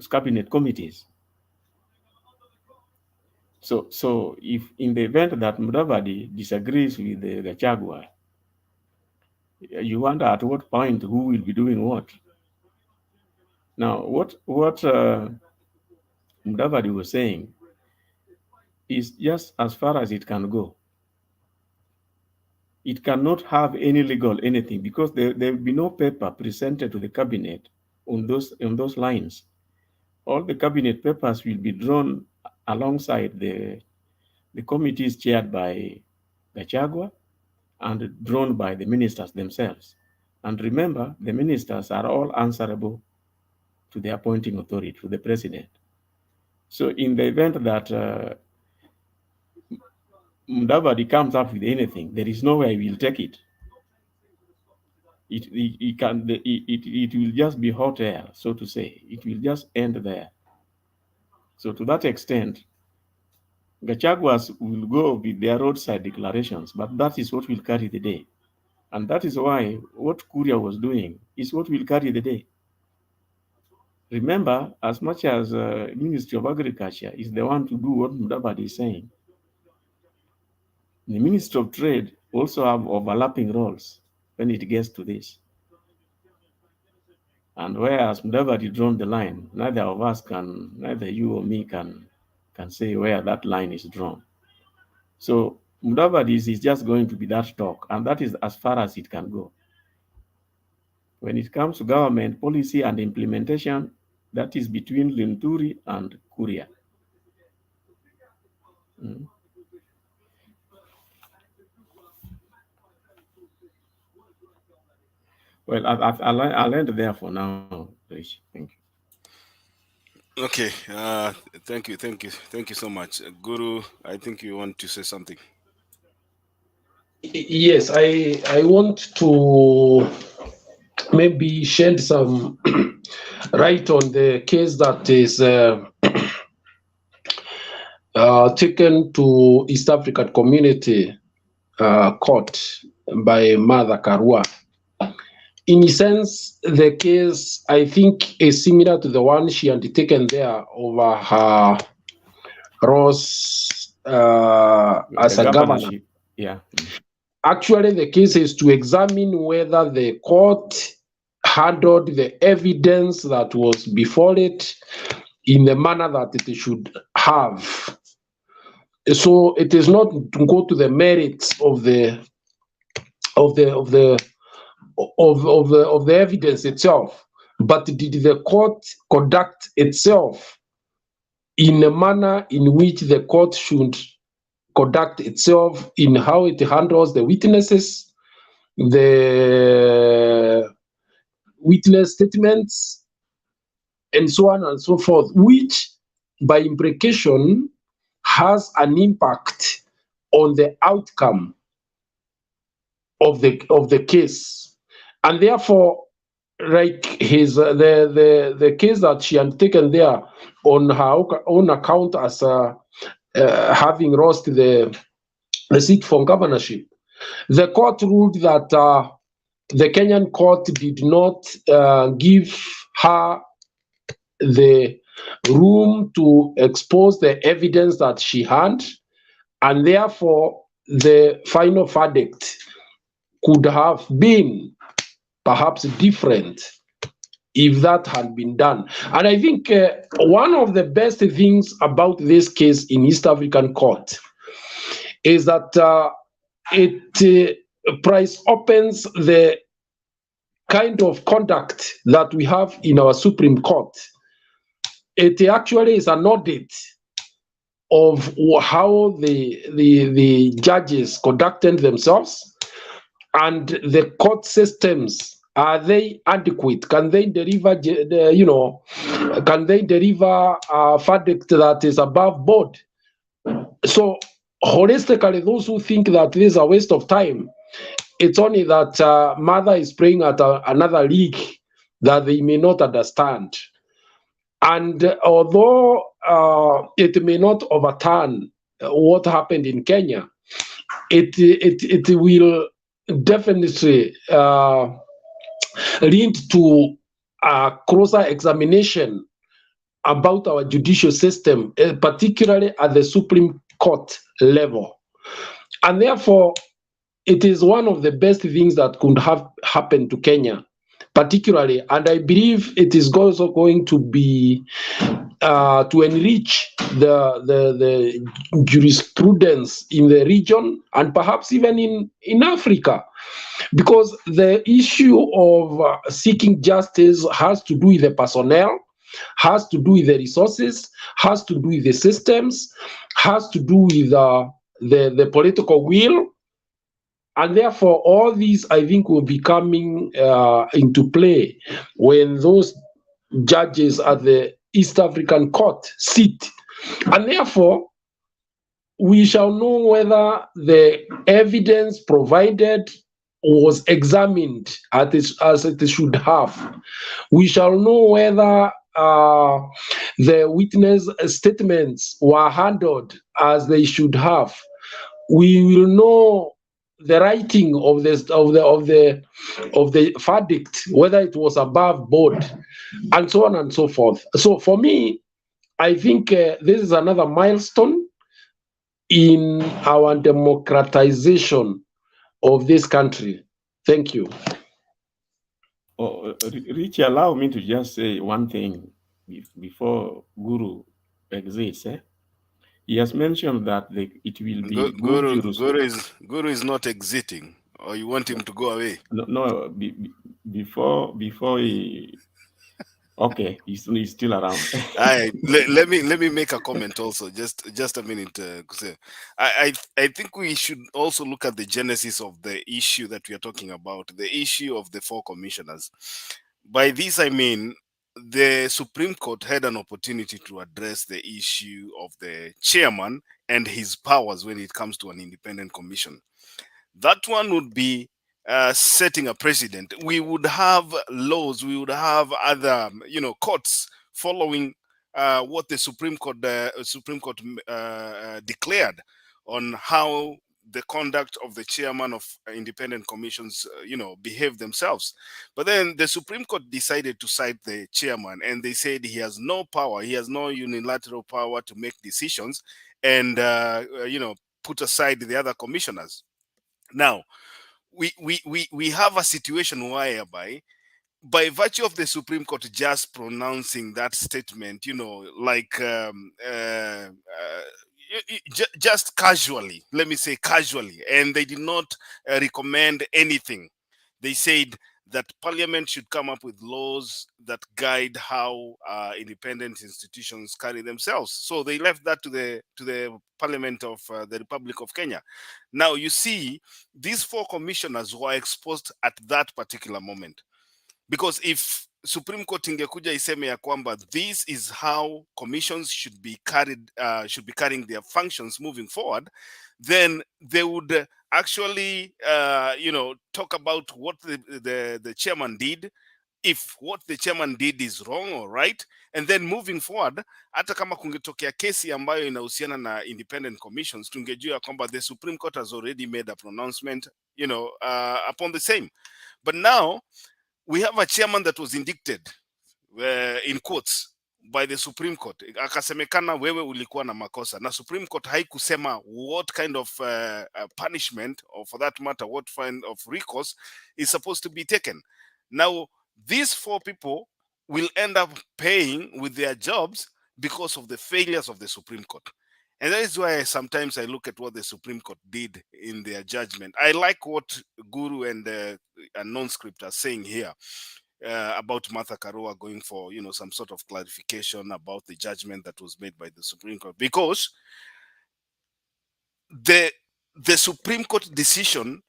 cabinet committees. So if in the event that Mudavadi disagrees with the Gachagua, you wonder at what point who will be doing what. Now, what Mudavadi was saying is just as far as it can go. It cannot have any legal anything because there will be no paper presented to the cabinet on those lines. All the cabinet papers will be drawn alongside the committees chaired by Gachagua and drawn by the ministers themselves. And remember, the ministers are all answerable to the appointing authority, to the president. So in the event that Mudavadi comes up with anything, there is no way he will take it. It will just be hot air, so to say. It will just end there. So to that extent, Gachaguas will go with their roadside declarations, but that is what will carry the day. And that is why what Kuria was doing is what will carry the day. Remember, as much as Ministry of Agriculture is the one to do what Mudavadi is saying, the Ministry of Trade also have overlapping roles when it gets to this. And whereas Mudavadi drawn the line, neither of us can, neither you or me can say where that line is drawn. So Mudavadi is just going to be that talk, and that is as far as it can go. When it comes to government policy and implementation, that is between Linturi and Kuria. Well, I'll end there for now, Rich. Thank you. Okay, thank you so much. Guru, I think you want to say something. Yes, I want to maybe shed some light on the case that is taken to East African Community Court by Mother Karua. In a sense, the case, I think, is similar to the one she had taken there over her roles as a governor. Yeah. Actually, the case is to examine whether the court handled the evidence that was before it in the manner that it should have. So it is not to go to the merits of the evidence itself, but did the court conduct itself in a manner in which the court should conduct itself in how it handles the witnesses, the witness statements, and so on and so forth, which by implication has an impact on the outcome of the case. And therefore, like the case that she had taken there on her own account as having lost the seat for governorship, the court ruled that the Kenyan court did not give her the room to expose the evidence that she had, and therefore the final verdict could have been perhaps different if that had been done. And I think one of the best things about this case in East African Court is that it price opens the kind of conduct that we have in our Supreme Court. It actually is an audit of how the judges conducted themselves and the court systems. Are they adequate? Can they deliver, can they deliver a verdict that is above board? So holistically, those who think that this is a waste of time, it's only that mother is playing at another league that they may not understand. And although it may not overturn what happened in Kenya, it will definitely lead to a closer examination about our judicial system, particularly at the Supreme Court level. And therefore, it is one of the best things that could have happened to Kenya, particularly, and I believe it is also going to be to enrich the jurisprudence in the region and perhaps even in Africa, because the issue of seeking justice has to do with the personnel, has to do with the resources, has to do with the systems, has to do with the political will. And therefore, all these, I think, will be coming into play when those judges at the East African Court sit. And therefore, we shall know whether the evidence provided was examined as it should have. We shall know whether the witness statements were handled as they should have. We will know the writing of the verdict, whether it was above board, and so on and so forth. So for me, I think this is another milestone in our democratization of this country. Thank you. Richie, allow me to just say one thing before Guru exits. He has mentioned that it will be Guru is not exiting, or you want him to go away? No, before he. Okay, he's still around. let me make a comment also. Just a minute. I think we should also look at the genesis of the issue that we are talking about, the issue of the 4 commissioners. By this I mean the Supreme Court had an opportunity to address the issue of the chairman and his powers when it comes to an independent commission. That one would be setting a precedent. We would have laws, we would have other, courts following what the Supreme Court declared on how the conduct of the chairman of independent commissions, behave themselves. But then the Supreme Court decided to cite the chairman, and they said he has no power, he has no unilateral power to make decisions, and put aside the other commissioners. Now, we have a situation whereby, by virtue of the Supreme Court just pronouncing that statement, just casually, let me say casually, and they did not recommend anything. They said that Parliament should come up with laws that guide how independent institutions carry themselves. So they left that to the Parliament of the Republic of Kenya. Now you see, these 4 commissioners were exposed at that particular moment, because if Supreme Court ingekuja iseme ya kwamba this is how commissions should be carrying their functions moving forward, then they would actually talk about what the chairman did, if what the chairman did is wrong or right, and then moving forward, hata kama kungetokea kesi ambayo inahusiana na independent commissions, tungejua kwamba the Supreme Court has already made a pronouncement upon the same. But now we have a chairman that was indicted in quotes by the Supreme Court. Akasemekana wewe ulikuwa na makosa, na Supreme Court haikusema what kind of punishment, or for that matter what kind of recourse is supposed to be taken. Now, these 4 people will end up paying with their jobs because of the failures of the Supreme Court. And that is why sometimes I look at what the Supreme Court did in their judgment. I like what Guru and Non-Script are saying here about Martha Karua going for, some sort of clarification about the judgment that was made by the Supreme Court, because the Supreme Court decision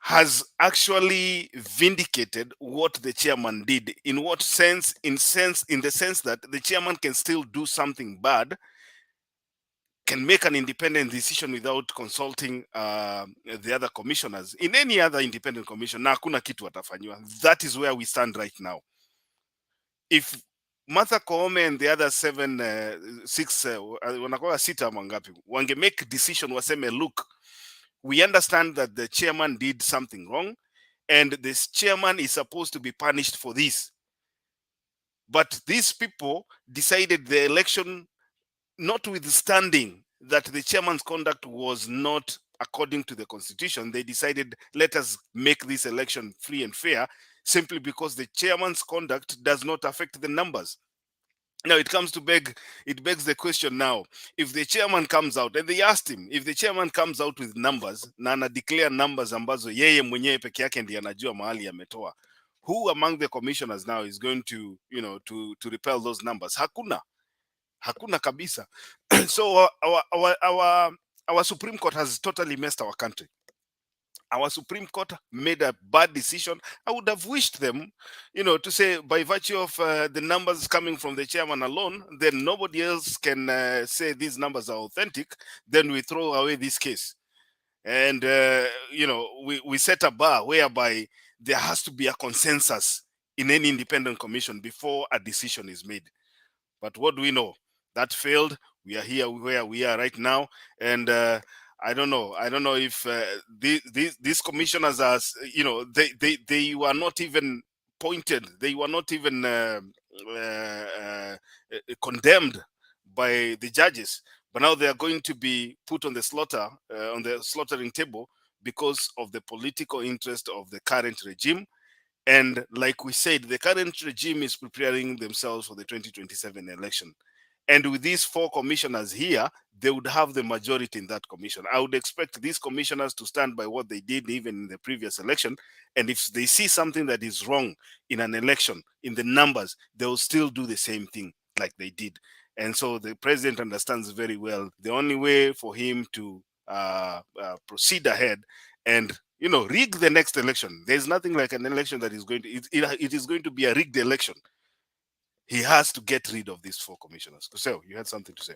has actually vindicated what the chairman did. In what sense? In the sense that the chairman can still do something bad, can make an independent decision without consulting the other commissioners. In any other independent commission, na hakuna kitu watafanywa. That is where we stand right now. If Martha Koome and the other 6 wanakuwa 6 mangapi, wange make decision waseme, look, we understand that the chairman did something wrong and this chairman is supposed to be punished for this. But these people decided the election, notwithstanding that the chairman's conduct was not according to the constitution, they decided, let us make this election free and fair, simply because the chairman's conduct does not affect the numbers. Now it begs the question now, if the chairman comes out, and they asked him, if the chairman comes out with numbers, na ana declare numbers ambazo yeye mwenyewe peke yake ndiye anajua mahali ametoa, who among the commissioners now is going to, to repel those numbers? Hakuna kabisa. So our Supreme Court has totally messed our country. Our Supreme Court made a bad decision. I would have wished them, to say, by virtue of the numbers coming from the chairman alone, then nobody else can say these numbers are authentic. Then we throw away this case. And, we set a bar whereby there has to be a consensus in any independent commission before a decision is made. But what do we know? That failed. We are here where we are right now. And I don't know if these commissioners are, they were not even pointed. They were not even condemned by the judges. But now they are going to be put on the slaughtering table because of the political interest of the current regime. And like we said, the current regime is preparing themselves for the 2027 election. And with these 4 commissioners here, they would have the majority in that commission. I would expect these commissioners to stand by what they did even in the previous election. And if they see something that is wrong in an election, in the numbers, they will still do the same thing like they did. And so the president understands very well the only way for him to proceed ahead and rig the next election. There's nothing like an election that is going to, it is going to be a rigged election. He has to get rid of these 4 commissioners. So you had something to say.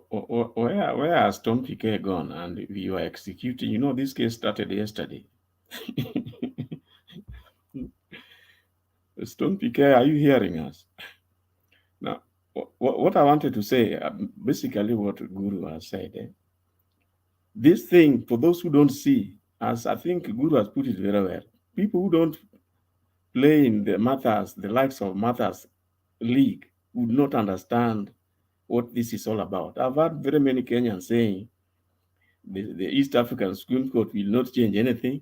Where has Tom Piquet gone? And we were executing. This case started yesterday. Tom Piquet, are you hearing us? Now, what I wanted to say, basically what Guru has said. This thing, for those who don't see, as I think Guru has put it very well, people who don't play in the likes of Martha's league would not understand what this is all about. I've heard very many Kenyans saying the East African Supreme Court will not change anything.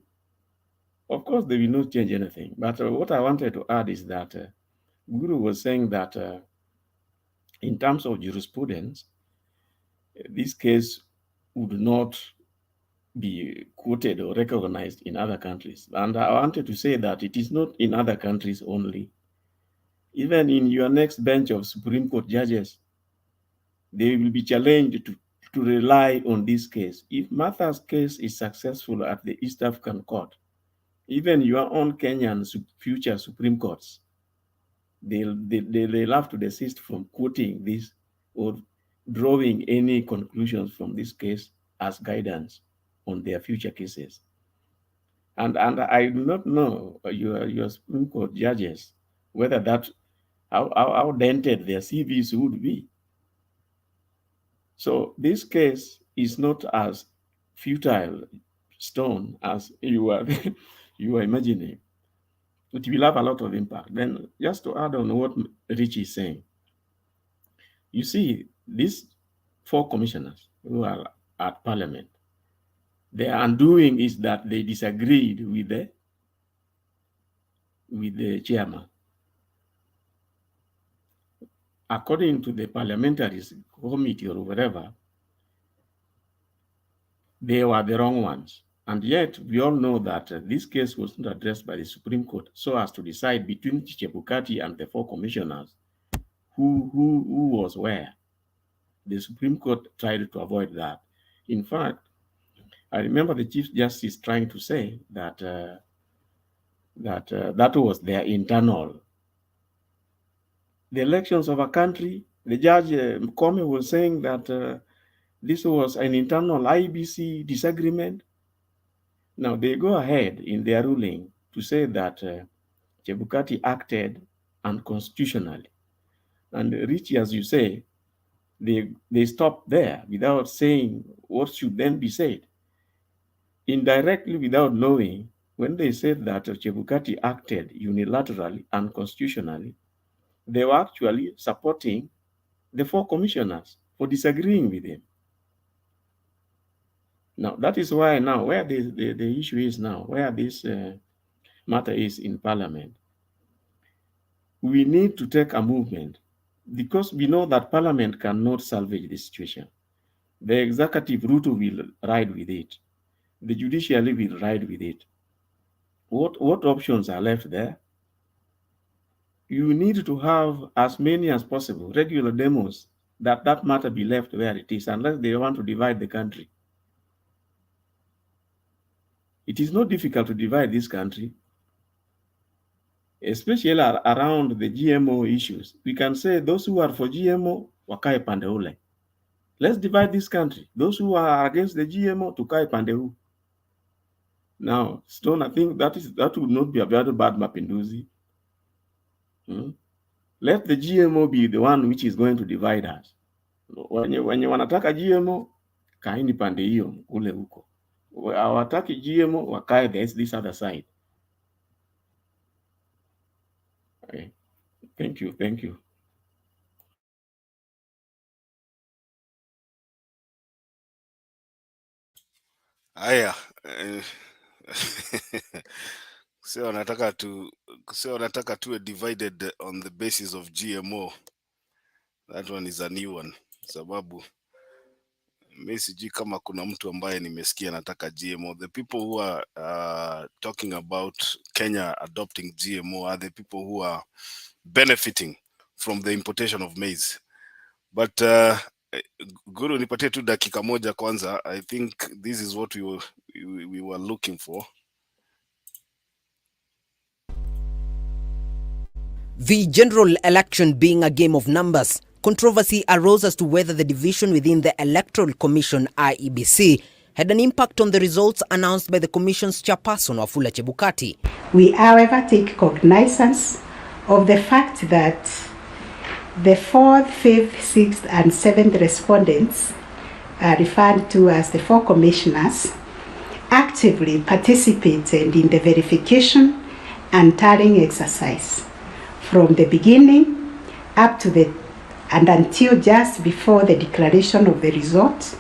Of course, they will not change anything. But what I wanted to add is that Guru was saying that in terms of jurisprudence, this case would not be quoted or recognized in other countries. And I wanted to say that it is not in other countries only. Even in your next bench of Supreme Court judges, they will be challenged to rely on this case. If Martha's case is successful at the East African Court, even your own Kenyan future Supreme Courts, they'll have to desist from quoting this or drawing any conclusions from this case as guidance on their future cases. And I do not know your Supreme Court judges whether that how dented their CVs would be. So this case is not as futile stone as you are imagining. It will have a lot of impact. Then just to add on what Rich is saying, you see, these 4 commissioners who are at Parliament, Their undoing is that they disagreed with the chairman. According to the Parliamentary committee or whatever, they were the wrong ones. And yet, we all know that this case was not addressed by the Supreme Court so as to decide between Chebukati and the 4 commissioners who was where. The Supreme Court tried to avoid that. In fact, I remember the Chief Justice trying to say that that was their internal. The elections of a country, the judge Mkome was saying that this was an internal Iebc disagreement. Now they go ahead in their ruling to say that Chebukati acted unconstitutionally. And Rich, as you say, they stopped there without saying what should then be said. Indirectly, without knowing, when they said that Chebukati acted unilaterally, unconstitutionally, they were actually supporting the 4 commissioners for disagreeing with him. Now, that is why now, where the issue is now, where this matter is in Parliament, we need to take a movement because we know that Parliament cannot salvage the situation. The executive RUTO will ride with it. The judiciary will ride with it. What options are left there? You need to have as many as possible regular demos that matter be left where it is, unless they want to divide the country. It is not difficult to divide this country, especially around the GMO issues. We can say those who are for GMO, wakae pande ule. Let's divide this country. Those who are against the GMO, tukae pande hu. Now, Stone, I think that would not be a very bad mapinduzi. Let the GMO be the one which is going to divide us. When you wanataka GMO, kaini pande hiyo ule huko. Hawataki GMO, wakae this other side. Okay. Thank you. Haya, so wanataka tuwe divided on the basis of GMO. That one is a new one. Sababu mimi sijui kama kuna mtu ambaye nimesikia anataka GMO. The people who are talking about Kenya adopting GMO are the people who are benefiting from the importation of maize. But Guru, nipatie tu dakika moja kwanza. I think this is what we were looking for. The general election being a game of numbers, controversy arose as to whether the division within the Electoral Commission Iebc had an impact on the results announced by the Commission's chairperson, Wafula Chebukati. We, however, take cognizance of the fact that the 4th, 5th, 6th, and 7th respondents, referred to as the 4 commissioners, actively participated in the verification and tallying exercise from the beginning up to and until just before the declaration of the result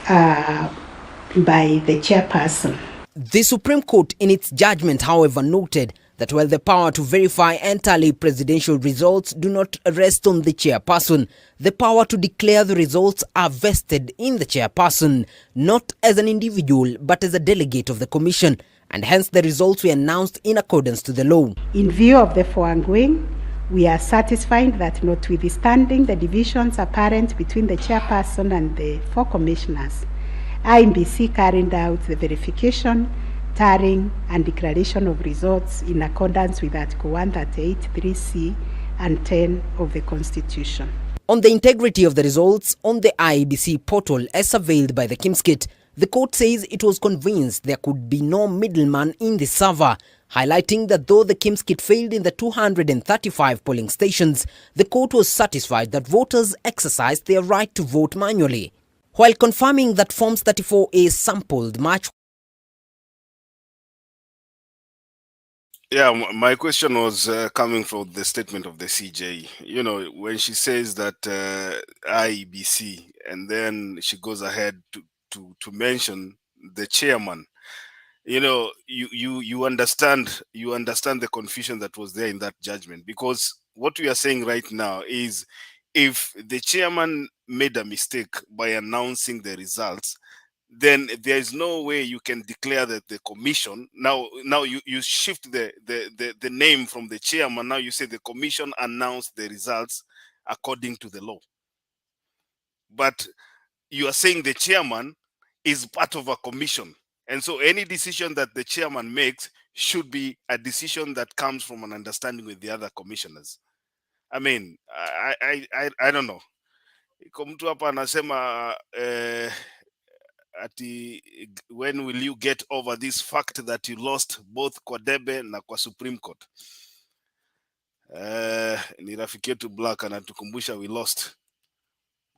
by the chairperson. The Supreme Court, in its judgment, however, noted that while the power to verify and tally presidential results do not rest on the chairperson, the power to declare the results are vested in the chairperson, not as an individual but as a delegate of the commission, and hence the results were announced in accordance to the law. In view of the foregoing, we are satisfied that notwithstanding the divisions apparent between the chairperson and the 4 commissioners, Iebc carried out the verification, tallying, and declaration of results in accordance with Article 138, 3C, and 10 of the Constitution. On the integrity of the results on the Iebc portal as surveilled by the Kimskit, the court says it was convinced there could be no middleman in the server, highlighting that though the Kimskit failed in the 235 polling stations, the court was satisfied that voters exercised their right to vote manually, while confirming that Forms 34A sampled much. Yeah, my question was coming from the statement of the CJ. You know, when she says that Iebc, and then she goes ahead to mention the chairman, you understand the confusion that was there in that judgment, because what we are saying right now is, if the chairman made a mistake by announcing the results, then there is no way you can declare that the commission, now you shift the name from the chairman. Now you say the commission announced the results according to the law, but you are saying the chairman is part of a commission, and so any decision that the chairman makes should be a decision that comes from an understanding with the other commissioners. I mean, I don't know. Iko mtu hapa anasema ati when will you get over this fact that you lost both kwa debe na kwa Supreme Court? Ni rafiki yetu Black anatukumbusha we lost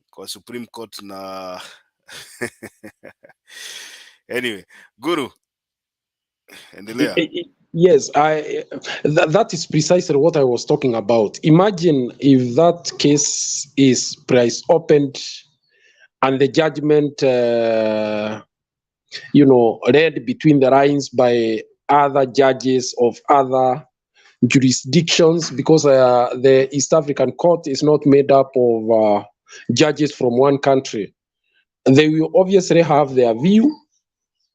kwa Supreme Court na anyway, Guru, endelea. Yes, that is precisely what I was talking about. Imagine if that case is price opened and the judgment, read between the lines by other judges of other jurisdictions, because the East African Court is not made up of judges from one country. They will obviously have their view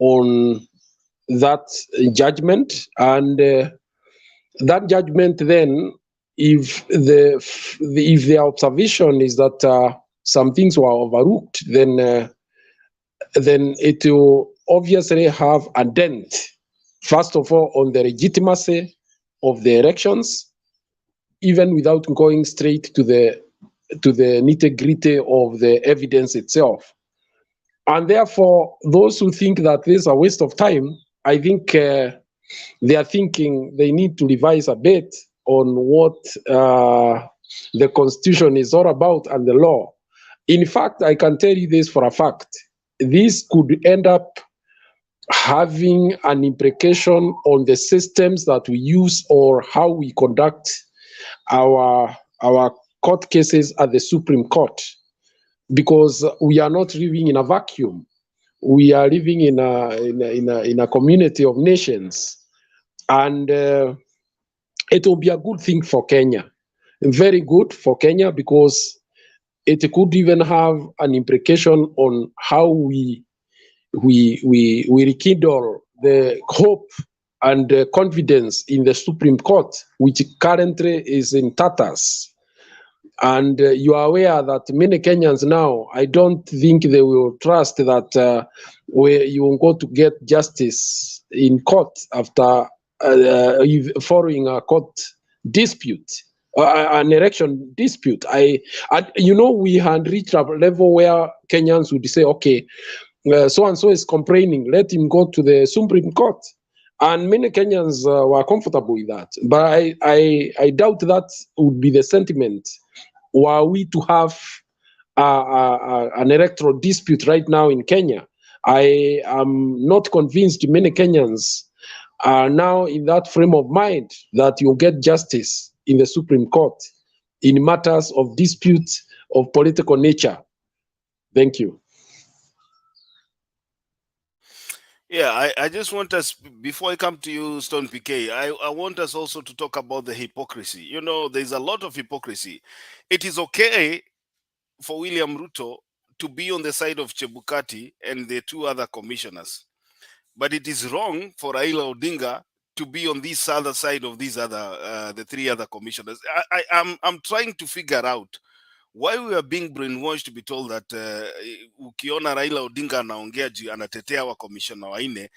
on that judgment, and that judgment then, if their observation is that some things were overlooked, then it will obviously have a dent, first of all, on the legitimacy of the elections, even without going straight to the nitty-gritty of the evidence itself. And therefore, those who think that this is a waste of time, I think they are thinking they need to revise a bit on what the Constitution is all about and the law. In fact, I can tell you this for a fact. This could end up having an implication on the systems that we use or how we conduct our court cases at the Supreme Court, because we are not living in a vacuum. We are living in a community of nations, and it will be a good thing for Kenya, very good for Kenya, because it could even have an implication on how we rekindle the hope and the confidence in the Supreme Court, which currently is in tatters. And you are aware that many Kenyans now, I don't think they will trust that where you will go to get justice in court after following a court dispute, an election dispute. We had reached a level where Kenyans would say, okay, so-and-so is complaining, let him go to the Supreme Court. And many Kenyans were comfortable with that. But I doubt that would be the sentiment were we to have an electoral dispute right now in Kenya. I am not convinced many Kenyans are now in that frame of mind that you'll get justice in the Supreme Court in matters of disputes of political nature. Thank you. Yeah, I just want us, before I come to you, Stone PK, I want us also to talk about the hypocrisy. There's a lot of hypocrisy. It is okay for William Ruto to be on the side of Chebukati and the two other commissioners, but it is wrong for RAILA Odinga to be on this other side of these other, the three other commissioners. I'm trying to figure out why we are being brainwashed to be told that ukiona Raila Odinga anaongea juu anatetea wa commissioner waine,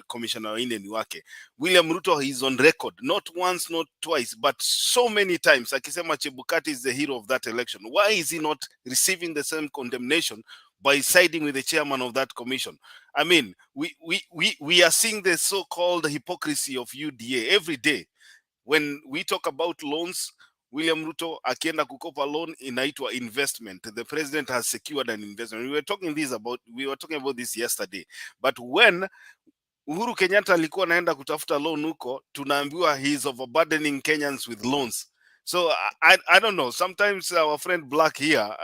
commissioner waine ni wake. William Ruto is on record, not once, not twice, but so many times, akisema Chebukati is the hero of that election. Why is he not receiving the same condemnation by siding with the chairman of that commission? I mean, we are seeing the so-called hypocrisy of UDA every day. When we talk about loans, William Ruto akienda kukopa loan inaitwa investment. The president has secured an investment. We were talking about this yesterday. But when Uhuru Kenyatta alikuwa naenda kutafuta loan huko, tunaambiwa he is overburdening Kenyans with loans. So I don't know. Sometimes our friend Black here,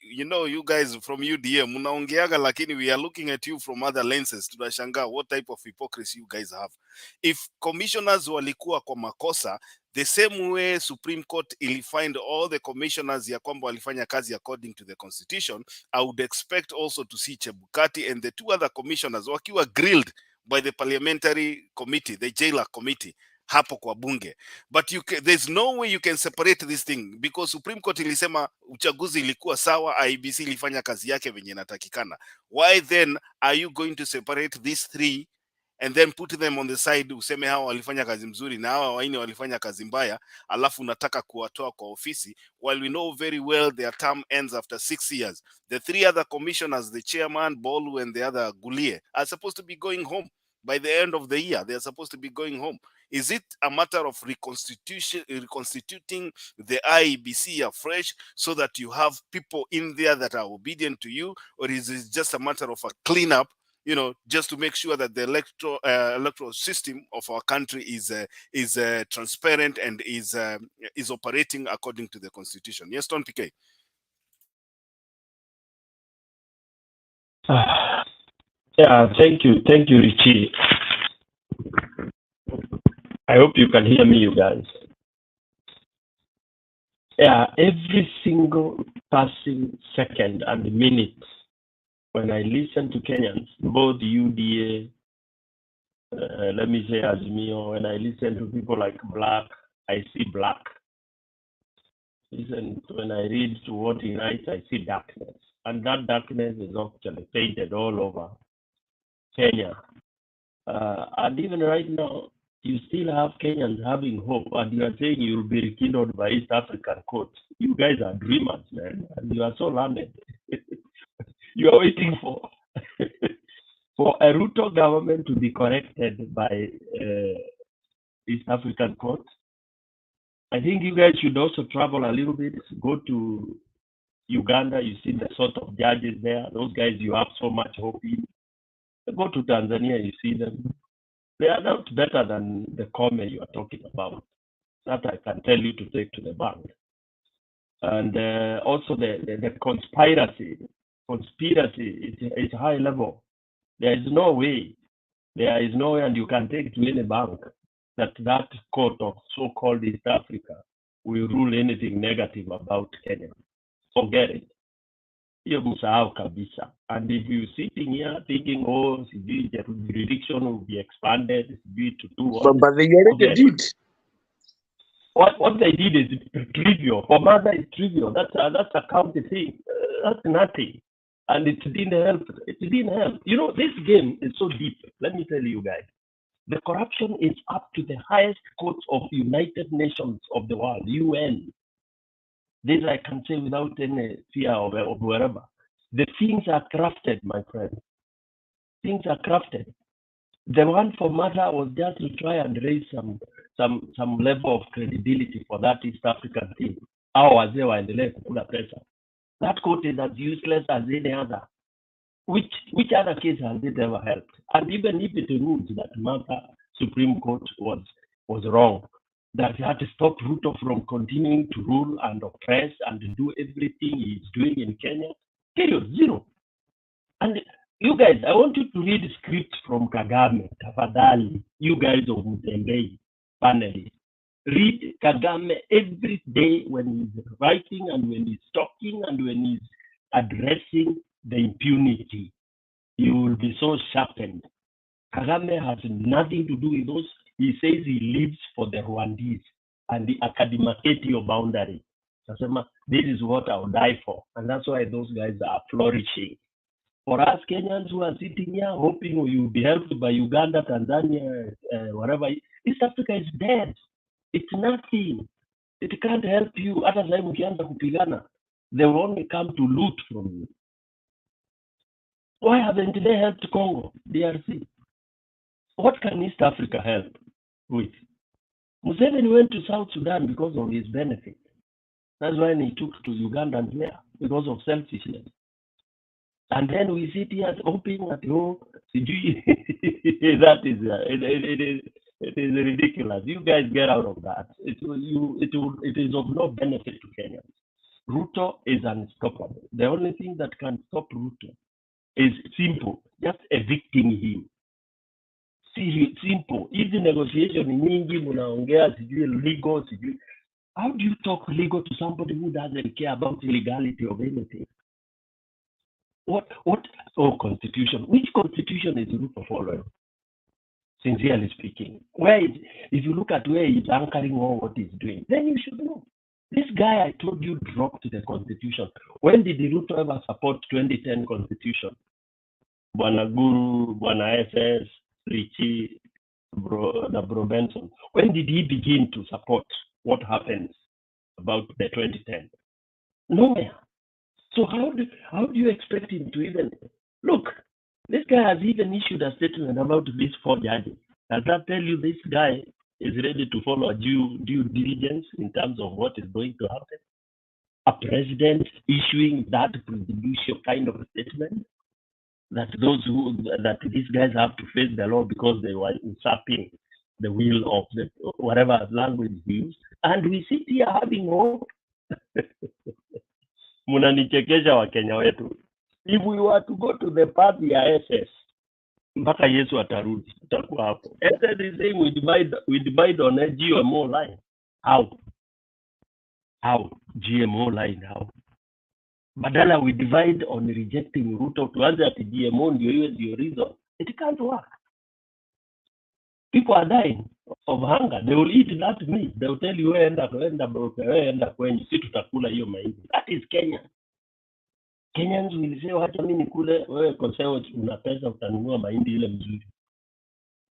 you know, you guys from UDM, munaongeaga, lakini we are looking at you from other lenses. Tunashangaa what type of hypocrisy you guys have. If commissioners walikuwa kwa makosa, the same way Supreme Court will find all the commissioners ya kwamba walifanya kazi according to the constitution, I would expect also to see Chebukati and the two other commissioners wakiwa grilled by the Parliamentary Committee, the Jailer Committee, hapo kwa bunge. But there's no way you can separate this thing, because Supreme Court ilisema uchaguzi ilikuwa sawa, IEBC ilifanya kazi yake venye inatakikana. Why then are you going to separate these three and then put them on the side, useme hawa walifanya kazi mzuri na hawa waine walifanya kazi mbaya, alafu unataka kuwatoa kwa ofisi, while we know very well their term ends after 6 years. The three other commissioners, the chairman, Bolu, and the other Gulie, are supposed to be going home by the end of the year. They are supposed to be going home. Is it a matter of reconstituting the IEBC afresh so that you have people in there that are obedient to you, or is it just a matter of a cleanup, you know, just to make sure that the electoral system of our country is transparent and is operating according to the constitution? Yes, Don PK. Yeah, thank you, Richie. I hope you can hear me, you guys. Yeah, every single passing second and minute when I listen to Kenyans, both UDA, let me say Azimio, when I listen to people like Black, I see black. Listen, when I read to what he writes, I see darkness. And that darkness is actually painted all over Kenya. And even right now, you still have Kenyans having hope, and you are saying you will be rekindled by East African courts. You guys are dreamers, man, and you are so learned. You are waiting for a RUTO government to be corrected by East African courts. I think you guys should also travel a little bit, go to Uganda. You see the sort of judges there. Those guys you have so much hope in. Go to Tanzania, you see them. They are not better than the Kome you are talking about. That I can tell you to take to the bank. And also the conspiracy is high level. There is no way, and you can take to any bank that court of so-called East Africa will rule anything negative about Kenya. Forget it. And if you're sitting here thinking, oh, the jurisdiction will be expanded, to do what? But they already did. What they did is trivial. For Mother, it's trivial. That's a county thing. That's nothing. And it didn't help. It didn't help. You know, this game is so deep. Let me tell you guys. The corruption is up to the highest courts of the United Nations of the world, UN. This I can say without any fear of wherever. The things are crafted, my friend. Things are crafted. The one for Mother was just to try and raise some level of credibility for that East African thing. That court is as useless as any other. Which other case has it ever helped? And even if it rules that Mother Supreme Court was wrong, that he had to stop RUTO from continuing to rule and oppress and do everything he's doing in Kenya. Period. Zero. And you guys, I want you to read scripts from Kagame, Tafadhali, you guys of Mutembei, panelists. Read Kagame every day when he's writing and when he's talking and when he's addressing the impunity. You will be so sharpened. Kagame has nothing to do with those. He says he lives for the Rwandese and the Academicatio boundary. This is what I'll die for. And that's why those guys are flourishing. For us Kenyans who are sitting here hoping we will be helped by Uganda, Tanzania, whatever, East Africa is dead. It's nothing. It can't help you. They will only come to loot from you. Why haven't they helped Congo, DRC? What can East Africa help with? Museveni went to South Sudan because of his benefit. That's why he took to Uganda and there, because of selfishness. And then we sit here hoping that, that is, It is ridiculous. You guys get out of that. It is of no benefit to Kenyans. RUTO is unstoppable. The only thing that can stop RUTO is simple, just evicting him. Simple. Easy negotiation nyingi munaongea sijui legal sijui. How do you talk legal to somebody who doesn't care about the legality of anything? What? Oh, constitution. Which constitution is RUTO following? Sincerely speaking, if you look at where he's anchoring all what he's doing, then you should know. This guy I told you dropped the constitution. When did the RUTO ever support 2010 constitution? Bwana Guru, Bwana SS, Richie, Bro Benson. When did he begin to support what happens about the 2010? Nowhere. So how do you expect him to even look? This guy has even issued a statement about these 4 judges. Does that tell you this guy is ready to follow due diligence in terms of what is going to happen? A president issuing that prejudicial kind of a statement that these guys have to face the law because they were usurping the will of the whatever language used, and we sit here having hope. Munanichekesha wa Kenya wetu. If we were to go to the party ya SS, mpaka Yesu atarudi, tutakuwa hapo. SS is saying we divide on a GMO line. How? GMO line, how? Badala we divide on rejecting RUTO, tuanze ati GMO ndio reason. It can't work. People are dying of hunger. They will eat that meat. They will tell you, enda kwenye, si tutakula hiyo mahindi. That is Kenya. Kenyans will say, wacha mimi nikule, wewe koseo una pesa utanunua mahindi ile mzuri.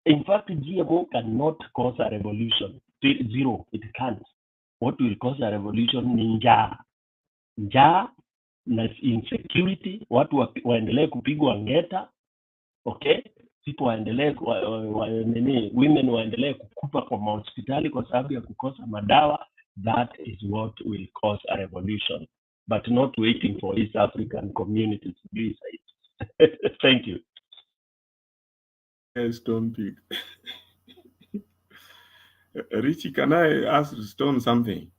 In fact, GMO cannot cause a revolution. Zero, it can't. What will cause a revolution ni njaa. Njaa na insecurity, watu waendelee kupigwa ngeta, okay? People waendelee women waendelee kukufa kwa hospitali kwa sababu ya kukosa madawa. That is what will cause a revolution, but not waiting for East African communities to do it. Thank you. Stone Pig. Richie, can I ask Stone something?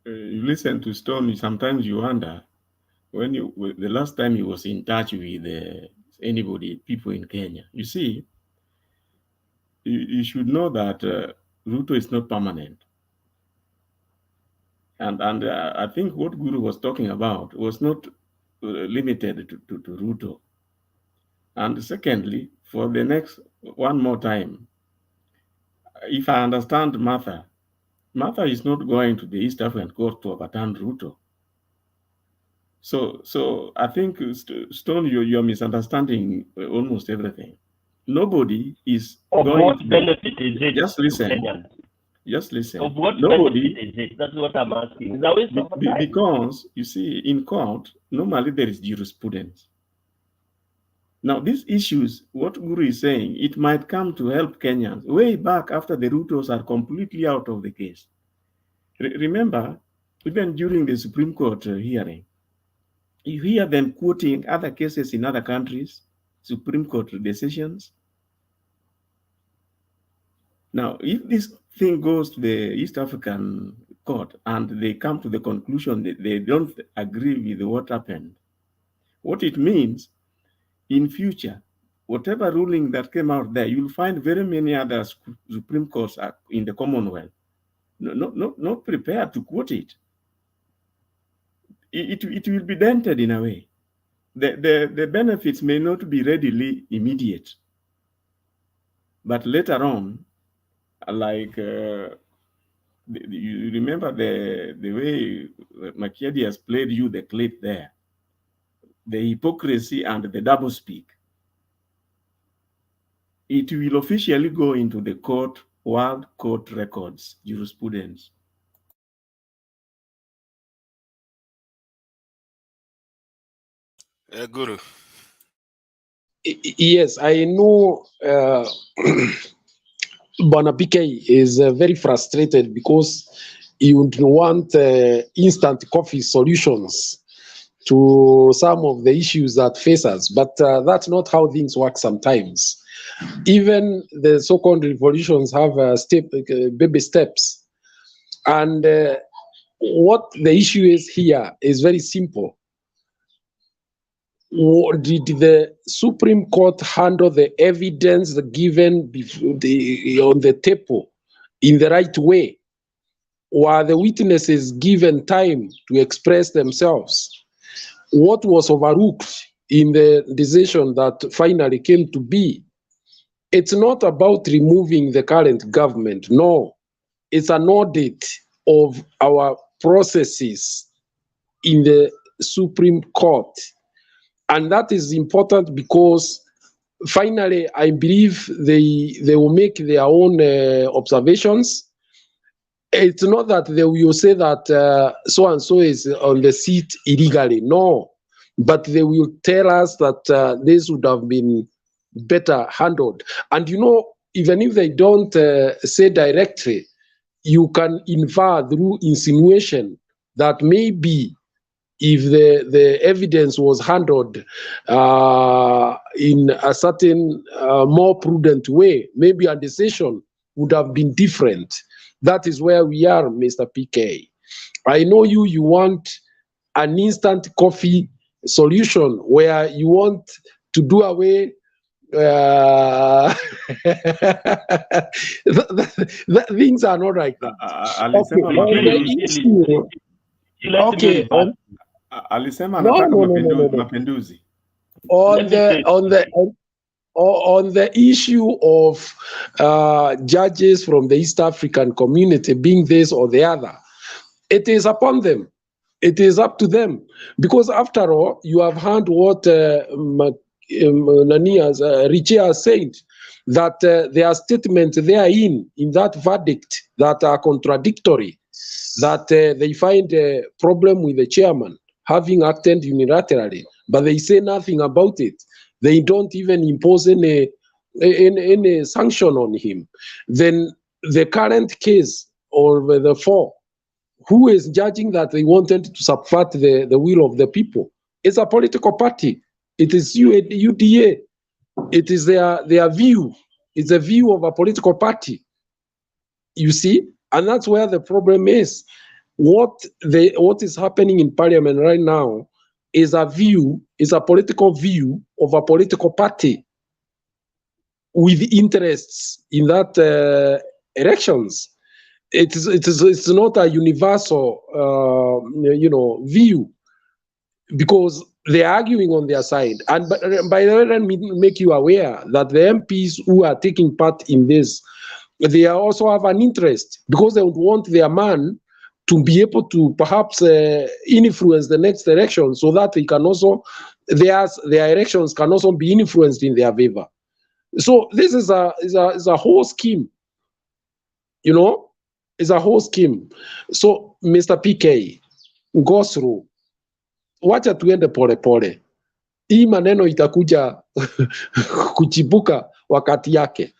You listen to Stone, sometimes you wonder, the last time he was in touch with people in Kenya. You see, you should know that RUTO is not permanent. And I think what Guru was talking about was not limited to RUTO. And secondly, for the next one more time, if I understand Martha is not going to the East African court to overturn RUTO. So I think, Stone, you're misunderstanding almost everything. Nobody is of going what to benefit is it? Just listen. Kenyans? Just listen. Of what Nobody, benefit is it? That's what I'm asking. It's a waste of time. Because, you see, in court, normally there is jurisprudence. Now, these issues, what Guru is saying, it might come to help Kenyans way back after the RUTOs are completely out of the case. Remember, even during the Supreme Court hearing, you hear them quoting other cases in other countries, Supreme Court decisions. Now, if this thing goes to the East African court and they come to the conclusion that they don't agree with what happened, what it means, in future, whatever ruling that came out there, you'll find very many other Supreme Courts in the Commonwealth not prepared to quote it. It will be dented in a way. The benefits may not be readily immediate, but later on, like you remember the way Machiavelli has played you the clip there, the hypocrisy and the doublespeak. It will officially go into the world court records, jurisprudence. Guru. Yes, I know Bwana PK is very frustrated because he would want instant coffee solutions to some of the issues that face us. But that's not how things work sometimes. Even the so-called revolutions have baby steps. And what the issue is here is very simple. Did the Supreme Court handle the evidence given on the table in the right way? Were the witnesses given time to express themselves? What was overlooked in the decision that finally came to be? It's not about removing the current government, no. It's an audit of our processes in the Supreme Court. And that is important because finally, I believe they will make their own observations. It's not that they will say that so-and-so is on the seat illegally, no. But they will tell us that this would have been better handled. And you know, even if they don't say directly, you can infer through insinuation that maybe if the evidence was handled in a certain more prudent way, maybe a decision would have been different. That is where we are, Mr. PK. I know you want an instant coffee solution where you want to do away things are not like that. Alisema anataka mapinduzi. On the issue of judges from the East African community being this or the other, it is upon them. It is up to them. Because after all, you have heard what Richie has said, that there are statements therein, in that verdict, that are contradictory, that they find a problem with the chairman having acted unilaterally, but they say nothing about it. They don't even impose any sanction on him. Then the current case, or the four, who is judging that they wanted to subvert the will of the people? It's a political party. It is UDA. It is their view. It's a view of a political party. You see? And that's where the problem is. What is happening in Parliament right now is a political view of a political party with interests in that elections. It's not a universal, view, because they're arguing on their side. And by the way, let me make you aware that the MPs who are taking part in this, they also have an interest, because they would want their man to be able to perhaps influence the next election, so that they can also, their elections can also be influenced in their favor. So this is a whole scheme, it's a whole scheme. So Mr. PK, go through, wacha tuende pole pole. Hii maneno itakuja kuchibuka wakati yake.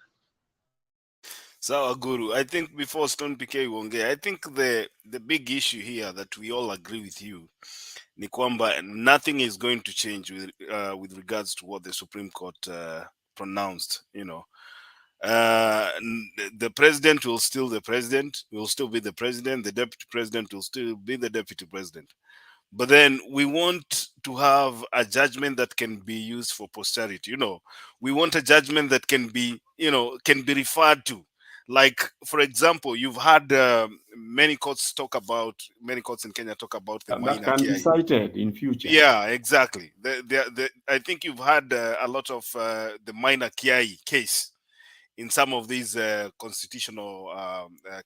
So Guru, I think before Stone PK wonge, I think the big issue here that we all agree with you, ni kwamba nothing is going to change with regards to what the Supreme Court pronounced. The president will still be the president. The deputy president will still be the deputy president. But then we want to have a judgment that can be used for posterity. We want a judgment that can be referred to. Like, for example, you've had many courts in Kenya talk about the that can be cited in future. Yeah, exactly. I think you've had a lot of the minor Kiai case in some of these constitutional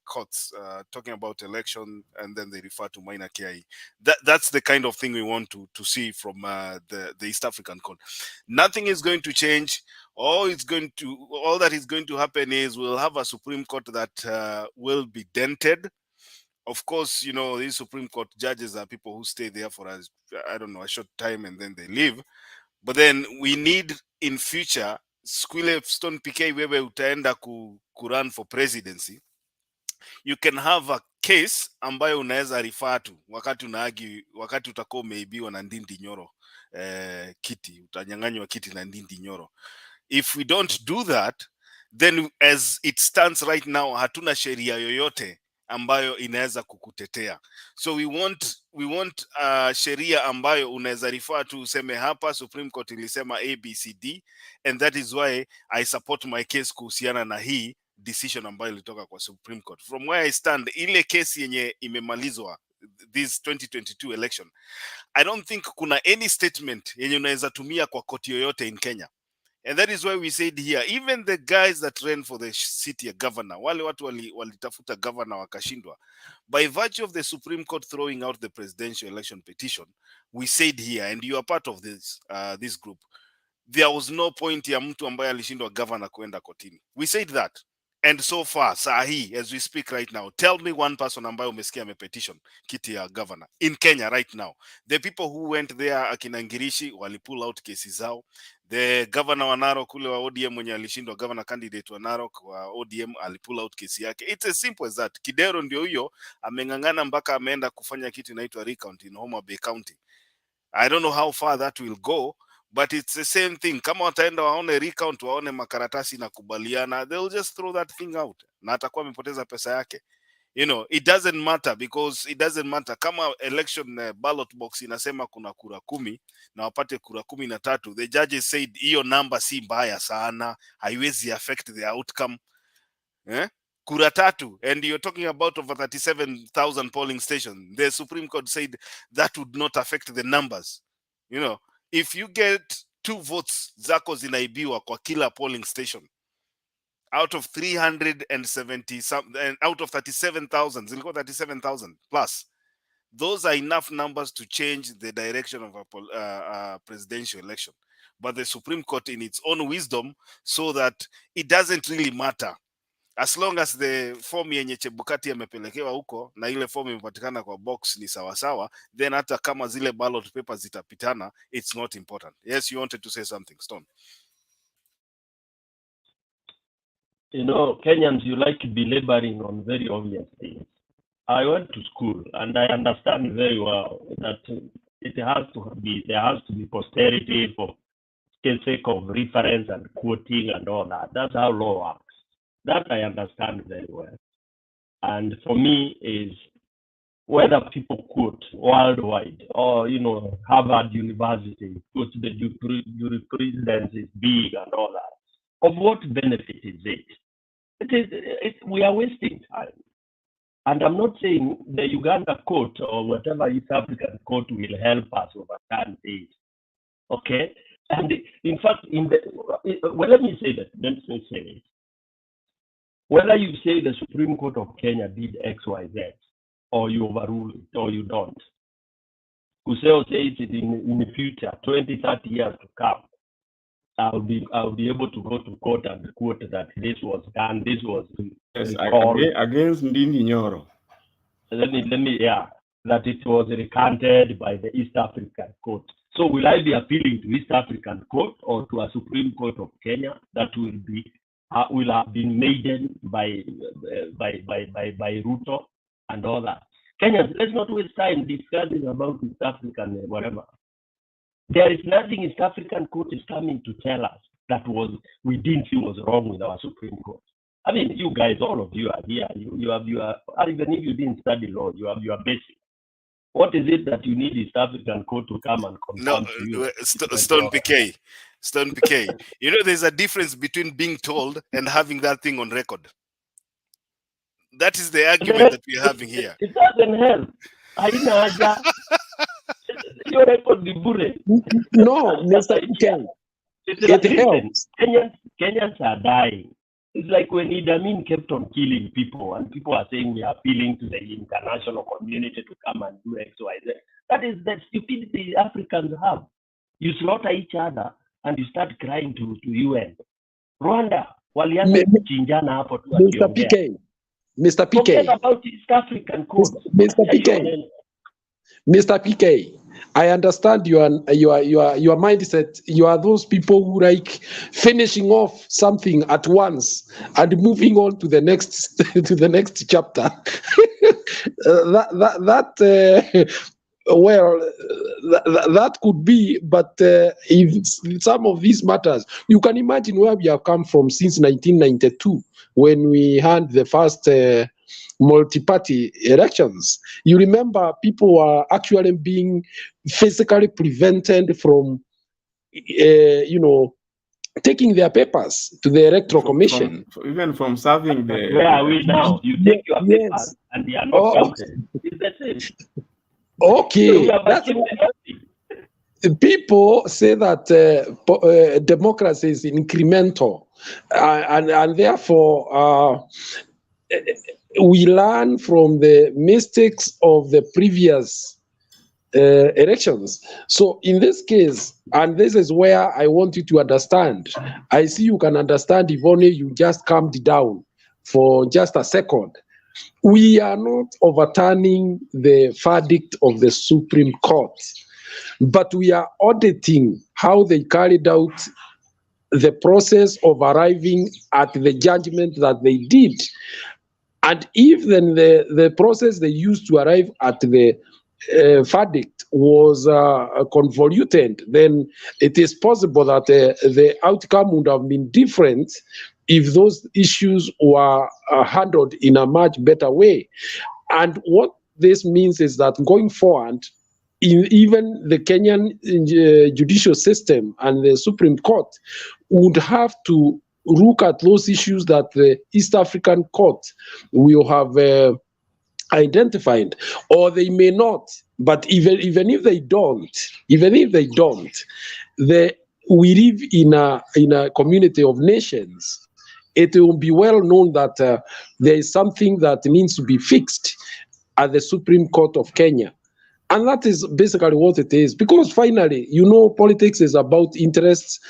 courts talking about election, and then they refer to minor Kiai. That's the kind of thing we want to see from the East African court. Nothing is going to change. All that is going to happen is we'll have a Supreme Court that will be dented. Of course, these Supreme Court judges are people who stay there for a short time and then they leave. But then we need in future, Stone PK wewe utaenda kurun for presidency, you can have a case ambayo unaweza refer to wakati utakuwa umeibiwa na Ndindi Nyoro kiti, utanyang'anywa kiti na Ndindi Nyoro. If we don't do that, then as it stands right now, hatuna sheria yoyote ambayo inaweza kukutetea. So we want sheria ambayo unaweza refer to, useme hapa Supreme Court ilisema ABCD, and that is why I support my case kuhusiana na hii decision ambayo ilitoka kwa Supreme Court. From where I stand, ile kesi yenye imemalizwa this 2022 election, I don't think kuna any statement yenye unaweza tumia kwa koti yoyote in Kenya. And that is why we said here, even the guys that ran for the city governor, wale watu walitafuta governor wakashindwa, by virtue of the Supreme Court throwing out the presidential election petition, we said here, and you are part of this group, there was no point ya mtu ambaye alishindwa governor kuenda kotini. We said that. And so far, sahi, as we speak right now, tell me one person ambaye umesikia amepetition kiti ya governor in Kenya right now. The people who went there, akina Ngirishi, wali pull out kesi zao. The governor wa Narok kule wa ODM mwenye alishindwa, governor candidate wa Narok wa ODM, ali pull out kesi yake. It's as simple as that. Kidero ndio huyo amengangana mpaka ameenda kufanya kitu inaitwa recount in Homa Bay County. I don't know how far that will go, but it's the same thing. Kama wataenda waone recount, waone makaratasi na kubaliana, they'll just throw that thing out. Na atakuwa amepoteza pesa yake. You know, it doesn't matter, because it doesn't matter. Kama election ballot box inasema kuna kura 10 na wapate kura 13, the judges said hiyo number si mbaya sana, haiwezi affect the outcome. Kura 3, and you're talking about over 37,000 polling stations. The Supreme Court said that would not affect the numbers. You know, if you get 2 votes zako zinaibiwa kwa kila polling station, out of 370 something, and out of 37,000, zilikuwa 37,000 plus, those are enough numbers to change the direction of a presidential election. But the Supreme Court, in its own wisdom, so that it doesn't really matter, as long as the form yenye Chebukati amepelekewa huko na ile form imepatikana kwa box ni sawasawa, then hata kama zile ballot papers zitapitana, it's not important. Yes, you wanted to say something, Stone. You know, Kenyans, you like belaboring on very obvious things. I went to school and I understand very well that there has to be posterity for the sake of reference and quoting and all that. That's how law works. That I understand very well. And for me is whether people quote worldwide or, you know, Harvard University, quote the jurisprudence is big and all that. Of what benefit is it? We are wasting time. And I'm not saying the Uganda court or whatever East African court will help us overturn this. Okay? And in fact, well, let me say that. Let me say it. Whether you say the Supreme Court of Kenya did X, Y, Z, or you overrule it, or you don't, Kuseo says it in the future, 20, 30 years to come, I'll be able to go to court and quote that this was done, this was against Ndindi Nyoro. Let me, that it was recanted by the East African court. So will I be appealing to East African court or to a Supreme Court of Kenya that will have been made by RUTO and all that? Kenyans, let's not waste time discussing about East African whatever. There is nothing East African court is coming to tell us that we didn't feel was wrong with our Supreme Court. I mean, you guys, all of you are here. You have your, even if you didn't study law, you have your basic. What is it that you need East African court to come and confirm to you? Stone PK. You know, there's a difference between being told and having that thing on record. That is the argument that we're having here. It doesn't help. Your record the bullet. No, Mr. PK. It helps. Kenyans are dying. It's like when Idi Amin kept on killing people, and people are saying we are appealing to the international community to come and do X, Y, Z. That is the stupidity Africans have. You slaughter each other and you start crying to UN. Rwanda, walianza kuchinjana hapo tu wakiongea. Mr. PK. Forget about East African court. Mr. PK, I understand your mindset. You are those people who like finishing off something at once and moving on to the next chapter. well, that could be, but if some of these matters, you can imagine where we have come from since 1992, when we had the first multi-party elections. You remember people were actually being physically prevented from, taking their papers to the Electoral Commission. Even from serving the... Where are we now? You take your papers Yes. and they are not counted. It's the same. Okay. People say that democracy is incremental, and therefore we learn from the mistakes of the previous elections. So in this case, and this is where I want you to understand, I see you can understand if only you just calmed down for just a second. We are not overturning the verdict of the Supreme Court, but we are auditing how they carried out the process of arriving at the judgment that they did. And if then the process they used to arrive at the verdict was convoluted, then it is possible that the outcome would have been different if those issues were handled in a much better way. And what this means is that going forward, even the Kenyan judicial system and the Supreme Court would have to look at those issues that the East African Court will have identified, or they may not. But even if they don't, we live in a community of nations. It will be well known that there is something that needs to be fixed at the Supreme Court of Kenya. And that is basically what it is. Because finally, politics is about interests,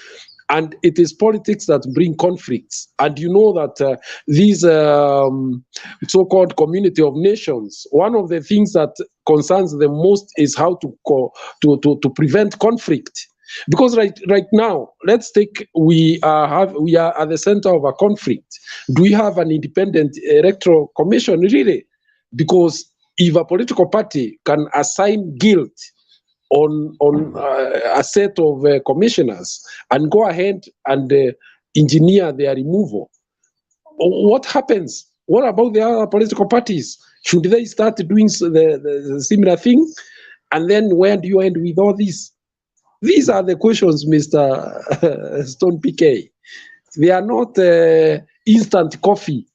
and it is politics that bring conflicts. And you know that these so-called community of nations, one of the things that concerns them most is how to prevent conflict. Because right now, let's take we are at the center of a conflict. Do we have an independent electoral commission, really? Because if a political party can assign guilt on a set of commissioners and go ahead and engineer their removal, what happens? What about the other political parties? Should they start doing the similar thing? And then where do you end with all this? These are the questions, Mr. Stone PK. They are not instant coffee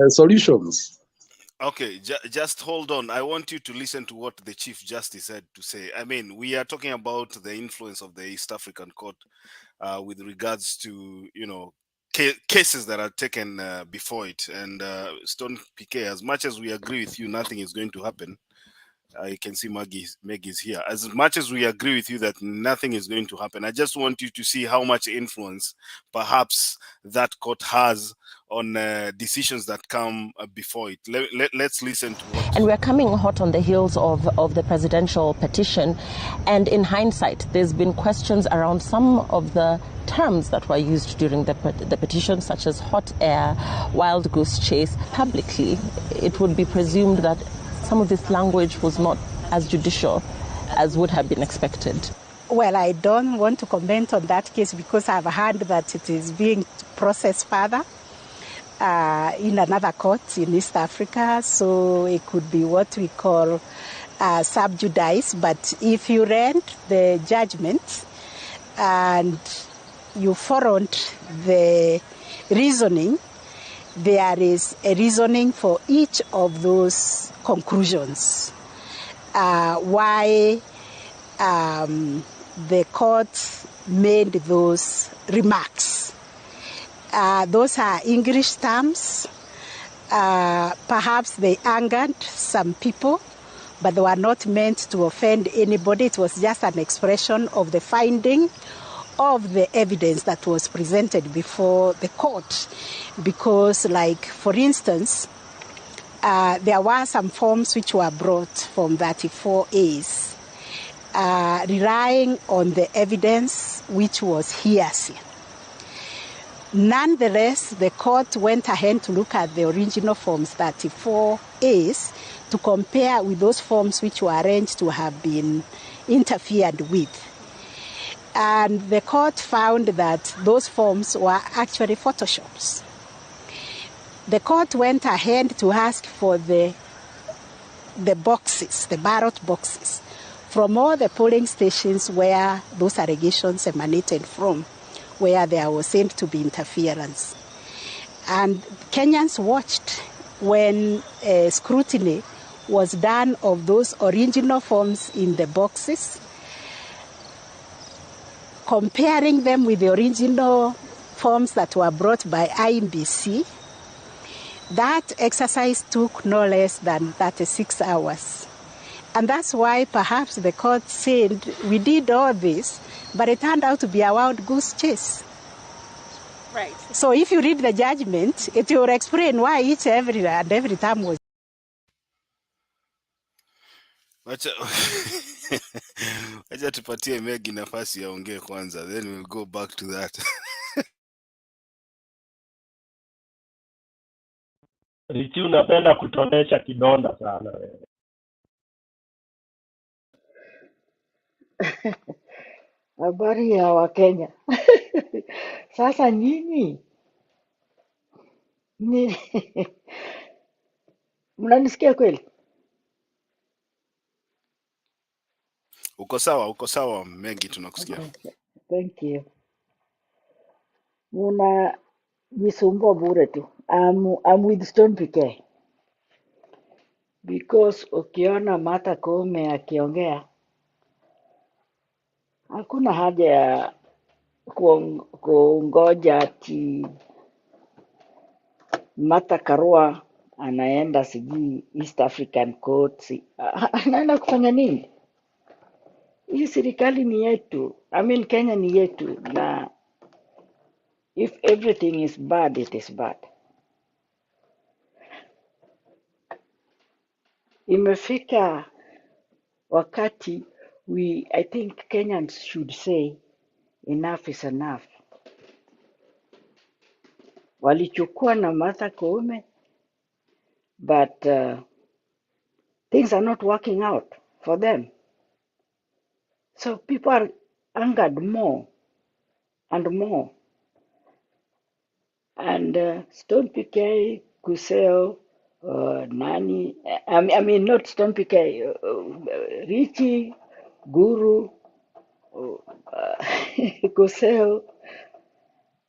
solutions. Okay, just hold on. I want you to listen to what the Chief Justice had to say. I mean, we are talking about the influence of the East African Court with regards to, cases that are taken before it. And Stone PK, as much as we agree with you, nothing is going to happen. I can see Maggie's here. As much as we agree with you that nothing is going to happen, I just want you to see how much influence perhaps that court has on decisions that come before it. Let's listen to what... And we're coming hot on the heels of the presidential petition. And in hindsight, there's been questions around some of the terms that were used during the petition, such as hot air, wild goose chase. Publicly, it would be presumed that some of this language was not as judicial as would have been expected. Well, I don't want to comment on that case because I've heard that it is being processed further in another court in East Africa. So it could be what we call sub judice. But if you read the judgment and you followed the reasoning, there is a reasoning for each of those conclusions. Why the court made those remarks. Those are English terms. Perhaps they angered some people, but they were not meant to offend anybody. It was just an expression of the finding of the evidence that was presented before the court. Because, like, for instance, there were some forms which were brought from 34As, relying on the evidence which was hearsay. Nonetheless, the court went ahead to look at the original forms 34As to compare with those forms which were arranged to have been interfered with. And the court found that those forms were actually photoshops. The court went ahead to ask for the boxes, the ballot boxes, from all the polling stations where those allegations emanated from, where there was said to be interference. And Kenyans watched when scrutiny was done of those original forms in the boxes, comparing them with the original forms that were brought by Iebc. That exercise took no less than 36 hours. And that's why perhaps the court said, we did all this, but it turned out to be a wild goose chase. Right. So if you read the judgment, it will explain why each every time was. Acha tupatie Megi nafasi yaongee kwanza, then we'll go back to that. Richi, unapenda kutonesha kidonda sana wewe. Habari ya Wakenya. Sasa nyinyi ni mnanisikia kweli? Uko sawa Megi, tunakusikia. Okay. Thank you. Mnajisumbua bure tu. I'm with Stone PK. Because ukiona Martha Koome akiongea, hakuna haja ya kungoja ati Martha Karua anaenda sijui East African Court. Anaenda kufanya nini? Hii serikali ni yetu. Kenya ni yetu, na if everything is bad, it is bad. Imefika wakati I think Kenyans should say enough is enough. Walichukua na Martha Koome, but things are not working out for them. So people are angered more and more. And Stone PK, Kuseo, Nani, not Stone PK, Richie, Guru, Kuseo,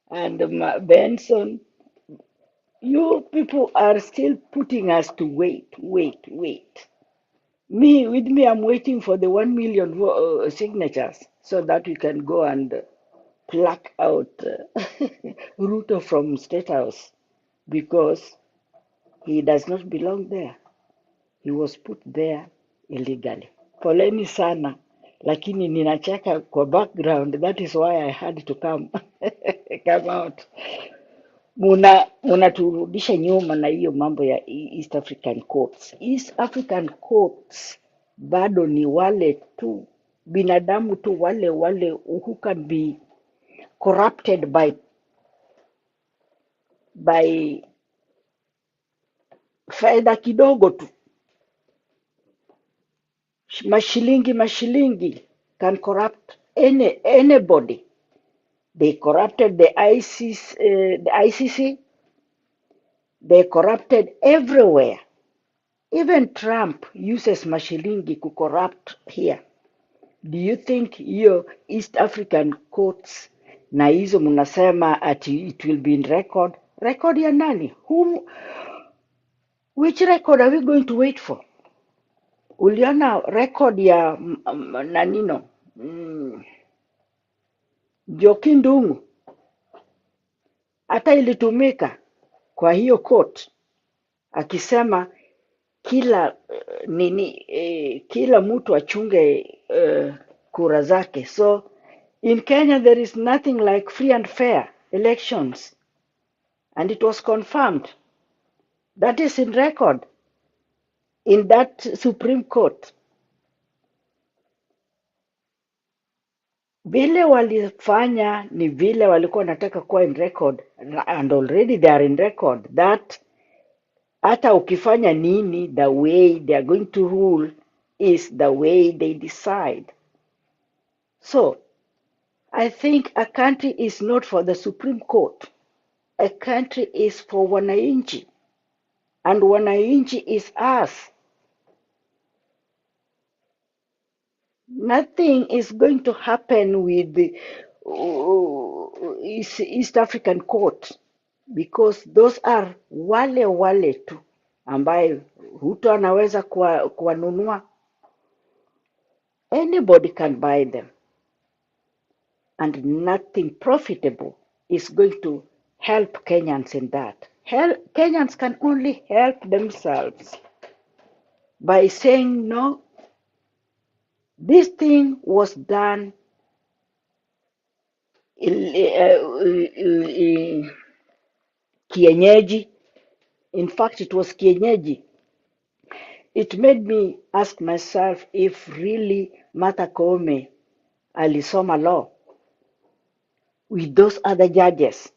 and Benson, you people are still putting us to wait. With me, I'm waiting for the 1 million signatures so that we can go and pluck out RUTO from State House, because he does not belong there. He was put there illegally. Poleni sana, lakini ninacheka kwa background. That is why I had to come out. Munaturudisha nyuma na hiyo mambo ya East African Courts. East African Courts bado ni wale tu binadamu tu, wale who can be corrupted by fedha kidogo tu, mashilingi can corrupt anybody. They corrupted the ICC. They corrupted everywhere. Even Trump uses mashilingi to corrupt here. Do you think your East African courts na hizo mnasema ati it will be in record? Record ya nani? Which record are we going to wait for? Uliona record ya nanino Njoki Ndung'u, hata ilitumika kwa hiyo court akisema kila kila mtu achunge kura zake. So in Kenya there is nothing like free and fair elections, and it was confirmed. That is in record in that Supreme Court. Vile walifanya ni vile walikuwa wanataka kuwa in record, and already they are in record that hata ukifanya nini, the way they are going to rule is the way they decide. So I think a country is not for the Supreme Court. A country is for wananchi, and wananchi is us. Nothing is going to happen with the East African Court, because those are wale tu ambaye Ruto anaweza kuwanunua. Anybody can buy them, and nothing profitable is going to help Kenyans in that. Kenyans can only help themselves by saying, no, this thing was done kienyeji. In fact, it was kienyeji. It made me ask myself if really Martha Koome alisoma law with those other judges.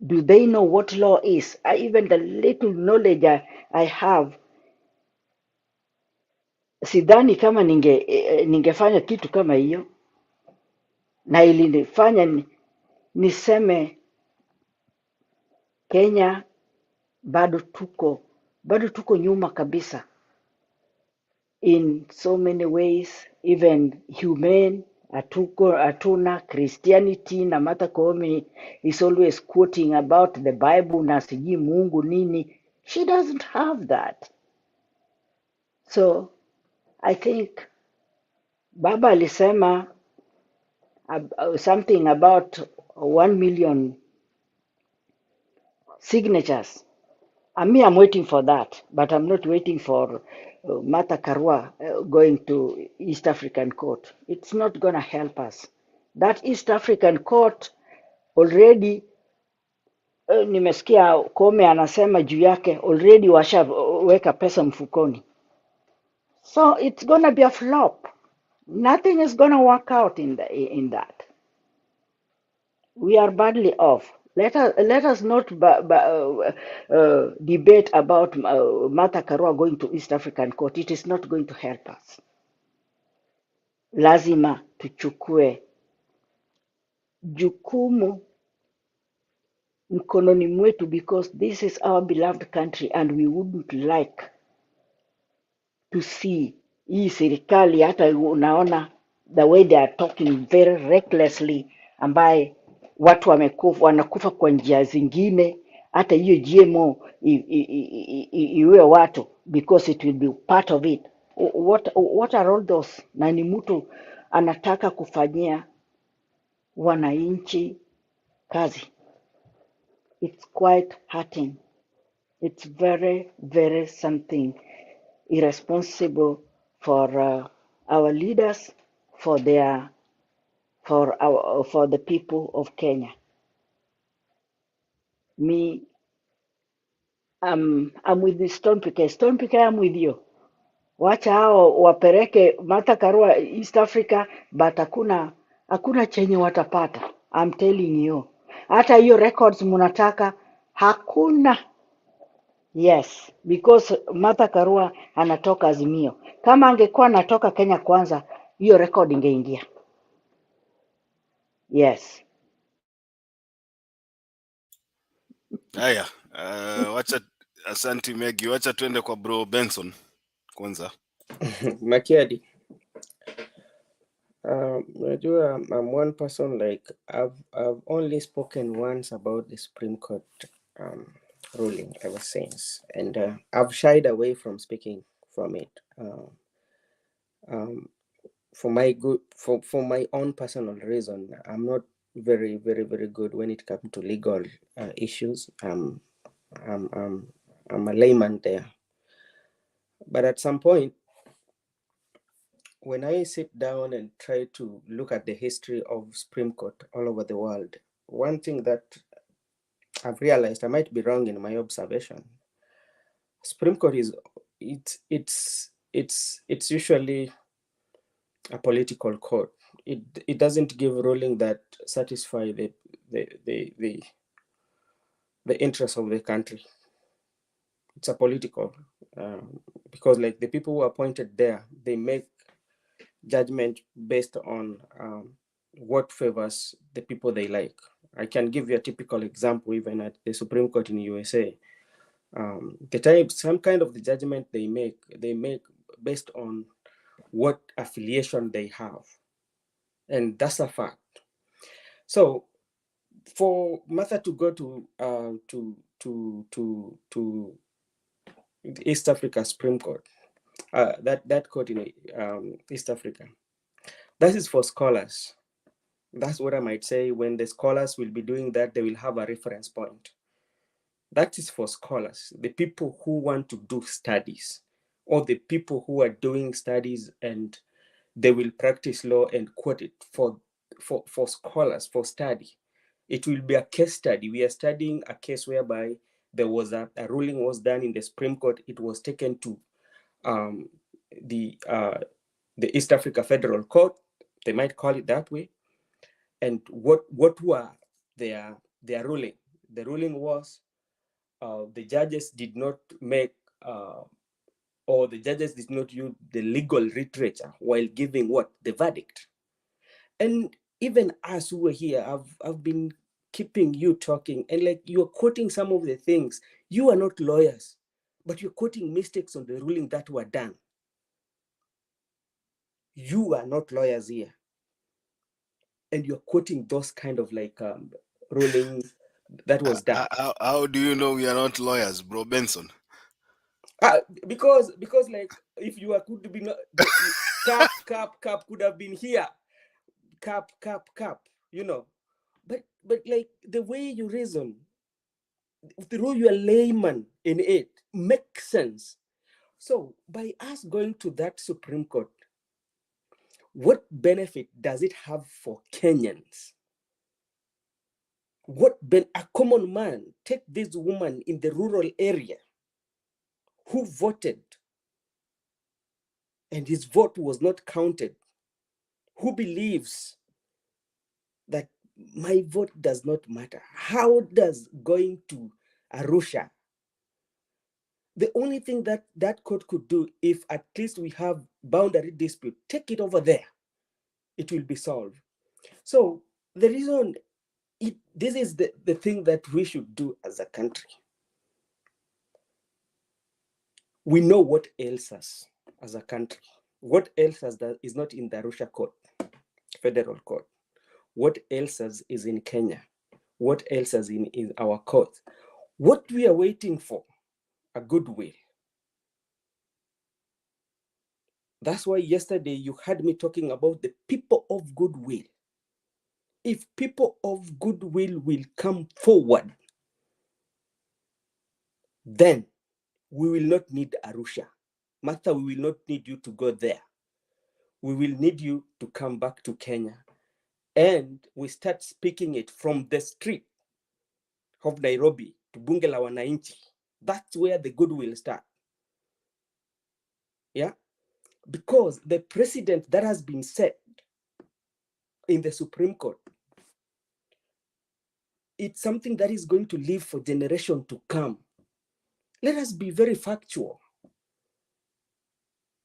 Do they know what law is? Even the little knowledge I have, sidhani kama ningefanya kitu kama hiyo, na ilinifanya niseme Kenya bado tuko nyuma kabisa in so many ways, even humane. Hatuna Christianity, na Martha Koome is always quoting about the Bible na sijui Mungu nini. She doesn't have that. So I think Baba alisema something about 1 million signatures. I'm waiting for that, but I'm not waiting for Martha Karua going to East African Court. It's not going to help us. That East African Court already, nimesikia Koome anasema juu yake, already washaweka pesa mfukoni. So it's going to be a flop. Nothing is going to work out in that. We are badly off. Let us not debate about Martha Karua going to East African Court. It is not going to help us. Lazima tuchukue jukumu mkononi mwetu, because this is our beloved country and we wouldn't like to see hii serikali, hata unaona the way they are talking very recklessly, ambaye watu wanakufa kwa njia zingine, hata hiyo GMO iwe watu, because it will be part of it. What are all those? Na ni mtu anataka kufanyia wananchi kazi. It's quite hurting. It's very, very something irresponsible for our leaders, for the people of Kenya. Me, I'm with the Stone Picker, I'm with you. Wacha hao wapereke Martha Karua East Africa, but hakuna chenye watapata. I'm telling you. Hata hiyo records munataka hakuna. Yes, because Martha Karua anatoka Azimio. Kama angekuwa anatoka Kenya Kwanza, hiyo record ingeingia. Yes. Haya, wacha asanti Megi, wacha tuende kwa bro Benson kwanza. Makiadi. I'm one person, like I've only spoken once about the Supreme Court ruling ever since, and I've shied away from speaking from it for my own personal reason. I'm not very good when it comes to legal issues. I'm a layman there, but at some point, when I sit down and try to look at the history of Supreme Court all over the world, one thing that I've realized, I might be wrong in my observation, Supreme Court is it's usually a political court. it doesn't give ruling that satisfy the interests of the country. It's a political, because like the people who are appointed there, they make judgment based on what favors the people they like. I can give you a typical example, even at the Supreme Court in USA. Some kind of the judgment they make based on what affiliation they have, and that's a fact. So, for Martha to go to East Africa Supreme Court, that court in East Africa, that is for scholars. That's what I might say. When the scholars will be doing that, they will have a reference point. That is for scholars, the people who want to do studies, or the people who are doing studies and they will practice law and quote it. For scholars, for study, it will be a case study. We are studying a case whereby there was a ruling was done in the Supreme Court. It was taken to the East Africa Federal Court. They might call it that way. And what were their ruling? The ruling was the judges did not make or the judges did not use the legal literature while giving the verdict. And even us who were here, I've been keeping you talking, and like you're quoting some of the things. You are not lawyers, but you're quoting mistakes on the ruling that were done. You are not lawyers here, and you're quoting those kind of like rulings that was done. How do you know we are not lawyers, bro Benson? Because like if you are could be not cap could have been here, cap, you know, but like the way you reason, the role you're a layman in it makes sense. So by us going to that Supreme Court, what benefit does it have for Kenyans? A common man, take this woman in the rural area who voted and his vote was not counted, who believes that my vote does not matter. How does going to Arusha, the only thing that court could do, if at least we have boundary dispute, take it over there, it will be solved. So the reason, this is the thing that we should do as a country. We know what ails us as a country. What ails us that is not in the Arusha court, federal court. What ails us is in Kenya. What ails us in our court. What we are waiting for, a goodwill. That's why yesterday you heard me talking about the people of goodwill. If people of goodwill will come forward, then we will not need Arusha. Martha, we will not need you to go there. We will need you to come back to Kenya. And we start speaking it from the street of Nairobi to Bunge la Wananchi. That's where the goodwill starts. Yeah? Because the precedent that has been set in the Supreme Court, it's something that is going to live for generations to come. Let us be very factual.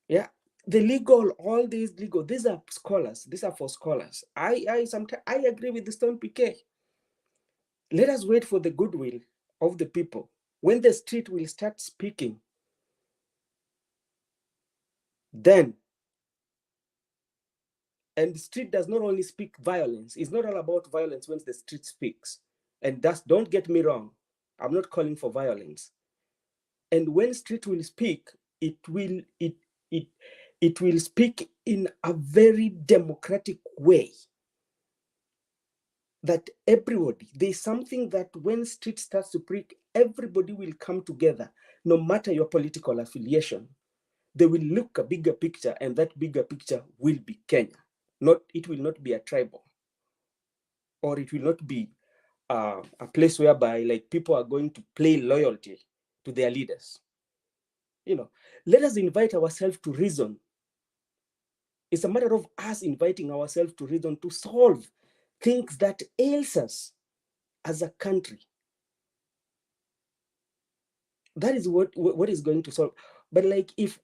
Yeah, the legal, all these legal, these are scholars. These are for scholars. I agree with the Stone PK. Let us wait for the goodwill of the people. When the street will start speaking, then, and the street does not only speak violence. It's not all about violence when the street speaks. And don't get me wrong. I'm not calling for violence. And when street will speak, it will speak in a very democratic way. That everybody, there's something that when street starts to speak, everybody will come together, no matter your political affiliation. They will look a bigger picture, and that bigger picture will be Kenya. It will not be a tribal, or it will not be a place whereby like people are going to play loyalty to their leaders. You know, let us invite ourselves to reason It's a matter of us inviting ourselves to reason to solve things that ails us as a country. That is what is going to solve. But like if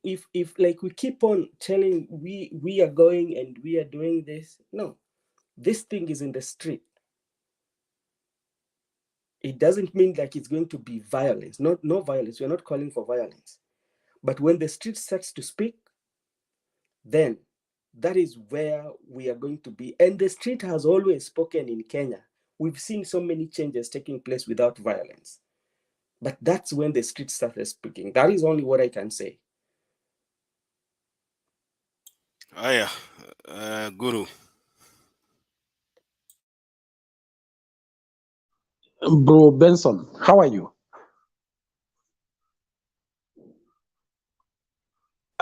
like we keep on telling we are going and we are doing this, no, this thing is in the street. It doesn't mean like it's going to be violence. No violence. We're not calling for violence. But when the street starts to speak, then that is where we are going to be. And the street has always spoken in Kenya. We've seen so many changes taking place without violence. But that's when the street started speaking. That is only what I can say. Aya, Guru. Bro Benson, how are you?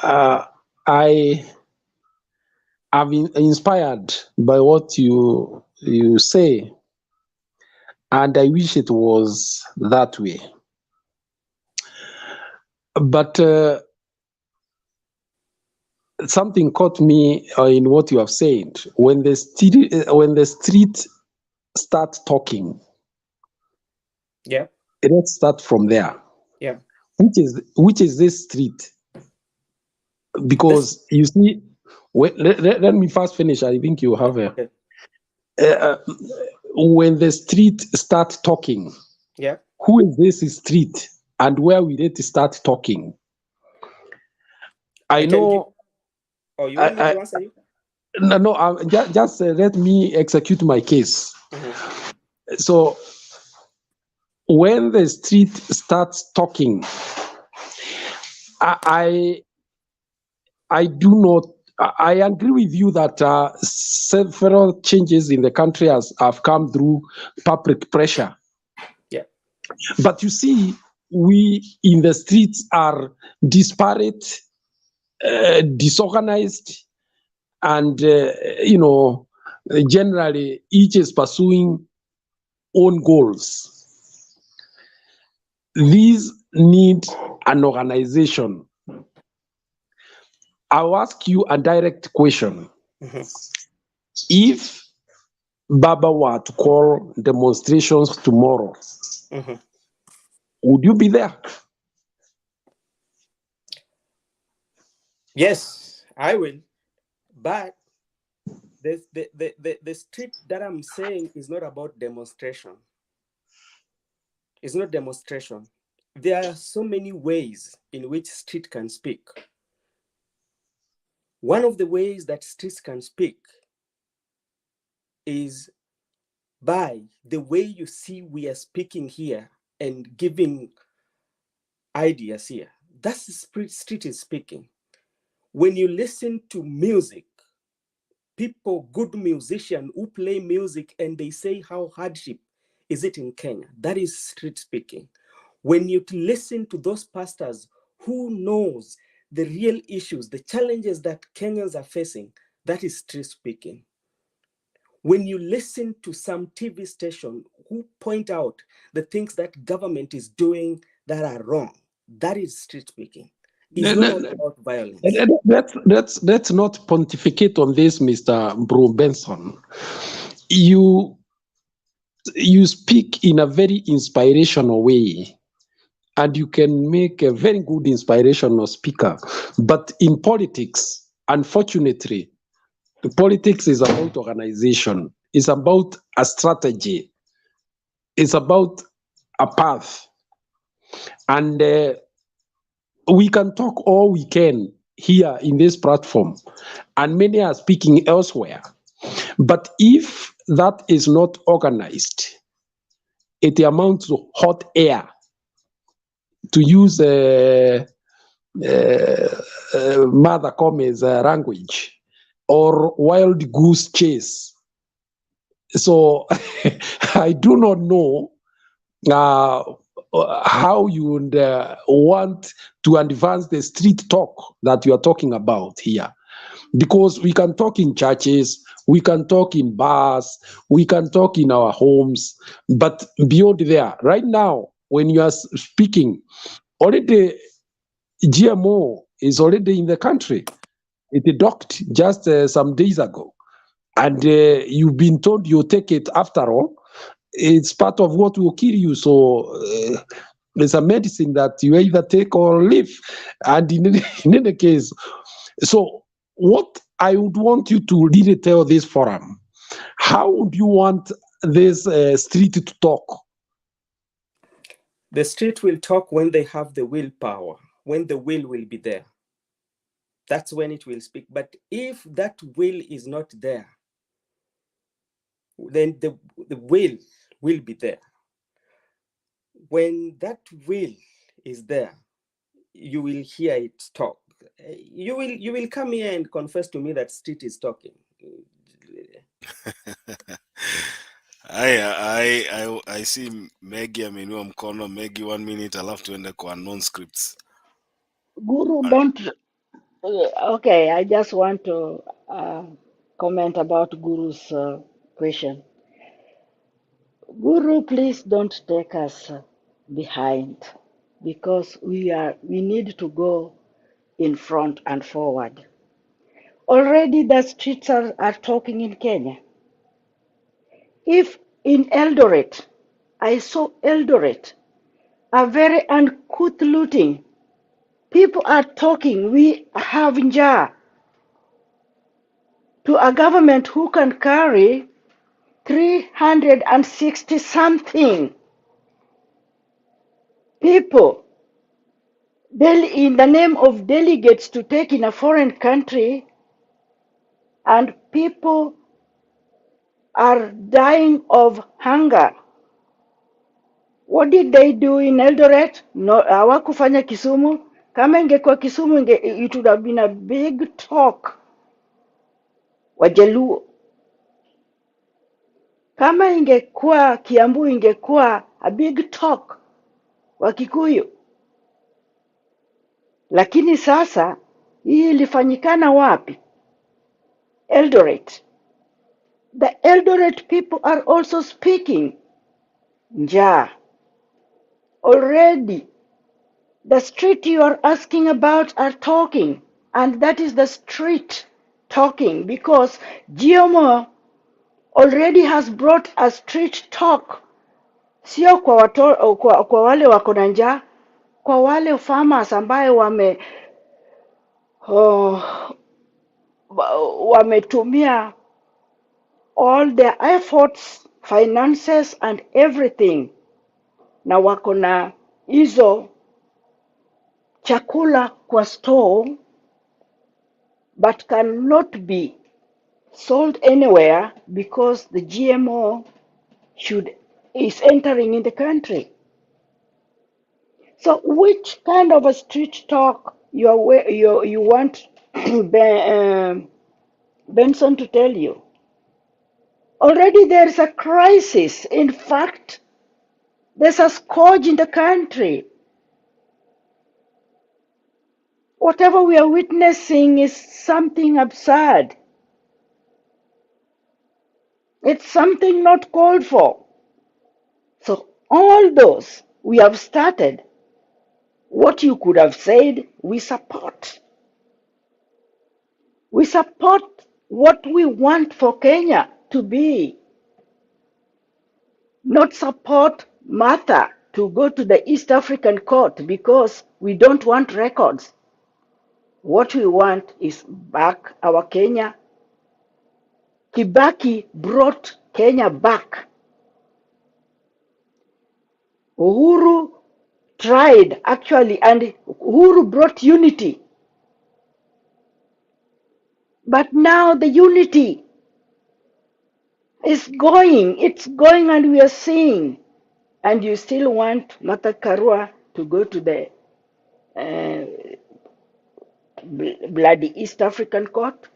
I have been inspired by what you say, and I wish it was that way. But something caught me in what you have said. When the street starts talking, yeah, let's start from there. Yeah, which is this street? Because you see, let me first finish. I think you have a. Okay. When the street starts talking, yeah, who is this street and where we need to start talking? I know. Oh, you want me to answer you? No. Just let me execute my case. Mm-hmm. So, when the street starts talking, I do not. I agree with you that several changes in the country have come through public pressure. Yeah. But you see, we in the streets are disparate, disorganized, and generally each is pursuing own goals. These need an organization. I'll ask you a direct question. Mm-hmm. If Baba were to call demonstrations tomorrow, mm-hmm. would you be there? Yes, I will. But the street that I'm saying is not about demonstration. It's not demonstration. There are so many ways in which street can speak. One of the ways that streets can speak is by the way you see we are speaking here and giving ideas here. That's the street is speaking. When you listen to music, people, good musicians who play music and they say how hardship is it in Kenya, that is street speaking. When you listen to those pastors who knows the real issues, the challenges that Kenyans are facing, that is street speaking. When you listen to some TV station who point out the things that government is doing that are wrong, that is street speaking. It's not about violence. Let's not pontificate on this, Mr. Bro Benson. You speak in a very inspirational way, and you can make a very good inspirational speaker. But in politics, unfortunately, politics is about organization. It's about a strategy. It's about a path. And we can talk all we can here in this platform, and many are speaking elsewhere. But if that is not organized, it amounts to hot air, to use Mother Come's language, or wild goose chase. So I do not know how you would want to advance the street talk that you are talking about here. Because we can talk in churches, we can talk in bars, we can talk in our homes, but beyond there, right now, when you are speaking, already GMO is already in the country. It docked just some days ago. And you've been told you'll take it after all. It's part of what will kill you. So there's a medicine that you either take or leave. And in any case, so what I would want you to really tell this forum, how would you want this street to talk? The street will talk when they have the willpower, when the will be there. That's when it will speak. But if that will is not there, then the will be there. When that will is there, you will hear it talk. You will come here and confess to me that street is talking. I see Maggie ameinua mkono. Maggie, 1 minute, alafu tuende kwa non-scripts. Guru, don't. Okay, I just want to comment about Guru's question. Guru, please don't take us behind, because we need to go in front and forward. Already the streets are talking in Kenya. If in Eldoret, I saw Eldoret, a very uncouth looting. People are talking, we have njaa, to a government who can carry 360 something people in the name of delegates to take in a foreign country, and people are dying of hunger. What did they do in Eldoret? No, hawakufanya Kisumu. Kama ingekuwa Kisumu, it would have been a big talk. Wajaluo. Kama ingekuwa Kiambu, ingekuwa a big talk. Wakikuyu. Lakini sasa hii ilifanyikana wapi? Eldoret. The Eldoret people are also speaking. Njaa. Already, the street you are asking about are talking, and that is the street talking, because GMO already has brought a street talk. Sio kwa wale wako na njaa, kwa wale farmers ambaye wametumia all their efforts, finances and everything, na wako na hizo chakula kwa store, but cannot be sold anywhere because the GMO is entering in the country. So which kind of a street talk you want Benson to tell you? Already there is a crisis. In fact, there's a scourge in the country. Whatever we are witnessing is something absurd. It's something not called for. So all those we have started, what you could have said, we support. We support what we want for Kenya to be. Not support Martha to go to the East African court because we don't want records. What we want is back our Kenya. Kibaki brought Kenya back. Uhuru tried actually, and Uhuru brought unity. But now the unity is going, it's going, and we are seeing. And you still want Martha Karua to go to the bloody East African court,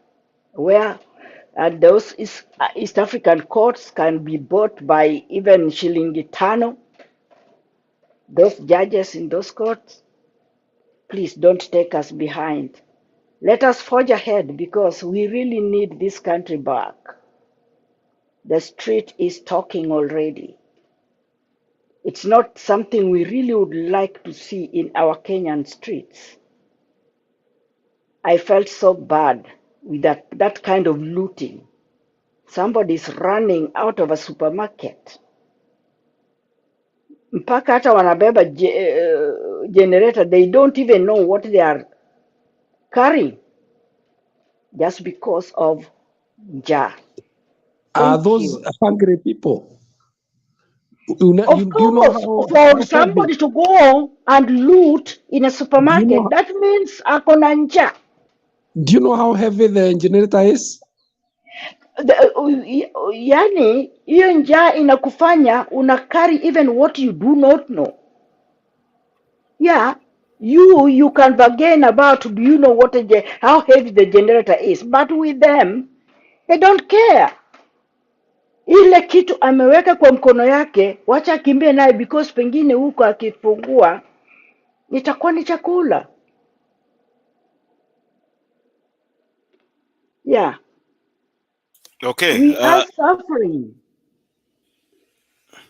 where those East African courts can be bought by even shilingi tano. Those judges in those courts, please don't take us behind. Let us forge ahead, because we really need this country back. The street is talking already. It's not something we really would like to see in our Kenyan streets. I felt so bad with that kind of looting. Somebody's running out of a supermarket. Mpaka hata wanabeba generator, they don't even know what they are carrying just because of njaa. Are Thank those you. hungry people? Of Do you know course, for how heavy? somebody to go and loot in a Do you supermarket, know that means akona njaa. do you know how heavy the generator is? Yani hiyo njaa inakufanya una carry even what you do not know. Yeah, you can bargain about, do you know what how heavy the generator is, but with them they don't care. Ile kitu ameweka kwa mkono yake, wacha akimbie naye, because pengine huko akifungua itakuwa ni chakula. Yeah, Okay. we are suffering.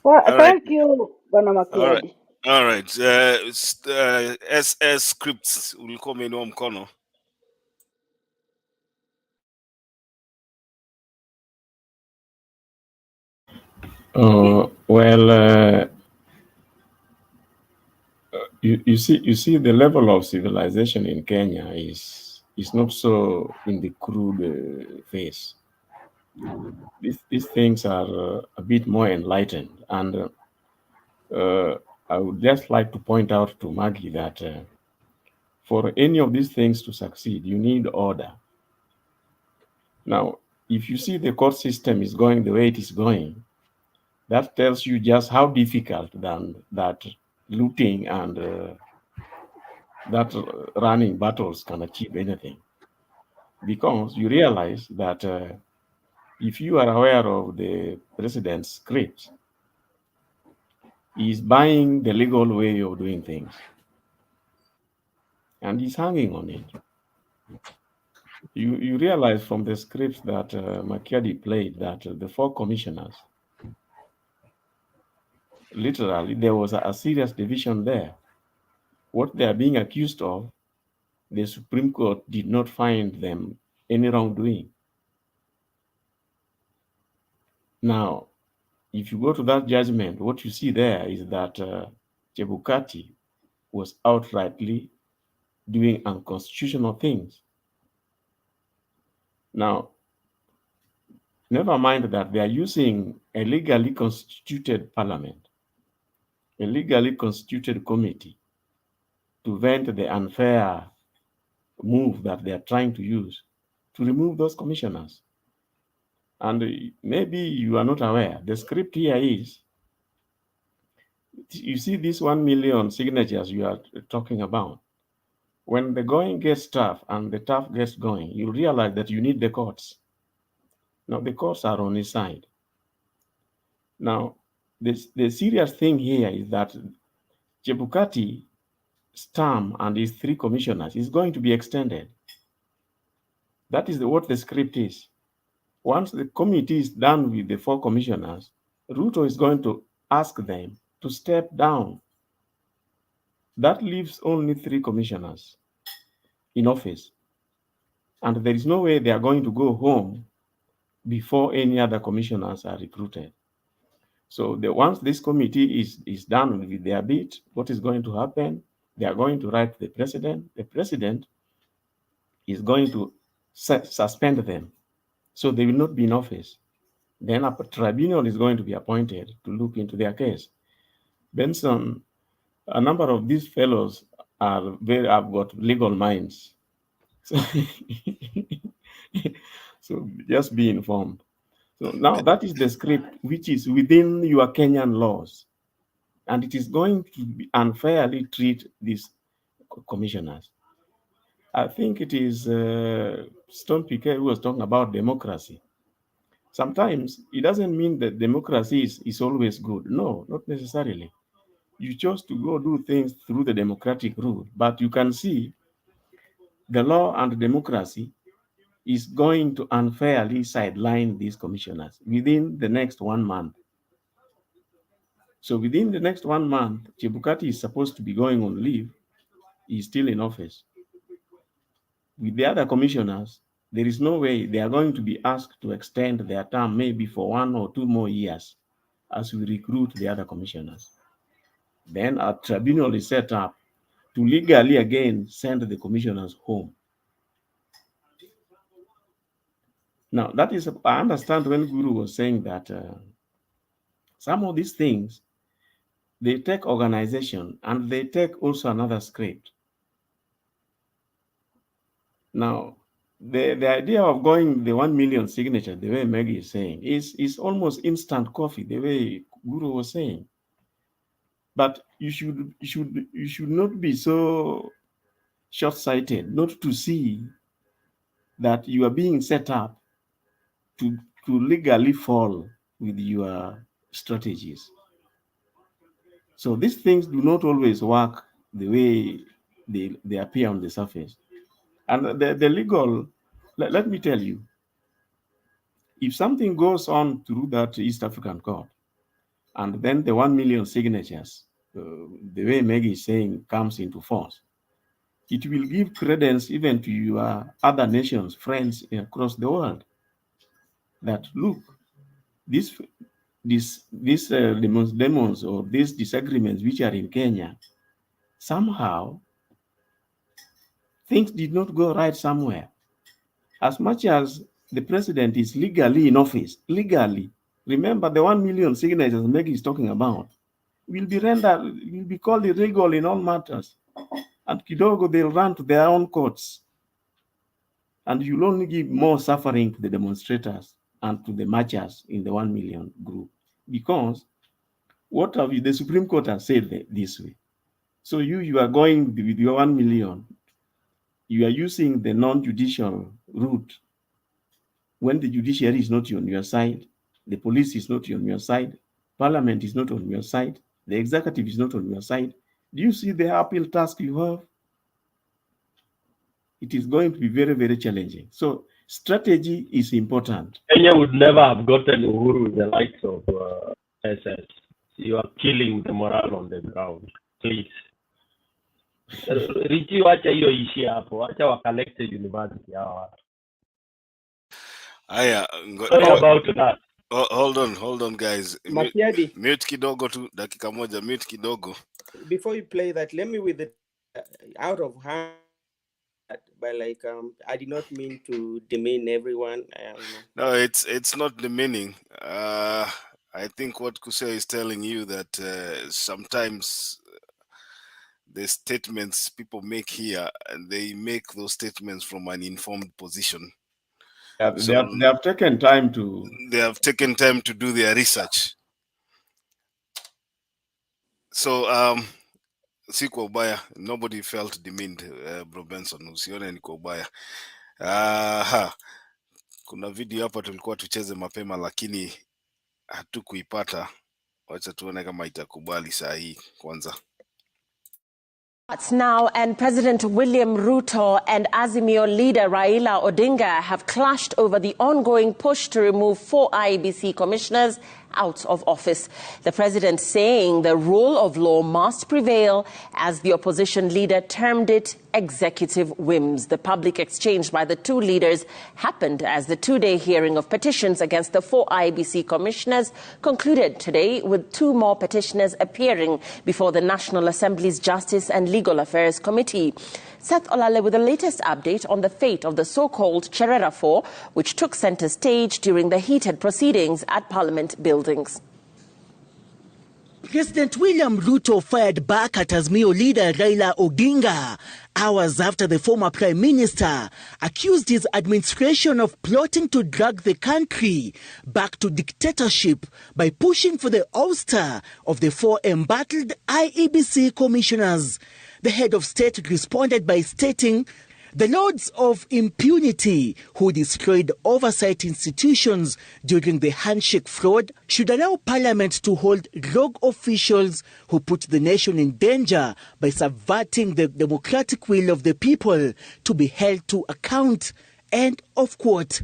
Well, All right. thank you Bwana All right. Makiadi. All right. SS scripts ulikuwa umeinua mkono. You see, the level of civilization in Kenya is not so in the crude phase. These things are a bit more enlightened, and I would just like to point out to Maggie that for any of these things to succeed, you need order. Now, if you see the court system is going the way it is going, that tells you just how difficult that looting and that running battles can achieve anything. Because you realize that if you are aware of the president's script, he's buying the legal way of doing things. And he's hanging on it. You realize from the script that Makiadi played that the 4 commissioners, literally, there was a serious division there. What they are being accused of, the Supreme Court did not find them any wrongdoing. Now, if you go to that judgment, what you see there is that Chebukati was outrightly doing unconstitutional things. Now, never mind that they are using a legally constituted parliament, a legally constituted committee to vent the unfair move that they are trying to use to remove those commissioners. And maybe you are not aware, the script here is, you see these 1 million signatures you are talking about. When the going gets tough and the tough gets going, you realize that you need the courts. Now, the courts are on his side. Now, the serious thing here is that Chebukati's term and his 3 commissioners is going to be extended. That is what the script is. Once the committee is done with the 4 commissioners, RUTO is going to ask them to step down. That leaves only 3 commissioners in office. And there is no way they are going to go home before any other commissioners are recruited. So once this committee is done with their bit, what is going to happen? They are going to write the president. The president is going to suspend them, so they will not be in office. Then a tribunal is going to be appointed to look into their case. Benson, a number of these fellows have got legal minds. So just be informed. So now that is the script which is within your Kenyan laws, and it is going to be unfairly treat these commissioners. I think it is Stone Piquet who was talking about democracy. Sometimes it doesn't mean that democracy is always good. No, not necessarily. You chose to go do things through the democratic route, but you can see the law and democracy is going to unfairly sideline these commissioners within the next 1 month. So within the next 1 month, Chebukati is supposed to be going on leave. He's still in office. with the other commissioners, there is no way they are going to be asked to extend their term maybe for 1 or 2 more years as we recruit the other commissioners. Then a tribunal is set up to legally again send the commissioners home. Now, that is, I understand when Guru was saying that some of these things, they take organization and they take also another script. Now, the idea of going the 1 million signature, the way Maggie is saying, is almost instant coffee, the way Guru was saying. But you should not be so short-sighted not to see that you are being set up to legally fall with your strategies. So these things do not always work the way they appear on the surface. And the legal, let me tell you, if something goes on through that East African court, and then the 1 million signatures, the way Maggie is saying, comes into force, it will give credence even to your other nations, friends across the world, that look, these demons or these disagreements which are in Kenya, somehow things did not go right somewhere. As much as the president is legally in office, legally, remember the 1 million signatures Maggie is talking about will be called illegal in all matters. And kidogo, they'll run to their own courts. And you'll only give more suffering to the demonstrators and to the marchers in the 1 million group. Because what have you, the Supreme Court has said this way. So you are going with your 1 million, you are using the non-judicial route when the judiciary is not on your side, the police is not on your side, Parliament is not on your side, the executive is not on your side. Do you see the uphill task you have? It is going to be very, very challenging. So strategy is important. Kenya would never have gotten Uhuru with the likes of SS. You are killing the morale on the ground. Please. Richi, wacha hiyo ishi hapo. Wacha wakalekte university hawa. Aya, Sorry about that. Hold on guys. Makiadi. Mute kidogo tu, dakika moja, mute kidogo. Before you play that, let me with it out of hand, but like I did not mean to demean everyone. No, it's not demeaning. I think what Kuse is telling you that sometimes the statements people make here, they make those statements from an informed position. They have taken time to... They have taken time to do their research. So, si kwa ubaya, nobody felt demeaned, Bro Benson, usione ni kwa ubaya. Kuna video hapa tulikuwa tucheze mapema lakini hatukuipata. Wacha tuone kama itakubali saa hii kwanza. Now, and President William Ruto and Azimio leader RAILA ODINGA have clashed over the ongoing push to remove 4 IEBC commissioners out of office. The president saying the rule of law must prevail, as the opposition leader termed it executive whims. The public exchange by the two leaders happened as the 2-day hearing of petitions against the 4 IEBC commissioners concluded today, with 2 more petitioners appearing before the National Assembly's Justice and Legal Affairs Committee. Seth Olale with the latest update on the fate of the so-called Cherera 4, which took centre stage during the heated proceedings at Parliament buildings. President William Ruto fired back at Azimio leader RAILA ODINGA hours after the former Prime Minister accused his administration of plotting to drag the country back to dictatorship by pushing for the ouster of the 4 embattled IEBC commissioners. The head of state responded by stating the lords of impunity who destroyed oversight institutions during the handshake fraud should allow Parliament to hold rogue officials who put the nation in danger by subverting the democratic will of the people to be held to account. End of quote.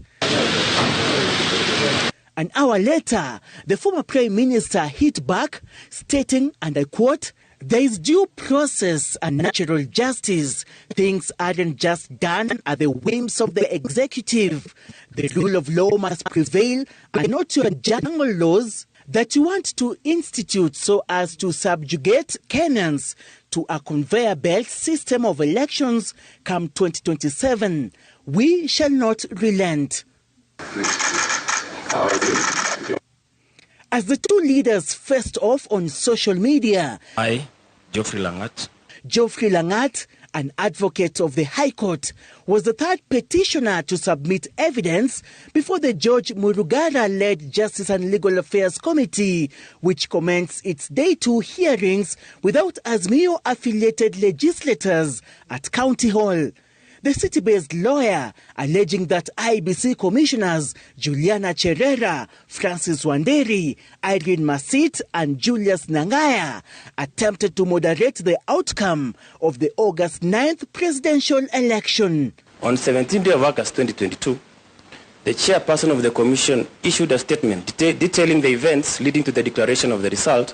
An hour later, the former Prime Minister hit back, stating, and I quote, There is due process and natural justice. Things aren't just done at the whims of the executive. The rule of law must prevail, and not your jungle laws that you want to institute so as to subjugate Kenyans to a conveyor belt system of elections come 2027. We shall not relent. As the two leaders faced off on social media, I, Geoffrey Langat, an advocate of the High Court, was the third petitioner to submit evidence before the George Murugara-led Justice and Legal Affairs Committee, which commenced its Day 2 hearings without Azimio-affiliated legislators at County Hall. The city-based lawyer alleging that IEBC commissioners Juliana Cherera, Francis Wanderi, Irene Masit and Julius Nangaya attempted to moderate the outcome of the August 9th presidential election. On 17th day of August 2022, the chairperson of the commission issued a statement detailing the events leading to the declaration of the result,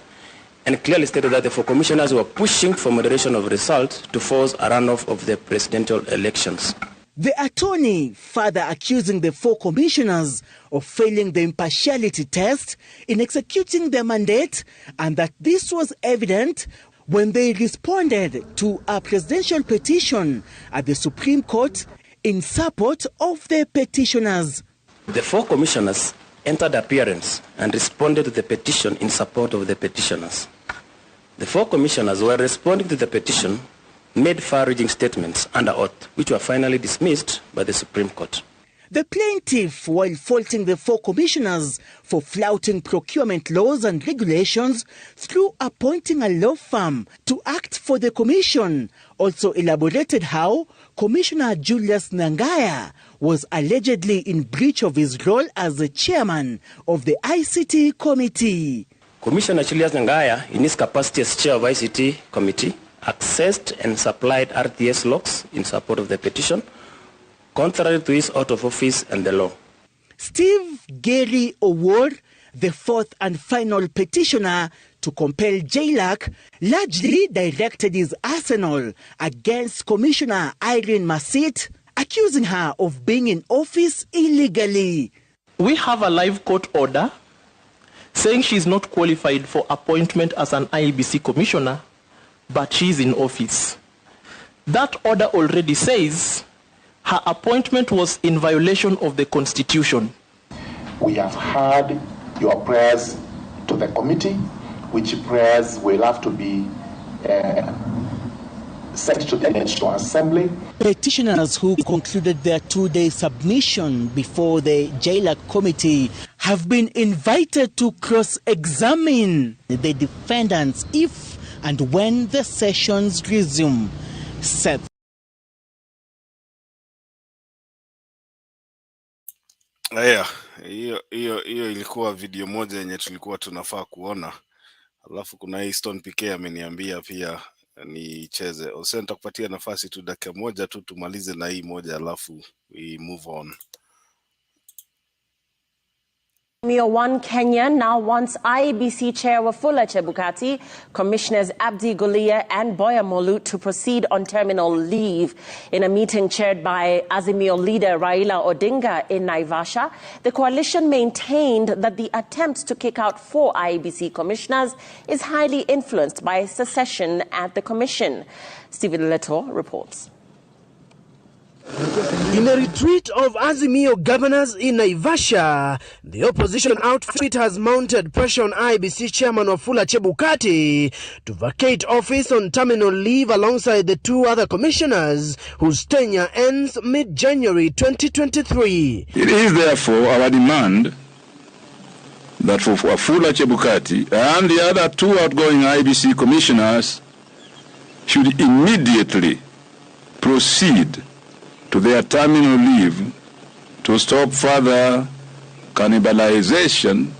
and clearly stated that the four commissioners were pushing for moderation of results to force a runoff of the presidential elections. The attorney further accusing the four commissioners of failing the impartiality test in executing their mandate, and that this was evident when they responded to a presidential petition at the Supreme Court in support of the petitioners. The four commissioners entered appearance and responded to the petition in support of the petitioners. The four commissioners were responding to the petition, made far-reaching statements under oath, which were finally dismissed by the Supreme Court. The plaintiff, while faulting the four commissioners for flouting procurement laws and regulations through appointing a law firm to act for the commission, also elaborated how Commissioner Julius Nangaya was allegedly in breach of his role as the chairman of the ICT committee. Commissioner Julius Nangaya, in his capacity as chair of ICT committee, accessed and supplied RTS logs in support of the petition, contrary to his oath of office and the law. Steve Gary Owor, the fourth and final petitioner to compel JLAC, largely directed his arsenal against Commissioner Irene Masit, accusing her of being in office illegally. We have a live court order saying she is not qualified for appointment as an IEBC commissioner, but she is in office. That order already says her appointment was in violation of the Constitution. We have heard your prayers to the committee, which prayers will have to be sent to the National Assembly. Petitioners who concluded their two-day submission before the JLAC committee have been invited to cross-examine the defendants if and when the sessions resume. Seth. Haya, hiyo ilikuwa video moja yenye tulikuwa tunafaa kuona. Alafu kuna hii Stone PK ameniambia pia nicheze. Ose nitakupatia nafasi tu dakika moja tu tumalize na hii moja alafu we move on. One Kenyan now wants IEBC Chair Wafula Chebukati, Commissioners Abdi Gulia and Boya Molu to proceed on terminal leave. In a meeting chaired by Azimio leader RAILA ODINGA in Naivasha, the coalition maintained that the attempt to kick out 4 IEBC commissioners is highly influenced by secession at the commission. Stephen Leto reports. In a retreat of Azimio governors in Naivasha, the opposition outfit has mounted pressure on IEBC chairman Wafula Chebukati to vacate office on terminal leave alongside the 2 other commissioners whose tenure ends mid-January 2023. It is therefore our demand that for Wafula Chebukati and the other 2 outgoing IEBC commissioners should immediately proceed to their terminal leave to stop further cannibalization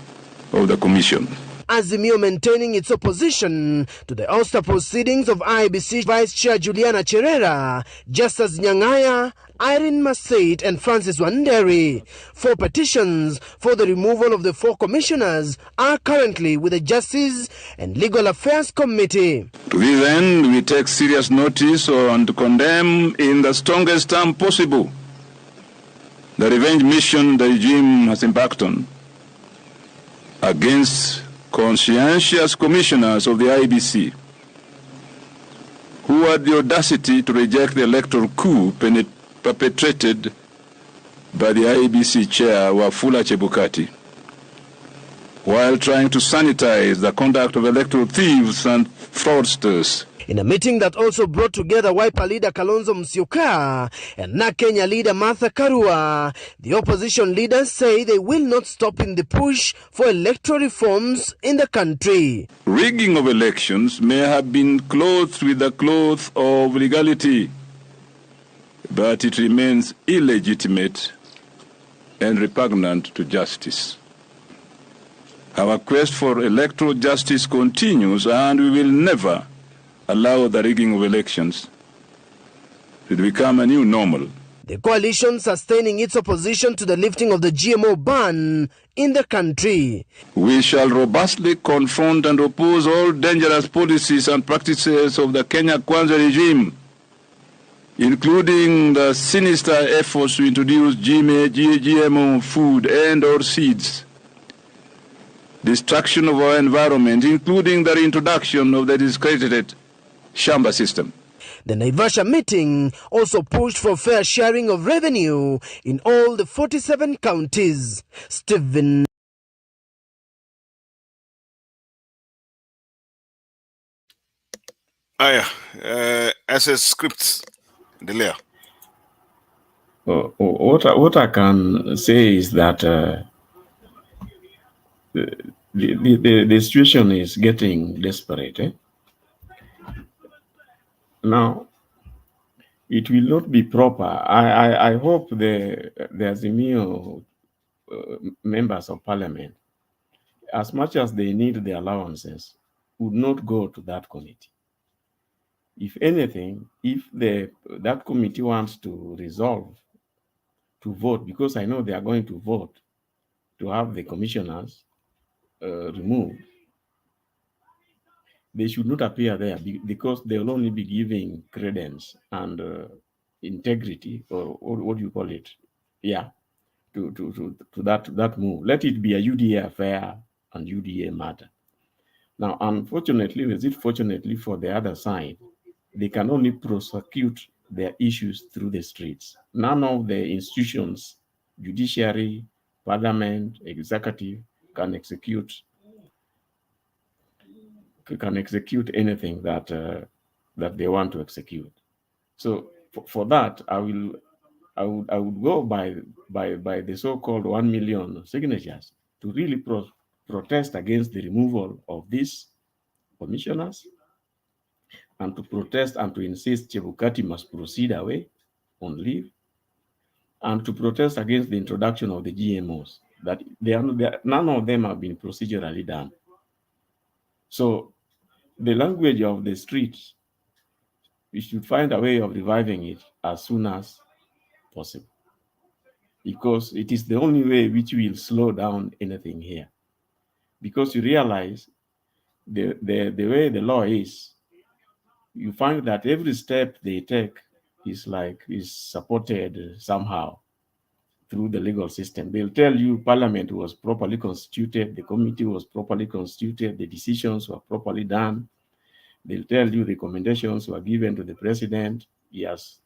of the commission. Azimio maintaining its opposition to the ouster proceedings of IEBC Vice Chair Juliana Cherera, Justice Nyang'aya, Irene Masait and Francis Wanderi. 4 petitions for the removal of the 4 commissioners are currently with the Justice and Legal Affairs Committee. To this end, we take serious notice and condemn in the strongest term possible the revenge mission the regime has embarked on against conscientious commissioners of the IEBC who had the audacity to reject the electoral coup perpetrated by the IEBC chair Wafula Chebukati while trying to sanitize the conduct of electoral thieves and fraudsters. In a meeting that also brought together Wiper leader Kalonzo Musyoka and NARC Kenya leader Martha Karua, the opposition leaders say they will not stop in the push for electoral reforms in the country. Rigging of elections may have been clothed with the cloth of legality, but it remains illegitimate and repugnant to justice. Our quest for electoral justice continues, and we will never allow the rigging of elections to become a new normal. The coalition sustaining its opposition to the lifting of the GMO ban in the country. We shall robustly confront and oppose all dangerous policies and practices of the Kenya Kwanza regime, including the sinister efforts to introduce GMO food and/or seeds, destruction of our environment, including the reintroduction of the discredited Shamba system. The Naivasha meeting also pushed for fair sharing of revenue in all the 47 counties. Stephen. SS scripts, delay. What I can say is that the situation is getting desperate. Now, it will not be proper. I hope the Azimio members of parliament, as much as they need the allowances, would not go to that committee. If anything, if that committee wants to resolve to vote, because I know they are going to vote to have the commissioners removed, they should not appear there because they will only be giving credence and integrity, or what do you call it? Yeah, to that move. Let it be a UDA affair and UDA matter. Now, unfortunately, fortunately for the other side, they can only prosecute their issues through the streets. None of the institutions, judiciary, parliament, executive, can execute anything that they want to execute. So for that, I would go by the so-called 1 million signatures to really protest against the removal of these commissioners, and to protest and to insist Chebukati must proceed away on leave, and to protest against the introduction of the GMOs, that none of them have been procedurally done. So the language of the streets, we should find a way of reviving it as soon as possible, because it is the only way which will slow down anything here. Because you realize the way the law is, you find that every step they take is supported somehow through the legal system. They'll tell you Parliament was properly constituted, the committee was properly constituted, the decisions were properly done. They'll tell you recommendations were given to the president, he has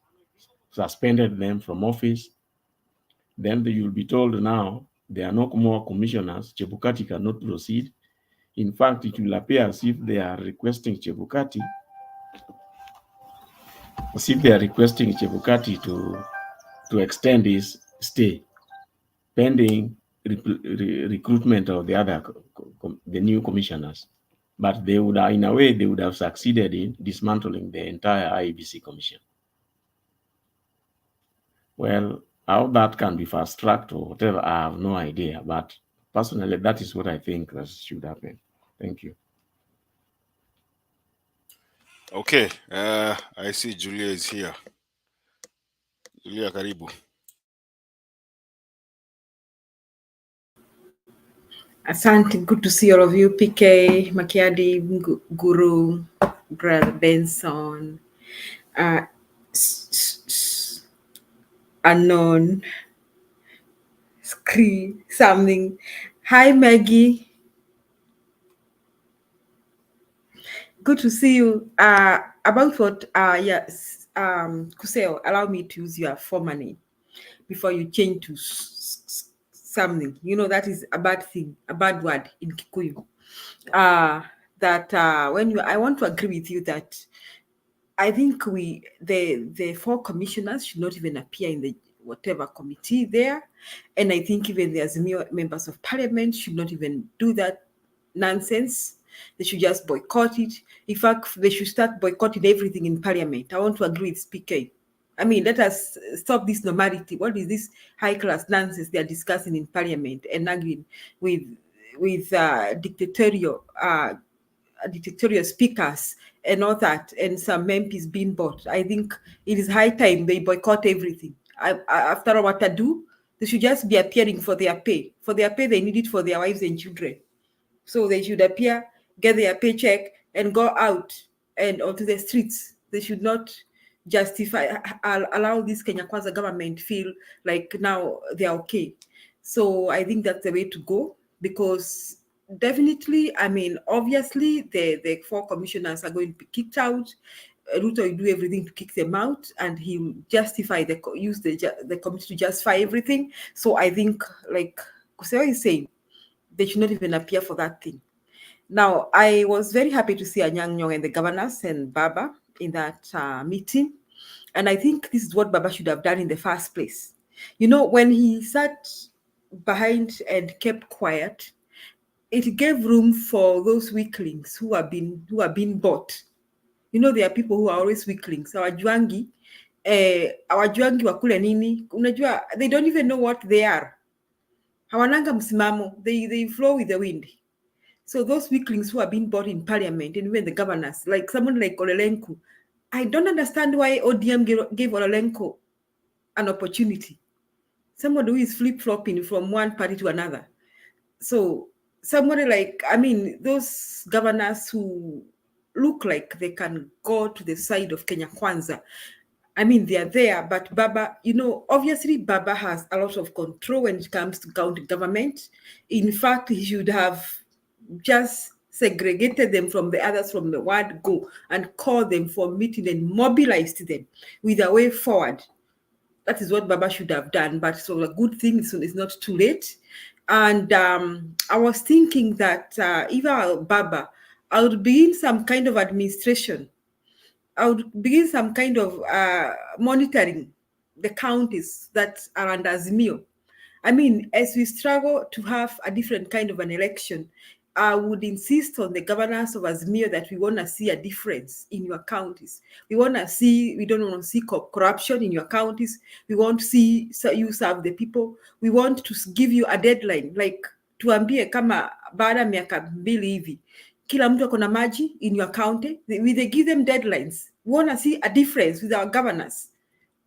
suspended them from office. Then you'll be told now there are no more commissioners, Chebukati cannot proceed. In fact, it will appear as if they are requesting Chebukati to extend his stay pending recruitment of the new commissioners. But they would, in a way, they would have succeeded in dismantling the entire IEBC commission. Well, how that can be fast-tracked or whatever, I have no idea. But personally, that is what I think that should happen. Thank you. Okay, I see Julia is here. Julia, karibu. Asante, good to see all of you. PK, Makiadi, Guru, Brother Benson, Unknown, Scree, something. Hi, Maggie. Good to see you. About what, yes, Kuseo, allow me to use your former name before you change to something. You know, that is a bad thing, a bad word in Kikuyu. I want to agree with you that I think the 4 commissioners should not even appear in the whatever committee there. And I think even the Azimio members of parliament should not even do that nonsense. They should just boycott it. In fact, they should start boycotting everything in parliament. I want to agree with PK. I mean, let us stop this normality. What is this high-class nonsense they are discussing in parliament and arguing with dictatorial speakers and all that, and some MPs being bought? I think it is high time they boycott everything. After all, what I do, they should just be appearing for their pay. For their pay, they need it for their wives and children. So they should appear, get their paycheck, and go out and onto the streets. They should not allow this Kenya Kwanza government feel like now they're okay. So I think that's the way to go, because definitely, I mean, obviously the 4 commissioners are going to be kicked out. RUTO will do everything to kick them out, and he will justify use the committee to justify everything. So I think, like Kuseo is saying, they should not even appear for that thing. Now, I was very happy to see Anyang' Nyong'o and the governors and Baba in that meeting. And I think this is what Baba should have done in the first place. You know, when he sat behind and kept quiet, it gave room for those weaklings who are being bought. You know, there are people who are always weaklings. Our Juangi wakule nini, unajua, they don't even know what they are. Hawananga msimamo, they flow with the wind. So those weaklings who are being bought in parliament, and even the governors, like someone like Olelenku, I don't understand why ODM gave Olelenku an opportunity. Someone who is flip-flopping from one party to another. So somebody like, I mean, those governors who look like they can go to the side of Kenya Kwanza, I mean, they are there, but Baba, you know, obviously Baba has a lot of control when it comes to county government. In fact, he should have just segregated them from the others from the word go and call them for meeting and mobilized them with a way forward. That is what Baba should have done. But so a good thing is it's not too late. And I was thinking that if I were Baba, I would begin some kind of administration. I would begin some kind of monitoring the counties that are under Azimio. I mean, as we struggle to have a different kind of an election, I would insist on the governors of Azimio that we want to see a difference in your counties. We don't want to see corruption in your counties. We want to see you serve the people. We want to give you a deadline, like tuambie kama baada miaka 2 hivi kila mtu akona maji in your county. They give them deadlines. We want to see a difference with our governors.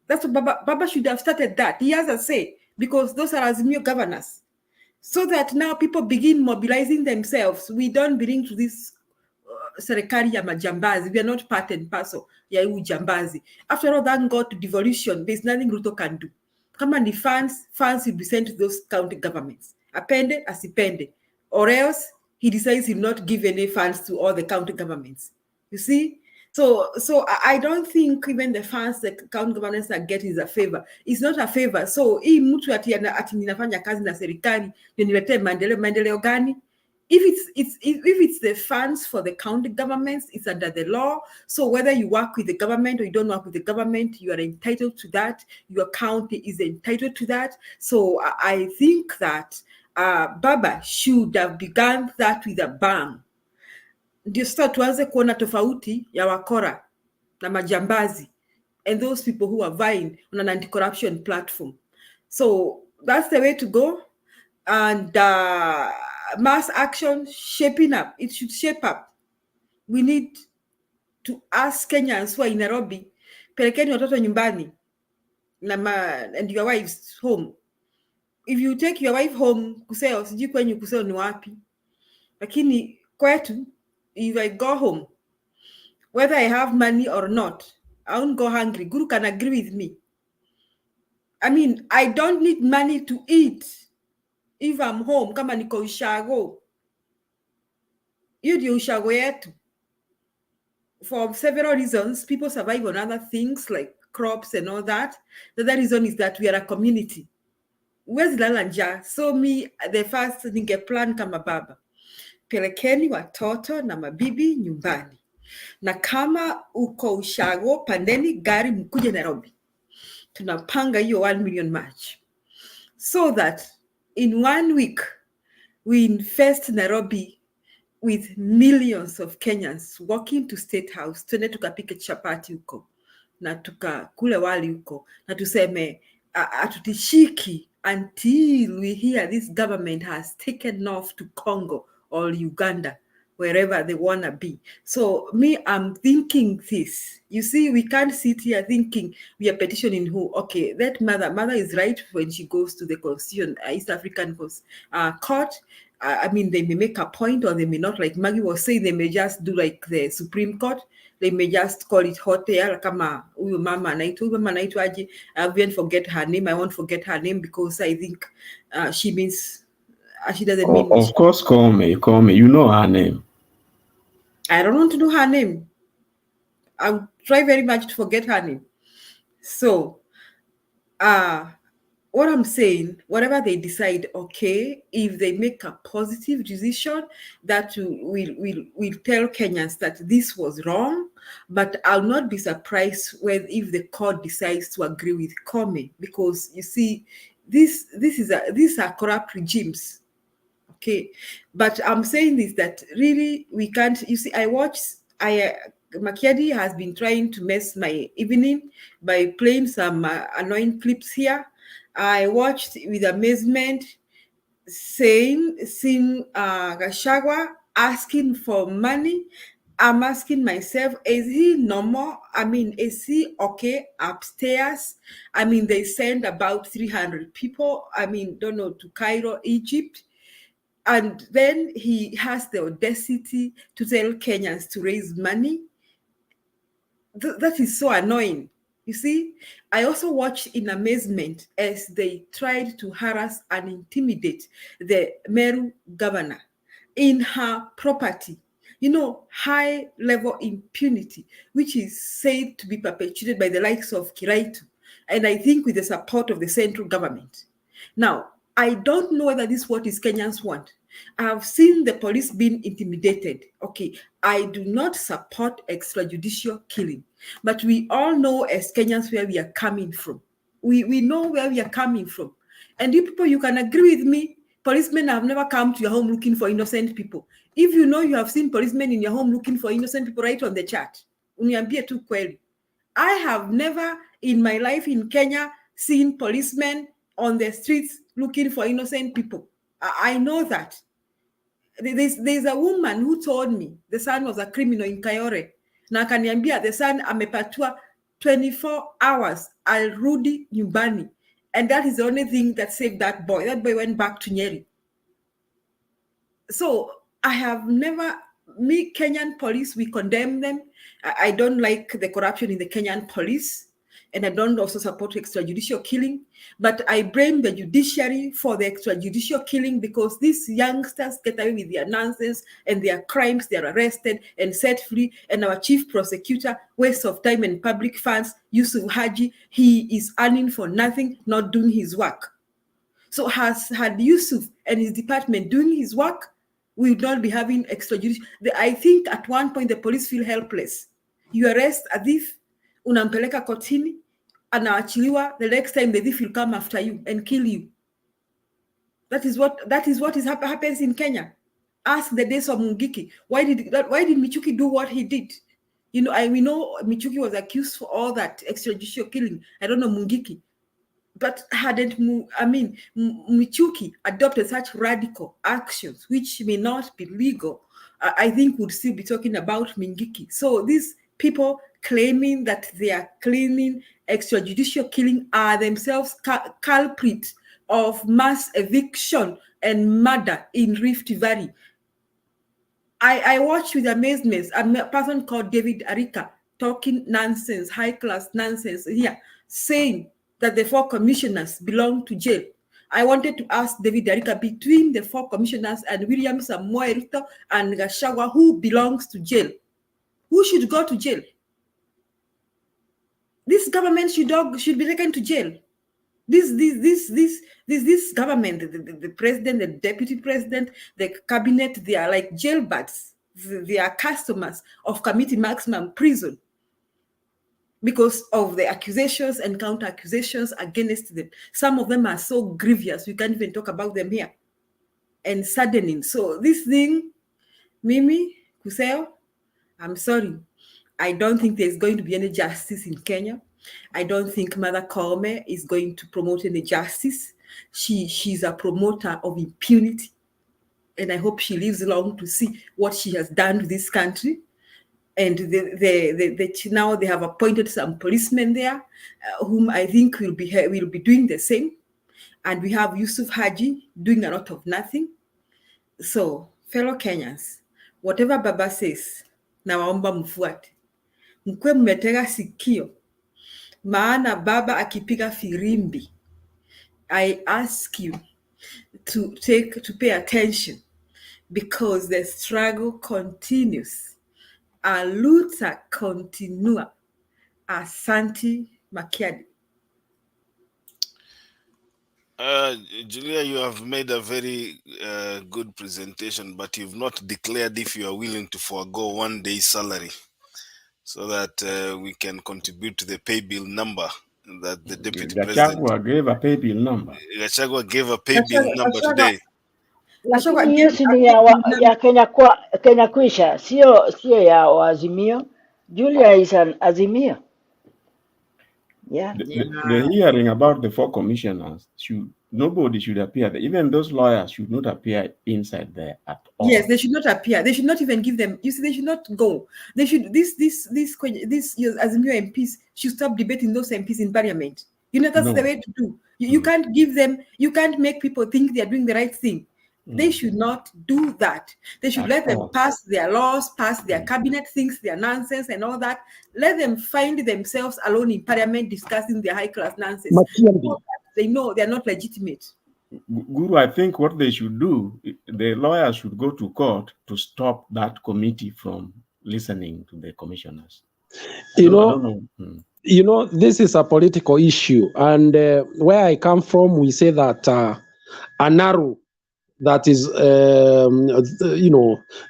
That's what Baba should have started that. He has a say, because those are Azimio governors. So that now people begin mobilizing themselves. We don't belong to this serikali ya majambazi. We are not part and parcel ya ujambazi. After all, thank God to devolution, there's nothing Ruto can do. Kama ni funds will be sent to those county governments. Apende, asipende. Or else, he decides he'll not give any funds to all the county governments. You see? So I don't think even the funds the county governments are getting is a favor. It's not a favor. So hii mtu ati ninafanya kazi na serikali ndio niletee maendeleo gani? If it's the funds for the county governments, it's under the law. So whether you work with the government or you don't work with the government, you are entitled to that. Your county is entitled to that. So I think that Baba should have begun that with a bang. Ndio sasa tuanze kuona tofauti ya wakora na majambazi and those people who are vying on an anti-corruption platform. So that's the way to go. And mass action shaping up. It should shape up. We need to ask Kenyans who are in Nairobi, pelekeni watoto nyumbani and your wife's home. If you take your wife home, kuseo, sijui kwenyu kuseo ni wapi. Lakini kwetu, if I go home, whether I have money or not, I won't go hungry. Guru can agree with me. I mean, I don't need money to eat if I'm home. Kama niko ushago. Hiyo ndio ushago yetu. For several reasons, people survive on other things like crops and all that. The other reason is that we are a community. Where's Lalanja? So me, the first ninge plan kama baba. Pelekeni watoto na mabibi nyumbani. Na kama uko ushago, pandeni gari mkuje Nairobi. Tunapanga hiyo 1 million march. So that in 1 week, we infest Nairobi with millions of Kenyans walking to State House. Tuende tukapike chapati huko. Na tukakule wali huko. Na tuseme atutishiki until we hear this government has taken off to Congo or Uganda, wherever they want to be. So me, I'm thinking this. You see, we can't sit here thinking we are petitioning who. Okay, that mother is right when she goes to the Constitution, East African court. I mean, they may make a point or they may not. Like Maggie was saying, they may just do like the Supreme Court. They may just call it hot air. Kama huyu mama anaitwaje? I won't forget her name. I won't forget her name because I think she means she doesn't mean. Of course, call me. You know her name. I don't want to know her name. I'll try very much to forget her name. So, what I'm saying, whatever they decide, okay, if they make a positive decision, that will tell Kenyans that this was wrong, but I'll not be surprised if the court decides to agree with Comey, because you see, these are corrupt regimes, okay? But I'm saying this, that really we can't. You see, Makiadi has been trying to mess my evening by playing some annoying clips here. I watched with amazement seeing Gachagua asking for money. I'm asking myself, is he normal? I mean, is he okay upstairs? I mean, they sent about 300 people, don't know, to Cairo, Egypt. And then he has the audacity to tell Kenyans to raise money. That is so annoying. You see, I also watched in amazement as they tried to harass and intimidate the Meru governor in her property. You know, high-level impunity, which is said to be perpetuated by the likes of Kiraitu, and I think with the support of the central government. Now, I don't know whether this is what Kenyans want. I have seen the police being intimidated. Okay, I do not support extrajudicial killing, but we all know as Kenyans where we are coming from. We know where we are coming from. And you people, you can agree with me, policemen have never come to your home looking for innocent people. If you know you have seen policemen in your home looking for innocent people, write on the chat. Uniambie tu kweli. I have never in my life in Kenya seen policemen on the streets looking for innocent people. I know that. There's a woman who told me the son was a criminal in Kayore. Na akaniambia the son amepatiwa 24 hours alrudi nyumbani. And that is the only thing that saved that boy. That boy went back to Nyeri. So I have never, Kenyan police, we condemn them. I don't like the corruption in the Kenyan police. And I don't also support extrajudicial killing, but I blame the judiciary for the extrajudicial killing because these youngsters get away with their nonsense and their crimes. They are arrested and set free. And our chief prosecutor, waste of time and public funds, Yusuf Haji, he is earning for nothing, not doing his work. So had Yusuf and his department doing his work, we would not be having extrajudicial. I think at one point the police feel helpless. You arrest a thief, unampeleka kotini, anaachiliwa, the next time the thief will come after you and kill you. That is what happens in Kenya. Ask the days of Mungiki. Why did Michuki do what he did? You know, we know Michuki was accused for all that extrajudicial killing. I don't know Mungiki. but hadn't Michuki adopted such radical actions, which may not be legal, I think would still be talking about Mingiki. So these people claiming that they are cleaning extrajudicial killing are themselves culprits of mass eviction and murder in Rift Valley. I watched with amazement a person called David Arika talking nonsense, high-class nonsense here, saying that the 4 commissioners belong to jail. I wanted to ask David Arika, between the 4 commissioners and William Samoei Ruto and Gachagua, who belongs to jail? Who should go to jail? This government should be taken to jail. This government, the president, the deputy president, the cabinet, they are like jailbirds. They are customers of committing maximum prison because of the accusations and counter accusations against them. Some of them are so grievous, we can't even talk about them here. And saddening. So this thing, Mimi Kuseo, I'm sorry. I don't think there's going to be any justice in Kenya. I don't think Mother Koome is going to promote any justice. She's a promoter of impunity. And I hope she lives long to see what she has done to this country. And now they have appointed some policemen there, whom I think will be doing the same. And we have Yusuf Haji doing a lot of nothing. So, fellow Kenyans, whatever Baba says, nawaomba mfuate. Mkwe mmetega sikio. Maana Baba akipiga firimbi. I ask you to pay attention, because the struggle continues. A luta continua. Asante Makiadi. Julia, you have made a very good presentation, but you've not declared if you are willing to forego 1 day's salary so that we can contribute to the pay bill number that the deputy president. Gachagua gave a pay bill number. Gachagua gave a pay bill number today. Lakini hiyo si ni ya Kenya Kwisha, sio ya Azimio. Julia is an Azimio. Yeah. The hearing about the 4 commissioners, nobody should appear. Even those lawyers should not appear inside there at all. Yes, they should not appear. They should not even give them. You see, they should not go. They should. This Azimio MPs should stop debating those MPs in Parliament. You know, that's the way to do. You can't give them. You can't make people think they are doing the right thing. They should not do that. They should let them pass their laws, pass their cabinet things, their nonsense and all that. Let them find themselves alone in Parliament discussing their high-class nonsense. They know they are not legitimate. Guru, I think what they should do, the lawyers should go to court to stop that committee from listening to the commissioners. You know, this is a political issue. And where I come from, we say that an arrow that is,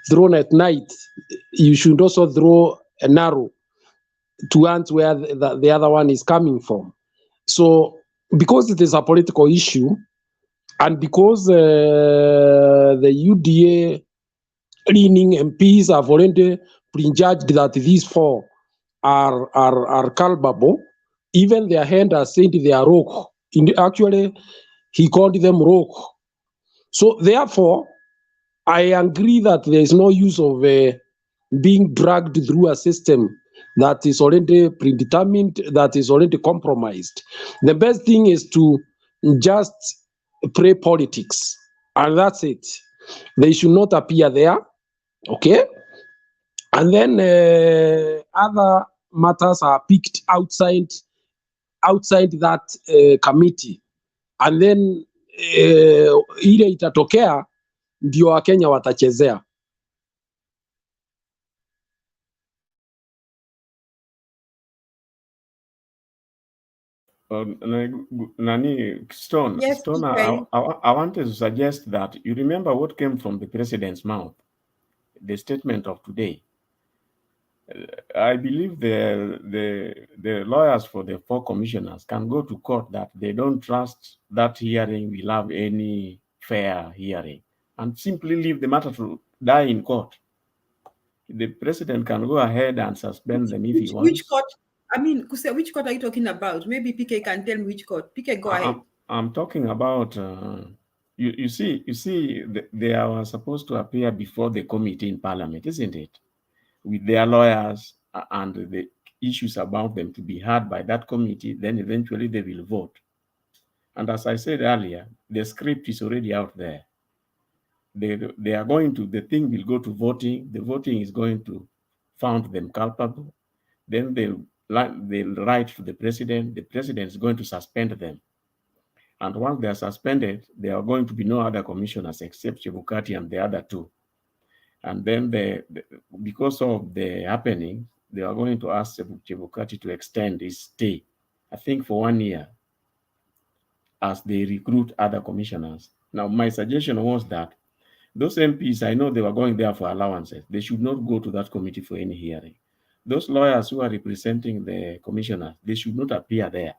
thrown at night, you should also throw an arrow towards where the other one is coming from. So, because it is a political issue, and because the UDA leaning MPs have already prejudged that these 4 are culpable, even their hand has said they are rogue. Actually, he called them rogue. So therefore, I agree that there is no use of being dragged through a system that is already predetermined, that is already compromised. The best thing is to just play politics, and that's it. They should not appear there, okay? And then other matters are picked outside that committee, and then ile itatokea ndio Wakenya watachezea. Stone, Yes, Stone, I wanted to suggest that you remember what came from the president's mouth, the statement of today. I believe the lawyers for the 4 commissioners can go to court that they don't trust that hearing will have any fair hearing, and simply leave the matter to die in court. The president can go ahead and suspend them if he wants. Which court I mean, Kuse, which court are you talking about? Maybe PK can tell me which court. PK, go ahead. I'm talking about you see they are supposed to appear before the committee in Parliament, isn't it? With their lawyers and the issues about them to be heard by that committee, then eventually they will vote. And as I said earlier, the script is already out there. They are going to, the thing will go to voting. The voting is going to found them culpable. Then they'll write to the president. The president is going to suspend them. And once they are suspended, there are going to be no other commissioners except Chebukati and the other two. And then because of the happening, they are going to ask Chebukati to extend his stay, I think for 1 year, as they recruit other commissioners. Now, my suggestion was that those MPs, I know they were going there for allowances. They should not go to that committee for any hearing. Those lawyers who are representing the commissioners, they should not appear there.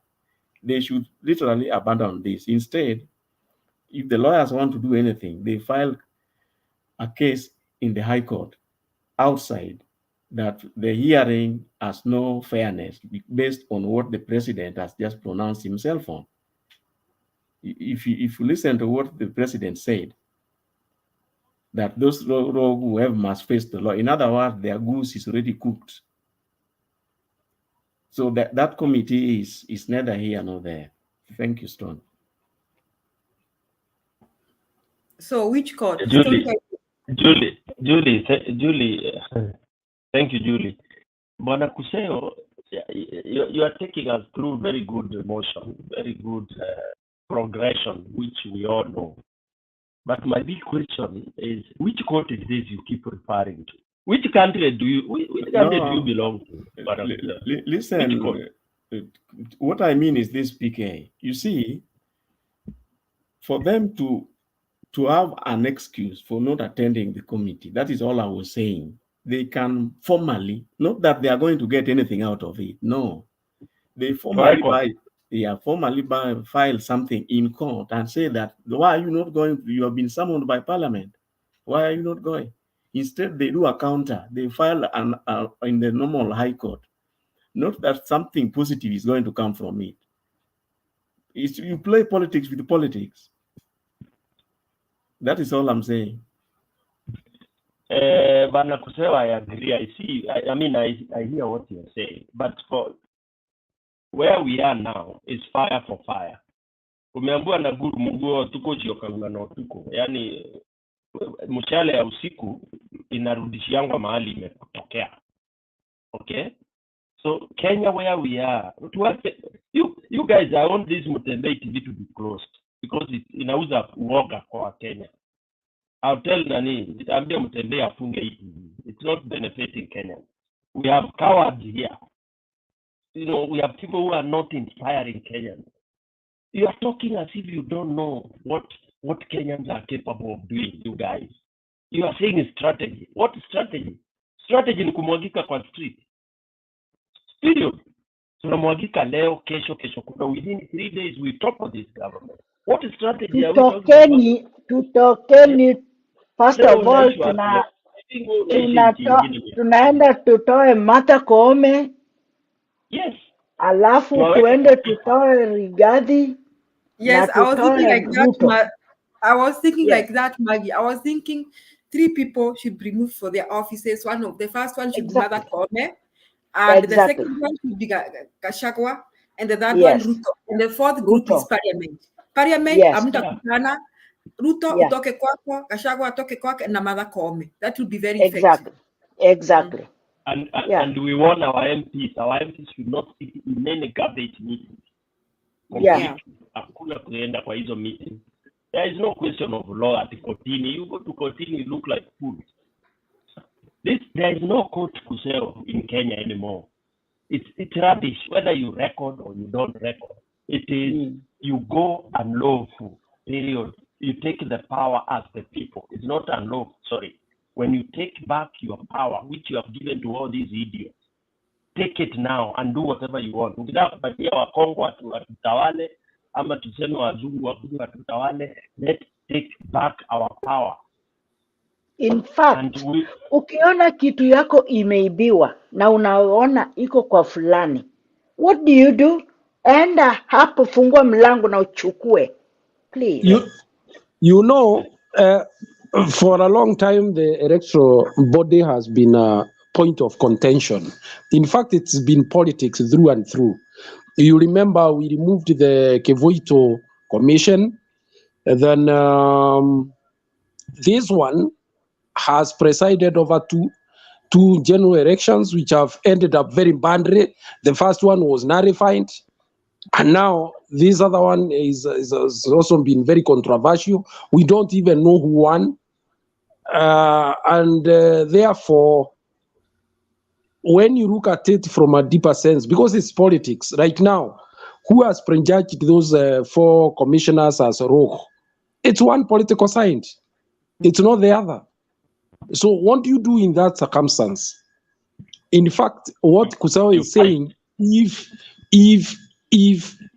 They should literally abandon this. Instead, if the lawyers want to do anything, they file a case in the High Court outside that the hearing has no fairness based on what the president has just pronounced himself on. If you listen to what the president said, that those rogue whoever must face the law, in other words, their goose is already cooked. So that committee is neither here nor there. Thank you, Stone. So which court? Julie, thank you, Julie. Bwana Kuseo, you are taking us through very good motion, very good progression, which we all know. But my big question is, which court is this you keep referring to? Which country do you belong to? Listen, what I mean is this, PK. You see, for them to have an excuse for not attending the committee, that is all I was saying. They can formally, not that they are going to get anything out of it, no. They formally file something in court and say that, why are you not going? You have been summoned by Parliament. Why are you not going? Instead, they do a counter. They file in the normal High Court. Not that something positive is going to come from it. You play politics with politics. That is all I'm saying. Bana Kuseo, I agree. I see. I hear what you're saying. But for where we are now is fire for fire. Umeambiwa na guru mungu tuko jiokanga na tuko. Yani mshale ya usiku inarudishiangwa mahali imetokea. Okay? So Kenya, where we are, you guys are on this Mutembei TV to be closed because it inauza uoga kwa Kenya. I'll tell Nani, ambia Mutembei afunge hii. It's not benefiting Kenya. We have cowards here. You know, we have people who are not inspiring Kenyans. You are talking as if you don't know what Kenyans are capable of doing, you guys. You are saying strategy. What strategy? Strategy ni kumwagika kwa street. Period. Tunamwagika leo, kesho kuna. Within 3 days we topple this government. What strategy are we talking about? Tutokeni first of all tunaenda tutoe Martha Koome. Yes. Alafu tuende tutoe Rigathi. Yes, I was thinking like Ruto. that. I was thinking like that, Maggie. I was thinking 3 people should be removed for their offices. The first one should be Martha Koome, and the second one should be Gachagua, and the third one Ruto, and the fourth group is Parliament. Parliament, amtakutana. Ruto utoke kwako, Gachagua atoke kwake, na Martha Koome. That would be very effective. Exactly. And we want our MPs. Our MPs should not sit in any cabinet meeting. Hakuna kuenda kwa hizo meeting. There is no question of law at Kotini. You go to Kotini, you look like food. There is no court Kuseo in Kenya anymore. It's rubbish, whether you record or you don't record. It is you go unlawful, period. You take the power as the people. It's not unlawful, sorry. When you take back your power, which you have given to all these idiots, take it now and do whatever you want. Ukitaka kupatia Wakongo watutawale, ama tuseme wazungu wakuja watutawale, let's take back our power. In fact, ukiona kitu yako imeibiwa na unaona iko kwa fulani, What do? Enda hapo, fungua mlango na uchukue. Please. You know, for a long time, the electoral body has been a point of contention. In fact, it's been politics through and through. You remember we removed the Kevoito Commission, and then this one has presided over two general elections, which have ended up very badly. The first one was nullified, and now this other one has also been very controversial. We don't even know who won, and therefore, when you look at it from a deeper sense, because it's politics right now, who has prejudged those 4 commissioners as rogue? It's one political side. It's not the other. So what do you do in that circumstance? In fact, what Kusao is saying, if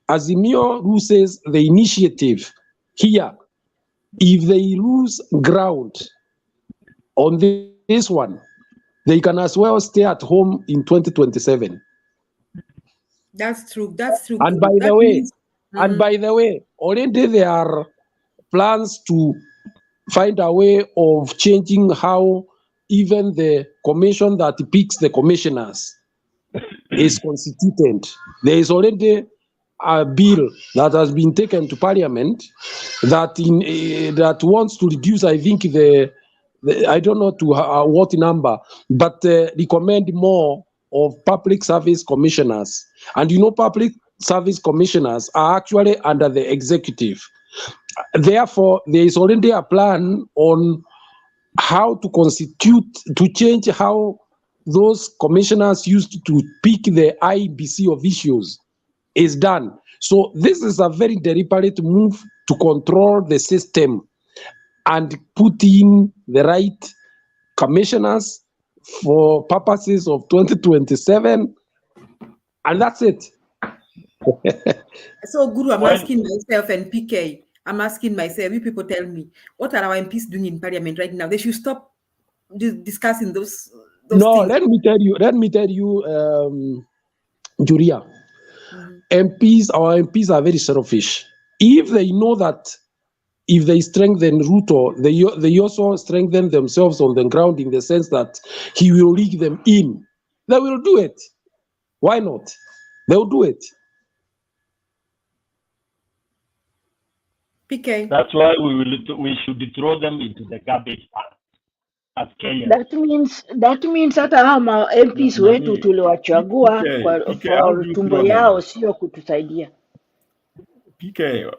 Azimio loses the initiative here, if they lose ground on this one, they can as well stay at home in 2027. That's true. That's true. And by the way, already there are plans to find a way of changing how even the commission that picks the commissioners is constituted. There is already a bill that has been taken to Parliament that wants to reduce, I think, I don't know to what number, but recommend more of public service commissioners. And you know, public service commissioners are actually under the executive. Therefore, there is already a plan on how to change how those commissioners used to pick the IBC officials is done. So this is a very deliberate move to control the system and put in the right commissioners for purposes of 2027, and that's it. So, Guru, I'm asking myself, and PK, I'm asking myself, you people tell me, what are our MPs doing in Parliament right now? They should stop discussing those no, things. let me tell you, Julia, our MPs are very selfish. If they know that if they strengthen RUTO, they also strengthen themselves on the ground in the sense that he will lead them in, they will do it. Why not? They'll do it. PK. That's why we should throw them into the garbage pan as Kenyans. That means hata hama MPs wetu tuliwachagua kwa tumbo yao, sio kutusaidia. PK,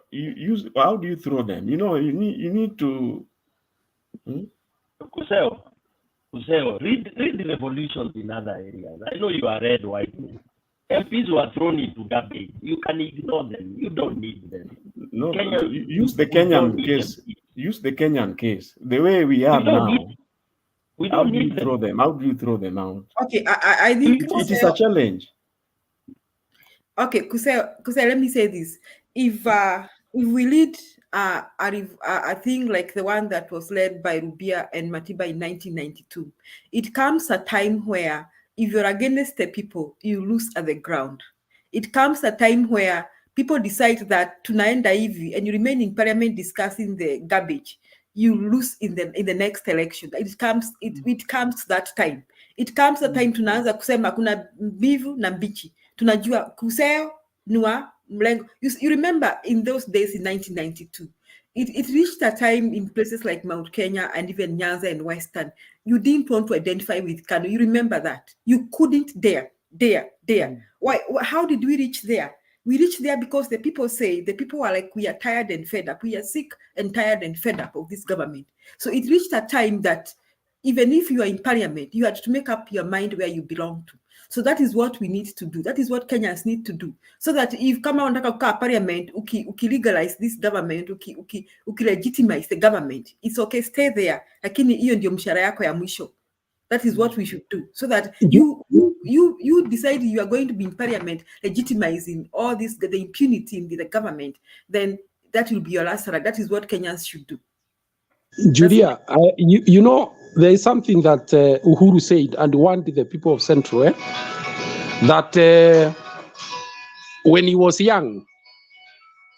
how do you throw them? You know, you need to. Kuseo, read the revolutions in other areas. I know you are red, white. MPs were thrown into garbage. You can ignore them. You don't need them. No, use the Kenyan case. Use the Kenyan case. The way we are now. We don't need them. Throw them. How do you throw them out? Okay, I think it is a challenge. Okay, Kuseo, let me say this. If we lead a thing like the one that was led by Rubia and Matiba in 1992, it comes a time where if you're against the people, you lose at the ground. It comes a time where people decide that tunaenda hivi and you remain in Parliament discussing the garbage, you lose in the next election. It comes that time. It comes the time tunaanza kusema kuna mbivu na mbichi. Tunajua Kuseo nua mlengo. You remember in those days in 1992, it reached a time in places like Mount Kenya and even Nyanza and Western, you didn't want to identify with Kanu. You remember that. You couldn't dare. Why? How did we reach there? We reached there because the people are like, we are tired and fed up. We are sick and tired and fed up of this government. So it reached a time that even if you are in Parliament, you had to make up your mind where you belong to. So that is what we need to do. That is what Kenyans need to do. So that if kama unataka kukaa Parliament, legalize this government, legitimize the government, it's okay, stay there. Lakini hiyo ndio mshahara yako ya mwisho. That is what we should do. So that you decide you are going to be in Parliament legitimizing all this, the impunity in the government, then that will be your last ride. That is what Kenyans should do. Julia, you know, there is something that Uhuru said and warned the people of Central, that when he was young,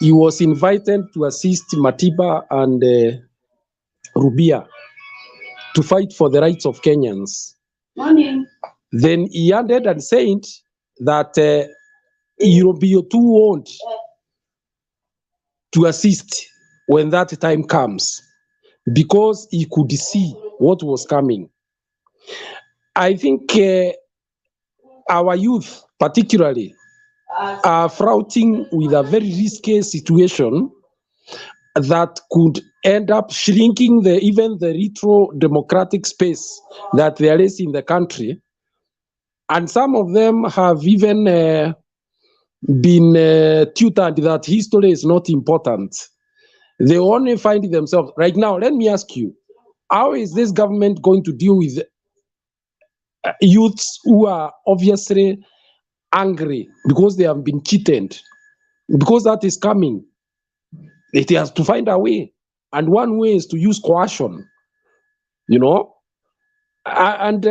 he was invited to assist Matiba and Rubia to fight for the rights of Kenyans. Morning. Then he ended and said that he'll be too old to assist when that time comes, because he could see what was coming. I think our youth, particularly, are flouting with a very risky situation that could end up shrinking even the retro democratic space that there is in the country. And some of them have even been tutored that history is not important. They only find themselves right now. Let me ask you, how is this government going to deal with youths who are obviously angry because they have been cheated? Because that is coming. It has to find a way. And one way is to use coercion, you know? And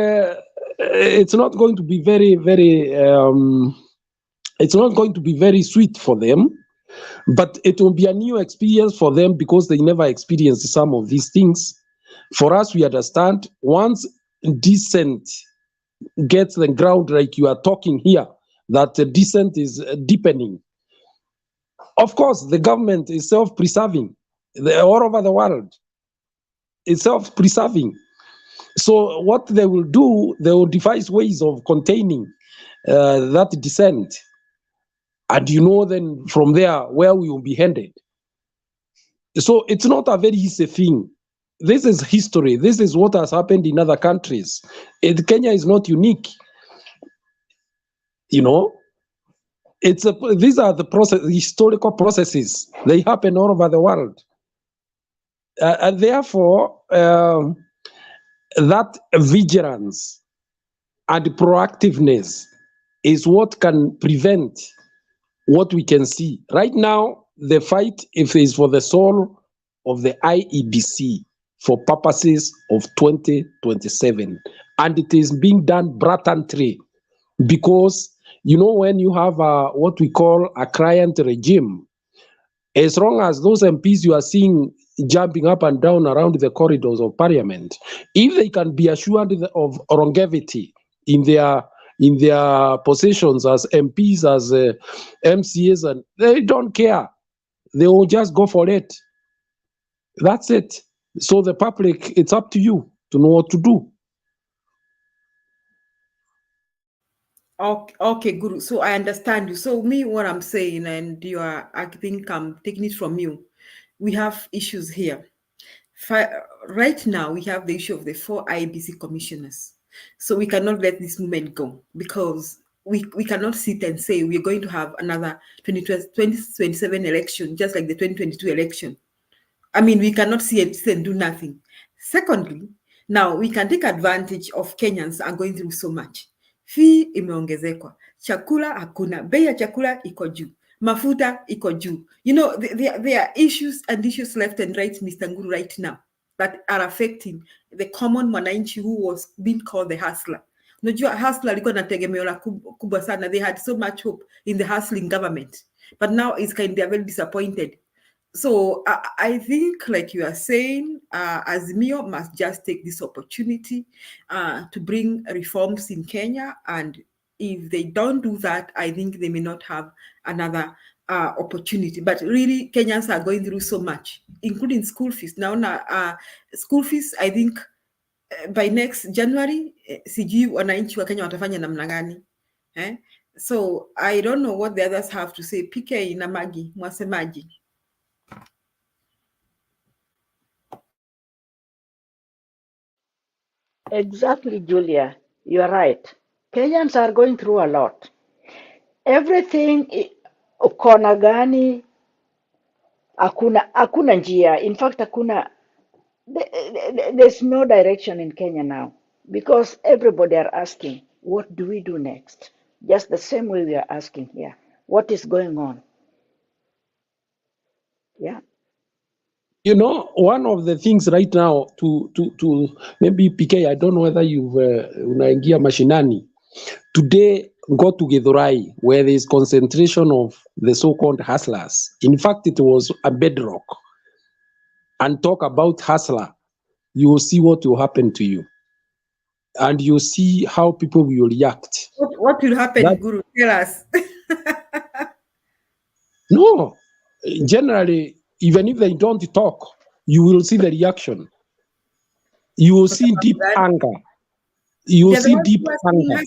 it's not going to be very, very, it's not going to be very sweet for them, but it will be a new experience for them because they never experienced some of these things. For us, we understand once dissent gets the ground, like you are talking here, that the dissent is deepening. Of course, the government is self-preserving. All over the world, it's self-preserving. So what they will do, they will devise ways of containing that dissent. And you know then from there where we will be headed. So it's not a very easy thing. This is history. This is what has happened in other countries. Kenya is not unique. You know, these are the historical processes. They happen all over the world. And therefore, that vigilance and proactiveness is what can prevent what we can see. Right now, the fight is for the soul of the Iebc for purposes of 2027. And it is being done blatantly because, you know, when you have what we call a client regime, as long as those MPs you are seeing jumping up and down around the corridors of parliament, if they can be assured of longevity in their positions as MPs, as MCAs, and they don't care. They will just go for it. That's it. So the public, it's up to you to know what to do. Okay, Guru. So I understand you. So me, what I'm saying, and I think I'm taking it from you. We have issues here. Right now, we have the issue of the 4 Iebc commissioners. So we cannot let this movement go because we cannot sit and say we're going to have another 2027 election, just like the 2022 election. I mean, we cannot see it and do nothing. Secondly, now we can take advantage of Kenyans are going through so much. Fee imeongezekwa, chakula hakuna, bei ya chakula iko juu, mafuta iko juu. You know, there are issues and issues left and right, Mr. Nguru, right now that are affecting the common mwananchi who was being called the hustler. Unajua hustler alikuwa na tegemeo la kubwa sana. They had so much hope in the hustling government, but now it's they are very disappointed. So I think, like you are saying, Azimio must just take this opportunity to bring reforms in Kenya. And if they don't do that, I think they may not have another opportunity. But really, Kenyans are going through so much, including school fees. Now, school fees, I think by next January, sijui wananchi wa Kenya watafanya namna gani. So I don't know what the others have to say. PK na Magi, mwasemaji. Exactly, Julia. You are right. Kenyans are going through a lot. Everything, kona gani, hakuna njia. In fact, there's no direction in Kenya now because everybody are asking, what do we do next? Just the same way we are asking here. What is going on? Yeah. You know, one of the things right now to maybe PK, I don't know whether you've unaingia mashinani. Today, go to Githurai, where there is concentration of the so-called hustlers. In fact, it was a bedrock. And talk about hustler, you will see what will happen to you. And you see how people will react. What will happen, That, Guru? Tell us. no, generally, even if they don't talk, you will see the reaction. You will see deep anger. You will see deep anger.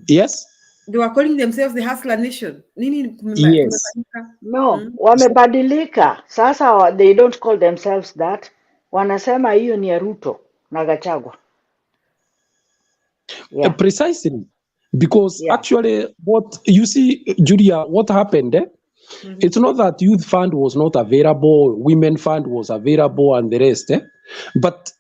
Yes? They were calling themselves the Hustler Nation. Yes. No, wamebadilika. Sasa they don't call themselves that. Wanasema hiyo ni ya RUTO na Gachagua. Yeah. Precisely. Because actually, what you see, Julia, what happened? It's not that youth fund was not available, women fund was available, and the rest. But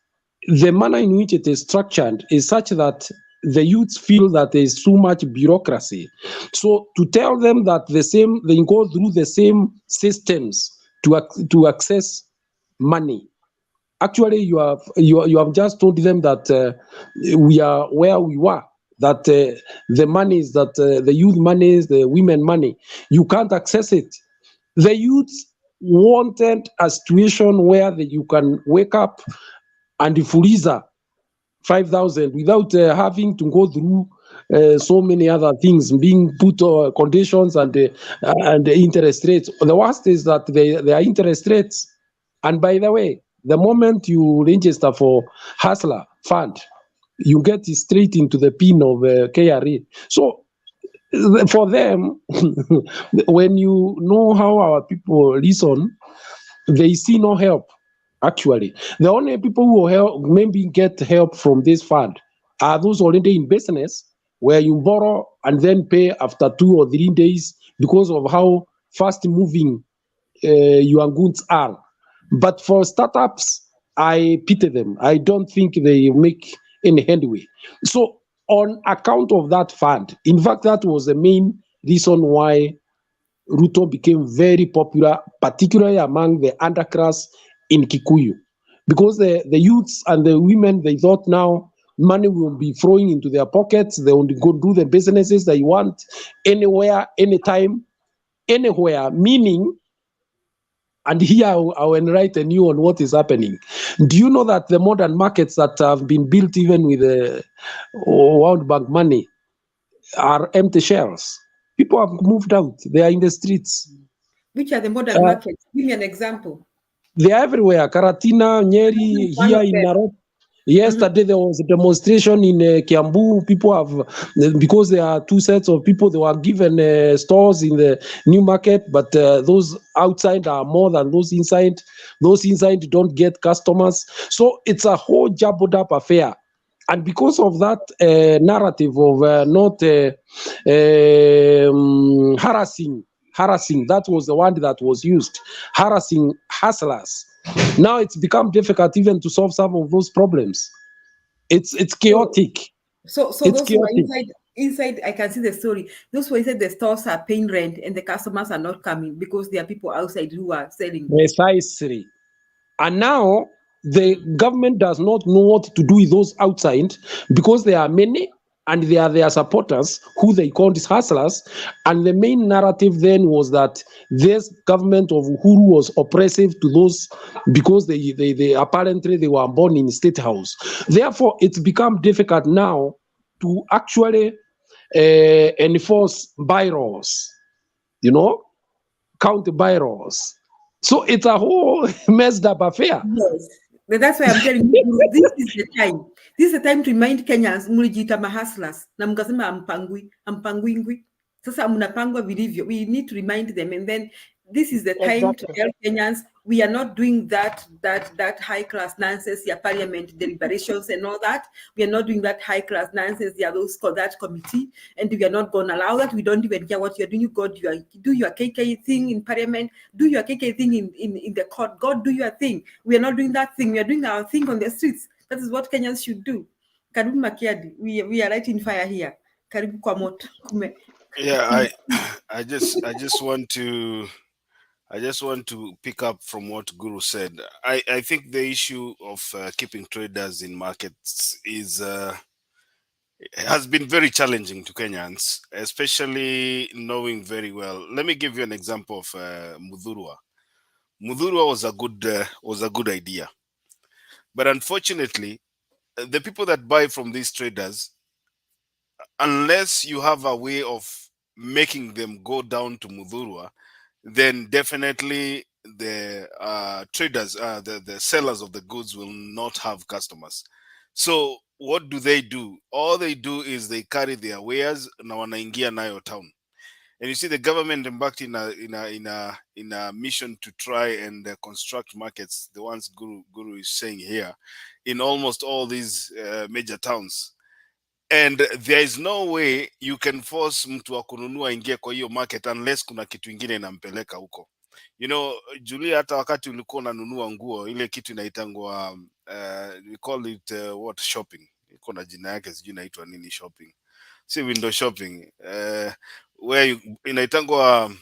the manner in which it is structured is such that the youths feel that there is too much bureaucracy. So to tell them that they go through the same systems to access money. Actually, you have just told them that we are where we were. That the money is that the youth money is the women money. You can't access it. The youths wanted a situation where you can wake up and fuliza 5,000 without having to go through so many other things, being put conditions and the interest rates. The worst is that they are interest rates. And by the way, the moment you register for Hustler Fund, you get straight into the pin of KRA. So for them, when you know how our people listen, they see no help. Actually, the only people who help, maybe get help from this fund are those already in business, where you borrow and then pay after 2 or 3 days because of how fast moving your goods are. But for startups, I pity them. I don't think they make any headway. So on account of that fund, in fact, that was the main reason why RUTO became very popular, particularly among the underclass in Kikuyu. Because the youths and the women, they thought now money will be flowing into their pockets. They will go do the businesses they want anywhere, anytime, anywhere, meaning, and here I will enlighten you on what is happening. Do you know that the modern markets that have been built even with the World Bank money are empty shells? People have moved out. They are in the streets. Which are the modern markets? Give me an example. They are everywhere. Karatina, Nyeri, here in Nairobi. Yesterday there was a demonstration in Kiambu. People have, because there are 2 sets of people, they were given stores in the new market, but those outside are more than those inside. Those inside don't get customers. So it's a whole jabbled up affair. And because of that narrative of not harassing, that was the word that was used, harassing hustlers. Now it's become difficult even to solve some of those problems. It's chaotic. So it's those who are chaotic. inside, I can see the story. Those who are inside the stores are paying rent and the customers are not coming because there are people outside who are selling. Precisely. And now the government does not know what to do with those outside because there are many and they are their supporters who they call these hustlers. And the main narrative then was that this government of Uhuru was oppressive to those because they apparently they were born in state house. Therefore, it's become difficult now to actually enforce bylaws, county bylaws. So it's a whole messed up affair. Yes. But that's why I'm telling you, this is the time. This is the time to remind Kenyans, mlijita mahustlers, na mkasema ampangwingwi. Sasa mnapangwa vilivyo. We need to remind them, and then this is the time to tell Kenyans we are not doing that high class nonsense, your parliament deliberations and all that. We are not doing that high class nonsense, that committee, and we are not going to allow that. We don't even care what you're doing. You go do your KK thing in parliament, do your KK thing in the court. God, do your thing. We are not doing that thing. We are doing our thing on the streets. That is what Kenyans should do. Karibu Makiadi, we are lighting fire here. Karibu kwa moto. Yeah, I just want to pick up from what Guru said. I think the issue of keeping traders in markets is has been very challenging to Kenyans, especially knowing very well. Let me give you an example of Mudhurwa. Mudhurwa was a good idea, but unfortunately, the people that buy from these traders, unless you have a way of making them go down to Mudhurwa, then definitely the traders, the sellers of the goods will not have customers. So what do? All they do is they carry their wares na wanaingia nayo town. And you see, the government embarked in a mission to try and construct markets, the ones Guru is saying here, in almost all these major towns. And there is no way you can force mtu wa kununua ingie kwa hiyo market unless kuna kitu ingine inampeleka huko. You know, Julia, hata wakati ulikuwa unanunua nguo, ile kitu inaitangwa we call it what, shopping. Iko na jina yake, sijui inaitwa nini shopping. Si window shopping. Where inaitangwa,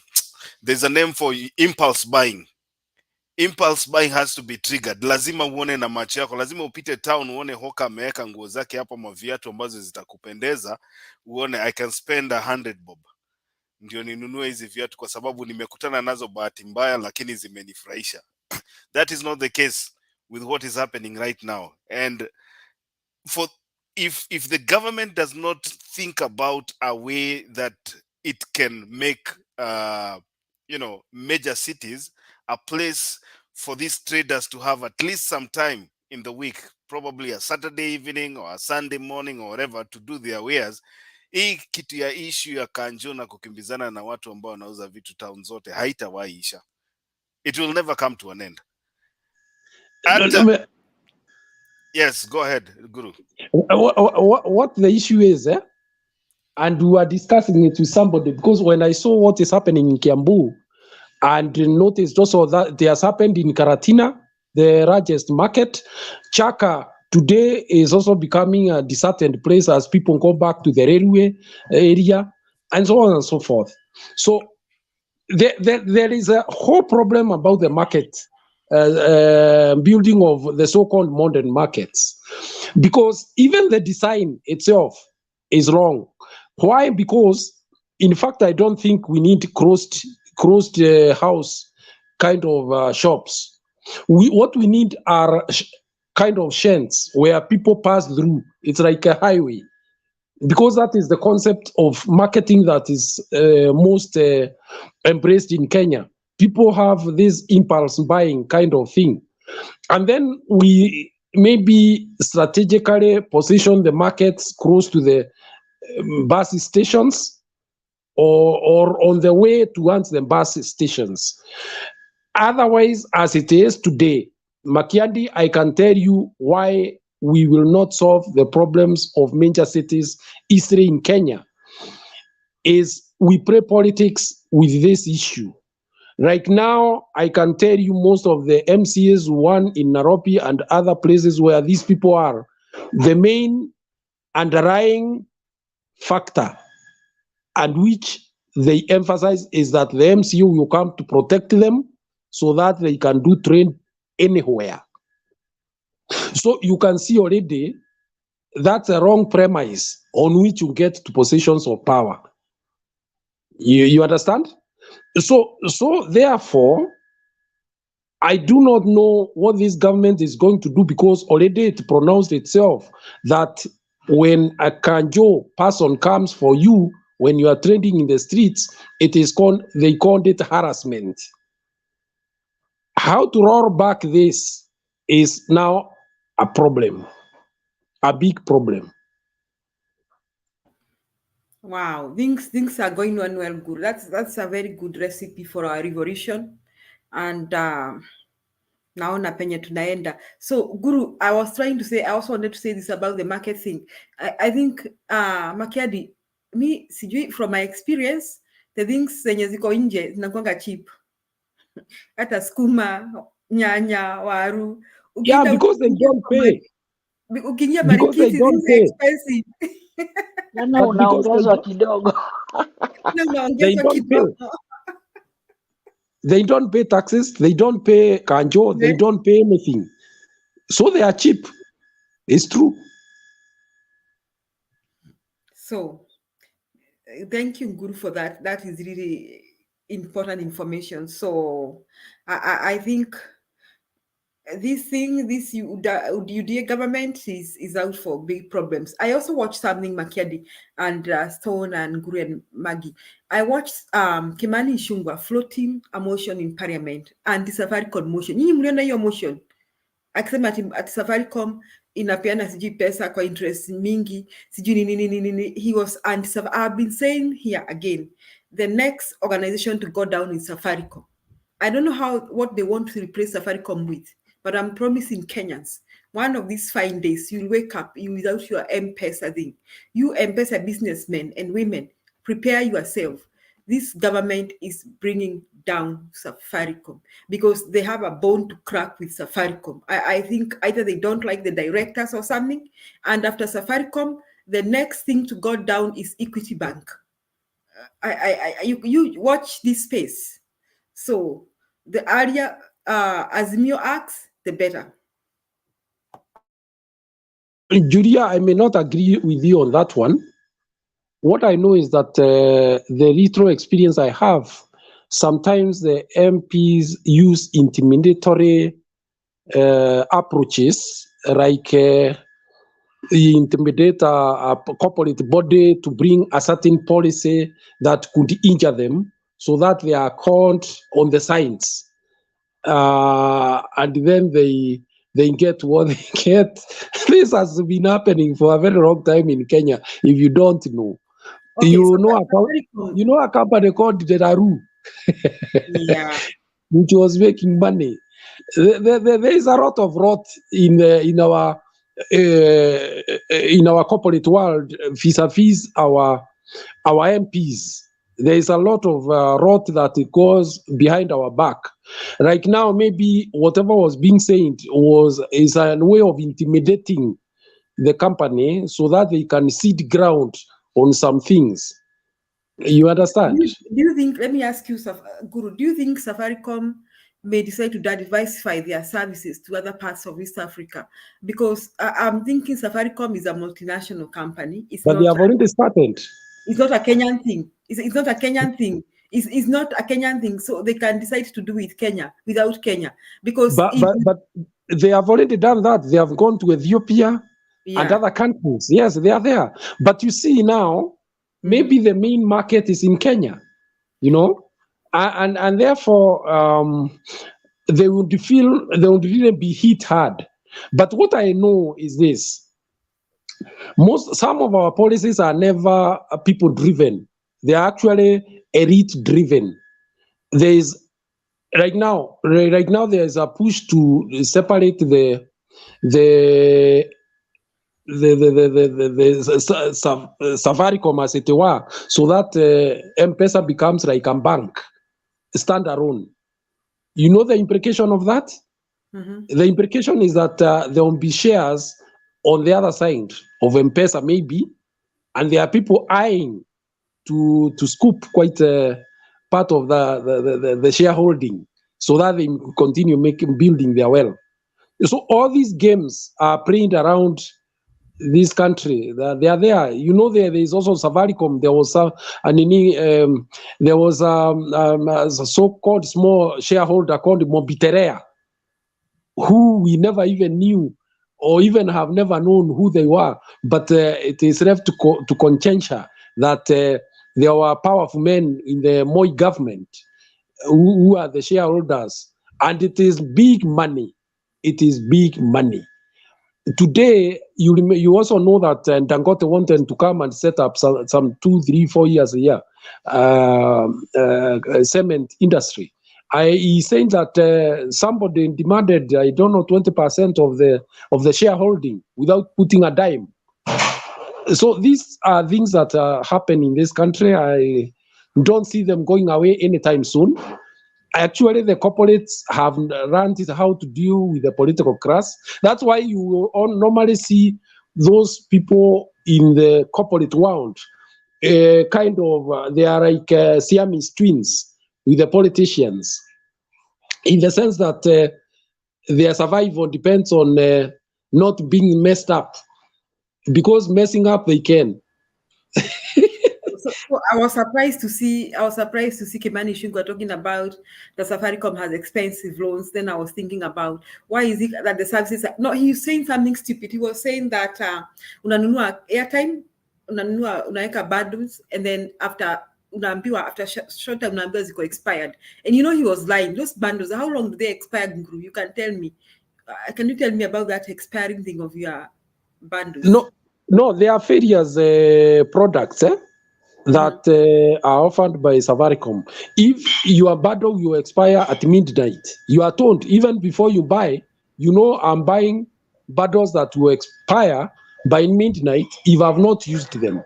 there's a name for impulse buying. Impulse buying has to be triggered. Lazima uone na macho yako, lazima upite town uone hoka ameweka nguo zake hapo, maviatu ambazo zitakupendeza, uone I can spend 100 bob ndio ninunue hizi viatu kwa sababu nimekutana nazo bahati mbaya lakini zimenifurahisha. That is not the case with what is happening right now. And if the government does not think about a way that it can make major cities a place for these traders to have at least some time in the week, probably a Saturday evening or a Sunday morning or whatever, to do their wares, hii kitu ya issue ya kanjo na kukimbizana na watu ambao wanauza vitu town zote haitawahi isha. It will never come to an end. Yes, go ahead, Guru. What the issue is, and we were discussing it with somebody, because when I saw what is happening in Kiambu, and noticed also that it has happened in Karatina, the largest market, Chaka today is also becoming a deserted place as people go back to the railway area, and so on and so forth. So there is a whole problem about the market, building of the so-called modern markets, because even the design itself is wrong. Why? Because in fact, I don't think we need closed house kind of shops. What we need are kind of sheds where people pass through. It's like a highway, because that is the concept of marketing that is most embraced in Kenya. People have this impulse buying kind of thing, and then we maybe strategically position the markets close to the bus stations or on the way towards the bus stations. Otherwise, as it is today, Makiadi, I can tell you why we will not solve the problems of major cities history in Kenya is we play politics with this issue. Right now, I can tell you most of the MCAs, one in Nairobi and other places where these people are, the main underlying factor and which they emphasize is that the MCU will come to protect them so that they can do trade anywhere. So you can see already that's a wrong premise on which you get to positions of power. You understand? So therefore, I do not know what this government is going to do, because already it pronounced itself that when a Kanjo person comes for you, when you are trading in the streets, they called it harassment. How to roll back this is now a problem, a big problem. Wow, things are going on well, good. That's a very good recipe for our revolution, and naona penye tunaenda. So Guru, I also wanted to say this about the market thing. I think Makiadi, me sijui from my experience, the things zenye ziko nje zinakuanga cheap. Hata skuma, nyanya, waru. Yeah, because they don't pay. Ukiingia marikiti, things are expensive. Tena unaongezwa kidogo. They don't pay taxes, they don't pay kanjo, they don't pay anything. So they are cheap. It's true. So thank you, Guru, for that. That is really important information. So I think this UDA government is out for big problems. I also watched something Makiadi and Stone and Guru and Maggie. I watched Kimani Ichung'wah floating a motion in Parliament, anti-Safaricom motion. Nyinyi mliona hiyo motion akisema ati Safaricom inapeana sijui pesa kwa interest mingi sijui nini. He was anti-Safaricom. I've been saying here again, the next organization to go down is Safaricom. I don't know what they want to replace Safaricom with, but I'm promising Kenyans, one of these fine days, you'll wake up without your M-Pesa thing. You M-Pesa businessmen and women, prepare yourself. This government is bringing down Safaricom because they have a bone to crack with Safaricom. I think either they don't like the directors or something. And after Safaricom, the next thing to go down is Equity Bank. You watch this space. So the area Azimio acts, the better. Julia, I may not agree with you on that one. What I know is that the retro experience I have, sometimes the MPs use intimidatory approaches, like intimidate a corporate body to bring a certain policy that could injure them, so that they are caught on the signs, and then they get what they get. This has been happening for a very long time in Kenya. If you don't know, okay, you know a company called DRUTO, yeah, which was making money. There is a lot of rot in our corporate world vis-a-vis our MPs. There is a lot of rot that goes behind our back. Right now, maybe whatever was being said is a way of intimidating the company so that they can cede ground on some things. You understand? Do you think, let me ask you, Guru, do you think Safaricom may decide to diversify their services to other parts of East Africa? Because I'm thinking Safaricom is a multinational company. But they have already started. It's not a Kenyan thing. It's not a Kenyan thing. It's not a Kenyan thing. So they can decide to do it without Kenya. Because but they have already done that. They have gone to Ethiopia and other countries. Yes, they are there. But you see now, maybe the main market is in Kenya, you know, and therefore they would really be hit hard. But what I know is this: some of our policies are never people driven; they are actually elite driven. Right now there is a push to separate the Safaricom, as it were, so that M-Pesa becomes like a bank, standalone. You know the implication of that? The implication is that there will be shares on the other side of M-Pesa, maybe, and there are people eyeing to scoop quite part of the shareholding, so that they continue building their wealth. So all these games are played around this country. They are there. You know, there is also Safaricom. There was a so-called small shareholder called Mobiterea, who we never even knew or even have never known who they were. But it is left to conjecture that there were powerful men in the Moi government who are the shareholders. And it is big money. It is big money. Today, you also know that Dangote wanted to come and set up some 2, 3, 4 years a year cement industry. He's saying that somebody demanded, I don't know, 20% of the shareholding without putting a dime. So these are things that happen in this country. I don't see them going away anytime soon. Actually, the corporates have learned how to deal with the political class. That's why you will normally see those people in the corporate world, they are like Siamese twins with the politicians, in the sense that their survival depends on not being messed up, because messing up they can. I was surprised to see Kimani Ichung'wah talking about the Safaricom has expensive loans. Then I was thinking about why is it that the services no, he's saying something stupid. He was saying that unanunua airtime, unaweka bundles, and then after short time unaambiwa ziko expired. And you know he was lying. Those bundles, how long do they expire, Guru? You can tell me. Can you tell me about that expiring thing of your bundles? No, there are various products that are offered by Safaricom. If your bundle will expire at midnight, you are told even before you buy, you know I'm buying bundles that will expire by midnight if I've not used them.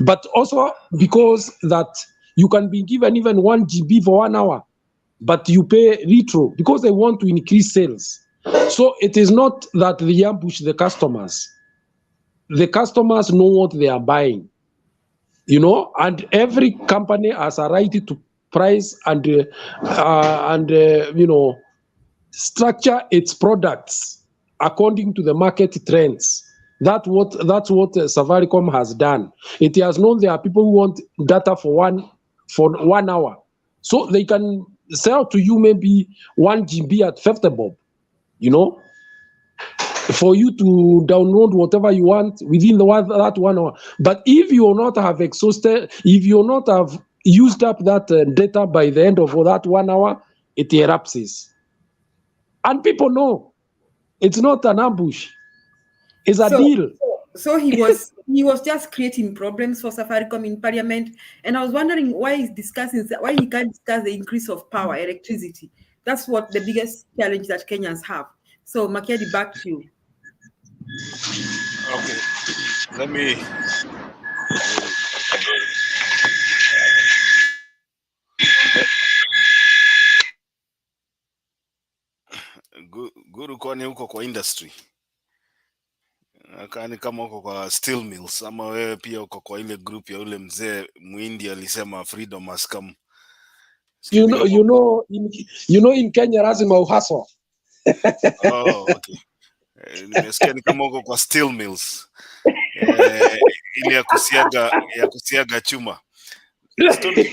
But also because that you can be given even 1 GB for 1 hour, but you pay retro because they want to increase sales. So it is not that they ambush the customers. The customers know what they are buying, you know, and every company has a right to price and you know, structure its products according to the market trends. That's what Safaricom has done. It has known there are people who want data for one hour, so they can sell to you maybe 1 GB at 50 bob, you know, for you to download whatever you want within that 1 hour. But if you not have exhausted, if you not have used up that data by the end of that 1 hour, it erupts. And people know it's not an ambush; it's a deal. So he was just creating problems for Safaricom in Parliament, and I was wondering why he can't discuss the increase of power, electricity. That's what the biggest challenge that Kenyans have. So Makedi, back to you. Okay, let me. Guru, kwani huko kwa industry kani kama uko kwa steel mills ama wewe pia uko kwa ile group ya ule mzee Muindi alisema freedom has come? You know in Kenya lazima uhaswa. Oh, okay. Nimesikia ni kama uko kwa steel mills ile ya kusiaga chuma. Stone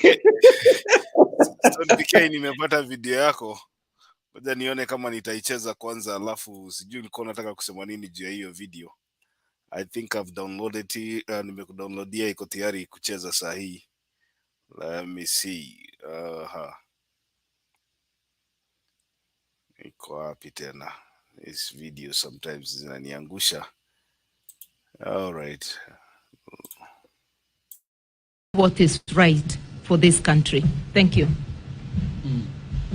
PK, nimepata video yako. Ngoja nione kama nitaicheza kwanza, alafu sijui nilikuwa nataka kusema nini juu ya hiyo video. I think I've downloaded it, nimekudownloadia, iko tayari kucheza saa hii. Let me see. Iko wapi tena? This video sometimes zinaniangusha. All right. What is right for this country? Thank you.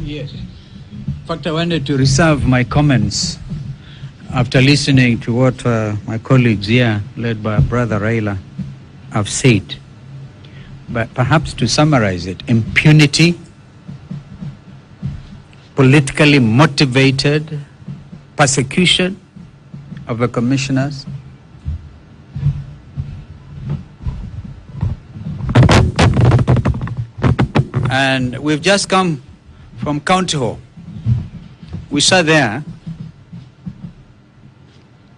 Yes. In fact, I wanted to reserve my comments after listening to what my colleagues here, led by Brother RAILA, have said. But perhaps to summarize it, impunity, politically motivated persecution of the commissioners, and we've just come from County Hall. We sat there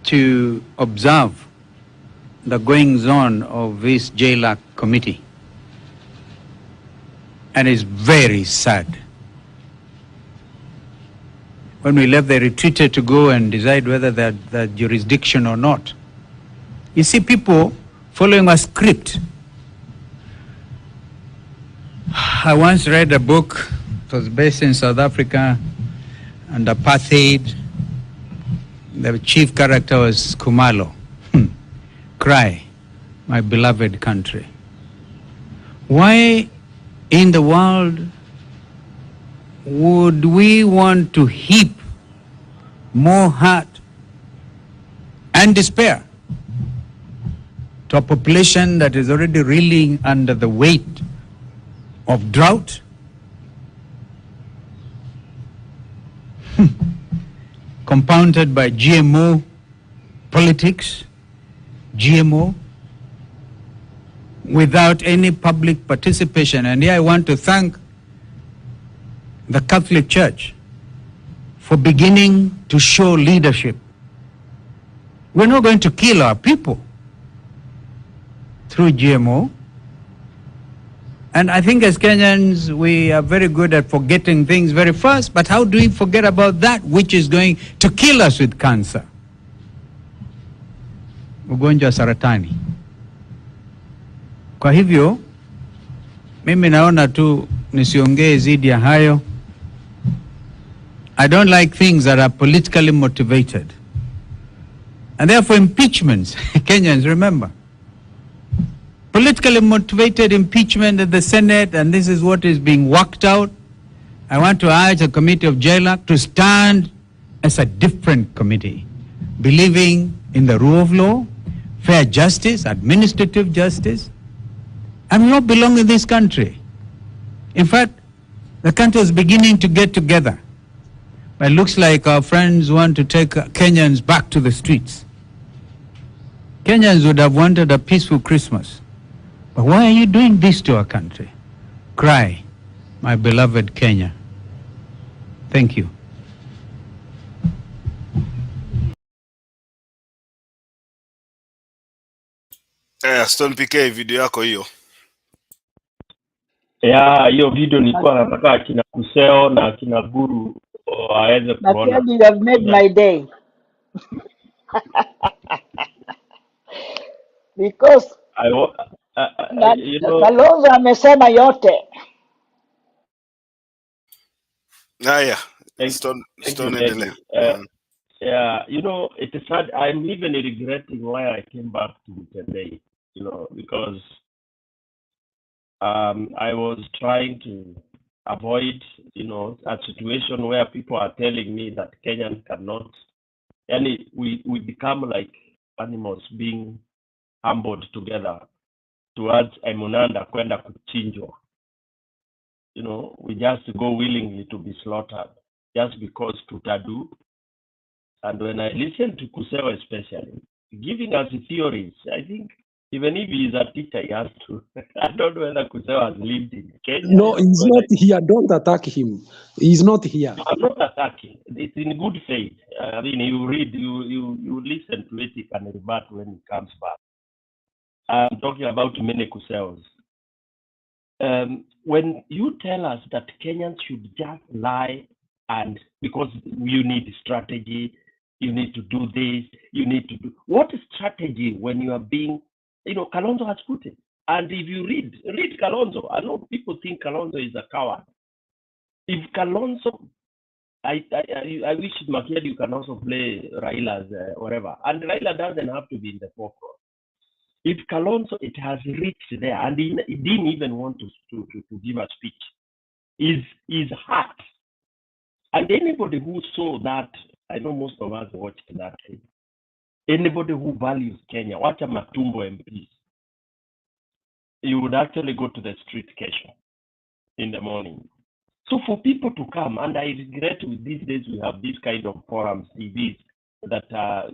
to observe the goings-on of this JLAC committee, and it's very sad. When we left, they retreated to go and decide whether they're jurisdiction or not. You see people following a script. I once read a book, it was based in South Africa, and apartheid. The chief character was Kumalo. Cry, my beloved country. Why in the world would we want to heap more hurt and despair to a population that is already reeling under the weight of drought, compounded by GMO politics, GMO, without any public participation? And here I want to thank the Catholic Church for beginning to show leadership. We're not going to kill our people through GMO. And I think as Kenyans, we are very good at forgetting things very fast, but how do we forget about that which is going to kill us with cancer? Ugonjwa saratani. Kwa hivyo, mimi naona tu nisiongee zidi ya hayo. I don't like things that are politically motivated. And therefore impeachments, Kenyans, remember, politically motivated impeachment at the Senate, and this is what is being worked out. I want to urge the committee of JLAC to stand as a different committee, believing in the rule of law, fair justice, administrative justice, and we all belong in this country. In fact, the country is beginning to get together. But it looks like our friends want to take Kenyans back to the streets. Kenyans would have wanted a peaceful Christmas. But why are you doing this to our country? Cry, my beloved Kenya. Thank you. Stone PK, video yako hiyo. Yeah, hiyo video nilikuwa nataka akina Kuseo na akina Guru waweze kuona. But you have made my day. Because you know, Kalonzo amesema yote. Yeah. Stone endelea. Yeah, you know, it is sad. I'm even regretting why I came back to today, you know, because I was trying to avoid, you know, a situation where people are telling me that Kenyans cannot, and we become like animals being humbled together towards Emunanda kwenda kuchinjwa. You know, we just go willingly to be slaughtered just because tutadu. And when I listen to Kuseo especially, giving us theories, I think even if he is a teacher, he has to. I don't know whether Kuseo has lived in Kenya. No, he's not here. Don't attack him. He's not here. I'm not attacking. It's in good faith. I mean, you read, you listen to it, you can revert when it comes back. I'm talking about many Kuseos. When you tell us that Kenyans should just lie, and because you need strategy, you need to do this, you need to do... What strategy when you are being... You know, Kalonzo has put it. And if you read Kalonzo, I know people think Kalonzo is a coward. If Kalonzo... I wish, Makiadi, you can also play Raila's whatever. And Raila doesn't have to be in the forefront. If Kalonzo, it has reached there, and he didn't even want to give a speech, his heart. And anybody who saw that, I know most of us watched that thing. Anybody who values Kenya, watch a Matumbo MPs, you would actually go to the street Kesha in the morning. So for people to come, and I regret with these days we have these kind of forums, TVs that are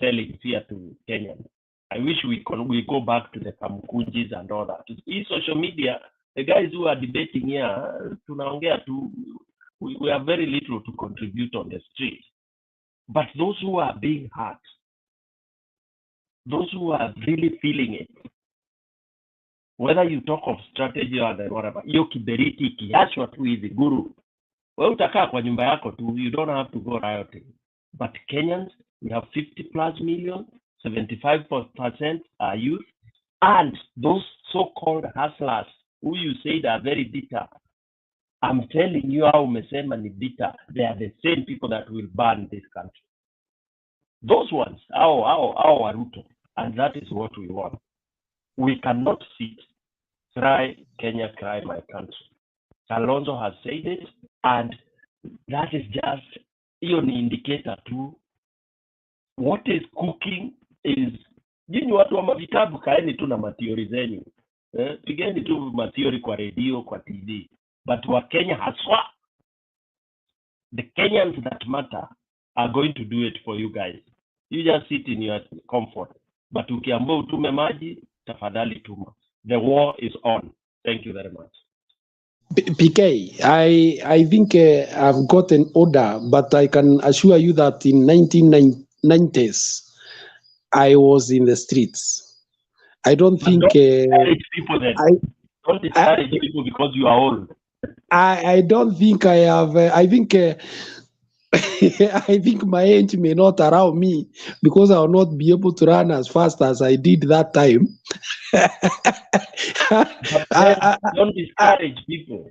selling fear to Kenyans. I wish we go back to the Kamukunjis and all that. In social media, the guys who are debating here, we have very little to contribute on the street. But those who are being hurt, those who are really feeling it, whether you talk of strategy or whatever, hiyo kiberiti ikiachwa tu hivi Guru, wewe utakaa kwa nyumba yako tu, you don't have to go rioting. But Kenyans, we have 50+ million, 75% are youth, and those so-called hustlers who you say are very bitter, I'm telling you how umesema ni bitter, they are the same people that will burn this country. Those ones, our RUTO, and that is what we want. We cannot sit, cry, Kenya, cry, my country. Kalonzo has said it, and that is just, an indicator too. What is cooking is, nyinyi watu wa mavitabu kaeni tu na matiori zenyu. Pigeni tu matiori kwa radio, kwa TV. But wa Kenya haswa, the Kenyans that matter are going to do it for you guys. You just sit in your comfort. But ukiambo utume maji, tafadhali tuma. The war is on. Thank you very much. PK, I think I've got an order, but I can assure you that in 1990s, I was in the streets. I don't think... people then. Don't discourage people because you are old. I don't think I have. I think I think my age may not allow me because I will not be able to run as fast as I did that time. Don't discourage people.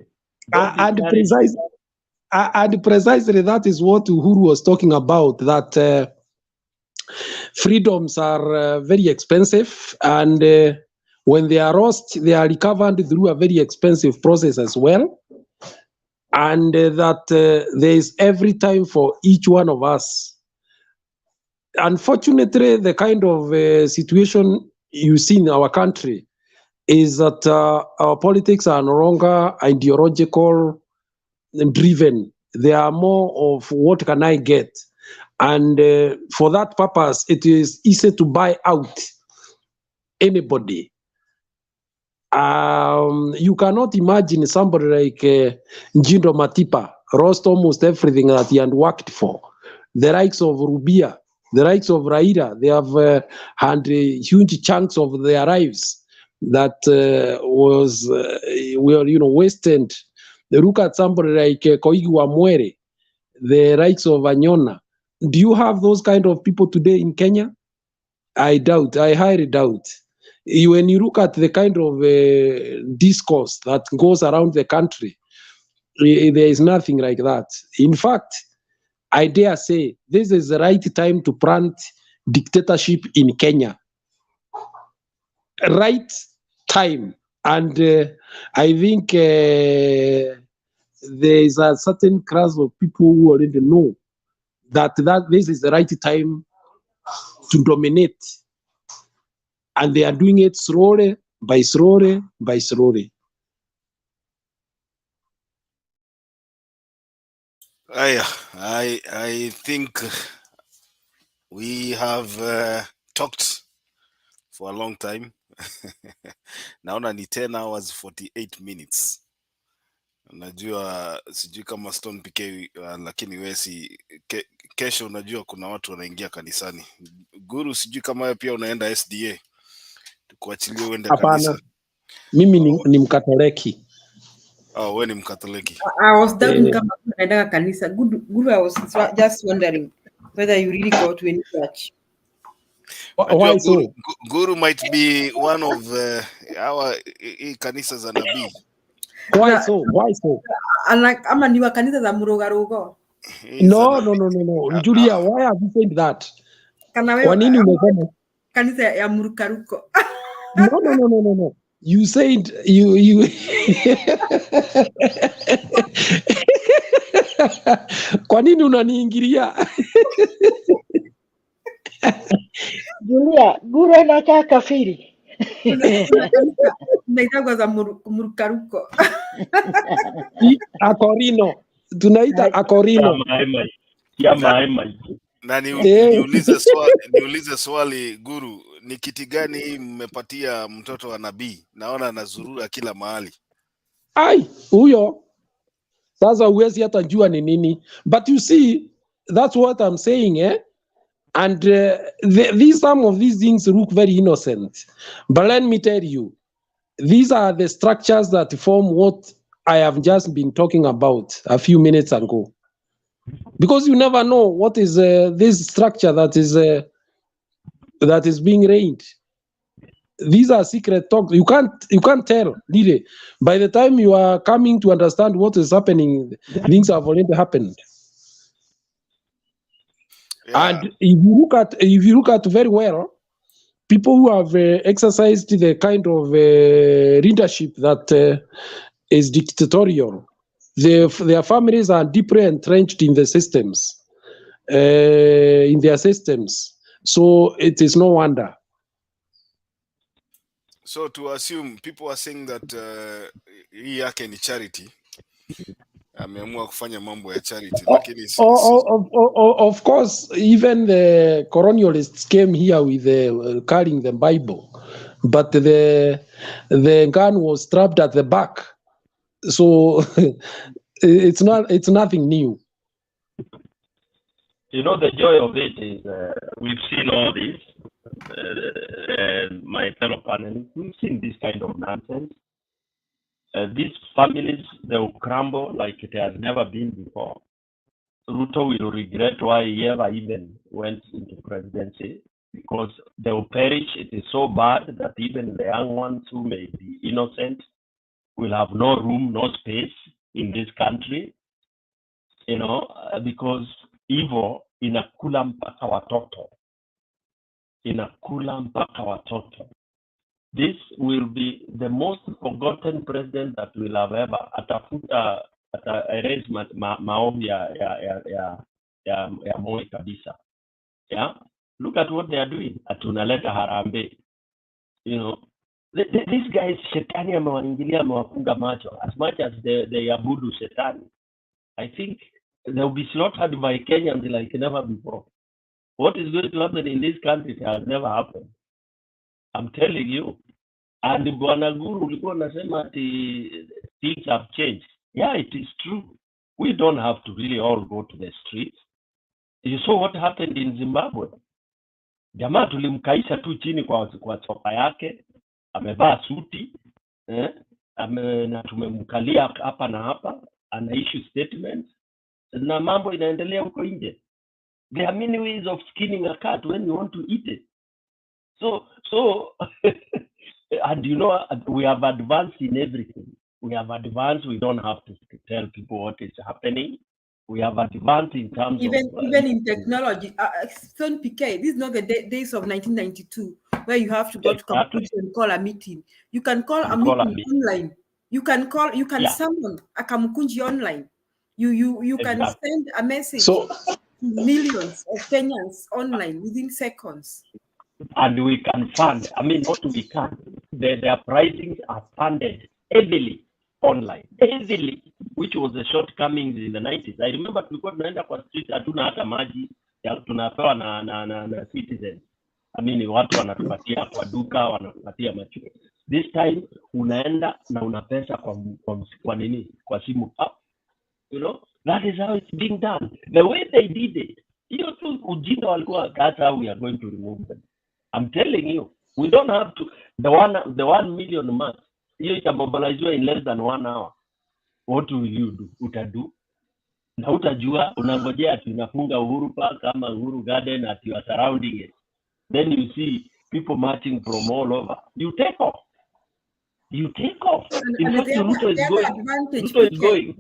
And precisely that is what Uhuru was talking about. That freedoms are very expensive, and when they are lost, they are recovered through a very expensive process as well. And that there is every time for each one of us. Unfortunately, the kind of situation you see in our country is that our politics are no longer ideological driven. They are more of what can I get? And for that purpose, it is easy to buy out anybody. You cannot imagine somebody like Njindo Matipa lost almost everything that he had worked for. The likes of Rubia, the likes of RAILA, they have had huge chunks of their lives that was wasted. Look at somebody like Koigi Wamwere, the likes of Anyona. Do you have those kind of people today in Kenya? I doubt. I highly doubt. When you look at the kind of discourse that goes around the country, there is nothing like that. In fact, I dare say this is the right time to plant dictatorship in Kenya. Right time. And I think there is a certain class of people who already know that this is the right time to dominate. And they are doing it slowly by slowly by slowly. I think we have talked for a long time. Naona ni 10 hours 48 minutes. Najua sijui kama Stone PK lakini wesi kesho unajua kuna watu wanaingia kanisani. Guru, sijui kama wewe pia unaenda SDA. Tukuachilie uende kanisa. Hapana. Mimi ni Mkatoliki. Oh, wewe ni Mkatoliki. I was doubting kama unaenda kanisa. Guru, I was just wondering whether you really go to any church. Why so? Guru might be one of our kanisa za nabii. Why so? Why so? Ama ni wa kanisa za murogarugo. No. Julia, why have you said that? Kwa nini umesema? Kanisa ya murukaruko. No. You said you Kwa nini unaniingilia? Julia, Guru anakaa kafiri. Tunaita za murukaruko. Akorino. Tunaita akorino. Na niulize swali Guru, ni kiti gani mmepatia mtoto wa nabii? Naona anazurura kila mahali. Huyo. Sasa huwezi hata jua ni nini. But you see, that's what I'm saying, eh? And some of these things look very innocent. But let me tell you, these are the structures that form what I have just been talking about a few minutes ago. Because you never know what is this structure that is being reigned. These are secret talks. You can't tell, really. By the time you are coming to understand what is happening, things have already happened. Yeah. And if you look at very well, people who have exercised the kind of leadership that is dictatorial, their families are deeply entrenched in the systems, in their systems. So it is no wonder. So to assume, people are saying that hii yake ni charity. Ameamua kufanya mambo ya charity. Of course, even the colonialists came here with carrying the Bible, but the gun was strapped at the back. So it's nothing new. You know, the joy of it is we've seen all this. And my fellow panelists, we've seen this kind of nonsense. these families, they will crumble like it has never been before. Ruto will regret why he ever even went into presidency, because they will perish. It is so bad that even the young ones who may be innocent will have no room, no space in this country, because evil inakula mpaka watoto. Inakula mpaka watoto. This will be the most forgotten president that will have ever erase maombi ya Moi kabisa. Yeah, look at what they are doing. Atunaleta harambe. These guys, shetani amewaingilia, amewafunga macho. As much as they abudu shetani, I think they will be slaughtered by Kenyans like never before. What is going to happen in this country has never happened. I'm telling you. And Bwana Guru, ulikuwa unasema ati things have changed. Yeah, it is true. We don't have to really all go to the streets. You saw what happened in Zimbabwe. Jamaa tulimkaisha tu chini kwa sofa yake, amevaa suti, na tumemkalia hapa na hapa, ana issue statements, na mambo inaendelea huko nje. There are many ways of skinning a cat when you want to eat it. So and we have advanced in everything. We have advanced. We don't have to tell people what is happening. We have advanced in terms even in technology. Son PK, this is not the days of 1992 where you have to go to computer and call a meeting. You can call a meeting online. You can summon a Kamukunji online. You can send a message to millions of Kenyans online within seconds. And we can fund. I mean, what we can. Their pricings are funded heavily online, heavily, which was the shortcomings in the 90s. I remember tulikuwa tunaenda kwa street, hatuna hata maji, tunapewa na citizens. I mean, watu wanatupatia kwa duka, wanatupatia macho. This time unaenda na una pesa kwa nini? Kwa simu. That is how it's being done. The way they did it. Ujinga walikuwa, that's how we are going to remove them. I'm telling you, we don't have to. The 1 million mark, hiyo itamobiliziwa in less than 1 hour. What will you do? Utadu? Na utajua, unangojea ati unafunga Uhuru Park ama Uhuru Garden at you are surrounding it. Then you see people marching from all over. You take off. In fact, Ruto is going.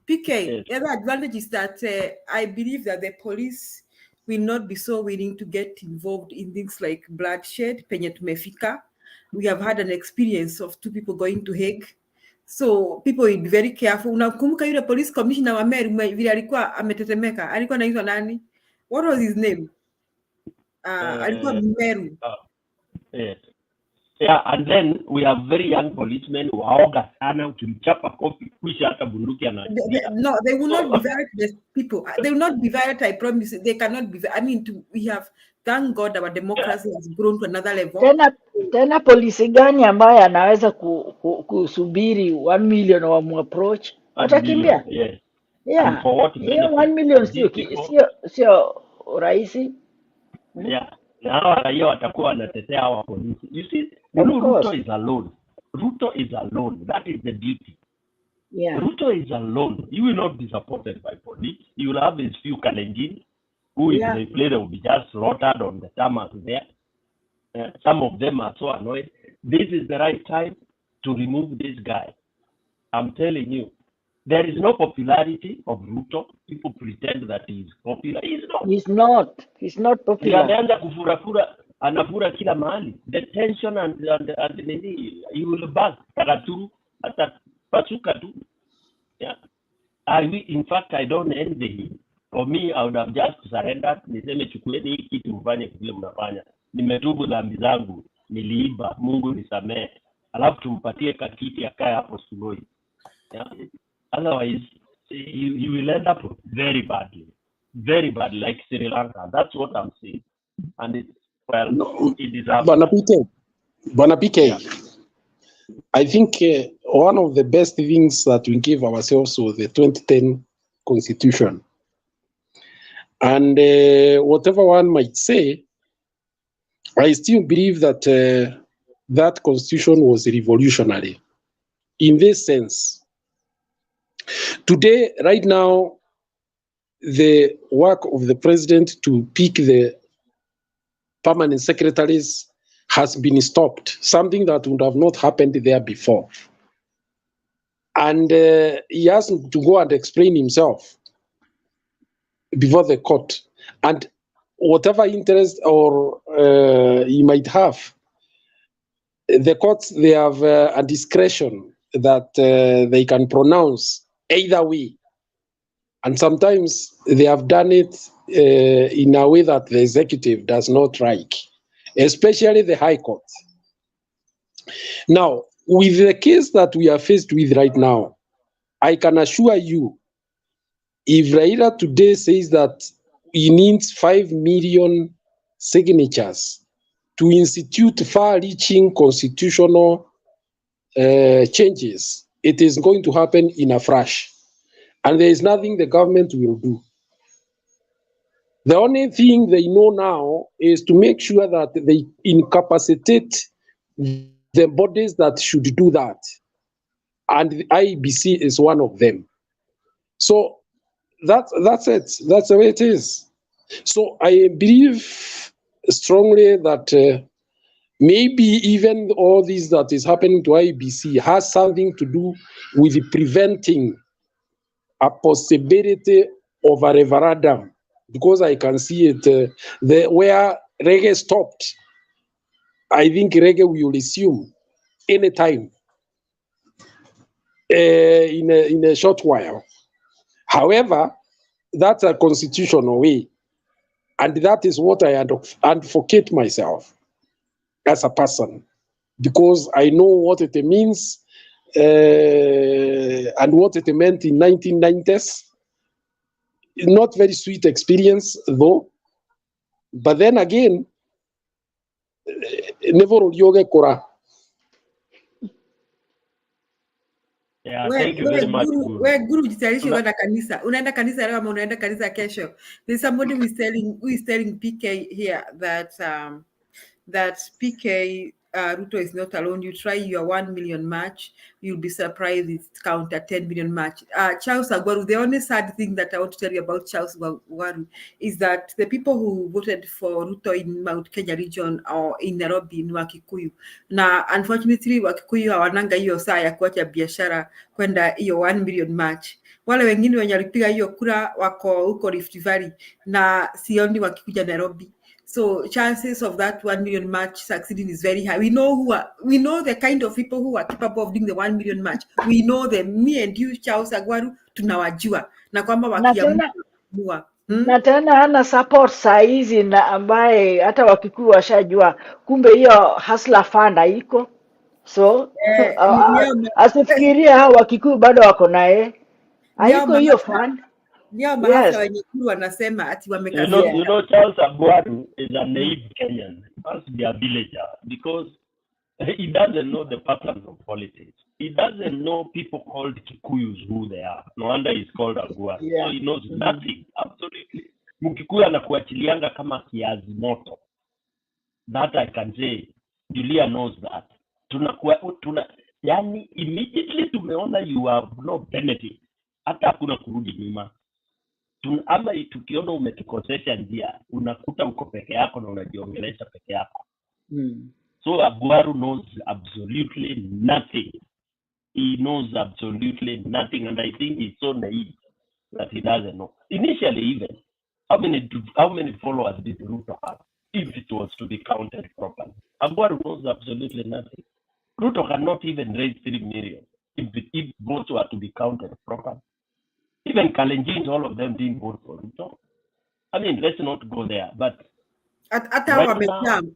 PK, the other advantage is that I believe that the police will not be so willing to get involved in things like bloodshed. Penye tumefika. We have had an experience of 2 people going to Hague. So people will be very careful. Unakumbuka yule police commissioner wa Meru vile alikuwa ametetemeka. Alikuwa anaitwa nani? What was his name? Alikuwa Meru. Yeah, and then we have very young policemen who waoga sana, ukimchapa kofi kuisha hata bunduki anajilia. No, they will not be violent to the people. They will not be violent, I promise. They cannot be. I mean, we have, thank God, our democracy has grown to another level. Tena polisi gani ambaye anaweza kusubiri 1 million wamapproach? Watakimbia. Yes. Yeah. For what 1 million sio rahisi. Yeah. Now raia watakuwa wanatetea hawa polisi. You see, Ruto is alone. Ruto is alone. That is the beauty. Yeah. Ruto is alone. He will not be supported by police. He will have his few Kalenjin who, if they play, they will be just slaughtered on the tarmac there. Some of them are so annoyed. This is the right time to remove this guy. I'm telling you. There is no popularity of Ruto. People pretend that he is popular. He's not. He's not popular. Anaanza kufura anafura kila mahali. The tension and he will bust. Takaturu hata pasuka tu. Yeah. In fact, I don't envy him. For me, I would have just surrendered. Niseme chukueni hii kitu mfanye vile mnafanya. Nimetubu dhambi zangu. Niliiba. Mungu nisamehe. Alafu tumpatie kakiti akae hapo Sugoi. Yeah. Otherwise, you will end up very badly, like Sri Lanka. That's what I'm saying. And it is Bwana PK, I think one of the best things that we give ourselves was the 2010 Constitution. And whatever one might say, I still believe that that Constitution was revolutionary. in this sense. Today, right now, the work of the president to pick the permanent secretaries has been stopped, something that would have not happened there before. And he has to go and explain himself before the court. And whatever interest or he might have, the courts, they have a discretion that they can pronounce either way. And sometimes they have done it in a way that the executive does not like, especially the High Court. Now, with the case that we are faced with right now, I can assure you, if RAILA today says that he needs 5 million signatures to institute far-reaching constitutional changes, it is going to happen in a flash. And there is nothing the government will do. The only thing they know now is to make sure that they incapacitate the bodies that should do that. And the Iebc is one of them. So that's it. That's the way it is. So I believe strongly that maybe even all this that is happening to Iebc has something to do with preventing a possibility of a referendum, because I can see it where reggae stopped. I think reggae will resume anytime in a short while. However, that's a constitutional way, and that is what I advocate myself as a person, because I know what it means and what it meant in 1990s. Not very sweet experience though, but then again, never yoga kora. Yeah, thank you very much. Guru jitalishe unaenda kanisa. Unaenda kanisa leo ama unaenda kanisa kesho? There's somebody who is telling PK here that that PK RUTO is not alone. You try your 1 million match, you'll be surprised it's counter 10 million match. Charles Agwaru, the only sad thing that I want to tell you about Charles Agwaru is that the people who voted for RUTO in Mount Kenya region or in Nairobi ni Wakikuyu. Na unfortunately Wakikuyu hawananga hiyo saa ya kuacha biashara kwenda hiyo 1 million match. Wale wengine wenye walipiga hiyo kura wako huko Rift Valley na sioni wakikuja Nairobi. So chances of that 1 million match succeeding is very high. We know the kind of people who are capable of doing the 1 million match. We know them. Me and you, Charles Agwaru, tunawajua. Na kwamba wakiamua. Na tena hana support saa hizi na ambaye hata Wakikuyu washajua, kumbe hiyo hustler fund haiko. So asifikiria hao Wakikuyu bado wako naye. Haiko hiyo fund. Yes. Wenye Kuru wanasema ati wamekazia. You know, Charles Agwaru is a naive Kenyan. He must be a villager because he doesn't know the patterns of politics. He doesn't know people called Kikuyus who they are. No wonder he's called Agwaru. So he knows nothing, absolutely. Mkikuyu anakuachilianga kama kiazi moto. That I can say. Julia knows that. Yani immediately tumeona you have no benefit. Hata hakuna kurudi nyuma. Ama tukiona umetukosesha njia, unakuta uko peke yako na unajiongelesha peke yako. So Agwaru knows absolutely nothing. He knows absolutely nothing, and I think he's so naive that he doesn't know. Initially, even how many followers did RUTO have if it was to be counted properly? Agwaru knows absolutely nothing. RUTO cannot even raise 3 million if votes were to be counted properly. Even Kalenjins, all of them didn't vote for RUTO. I mean, let's not go there, but hata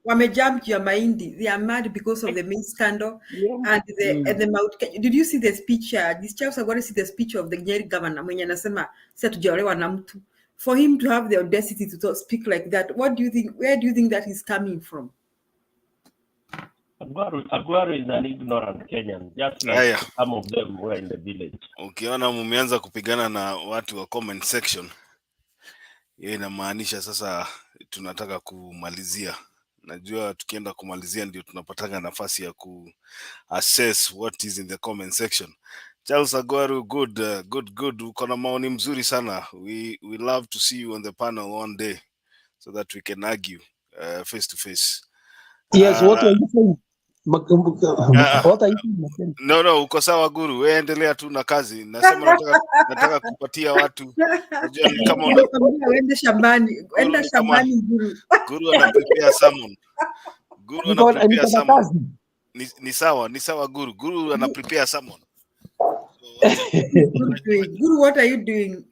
wamejam ya mahindi. They are mad because of the main scandal and the Mount Kenya. Did you see the speech? This Charles Agwaru see the speech of the Nyeri governor mwenye anasema sasa tujaolewa na mtu. For him to have the audacity to speak like that, what do you think? Where do you think that is coming from? Agwaru is an ignorant Kenyan, just like some of them were in the village. Ukiona mumeanza kupigana na watu wa comment section, hiyo inamaanisha sasa tunataka kumalizia Najua tukienda kumalizia ndio tunapatanga nafasi ya ku assess what is in the comment section. Charles Agwaru, good. Uko na maoni mzuri sana. We love to see you on the panel one day so that we can argue face to face. Yes, what are you saying? What are you saying? No, uko sawa Guru. Wewe endelea tu na kazi. Nasema nataka kupatia watu. Unajua ni kama uende shambani. Enda shambani Guru. Guru ana prepare sermon. Guru ana prepare sermon. Ni sawa Guru. Guru ana prepare sermon. Guru, what are you doing?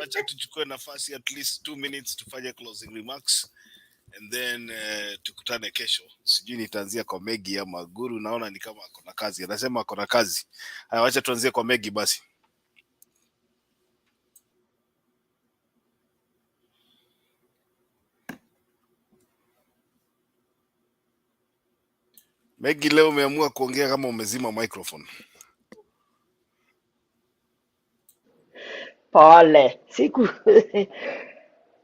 Wacha tuchukue nafasi at least 2 minutes tufanye closing remarks and then tukutane kesho. Sijui nitaanzia kwa Megi ama Guru, naona ni kama ako na kazi. Anasema ako na kazi. Haya, wacha tuanzie kwa Megi basi. Megi, leo umeamua kuongea kama umezima microphone. Pole,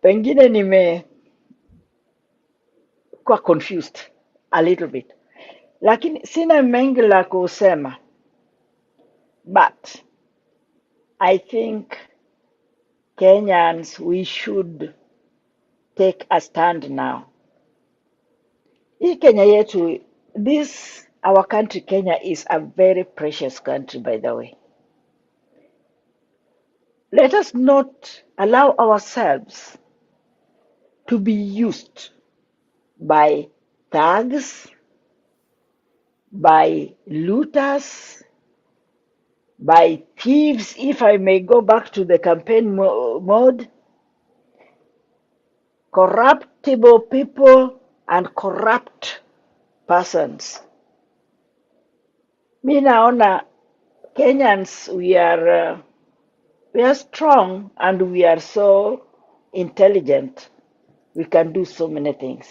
pengine kwa confused a little bit, lakini sina mengi la kusema, but I think Kenyans, we should take a stand now. Hii Kenya yetu, our country Kenya is a very precious country, by the way. Let us not allow ourselves to be used by thugs, by looters, by thieves, if I may go back to the campaign mode, corruptible people and corrupt persons. Mi naona Kenyans, we are strong and we are so intelligent. We can do so many things.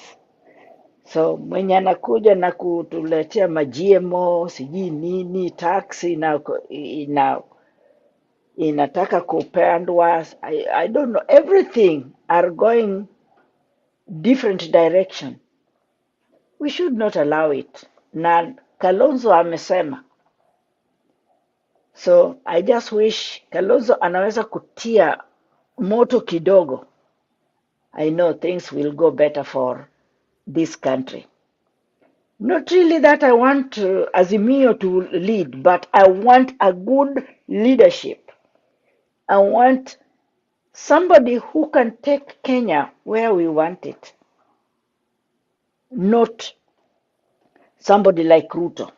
So mwenye anakuja na kutuletea GMO sijui nini, taxi inataka kupandwa, I don't know, everything are going different direction. We should not allow it. Na Kalonzo amesema. So I just wish Kalonzo anaweza kutia moto kidogo. I know things will go better for this country. Not really that I want Azimio to lead, but I want a good leadership. I want somebody who can take Kenya where we want it. Not somebody like RUTO.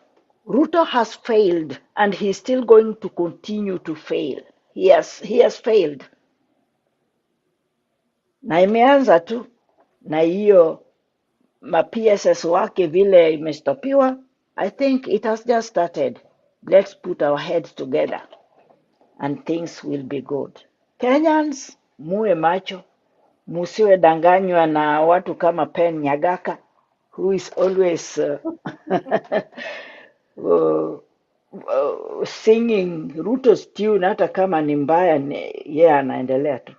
RUTO has failed and he's still going to continue to fail. He has failed. Na imeanza tu na hiyo PSS wake vile imestopiwa. I think it has just started. Let's put our heads together and things will be good. Kenyans, muwe macho, musiwe danganywa na watu kama Pen Nyagaka, who is always singing Ruto's tune, hata kama ni mbaya, anaendelea tu.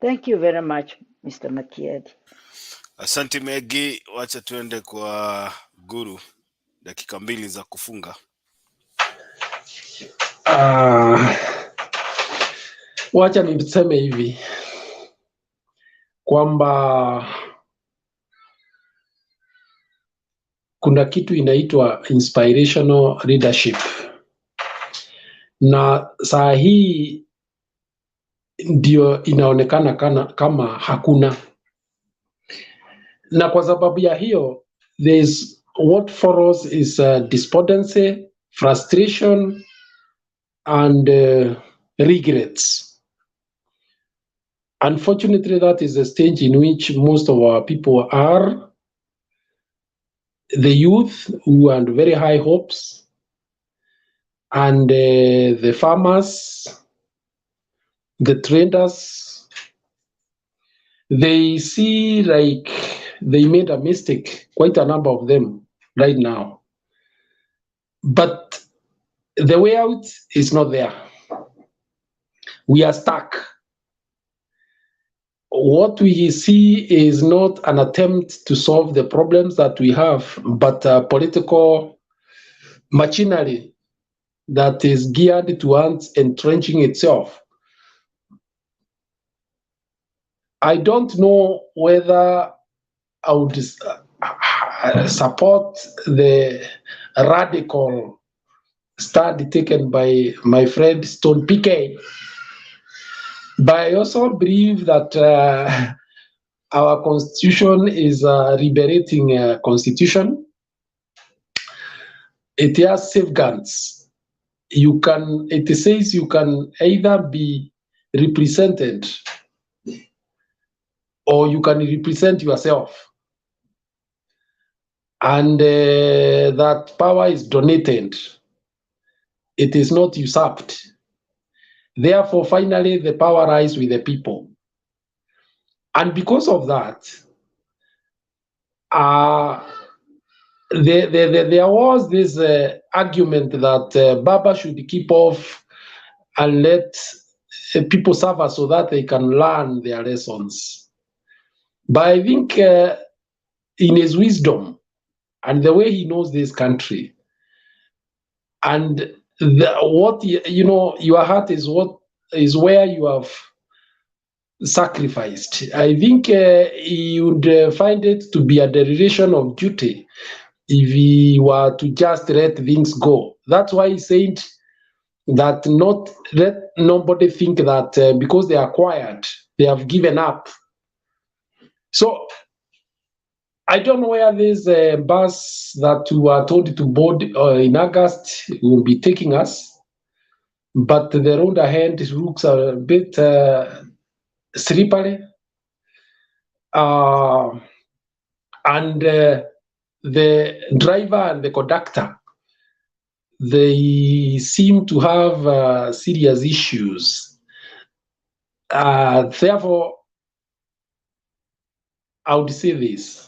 Thank you very much, Mr. Makiadi. Asante Megi, wacha tuende kwa Guru, dakika 2 za kufunga. Wacha niseme hivi kwamba kuna kitu inaitwa inspirational leadership, na saa hii ndio inaonekana kama hakuna, na kwa sababu ya hiyo there's what follows is despondency, frustration and regrets. Unfortunately, that is the stage in which most of our people are. The youth who had very high hopes, and the farmers, the traders, they see like they made a mistake, quite a number of them right now. But the way out is not there. We are stuck. what we see is not an attempt to solve the problems that we have, but a political machinery that is geared towards entrenching itself. I don't know whether I would support the radical stand taken by my friend Stone PK, but I also believe that our constitution is a liberating constitution. It has safeguards. It says you can either be represented or you can represent yourself. And that power is donated. It is not usurped. Therefore, finally, the power lies with the people. And because of that, there was this argument that Baba should keep off and let people suffer so that they can learn their lessons. But I think in his wisdom and the way he knows this country, and your heart is what is where you have sacrificed. I think he would find it to be a dereliction of duty if he were to just let things go. That's why he said that not let nobody think that because they are quiet, they have given up. So I don't know where this bus that we were told to board in August will be taking us, but the road ahead looks a bit slippery. And the driver and the conductor, they seem to have serious issues. Therefore, I would say this.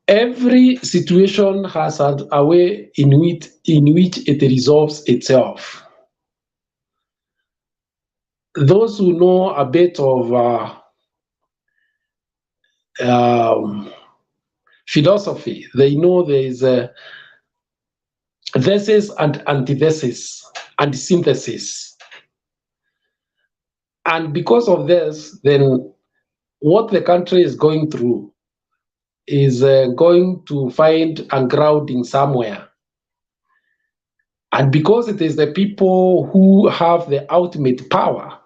Every situation has a way in which it resolves itself. Those who know a bit of philosophy, they know there is a thesis and antithesis and synthesis. And because of this, then what the country is going through is going to find a grounding somewhere. And because it is the people who have the ultimate power,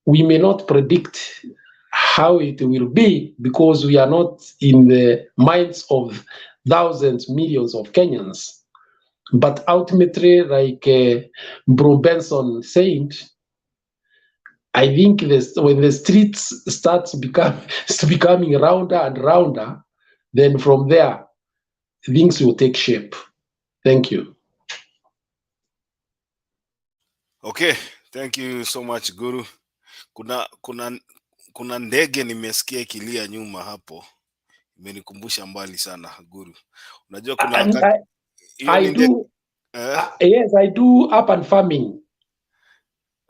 we may not predict how it will be because we are not in the minds of thousands, millions of Kenyans. But ultimately, like Bro Benson said, I think when the streets starts becoming rounder and rounder, then from there, things will take shape. Thank you. Okay, thank you so much, Guru. Kuna ndege nimesikia ikilia nyuma hapo, imenikumbusha mbali sana, Guru. Unajua kuna wakati yes, I do urban farming.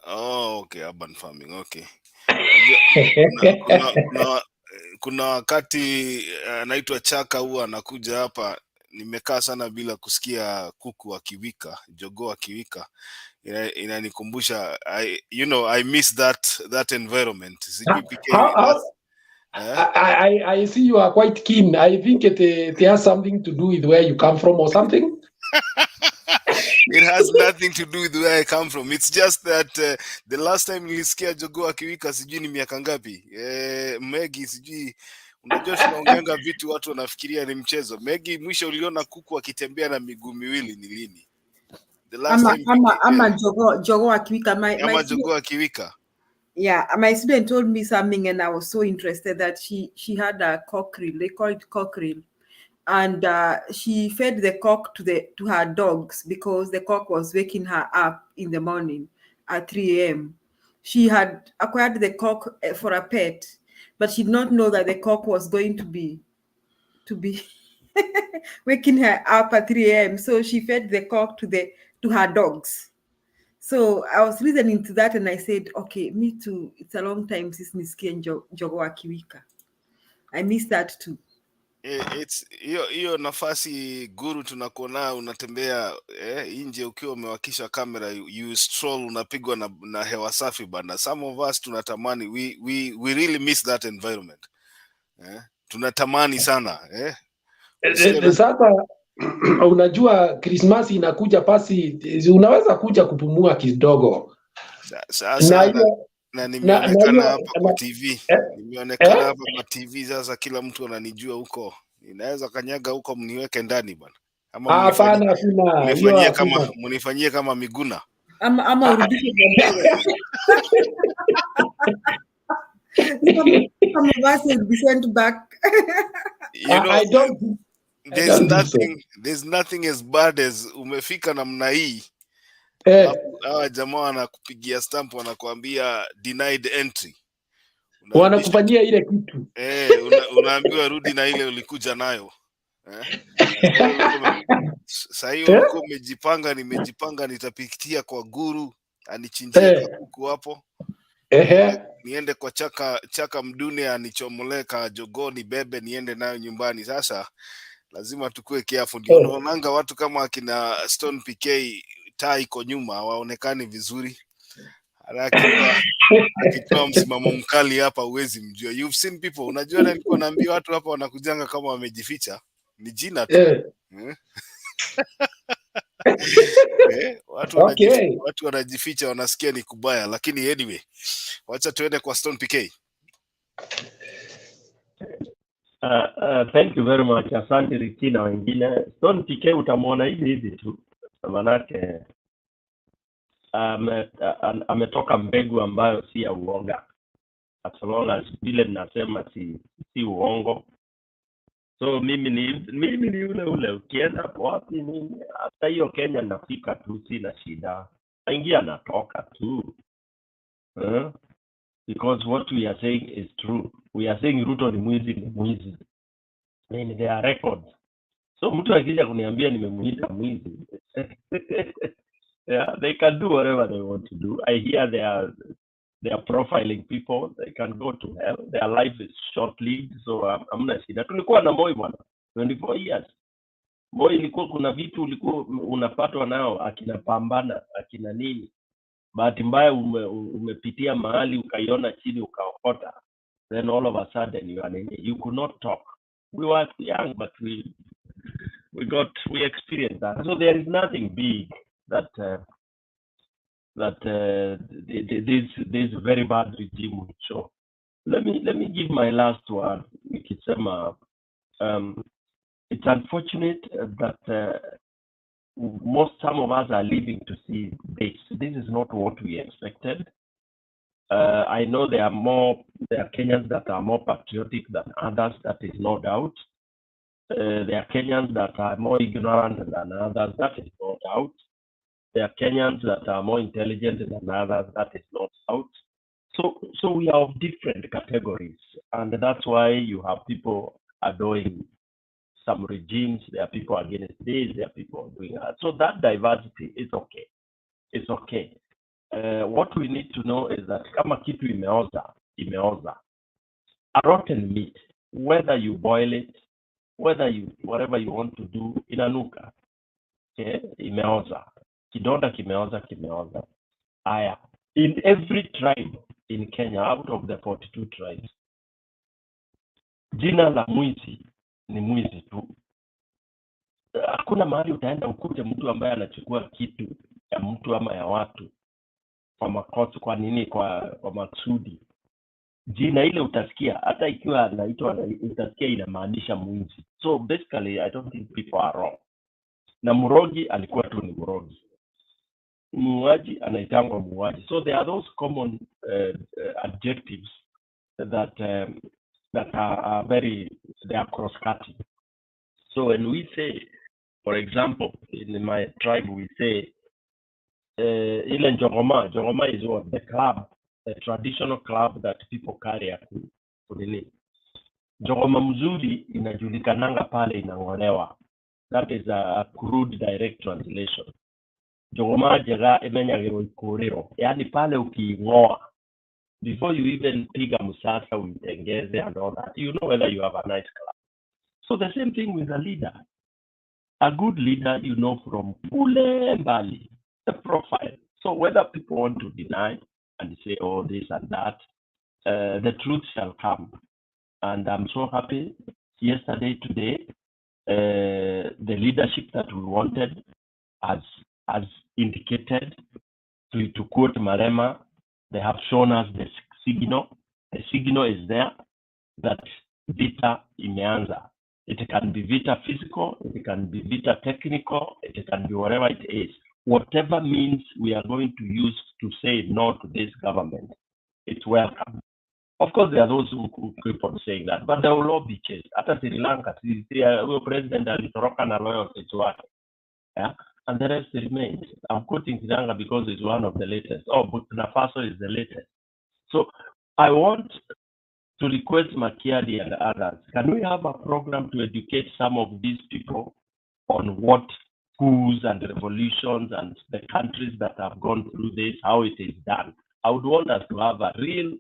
Oh, okay, urban farming, okay. Kuna wakati anaitwa Chaka huwa anakuja hapa, nimekaa sana bila kusikia kuku akiwika, jogoo akiwika. Inanikumbusha, I miss that environment. I see you are quite keen. I think it has something to do with where you come from or something. It has nothing to do with where I come from. It's just that the last time nilisikia jogoo akiwika sijui ni miaka ngapi. Megi sijui, unajua tunaongeanga vitu watu wanafikiria ni mchezo. Megi, mwisho uliona kuku akitembea na miguu miwili ni lini? The last time jogoo akiwika. Jogoo akiwika. Yeah, my student told me something and I was so interested that she had a cockerel. They call it cockerel. And she fed the cock to her dogs because the cock was waking her up in the morning at 3 a.m. She had acquired the cock for a pet, but she did not know that the cock was going to be waking her up at 3 a.m. So she fed the cock to her dogs. So I was listening to that and I said, okay, me too. It's a long time since nisikie Njogo akiwika. I miss that too. It's hiyo nafasi Guru tunakuona unatembea nje ukiwa umewakisha kamera, you stroll, unapigwa na hewa safi bana. Some of us tunatamani, we really miss that environment. Tunatamani sana Sasa unajua Christmas inakuja, pasi unaweza kuja kupumua kidogo. Sasa na nimeonekana hapa kwa TV. Nimeonekana hapa kwa TV, sasa kila mtu ananijua huko. Inaweza kanyaga huko mniweke ndani bwana. Ama hapana, munifanyie kama Miguna. Ama urudishe mwenyewe. Some of us will be sent back. You know, I don't there's nothing as bad as umefika namna hii. Hawa jamaa wanakupigia stamp, wanakuambia denied entry. Wanakufanyia ile kitu. Unaambiwa rudi na ile ulikuja nayo. Sasa hiyo ulikuwa umejipanga, nimejipanga nitapitia kwa Guru anichinjie kuku hapo. Niende kwa chaka mdune anichomoleka jogoo nibebe niende nayo nyumbani. Sasa lazima tukue careful. Ndio unaonanga watu kama akina Stone PK taa iko nyuma waonekani vizuri. Akitoa msimamo mkali hapa uwezi mjua. You've seen people, unajua nilikuwa naambia watu hapa wanakujanga kama wamejificha. Ni jina tu. Watu wanajificha, wanasikia ni kubaya, lakini anyway, wacha tuende kwa Stone PK. Thank you very much. Asante Ricky na wengine. Stone PK utamwona hivi tu. Manake ametoka mbegu ambayo si ya uoga. As long as vile ninasema si uongo. So mimi ni ule ukienda wapi mimi hata hiyo Kenya nafika tu, sina shida. Aingia natoka tu. Because what we are saying is true. We are saying RUTO ni mwizi. I mean, there are records. So mtu akija kuniambia nimemuita mwizi. Yeah, they can do whatever they want to do. I hear they are profiling people. They can go to hell. Their life is short-lived. So I'm not shida. Tulikuwa na Moi bwana 24 years. Moi ilikuwa kuna vitu ulikuwa unapatwa nao, akina pambana, akina nini. Bahati mbaya umepitia mahali ukaiona chini ukaokota. Then all of a sudden you could not talk. We were young, but we experienced that. So there is nothing big that this very bad regime would show. Let me give my last word. Nikisema it's unfortunate that some of us are living to see this. This is not what we expected. I know there are Kenyans that are more patriotic than others, that is no doubt. There are Kenyans that are more ignorant than others, that is no doubt. There are Kenyans that are more intelligent than others, that is no doubt. So we are of different categories, and that's why you have people adoring some regimes. There are people against this, there are people doing that. So that diversity is okay. It's okay. What we need to know is that kama kitu imeoza. A rotten meat, whether you boil it, whatever you want to do, inanuka. Okay? Imeoza. Kidonda kimeoza. Aya. In every tribe in Kenya, out of the 42 tribes, jina la mwizi ni mwizi tu. Hakuna mahali utaenda ukute mtu ambaye anachukua kitu ya mtu ama ya watu kwa makosa, kwa nini, kwa maksudi. Jina ile utasikia, hata ikiwa anaitwa, utasikia inamaanisha mwizi. So basically, I don't think people are wrong. Na murogi alikuwa tu ni murogi. Muuaji anaitangwa muuaji. So there are those common adjectives that are they are cross-cutting. So when we say, for example, in my tribe we say, ile Njogoma is what? The club, the traditional club that people carry at kunini. Njogoma mzuri inajulikananga pale inangolewa. That is a crude direct translation. jogoma jega emenyagirwo ikuriro, yani pale ukiingoa, before you even piga musasa uitengeze and all that, you know whether you have a nice club. So the same thing with a leader. A good leader, you know from kule mbali, the profile. So whether people want to deny and say, oh, this and that, the truth shall come. And I'm so happy yesterday, today, the leadership that we wanted has indicated, to quote Marema, they have shown us the signal. The signal is there that vita imeanza. It can be vita physical, it can be vita technical, it can be whatever it is. Whatever means we are going to use to say no to this government, it's welcome. Of course, there are those who keep on saying that, but there will all be changed. After Sri Lanka, the president alitoroka na loyalty to us. Yeah? And the rest remains. I'm quoting Sri Lanka because it's one of the latest. Oh, Burkina Faso is the latest. So I want to request Makiadi and others, can we have a program to educate some of these people on what coups and revolutions and the countries that have gone through this, how it is done? I would want us to have a real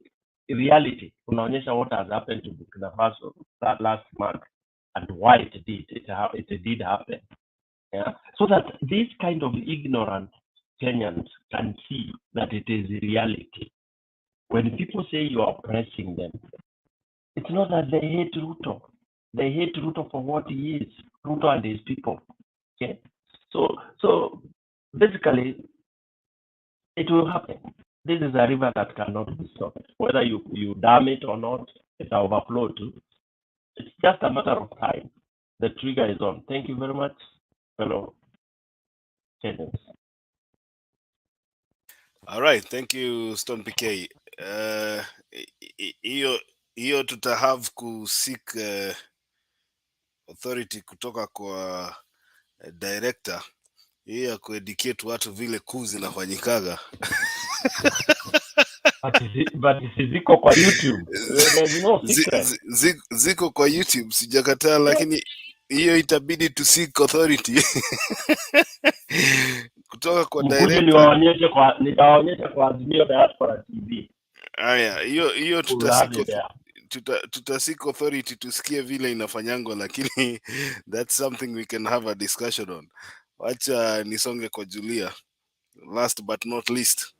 reality, unaonyesha what has happened to Burkina Faso that last month and why it did happen. Yeah? So that these kind of ignorant Kenyans can see that it is reality. When people say you are oppressing them, it's not that they hate Ruto. They hate Ruto for what he is, Ruto and his people. Okay? So basically, it will happen. This is a river that cannot be stopped. Whether you dam it or not, it will overflow too. It's just a matter of time. The trigger is on. Thank you very much, fellow Kenyans. All right, thank you, Stone PK. Hiyo tuta have ku seek authority kutoka kwa director hiyo ya kueducate watu vile kuu zinafanyikaga. But ziko kwa YouTube. There's no secret. Ziko kwa YouTube, sijakataa, lakini hiyo itabidi to seek authority kutoka kwa director. Nitawaonyesha kwa Azimio Diaspora TV. Haya, hiyo tuta seek authority tusikie vile inafanyango, lakini that's something we can have a discussion on. Wacha nisonge kwa Julia. Last but not least.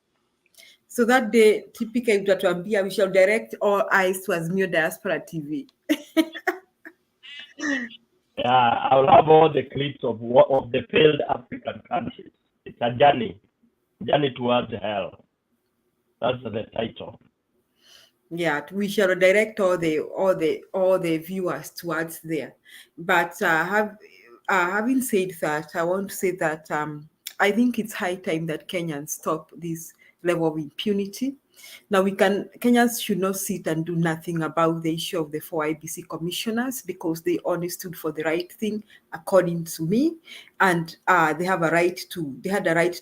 So that day, typically utatuambia we shall direct all eyes to Azimio Diaspora TV. Yeah, I'll have all the clips of the failed African countries. It's a journey towards hell. That's the title. Yeah, we shall direct all the viewers towards there. But having said that, I want to say that I think it's high time that Kenyans stop this level of impunity. Now Kenyans should not sit and do nothing about the issue of the 4 IEBC commissioners, because they only stood for the right thing, according to me, and they had a right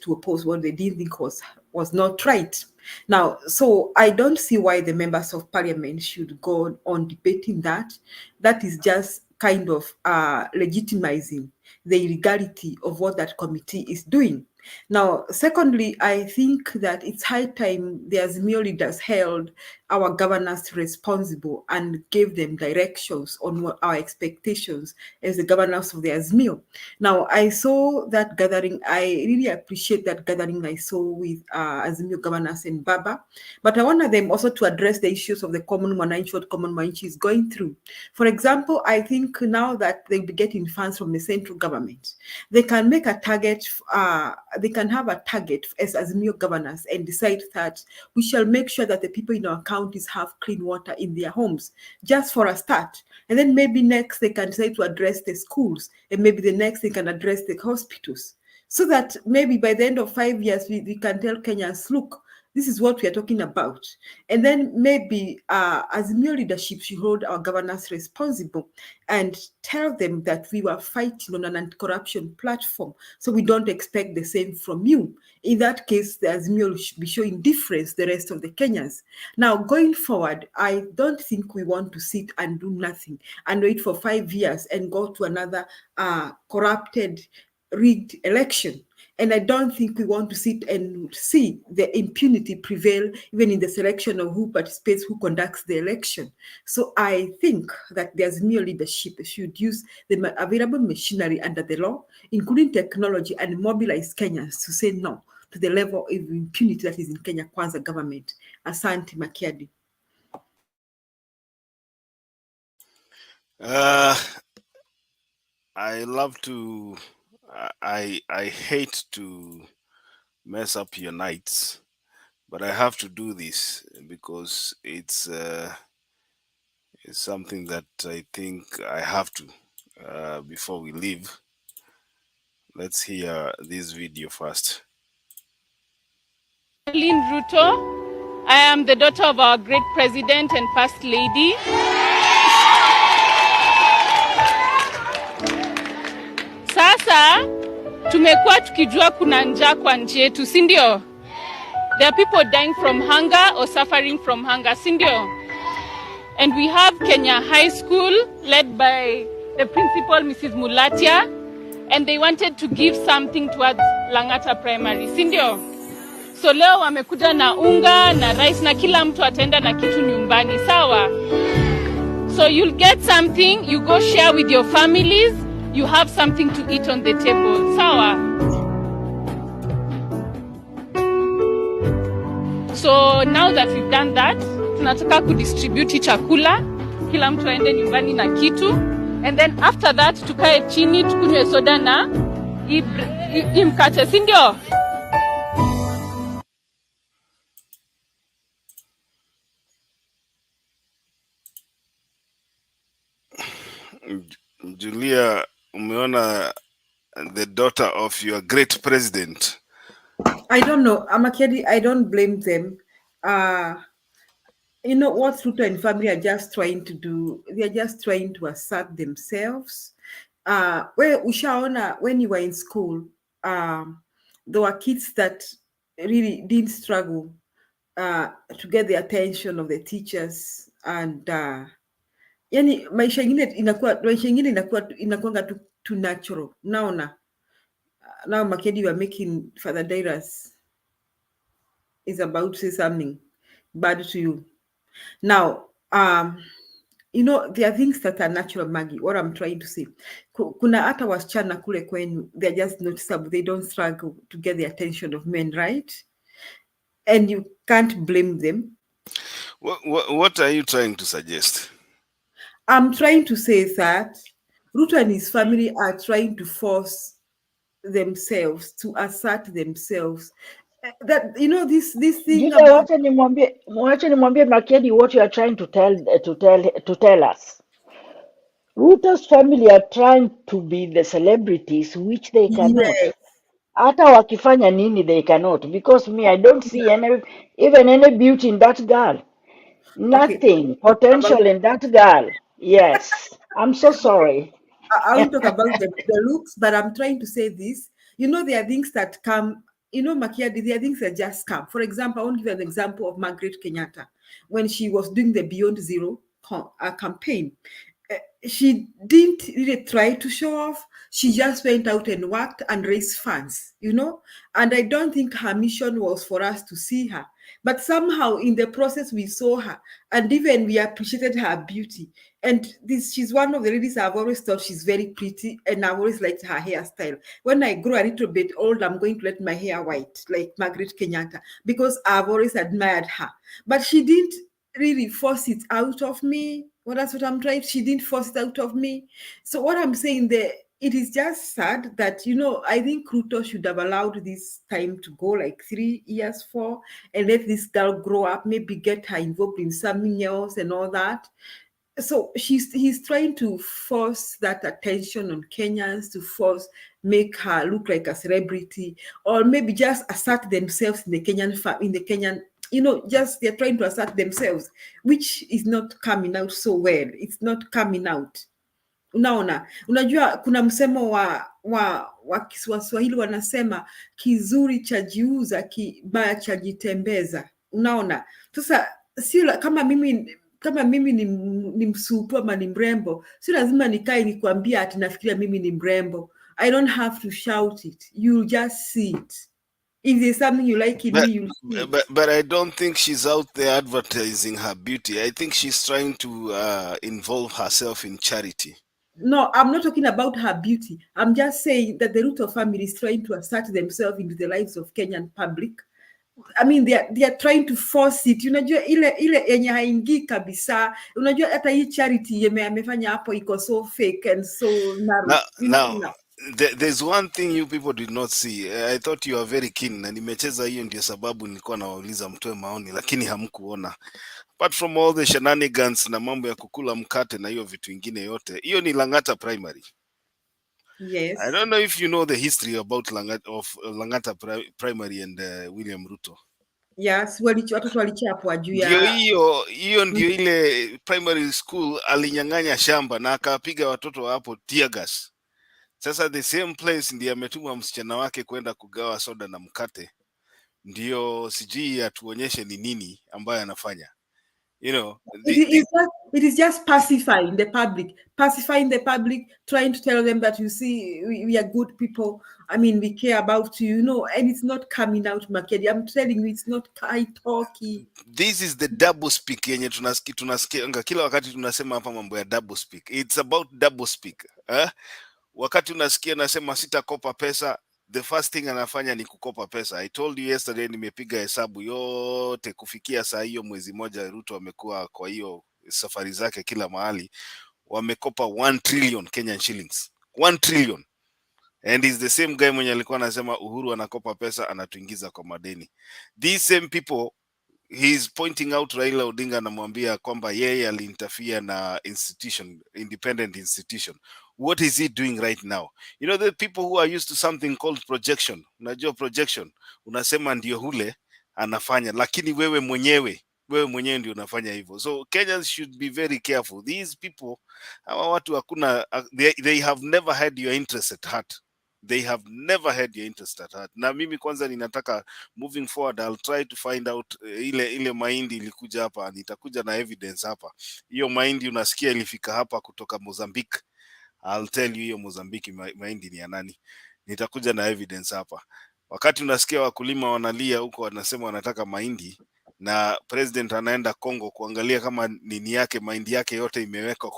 to oppose what they didn't think was not right. Now, so I don't see why the members of parliament should go on debating that. That is just kind of legitimizing the illegality of what that committee is doing. Now, secondly, I think that it's high time the Azimio leaders held our governors responsible and gave them directions on what our expectations as the governors of the Azimio. Now, I saw that gathering. I really appreciate that gathering I saw with Azimio governors and Baba, but I wanted them also to address the issues of the common mwananchi, what common mwananchi is going through. For example, I think now that they'll be getting funds from the central government, they can make a target, they can have a target as Azimio governors and decide that we shall make sure that the people in our counties have clean water in their homes, just for a start. And then maybe next they can decide to address the schools, and maybe the next they can address the hospitals. So that maybe by the end of 5 years, we can tell Kenyans, look, this is what we are talking about. And then maybe Azimio leadership should hold our governors responsible and tell them that we were fighting on an anti-corruption platform, so we don't expect the same from you. In that case, the Azimio should be showing difference the rest of the Kenyans. Now, going forward, I don't think we want to sit and do nothing and wait for 5 years and go to another corrupted, rigged election. And I don't think we want to sit and see the impunity prevail even in the selection of who participates, who conducts the election. So I think that there's new leadership should use the available machinery under the law, including technology, and mobilize Kenyans to say no to the level of impunity that is in Kenya Kwanza government. Asante Makiadi. I love to, I hate to mess up your nights, but I have to do this because it's something that I think I have to before we leave. Let's hear this video first. RUTO. I am the daughter of our great president and first lady. Sasa tumekuwa tukijua kuna njaa kwa nchi yetu, si ndio? There are people dying from hunger or suffering from hunger, si ndio? And we have Kenya High School led by the principal, Mrs. Mulatia, and they wanted to give something towards Langata Primary, si ndio? So leo wamekuja na unga na rice na kila mtu ataenda na kitu nyumbani, sawa? So you'll get something, you go share with your families, you have something to eat on the table, sawa? So now that we've done that, tunataka kudistribute chakula, kila mtu aende nyumbani na kitu, and then after that tukae chini tukunywe soda na mkate, si ndio? Julia, umeona the daughter of your great president. I don't know, Amakiadi, I don't blame them. You know what Ruto and family are just trying to do? They are just trying to assert themselves. Where ushaona, when you were in school, there were kids that really didn't struggle to get the attention of the teachers, and yani maisha ingine inakuwa too natural. Now Makedi, you are making Father Dairas is about to say something bad to you. Now, you know, there are things that are natural, Maggie. What I'm trying to say, kuna hata wasichana kule kwenu, they're just noticeable. They don't struggle to get the attention of men, right? And you can't blame them. What are you trying to suggest? I'm trying to say that Ruto and his family are trying to force themselves to assert themselves. That, you know, this thing Julia, wacha nimwambie Makedi what you are trying to tell us. Ruto's family are trying to be the celebrities which they cannot. Yes. Hata wakifanya nini they cannot, because me, I don't see even any beauty in that girl. Nothing potential in that girl. Yes, I'm so sorry. I won't talk about the looks, but I'm trying to say this. You know, there are things that come, you know, Makiadi, there are things that just come. For example, I want to give you an example of Margaret Kenyatta. When she was doing the Beyond Zero campaign, she didn't really try to show off. She just went out and worked and raised funds, you know? And I don't think her mission was for us to see her. But somehow in the process, we saw her, and even we appreciated her beauty. And she's one of the ladies I've always thought she's very pretty, and I've always liked her hairstyle. When I grow a little bit old, I'm going to let my hair white, like Margaret Kenyatta, because I've always admired her. But she didn't really force it out of me. Well, that's what I'm trying. She didn't force it out of me. So what I'm saying there, it is just sad that, you know, I think Ruto should have allowed this time to go, like 3 years, 4, and let this girl grow up, maybe get her involved in something else and all that. So he's trying to force that attention on Kenyans, to make her look like a celebrity, or maybe just assert themselves in the Kenyan, you know, just they're trying to assert themselves, which is not coming out so well. It's not coming out. Unaona, unajua kuna msemo wa Kiswahili wanasema kizuri chajiuza, kibaya chajitembeza. Unaona, sasa sio kama mimi ni msupu ama ni mrembo, si lazima nikae nikwambia ati nafikiria mimi ni mrembo. I don't have to shout it. You'll just see it. If there's something you like in me, you'll see it. But I don't think she's out there advertising her beauty. I think she's trying to involve herself in charity. No, I'm not talking about her beauty. I'm just saying that the RUTO family is trying to assert themselves into the lives of Kenyan public. I mean, they are trying to force it. Unajua ile yenye haingii kabisa. Unajua hata hii charity amefanya hapo iko so fake and so narrow. Now, there's one thing you people did not see. I thought you are very keen na nimecheza hiyo ndio sababu nilikuwa nawauliza mtoe maoni lakini hamkuona. Apart from all the shenanigans na mambo ya kukula mkate na hiyo vitu vingine yote, hiyo ni Lang'ata Primary. Yes. I don't know if you know the history about Lang'ata Primary and William Ruto. Yes, watoto walichapwa juu ya hiyo ndio ile primary school alinyang'anya shamba na akapiga watoto hapo tear gas. Sasa the same place ndiye ametuma msichana wake kwenda kugawa soda na mkate. Ndio sijui atuonyeshe ni nini ambayo anafanya. You know, it is just pacifying the public, trying to tell them that, you see, we are good people. I mean, we care about you, you know, and it's not coming out, Makedi. I'm telling you, it's not talky. This is the double speak yenye tunasikia kila wakati tunasema hapa mambo ya double speak. It's about double speak. Wakati unasikia nasema sitakopa pesa, the first thing anafanya ni kukopa pesa. I told you yesterday nimepiga hesabu yote kufikia saa hiyo mwezi moja Ruto amekuwa kwa hiyo safari zake kila mahali wamekopa 1 trillion Kenyan shillings. 1 trillion. And is the same guy mwenye alikuwa anasema Uhuru anakopa pesa anatuingiza kwa madeni. These same people he's pointing out Raila Odinga anamwambia kwamba yeye aliinterfere na independent institution. What is he doing right now? You know, the people who are used to something called projection. Unajua projection, unasema ndio hule anafanya, lakini wewe mwenyewe ndio unafanya hivyo. So Kenyans should be very careful. These people, hawa watu hakuna, they have never had your interest at heart. They have never had your interest at heart. Na mimi kwanza ninataka moving forward I'll try to find out ile mahindi ilikuja hapa, nitakuja na evidence hapa. Hiyo mahindi unasikia ilifika hapa kutoka Mozambique. I'll tell you hiyo Mozambique mahindi ni ya nani. Nitakuja na evidence hapa. Wakati unasikia wakulima wanalia huko wanasema wanataka mahindi na president anaenda Kongo kuangalia kama nini yake mahindi yake yote imewekwa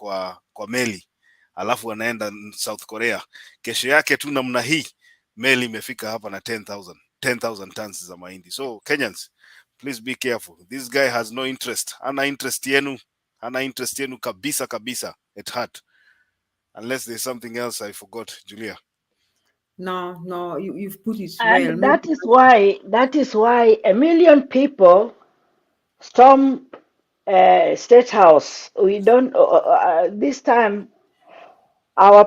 kwa meli. Alafu anaenda South Korea. Kesho yake tu namna hii meli imefika hapa na 10,000 tons za mahindi. So Kenyans, please be careful. This guy has no interest. Hana interest yenu kabisa at heart. Unless there's something else I forgot, Julia. No, you've put it And well. that is why a million people storm State House. We don't this time our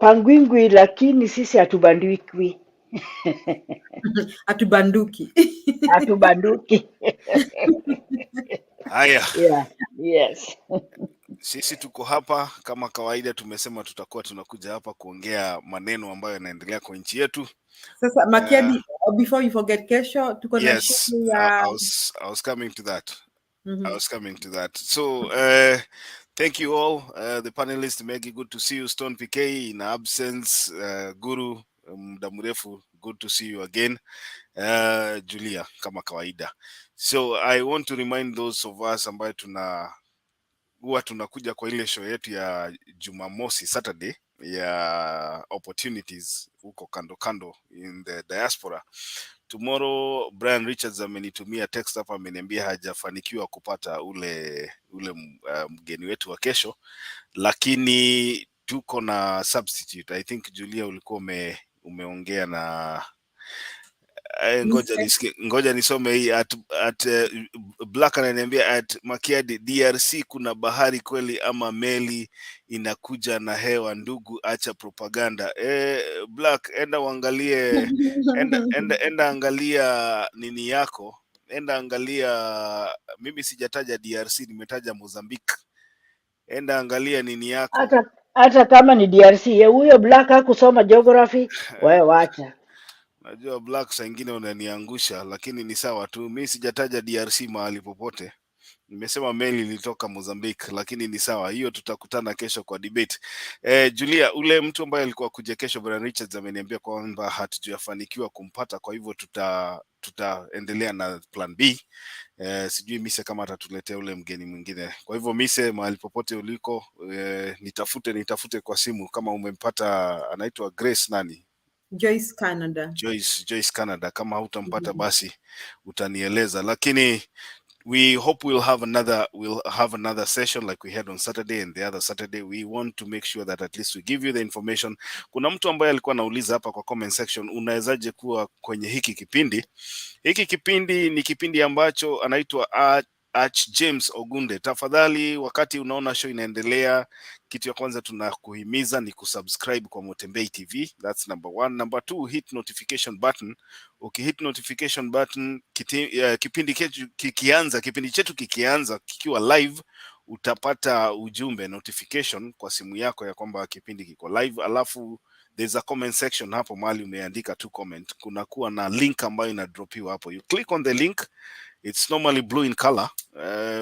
pangwingwi, lakini sisi hatubanduki. Hatubanduki. Haya. Yeah, yes. Sisi tuko hapa kama kawaida, tumesema tutakuwa tunakuja hapa kuongea maneno ambayo yanaendelea kwa nchi yetu. Sasa Makedi, before you forget, kesho tuko na yes, I was coming to that. I was coming to that. So thank you all, the panelists. Maggie, good to see you. Stone PK in absence. Guru, muda mrefu, good to see you again. Julia, kama kawaida. So I want to remind those of us ambayo huwa tunakuja kwa ile show yetu ya Jumamosi, Saturday, ya opportunities huko kando in the diaspora. Tomorrow Brian Richards amenitumia text hapa, ameniambia hajafanikiwa kupata ule mgeni wetu wa kesho, lakini tuko na substitute. I think Julia ulikuwa umeongea na ngoja nisome hii at Black ananiambia at Makiadi, DRC kuna bahari kweli ama meli inakuja na hewa? Ndugu, acha propaganda. Black, enda uangalie enda angalia nini yako, enda angalia. Mimi sijataja DRC, nimetaja Mozambique. Enda angalia nini yako. Hata kama ni DRC, huyo Black hakusoma geography, wewe wacha. Najua Black saa ingine unaniangusha, lakini ni sawa tu. Mimi sijataja DRC mahali popote. Nimesema meli ilitoka Mozambique, lakini ni sawa, hiyo tutakutana kesho kwa debate. Julia, ule mtu ambaye alikuwa kuja kesho, Bwana Richards, ameniambia kwamba hatujafanikiwa kumpata, kwa hivyo tutaendelea na plan B. Sijui Mise kama atatuletea ule mgeni mwingine. Kwa hivyo Mise, mahali popote uliko, nitafute kwa simu kama umempata. Anaitwa Grace nani? Joyce Canada. Joyce Canada. Kama hautampata basi utanieleza, lakini we hope we'll have another session like we had on Saturday and the other Saturday. We want to make sure that at least we give you the information. Kuna mtu ambaye alikuwa anauliza hapa kwa comment section, unawezaje kuwa kwenye hiki kipindi? Hiki kipindi ni kipindi ambacho anaitwa Arch James Ogunde. Tafadhali, wakati unaona show inaendelea, kitu ya kwanza tunakuhimiza ni kusubscribe kwa Motembei TV. That's number 1. Number 2, hit notification button. Ukihit notification button, kipindi chetu kikianza kikiwa live, utapata ujumbe notification kwa simu yako ya kwamba kipindi kiko live. Alafu there's a comment section hapo mahali umeandika tu comment, kunakuwa na link ambayo inadropiwa hapo. You click on the link, it's normally blue in color.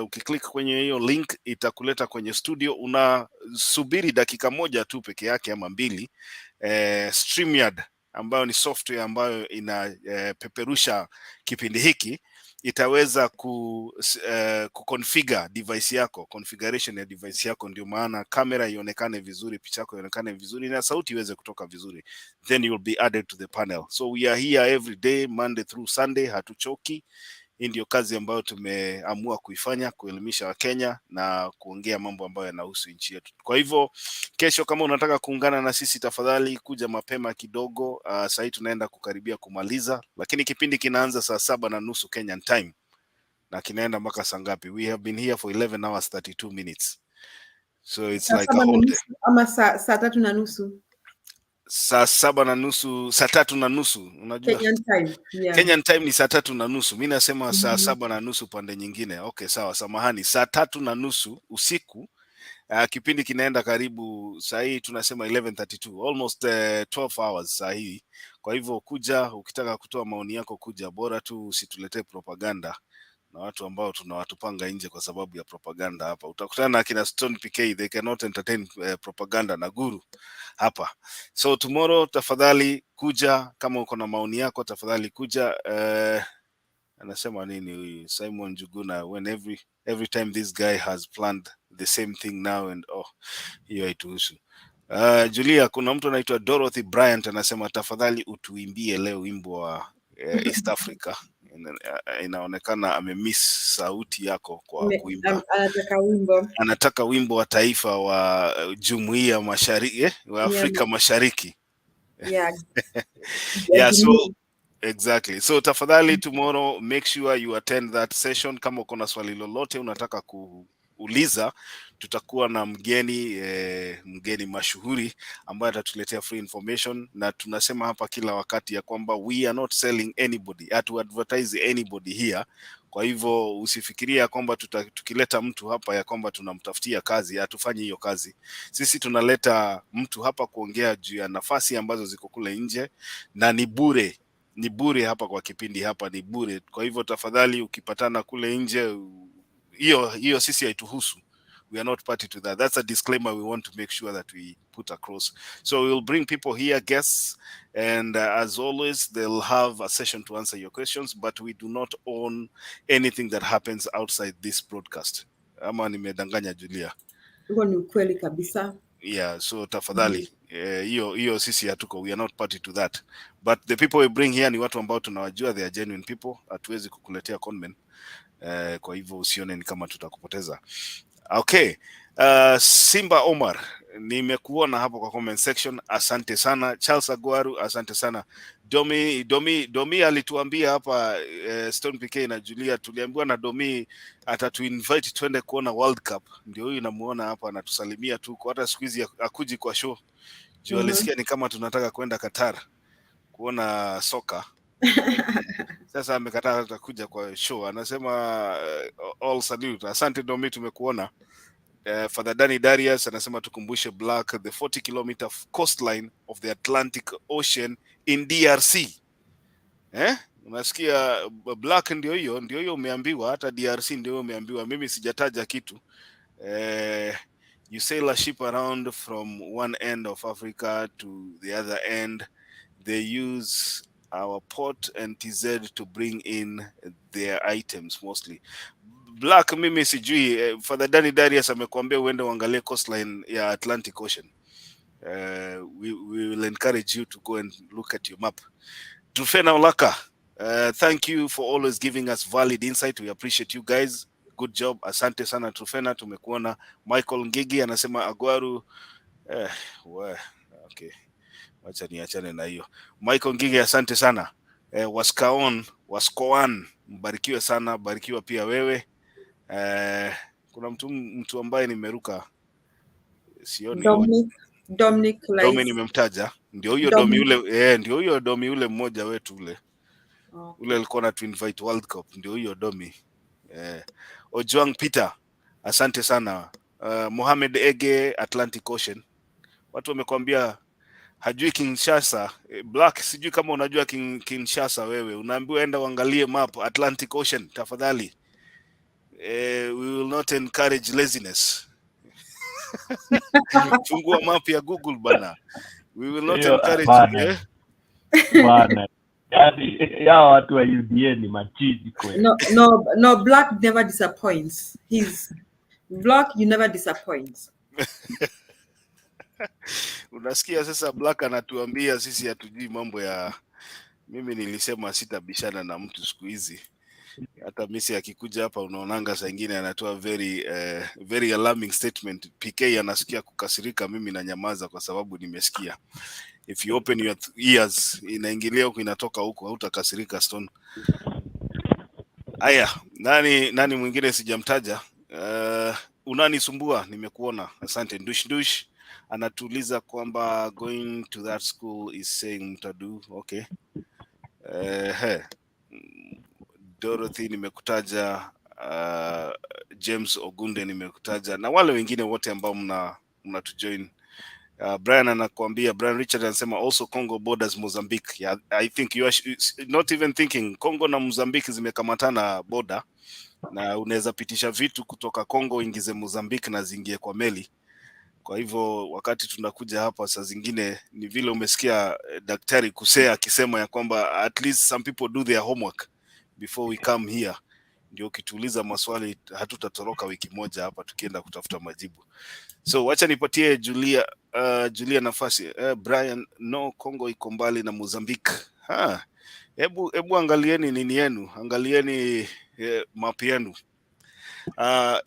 Ukiklik kwenye hiyo link itakuleta kwenye studio. Unasubiri dakika moja tu peke yake ama mbili. StreamYard ambayo ni software ambayo inapeperusha kipindi hiki itaweza kuconfigure device yako, configuration ya device yako, ndio maana kamera ionekane vizuri, picha yako ionekane vizuri na sauti iweze kutoka vizuri, then you will be added to the panel. So we are here every day, Monday through Sunday, hatuchoki. Hii ndio kazi ambayo tumeamua kuifanya, kuelimisha Wakenya na kuongea mambo ambayo yanahusu nchi yetu. Kwa hivyo kesho, kama unataka kuungana na sisi, tafadhali kuja mapema kidogo. Sasa hivi tunaenda kukaribia kumaliza, lakini kipindi kinaanza saa 7:30 Kenyan time na kinaenda mpaka saa ngapi? We have been here for 11 hours 32 minutes. So it's like a whole day. Ama saa 3:30. Saa 7:30, saa 3:30, unajua Kenyan time. Yeah. Kenyan time ni saa 3:30. Mimi nasema saa 7:30 pande nyingine. Okay, sawa, samahani. Saa 3:30 usiku. Kipindi kinaenda karibu saa hii tunasema 11:32, almost 12 hours saa hii. Kwa hivyo kuja, ukitaka kutoa maoni yako kuja, bora tu usituletee propaganda na watu ambao tunawatupanga nje kwa sababu ya propaganda hapa. Utakutana na kina Stone PK, they cannot entertain propaganda na guru hapa. So tomorrow, tafadhali kuja, kama uko na maoni yako tafadhali kuja. Anasema nini huyu Simon Juguna, when every time this guy has planned the same thing now and hiyo haituhusu. Julia, kuna mtu anaitwa Dorothy Bryant anasema tafadhali utuimbie leo wimbo wa East Africa. Inaonekana amemiss sauti yako kwa kuimba. Anataka wimbo wa taifa wa Jumuiya Mashariki, wa Afrika Mashariki. Yeah. Yeah, so exactly. So tafadhali tomorrow make sure you attend that session. Kama uko na swali lolote unataka kuuliza, tutakuwa na mgeni mashuhuri ambaye atatuletea free information, na tunasema hapa kila wakati ya kwamba we are not selling anybody, to advertise anybody here. Kwa hivyo usifikiria kwamba tukileta mtu hapa ya kwamba tunamtafutia kazi. Hatufanyi hiyo kazi. Sisi tunaleta mtu hapa kuongea juu ya nafasi ambazo ziko kule nje, na ni bure. Ni bure hapa kwa kipindi hapa, ni bure. Kwa hivyo tafadhali ukipatana kule nje, hiyo sisi haituhusu. We are not party to that. That's a disclaimer we want to make sure that we put across. So we'll bring people here, guests, and as always, they'll have a session to answer your questions, but we do not own anything that happens outside this broadcast. Ama nimedanganya Julia? Huo ni ukweli kabisa. Yeah, so tafadhali, hiyo sisi hatuko, we are not party to that. But the people we bring here ni watu ambao tunawajua, they are genuine people. Hatuwezi kukuletea conmen. Kwa hivyo usione ni kama tutakupoteza. Okay. Simba Omar, nimekuona hapo kwa comment section. Asante sana. Charles Agwaru, asante sana. Domi alituambia hapa, Stone PK na Julia, tuliambiwa na Domi atatuinvite twende kuona World Cup. Ndio huyu namuona hapa anatusalimia tu, kwa hata siku hizi akuji kwa show. Juu alisikia ni kama tunataka kwenda Qatar kuona soka. Sasa amekataa kuja kwa show. Anasema all salute. Asante Domi, tumekuona. Father Danny Darius anasema tukumbushe Black the 40-kilometer coastline of the Atlantic Ocean in DRC. Unasikia Black ndio hiyo umeambiwa, hata DRC ndio umeambiwa. Mimi sijataja kitu. You sail a ship around from one end of Africa to the other end. They use our port and TZ to bring in their items mostly. Black, mimi sijui. Father Danny Darius amekuambia uende uangalie coastline ya Atlantic Ocean. We will encourage you to go and look at your map. Trufena Olaka, thank you for always giving us valid insight. We appreciate you guys. Good job. Asante sana Trufena, tumekuona. Michael Ngigi anasema Agwaru okay. Wacha niachane na hiyo. Michael Ngigi, asante sana. Waskoan, mbarikiwe sana, barikiwa pia wewe. Kuna mtu ambaye nimeruka sioni. Dominic Domi nimemtaja. Ndio huyo Domi ule, ndio huyo Domi ule mmoja wetu ule. Okay. Ule alikuwa na to invite World Cup, ndio huyo Domi. Ojwang Peter, asante sana. Mohamed Ege, Atlantic Ocean. Watu wamekwambia hajui Kinshasa. Black, sijui kama unajua Kinshasa wewe. Unaambiwa enda uangalie map Atlantic Ocean tafadhali. We will not encourage laziness. Fungua map ya Google bana. We will not encourage bana. Ya watu wa UDA ni machizi kweli. No, Black never disappoints. He's Black, you never disappoint. Unasikia sasa Black anatuambia sisi hatujui mambo ya. Mimi nilisema sitabishana na mtu siku hizi. Hata Messi akikuja hapa unaonanga saa nyingine anatoa very alarming statement. PK anasikia kukasirika, mimi na nyamaza kwa sababu nimesikia. If you open your ears, inaingilia huko inatoka huko, hautakasirika Stone. Aya, nani mwingine sijamtaja? Unanisumbua, nimekuona. Asante. Dush anatuuliza kwamba going to that school is saying mtadu. Okay. Dorothy nimekutaja, James Ogunde nimekutaja, na wale wengine wote ambao mnatujoin. Brian anakuambia, Brian Richard anasema also Congo borders Mozambique. Yeah, I think you are not even thinking Congo na Mozambique zimekamatana border, na unaweza pitisha vitu kutoka Congo ingize Mozambique na zingie kwa meli. Kwa hivyo wakati tunakuja hapa saa zingine ni vile umesikia Daktari Kusea akisema ya kwamba at least some people do their homework before we come here. Ndio ukituuliza maswali hatutatoroka wiki moja hapa tukienda kutafuta majibu. So wacha nipatie Julia nafasi. Brian, no, Congo iko mbali na Mozambique. Hebu angalieni nini yenu, angalieni map yenu.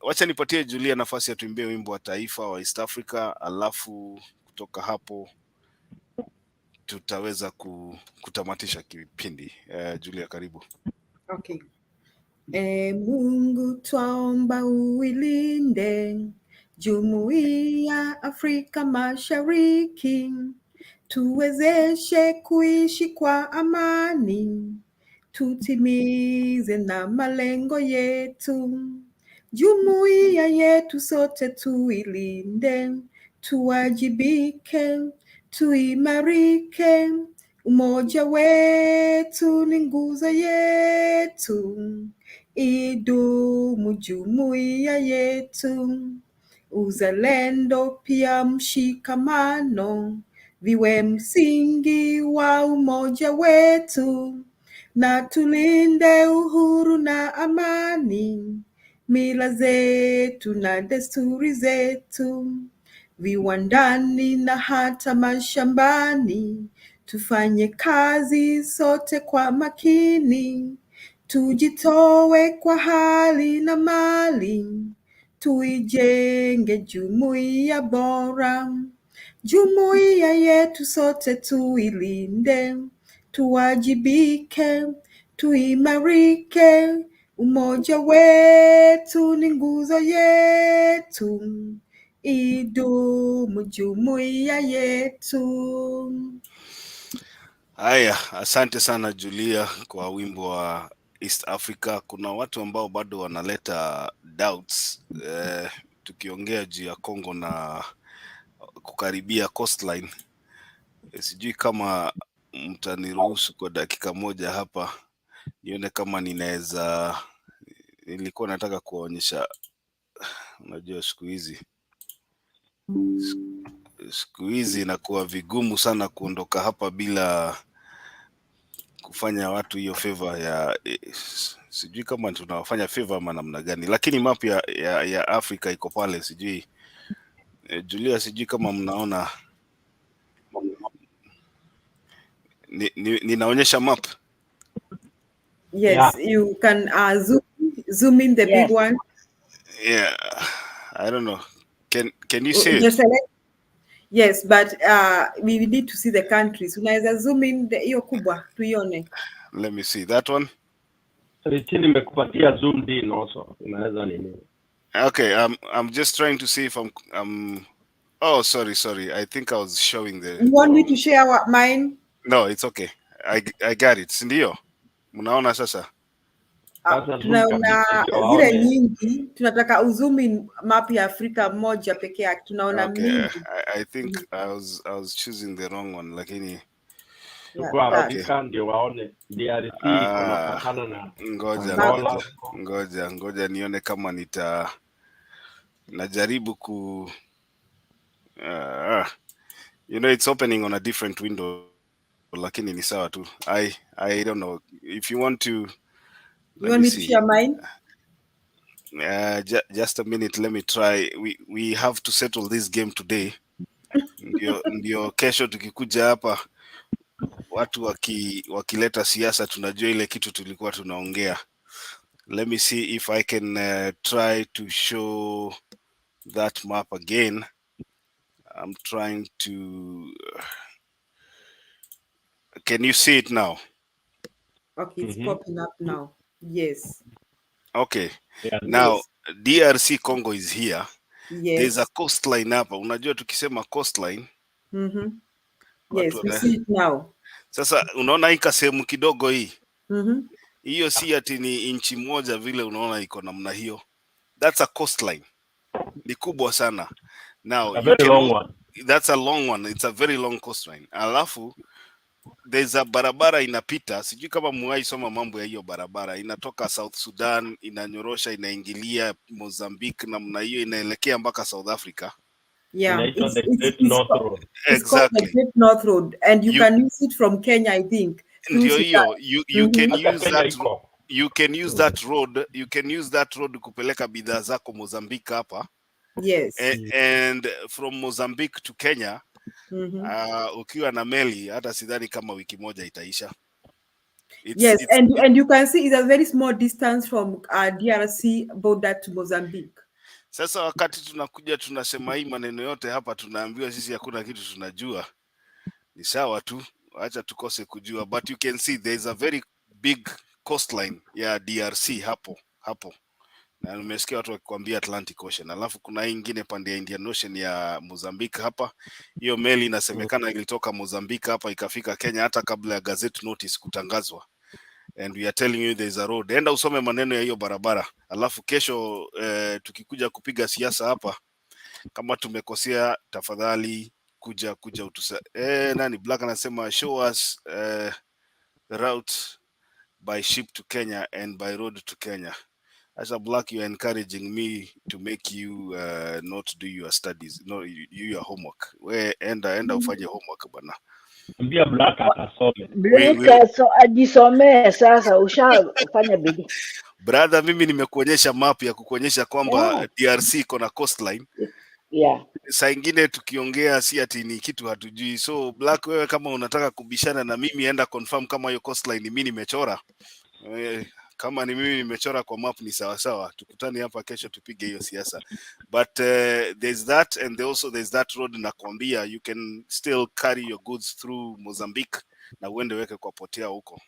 Wacha nipatie Julia nafasi ya tuimbie wimbo wa taifa wa East Africa, alafu kutoka hapo tutaweza kutamatisha kipindi. Julia, karibu. Okay. Mungu twaomba uilinde Jumuiya Afrika Mashariki, tuwezeshe kuishi kwa amani, tutimize na malengo yetu. Jumuiya yetu sote tuilinde, tuwajibike, tuimarike. Umoja wetu ni nguzo yetu, idumu jumuiya yetu. Uzalendo pia mshikamano viwe msingi wa umoja wetu, na tulinde uhuru na amani, mila zetu na desturi zetu. Viwandani na hata mashambani, tufanye kazi sote kwa makini, tujitoe kwa hali na mali, tuijenge jumuiya bora. Jumuiya yetu sote tuilinde, tuwajibike, tuimarike. Umoja wetu ni nguzo yetu, idumu jumuiya yetu. Haya, asante sana Julia kwa wimbo wa East Africa. Kuna watu ambao bado wanaleta doubts tukiongea juu ya Congo na kukaribia coastline. Sijui kama mtaniruhusu kwa dakika moja hapa nione kama ninaweza, nilikuwa nataka kuonyesha, unajua siku hizi inakuwa vigumu sana kuondoka hapa bila kufanya watu hiyo favor ya sijui kama tunawafanya favor ama namna gani, lakini map ya Afrika iko pale, sijui Julia, sijui kama mnaona ninaonyesha map. Yes, you can zoom in the big one. Yeah, I don't know. Can you see it? Yes, but we need to see the countries. Unaweza zoom in hiyo kubwa tuione. Let me see that one. Nimekupatia zoomed in also. Unaweza nini? Okay, I'm just trying to see if I'm oh, sorry. I think I was showing the. You want me to share mine? No, it's okay. I got it. Sindio? Mnaona sasa? Tunaona zile nyingi, tunataka uzoom in map ya Afrika moja peke yake. Tunaona mingi. I think I was choosing the wrong one, lakini ndio waone DRC kunapakana na ngoja nione kama najaribu ku you know, it's opening on a different window, lakini ni sawa tu. I don't know if you want to. You want me to share mine? Just a minute, let me try. We have to settle this game today. Ndio kesho tukikuja hapa watu wakileta siasa tunajua ile kitu tulikuwa tunaongea. Let me see if I can try to show that map again. I'm trying to. Can you see it now? Okay, it's popping up now. Yes. Okay. Yeah, now DRC Congo is here. Yes. There's a coastline hapa. Unajua tukisema coastline. Yes, we see it now. Sasa unaona hii kasehemu kidogo hii. Hiyo si ati ni inchi moja vile unaona iko namna hiyo. That's a coastline. Ni kubwa sana. Now, that's a long one. It's a very long coastline. Alafu there's a barabara inapita, sijui kama muwai soma mambo ya hiyo barabara, inatoka South Sudan, inanyorosha, inaingilia Mozambique, namna hiyo inaelekea mpaka South Africa. Yeah, it's the Great North Road. Exactly. The Great North Road, and you can use it from Kenya, I think. Ndio hiyo, you can use that. You can use that road. You can use that road kupeleka bidhaa zako Mozambique hapa. Yes. And from Mozambique to Kenya. Ukiwa na meli hata sidhani kama wiki moja itaisha. Yes, and you can see it's a very small distance from DRC border to Mozambique. Sasa wakati tunakuja tunasema hii maneno yote hapa, tunaambiwa sisi hakuna kitu tunajua. Ni sawa tu, acha tukose kujua, but you can see there is a very big coastline ya DRC hapo. Na nimesikia watu wakikwambia Atlantic Ocean. Alafu kuna ingine pande ya Indian Ocean ya Mozambique hapa. Hiyo meli inasemekana ilitoka Mozambique hapa ikafika Kenya hata kabla ya gazette notice kutangazwa. And we are telling you there is a road. Enda usome maneno ya hiyo barabara. Alafu kesho tukikuja kupiga siasa hapa, kama tumekosea tafadhali kuja utusa. Nani Black anasema show us the route by ship to Kenya and by road to Kenya. As a Black, you are encouraging me to make you not do your studies, no, your homework. Enda ufanye homework bana. Mbia Black atasome. Black ajisomee sasa, ushafanya bidii. Brother, mimi nimekuonyesha map ya kukuonyesha kwamba DRC iko na coastline. Yeah. Saa ingine tukiongea si ati ni kitu hatujui. So Black, wewe kama unataka kubishana na mimi, enda confirm kama hiyo coastline mimi nimechora. Kama ni mimi nimechora kwa map ni sawa sawa, tukutane hapa kesho tupige hiyo siasa. But there's that, and also there's that road nakwambia, you can still carry your goods through Mozambique na uende weke kwa potea huko.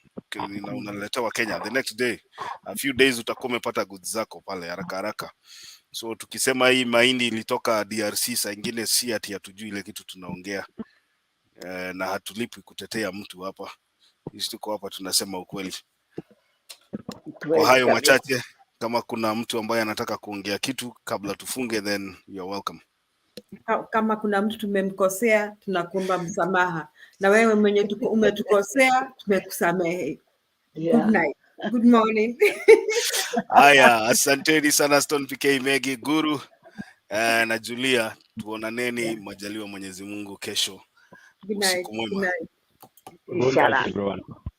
Unaletewa Kenya the next day, a few days utakuwa umepata goods zako pale haraka. So tukisema hii mahindi ilitoka DRC, saa ingine si ati hatujui ile kitu tunaongea, na hatulipi kutetea mtu hapa. Sisi tuko hapa tunasema ukweli. Kwa hayo machache, kama kuna mtu ambaye anataka kuongea kitu kabla tufunge, then you are welcome. Kama kuna mtu tumemkosea, tunakuomba msamaha, na wewe mwenye umetukosea tumekusamehe. Good night. Good morning. Haya, asanteni sana Stone PK, Megi, Guru na Julia. Tuonaneni majaliwa Mwenyezi Mungu kesho. Good night. Usiku mwema. Good night. Good night, everyone.